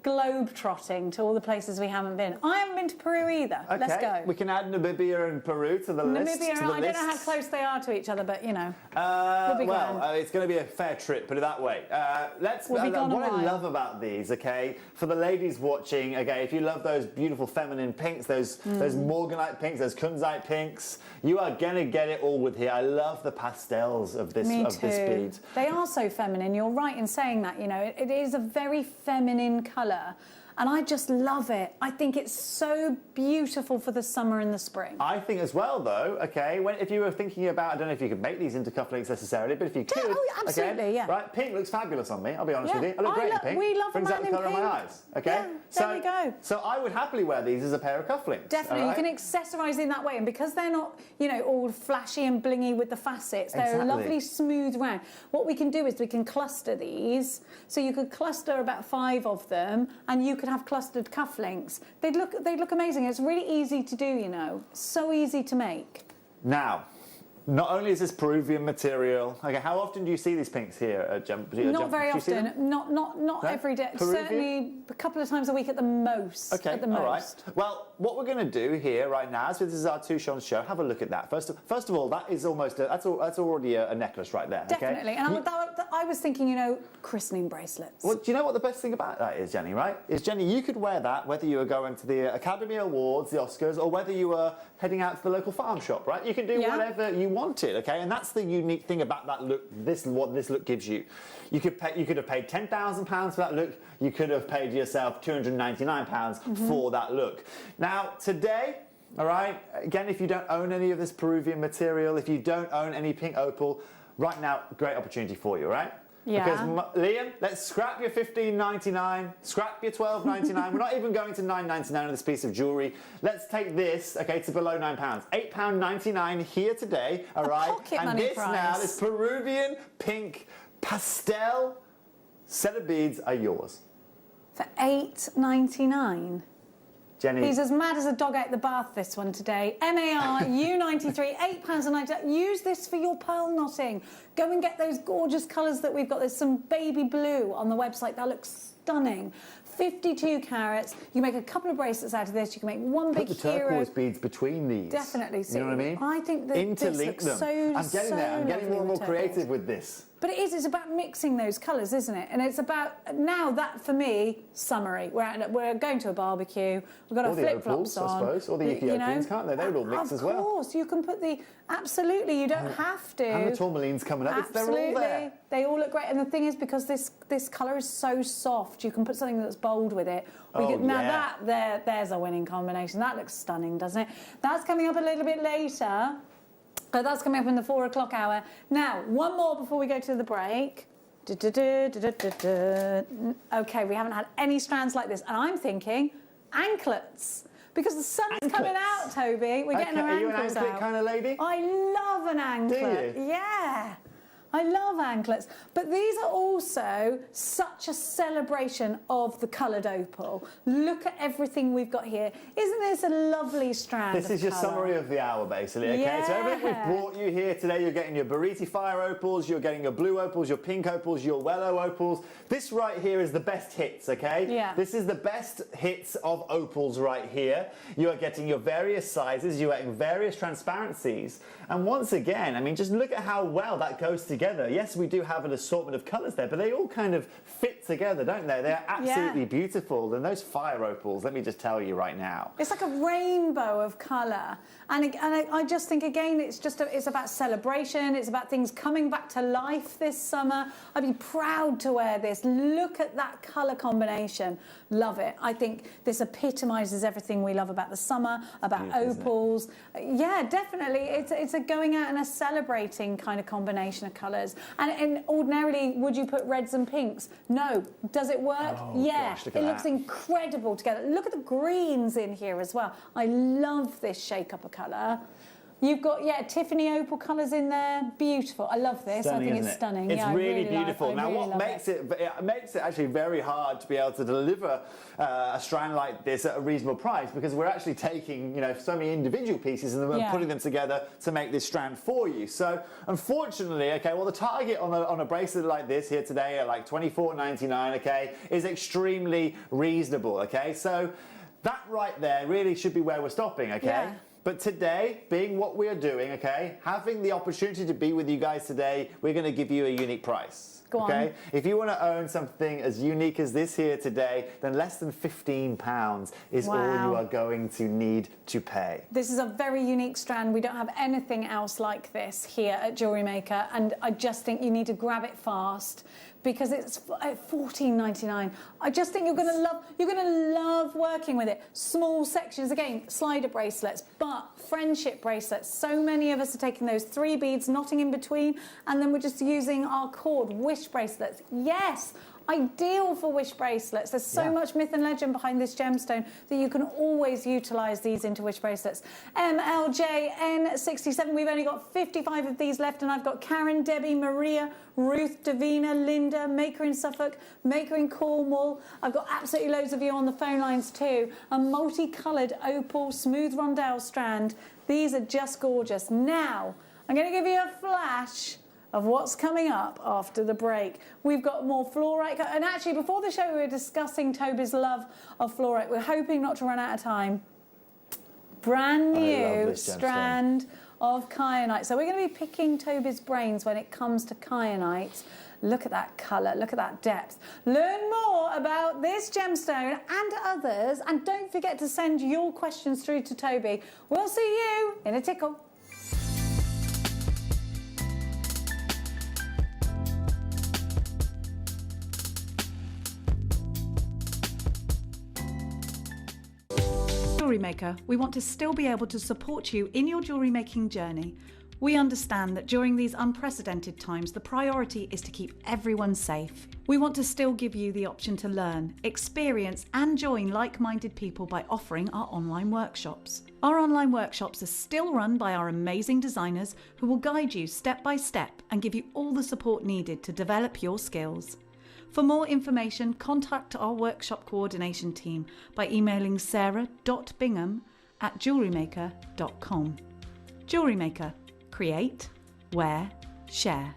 [SPEAKER 11] globe-trotting to all the places we haven't been. I haven't been to Peru either.
[SPEAKER 15] Okay.
[SPEAKER 11] Let's go.
[SPEAKER 15] We can add Namibia and Peru to the list.
[SPEAKER 11] Namibia, I don't know how close they are to each other, but, you know,
[SPEAKER 15] we'll be it's going to be a fair trip, put it that way. What I love about these, okay, for the ladies watching, okay, if you love those beautiful feminine pinks, those morganite pinks, those kunzite pinks, you are going to get it all with here. I love the pastels of this this bead.
[SPEAKER 11] They are so feminine. You're right in saying that, you know. It is a very feminine colour. And I just love it. I think it's so beautiful for the summer and the spring.
[SPEAKER 15] I think as well, though, okay, if you were thinking about, I don't know if you could make these into cufflinks necessarily, but if you could,
[SPEAKER 11] absolutely, yeah.
[SPEAKER 15] Right, pink looks fabulous on me, I'll be honest with you. I look great in pink.
[SPEAKER 11] We love
[SPEAKER 15] Brings out the colour of my eyes, okay?
[SPEAKER 11] Yeah, there we go.
[SPEAKER 15] So I would happily wear these as a pair of cufflinks.
[SPEAKER 11] Definitely, you can accessorise in that way, and because they're not, you know, all flashy and blingy with the facets, they're a lovely smooth round. What we can do is we can cluster these, so you could cluster about 5 of them, and you could have clustered cufflinks. They'd look amazing. It's really easy to do, you know. So easy to make.
[SPEAKER 15] Now, not only is this Peruvian material, okay, how often do you see these pinks here at
[SPEAKER 11] Not very often. Not every day.
[SPEAKER 15] Peruvian?
[SPEAKER 11] Certainly a couple of times a week at the most.
[SPEAKER 15] Okay,
[SPEAKER 11] at the
[SPEAKER 15] all
[SPEAKER 11] most.
[SPEAKER 15] right. Well, what we're going to do here right now, so this is our Tucson show. Have a look at that. First of all, that is almost that's already a necklace right there.
[SPEAKER 11] Definitely.
[SPEAKER 15] Okay?
[SPEAKER 11] And I was thinking, you know, christening bracelets.
[SPEAKER 15] Well, do you know what the best thing about that is, Jenny, right? Is, Jenny, you could wear that whether you were going to the Academy Awards, the Oscars, or whether you were heading out to the local farm shop, right? You can do whatever you wanted, okay? And that's the unique thing about that look, what this look gives you. You could have paid £10,000 for that look. You could have paid yourself £299 for that look. Now, today, all right, again, if you don't own any of this Peruvian material, if you don't own any pink opal, right now, great opportunity for you, right?
[SPEAKER 11] Yeah.
[SPEAKER 15] Because, Liam, let's scrap your $15.99, scrap your $12.99. We're not even going to $9.99 on this piece of jewellery. Let's take this, okay, to below £9. £8.99 here today, all right?
[SPEAKER 11] Pocket
[SPEAKER 15] and
[SPEAKER 11] money
[SPEAKER 15] this
[SPEAKER 11] price.
[SPEAKER 15] now, this Peruvian pink pastel set of beads are yours.
[SPEAKER 11] For $8.99.
[SPEAKER 15] Jenny.
[SPEAKER 11] He's as mad as a dog out the bath, this one today. MAR U93, £8.99. Use this for your pearl knotting. Go and get those gorgeous colours that we've got. There's some baby blue on the website. That looks stunning. 52 carats. You make a couple of bracelets out of this. You can make one big
[SPEAKER 15] Put the turquoise beads between these.
[SPEAKER 11] Definitely.
[SPEAKER 15] You know what I mean?
[SPEAKER 11] I think that
[SPEAKER 15] interlink
[SPEAKER 11] this looks
[SPEAKER 15] them.
[SPEAKER 11] so
[SPEAKER 15] I'm getting there. I'm getting more and more
[SPEAKER 11] lovely with
[SPEAKER 15] creative with this.
[SPEAKER 11] But it is, it's about mixing those colours, isn't it? And it's about, now that for me, summery. We're going to a barbecue, we've got our flip-flops on.
[SPEAKER 15] I suppose, or the Ethiopians, can't they? They would all mix as well.
[SPEAKER 11] Of course, you can put the, absolutely, you don't have to.
[SPEAKER 15] And the tourmalines coming up, they're all there.
[SPEAKER 11] They all look great. And the thing is, because this colour is so soft, you can put something that's bold with it. Now there's a winning combination. That looks stunning, doesn't it? That's coming up a little bit later. That's coming up in the 4 o'clock hour. Now, one more before we go to the break. Okay, we haven't had any strands like this. And I'm thinking anklets. Because the sun's coming out, Toby. We're getting our ankles out.
[SPEAKER 15] Are you an anklet kind of lady?
[SPEAKER 11] I love an anklet.
[SPEAKER 15] Do you?
[SPEAKER 11] Yeah. I love anklets, but these are also such a celebration of the coloured opal. Look at everything we've got here. Isn't this a lovely strand
[SPEAKER 15] This is your summary of the hour, basically, okay?
[SPEAKER 11] Yeah.
[SPEAKER 15] So everything we've brought you here today, you're getting your Bariti Fire opals, you're getting your blue opals, your pink opals, your Wello opals. This right here is the best hits, okay?
[SPEAKER 11] Yeah.
[SPEAKER 15] This is the best hits of opals right here. You are getting your various sizes, you're getting various transparencies. And once again, I mean, just look at how well that goes together. Yes, we do have an assortment of colours there, but they all kind of fit together, don't they? They're absolutely beautiful. And those fire opals, let me just tell you right now.
[SPEAKER 11] It's like a rainbow of colour. And I just think, again, it's about celebration. It's about things coming back to life this summer. I'd be proud to wear this. Look at that colour combination. Love it. I think this epitomises everything we love about the summer, about opals. Yeah, definitely. It's a going out and a celebrating kind of combination of colours. And ordinarily, would you put reds and pinks? No. Does it work? Yeah.
[SPEAKER 15] Gosh,
[SPEAKER 11] it looks incredible together. Look at the greens in here as well. I love this shake-up of colour. You've got, Tiffany opal colours in there. Beautiful. I love this.
[SPEAKER 15] Stunning,
[SPEAKER 11] I think
[SPEAKER 15] isn't
[SPEAKER 11] it's
[SPEAKER 15] it?
[SPEAKER 11] stunning.
[SPEAKER 15] It's
[SPEAKER 11] yeah,
[SPEAKER 15] really
[SPEAKER 11] I really
[SPEAKER 15] beautiful. Now, what makes it actually very hard to be able to deliver a strand like this at a reasonable price, because we're actually taking, so many individual pieces and then we're putting them together to make this strand for you. So, unfortunately, the target on a bracelet like this here today at like $24.99, okay, is extremely reasonable, okay? So, that right there really should be where we're stopping, okay?
[SPEAKER 11] Yeah.
[SPEAKER 15] But today, being what we are doing, okay, having the opportunity to be with you guys today, we're going to give you a unique price.
[SPEAKER 11] Go on.
[SPEAKER 15] Okay? If you want to own something as unique as this here today, then less than £15 is all you are going to need to pay.
[SPEAKER 11] This is a very unique strand. We don't have anything else like this here at JewelleryMaker, and I just think you need to grab it fast, because it's $14.99. I just think you're going to love working with it. Small sections, again, slider bracelets, but friendship bracelets. So many of us are taking those 3 beads, knotting in between, and then we're just using our cord, wish bracelets. Yes, ideal for wish bracelets. There's so much myth and legend behind this gemstone that you can always utilise these into wish bracelets. MLJN67, we've only got 55 of these left, and I've got Karen, Debbie, Maria, Ruth, Davina, Linda, Maker in Suffolk, Maker in Cornwall. I've got absolutely loads of you on the phone lines too. A multicoloured opal smooth rondelle strand. These are just gorgeous. Now, I'm going to give you a flash of what's coming up after the break. We've got more fluorite, and actually before the show we were discussing Toby's love of fluorite. We're hoping not to run out of time. Brand new strand of kyanite. So we're going to be picking Toby's brains when it comes to kyanite. Look at that colour, look at that depth. Learn more about this gemstone and others, and don't forget to send your questions through to Toby. We'll see you in a tickle.
[SPEAKER 17] Jewellery Maker, we want to still be able to support you in your jewellery making journey. We understand that during these unprecedented times, the priority is to keep everyone safe. We want to still give you the option to learn, experience and join like-minded people by offering our online workshops. Our online workshops are still run by our amazing designers who will guide you step by step and give you all the support needed to develop your skills. For more information, contact our workshop coordination team by emailing sarah.bingham@jewellerymaker.com. Jewellery Maker. Create, wear, share.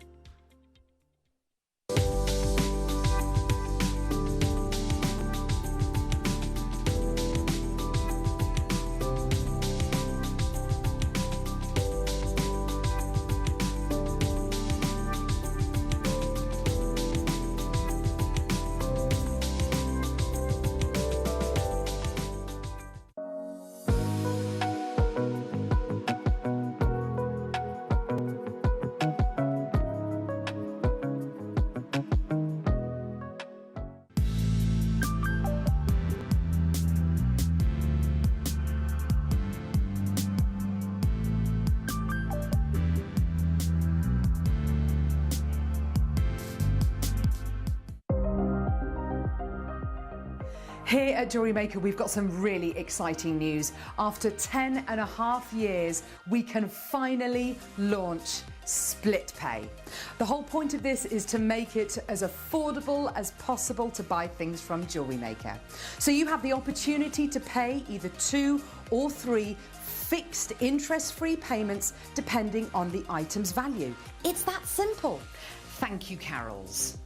[SPEAKER 3] Here at Jewellery Maker, we've got some really exciting news. After 10.5 years, we can finally launch split pay. The whole point of this is to make it as affordable as possible to buy things from Jewellery Maker. So you have the opportunity to pay either 2 or 3 fixed interest-free payments depending on the item's value. It's that simple. Thank you, Carols.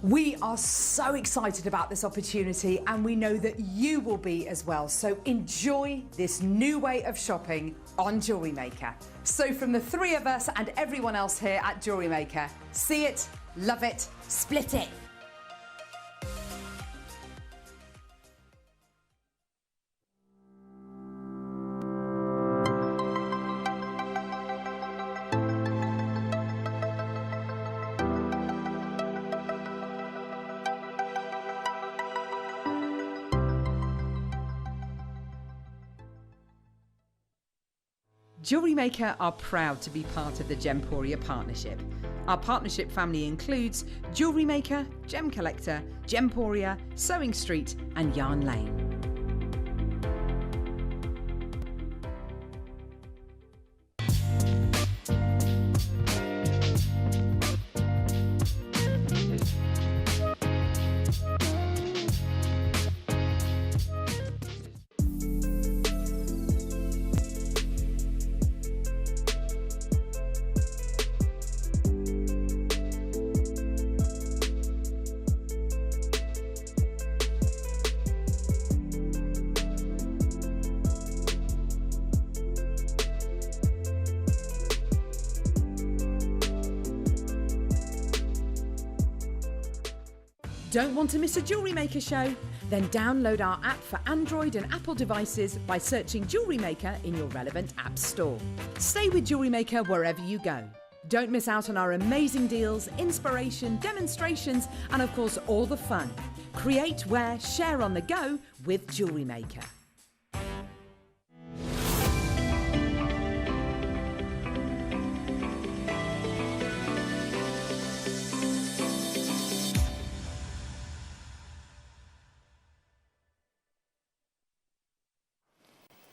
[SPEAKER 3] We are so excited about this opportunity and we know that you will be as well. So enjoy this new way of shopping on Jewellery Maker. So from the 3 of us and everyone else here at Jewellery Maker, see it, love it, split it.
[SPEAKER 6] Jewellery Maker are proud to be part of the Gemporia partnership. Our partnership family includes Jewellery Maker, Gem Collector, Gemporia, Sewing Street and Yarn Lane. Don't want to miss a Jewellery Maker show? Then download our app for Android and Apple devices by searching Jewellery Maker in your relevant app store. Stay with Jewellery Maker wherever you go. Don't miss out on our amazing deals, inspiration, demonstrations, and of course all the fun. Create, wear, share on the go with Jewellery Maker.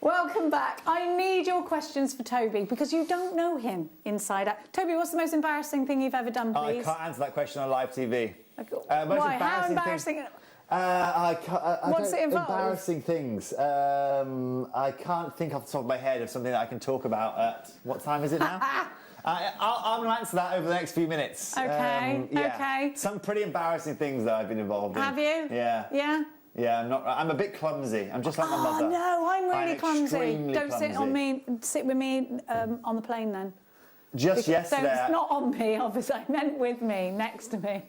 [SPEAKER 11] Welcome back. I need your questions for Toby because you don't know him inside out. Toby, what's the most embarrassing thing you've ever done, please?
[SPEAKER 15] I can't answer that question on live TV.
[SPEAKER 11] Why? How embarrassing? What's it involved?
[SPEAKER 15] Embarrassing things. I can't think off the top of my head of something that I can talk about at... What time is it now? I'm going to answer that over the next few minutes.
[SPEAKER 11] Okay, okay.
[SPEAKER 15] Some pretty embarrassing things that I've been involved in.
[SPEAKER 11] Have you?
[SPEAKER 15] Yeah.
[SPEAKER 11] Yeah?
[SPEAKER 15] Yeah, I'm a bit clumsy. I'm just like my mother.
[SPEAKER 11] Oh, no, I'm really clumsy.
[SPEAKER 15] Extremely
[SPEAKER 11] Don't sit with me on the plane then.
[SPEAKER 15] Just yesterday...
[SPEAKER 11] So it's not on me, obviously. I meant with me, next to me.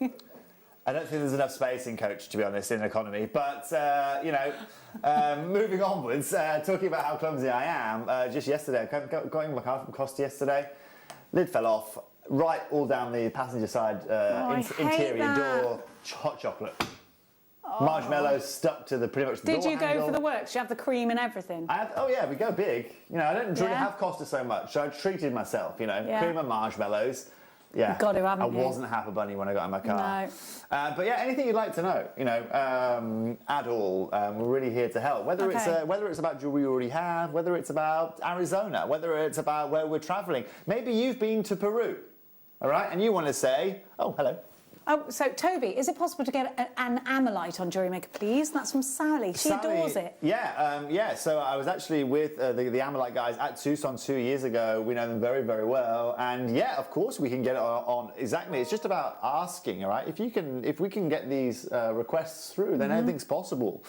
[SPEAKER 15] I don't think there's enough space in coach, to be honest, in economy. But, you know, moving onwards, talking about how clumsy I am, just yesterday, got in my car from Costa yesterday, lid fell off, right all down the passenger side interior door, hot chocolate. Marshmallows stuck to the pretty much the
[SPEAKER 11] Did
[SPEAKER 15] door
[SPEAKER 11] you go
[SPEAKER 15] handle.
[SPEAKER 11] for the works? You have the cream and everything?
[SPEAKER 15] Oh yeah, we go big. You know, I don't really
[SPEAKER 11] Yeah.
[SPEAKER 15] have Costa so much, so I treated myself, you know,
[SPEAKER 11] Yeah.
[SPEAKER 15] cream and marshmallows. Yeah,
[SPEAKER 11] You've got to, haven't you?
[SPEAKER 15] I wasn't half a bunny when I got in my car.
[SPEAKER 11] No.
[SPEAKER 15] But yeah, anything you'd like to know, you know, at all, we're really here to help. Whether it's about jewelry you already have, whether it's about Arizona, whether it's about where we're travelling. Maybe you've been to Peru, all right, and you want to say, oh, hello.
[SPEAKER 11] Oh, so Toby, is it possible to get an Amylite on JewelleryMaker, please? That's from Sally. She adores it.
[SPEAKER 15] Yeah. So I was actually with the Amylite guys at Tucson 2 years ago. We know them very, very well, and yeah, of course we can get it on. Exactly. It's just about asking, all right? If we can get these requests through, then anything's possible.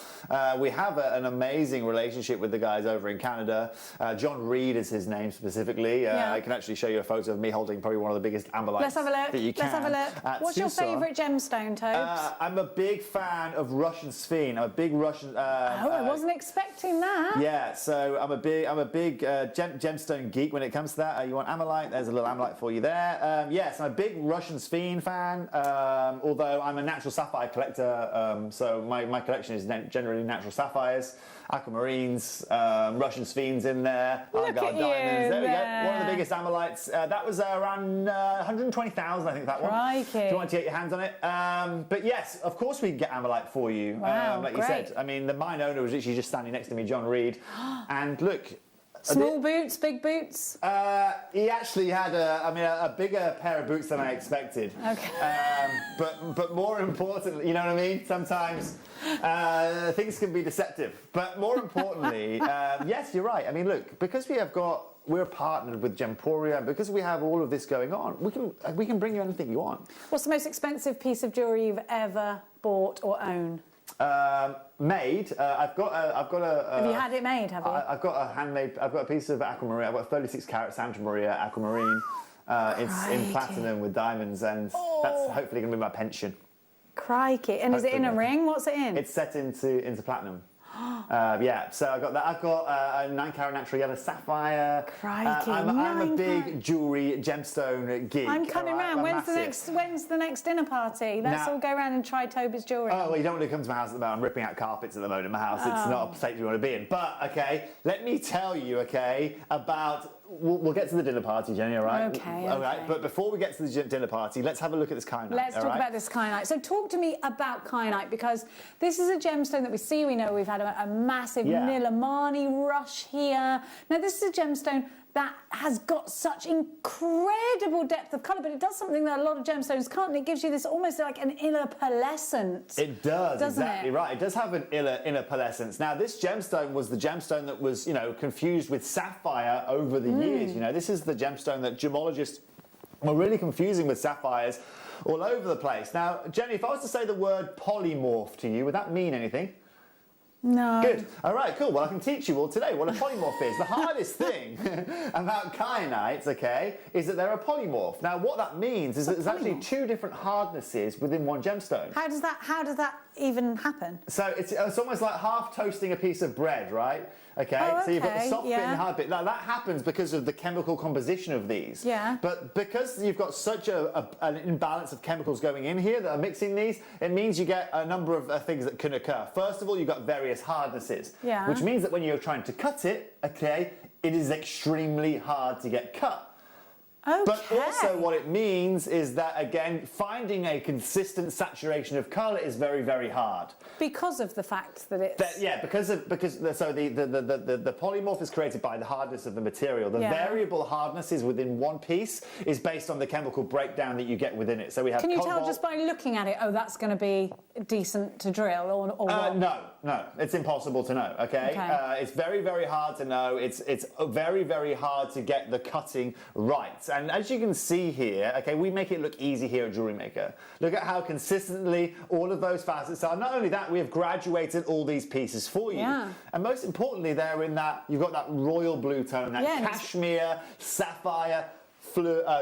[SPEAKER 15] We have an amazing relationship with the guys over in Canada. John Reed is his name specifically. I can actually show you a photo of me holding probably one of the biggest Amylites
[SPEAKER 11] Let's have a look.
[SPEAKER 15] that you can.
[SPEAKER 11] Let's have a look. What's your favourite gemstone, Tobes?
[SPEAKER 15] I'm a big fan of Russian Sphene. I'm a big Russian.
[SPEAKER 11] I wasn't expecting that.
[SPEAKER 15] Yeah, so I'm a big gemstone geek when it comes to that. You want Amylite? There's a little Amylite for you there. Yes, I'm a big Russian Sphene fan. Although I'm a natural sapphire collector, so my collection is generally natural sapphires, aquamarines, Russian Sphenes in there.
[SPEAKER 11] Look at
[SPEAKER 15] diamonds.
[SPEAKER 11] you
[SPEAKER 15] There we go.
[SPEAKER 11] there.
[SPEAKER 15] One of the biggest Amylites. That was around 120,000, I think that one.
[SPEAKER 11] Crikey.
[SPEAKER 15] Do you want to get your hands on it? But yes, of course we can get Amylite for you.
[SPEAKER 11] Wow,
[SPEAKER 15] like you said. I mean, the mine owner was literally just standing next to me, John Reed. And look.
[SPEAKER 11] Small boots, big boots?
[SPEAKER 15] He actually had a bigger pair of boots than I expected.
[SPEAKER 11] Okay.
[SPEAKER 15] But more importantly, you know what I mean? Sometimes things can be deceptive. But more importantly, yes, you're right. I mean, look, because we're partnered with Gemporia, because we have all of this going on, we can bring you anything you want.
[SPEAKER 11] What's the most expensive piece of jewellery you've ever bought or own?
[SPEAKER 15] Made. I've got a.
[SPEAKER 11] Have you had it made? Have you?
[SPEAKER 15] I've got a handmade. I've got a piece of aquamarine. I've got a 36 carat Santa Maria aquamarine. It's in platinum with diamonds, and that's hopefully going to be my pension.
[SPEAKER 11] Crikey! And is it in a ring? What's it in?
[SPEAKER 15] It's set into platinum. Yeah, so I got that. I've got a 9 carat natural yellow sapphire.
[SPEAKER 11] Crikey!
[SPEAKER 15] I'm a big jewellery gemstone geek.
[SPEAKER 11] I'm coming
[SPEAKER 15] all right?
[SPEAKER 11] round.
[SPEAKER 15] I'm
[SPEAKER 11] When's the next dinner party? Let's all go round and try Toby's jewellery.
[SPEAKER 15] Oh, well, you don't want to come to my house at the moment. I'm ripping out carpets at the moment in my house. It's not a state you want to be in. But, okay, let me tell you, okay, about... We'll get to the dinner party, Jenny, all right?
[SPEAKER 11] Okay.
[SPEAKER 15] All right, but before we get to the dinner party, let's have a look at this kyanite.
[SPEAKER 11] Let's talk
[SPEAKER 15] right?
[SPEAKER 11] about this kyanite. So talk to me about kyanite, because this is a gemstone that we know we've had a massive Nilamani rush here. Now, this is a gemstone that has got such incredible depth of colour, but it does something that a lot of gemstones can't, and it gives you this almost like an inner pearlescent.
[SPEAKER 15] It does, exactly
[SPEAKER 11] it?
[SPEAKER 15] right. It does have an inner pearlescence. Now, this gemstone was the gemstone that was, confused with sapphire over the years. This is the gemstone that gemologists were really confusing with sapphires all over the place. Now, Jenny, if I was to say the word polymorph to you, would that mean anything?
[SPEAKER 11] No.
[SPEAKER 15] Good. All right, cool. Well, I can teach you all today what a polymorph is. The hardest thing about kyanites, okay, is that they're a polymorph. Now, what that means is that there's actually 2 different hardnesses within one gemstone.
[SPEAKER 11] How does that even happen?
[SPEAKER 15] So it's almost like half toasting a piece of bread, right? Okay, so you've got the soft bit and the hard bit. Now, that happens because of the chemical composition of these.
[SPEAKER 11] Yeah.
[SPEAKER 15] But because you've got such an imbalance of chemicals going in here that are mixing these, it means you get a number of things that can occur. First of all, you've got various hardnesses, which means that when you're trying to cut it, okay, it is extremely hard to get cut.
[SPEAKER 11] Okay.
[SPEAKER 15] But also what it means is that, again, finding a consistent saturation of colour is very, very hard.
[SPEAKER 11] Because of the fact that it's...
[SPEAKER 15] So the polymorph is created by the hardness of the material. The variable hardnesses within one piece is based on the chemical breakdown that you get within it. So we have
[SPEAKER 11] Can you tell just by looking at it, oh, that's going to be decent to drill or what?
[SPEAKER 15] No, it's impossible to know, okay? It's very, very hard to know. It's very, very hard to get the cutting right. And as you can see here, okay, we make it look easy here at JewelleryMaker. Look at how consistently all of those facets are. Not only that, we have graduated all these pieces for you.
[SPEAKER 11] Yeah.
[SPEAKER 15] And most importantly, they're in that, you've got that royal blue tone, that cashmere, sapphire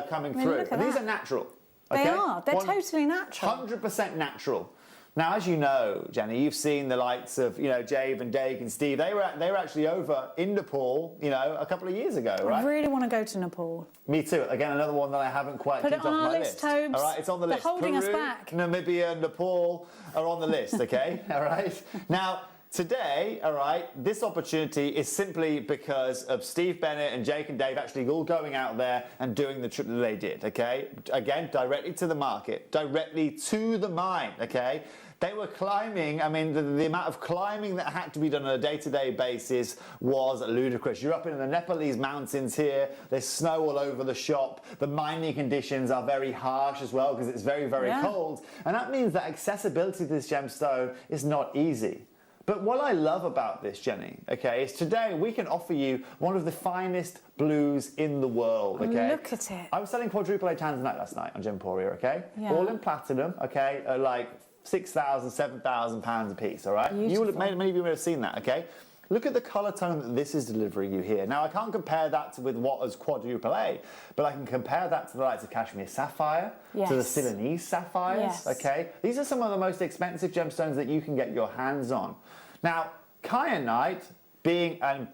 [SPEAKER 15] coming through. And these are natural.
[SPEAKER 11] They
[SPEAKER 15] Okay?
[SPEAKER 11] are. They're totally natural.
[SPEAKER 15] 100% natural. Now, as you know, Jenny, you've seen the likes of, you know, Jave and Dave and Steve. They were actually over in Nepal, you know, a couple of years ago, right?
[SPEAKER 11] I really want to go to Nepal.
[SPEAKER 15] Me too. Again, another one that I haven't quite
[SPEAKER 11] Put it
[SPEAKER 15] ticked
[SPEAKER 11] on
[SPEAKER 15] off
[SPEAKER 11] our
[SPEAKER 15] my
[SPEAKER 11] list,
[SPEAKER 15] list.
[SPEAKER 11] Tobes.
[SPEAKER 15] All right, it's on the
[SPEAKER 11] They're
[SPEAKER 15] list.
[SPEAKER 11] holding us
[SPEAKER 15] Peru,
[SPEAKER 11] back.
[SPEAKER 15] Namibia, Nepal are on the list, okay? All right. Now, today, all right, this opportunity is simply because of Steve Bennett and Jake and Dave actually all going out there and doing the trip that they did, okay? Again, directly to the market, directly to the mine, okay? They were climbing, I mean, the amount of climbing that had to be done on a day-to-day basis was ludicrous. You're up in the Nepalese mountains here, there's snow all over the shop, the mining conditions are very harsh as well because it's very, very cold, and that means that accessibility to this gemstone is not easy. But what I love about this, Jenny, okay, is today we can offer you one of the finest blues in the world, okay?
[SPEAKER 11] Look at it.
[SPEAKER 15] I was selling quadruple A tanzanite last night on Gemporia, okay?
[SPEAKER 11] Yeah.
[SPEAKER 15] All in platinum, okay, at like £6,000, £7,000 a piece, all right? You will have, many of you may have seen that, okay? Look at the colour tone that this is delivering you here. Now, I can't compare that with what was quadruple A, but I can compare that to the likes of Kashmir Sapphire, to the Ceylonese Sapphires, okay? These are some of the most expensive gemstones that you can get your hands on. Now, kyanite, being, and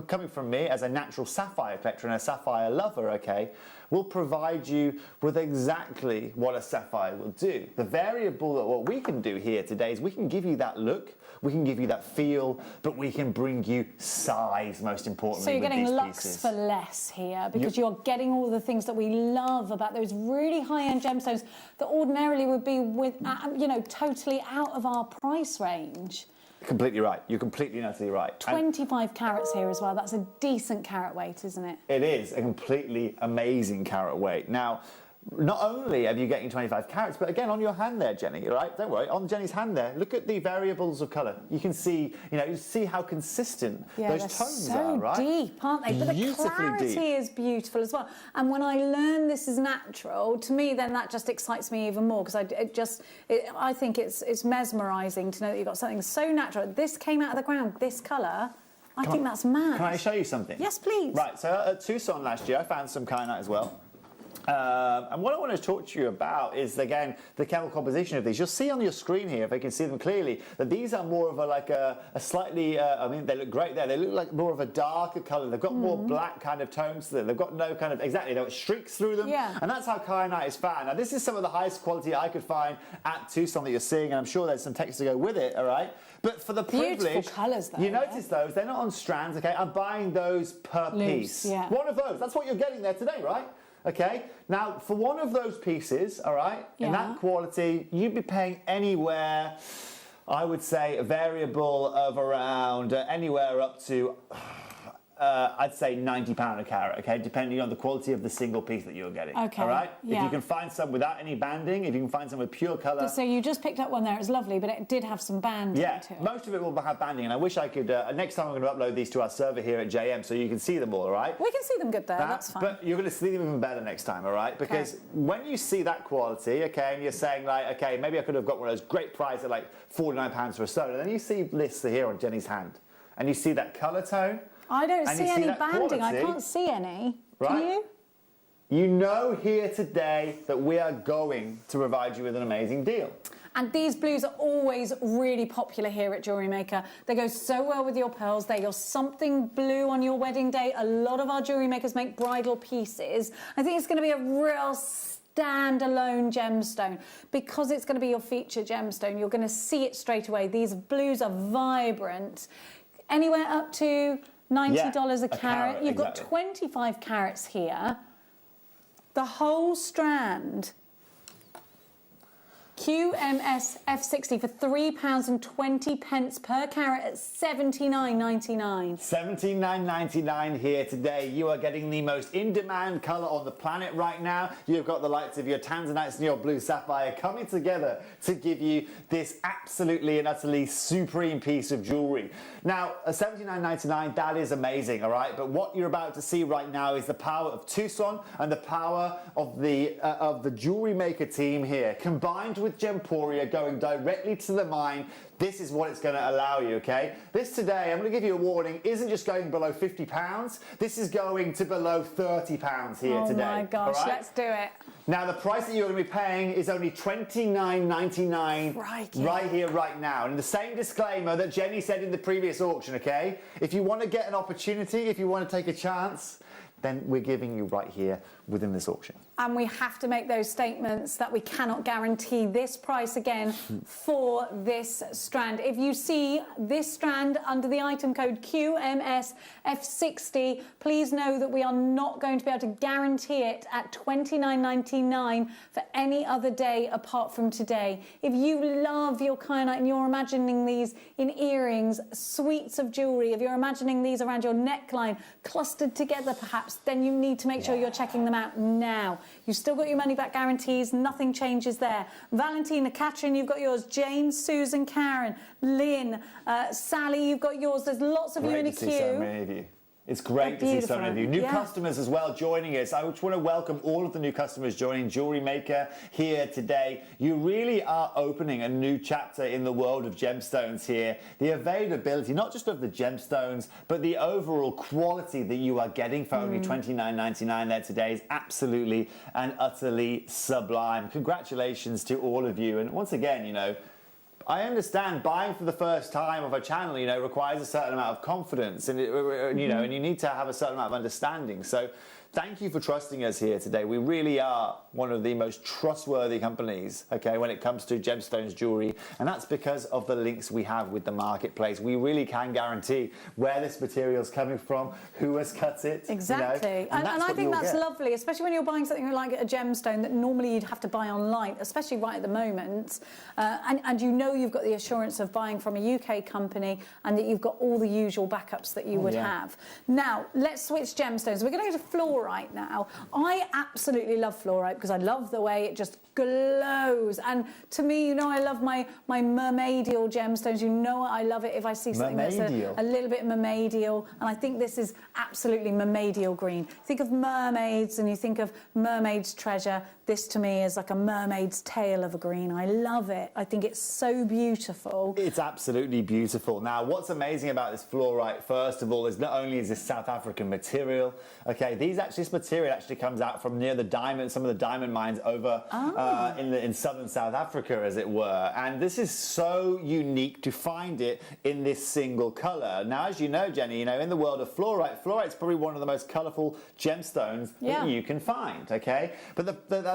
[SPEAKER 15] coming from me as a natural sapphire collector and a sapphire lover, okay, will provide you with exactly what a sapphire will do. The variable that what we can do here today is we can give you that look, we can give you that feel, but we can bring you size, most importantly.
[SPEAKER 11] So you're
[SPEAKER 15] with
[SPEAKER 11] getting
[SPEAKER 15] these
[SPEAKER 11] lux
[SPEAKER 15] pieces.
[SPEAKER 11] for less here because you're getting all the things that we love about those really high-end gemstones that ordinarily would be with, you know, totally out of our price range.
[SPEAKER 15] Completely right. You're completely and utterly right.
[SPEAKER 11] 25 carats here as well. That's a decent carat weight, isn't it?
[SPEAKER 15] It is a completely amazing carat weight. Now, not only are you getting 25 carats, but again, on your hand there, Jenny, right? Don't worry, on Jenny's hand there, look at the variables of colour. You can see, you know, you see how consistent those tones are, right?
[SPEAKER 11] So deep, aren't they? But the
[SPEAKER 15] Beautifully
[SPEAKER 11] clarity
[SPEAKER 15] deep.
[SPEAKER 11] is beautiful as well. And when I learn this is natural, to me, then that just excites me even more because I think it's mesmerising to know that you've got something so natural. This came out of the ground, this colour. I think that's mad.
[SPEAKER 15] Can I show you something?
[SPEAKER 11] Yes, please.
[SPEAKER 15] Right, so at Tucson last year, I found some kyanite as well. And what I want to talk to you about is, again, the chemical composition of these. You'll see on your screen here, if I can see them clearly, that these are more of a slightly, I mean, they look great there. They look like more of a darker colour. They've got more black kind of tones to them. They've got no kind of, exactly, they've got streaks through them.
[SPEAKER 11] Yeah.
[SPEAKER 15] And that's how kyanite is found. Now, this is some of the highest quality I could find at Tucson that you're seeing, and I'm sure there's some text to go with it, all right? But for the privilege,
[SPEAKER 11] beautiful colours though.
[SPEAKER 15] you notice those, they're not on strands, okay? I'm buying those per piece.
[SPEAKER 11] Yeah.
[SPEAKER 15] One of those, that's what you're getting there today, right? Okay, now for one of those pieces, all right, in that quality, you'd be paying anywhere, I would say, a variable of around anywhere up to, I'd say £90 a carat, okay, depending on the quality of the single piece that you're getting.
[SPEAKER 11] Okay,
[SPEAKER 15] all right?
[SPEAKER 11] yeah.
[SPEAKER 15] If you can find some without any banding, if you can find some with pure colour.
[SPEAKER 11] So you just picked up one there. It was lovely, but it did have some banding to it.
[SPEAKER 15] Most of it will have banding, and I wish I could. Next time I'm going to upload these to our server here at JM, so you can see them all. All right?
[SPEAKER 11] We can see them good there. That's fine.
[SPEAKER 15] But you're going to see them even better next time. All right? Because when you see that quality, okay, and you're saying like, okay, maybe I could have got one of those great prices at like £49 for a stone, and then you see this here on Jenny's hand, and you see that colour tone.
[SPEAKER 11] I don't
[SPEAKER 15] and
[SPEAKER 11] see
[SPEAKER 15] you
[SPEAKER 11] any
[SPEAKER 15] that
[SPEAKER 11] banding. I
[SPEAKER 15] quality,
[SPEAKER 11] can't see any.
[SPEAKER 15] Right?
[SPEAKER 11] Can you?
[SPEAKER 15] You know here today that we are going to provide you with an amazing deal.
[SPEAKER 11] And these blues are always really popular here at Jewellery Maker. They go so well with your pearls. They're your something blue on your wedding day. A lot of our jewellery makers make bridal pieces. I think it's going to be a real standalone gemstone because it's going to be your feature gemstone. You're going to see it straight away. These blues are vibrant. Anywhere up to $90 a carat. You've got 25 carats here. The whole strand. QMS F60 for £3.20 per carat at $79.99.
[SPEAKER 15] $79.99 here today. You are getting the most in-demand colour on the planet right now. You've got the likes of your tanzanites and your blue sapphire coming together to give you this absolutely and utterly supreme piece of jewellery. Now, $79.99, that is amazing, all right? But what you're about to see right now is the power of Tucson and the power of the Jewellery Maker team here, combined with Gemporia going directly to the mine, this is what it's going to allow you, okay? This today, I'm going to give you a warning, isn't just going below £50. This is going to below £30 here today.
[SPEAKER 11] Oh my gosh,
[SPEAKER 15] all right?
[SPEAKER 11] let's do it.
[SPEAKER 15] Now, the price that you're going to be paying is only $29.99 right here, right now. And the same disclaimer that Jenny said in the previous auction, okay? If you want to get an opportunity, if you want to take a chance, then we're giving you right here within this auction.
[SPEAKER 11] And we have to make those statements that we cannot guarantee this price again for this strand. If you see this strand under the item code QMSF60, please know that we are not going to be able to guarantee it at $29.99 for any other day apart from today. If you love your kyanite and you're imagining these in earrings, suites of jewellery, if you're imagining these around your neckline, clustered together perhaps, then you need to make sure you're checking them out now. You've still got your money back guarantees, nothing changes there. Valentina, Catherine, you've got yours. Jane, Susan, Karen, Lynn, Sally, you've got yours. There's lots of you in a queue.
[SPEAKER 15] Great to see so many of you. It's great to see so many of you. New customers as well joining us. I just want to welcome all of the new customers joining JewelleryMaker here today. You really are opening a new chapter in the world of gemstones here. The availability, not just of the gemstones, but the overall quality that you are getting for only $29.99 there today is absolutely and utterly sublime. Congratulations to all of you. And once again, you know, I understand buying for the first time of a channel, you know, requires a certain amount of confidence and, you know, and you need to have a certain amount of understanding. So thank you for trusting us here today. We really are one of the most trustworthy companies, okay, when it comes to gemstones jewelry. And that's because of the links we have with the marketplace. We really can guarantee where this material is coming from, who has cut it.
[SPEAKER 11] Exactly.
[SPEAKER 15] You know,
[SPEAKER 11] and I think that's lovely, especially when you're buying something like a gemstone that normally you'd have to buy online, especially right at the moment. And you know you've got the assurance of buying from a UK company and that you've got all the usual backups that you would have. Now, let's switch gemstones. We're going to go to fluorite now. I absolutely love fluorite because I love the way it just glows. And to me, you know, I love my mermaidial gemstones. You know I love it if I see something that's a little bit mermaidial. And I think this is absolutely mermaidial green. Think of mermaids and you think of mermaid's treasure. This to me is like a mermaid's tail of a green. I love it. I think it's so beautiful.
[SPEAKER 15] It's absolutely beautiful. Now, what's amazing about this fluorite, first of all, is not only is this South African material, okay, this material actually comes out from near the diamond, some of the diamond mines over in southern South Africa, as it were. And this is so unique to find it in this single colour. Now, as you know, Jenny, you know, in the world of fluorite's probably one of the most colourful gemstones that you can find, okay? But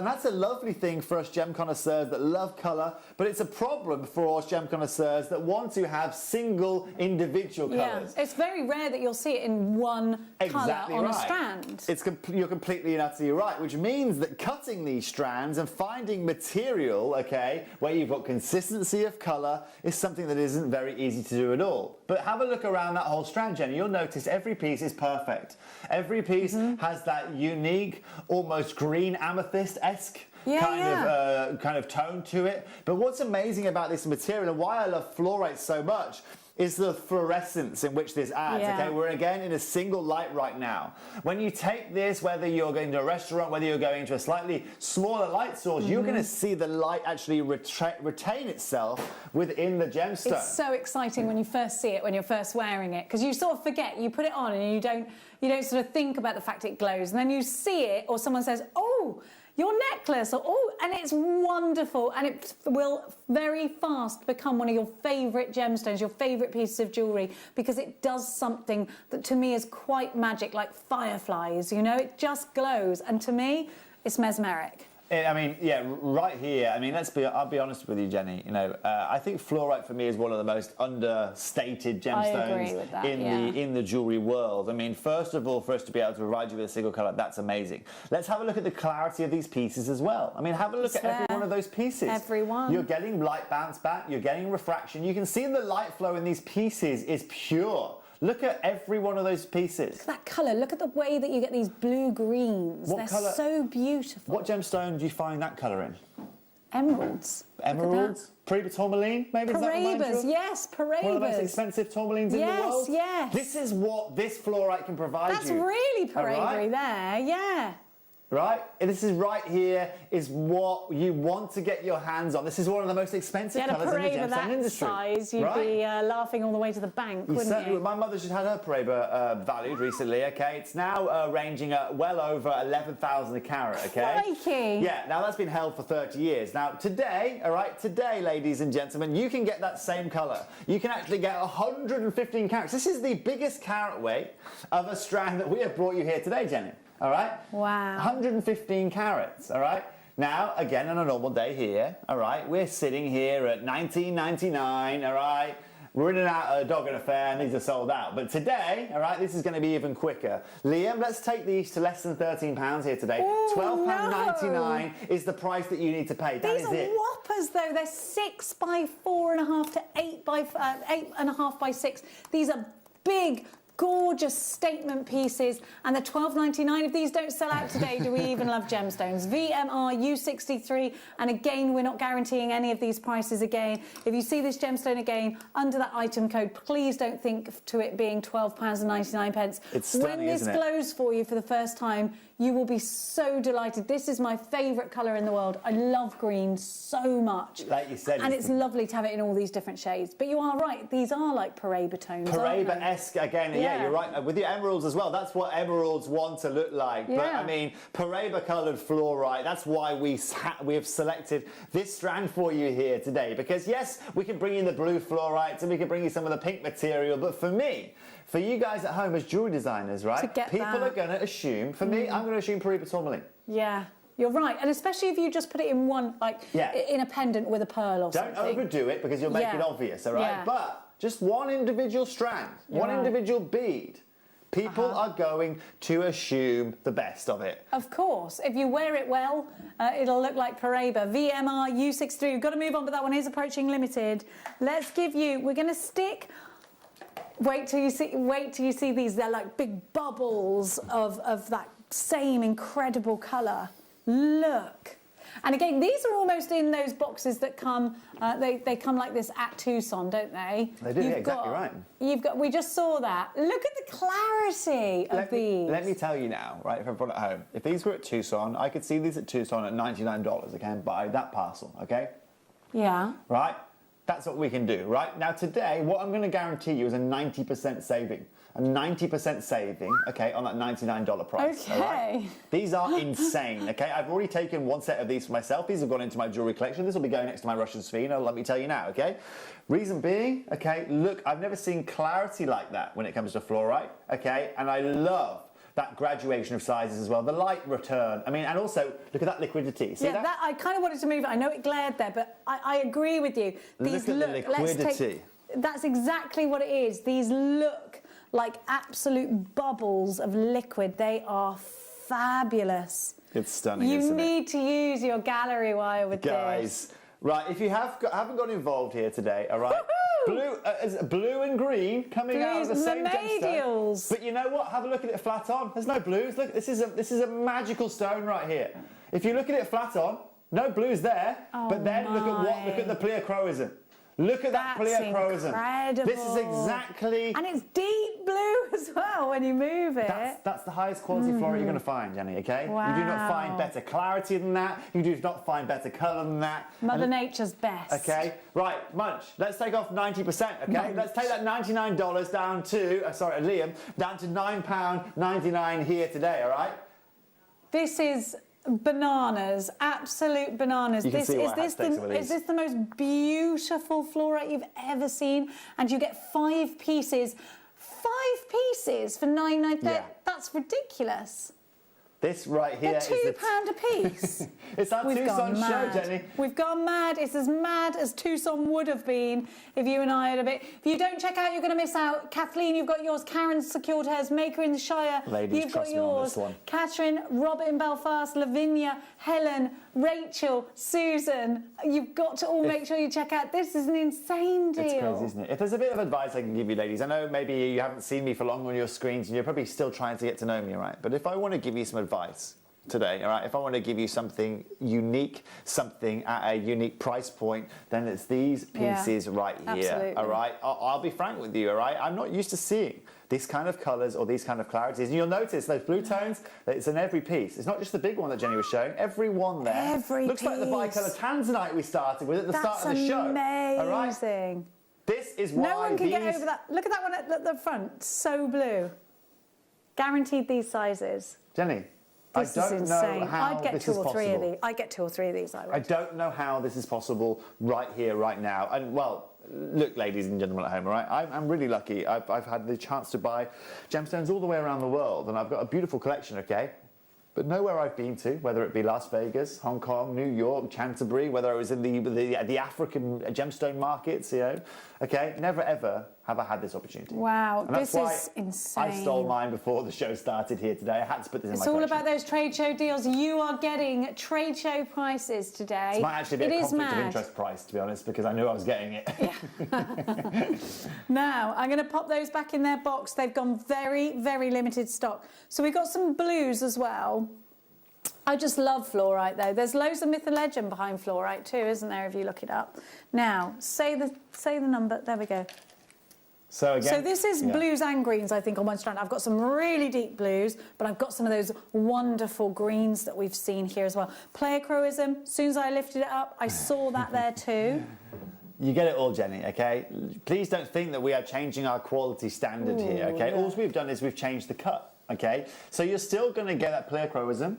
[SPEAKER 15] and that's a lovely thing for us gem connoisseurs that love colour, but it's a problem for us gem connoisseurs that want to have single individual colours.
[SPEAKER 11] Yeah, it's very rare that you'll see it in one colour on a strand.
[SPEAKER 15] You're completely and utterly right, which means that cutting these strands and finding material, okay, where you've got consistency of colour is something that isn't very easy to do at all. But have a look around that whole strand, Jenny. You'll notice every piece is perfect. Every piece has that unique, almost green amethyst-esque kind of tone to it. But what's amazing about this material and why I love fluorite so much is the fluorescence in which this adds. Okay, we're again in a single light right now. When you take this, whether you're going to a restaurant, whether you're going to a slightly smaller light source, you're going to see the light actually retain itself within the gemstone.
[SPEAKER 11] It's so exciting when you first see it, when you're first wearing it, because you sort of forget, you put it on and you don't sort of think about the fact it glows, and then you see it, or someone says, "Oh, your necklace," and it's wonderful, and it will very fast become one of your favourite gemstones, your favourite pieces of jewellery, because it does something that to me is quite magic, like fireflies, you know, it just glows, and to me, it's mesmeric.
[SPEAKER 15] I mean, yeah, right here. I mean, I'll be honest with you, Jenny. You know, I think fluorite for me is one of the most understated gemstones in the jewelry world. I mean, first of all, for us to be able to provide you with a single color, that's amazing. Let's have a look at the clarity of these pieces as well. I mean, have a look at every one of those pieces.
[SPEAKER 11] Every one.
[SPEAKER 15] You're getting light bounce back. You're getting refraction. You can see the light flow in these pieces is pure. Look at every one of those pieces.
[SPEAKER 11] Look at that colour. Look at the way that you get these blue-greens. They're so beautiful.
[SPEAKER 15] What gemstone do you find that colour in?
[SPEAKER 11] Emeralds.
[SPEAKER 15] Emeralds? Tourmaline, maybe?
[SPEAKER 11] Parabas, yes, Parabas.
[SPEAKER 15] One of the most expensive tourmalines in the world?
[SPEAKER 11] Yes.
[SPEAKER 15] This is what this fluorite can provide you.
[SPEAKER 11] That's really Parabas there, yeah.
[SPEAKER 15] right? This is right here is what you want to get your hands on. This is one of the most expensive
[SPEAKER 11] Get a
[SPEAKER 15] colours in the
[SPEAKER 11] parade of
[SPEAKER 15] gemstone
[SPEAKER 11] that
[SPEAKER 15] industry.
[SPEAKER 11] size, you'd
[SPEAKER 15] right?
[SPEAKER 11] be laughing all the way to the bank, wouldn't you?
[SPEAKER 15] My mother just had her Paraiba valued recently, okay? It's now ranging at well over 11,000 a carat, okay?
[SPEAKER 11] Crikey!
[SPEAKER 15] Yeah, now that's been held for 30 years. Now today, all right, today, ladies and gentlemen, you can get that same colour. You can actually get 115 carats. This is the biggest carat weight of a strand that we have brought you here today, Jenny. All right?
[SPEAKER 11] Wow.
[SPEAKER 15] 115 carats, all right? Now, again, on a normal day here, all right, we're sitting here at $19.99, all right? We're in and out of a dog and a fair, and these are sold out. But today, all right, this is going to be even quicker. Liam, let's take these to less than £13 here today. £12.99 is the price that you need to pay. That
[SPEAKER 11] These
[SPEAKER 15] is
[SPEAKER 11] are
[SPEAKER 15] it.
[SPEAKER 11] whoppers, though. They're 6 by 4.5 to 8.5 by 6. These are big, gorgeous statement pieces, and the $12.99. If these don't sell out today, do we even love gemstones? VMR U63, and again, we're not guaranteeing any of these prices again. If you see this gemstone again under that item code, please don't think to it being £12.99.
[SPEAKER 15] It's stunning,
[SPEAKER 11] when this
[SPEAKER 15] isn't it?
[SPEAKER 11] glows for you for the first time, you will be so delighted. This is my favourite colour in the world. I love green so much.
[SPEAKER 15] Like you said,
[SPEAKER 11] and it's lovely to have it in all these different shades. But you are right, these are like Paraiba tones, aren't they?
[SPEAKER 15] Paraiba-esque again, yeah, you're right. With your emeralds as well, that's what emeralds want to look like. But
[SPEAKER 11] Yeah.
[SPEAKER 15] I mean, Paraiba-coloured fluorite, that's why we have selected this strand for you here today. Because yes, we can bring in the blue fluorites and we can bring you some of the pink material, but for me, for you guys at home as jewellery designers, right?
[SPEAKER 11] To get
[SPEAKER 15] people
[SPEAKER 11] that.
[SPEAKER 15] are going to assume, for me, I'm going to assume Paraiba tourmaline.
[SPEAKER 11] Yeah, you're right. And especially if you just put it in one, like,
[SPEAKER 15] Yeah.
[SPEAKER 11] in a pendant with a pearl or
[SPEAKER 15] Don't
[SPEAKER 11] something.
[SPEAKER 15] overdo it because you'll make
[SPEAKER 11] Yeah.
[SPEAKER 15] it obvious, all right?
[SPEAKER 11] Yeah.
[SPEAKER 15] But just one individual strand, one
[SPEAKER 11] right.
[SPEAKER 15] individual bead, people are going to assume the best of it.
[SPEAKER 11] Of course. If you wear it well, it'll look like Paraiba. VMR U63. We've got to move on, but that one is approaching limited. Let's give you, we're going to stick... Wait till you see these. They're like big bubbles of that same incredible colour. Look. And again, these are almost in those boxes that come, they come like this at Tucson, don't they?
[SPEAKER 15] They do, yeah, exactly right.
[SPEAKER 11] We just saw that. Look at the clarity of these.
[SPEAKER 15] Let me tell you now, right, if everyone at home, if these were at Tucson, I could see these at Tucson at $99, okay, and buy that parcel, okay?
[SPEAKER 11] Yeah.
[SPEAKER 15] Right? That's what we can do, right? Now today, what I'm going to guarantee you is a 90% saving. A 90% saving, okay, on that $99 price.
[SPEAKER 11] Okay.
[SPEAKER 15] All right? These are insane, okay? I've already taken one set of these for myself. These have gone into my jewellery collection. This will be going next to my Russian Spheno, let me tell you now, okay? Reason being, okay, look, I've never seen clarity like that when it comes to fluorite, okay? And I love that graduation of sizes as well, the light return. I mean, and also, look at that liquidity. See that?
[SPEAKER 11] I kind of wanted to move it. I know it glared there, but I agree with you. These
[SPEAKER 15] Look at the liquidity.
[SPEAKER 11] That's exactly what it is. These look like absolute bubbles of liquid. They are fabulous.
[SPEAKER 15] It's stunning,
[SPEAKER 11] You
[SPEAKER 15] isn't it?
[SPEAKER 11] need to use your gallery wire with
[SPEAKER 15] Guys,
[SPEAKER 11] this.
[SPEAKER 15] right, if you haven't got involved here today, all right? Blue and green coming out of the
[SPEAKER 11] Blues,
[SPEAKER 15] same
[SPEAKER 11] the
[SPEAKER 15] gemstone.
[SPEAKER 11] medials.
[SPEAKER 15] But you know what? Have a look at it flat on. There's no blues. Look, this is a magical stone right here. If you look at it flat on, no blues there. But then look at the pleochroism. Look at that pleochroism.
[SPEAKER 11] Incredible.
[SPEAKER 15] This is exactly.
[SPEAKER 11] And it's deep blue as well when you move it.
[SPEAKER 15] That's the highest quality fluorite you're going to find, Jenny, okay? You do not find better clarity than that. You do not find better colour than that.
[SPEAKER 11] Mother Nature's best.
[SPEAKER 15] Okay, right, Munch, let's take off 90%, okay?
[SPEAKER 11] Munch.
[SPEAKER 15] Let's take that $99 down to, Liam, down to £9.99 here today, all right?
[SPEAKER 11] This is bananas, absolute bananas.
[SPEAKER 15] You can see why I had
[SPEAKER 11] Is
[SPEAKER 15] to take some of these.
[SPEAKER 11] this the most beautiful fluorite you've ever seen? And you get 5 pieces. 5 pieces for $9.99.
[SPEAKER 15] Yeah.
[SPEAKER 11] That's ridiculous.
[SPEAKER 15] This right here
[SPEAKER 11] They're
[SPEAKER 15] is
[SPEAKER 11] £2 a piece.
[SPEAKER 15] It's our
[SPEAKER 11] We've
[SPEAKER 15] Tucson
[SPEAKER 11] gone
[SPEAKER 15] show,
[SPEAKER 11] mad.
[SPEAKER 15] Jenny.
[SPEAKER 11] We've gone mad. It's as mad as Tucson would have been if you and I had a bit. If you don't check out, you're going to miss out. Kathleen, you've got yours. Karen's secured hers. Maker in the Shire.
[SPEAKER 15] Ladies,
[SPEAKER 11] you've got
[SPEAKER 15] trust me on
[SPEAKER 11] yours.
[SPEAKER 15] this one.
[SPEAKER 11] Catherine, Robert in Belfast, Lavinia, Helen, Rachel, Susan. You've got to all make sure you check out. This is an insane deal.
[SPEAKER 15] It's crazy, isn't it? If there's a bit of advice I can give you, ladies, I know maybe you haven't seen me for long on your screens and you're probably still trying to get to know me, right? But if I want to give you some advice, today, all right? If I want to give you something unique, something at a unique price point, then it's these pieces right here,
[SPEAKER 11] absolutely.
[SPEAKER 15] all right? I'll be frank with you, all right? I'm not used to seeing these kind of colours or these kind of clarities. And you'll notice those blue tones, it's in every piece. It's not just the big one that Jenny was showing, every one there. Looks like the bicolour tanzanite we started with at the start of the show.
[SPEAKER 11] Amazing.
[SPEAKER 15] All right? This is why
[SPEAKER 11] no one can get over that. Look at that one at the front, so blue. Guaranteed these sizes.
[SPEAKER 15] Jenny,
[SPEAKER 11] This
[SPEAKER 15] I don't
[SPEAKER 11] is
[SPEAKER 15] know
[SPEAKER 11] insane.
[SPEAKER 15] how
[SPEAKER 11] I'd get
[SPEAKER 15] this
[SPEAKER 11] two
[SPEAKER 15] is
[SPEAKER 11] or three
[SPEAKER 15] possible.
[SPEAKER 11] of these. I'd get 2 or 3 of these, I would.
[SPEAKER 15] I don't know how this is possible right here, right now. And well, look, ladies and gentlemen at home, all right? I'm really lucky. I've had the chance to buy gemstones all the way around the world, and I've got a beautiful collection, okay? But nowhere I've been to, whether it be Las Vegas, Hong Kong, New York, Canterbury, whether I was in the African gemstone markets, you know, okay, never ever have I had this opportunity.
[SPEAKER 11] Wow,
[SPEAKER 15] and that's
[SPEAKER 11] this
[SPEAKER 15] why
[SPEAKER 11] is insane.
[SPEAKER 15] I stole mine before the show started here today. I had to put this in my
[SPEAKER 11] It's all
[SPEAKER 15] collection.
[SPEAKER 11] about those trade show deals. You are getting trade show prices today.
[SPEAKER 15] It might actually be
[SPEAKER 11] It
[SPEAKER 15] a
[SPEAKER 11] is
[SPEAKER 15] conflict of
[SPEAKER 11] mad.
[SPEAKER 15] interest price, to be honest, because I knew I was getting it.
[SPEAKER 11] Now, I'm going to pop those back in their box. They've gone very, very limited stock. So we've got some blues as well. I just love fluorite, though. There's loads of myth and legend behind fluorite, too, isn't there, if you look it up? Now, say the number. There we go.
[SPEAKER 15] So again,
[SPEAKER 11] So this is blues and greens, I think, on one strand. I've got some really deep blues, but I've got some of those wonderful greens that we've seen here as well. Pleochroism, as soon as I lifted it up, I saw that there too.
[SPEAKER 15] You get it all, Jenny, okay? Please don't think that we are changing our quality standard here, okay?
[SPEAKER 11] yeah.
[SPEAKER 15] All we've done is we've changed the cut. Okay, so you're still going to get that pleochroism,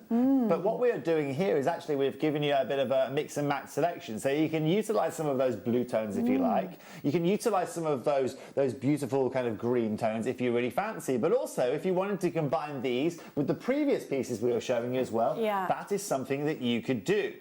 [SPEAKER 15] but what we are doing here is actually we've given you a bit of a mix and match selection, so you can utilise some of those blue tones if you like. You can utilise some of those beautiful kind of green tones if you really fancy, but also if you wanted to combine these with the previous pieces we were showing you as well, that is something that you could do.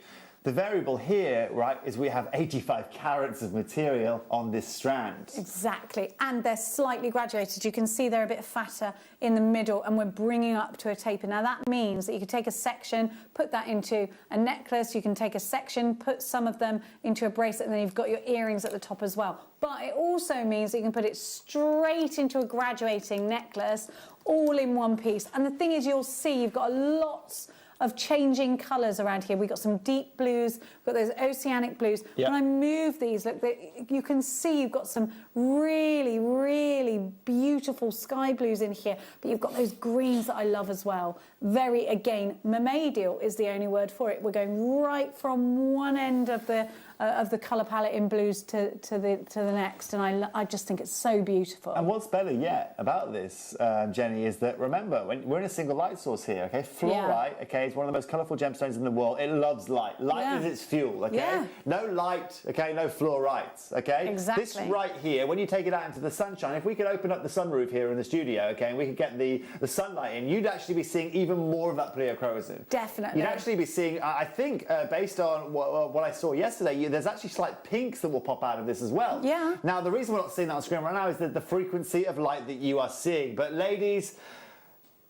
[SPEAKER 15] The variable here, right, is we have 85 carats of material on this strand.
[SPEAKER 11] Exactly, and they're slightly graduated. You can see they're a bit fatter in the middle, and we're bringing up to a taper. Now that means that you can take a section, put that into a necklace, you can take a section, put some of them into a bracelet, and then you've got your earrings at the top as well. But it also means that you can put it straight into a graduating necklace, all in one piece. And the thing is, you'll see you've got lots of changing colours around here. We've got some deep blues, we've got those oceanic blues.
[SPEAKER 15] Yep.
[SPEAKER 11] When I move these, look, you can see you've got some really, really beautiful sky blues in here, but you've got those greens that I love as well. Very, again, mermaidial is the only word for it. We're going right from one end of the colour palette in blues to the next, and I just think it's so beautiful.
[SPEAKER 15] And what's better yet about this, Jenny, is that remember, we're in a single light source here, okay? Fluorite, okay, is one of the most colourful gemstones in the world. It loves light. Light is its fuel, okay?
[SPEAKER 11] Yeah.
[SPEAKER 15] No light, okay, no fluorite, okay?
[SPEAKER 11] Exactly.
[SPEAKER 15] This right here, when you take it out into the sunshine, if we could open up the sunroof here in the studio, okay, and we could get the sunlight in, you'd actually be seeing even more of that pleochroism.
[SPEAKER 11] Definitely.
[SPEAKER 15] You'd actually be seeing, I think, based on what I saw yesterday, there's actually slight pinks that will pop out of this as well.
[SPEAKER 11] Yeah.
[SPEAKER 15] Now, the reason we're not seeing that on screen right now is the frequency of light that you are seeing. But ladies,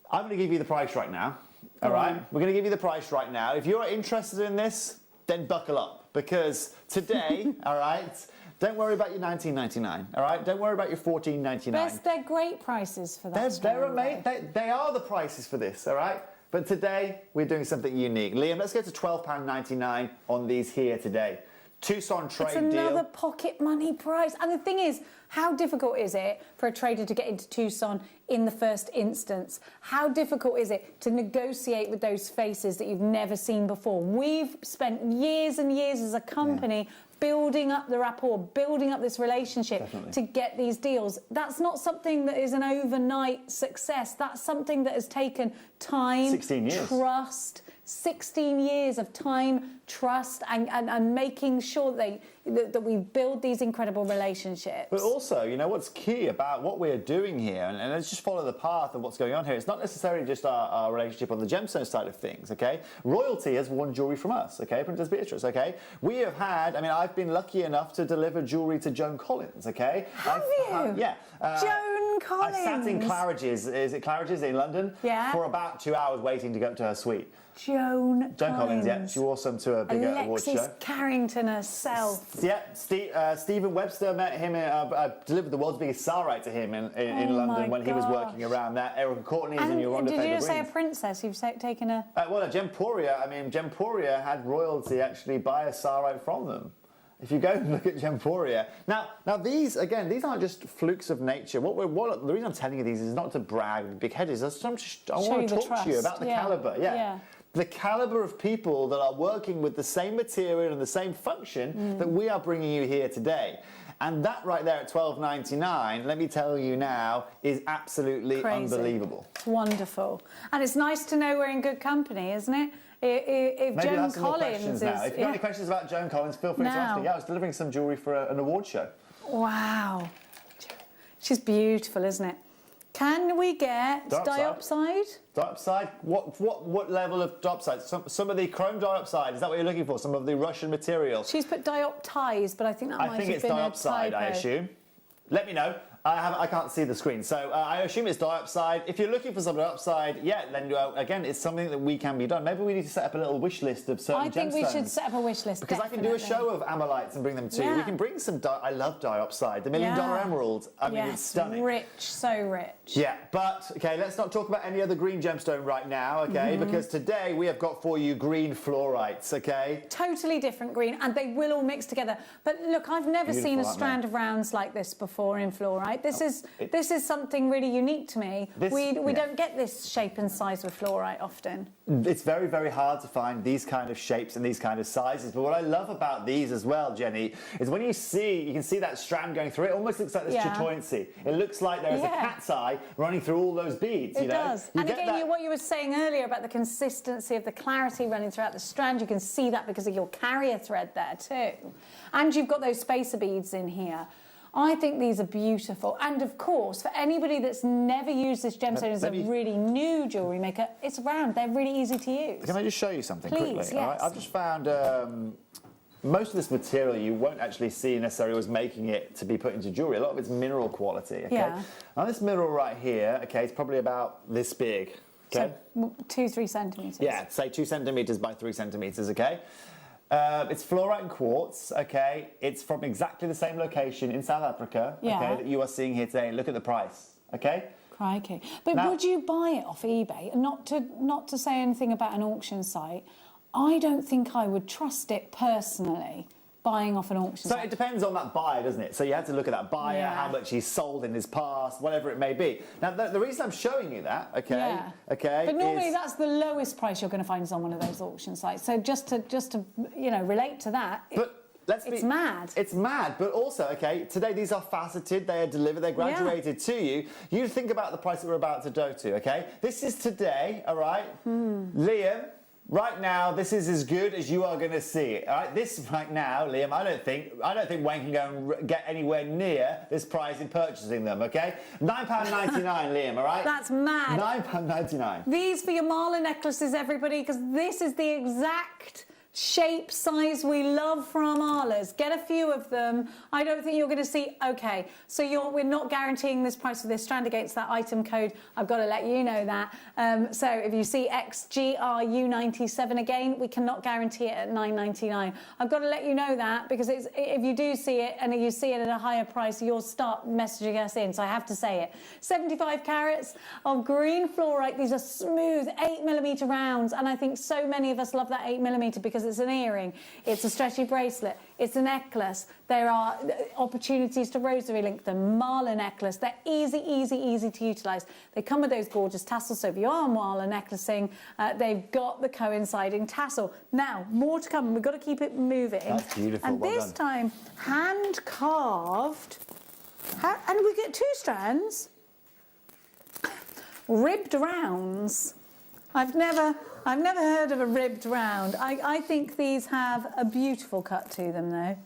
[SPEAKER 15] I'm going to give you the price right now. All right? We're going to give you the price right now. If you're interested in this, then buckle up. Because today, all right, don't worry about your $19.99. All right? Don't worry about your $14.99.
[SPEAKER 11] They're great prices for that.
[SPEAKER 15] They are the prices for this, all right? But today, we're doing something unique. Liam, let's go to £12.99 on these here today. Tucson trade
[SPEAKER 11] It's another
[SPEAKER 15] deal.
[SPEAKER 11] pocket money price. And the thing is, how difficult is it for a trader to get into Tucson in the first instance? How difficult is it to negotiate with those faces that you've never seen before? We've spent years and years as a company building up the rapport, building up this relationship to get these deals. That's not something that is an overnight success. That's something that has taken time,
[SPEAKER 15] 16 years.
[SPEAKER 11] trust, 16 years of time, trust, and making sure that we build these incredible relationships.
[SPEAKER 15] But also, you know, what's key about what we're doing here, and let's just follow the path of what's going on here. It's not necessarily just our relationship on the gemstone side of things, okay? Royalty has won jewellery from us, okay? Princess Beatrice, okay? We have had, I mean, I've been lucky enough to deliver jewellery to Joan Collins, okay?
[SPEAKER 11] Have you?
[SPEAKER 15] Yeah.
[SPEAKER 11] Joan Joan Collins.
[SPEAKER 15] I sat in Claridge's, is it Claridge's in London?
[SPEAKER 11] Yeah.
[SPEAKER 15] For about 2 hours waiting to go up to her suite.
[SPEAKER 11] Joan
[SPEAKER 15] Collins, yeah. She wore some to a big award show.
[SPEAKER 11] Alexis Carrington herself.
[SPEAKER 15] Yeah, Stephen Webster met him, delivered the world's biggest sarite to him in London when he was working around there. Erica Courtney's in your
[SPEAKER 11] And
[SPEAKER 15] Ronda
[SPEAKER 11] did you just say a
[SPEAKER 15] Greens.
[SPEAKER 11] princess? You've taken a...
[SPEAKER 15] Well, Gemporia had royalty actually buy a sarite from them. If you go and look at Gemporia. Now these aren't just flukes of nature. The reason I'm telling you these is not to brag big headed. I want to talk to you about the calibre. Yeah. The calibre of people that are working with the same material and the same function that we are bringing you here today. And that right there at $12.99, let me tell you now, is absolutely unbelievable.
[SPEAKER 11] It's wonderful. And it's nice to know we're in good company, isn't it? If
[SPEAKER 15] Maybe
[SPEAKER 11] Joan
[SPEAKER 15] some more
[SPEAKER 11] Collins
[SPEAKER 15] questions
[SPEAKER 11] is...
[SPEAKER 15] now. If you've got any questions about Joan Collins, feel free to ask me. Yeah, I was delivering some jewellery for an award show.
[SPEAKER 11] Wow. She's beautiful, isn't it? Can we get diopside?
[SPEAKER 15] Diopside? What level of diopside? Some of the chrome diopside, is that what you're looking for? Some of the Russian material?
[SPEAKER 11] She's put dioptized, but I think that might have been a typo.
[SPEAKER 15] I think it's diopside, I assume. Let me know. I can't see the screen, so I assume it's diopside. If you're looking for some diopside, yeah, then again, it's something that can be done. Maybe we need to set up a little wish list of certain gemstones.
[SPEAKER 11] I think we should set up a wish list,
[SPEAKER 15] because
[SPEAKER 11] definitely.
[SPEAKER 15] I can do a show of amylites and bring them to you. We can bring some. I love diopside. The $1 Million Emerald. I mean, it's stunning.
[SPEAKER 11] Rich, so rich.
[SPEAKER 15] Yeah, but okay, let's not talk about any other green gemstone right now, okay? Because today we have got for you green fluorites, okay?
[SPEAKER 11] Totally different green, and they will all mix together. But look, I've never seen a strand of rounds like this before in fluorite. This is something really unique to me. We don't get this shape and size with fluorite often.
[SPEAKER 15] It's very, very hard to find these kind of shapes and these kind of sizes. But what I love about these as well, Jenny, is when you can see that strand going through. It almost looks like this chatoyancy. It looks like there is a cat's eye running through all those beads.
[SPEAKER 11] It does. And again, what you were saying earlier about the consistency of the clarity running throughout the strand, you can see that because of your carrier thread there too. And you've got those spacer beads in here. I think these are beautiful. And of course, for anybody that's never used this gemstone as a really new jewellery maker, it's round. They're really easy to use.
[SPEAKER 15] Can I just show you something
[SPEAKER 11] quickly?
[SPEAKER 15] Yes.
[SPEAKER 11] All
[SPEAKER 15] right? I've just found most of this material you won't actually see necessarily was making it to be put into jewellery. A lot of it's mineral quality. Okay?
[SPEAKER 11] Yeah.
[SPEAKER 15] Now this mineral right here, okay, it's probably about this big. Okay.
[SPEAKER 11] So 2-3 centimetres.
[SPEAKER 15] Yeah, say 2 centimetres by 3 centimetres. Okay. It's fluorite and quartz, okay? It's from exactly the same location in South Africa, okay, that you are seeing here today. Look at the price, okay?
[SPEAKER 11] Crikey. But would you buy it off eBay? And not to say anything about an auction site, I don't think I would trust it personally, buying off an auction site.
[SPEAKER 15] So it depends on that buyer, doesn't it? So you have to look at that buyer, how much he's sold in his past, whatever it may be. Now, the reason I'm showing you that, okay,
[SPEAKER 11] but normally that's the lowest price you're going to find on one of those auction sites. So just to relate to that, it's mad.
[SPEAKER 15] It's mad, but also, okay, today these are faceted, they are delivered, they're graduated to you. You think about the price that we're about to go to, okay? This is today, all right? Liam, right now, this is as good as you are going to see it. All right, this right now, Liam, I don't think Wayne can go and get anywhere near this price in purchasing them. Okay, £9.99, Liam. All right,
[SPEAKER 11] that's mad.
[SPEAKER 15] £9.99.
[SPEAKER 11] These for your Marla necklaces, everybody, because this is the exact shape, size we love for our Marlas. Get a few of them. I don't think you're going to see... OK, so we're not guaranteeing this price for this strand against that item code. I've got to let you know that. So if you see XGRU97 again, we cannot guarantee it at $9.99. I've got to let you know that because if you do see it and you see it at a higher price, you'll start messaging us in. So I have to say it. 75 carats of green fluorite. These are smooth 8mm rounds. And I think so many of us love that 8mm because it's an earring, it's a stretchy bracelet, it's a necklace. There are opportunities to rosary link them. Marla necklace, they're easy to utilise. They come with those gorgeous tassels, so if you are Marla necklacing, they've got the coinciding tassel. Now, more to come, we've got to keep it moving.
[SPEAKER 15] That's beautiful,
[SPEAKER 11] and this time, hand-carved, and we get 2 strands, ribbed rounds. I've never heard of a ribbed round. I think these have a beautiful cut to them, though.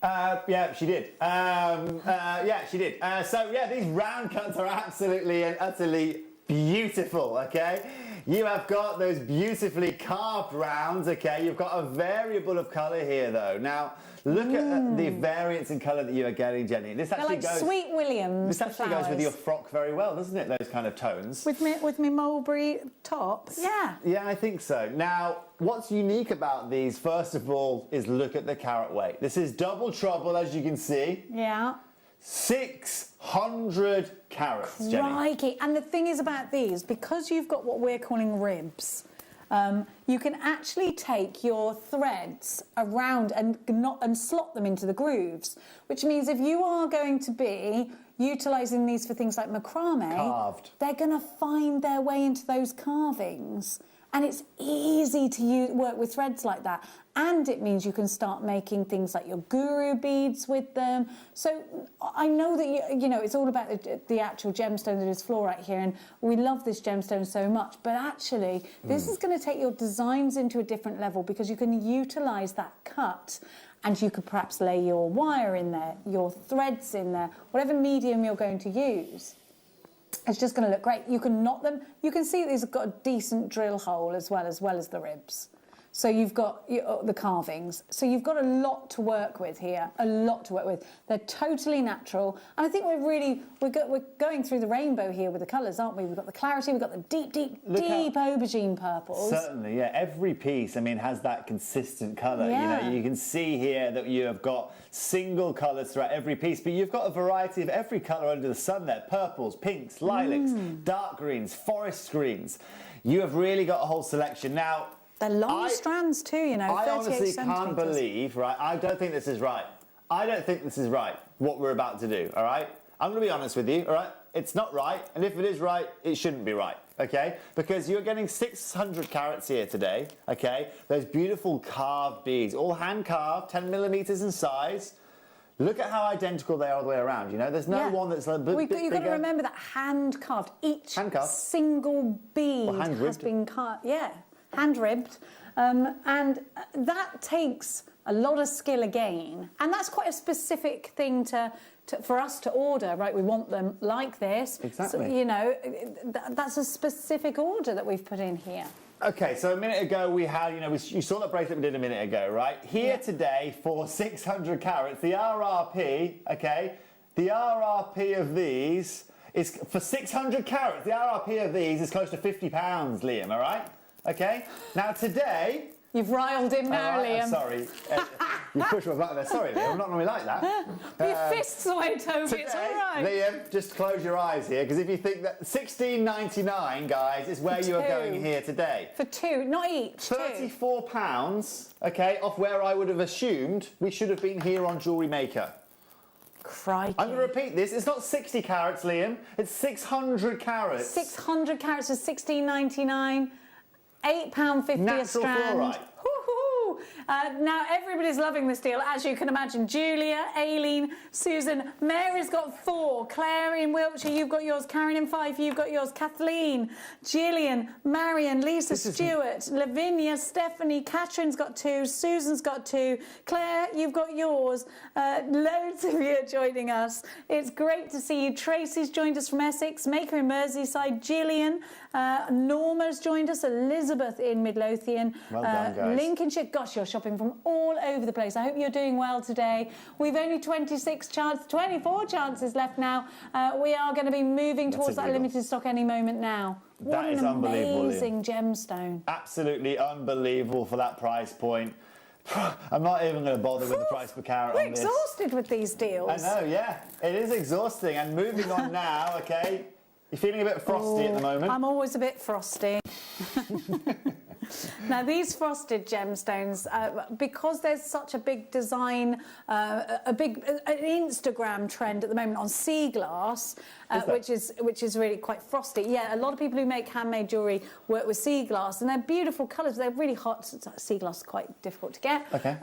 [SPEAKER 15] Yeah, she did. Yeah, she did. So, yeah, these round cuts are absolutely and utterly beautiful, okay? You have got those beautifully carved rounds, okay? You've got a variable of colour here, though. Now, look at the variance in colour that you are getting, Jenny. This
[SPEAKER 11] They're
[SPEAKER 15] actually
[SPEAKER 11] like
[SPEAKER 15] goes...
[SPEAKER 11] Sweet Williams.
[SPEAKER 15] This actually goes with your frock very well, doesn't it? Those kind of tones.
[SPEAKER 11] With me mulberry tops? Yeah.
[SPEAKER 15] Yeah, I think so. Now, what's unique about these, first of all, is look at the carat weight. This is double trouble, as you can see.
[SPEAKER 11] Yeah.
[SPEAKER 15] 600 carats, Jenny.
[SPEAKER 11] Crikey. And the thing is about these, because you've got what we're calling ribs, you can actually take your threads around and slot them into the grooves, which means if you are going to be utilising these for things like macrame, they're going to find their way into those carvings. And it's easy to work with threads like that. And it means you can start making things like your guru beads with them. So I know that, you know, it's all about the actual gemstone that is fluorite here. And we love this gemstone so much. But actually, this is going to take your designs into a different level because you can utilise that cut. And you could perhaps lay your wire in there, your threads in there, whatever medium you're going to use. It's just going to look great. You can knot them. You can see these have got a decent drill hole as well as the ribs. So you've got the carvings. So you've got a lot to work with here, a lot to work with. They're totally natural. And I think we're going through the rainbow here with the colours, aren't we? We've got the clarity, we've got the deep aubergine purples.
[SPEAKER 15] Certainly, yeah. Every piece, I mean, has that consistent colour.
[SPEAKER 11] Yeah.
[SPEAKER 15] You know, you can see here that you have got single colours throughout every piece, but you've got a variety of every colour under the sun there. Purples, pinks, lilacs, dark greens, forest greens. You have really got a whole selection. Now,
[SPEAKER 11] they're long strands too, you know,
[SPEAKER 15] I
[SPEAKER 11] 38
[SPEAKER 15] honestly can't
[SPEAKER 11] centimetres.
[SPEAKER 15] believe, right, I don't think this is right. I don't think this is right, what we're about to do, all right? I'm going to be honest with you, all right? It's not right, and if it is right, it shouldn't be right, okay? Because you're getting 600 carats here today, okay? Those beautiful carved beads, all hand-carved, 10 millimetres in size. Look at how identical they are all the way around, you know? There's no one that's a bit bigger.
[SPEAKER 11] You've got to remember that hand-carved. Each single bead has been carved. Yeah. Hand-ribbed, and that takes a lot of skill again, and that's quite a specific thing for us to order, right? We want them like this.
[SPEAKER 15] Exactly.
[SPEAKER 11] So, you know, that's a specific order that we've put in here.
[SPEAKER 15] Okay, so a minute ago we had, you know, you saw that bracelet we did a minute ago, right? Here today for 600 carats, the RRP, okay, the RRP of these is for 600 carats. The RRP of these is close to £50, Liam. All right? Okay. Now today.
[SPEAKER 11] You've riled him now, Liam.
[SPEAKER 15] I'm sorry. You pushed my button there. Sorry, Liam. I'm not normally like that.
[SPEAKER 11] Put your fists away, Toby.
[SPEAKER 15] Today,
[SPEAKER 11] it's all right.
[SPEAKER 15] Liam, just close your eyes here, because if you think that £16.99, guys, is where you are going here today.
[SPEAKER 11] For two, not each.
[SPEAKER 15] £34, okay, off where I would have assumed we should have been here on JewelleryMaker.
[SPEAKER 11] Crikey.
[SPEAKER 15] I'm going to repeat this. It's not 60 carats, Liam. It's 600 carats.
[SPEAKER 11] 600 carats is £16.99. £8.50
[SPEAKER 15] Natural
[SPEAKER 11] a strand.
[SPEAKER 15] fluorite.
[SPEAKER 11] Now everybody's loving this deal, as you can imagine. Julia, Aileen, Susan, Mary's got 4. Claire in Wiltshire, you've got yours. Karen in Fife, you've got yours. Kathleen, Gillian, Marion, Lisa Stewart, Lavinia, Stephanie, Catherine's got 2. Susan's got 2. Claire, you've got yours. Loads of you are joining us. It's great to see you. Tracy's joined us from Essex. Maker in Merseyside. Gillian. Norma's joined us. Elizabeth in Midlothian.
[SPEAKER 15] Well done, guys.
[SPEAKER 11] Lincolnshire. Gosh, you're shopping from all over the place. I hope you're doing well today. We've only 24 chances left now. We are going to be moving towards that limited stock any moment now. What
[SPEAKER 15] That is
[SPEAKER 11] an
[SPEAKER 15] unbelievable,
[SPEAKER 11] amazing gemstone.
[SPEAKER 15] Absolutely unbelievable for that price point. I'm not even going to bother with the price per carat
[SPEAKER 11] We're
[SPEAKER 15] on this.
[SPEAKER 11] exhausted with these deals.
[SPEAKER 15] I know, yeah. It is exhausting. And moving on now, okay. You're feeling a bit frosty at the moment.
[SPEAKER 11] I'm always a bit frosty. Now, these frosted gemstones, because there's such a big design, an Instagram trend at the moment on sea glass, which is really quite frosty. Yeah, a lot of people who make handmade jewellery work with sea glass, and they're beautiful colours. They're really hot. Sea glass is quite difficult to get.
[SPEAKER 15] Okay.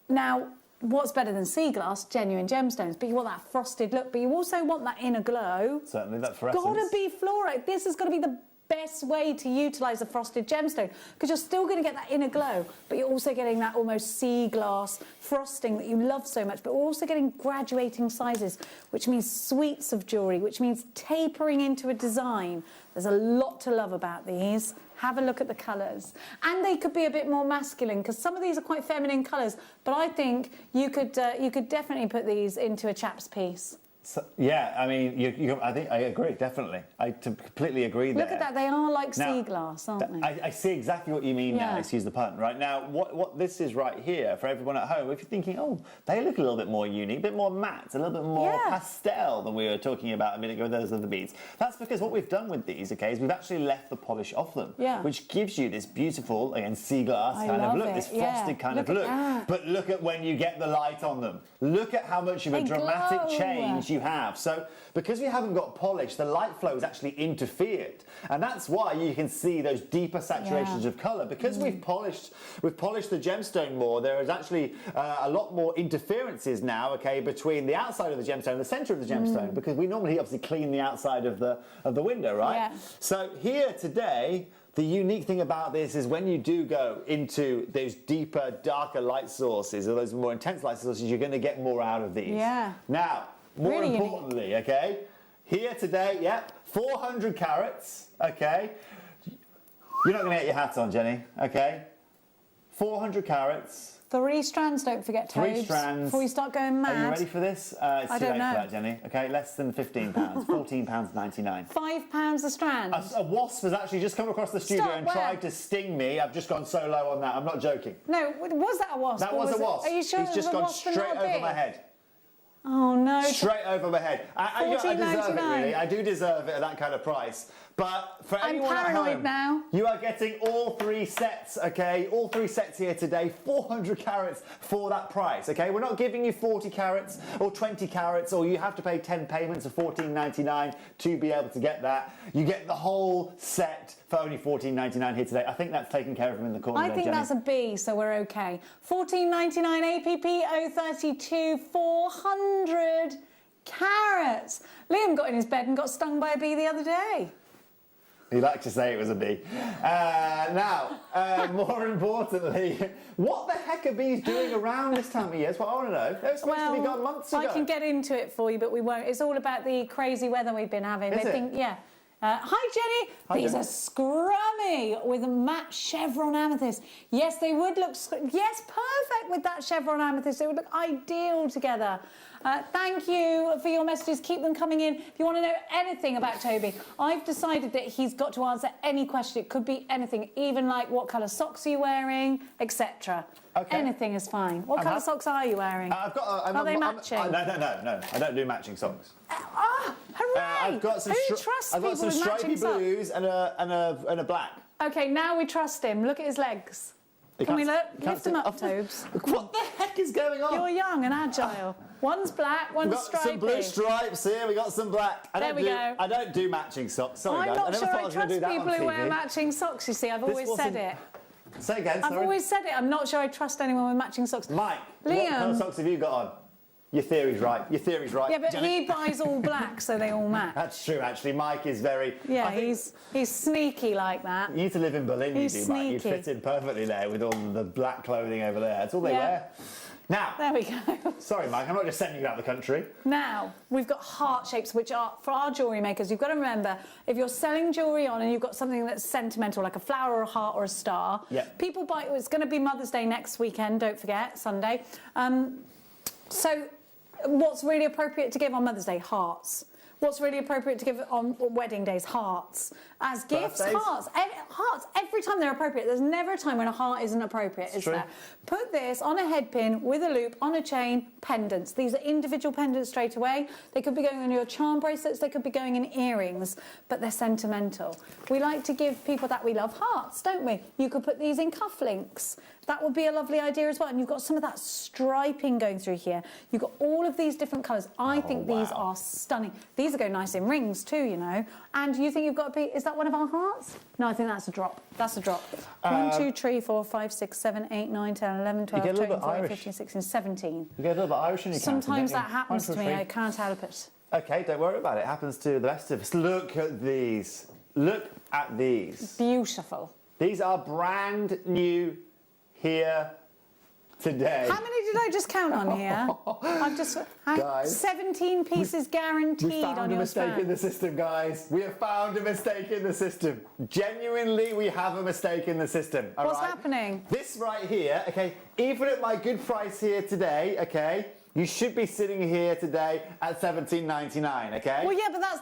[SPEAKER 11] Now, what's better than sea glass? Genuine gemstones. But you want that frosted look, but you also want that inner glow.
[SPEAKER 15] Certainly, that fluorescence.
[SPEAKER 11] Got to be fluorite. This has got to be the best way to utilise a frosted gemstone, because you're still going to get that inner glow, but you're also getting that almost sea glass frosting that you love so much, but we're also getting graduating sizes, which means suites of jewellery, which means tapering into a design. There's a lot to love about these. Have a look at the colours. And they could be a bit more masculine, because some of these are quite feminine colours, but I think you could definitely put these into a chap's piece.
[SPEAKER 15] So, yeah, I mean, I think I agree, definitely. I completely agree there.
[SPEAKER 11] Look at that, they are like sea glass, aren't they?
[SPEAKER 15] I see exactly what you mean now,
[SPEAKER 11] Yeah.
[SPEAKER 15] excuse the pun. Right now, what this is right here, for everyone at home, if you're thinking, oh, they look a little bit more unique, a bit more matte, a little bit more pastel than we were talking about a minute ago with those other beads. That's because what we've done with these, okay, is we've actually left the polish off them, which gives you this beautiful, again, sea glass kind of look, this frosted kind of look. But look at when you get the light on them. Look at how much of a dramatic change you have. So, because we haven't got polish, the light flow is actually interfered, and that's why you can see those deeper saturations of colour. Because we've polished the gemstone more, there is actually a lot more interferences now, okay, between the outside of the gemstone and the centre of the gemstone, because we normally obviously clean the outside of the window, right?
[SPEAKER 11] Yeah.
[SPEAKER 15] So here today, the unique thing about this is when you do go into those deeper, darker light sources, or those more intense light sources, you're going to get more out of these.
[SPEAKER 11] Yeah.
[SPEAKER 15] Now, more
[SPEAKER 11] Really
[SPEAKER 15] importantly, okay, here today, 400 carats, okay. You're not going to get your hat on, Jenny, okay. 400 carats.
[SPEAKER 11] 3 strands, don't forget, Tobes.
[SPEAKER 15] 3 strands.
[SPEAKER 11] Before you start going mad.
[SPEAKER 15] Are you ready for this? It's
[SPEAKER 11] I
[SPEAKER 15] too
[SPEAKER 11] don't
[SPEAKER 15] late
[SPEAKER 11] know.
[SPEAKER 15] for that, Jenny. Okay, less than £15, £14.99.
[SPEAKER 11] £5 a strand.
[SPEAKER 15] A wasp has actually just come across the studio and tried to sting me. I've just gone so low on that. I'm not joking.
[SPEAKER 11] No, was that a wasp?
[SPEAKER 15] That was a wasp.
[SPEAKER 11] Are you sure?
[SPEAKER 15] He's just gone straight over my head.
[SPEAKER 11] Oh no!
[SPEAKER 15] Straight over my head. I deserve it,
[SPEAKER 11] $14.99.
[SPEAKER 15] really. I do deserve it at that kind of price. But for anyone at
[SPEAKER 11] paranoid
[SPEAKER 15] home,
[SPEAKER 11] now.
[SPEAKER 15] you are getting all 3 sets, okay? All 3 sets here today, 400 carats for that price, okay? We're not giving you 40 carats or 20 carats, or you have to pay 10 payments of $14.99 to be able to get that. You get the whole set for only $14.99 here today. I think that's taken care of him in the corner.
[SPEAKER 11] I
[SPEAKER 15] there,
[SPEAKER 11] think
[SPEAKER 15] Jenny.
[SPEAKER 11] that's a B, so we're okay. $14.99 APP 032 400 carats. Liam got in his bed and got stung by a bee the other day.
[SPEAKER 15] He liked to say it was a bee. Now, more importantly, what the heck are bees doing around this time of year? That's what I want to know. They were supposed to be gone months ago.
[SPEAKER 11] I can get into it for you, but we won't. It's all about the crazy weather we've been having.
[SPEAKER 15] Is it?
[SPEAKER 11] Yeah. Hi, Jenny.
[SPEAKER 15] Hi,
[SPEAKER 11] These
[SPEAKER 15] Jenny.
[SPEAKER 11] are scrummy with a matte chevron amethyst. Yes, they would look... Yes, perfect with that chevron amethyst. They would look ideal together. Thank you for your messages. Keep them coming in. If you want to know anything about Toby, I've decided that he's got to answer any question. It could be anything, even like what colour socks are you wearing, etc.
[SPEAKER 15] Okay.
[SPEAKER 11] Anything is fine. What colour socks are you wearing? Are they matching?
[SPEAKER 15] No. I don't do matching socks.
[SPEAKER 11] Hooray!
[SPEAKER 15] I've got some,
[SPEAKER 11] Who trusts
[SPEAKER 15] I've got
[SPEAKER 11] people
[SPEAKER 15] some
[SPEAKER 11] with matching
[SPEAKER 15] stripy
[SPEAKER 11] socks?
[SPEAKER 15] blues and a black.
[SPEAKER 11] Okay, now we trust him. Look at his legs. Can we look? Lift him up, Tobes.
[SPEAKER 15] What the heck is going on?
[SPEAKER 11] You're young and agile. One's black,
[SPEAKER 15] We've
[SPEAKER 11] one's
[SPEAKER 15] got
[SPEAKER 11] stripy.
[SPEAKER 15] some blue stripes here. We got some black.
[SPEAKER 11] There we go.
[SPEAKER 15] I don't do matching socks. Sorry,
[SPEAKER 11] I'm
[SPEAKER 15] guys. I
[SPEAKER 11] not
[SPEAKER 15] never
[SPEAKER 11] sure
[SPEAKER 15] thought I
[SPEAKER 11] I
[SPEAKER 15] was going
[SPEAKER 11] trust
[SPEAKER 15] to do that
[SPEAKER 11] people
[SPEAKER 15] on
[SPEAKER 11] who wear
[SPEAKER 15] TV.
[SPEAKER 11] matching socks, you see. I've always said it.
[SPEAKER 15] Say again,
[SPEAKER 11] I've
[SPEAKER 15] sorry.
[SPEAKER 11] always said it. I'm not sure I trust anyone with matching socks.
[SPEAKER 15] Mike,
[SPEAKER 11] Liam.
[SPEAKER 15] what kind of socks have you got on? Your theory's right. Your theory's right.
[SPEAKER 11] Yeah, but
[SPEAKER 15] Jenny.
[SPEAKER 11] he buys all black, so they all match.
[SPEAKER 15] That's true, actually. Mike is very...
[SPEAKER 11] Yeah, he's sneaky like that.
[SPEAKER 15] You need to live in Berlin,
[SPEAKER 11] He's
[SPEAKER 15] you do, Mike. You'd
[SPEAKER 11] sneaky.
[SPEAKER 15] fit in perfectly there with all the black clothing over there. That's all they wear. Now...
[SPEAKER 11] There we go.
[SPEAKER 15] Sorry, Mike, I'm not just sending you out the country.
[SPEAKER 11] Now, we've got heart shapes, which are, for our jewellery makers, you've got to remember, if you're selling jewellery on and you've got something that's sentimental, like a flower or a heart or a star, people buy... It's going to be Mother's Day next weekend, don't forget, Sunday. So... What's really appropriate to give on Mother's Day? Hearts. What's really appropriate to give on wedding days? Hearts. As gifts,
[SPEAKER 15] Birthdays?
[SPEAKER 11] hearts. Hearts, every time they're appropriate. There's never a time when a heart isn't appropriate, is there? Put this on a headpin with a loop, on a chain, pendants. These are individual pendants straight away. They could be going on your charm bracelets, they could be going in earrings, but they're sentimental. We like to give people that we love hearts, don't we? You could put these in cufflinks. That would be a lovely idea as well. And you've got some of that striping going through here. You've got all of these different colours. I think these are stunning. These are going nice in rings too, you know. And you think you've got a piece... Is that one of our hearts? No, I think that's a drop. That's a drop. 1, 2, 3, 4, 5, 6, 7, 8, 9, 10, 11, 12, 13, 14, 15, 16, 17.
[SPEAKER 15] You get a little bit Irish in your
[SPEAKER 11] Sometimes
[SPEAKER 15] counting,
[SPEAKER 11] that happens to me.
[SPEAKER 15] 1, 2, 3.
[SPEAKER 11] I can't help it.
[SPEAKER 15] OK, don't worry about it. It happens to the rest of us. Look at these. look at these.
[SPEAKER 11] Beautiful.
[SPEAKER 15] These are brand new here today.
[SPEAKER 11] How many did I just count on here? I've just
[SPEAKER 15] Guys,
[SPEAKER 11] 17 pieces guaranteed
[SPEAKER 15] we found
[SPEAKER 11] on
[SPEAKER 15] a
[SPEAKER 11] your
[SPEAKER 15] mistake
[SPEAKER 11] phone.
[SPEAKER 15] in the system, guys. We have found a mistake in the system. Genuinely, we have a mistake in the system. all
[SPEAKER 11] What's
[SPEAKER 15] right?
[SPEAKER 11] happening?
[SPEAKER 15] This right here, okay, even at my good price here today, okay, you should be sitting here today at $17.99, okay?
[SPEAKER 11] Well, yeah, but that's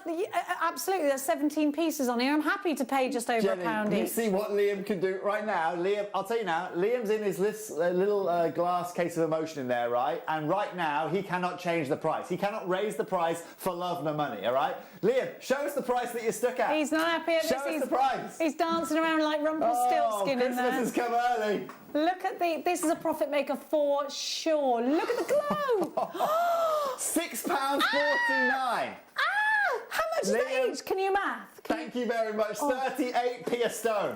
[SPEAKER 11] absolutely. There's 17 pieces on here. I'm happy to pay just over
[SPEAKER 15] Jenny,
[SPEAKER 11] £1
[SPEAKER 15] you
[SPEAKER 11] each.
[SPEAKER 15] see what Liam can do right now. Liam, I'll tell you now, Liam's in his little glass case of emotion in there, right? And right now, he cannot change the price. He cannot raise the price for love nor money, all right? Liam, show us the price that you're stuck at.
[SPEAKER 11] He's not happy at
[SPEAKER 15] Show us the price.
[SPEAKER 11] He's dancing around like Rumpelstiltskin in there.
[SPEAKER 15] Christmas has come early.
[SPEAKER 11] Look at this is a profit maker for sure. Look at the glow.
[SPEAKER 15] £6.49.
[SPEAKER 11] How much is that
[SPEAKER 15] Liam,
[SPEAKER 11] each? Can you math?
[SPEAKER 15] Thank you very much. 38p a stone.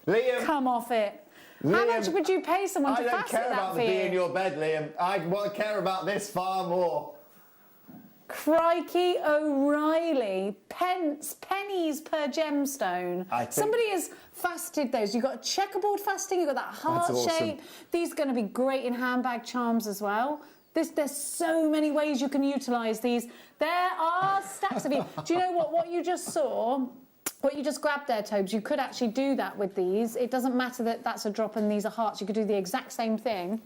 [SPEAKER 15] Liam.
[SPEAKER 11] Come off it. How
[SPEAKER 15] Liam,
[SPEAKER 11] much would you pay someone to
[SPEAKER 15] I don't
[SPEAKER 11] facet
[SPEAKER 15] care
[SPEAKER 11] that
[SPEAKER 15] about
[SPEAKER 11] for
[SPEAKER 15] the
[SPEAKER 11] you?
[SPEAKER 15] bee in your bed, Liam. I care about this far more.
[SPEAKER 11] Crikey O'Reilly, pennies per gemstone. Somebody has faceted those. You've got a checkerboard fasting, you've got that heart
[SPEAKER 15] That's awesome.
[SPEAKER 11] shape. These are going to be great in handbag charms as well. There's so many ways you can utilise these. There are stacks of these. Do you know what you just saw? What you just grabbed there, Tobes, you could actually do that with these. It doesn't matter that that's a drop and these are hearts. You could do the exact same thing.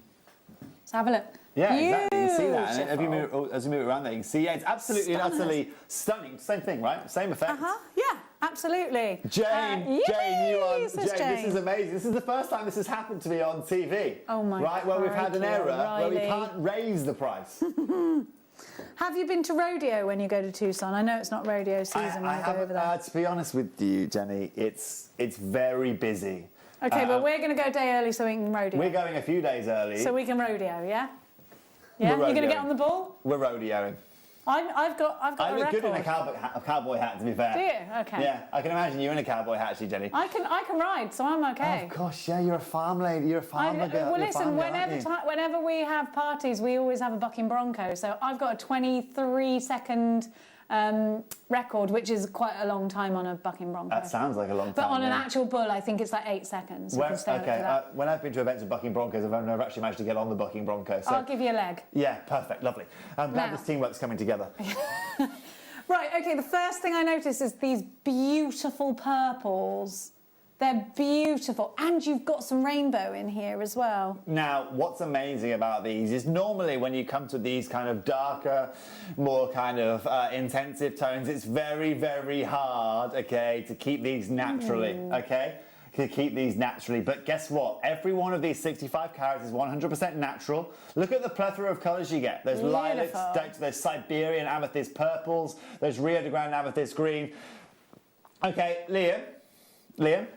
[SPEAKER 11] Let's have a look.
[SPEAKER 15] Yeah, exactly. You can see that. And
[SPEAKER 11] Beautiful.
[SPEAKER 15] as you move around there, you can see, yeah, it's absolutely and utterly stunning. Same thing, right? Same effect.
[SPEAKER 11] Yeah, absolutely.
[SPEAKER 15] Jane,
[SPEAKER 11] Jane,
[SPEAKER 15] this is amazing. This is the first time this has happened to me on TV.
[SPEAKER 11] Oh my
[SPEAKER 15] Right, where we've had an
[SPEAKER 11] crikey,
[SPEAKER 15] error where we
[SPEAKER 11] O'Reilly.
[SPEAKER 15] can't raise the price.
[SPEAKER 11] Have you been to rodeo when you go to Tucson? I know it's not rodeo season when you go over there.
[SPEAKER 15] To be honest with you, Jenny, it's very busy.
[SPEAKER 11] Okay, but we're going to go a day early so we can rodeo.
[SPEAKER 15] We're going a few days early.
[SPEAKER 11] So we can rodeo, yeah? Yeah, you're going to get on the ball?
[SPEAKER 15] We're rodeoing.
[SPEAKER 11] I've got
[SPEAKER 15] I
[SPEAKER 11] a
[SPEAKER 15] look
[SPEAKER 11] record.
[SPEAKER 15] good in a cowboy hat, to be fair.
[SPEAKER 11] Do you? Okay.
[SPEAKER 15] Yeah, I can imagine you in a cowboy hat, actually, Jenny.
[SPEAKER 11] I can ride, so I'm okay.
[SPEAKER 15] Oh, of course, yeah, you're a farm lady. You're a farmer girl.
[SPEAKER 11] Well,
[SPEAKER 15] You're a
[SPEAKER 11] listen,
[SPEAKER 15] farm girl, aren't you?
[SPEAKER 11] whenever we have parties, we always have a bucking bronco. So I've got a 23-second record, which is quite a long time on a bucking bronco.
[SPEAKER 15] That sounds like a long time.
[SPEAKER 11] But on an
[SPEAKER 15] yeah.
[SPEAKER 11] actual bull, I think it's like 8 seconds. You
[SPEAKER 15] Well,
[SPEAKER 11] can stay on it for
[SPEAKER 15] okay,
[SPEAKER 11] that.
[SPEAKER 15] when I've been to events with bucking broncos, I've never actually managed to get on the bucking bronco. So
[SPEAKER 11] I'll give you a leg.
[SPEAKER 15] yeah, perfect, lovely. I'm glad
[SPEAKER 11] Now-
[SPEAKER 15] this teamwork's coming together.
[SPEAKER 11] Right, okay, the first thing I noticed is these beautiful purples. They're beautiful. And you've got some rainbow in here as well.
[SPEAKER 15] Now, what's amazing about these is normally when you come to these kind of darker, more kind of intensive tones, it's very, very hard, okay, to keep these naturally, okay? To keep these naturally. But guess what? Every one of these 65 carats is 100% natural. Look at the plethora of colours you get. There's lilacs, there's Siberian amethyst purples, there's Rio de Grande amethyst green. Okay, Liam.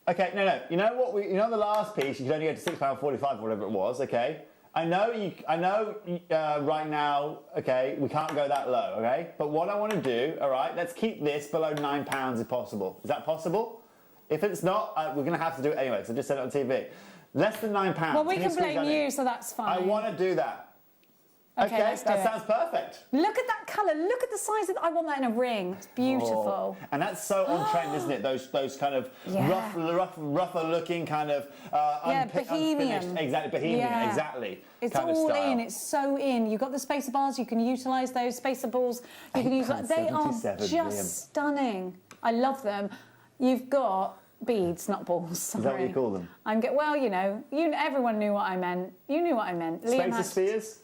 [SPEAKER 15] Okay, no. You know what? You know the last piece, you could only get to £6.45 or whatever it was. Okay. I know. Right now. Okay, we can't go that low. Okay. But what I want to do, all right, let's keep this below £9 if possible. Is that possible? If it's not, we're going to have to do it anyway. So just set it on TV. Less than £9.
[SPEAKER 11] Well, we can
[SPEAKER 15] squeeze
[SPEAKER 11] blame
[SPEAKER 15] that
[SPEAKER 11] you,
[SPEAKER 15] in?
[SPEAKER 11] so that's fine.
[SPEAKER 15] I want to do that.
[SPEAKER 11] Okay, let's do
[SPEAKER 15] that
[SPEAKER 11] it.
[SPEAKER 15] sounds perfect.
[SPEAKER 11] Look at that colour. Look at the size of I want that in a ring. It's beautiful.
[SPEAKER 15] Oh, and that's so on trend, isn't it? Those kind of rougher looking kind of
[SPEAKER 11] bohemian.
[SPEAKER 15] unfinished, exactly, bohemian,
[SPEAKER 11] Yeah.
[SPEAKER 15] exactly.
[SPEAKER 11] It's
[SPEAKER 15] kind of
[SPEAKER 11] all
[SPEAKER 15] style.
[SPEAKER 11] in. It's so in. You've got the spacer bars. You can utilise those spacer balls. You can use. They are
[SPEAKER 15] £8.77,
[SPEAKER 11] just
[SPEAKER 15] Liam.
[SPEAKER 11] stunning. I love them. You've got beads, not balls. Sorry.
[SPEAKER 15] Is that what you call them?
[SPEAKER 11] Well, everyone knew what I meant. You knew what I meant.
[SPEAKER 15] Spacer spheres?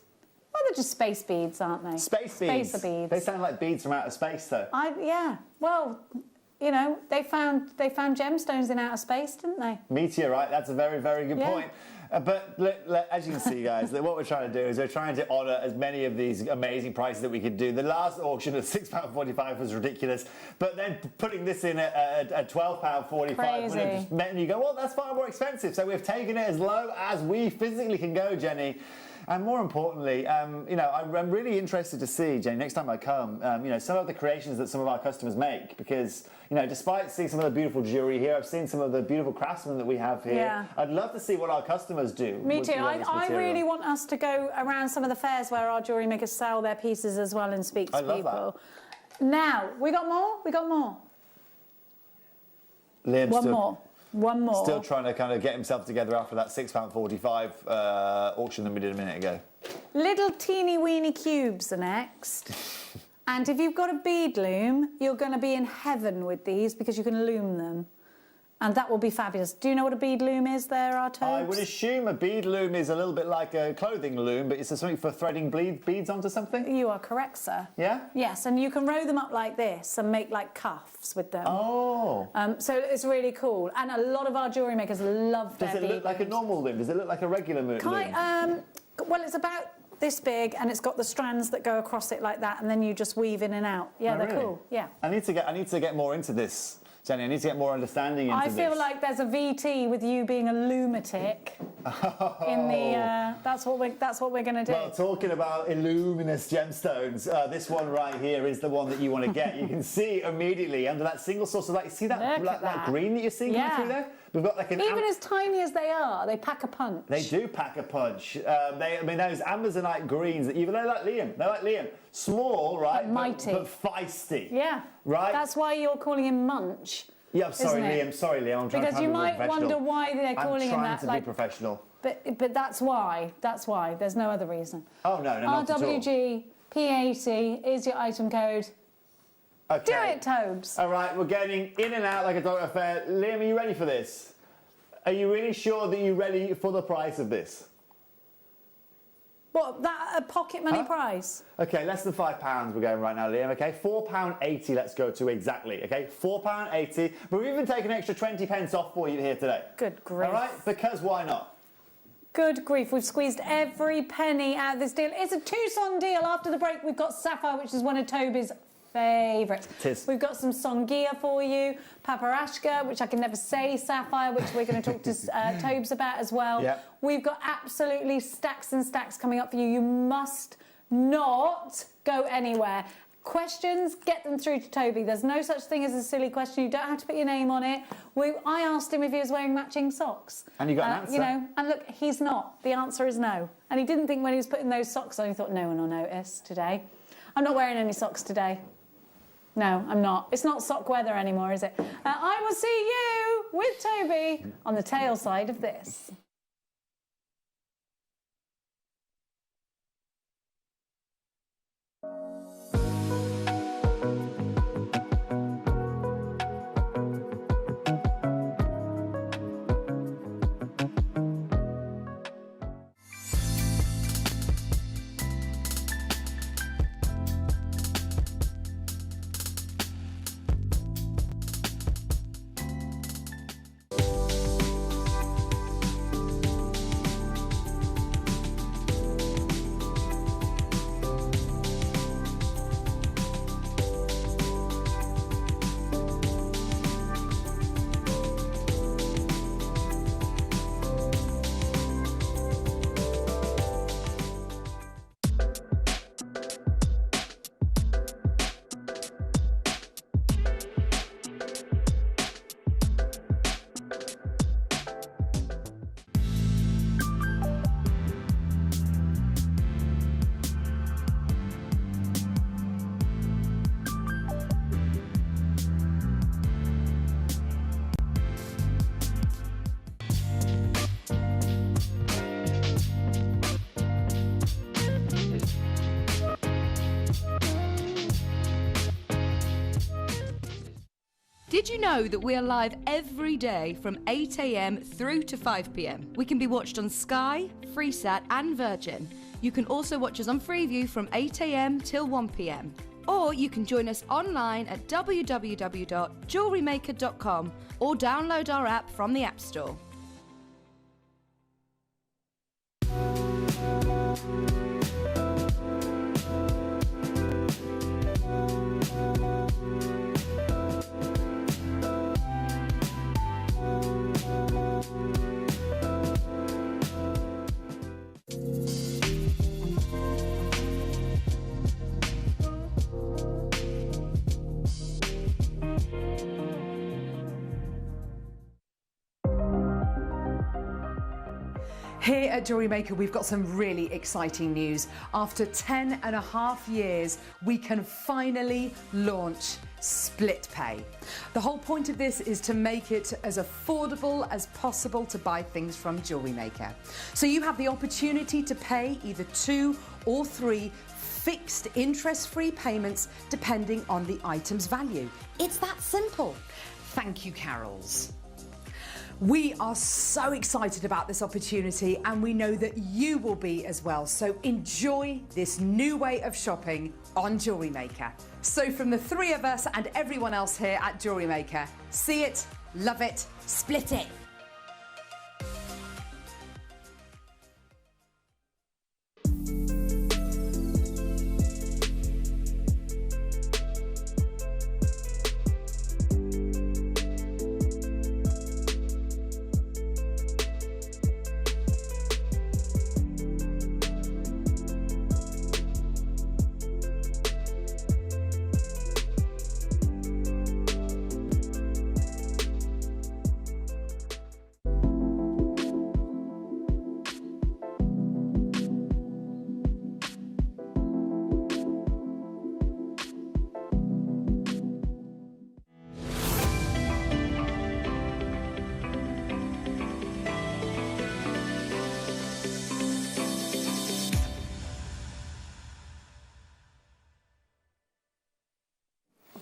[SPEAKER 11] Well, they're just space beads, aren't they?
[SPEAKER 15] Space beads.
[SPEAKER 11] Spacer beads.
[SPEAKER 15] They sound like beads from outer space, though.
[SPEAKER 11] Yeah. Well, they found gemstones in outer space, didn't they?
[SPEAKER 15] Meteorite. That's a very, very good
[SPEAKER 11] Yeah.
[SPEAKER 15] point. But as you can see, guys, what we're trying to do is we're trying to honour as many of these amazing prices that we could do. The last auction at £6.45 was ridiculous, but then putting this in at £12.45 would have just meant you go, well, that's far more expensive. So we've taken it as low as we physically can go, Jenny. And more importantly, I'm really interested to see, Jenny, next time I come, some of the creations that some of our customers make, because, despite seeing some of the beautiful jewellery here, I've seen some of the beautiful craftsmen that we have here.
[SPEAKER 11] Yeah.
[SPEAKER 15] I'd love to see what our customers do.
[SPEAKER 11] Me
[SPEAKER 15] with
[SPEAKER 11] too.
[SPEAKER 15] all this
[SPEAKER 11] I
[SPEAKER 15] material.
[SPEAKER 11] really want us to go around some of the fairs where our jewellery makers sell their pieces as well and speak to
[SPEAKER 15] I love
[SPEAKER 11] people. Now, we got more?
[SPEAKER 15] Liam's
[SPEAKER 11] One more.
[SPEAKER 15] Still trying to kind of get himself together after that £6.45 auction that we did a minute ago.
[SPEAKER 11] Little teeny weeny cubes are next. And if you've got a bead loom, you're going to be in heaven with these because you can loom them. And that will be fabulous. Do you know what a bead loom is there, Arto?
[SPEAKER 15] I would assume a bead loom is a little bit like a clothing loom, but it's something for threading beads onto something?
[SPEAKER 11] You are correct, sir.
[SPEAKER 15] Yeah?
[SPEAKER 11] Yes, and you can row them up like this and make like cuffs with them.
[SPEAKER 15] Oh.
[SPEAKER 11] So it's really cool. And a lot of our jewellery makers love their bead
[SPEAKER 15] Does it look like a normal loom? Does it look like a regular loom?
[SPEAKER 11] Well, it's about this big and it's got the strands that go across it like that and then you just weave in and out. Yeah, they're
[SPEAKER 15] really?
[SPEAKER 11] cool. Yeah.
[SPEAKER 15] I need to get more into this. Jenny, I need to get more understanding into this.
[SPEAKER 11] I feel like there's a VT with you being a lunatic in the. That's what we're going to do.
[SPEAKER 15] Well, talking about illuminous gemstones, this one right here is the one that you want to get. You can see immedially under that single source of light. See that green that you're seeing coming through there? We've got like an
[SPEAKER 11] even as tiny as they are, they pack a punch.
[SPEAKER 15] They do pack a punch. I mean, those Amazonite greens that they're like Liam. They're like Liam. Small, right?
[SPEAKER 11] But mighty.
[SPEAKER 15] But feisty.
[SPEAKER 11] Yeah.
[SPEAKER 15] Right?
[SPEAKER 11] That's why you're calling him Munch.
[SPEAKER 15] Yeah, I'm sorry,
[SPEAKER 11] isn't it?
[SPEAKER 15] Liam. Sorry, Liam. I'm trying
[SPEAKER 11] because
[SPEAKER 15] to
[SPEAKER 11] you
[SPEAKER 15] be
[SPEAKER 11] might wonder why they're calling him that.
[SPEAKER 15] I'm trying to be professional.
[SPEAKER 11] But that's why. That's why. There's no other reason.
[SPEAKER 15] Oh, no, not at all.
[SPEAKER 11] RWG P80 is your item code.
[SPEAKER 15] Okay.
[SPEAKER 11] Do it, Tobes.
[SPEAKER 15] All right, we're getting in and out like a dog affair. Liam, are you ready for this? Are you really sure that you're ready for the price of this?
[SPEAKER 11] What, a pocket money price?
[SPEAKER 15] Okay, less than £5 we're going right now, Liam, okay? £4.80 let's go to exactly, okay? £4.80, but we've even taken an extra 20 pence off for you here today.
[SPEAKER 11] Good grief.
[SPEAKER 15] All right, because why not?
[SPEAKER 11] Good grief, we've squeezed every penny out of this deal. It's a two-song deal. After the break, we've got Sapphire, which is one of Toby's favourites. We've got some Songia for you, Paparashka, which I can never say, Sapphire, which we're going to talk to Tobes about as well.
[SPEAKER 15] Yep.
[SPEAKER 11] We've got absolutely stacks and stacks coming up for you. You must not go anywhere. Questions, get them through to Toby. There's no such thing as a silly question. You don't have to put your name on it. I asked him if he was wearing matching socks.
[SPEAKER 15] And you got an answer.
[SPEAKER 11] You know, and look, he's not. The answer is no. And he didn't think when he was putting those socks on, he thought, no one will notice today. I'm not wearing any socks today. No, I'm not. It's not sock weather anymore, is it? I will see you with Toby on the tail side of this.
[SPEAKER 7] Did you know that we are live every day from 8 a.m. through to 5 p.m? We can be watched on Sky, Freesat and Virgin. You can also watch us on Freeview from 8 a.m. till 1 p.m. Or you can join us online at www.JewelleryMaker.com or download our app from the App Store.
[SPEAKER 3] Here at JewelleryMaker, we've got some really exciting news. After 10.5 years, we can finally launch split pay. The whole point of this is to make it as affordable as possible to buy things from JewelleryMaker. So you have the opportunity to pay either 2 or 3 fixed interest-free payments depending on the item's value. It's that simple. Thank you, Carols. We are so excited about this opportunity and we know that you will be as well. So enjoy this new way of shopping on JewelleryMaker. So from the 3 of us and everyone else here at JewelleryMaker, see it, love it, split it.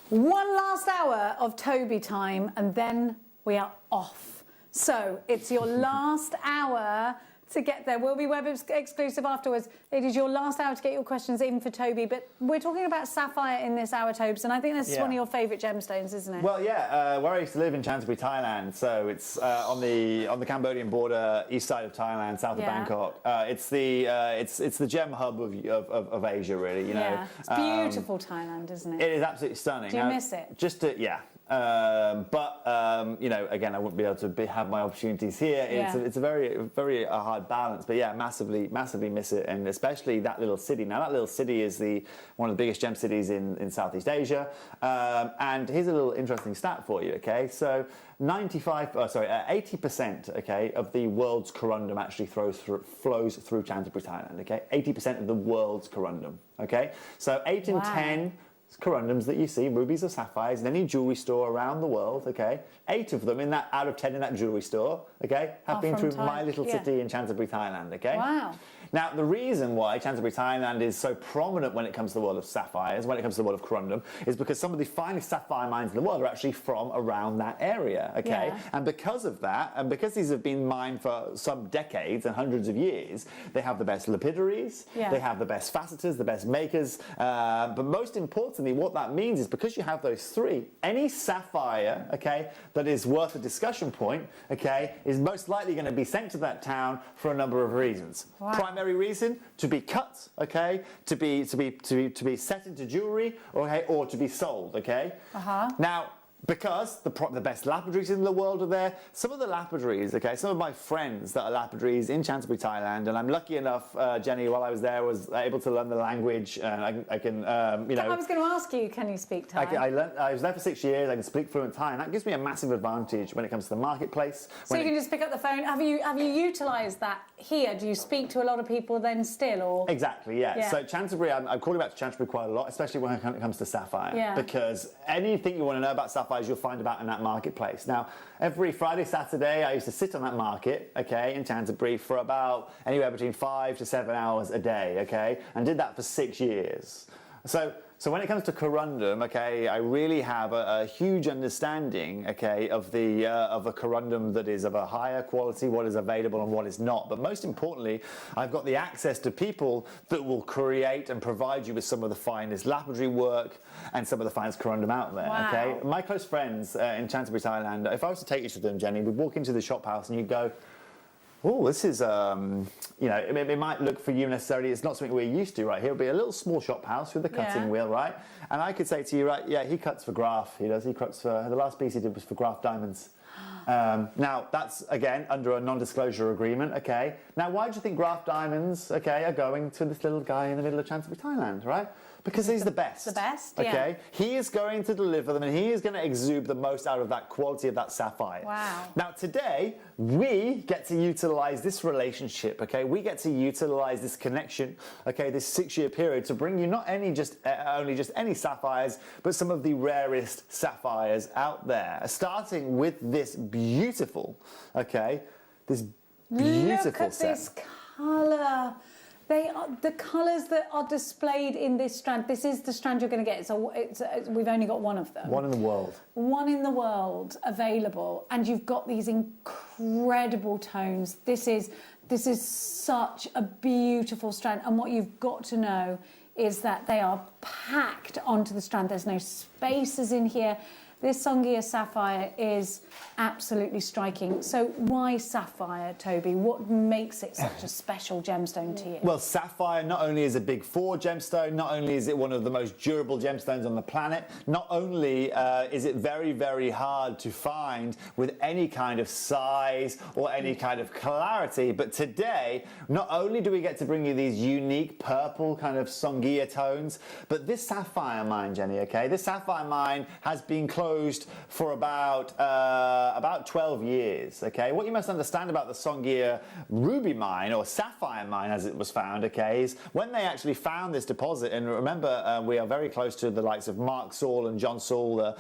[SPEAKER 11] One last hour of Toby time and then we are off. So it's your last hour to get there. We'll be web exclusive afterwards. It is your last hour to get your questions in for Toby, but we're talking about sapphire in this hour, Tobes, and I think this is one of your favourite gemstones, isn't it?
[SPEAKER 15] Well, yeah, where I used to live in Chancebury, Thailand, so it's on the Cambodian border, east side of Thailand, south of Bangkok. It's the gem hub of Asia, really. You know,
[SPEAKER 11] yeah, it's beautiful Thailand, isn't it?
[SPEAKER 15] It is absolutely stunning.
[SPEAKER 11] Do you miss it?
[SPEAKER 15] Just to, yeah. You know, again, I wouldn't be able to have my opportunities here. It's a very hard balance, but yeah, massively miss it, and especially that little city. Now, that little city is one of the biggest gem cities in Southeast Asia. And here's a little interesting stat for you. Okay, so 80%, okay, of the world's corundum actually flows through Chancebury, Thailand. Okay, 80% of the world's corundum. Okay, so 8 in 10 corundums that you see, rubies or sapphires, in any jewellery store around the world, okay, 8 of them out of 10 in that jewellery store, okay, have been through my little city in Chancebury, Thailand, okay?
[SPEAKER 11] Wow.
[SPEAKER 15] Now, the reason why Chancebury, Thailand is so prominent when it comes to the world of sapphires, when it comes to the world of corundum, is because some of the finest sapphire mines in the world are actually from around that area, okay? Yeah. And because of that, and because these have been mined for some decades and hundreds of years, they have the best lapidaries, they have the best facetors, the best makers, but most importantly, what that means is because you have those 3, any sapphire, okay, that is worth a discussion point, okay, is most likely going to be sent to that town for a number of reasons. Wow. Primary reason, to be cut, okay, to be set into jewellery, okay, or to be sold, okay. Now, because the best lapidaries in the world are there. Some of the lapidaries, okay, some of my friends that are lapidaries in Chancebury, Thailand, and I'm lucky enough, Jenny, while I was there, was able to learn the language, and I can, you know.
[SPEAKER 11] I was going to ask you, can you speak Thai?
[SPEAKER 15] I was there for 6 years. I can speak fluent Thai, and that gives me a massive advantage when it comes to the marketplace.
[SPEAKER 11] So you can just pick up the phone. Have you utilised that here? Do you speak to a lot of people then still, or?
[SPEAKER 15] Exactly, yeah. So Chancebury, I'm calling back to Chancebury quite a lot, especially when it comes to sapphire, because anything you want to know about sapphire you'll find about in that marketplace. Now, every Friday, Saturday, I used to sit on that market, okay, in Chancebury for about anywhere between 5 to 7 hours a day, okay, and did that for 6 years. So when it comes to corundum, okay, I really have a huge understanding, okay, of the corundum that is of a higher quality, what is available and what is not. But most importantly, I've got the access to people that will create and provide you with some of the finest lapidary work and some of the finest corundum out there, okay? My close friends in Chancebury, Thailand, if I was to take you to them, Jenny, we'd walk into the shop house and you'd go, oh, this is, you know, it might look for you necessarily, it's not something we're used to right here. It'll be a little small shop house with a cutting wheel, right? And I could say to you, right, yeah, he cuts for Graf, he does. He cuts for, the last piece he did was for Graf Diamonds. Now, that's, again, under a non-disclosure agreement, okay? Now, why do you think Graf Diamonds, okay, are going to this little guy in the middle of Chancery, Thailand, right? Because he's the best.
[SPEAKER 11] The best,
[SPEAKER 15] okay? He is going to deliver them, and he is going to exude the most out of that quality of that sapphire.
[SPEAKER 11] Wow.
[SPEAKER 15] Now, today, we get to utilise this relationship, okay? We get to utilise this connection, okay, this 6-year period to bring you not only just any sapphires, but some of the rarest sapphires out there. Starting with this beautiful, okay, this beautiful
[SPEAKER 11] Look at
[SPEAKER 15] set.
[SPEAKER 11] this colour. They are the colours that are displayed in this strand. This is the strand you're going to get. So we've only got one of them.
[SPEAKER 15] One in the world.
[SPEAKER 11] One in the world available, and you've got these incredible tones. This is such a beautiful strand, and what you've got to know is that they are packed onto the strand. There's no spaces in here. This Songea sapphire is absolutely striking. So why sapphire, Toby? What makes it such a special gemstone to you?
[SPEAKER 15] Well, sapphire not only is a big 4 gemstone, not only is it one of the most durable gemstones on the planet, not only is it very, very hard to find with any kind of size or any kind of clarity, but today, not only do we get to bring you these unique purple kind of Songea tones, but this sapphire mine, Jenny, okay, this sapphire mine has been closed for about 12 years, okay? What you must understand about the Songea ruby mine, or sapphire mine as it was found, okay, is when they actually found this deposit, and remember, we are very close to the likes of Mark Saul and John Saul,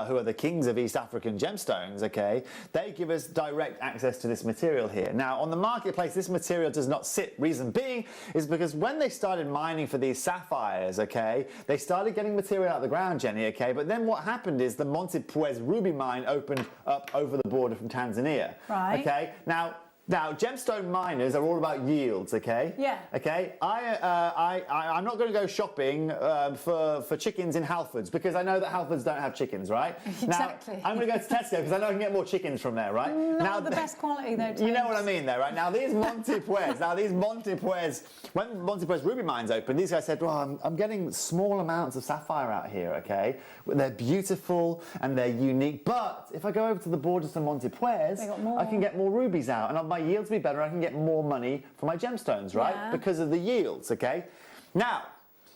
[SPEAKER 15] who are the kings of East African gemstones, okay? They give us direct access to this material here. Now, on the marketplace, this material does not sit. Reason being is because when they started mining for these sapphires, okay, they started getting material out of the ground, Jenny, okay, but then what happened is the Monte Puez ruby mine opened up over the border from Tanzania.
[SPEAKER 11] Right.
[SPEAKER 15] Okay. Now, gemstone miners are all about yields, okay?
[SPEAKER 11] Yeah.
[SPEAKER 15] Okay. I'm not going to go shopping for chickens in Halfords because I know that Halfords don't have chickens, right?
[SPEAKER 11] Exactly.
[SPEAKER 15] Now, I'm going to go to Tesco because I know I can get more chickens from there, right?
[SPEAKER 11] Not the best quality though.
[SPEAKER 15] You know what I mean, though, right? Now these Monte Puez, when Monte Puez ruby mines opened, these guys said, "Well, I'm getting small amounts of sapphire out here, okay? They're beautiful and they're unique, but if I go over to the borders to Monte Puez, I can get more rubies out, and my yields will be better. I can get more money for my gemstones, right?
[SPEAKER 11] Yeah.
[SPEAKER 15] Because of the yields, okay? Now,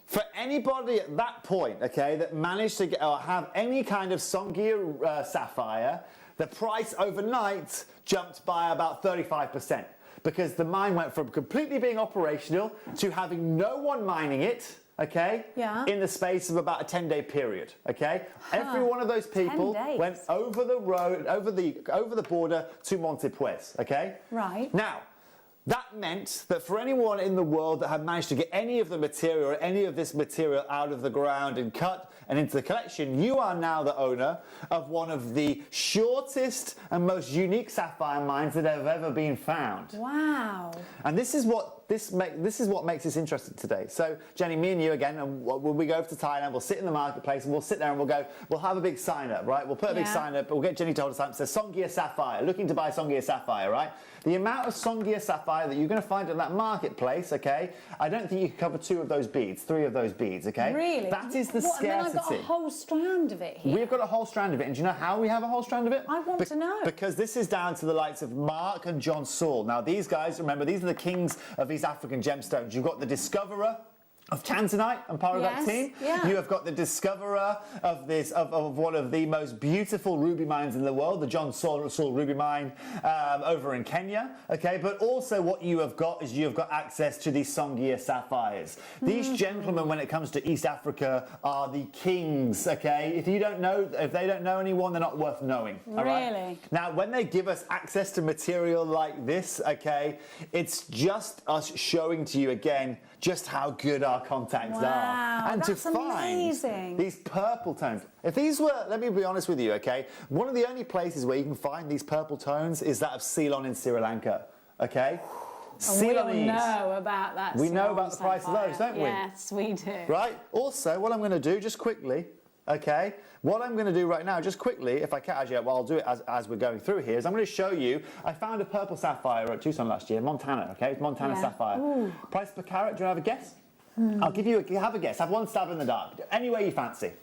[SPEAKER 15] for anybody at that point, okay, that managed to get or have any kind of Songea sapphire, the price overnight jumped by about 35%. Because the mine went from completely being operational to having no one mining it, okay, in the space of about a 10-day period, okay? Every one of those people went over the road, over the border to Monte Puez, okay?
[SPEAKER 11] Right.
[SPEAKER 15] Now, that meant that for anyone in the world that had managed to get any of the material or any of this material out of the ground and cut and into the collection, you are now the owner of one of the shortest and most unique sapphire mines that have ever been found.
[SPEAKER 11] Wow.
[SPEAKER 15] And this is what makes this interesting today. So, Jenny, me and you again, and when we go over to Thailand, we'll sit in the marketplace and we'll sit there and we'll have a big sign up, right? We'll put a big sign up, we'll get Jenny to hold a sign up that says Songea sapphire, looking to buy Songea sapphire, right? The amount of Songea sapphire that you're going to find in that marketplace, okay, I don't think you can cover 2 of those beads, 3 of those beads, okay?
[SPEAKER 11] Really?
[SPEAKER 15] That is the
[SPEAKER 11] scarcity. And then I've got a whole strand of it here.
[SPEAKER 15] We've got a whole strand of it, and do you know how we have a whole strand of it?
[SPEAKER 11] I want to know.
[SPEAKER 15] Because this is down to the likes of Mark and John Saul. Now, these guys, remember, these are the kings of East African gemstones. You've got the discoverer of Tanzanite and part of that team.
[SPEAKER 11] Yeah.
[SPEAKER 15] You have got the discoverer of one of the most beautiful ruby mines in the world, the John Saul ruby mine over in Kenya. Okay, but also what you have got is you have got access to these Songea sapphires. These gentlemen, when it comes to East Africa, are the kings. Okay, if they don't know anyone, they're not worth knowing. All right?
[SPEAKER 11] Really?
[SPEAKER 15] Now, when they give us access to material like this, okay, it's just us showing to you again just how good our contacts are. And
[SPEAKER 11] that's
[SPEAKER 15] to find
[SPEAKER 11] amazing.
[SPEAKER 15] these purple tones. If these were, let me be honest with you, okay, one of the only places where you can find these purple tones is that of Ceylon in Sri Lanka, okay?
[SPEAKER 11] We all know about that.
[SPEAKER 15] We know about the price of those, don't we?
[SPEAKER 11] Yes, we do.
[SPEAKER 15] Right? Also, what I'm going to do, just quickly, okay, what I'm going to do right now, just quickly, if I can, actually, well, I'll do it as we're going through here, is I'm going to show you, I found a purple sapphire at Tucson last year, Montana, okay? It's Montana sapphire.
[SPEAKER 11] Ooh.
[SPEAKER 15] Price per carat, do you have a guess? I'll give you have a guess. Have one stab in the dark. Any way you fancy.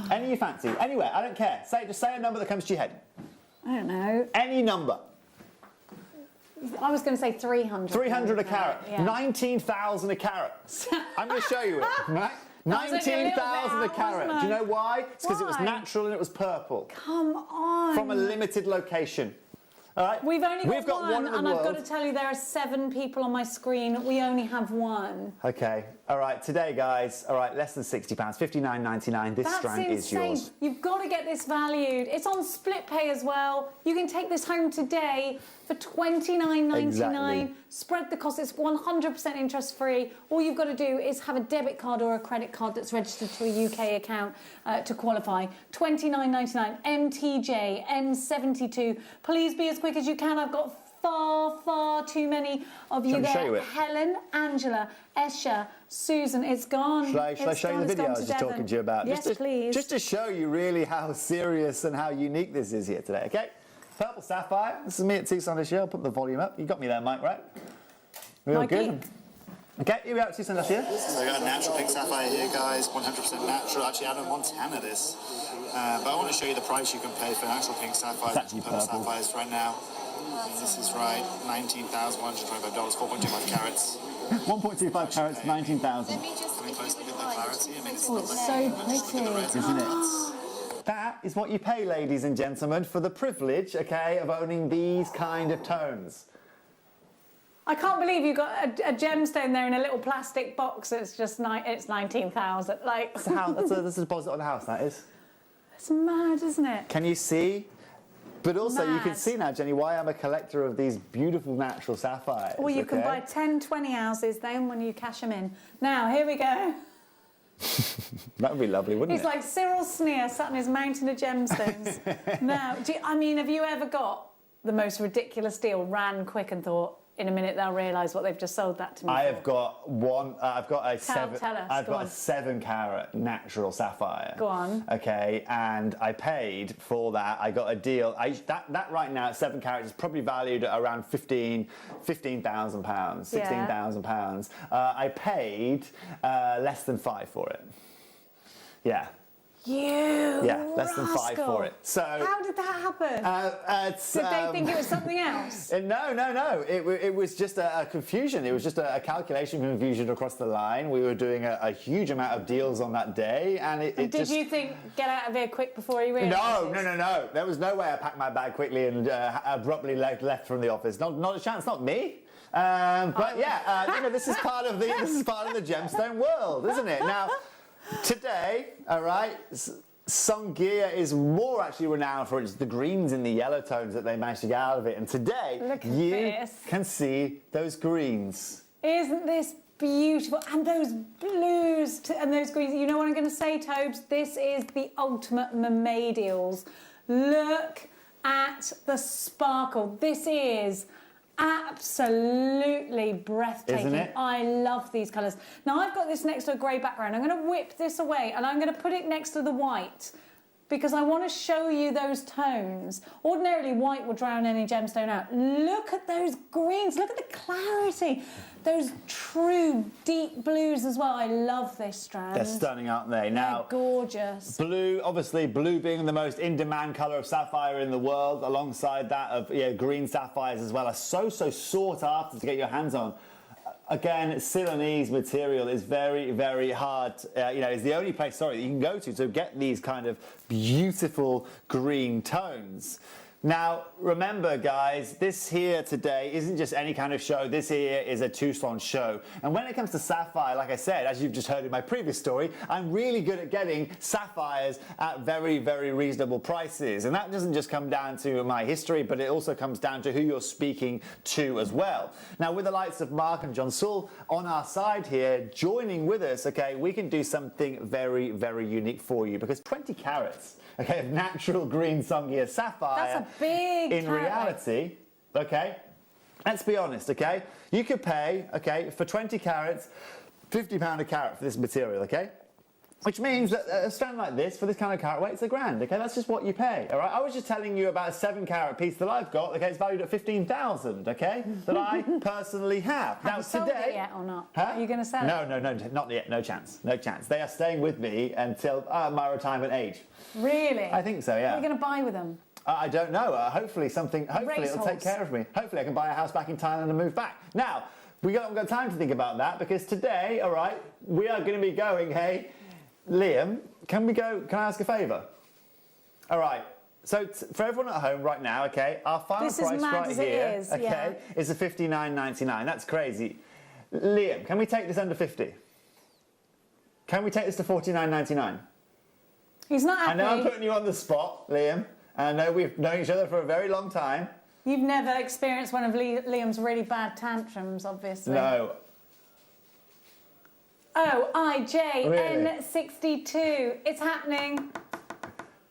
[SPEAKER 15] Any you fancy. Anywhere, I don't care. Just say a number that comes to your head.
[SPEAKER 11] I don't know.
[SPEAKER 15] Any number.
[SPEAKER 11] I was going to say 300.
[SPEAKER 15] 300 a carat.
[SPEAKER 11] Yeah.
[SPEAKER 15] 19,000 a carat. I'm going to show you it, right? 19,000 a carat. Do you know why? It's because it was natural and it was purple.
[SPEAKER 11] Come on.
[SPEAKER 15] From a limited location. All right?
[SPEAKER 11] We've only got one,
[SPEAKER 15] in the
[SPEAKER 11] and I've got
[SPEAKER 15] world.
[SPEAKER 11] to tell you, there are 7 people on my screen. We only have one.
[SPEAKER 15] Okay. All right. Today, guys. All right. Less than £60. £59.99. This strand is yours.
[SPEAKER 11] You've got to get this valued. It's on split pay as well. You can take this home today for £29.99.
[SPEAKER 15] Exactly.
[SPEAKER 11] Spread the cost. It's 100% interest free. All you've got to do is have a debit card or a credit card that's registered to a UK account to qualify. £29.99. MTJ M72. Please be as quick as you can. I've got far too many of you
[SPEAKER 15] Shall I show you
[SPEAKER 11] there.
[SPEAKER 15] it?
[SPEAKER 11] Helen, Angela, Esha, Susan, it's gone.
[SPEAKER 15] Shall I show you the video I was just talking to you about?
[SPEAKER 11] Yes, please.
[SPEAKER 15] Just to show you really how serious and how unique this is here today, okay? Purple sapphire. This is me at Tucson this year. I'll put the volume up. You got me there, Mike, right? Real good. Okay, here we are at Tucson this year.
[SPEAKER 16] So I got a natural pink sapphire here, guys. 100% natural. Actually, out of Montana, this. But I want to show you the price you can pay for natural pink sapphires.
[SPEAKER 15] It's actually purple.
[SPEAKER 16] Sapphires right now. This is right, $19,125, 4.25 carats.
[SPEAKER 15] 1.25 carats, 19,000.
[SPEAKER 16] Coming close, look at the clarity. I mean, it's
[SPEAKER 11] Oh,
[SPEAKER 16] not
[SPEAKER 11] it's so pretty.
[SPEAKER 15] Isn't it? That is what you pay, ladies and gentlemen, for the privilege, okay, of owning these kind of tones.
[SPEAKER 11] I can't believe you got a gemstone there in a little plastic box. It's just it's 19,000. Like
[SPEAKER 15] That's a house. That's a deposit on a house. That is.
[SPEAKER 11] It's mad, isn't it?
[SPEAKER 15] Can you see? But also, you can
[SPEAKER 11] Mad.
[SPEAKER 15] see now, Jenny, why I'm a collector of these beautiful natural sapphires.
[SPEAKER 11] Or you can
[SPEAKER 15] okay?
[SPEAKER 11] buy 10, 20 houses then when you cash them in. Now, here we go.
[SPEAKER 15] That would be lovely, wouldn't
[SPEAKER 11] He's
[SPEAKER 15] it?
[SPEAKER 11] like Cyril Sneer sat on his mountain of gemstones. Now, I mean, have you ever got the most ridiculous deal, ran quick and thought, in a minute they'll realise what they've just sold that to me
[SPEAKER 15] I
[SPEAKER 11] for?
[SPEAKER 15] have got one. I've got a
[SPEAKER 11] Tell us,
[SPEAKER 15] I've
[SPEAKER 11] go
[SPEAKER 15] got
[SPEAKER 11] on.
[SPEAKER 15] a 7-carat natural sapphire.
[SPEAKER 11] Go on.
[SPEAKER 15] Okay, and I paid for that. I got a deal. That right now, 7 carats is probably valued at around £15,000, £16,000. I paid less than 5 for it. Yeah.
[SPEAKER 11] Yeah,
[SPEAKER 15] less than 5
[SPEAKER 11] rascal.
[SPEAKER 15] for it. So
[SPEAKER 11] How did that happen? Did they think it was something else?
[SPEAKER 15] No. It was just a confusion. It was just a calculation confusion across the line. We were doing a huge amount of deals on that day, and
[SPEAKER 11] Did you think, get out of here quick before he realised?
[SPEAKER 15] No. There was no way I packed my bag quickly and abruptly left from the office. Not a chance. Not me. But yeah, this is part of the gemstone world, isn't it? Now. Today, all right, Songea is more actually renowned for the greens and the yellow tones that they managed to get out of it. And today, you can see those greens.
[SPEAKER 11] Isn't this beautiful? And those blues and those greens. You know what I'm going to say, Tobes? This is the ultimate mermaidials. Look at the sparkle. This is absolutely breathtaking.
[SPEAKER 15] Isn't it?
[SPEAKER 11] I love these colours. Now, I've got this next to a grey background. I'm going to whip this away and I'm going to put it next to the white because I want to show you those tones. Ordinarily, white will drown any gemstone out. Look at those greens. Look at the clarity. Those true deep blues as well. I love this strand.
[SPEAKER 15] They're stunning, aren't they? Now,
[SPEAKER 11] they're gorgeous.
[SPEAKER 15] Blue, obviously, blue being the most in-demand colour of sapphire in the world, alongside that of green sapphires as well, are so sought after to get your hands on. Again, Ceylonese material is very, very hard. Is the only place, that you can go to get these kind of beautiful green tones. Now, remember, guys, this here today isn't just any kind of show. This here is a Tucson show. And when it comes to sapphire, like I said, as you've just heard in my previous story, I'm really good at getting sapphires at very, very reasonable prices. And that doesn't just come down to my history, but it also comes down to who you're speaking to as well. Now, with the likes of Mark and John Saul on our side here, joining with us, okay, we can do something very, very unique for you, because 20 carats, okay, of natural green Songea sapphire.
[SPEAKER 11] That's a big
[SPEAKER 15] in
[SPEAKER 11] carat.
[SPEAKER 15] reality, okay, let's be honest, okay, you could pay, okay, for 20 carats, £50 a carat for this material, okay? Which means that a strand like this, for this kind of carat weight, it's £1,000, okay? That's just what you pay, all right? I was just telling you about a 7-carat piece that I've got, okay? It's valued at £15,000, okay? That I personally have.
[SPEAKER 11] Have you sold it yet or not?
[SPEAKER 15] Huh?
[SPEAKER 11] Are you going to sell it?
[SPEAKER 15] No, not yet. No chance. No chance. They are staying with me until my retirement age.
[SPEAKER 11] Really?
[SPEAKER 15] I think so, yeah.
[SPEAKER 11] What are you going to buy with them?
[SPEAKER 15] I don't know. Hopefully it'll
[SPEAKER 11] Racehorse.
[SPEAKER 15] take care of me. Hopefully I can buy a house back in Thailand and move back. Now, we haven't got time to think about that because today, all right, we are going to be going, hey, Liam, can I ask a favour? All right. So for everyone at home right now, okay, our final price right here, okay, is a $59.99. That's crazy. Liam, can we take this under 50? Can we take this to $49.99?
[SPEAKER 11] He's not happy.
[SPEAKER 15] I know I'm putting you on the spot, Liam. I know we've known each other for a very long time.
[SPEAKER 11] You've never experienced one of Liam's really bad tantrums, obviously.
[SPEAKER 15] No.
[SPEAKER 11] Oh,
[SPEAKER 15] Really?
[SPEAKER 11] IJN62. It's happening.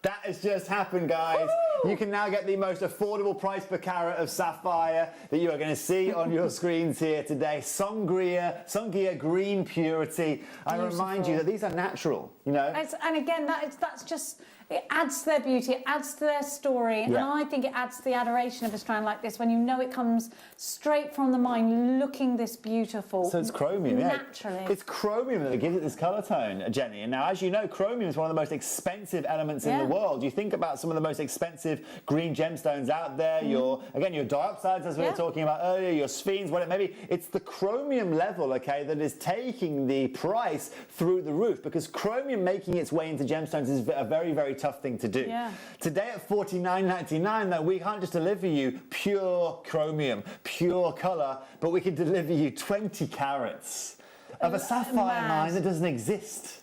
[SPEAKER 15] That has just happened, guys. Woo! You can now get the most affordable price per carat of sapphire that you are going to see on your screens here today. Songria Green Purity. I remind you that these are natural, you know.
[SPEAKER 11] And again, that's just... It adds to their beauty, it adds to their story, and I think it adds to the adoration of a strand like this when you know it comes straight from the mine, looking this beautiful.
[SPEAKER 15] So it's chromium,
[SPEAKER 11] naturally.
[SPEAKER 15] It's chromium that gives it this colour tone, Jenny. And now, as you know, chromium is one of the most expensive elements in the world. You think about some of the most expensive green gemstones out there. Your dioxides, as we were talking about earlier, your sphenes, whatever it may be. It's the chromium level, okay, that is taking the price through the roof because chromium making its way into gemstones is a very, very tough thing to do.
[SPEAKER 11] Yeah.
[SPEAKER 15] Today at $49.99 though, we can't just deliver you pure chromium, pure colour, but we can deliver you 20 carats of a sapphire mine that doesn't exist.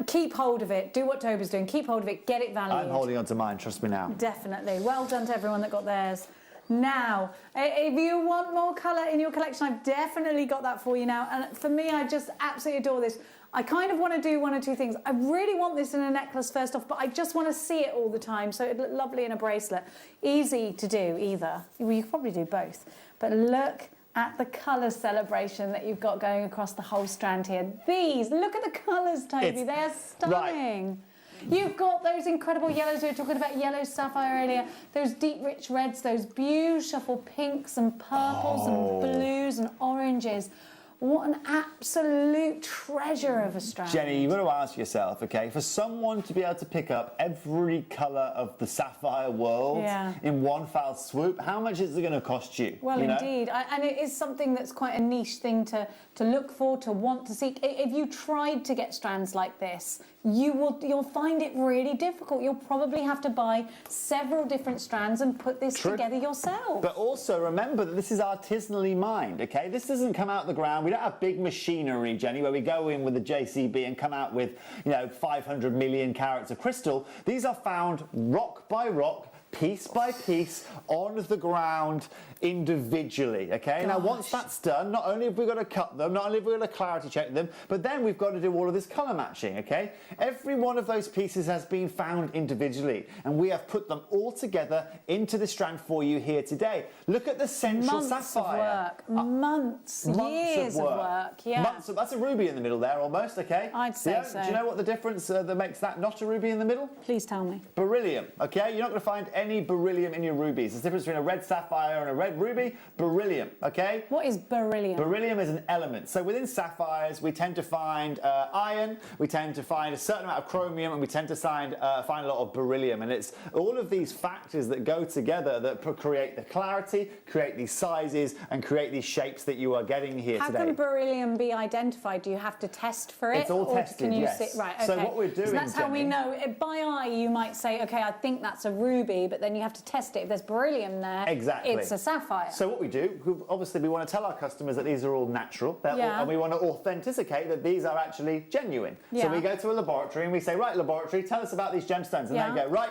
[SPEAKER 11] Keep hold of it. Do what Toby's doing. Keep hold of it. Get it valued.
[SPEAKER 15] I'm holding on to mine, trust me now.
[SPEAKER 11] Definitely. Well done to everyone that got theirs. Now, if you want more colour in your collection, I've definitely got that for you now. And for me, I just absolutely adore this. I kind of want to do one or two things. I really want this in a necklace first off, but I just want to see it all the time. So it'd look lovely in a bracelet. Easy to do either. Well, you could probably do both. But look at the colour celebration that you've got going across the whole strand here. Look at the colours, Toby. They are stunning. Right. You've got those incredible yellows. We were talking about yellow sapphire earlier. Those deep, rich reds, those beautiful pinks and purples and blues and oranges. What an absolute treasure of a strand.
[SPEAKER 15] Jenny, you've got to ask yourself, okay, for someone to be able to pick up every colour of the sapphire world in one foul swoop, how much is it going to cost you?
[SPEAKER 11] Well, indeed. And it is something that's quite a niche thing to look for, to want to seek. If you tried to get strands like this, you'll find it really difficult. You'll probably have to buy several different strands and put this together yourself.
[SPEAKER 15] But also remember that this is artisanally mined, okay? This doesn't come out the ground. We don't have big machinery, Jenny, where we go in with the JCB and come out with, 500 million carats of crystal. These are found rock by rock, piece by piece, on the ground, individually, okay? Now, once that's done, not only have we got to cut them, not only have we got to clarity check them, but then we've got to do all of this colour matching, okay? Every one of those pieces has been found individually, and we have put them all together into the strand for you here today. Look at the central sapphire.
[SPEAKER 11] Months, years of work,
[SPEAKER 15] That's a ruby in the middle there, almost, okay?
[SPEAKER 11] I'd say so.
[SPEAKER 15] Do you know what the difference that makes that not a ruby in the middle?
[SPEAKER 11] Please tell me.
[SPEAKER 15] Beryllium, okay? You're not going to find any beryllium in your rubies. There's a difference between a red sapphire and a red ruby. Beryllium, okay?
[SPEAKER 11] What is beryllium?
[SPEAKER 15] Beryllium is an element. So within sapphires, we tend to find iron, we tend to find a certain amount of chromium, and we tend to find a lot of beryllium. And it's all of these factors that go together that create the clarity, create these sizes, and create these shapes that you are getting here today.
[SPEAKER 11] How can beryllium be identified? Do you have to test for it?
[SPEAKER 15] It's all tested,
[SPEAKER 11] yes. Right, okay.
[SPEAKER 15] So what we're doing,
[SPEAKER 11] so that's how we know. By eye, you might say, okay, I think that's a ruby, but then you have to test it. If there's beryllium there, it's a sapphire.
[SPEAKER 15] So what we do, obviously we want to tell our customers that these are all natural, and we want to authenticate that these are actually genuine. So we go to a laboratory and we say, right, laboratory, tell us about these gemstones. And they go, right,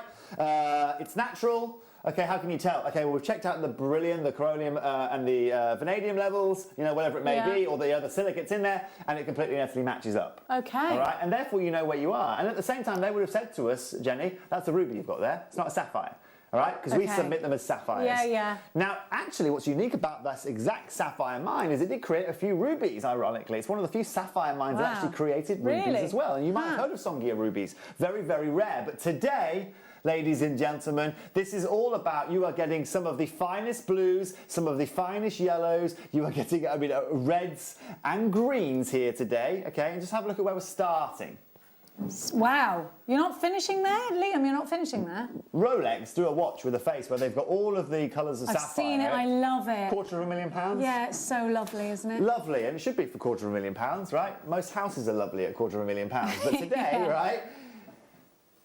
[SPEAKER 15] it's natural. Okay, how can you tell? Okay, well, we've checked out the beryllium, the chromium, and the vanadium levels, whatever it may be, or the other silicates in there, and it completely and utterly matches up.
[SPEAKER 11] Okay.
[SPEAKER 15] All right, and therefore you know where you are. And at the same time, they would have said to us, Jenny, that's a ruby you've got there. It's not a sapphire. All right, because we submit them as sapphires.
[SPEAKER 11] Yeah.
[SPEAKER 15] Now, actually, what's unique about this exact sapphire mine is it did create a few rubies, ironically. It's one of the few sapphire mines that actually created rubies as well. And you might have heard of Songria rubies. Very, very rare. But today, ladies and gentlemen, this is all about you are getting some of the finest blues, some of the finest yellows. You are getting, reds and greens here today, okay? And just have a look at where we're starting.
[SPEAKER 11] Wow. You're not finishing there? Liam, you're not finishing there?
[SPEAKER 15] Rolex do a watch with a face where they've got all of the colours of sapphire.
[SPEAKER 11] I've seen it, I love it.
[SPEAKER 15] £250,000?
[SPEAKER 11] Yeah, it's so lovely, isn't it?
[SPEAKER 15] Lovely, and it should be for £250,000, right? Most houses are lovely at £250,000, but today,
[SPEAKER 11] Yeah.
[SPEAKER 15] right?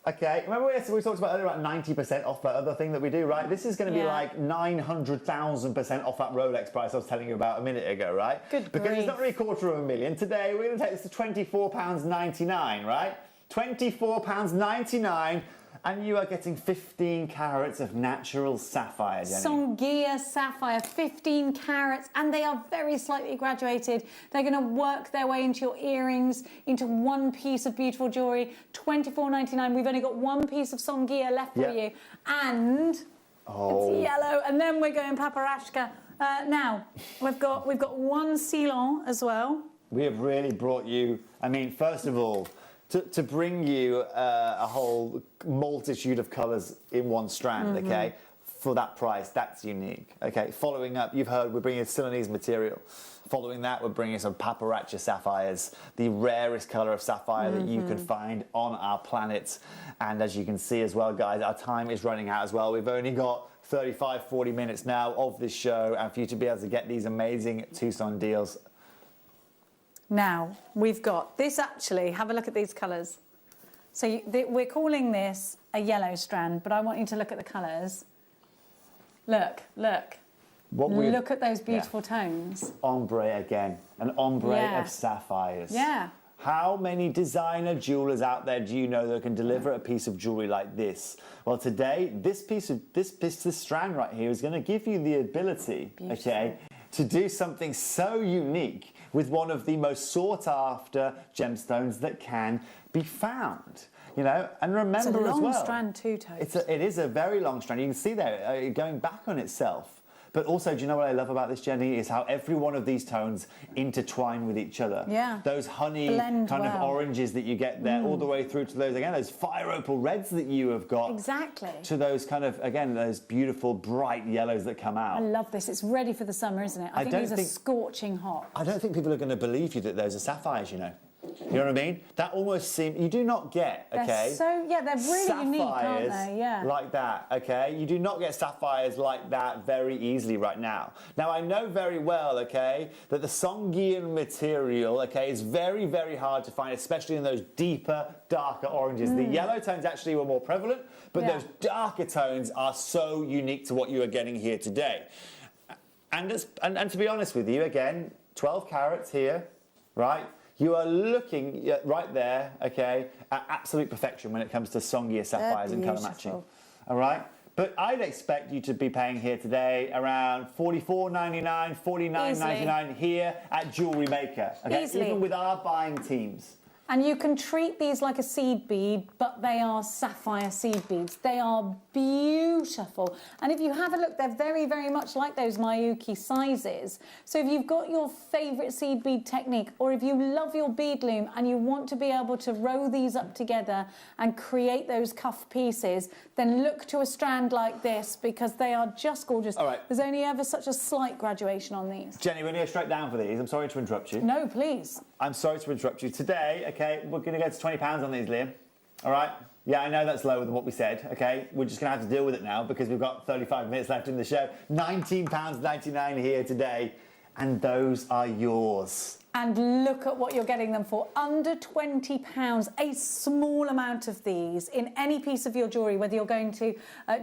[SPEAKER 15] Okay, remember we talked about earlier about 90% off that other thing that we do, right? This is going to be like 900,000% off that Rolex price I was telling you about a minute ago, right?
[SPEAKER 11] Good
[SPEAKER 15] Because
[SPEAKER 11] grief.
[SPEAKER 15] it's not really £250,000. Today we're going to take this to £24.99, right? £24.99, and you are getting 15 carats of natural sapphire, Jenny.
[SPEAKER 11] Songea sapphire, 15 carats, and they are very slightly graduated. They're going to work their way into your earrings, into one piece of beautiful jewellery. £24.99. We've only got one piece of Songea left for you, and it's yellow. And then we're going paparashka. Now we've got one Ceylon as well.
[SPEAKER 15] We have really brought you. I mean, first of all, to bring you a whole multitude of colours in one strand, okay, for that price, that's unique, okay. Following up, you've heard we're bringing Ceylonese material. Following that, we're bringing some paparacha sapphires, the rarest colour of sapphire that you can find on our planet. And as you can see as well, guys, our time is running out as well. We've only got 35, 40 minutes now of this show, and for you to be able to get these amazing Tucson deals.
[SPEAKER 11] Now, we've got this actually, have a look at these colours. So we're calling this a yellow strand, but I want you to look at the colours. Look, look. Look at those beautiful tones.
[SPEAKER 15] Ombre again, an ombre of sapphires.
[SPEAKER 11] Yeah.
[SPEAKER 15] How many designer jewelers out there do you know that can deliver a piece of jewellery like this? Well, today, this strand right here is going to give you the ability, okay, to do something so unique with one of the most sought-after gemstones that can be found. You know, and remember as well,
[SPEAKER 11] it's a long strand too, Toast.
[SPEAKER 15] It is a very long strand. You can see there going back on itself. But also, do you know what I love about this, Jenny, is how every one of these tones intertwine with each other.
[SPEAKER 11] Yeah.
[SPEAKER 15] Those honey
[SPEAKER 11] Blend
[SPEAKER 15] kind of
[SPEAKER 11] well.
[SPEAKER 15] oranges that you get there, all the way through to those, again, those fire opal reds that you have got.
[SPEAKER 11] Exactly.
[SPEAKER 15] To those kind of, again, those beautiful bright yellows that come out.
[SPEAKER 11] I love this. It's ready for the summer, isn't it? I think these are scorching hot.
[SPEAKER 15] I don't think people are going to believe you that those are sapphires, you know. You know what I mean? That almost seems... You do not get, okay...
[SPEAKER 11] They're really unique, aren't they? Yeah.
[SPEAKER 15] Like that, okay? You do not get sapphires like that very easily right now. Now, I know very well, okay, that the Songhean material, okay, is very, very hard to find, especially in those deeper, darker oranges. The yellow tones actually were more prevalent, but those darker tones are so unique to what you are getting here today. And to be honest with you, again, 12 carats here, right? You are looking right there, okay, at absolute perfection when it comes to Songea sapphires and colour matching. All right? But I'd expect you to be paying here today around $44.99, $49.99 here at JewelleryMaker. Okay? Even with our buying teams.
[SPEAKER 11] And you can treat these like a seed bead, but they are sapphire seed beads. They are beautiful. And if you have a look, they're very, very much like those Miyuki sizes. So if you've got your favourite seed bead technique, or if you love your bead loom and you want to be able to row these up together and create those cuff pieces, then look to a strand like this, because they are just gorgeous.
[SPEAKER 15] All right.
[SPEAKER 11] There's only ever such a slight graduation on these.
[SPEAKER 15] Jenny, we're going to go straight down for these. I'm sorry to interrupt you.
[SPEAKER 11] No, please.
[SPEAKER 15] I'm sorry to interrupt you. Today, okay, we're going to go to £20 on these, Liam. All right? Yeah, I know that's lower than what we said, okay? We're just going to have to deal with it now because we've got 35 minutes left in the show. £19.99 here today, and those are yours.
[SPEAKER 11] And look at what you're getting them for. Under £20, a small amount of these in any piece of your jewellery, whether you're going to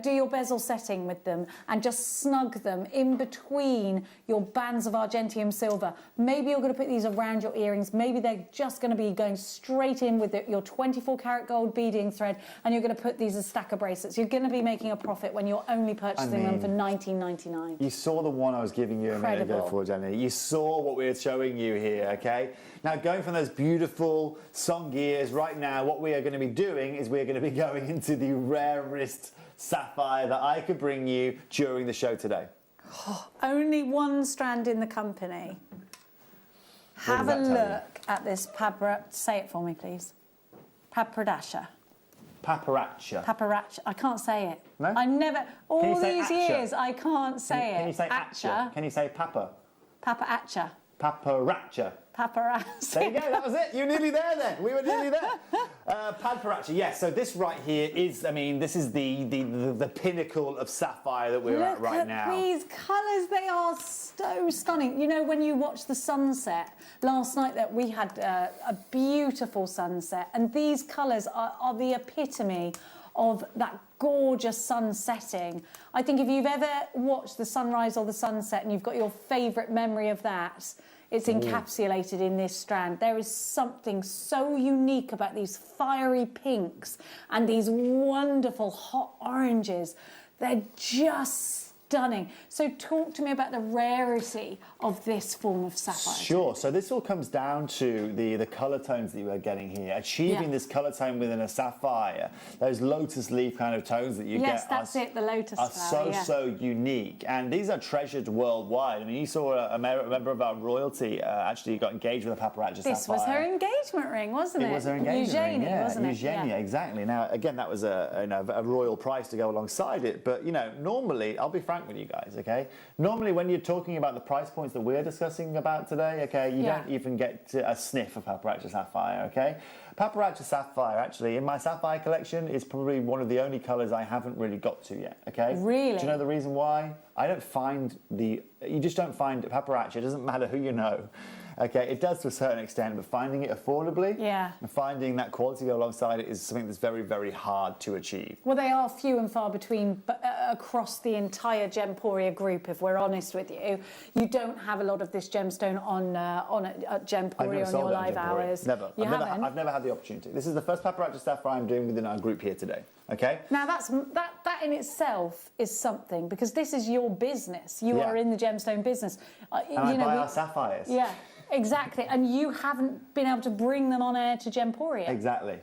[SPEAKER 11] do your bezel setting with them and just snug them in between your bands of Argentium silver. Maybe you're going to put these around your earrings. Maybe they're just going to be going straight in with your 24-karat gold beading thread, and you're going to put these as stacker bracelets. You're going to be making a profit when you're only purchasing them for $19.99.
[SPEAKER 15] You saw the one I was giving you a minute ago for, Jenny. You saw what we were showing you here. Okay, now going from those beautiful Songheas right now, what we are going to be doing is we're going to be going into the rarest sapphire that I could bring you during the show today.
[SPEAKER 11] Only one strand in the company. Have a look at this say it for me, please. Papradasha.
[SPEAKER 15] Paparacha.
[SPEAKER 11] Paparacha. I can't say it.
[SPEAKER 15] No?
[SPEAKER 11] I never. All these
[SPEAKER 15] Acha?
[SPEAKER 11] years, I can't say it.
[SPEAKER 15] Can you say Acha? Can you say Papa?
[SPEAKER 11] Papaacha.
[SPEAKER 15] Paparazzi.
[SPEAKER 11] Paparazzi.
[SPEAKER 15] There you go, that was it. You're nearly there then. We were nearly there. Paparazzi, yes. So this right here is, I mean, this is the pinnacle of sapphire that we're at right now.
[SPEAKER 11] Look at these colours. They are so stunning. You know, when you watch the sunset, last night that we had a beautiful sunset, and these colours are the epitome of that gorgeous sun setting. I think if you've ever watched the sunrise or the sunset and you've got your favourite memory of that, it's encapsulated in this strand. There is something so unique about these fiery pinks and these wonderful hot oranges. They're just stunning. So talk to me about the rarity of this form of sapphire.
[SPEAKER 15] Sure. So this all comes down to the colour tones that you are getting here. Achieving this colour tone within a sapphire, those lotus leaf kind of tones that you get.
[SPEAKER 11] Yes, that's it, the lotus flower.
[SPEAKER 15] So unique. And these are treasured worldwide. I mean, you saw a member of our royalty actually got engaged with a paparazzi sapphire.
[SPEAKER 11] This was her engagement ring, wasn't it?
[SPEAKER 15] It was her engagement ring, yeah.
[SPEAKER 11] Wasn't it?
[SPEAKER 15] Eugenia, exactly. Now, again, that was a royal price to go alongside it. But, you know, normally, I'll be frank with you guys, okay? Normally, when you're talking about the price points that we're discussing about today, okay, you don't even get a sniff of paparazzi sapphire, okay? Paparazzi sapphire, actually, in my sapphire collection, is probably one of the only colours I haven't really got to yet, okay?
[SPEAKER 11] Really?
[SPEAKER 15] Do you know the reason why? You just don't find paparazzi, it doesn't matter who you know. Okay, it does to a certain extent, but finding it affordably and finding that quality go alongside it is something that's very, very hard to achieve.
[SPEAKER 11] Well, they are few and far between across the entire Gemporia group, if we're honest with you. You don't have a lot of this gemstone at Gemporia on your live hours.
[SPEAKER 15] Never.
[SPEAKER 11] I've
[SPEAKER 15] never had the opportunity. This is the first paparazzi sapphire I'm doing within our group here today. Okay?
[SPEAKER 11] Now, that in itself is something, because this is your business. You are in the gemstone business.
[SPEAKER 15] And I buy our sapphires.
[SPEAKER 11] Yeah. Exactly, and you haven't been able to bring them on air to Gemporia.
[SPEAKER 15] Exactly.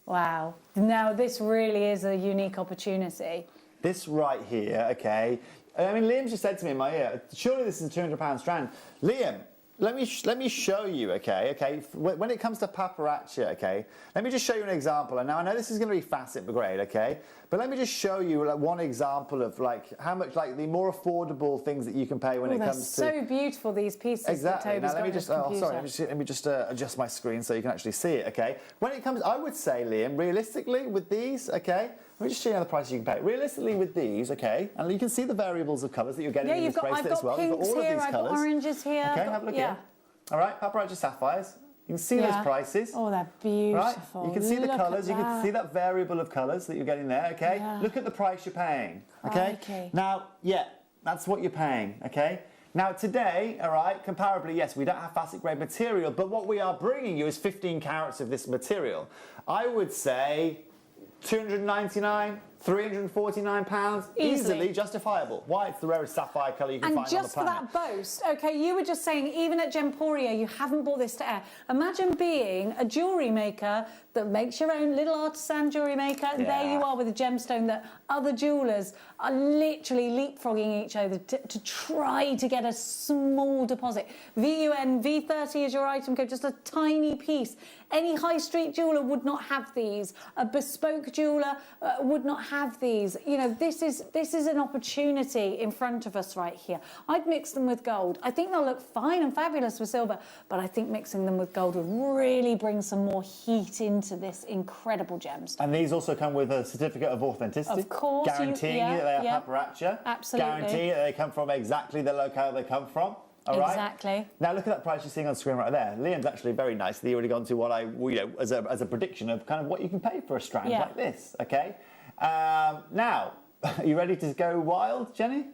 [SPEAKER 11] Wow. Now, this really is a unique opportunity.
[SPEAKER 15] This right here, okay. I mean, Liam just said to me in my ear, surely this is a £200 strand. Liam, let me show you, okay. When it comes to paparazzi, okay, let me just show you an example. And now I know this is going to be facet grade, okay, but let me just show you like one example of like how much like the more affordable things that you can pay when it comes to.
[SPEAKER 11] They're so beautiful, these pieces.
[SPEAKER 15] Exactly.
[SPEAKER 11] That Toby's
[SPEAKER 15] now let me just.
[SPEAKER 11] got on his
[SPEAKER 15] sorry. Let me just adjust my screen so you can actually see it. Okay. When it comes, I would say, Liam, realistically with these, okay. Let me just show you the prices you can pay. Realistically with these, okay, and you can see the variables of colours that you're getting in this bracelet as well.
[SPEAKER 11] I've got
[SPEAKER 15] You've got all
[SPEAKER 11] pinks here,
[SPEAKER 15] of these
[SPEAKER 11] I've got
[SPEAKER 15] colours.
[SPEAKER 11] oranges here.
[SPEAKER 15] Okay, have a look here. All right, paparazzi sapphires. You can see those prices.
[SPEAKER 11] Oh, they're beautiful.
[SPEAKER 15] Right? You can see the colours. You can see that variable of colours that you're getting there. Okay.
[SPEAKER 11] Yeah.
[SPEAKER 15] Look at the price you're paying. Okay.
[SPEAKER 11] Okay.
[SPEAKER 15] Now, that's what you're paying. Okay. Now today, all right, comparably, yes, we don't have facet grade material, but what we are bringing you is 15 carats of this material. I would say 299, £349, easily justifiable. Why? It's the rarest sapphire colour you can find on the planet.
[SPEAKER 11] And just for that boast, okay, you were just saying even at Gemporia you haven't brought this to air. Imagine being a jewellery maker that makes your own little artisan jewellery maker, and there you are with a gemstone that other jewellers are literally leapfrogging each other to try to get a small deposit. VUN, V30 is your item code, just a tiny piece. Any high street jeweller would not have these. A bespoke jeweller would not have these. You know, this is an opportunity in front of us right here. I'd mix them with gold. I think they'll look fine and fabulous with silver, but I think mixing them with gold would really bring some more heat into this incredible gemstone.
[SPEAKER 15] And these also come with a certificate of authenticity.
[SPEAKER 11] Of course.
[SPEAKER 15] Guaranteeing you that they are paparazzi.
[SPEAKER 11] Absolutely.
[SPEAKER 15] Guaranteeing that they come from exactly the locale they come from. All right?
[SPEAKER 11] Exactly.
[SPEAKER 15] Now look at that price you're seeing on screen right there. Liam's actually very nicely already gone to what as a prediction of kind of what you can pay for a strand like this. Okay. Now, are you ready to go wild, Jenny?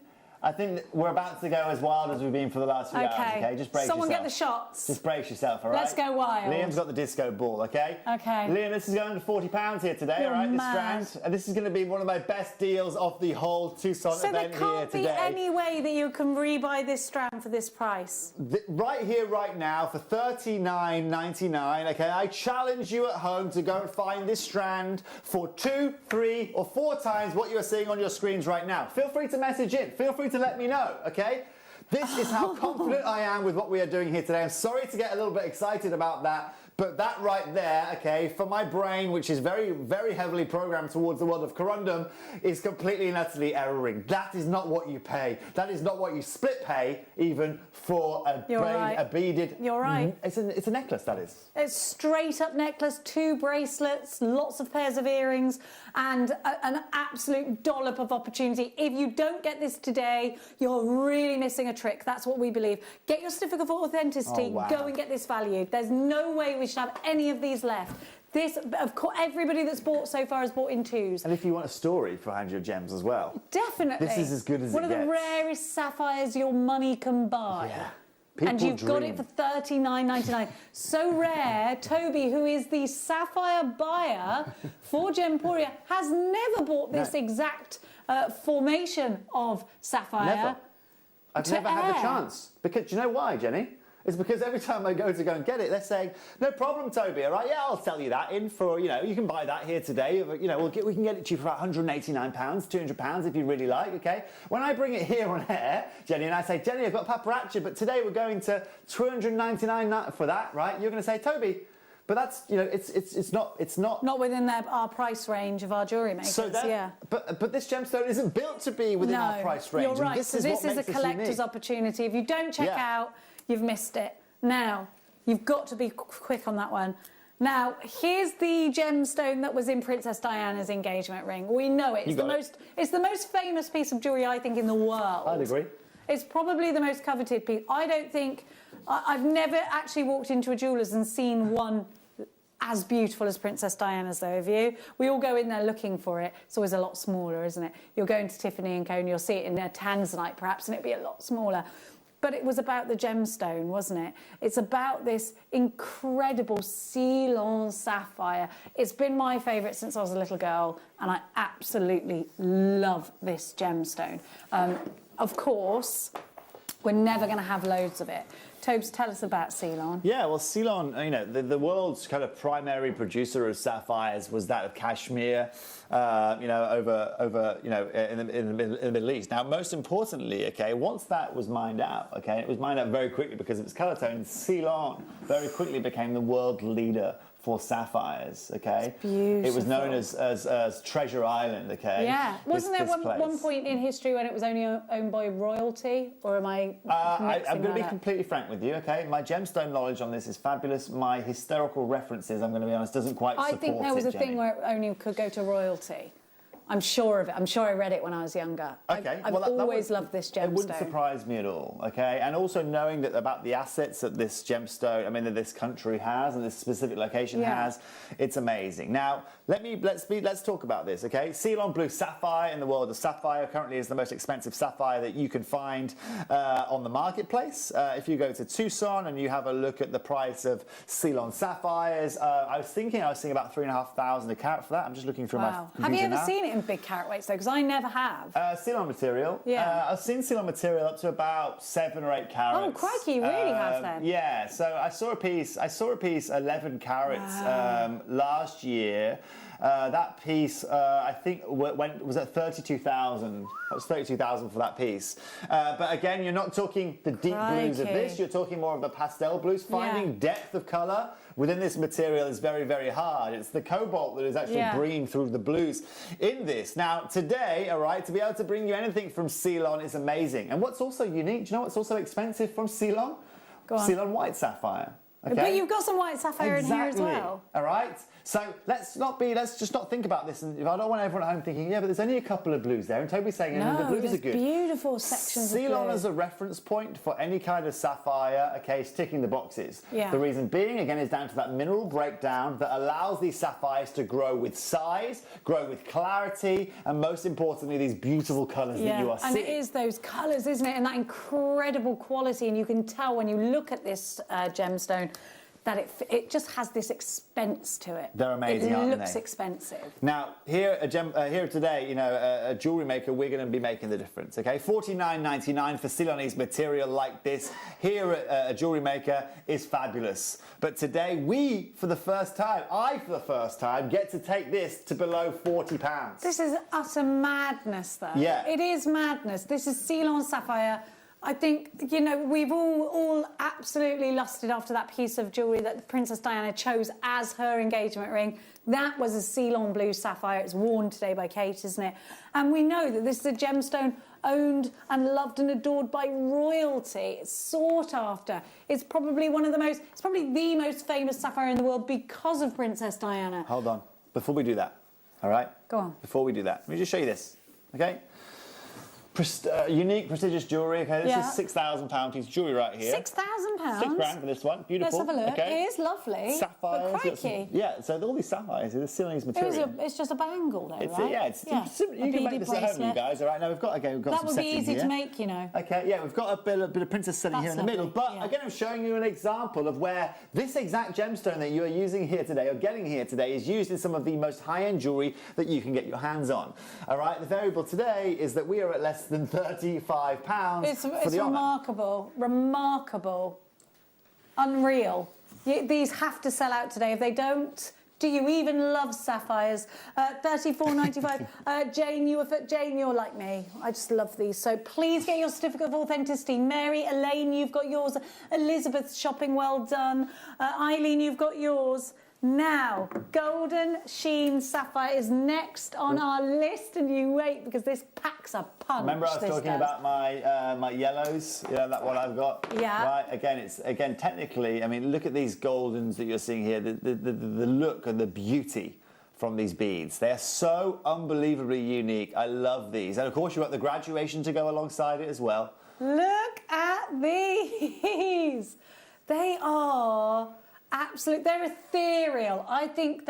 [SPEAKER 15] I think that we're about to go as wild as we've been for the last few hours, okay? Just brace yourself.
[SPEAKER 11] Someone get the shots.
[SPEAKER 15] Just brace yourself, all right?
[SPEAKER 11] Let's go wild.
[SPEAKER 15] Liam's got the disco ball, okay?
[SPEAKER 11] Okay.
[SPEAKER 15] Liam, this is going to £40 here today, all right?
[SPEAKER 11] Mad.
[SPEAKER 15] This strand. And this is going to be one of my best deals of the whole Tucson event here today.
[SPEAKER 11] So there can't be any way that you can rebuy this strand for this price?
[SPEAKER 15] Right here, right now, for $39.99, okay? I challenge you at home to go and find this strand for 2, 3 or 4 times what you are seeing on your screens right now. Feel free to message in. Feel free to let me know, okay? This is how confident I am with what we are doing here today. I'm sorry to get a little bit excited about that, but that right there, okay, for my brain, which is very, very heavily programmed towards the world of corundum, is completely and utterly erroring. That is not what you pay. That is not what you split pay, even for a beaded...
[SPEAKER 11] You're right.
[SPEAKER 15] It's a necklace, that is.
[SPEAKER 11] It's straight up necklace, 2 bracelets, lots of pairs of earrings, and an absolute dollop of opportunity. If you don't get this today, you're really missing a trick. That's what we believe. Get your certificate of authenticity.
[SPEAKER 15] Oh, wow.
[SPEAKER 11] Go and get this valued. There's no way we should have any of these left. This, of course, everybody that's bought so far has bought in 2s.
[SPEAKER 15] And if you want a story behind your gems as well.
[SPEAKER 11] Definitely.
[SPEAKER 15] This is as good as it gets.
[SPEAKER 11] One of the rarest sapphires your money can buy.
[SPEAKER 15] Yeah.
[SPEAKER 11] And you've got it for $39.99. So rare, Toby, who is the sapphire buyer for Gemporia, has never bought this exact formation of sapphire.
[SPEAKER 15] Never. I've never had the chance. Because, do you know why, Jenny? It's because every time I go and get it, they're saying, no problem, Toby, all right? Yeah, I'll sell you that in for, you know, you can buy that here today. You know, we can get it to you for about £189, £200 if you really like, okay? When I bring it here on air, Jenny, and I say, Jenny, I've got paparazzi, but today we're going to $299 for that, right? You're going to say, Toby, but that's, you know, it's not
[SPEAKER 11] within our price range of our jewellery makers.
[SPEAKER 15] So but this gemstone isn't built to be within our price range.
[SPEAKER 11] You're right.
[SPEAKER 15] This
[SPEAKER 11] so
[SPEAKER 15] is
[SPEAKER 11] this
[SPEAKER 15] what
[SPEAKER 11] is a
[SPEAKER 15] makes
[SPEAKER 11] collector's
[SPEAKER 15] unique.
[SPEAKER 11] opportunity. If you don't check out, you've missed it. Now, you've got to be quick on that one. Now, here's the gemstone that was in Princess Diana's engagement ring. We know it. It's the most famous piece of jewellery, I think, in the world.
[SPEAKER 15] I'd agree.
[SPEAKER 11] It's probably the most coveted piece. I don't think... I've never actually walked into a jeweller's and seen one as beautiful as Princess Diana's, though, have you? We all go in there looking for it. It's always a lot smaller, isn't it? You'll go into Tiffany & Co and you'll see it in a tanzanite, perhaps, and it'll be a lot smaller. But it was about the gemstone, wasn't it? It's about this incredible Ceylon sapphire. It's been my favourite since I was a little girl, and I absolutely love this gemstone. Of course, we're never going to have loads of it. Tobes, tell us about Ceylon.
[SPEAKER 15] Yeah, well, Ceylon, you know, the world's kind of primary producer of sapphires was that of Kashmir, you know, over you know, in the Middle East. Now, most importantly, okay, once that was mined out, okay, it was mined out very quickly because of its colour tone. Ceylon very quickly became the world leader for sapphires, okay?
[SPEAKER 11] It's beautiful.
[SPEAKER 15] It was known as Treasure Island, okay?
[SPEAKER 11] Yeah. Wasn't there one point in history when it was only owned by royalty? Or am I
[SPEAKER 15] I'm going to be completely frank with you, okay? My gemstone knowledge on this is fabulous. My historical references, I'm going to be honest, doesn't quite support it,
[SPEAKER 11] I think there was a thing where it only could go to royalty. I'm sure of it. I'm sure I read it when I was younger.
[SPEAKER 15] Okay.
[SPEAKER 11] I've always loved this gemstone.
[SPEAKER 15] It wouldn't surprise me at all, okay? And also knowing that about the assets that this gemstone, I mean, that this country has and this specific location has, it's amazing. Now, let's talk about this, okay? Ceylon Blue Sapphire in the world of sapphire currently is the most expensive sapphire that you can find on the marketplace. If you go to Tucson and you have a look at the price of Ceylon sapphires, I was thinking about $3,500 a carat for that. I'm just looking through my computer
[SPEAKER 11] Have you ever
[SPEAKER 15] now.
[SPEAKER 11] seen it in big carat weights, though? Because I never have.
[SPEAKER 15] Ceylon material.
[SPEAKER 11] Yeah.
[SPEAKER 15] I've seen Ceylon material up to about 7 or 8 carats.
[SPEAKER 11] Oh, crikey, you really have then.
[SPEAKER 15] Yeah, so I saw a piece 11 carats last year. That piece, I think, was at 32,000. That was 32,000 for that piece. But again, you're not talking the deep blues of this. You're talking more of the pastel blues. Finding depth of colour within this material is very, very hard. It's the cobalt that is actually bringing through the blues in this. Now, today, all right, to be able to bring you anything from Ceylon is amazing. And what's also unique, do you know what's also expensive from Ceylon?
[SPEAKER 11] Go on.
[SPEAKER 15] Ceylon white sapphire. Okay?
[SPEAKER 11] But you've got some white sapphire in here as well.
[SPEAKER 15] All right. So let's just not think about this. And I don't want everyone at home thinking, yeah, but there's only a couple of blues there. And Toby's saying, the blues are good.
[SPEAKER 11] Beautiful sections of blue.
[SPEAKER 15] Ceylon as a reference point for any kind of sapphire, okay, is ticking the boxes.
[SPEAKER 11] Yeah.
[SPEAKER 15] The reason being, again, is down to that mineral breakdown that allows these sapphires to grow with size, grow with clarity, and most importantly, these beautiful colours that you are seeing.
[SPEAKER 11] And it is those colours, isn't it? And that incredible quality. And you can tell when you look at this gemstone that it just has this expense to it.
[SPEAKER 15] They're amazing, aren't they?
[SPEAKER 11] It looks expensive.
[SPEAKER 15] Now, here today, you know, a jewellery maker, we're going to be making the difference, okay? $49.99 for Ceylonese material like this here at a jewellery maker is fabulous. But today, I for the first time, get to take this to below £40.
[SPEAKER 11] This is utter madness, though.
[SPEAKER 15] Yeah.
[SPEAKER 11] It is madness. This is Ceylon sapphire. I think, you know, we've all absolutely lusted after that piece of jewellery that Princess Diana chose as her engagement ring. That was a Ceylon blue sapphire. It's worn today by Kate, isn't it? And we know that this is a gemstone owned and loved and adored by royalty. It's sought after. It's probably the most famous sapphire in the world because of Princess Diana.
[SPEAKER 15] Hold on. Before we do that, all right?
[SPEAKER 11] Go on.
[SPEAKER 15] Before we do that, let me just show you this, okay? Unique, prestigious jewellery, okay? This is £6,000 piece of jewellery right here.
[SPEAKER 11] £6,000?
[SPEAKER 15] £6,000 for this one. Beautiful.
[SPEAKER 11] Let's have a look.
[SPEAKER 15] Okay.
[SPEAKER 11] It is lovely.
[SPEAKER 15] Sapphires.
[SPEAKER 11] But crikey.
[SPEAKER 15] Yeah, so all these sapphires, the Ceylonese material.
[SPEAKER 11] It's just a bangle, though, right?
[SPEAKER 15] You can make this at home, you guys. All right, now we've got
[SPEAKER 11] that
[SPEAKER 15] some
[SPEAKER 11] would be
[SPEAKER 15] settings
[SPEAKER 11] easy
[SPEAKER 15] here.
[SPEAKER 11] to make, you know.
[SPEAKER 15] Okay, yeah, we've got a bit of princess setting here in the middle. But again, I'm showing you an example of where this exact gemstone that you are using here today, or getting here today, is used in some of the most high-end jewellery that you can get your hands on. All right, the variable today is that we are at less than £35
[SPEAKER 11] It's
[SPEAKER 15] for the
[SPEAKER 11] remarkable, remarkable, unreal. These have to sell out today. If they don't, do you even love sapphires? $34.95. Jane, you're like me. I just love these. So please get your certificate of authenticity. Mary, Elaine, you've got yours. Elizabeth, shopping well done. Eileen, you've got yours. Now, golden sheen sapphire is next on our list, and you wait because this packs a punch.
[SPEAKER 15] Remember I was talking about my yellows, that one I've got?
[SPEAKER 11] Yeah.
[SPEAKER 15] Right, again, technically, I mean, look at these goldens that you're seeing here, the look and the beauty from these beads. They are so unbelievably unique. I love these. And of course, you've got the graduation to go alongside it as well.
[SPEAKER 11] Look at these. They are... they're ethereal. I think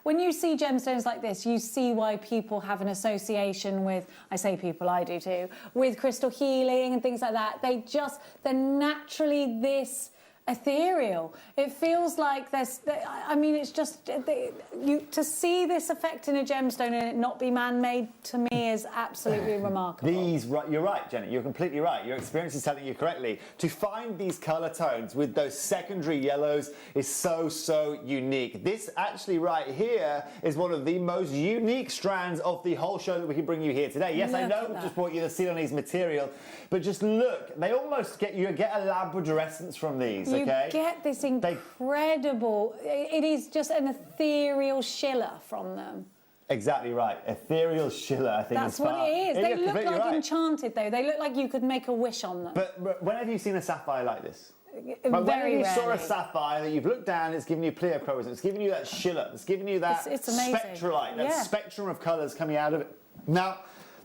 [SPEAKER 11] when you see gemstones like this, you see why people have an association with, I say people, I do too, with crystal healing and things like that. They're naturally this ethereal. It feels like it's just, to see this effect in a gemstone and it not be man-made, to me, is absolutely remarkable.
[SPEAKER 15] You're right, Jenny, you're completely right. Your experience is telling you correctly. To find these colour tones with those secondary yellows is so unique. This actually right here is one of the most unique strands of the whole show that we can bring you here today. Yes, I know we've just brought you the Ceylonese material, but just look, you get a Labrador essence from these.
[SPEAKER 11] You get this incredible... It is just an ethereal shiller from them.
[SPEAKER 15] Exactly right. Ethereal shiller, I think.
[SPEAKER 11] That's what it is. They look like enchanted, though. They look like you could make a wish on them.
[SPEAKER 15] But when have you seen a sapphire like this?
[SPEAKER 11] Very
[SPEAKER 15] when you saw a
[SPEAKER 11] rarely.
[SPEAKER 15] sapphire that you've looked down, it's giving you pleochroism, it's giving you that shiller, it's giving you that spectralite, that spectrum of colours coming out of it. Now,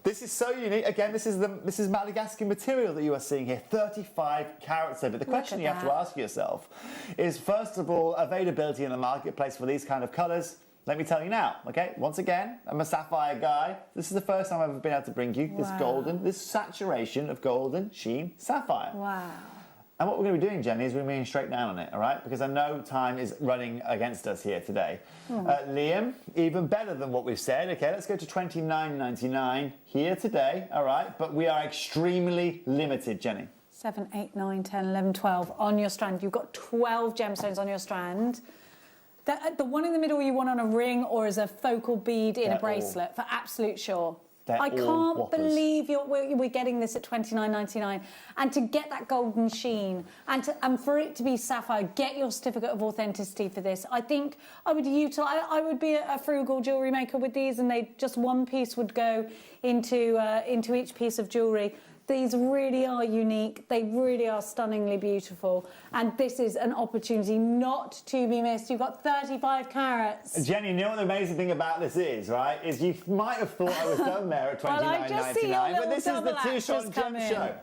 [SPEAKER 15] this is so unique. Again, this is Madagascar material that you are seeing here, 35 carats of it. The question you have to ask yourself is, first of all, availability in the marketplace for these kind of colours. Let me tell you now, okay? Once again, I'm a sapphire guy. This is the first time I've ever been able to bring you this saturation of golden sheen sapphire.
[SPEAKER 11] Wow.
[SPEAKER 15] And what we're going to be doing, Jenny, is we're moving straight down on it, all right? Because I know time is running against us here today. Liam, even better than what we've said. Okay, let's go to $29.99 here today, all right? But we are extremely limited, Jenny.
[SPEAKER 11] 7, 8, 9, 10, 11, 12 on your strand. You've got 12 gemstones on your strand. The one in the middle you want on a ring or as a focal bead in a bracelet, for absolute sure. I can't believe we're getting this at $29.99, and to get that golden sheen and for it to be sapphire, get your certificate of authenticity for this. I think I would be a frugal jewellery maker with these, and just one piece would go into each piece of jewellery. These really are unique. They really are stunningly beautiful. And this is an opportunity not to be missed. You've got 35 carats.
[SPEAKER 15] Jenny, you know what the amazing thing about this is, right? Is you might have thought I was done there at $29.99, but this is the Tucson Gem Show.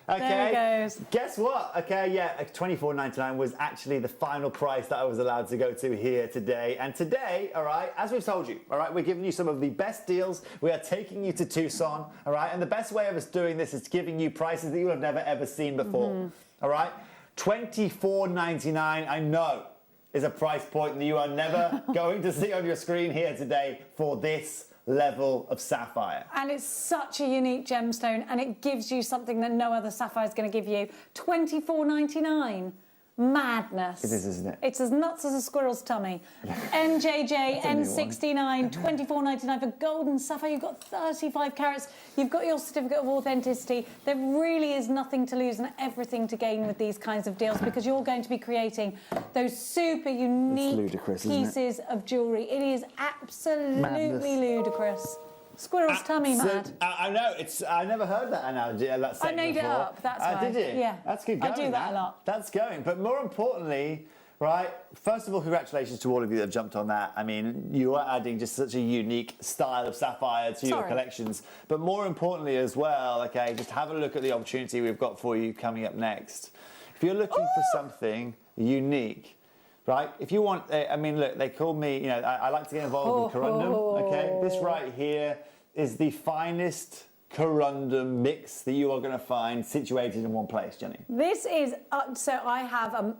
[SPEAKER 15] Okay.
[SPEAKER 11] There it goes.
[SPEAKER 15] Guess what? Okay, yeah, $24.99 was actually the final price that I was allowed to go to here today. And today, all right, as we've told you, all right, we're giving you some of the best deals. We are taking you to Tucson, all right? And the best way of us doing this is giving you prices that you have never, ever seen before, all right? $24.99, I know, is a price point that you are never going to see on your screen here today for this level of sapphire.
[SPEAKER 11] And it's such a unique gemstone, and it gives you something that no other sapphire is going to give you. $24.99. Madness.
[SPEAKER 15] It is, isn't it?
[SPEAKER 11] It's as nuts as a squirrel's tummy. MJJ, N69, $24.99 for gold and sapphire. You've got 35 carats. You've got your certificate of authenticity. There really is nothing to lose and everything to gain with these kinds of deals because you're going to be creating those super unique pieces of jewellery. It is absolutely ludicrous. Squirrel's tummy mad.
[SPEAKER 15] I know. I never heard that analogy. That
[SPEAKER 11] I made
[SPEAKER 15] before.
[SPEAKER 11] it up. That's why.
[SPEAKER 15] Did you?
[SPEAKER 11] Yeah.
[SPEAKER 15] That's good going.
[SPEAKER 11] I do that a lot.
[SPEAKER 15] That's going. But more importantly, right? First of all, congratulations to all of you that have jumped on that. I mean, you are adding just such a unique style of sapphire to your collections. But more importantly as well, okay, just have a look at the opportunity we've got for you coming up next. If you're looking for something unique, right? If you want, I mean, look, they call me, you know, I like to get involved in corundum, okay? This right here is the finest corundum mix that you are going to find situated in one place, Jenny.
[SPEAKER 11] This is, so I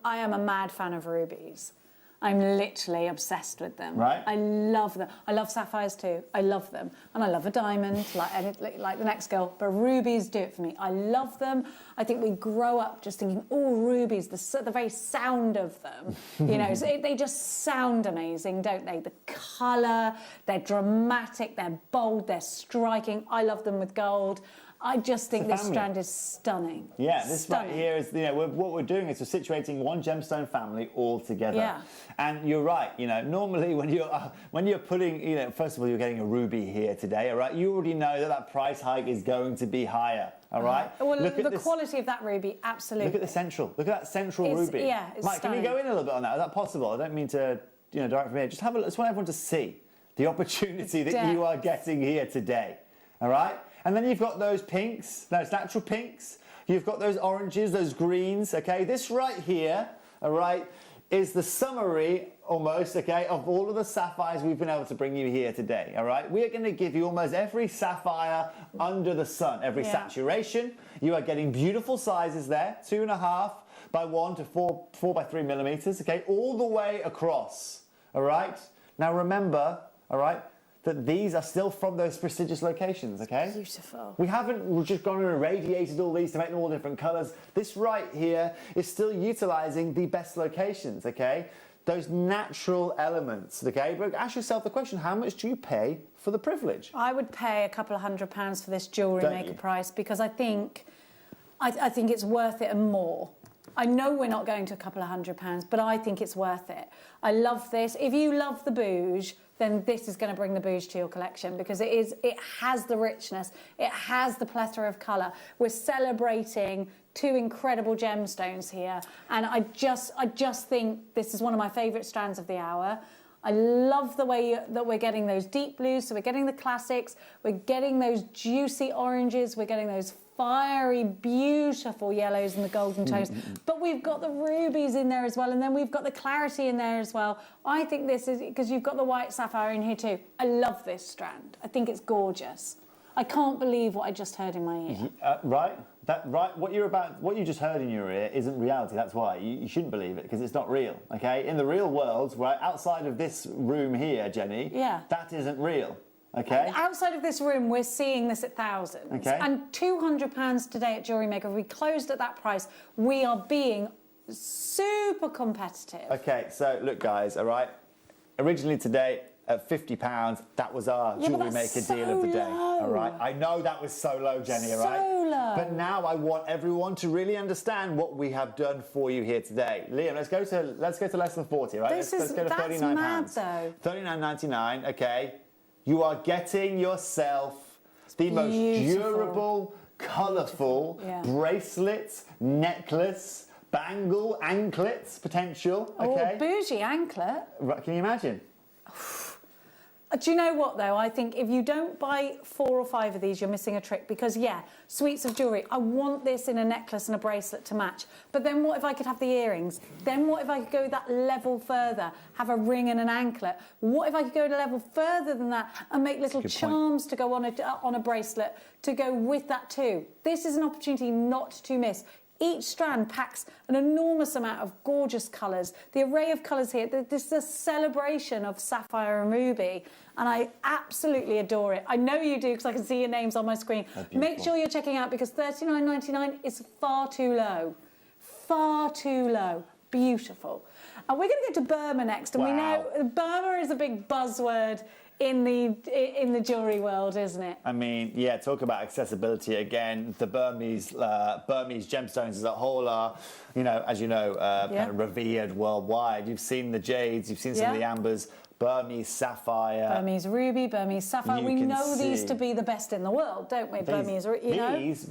[SPEAKER 11] am a mad fan of rubies. I'm literally obsessed with them.
[SPEAKER 15] Right.
[SPEAKER 11] I love them. I love sapphires too. I love them. And I love a diamond, like the next girl. But rubies do it for me. I love them. I think we grow up just thinking, oh, rubies, the very sound of them. You know, so they just sound amazing, don't they? The colour, they're dramatic, they're bold, they're striking. I love them with gold. I just think this strand is stunning.
[SPEAKER 15] Yeah, this right here is, you know, what we're doing is we're situating one gemstone family all together.
[SPEAKER 11] Yeah.
[SPEAKER 15] And you're right, you know, normally when you're putting, you know, first of all, you're getting a ruby here today, all right? You already know that price hike is going to be higher, all right?
[SPEAKER 11] Well, the quality of that ruby, absolutely.
[SPEAKER 15] Look at the central. Look at that central ruby.
[SPEAKER 11] Yeah, it's
[SPEAKER 15] Mike,
[SPEAKER 11] stunning.
[SPEAKER 15] can we go in a little bit on that? Is that possible? I don't mean to, you know, direct from here. Just have a look. I just want everyone to see the opportunity that you are getting here today, all right? And then you've got those pinks, those natural pinks. You've got those oranges, those greens, okay? This right here, all right, is the summary almost, okay, of all of the sapphires we've been able to bring you here today, all right? We are going to give you almost every sapphire under the sun, every saturation. You are getting beautiful sizes there, 2.5 by 1 to 4 by 3 millimeters, okay, all the way across, all right? Now remember, all right, that these are still from those prestigious locations, okay?
[SPEAKER 11] Beautiful.
[SPEAKER 15] We've just gone and irradiated all these to make them all different colours. This right here is still utilising the best locations, okay? Those natural elements, okay? But ask yourself the question, how much do you pay for the privilege?
[SPEAKER 11] I would pay a couple of £100 for this JewelleryMaker price because I think it's worth it and more. I know we're not going to a couple of £100, but I think it's worth it. I love this. If you love the bouge, then this is going to bring the bouge to your collection because it has the richness, it has the plethora of colour. We're celebrating two incredible gemstones here, and I just think this is one of my favourite strands of the hour. I love the way that we're getting those deep blues, so we're getting the classics, we're getting those juicy oranges, we're getting those fiery, beautiful yellows and the golden tones. But we've got the rubies in there as well, and then we've got the clarity in there as well. I think this is, because you've got the white sapphire in here too. I love this strand. I think it's gorgeous. I can't believe what I just heard in my ear.
[SPEAKER 15] Right? What you just heard in your ear isn't reality. That's why you shouldn't believe it because it's not real. Okay? In the real world, right outside of this room here, Jenny, that isn't real. Okay.
[SPEAKER 11] Outside of this room, we're seeing this at thousands.
[SPEAKER 15] Okay.
[SPEAKER 11] And £200 today at JewelleryMaker. If we closed at that price, we are being super competitive.
[SPEAKER 15] Okay, so look, guys, all right. Originally today at £50, that was our JewelleryMaker deal of the day. All right. I know that was so low, Jenny. All right.
[SPEAKER 11] So low.
[SPEAKER 15] But now I want everyone to really understand what we have done for you here today. Liam, let's go to less than 40, right? Let's go to
[SPEAKER 11] that's
[SPEAKER 15] £39.
[SPEAKER 11] mad though.
[SPEAKER 15] $39.99. Okay. You are getting yourself the most durable, colourful bracelets, necklace, bangle, anklets potential. Okay.
[SPEAKER 11] Oh, bougie anklet.
[SPEAKER 15] Right, can you imagine?
[SPEAKER 11] Do you know what though? I think if you don't buy 4 or 5 of these, you're missing a trick because suites of jewellery. I want this in a necklace and a bracelet to match. But then what if I could have the earrings? Then what if I could go that level further, have a ring and an anklet? What if I could go a level further than that and make little charms to go on a bracelet to go with that too? This is an opportunity not to miss. Each strand packs an enormous amount of gorgeous colours. The array of colours here, this is a celebration of sapphire and ruby, and I absolutely adore it. I know you do because I can see your names on my screen. Make sure you're checking out because $39.99 is far too low. Far too low. beautiful. And we're going to go to Burma next, and we know Burma is a big buzzword in the jewellery world, isn't it?
[SPEAKER 15] I mean, yeah, talk about accessibility again. The Burmese gemstones as a whole are, as you know, kind of revered worldwide. You've seen the jades, you've seen some of the ambers, Burmese sapphire,
[SPEAKER 11] Burmese ruby, Burmese sapphire. We know these to be the best in the world, don't we? Burmese,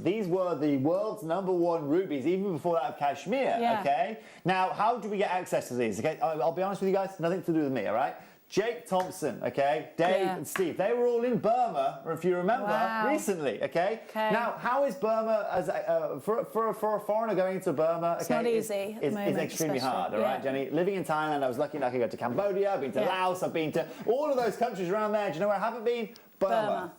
[SPEAKER 15] These were the world's #1 rubies, even before that of Kashmir.
[SPEAKER 11] Yeah.
[SPEAKER 15] Okay. Now, how do we get access to these? Okay, I'll be honest with you guys, nothing to do with me. All right. Jake Thompson, okay, Dave and Steve, they were all in Burma, if you remember, recently, okay? Now, how is Burma, as for a foreigner going into Burma, okay,
[SPEAKER 11] it's not easy
[SPEAKER 15] it's extremely hard, all right, Jenny? Living in Thailand, I was lucky enough to go to Cambodia, I've been to Laos, I've been to all of those countries around there. Do you know where I haven't been? Burma.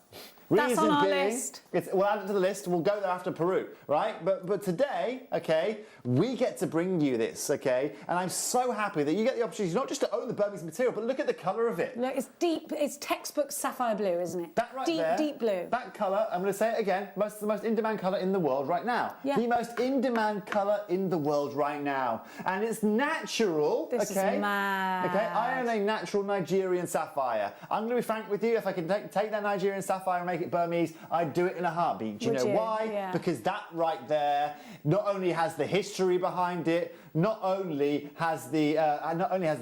[SPEAKER 11] That's on our list.
[SPEAKER 15] We'll add it to the list. We'll go there after Peru, right? But today, okay, we get to bring you this, okay? And I'm so happy that you get the opportunity not just to own the Burmese material, but look at the colour of it.
[SPEAKER 11] Look, it's deep. It's textbook sapphire blue, isn't it?
[SPEAKER 15] That right
[SPEAKER 11] deep,
[SPEAKER 15] there.
[SPEAKER 11] Deep blue.
[SPEAKER 15] That colour, I'm going to say it again, the most in-demand colour in the world right now.
[SPEAKER 11] Yeah.
[SPEAKER 15] The most in-demand colour in the world right now. And it's natural,
[SPEAKER 11] This is mad.
[SPEAKER 15] Okay, I am a natural Nigerian sapphire. I'm going to be frank with you, if I can take that Nigerian sapphire and make it Burmese, I'd do it in a heartbeat. Do you know why?
[SPEAKER 11] Yeah.
[SPEAKER 15] Because that right there not only has the history behind it, not only has the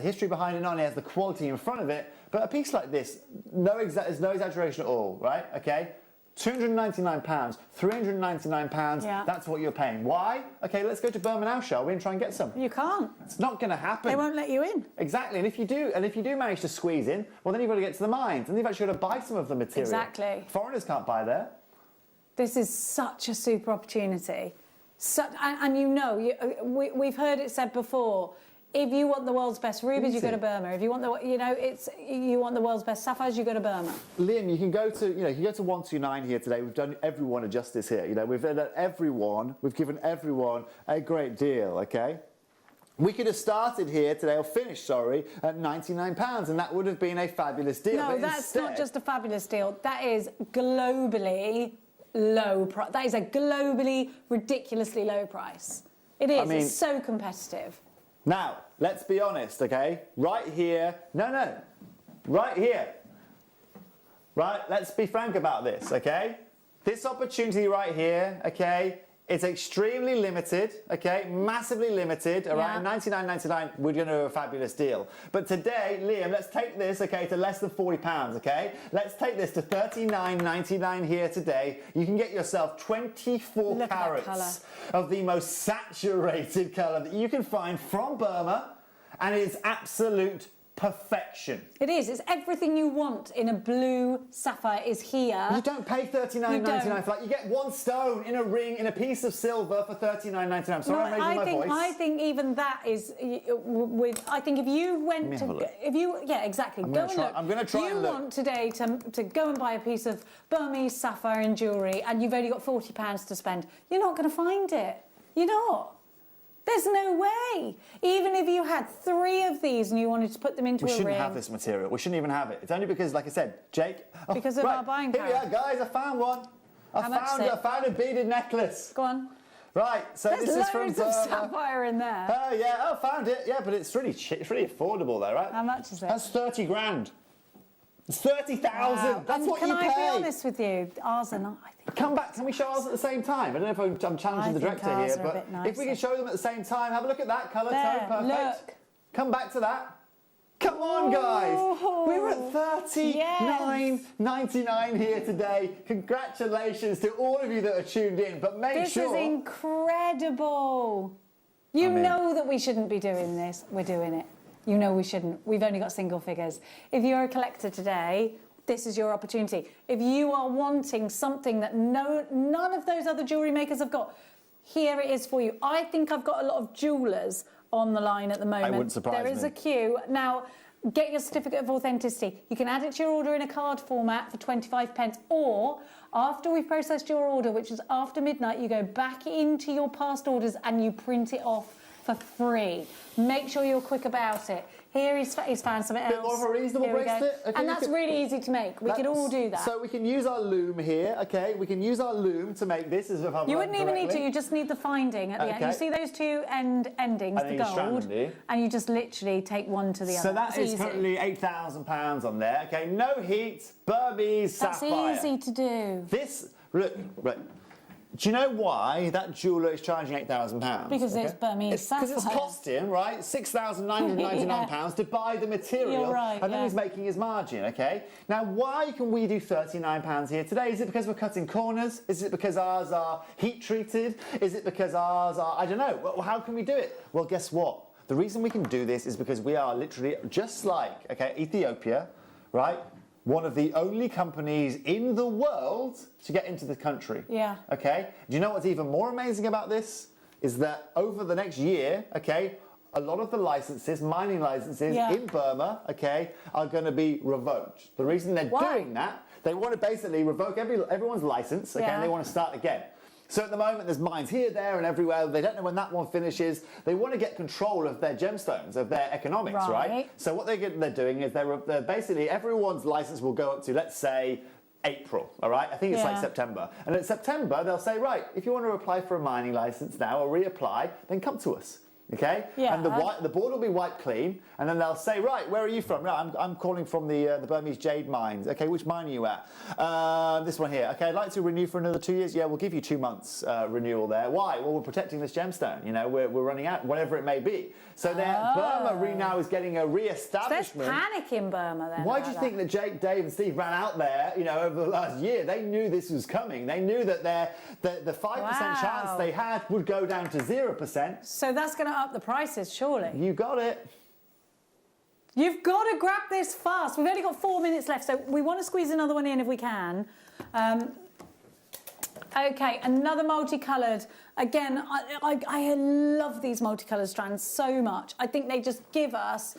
[SPEAKER 15] history behind it, not only has the quality in front of it, but a piece like this, there's no exaggeration at all, right? Okay. £299, £399, that's what you're paying. Why? Okay, let's go to Burma now, shall we, and try and get some.
[SPEAKER 11] You can't.
[SPEAKER 15] It's not going to happen.
[SPEAKER 11] They won't let you in.
[SPEAKER 15] Exactly, and if you do manage to squeeze in, well, then you've got to get to the mines, and you've actually got to buy some of the material.
[SPEAKER 11] Exactly.
[SPEAKER 15] Foreigners can't buy there.
[SPEAKER 11] This is such a super opportunity. We've heard it said before, if you want the world's best rubies, you go to Burma. If you want you want the world's best sapphires, you go to Burma.
[SPEAKER 15] Liam, you can go to 129 here today. We've done everyone a justice here. We've given everyone a great deal. Okay. We could have started here today, or finished, sorry, at £99, and that would have been a fabulous deal.
[SPEAKER 11] No, that's not just a fabulous deal. That is globally low price. That is a globally ridiculously low price. It is. It's so competitive.
[SPEAKER 15] Now, let's be honest, okay? Right here. Right here. Right, let's be frank about this, okay? This opportunity right here, okay, it's extremely limited, okay? Massively limited. Around $99.99, we're going to have a fabulous deal. But today, Liam, let's take this, okay, to less than £40, okay? Let's take this to $39.99 here today. You can get yourself 24 carats of the most saturated colour that you can find from Burma, and it's absolute perfection.
[SPEAKER 11] It is. It's everything you want in a blue sapphire is here.
[SPEAKER 15] You don't pay $39.99 for that. You get one stone in a ring in a piece of silver for $39.99. I'm sorry, I'm raising my voice.
[SPEAKER 11] I think even that is I think if you went exactly.
[SPEAKER 15] I'm going to try and look.
[SPEAKER 11] You want today to go and buy a piece of Burmese sapphire in jewellery, and you've only got £40 to spend. You're not going to find it. You're not. There's no way. Even if you had 3 of these and you wanted to put them into a ring.
[SPEAKER 15] We shouldn't have this material. We shouldn't even have it. It's only because, like I said, Jake...
[SPEAKER 11] Because of our buying power.
[SPEAKER 15] Here we are, guys. I found one. I found a beaded necklace.
[SPEAKER 11] Go on.
[SPEAKER 15] Right, so this is from
[SPEAKER 11] There's loads of sapphire in there.
[SPEAKER 15] Oh, yeah. I found it. Yeah, but it's really cheap. It's really affordable, though, right?
[SPEAKER 11] How much is it?
[SPEAKER 15] That's 30 grand. It's 30,000.
[SPEAKER 11] Wow.
[SPEAKER 15] That's what you pay.
[SPEAKER 11] Can I be honest with you? Ours are not, I think.
[SPEAKER 15] Come back. Can we show ours at the same time? I don't know if I'm challenging the director here, but if we can show them at the same time, have a look at that colour tone. Perfect.
[SPEAKER 11] Look.
[SPEAKER 15] Come back to that. Come on, guys. We're at $39.99 here today. Congratulations to all of you that are tuned in. But
[SPEAKER 11] This is incredible. You know that we shouldn't be doing this. We're doing it. You know we shouldn't. We've only got single figures. If you're a collector today, this is your opportunity. If you are wanting something that none of those other jewellery makers have got, here it is for you. I think I've got a lot of jewellers on the line at the moment.
[SPEAKER 15] It wouldn't surprise me.
[SPEAKER 11] There is a queue. Now, get your certificate of authenticity. You can add it to your order in a card format for 25p, or after we've processed your order, which is after midnight, you go back into your past orders and you print it off for free. Make sure you're quick about it. Here he's found something else.
[SPEAKER 15] Bit more of a reasonable
[SPEAKER 11] Here we go.
[SPEAKER 15] bracelet. Okay,
[SPEAKER 11] And that's really easy to make. We could all do that.
[SPEAKER 15] So we can use our loom here, okay? We can use our loom to make this, as if I've
[SPEAKER 11] You
[SPEAKER 15] learned
[SPEAKER 11] wouldn't even need to,
[SPEAKER 15] correctly.
[SPEAKER 11] you just need the finding at the end.
[SPEAKER 15] Okay.
[SPEAKER 11] You see those two endings,
[SPEAKER 15] And
[SPEAKER 11] the
[SPEAKER 15] then you strand
[SPEAKER 11] gold,
[SPEAKER 15] them, do you?
[SPEAKER 11] and you just literally take one to the other.
[SPEAKER 15] So that
[SPEAKER 11] It's
[SPEAKER 15] is
[SPEAKER 11] easy.
[SPEAKER 15] currently £8,000 on there, okay? No heat, Burmese
[SPEAKER 11] That's
[SPEAKER 15] sapphire.
[SPEAKER 11] easy to do.
[SPEAKER 15] This, look, right. Do you know why that jeweller is charging £8,000?
[SPEAKER 11] Because it's Burmese
[SPEAKER 15] Because it's
[SPEAKER 11] sapphire.
[SPEAKER 15] cost him, right, £6,999 to buy the material,
[SPEAKER 11] You're right,
[SPEAKER 15] and then
[SPEAKER 11] yeah.
[SPEAKER 15] he's making his margin, okay? Now, why can we do £39 here today? Is it because we're cutting corners? Is it because ours are heat treated? Is it because ours are, I don't know. Well, how can we do it? Well, guess what? The reason we can do this is because we are literally just like, okay, Ethiopia, right? One of the only companies in the world to get into the country.
[SPEAKER 11] Yeah.
[SPEAKER 15] Okay? Do you know what's even more amazing about this? Is that over the next year, okay, a lot of the licenses, mining licenses in Burma, okay, are going to be revoked. The reason they're doing that, they want to basically revoke everyone's license, okay, and they want to start again. So at the moment, there's mines here, there, and everywhere. They don't know when that one finishes. They want to get control of their gemstones, of their economics, right? So what they're doing is they're basically, everyone's license will go up to, let's say, April, all right? I think it's like September. And in September, they'll say, right, if you want to apply for a mining license now or reapply, then come to us. Okay?
[SPEAKER 11] Yeah.
[SPEAKER 15] And the board will be wiped clean, and then they'll say, right, where are you from? No, I'm calling from the Burmese jade mines. Okay, which mine are you at? This one here. Okay, I'd like to renew for another 2 years. Yeah, we'll give you 2 months renewal there. Why? Well, we're protecting this gemstone. You know, we're running out, whatever it may be. So Burma now is getting a re-establishment.
[SPEAKER 11] There's panic in Burma then.
[SPEAKER 15] Why do you think that Jake, Dave, and Steve ran out there? You know, over the last year, they knew this was coming. They knew that the 5% chance they had would go down to 0%.
[SPEAKER 11] So that's going to up the prices, surely.
[SPEAKER 15] You got it.
[SPEAKER 11] You've got to grab this fast. We've only got 4 minutes left, so we want to squeeze another one in if we can. Okay, another multicoloured. Again, I love these multicoloured strands so much. I think they just give us...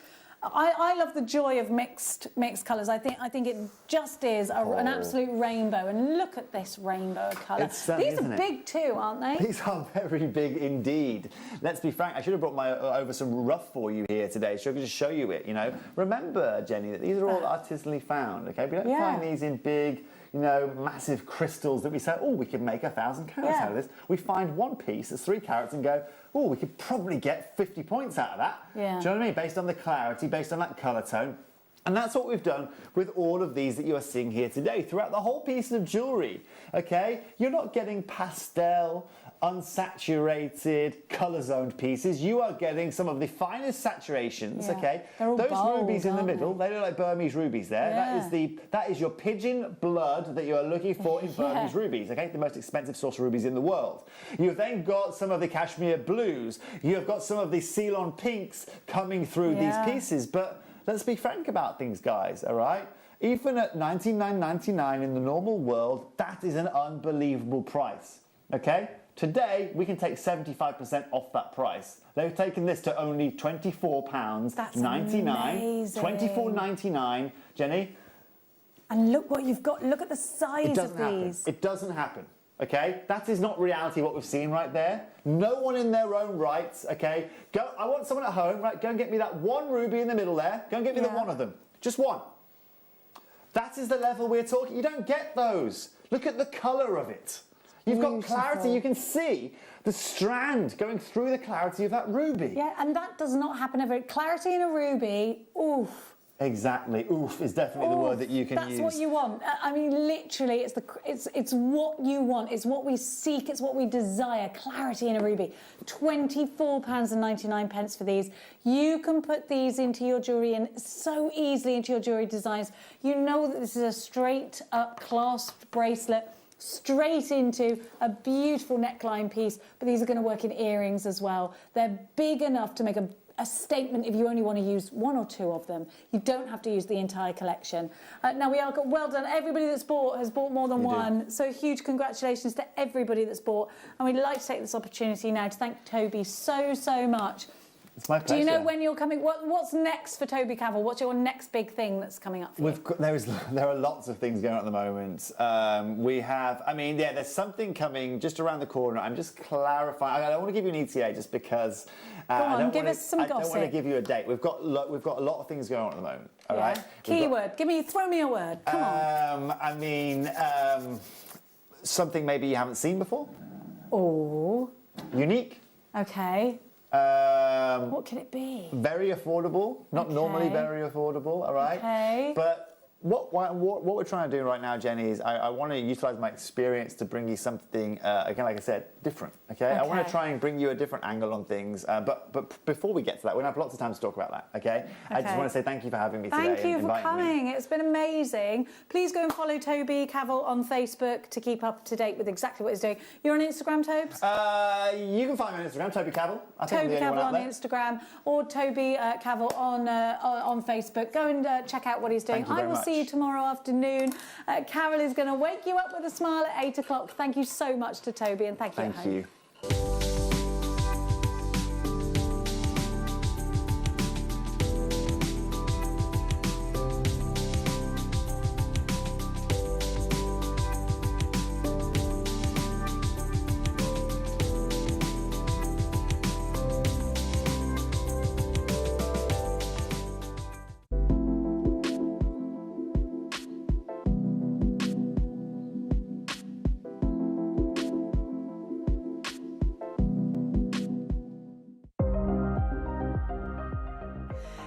[SPEAKER 11] I love the joy of mixed colours. I think it just is an absolute rainbow. And look at this rainbow of colour.
[SPEAKER 15] It's stunning,
[SPEAKER 11] These are big too, aren't they?
[SPEAKER 15] These are very big indeed. Let's be frank. I should have brought over some rough for you here today, so I could just show you it. You know, remember, Jenny, that these are all artisanally found. Okay, we don't find these in big, you know, massive crystals that we say, oh, we could make 1,000 carats out of this. We find one piece that's 3 carats and go, oh, we could probably get 50 points out of that.
[SPEAKER 11] Yeah.
[SPEAKER 15] Do you know what I mean? Based on the clarity, based on that colour tone. And that's what we've done with all of these that you are seeing here today, throughout the whole piece of jewellery, okay? You're not getting pastel, unsaturated, colour-zoned pieces. You are getting some of the finest saturations, okay?
[SPEAKER 11] Those
[SPEAKER 15] rubies in the middle, they look like Burmese rubies there. That is your pigeon blood that you are looking for in Burmese rubies, okay? The most expensive source of rubies in the world. You've then got some of the Kashmir blues. You have got some of the Ceylon pinks coming through these pieces, but let's be frank about things, guys, all right? Even at $99.99 in the normal world, that is an unbelievable price, okay? Today, we can take 75% off that price. They've taken this to only £24.99.
[SPEAKER 11] That's amazing.
[SPEAKER 15] $24.99. Jenny?
[SPEAKER 11] And look what you've got. Look at the size of these.
[SPEAKER 15] It doesn't happen. Okay, that is not reality what we've seen right there. No one in their own rights, okay? Go. I want someone at home, right? Go and get me that one ruby in the middle there. Go and get me the one of them. Just one. That is the level we're talking. You don't get those. Look at the colour of it. You've got clarity. You can see the strand going through the clarity of that ruby.
[SPEAKER 11] Yeah, and that does not happen ever. Clarity in a ruby, oof.
[SPEAKER 15] Exactly. Oof is definitely the word that you can use.
[SPEAKER 11] That's what you want. I mean, literally, it's what you want. It's what we seek. It's what we desire. Clarity in a ruby. £24.99 for these. You can put these into your jewellery and so easily into your jewellery designs. You know that this is a straight up clasped bracelet, straight into a beautiful neckline piece, but these are going to work in earrings as well. They're big enough to make a statement if you only want to use 1 or 2 of them. You don't have to use the entire collection. Now, well done. Everybody that's bought has bought more than one. So huge congratulations to everybody that's bought. And we'd like to take this opportunity now to thank Toby so much
[SPEAKER 15] It's my pleasure.
[SPEAKER 11] Do you know when you're coming? What's next for Toby Cavell? What's your next big thing that's coming up for you?
[SPEAKER 15] There are lots of things going on at the moment. We have, there's something coming just around the corner. I'm just clarifying. I don't want to give you an ETA just because.
[SPEAKER 11] Go on, give us some gossip.
[SPEAKER 15] I don't want to give you a date. We've got a lot of things going on at the moment. All right.
[SPEAKER 11] Keyword. Throw me a word. Come
[SPEAKER 15] on. Something maybe you haven't seen before.
[SPEAKER 11] Oh.
[SPEAKER 15] Unique.
[SPEAKER 11] Okay. What can it be?
[SPEAKER 15] Very affordable. Not normally very affordable, all right?
[SPEAKER 11] Okay.
[SPEAKER 15] But what we're trying to do right now, Jenny, is I want to utilise my experience to bring you something, again, like I said, different, okay? I want to try and bring you a different angle on things. But before we get to that, we're going to have lots of time to talk about that, okay? I just want to say thank you for having me today.
[SPEAKER 11] Thank you for coming. It's been amazing. Please go and follow Toby Cavell on Facebook to keep up to date with exactly what he's doing. You're on Instagram, Tobes?
[SPEAKER 15] You can find me on Instagram, Toby Cavell.
[SPEAKER 11] Toby Cavell on Instagram or Toby Cavell on Facebook. Go and check out what he's doing. I will see you tomorrow afternoon. Carol is going to wake you up with a smile at 8 o'clock. Thank you so much to Toby, and thank you.
[SPEAKER 15] Thank you.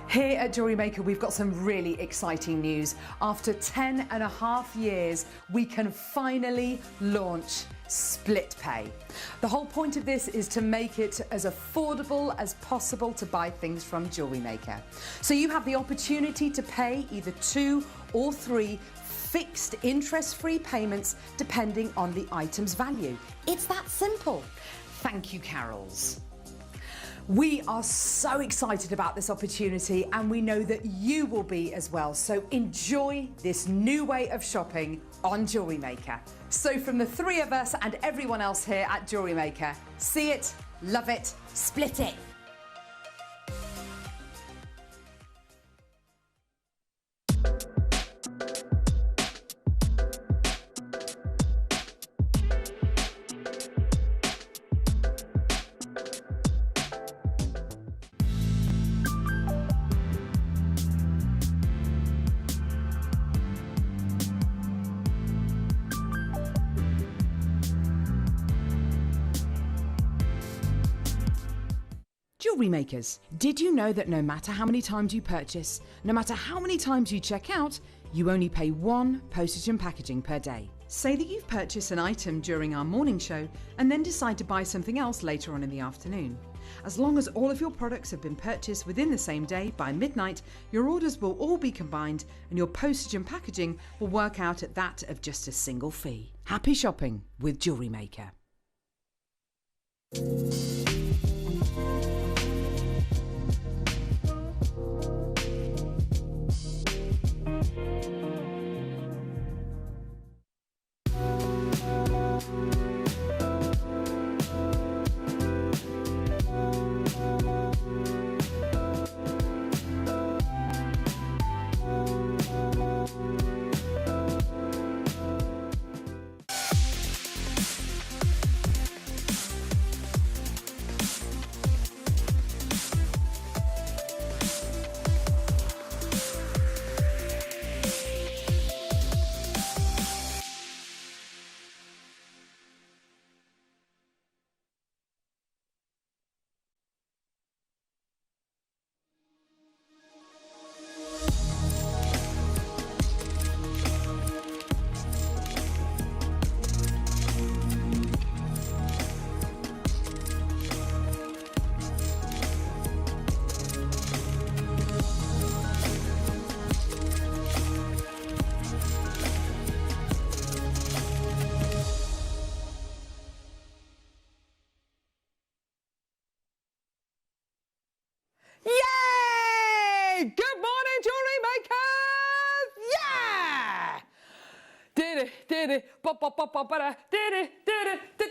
[SPEAKER 3] Here at JewelleryMaker, we've got some really exciting news. After 10.5 years, we can finally launch split pay. The whole point of this is to make it as affordable as possible to buy things from JewelleryMaker. So you have the opportunity to pay either 2 or 3 fixed interest-free payments depending on the item's value. It's that simple. Thank you, Carols. We are so excited about this opportunity, and we know that you will be as well. So enjoy this new way of shopping on JewelleryMaker. So from the 3 of us and everyone else here at JewelleryMaker, see it, love it, split it.
[SPEAKER 6] Jewellery makers, did you know that no matter how many times you purchase, no matter how many times you check out, you only pay 1 postage and packaging per day? Say that you've purchased an item during our morning show and then decide to buy something else later on in the afternoon. As long as all of your products have been purchased within the same day by midnight, your orders will all be combined and your postage and packaging will work out at that of just a single fee. Happy shopping with JewelleryMaker. Yay! Good morning, jewellery makers! Yeah! Did it, ba ba ba ba ba, did it,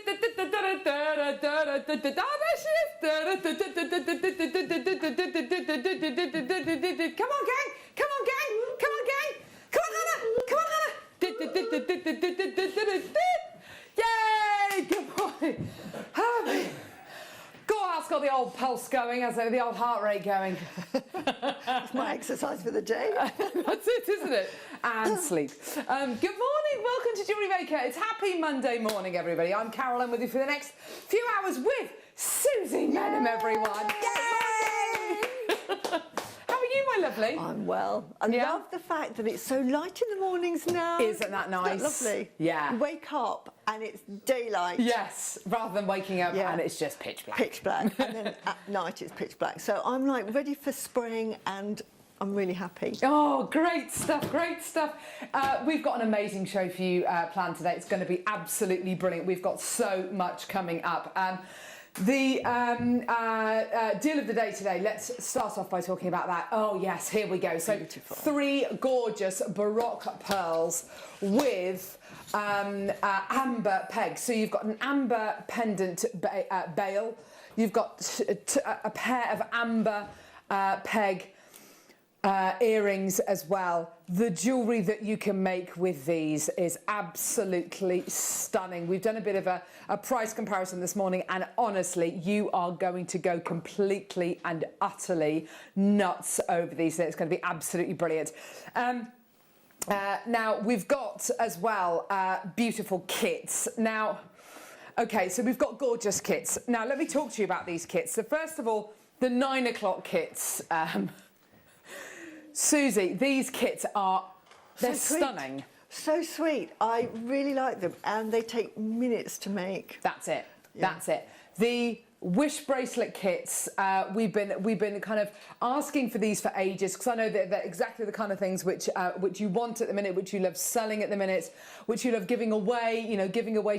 [SPEAKER 3] Come on, gang! Come on, gang! Come on, gang! Come on, Hannah! Come on, Hannah! Yay! Good morning. God, that's got the old pulse going, hasn't it? The old heart rate going.
[SPEAKER 4] That's my exercise for the day.
[SPEAKER 3] That's it, isn't it? And sleep. Good morning. Welcome to JewelleryMaker. It's happy Monday morning, everybody. I'm Carolyn with you for the next few hours with Susie Menham, everyone. Yay! How are you, my lovely?
[SPEAKER 4] I'm well. I love the fact that it's so light in the mornings now.
[SPEAKER 3] Isn't that nice?
[SPEAKER 4] Isn't that lovely?
[SPEAKER 3] Yeah.
[SPEAKER 4] You wake up and it's daylight.
[SPEAKER 3] Yes, rather than waking up and it's just pitch black.
[SPEAKER 4] Pitch black. And then at night it's pitch black. So I'm like ready for spring and I'm really happy.
[SPEAKER 3] Oh, great stuff, great stuff. We've got an amazing show for you planned today. It's going to be absolutely brilliant. We've got so much coming up. The deal of the day today, let's start off by talking about that. Oh, yes, here we go. So, beautiful. 3 gorgeous Baroque pearls with amber pegs. So you've got an amber pendant bail. You've got a pair of amber peg earrings as well. The jewellery that you can make with these is absolutely stunning. We've done a bit of a price comparison this morning, and honestly, you are going to go completely and utterly nuts over these. It's going to be absolutely brilliant. Now, we've got as well beautiful kits. Now, okay, so we've got gorgeous kits. Now, let me talk to you about these kits. So first of all, the 9 o'clock kits. Susie, these kits they're stunning.
[SPEAKER 4] So sweet. I really like them and they take minutes to make.
[SPEAKER 3] That's it. Yeah. That's it. The wish bracelet kits, we've been kind of asking for these for ages because I know that they're exactly the kind of things which you want at the minute, which you love selling at the minute, which you love giving away, giving away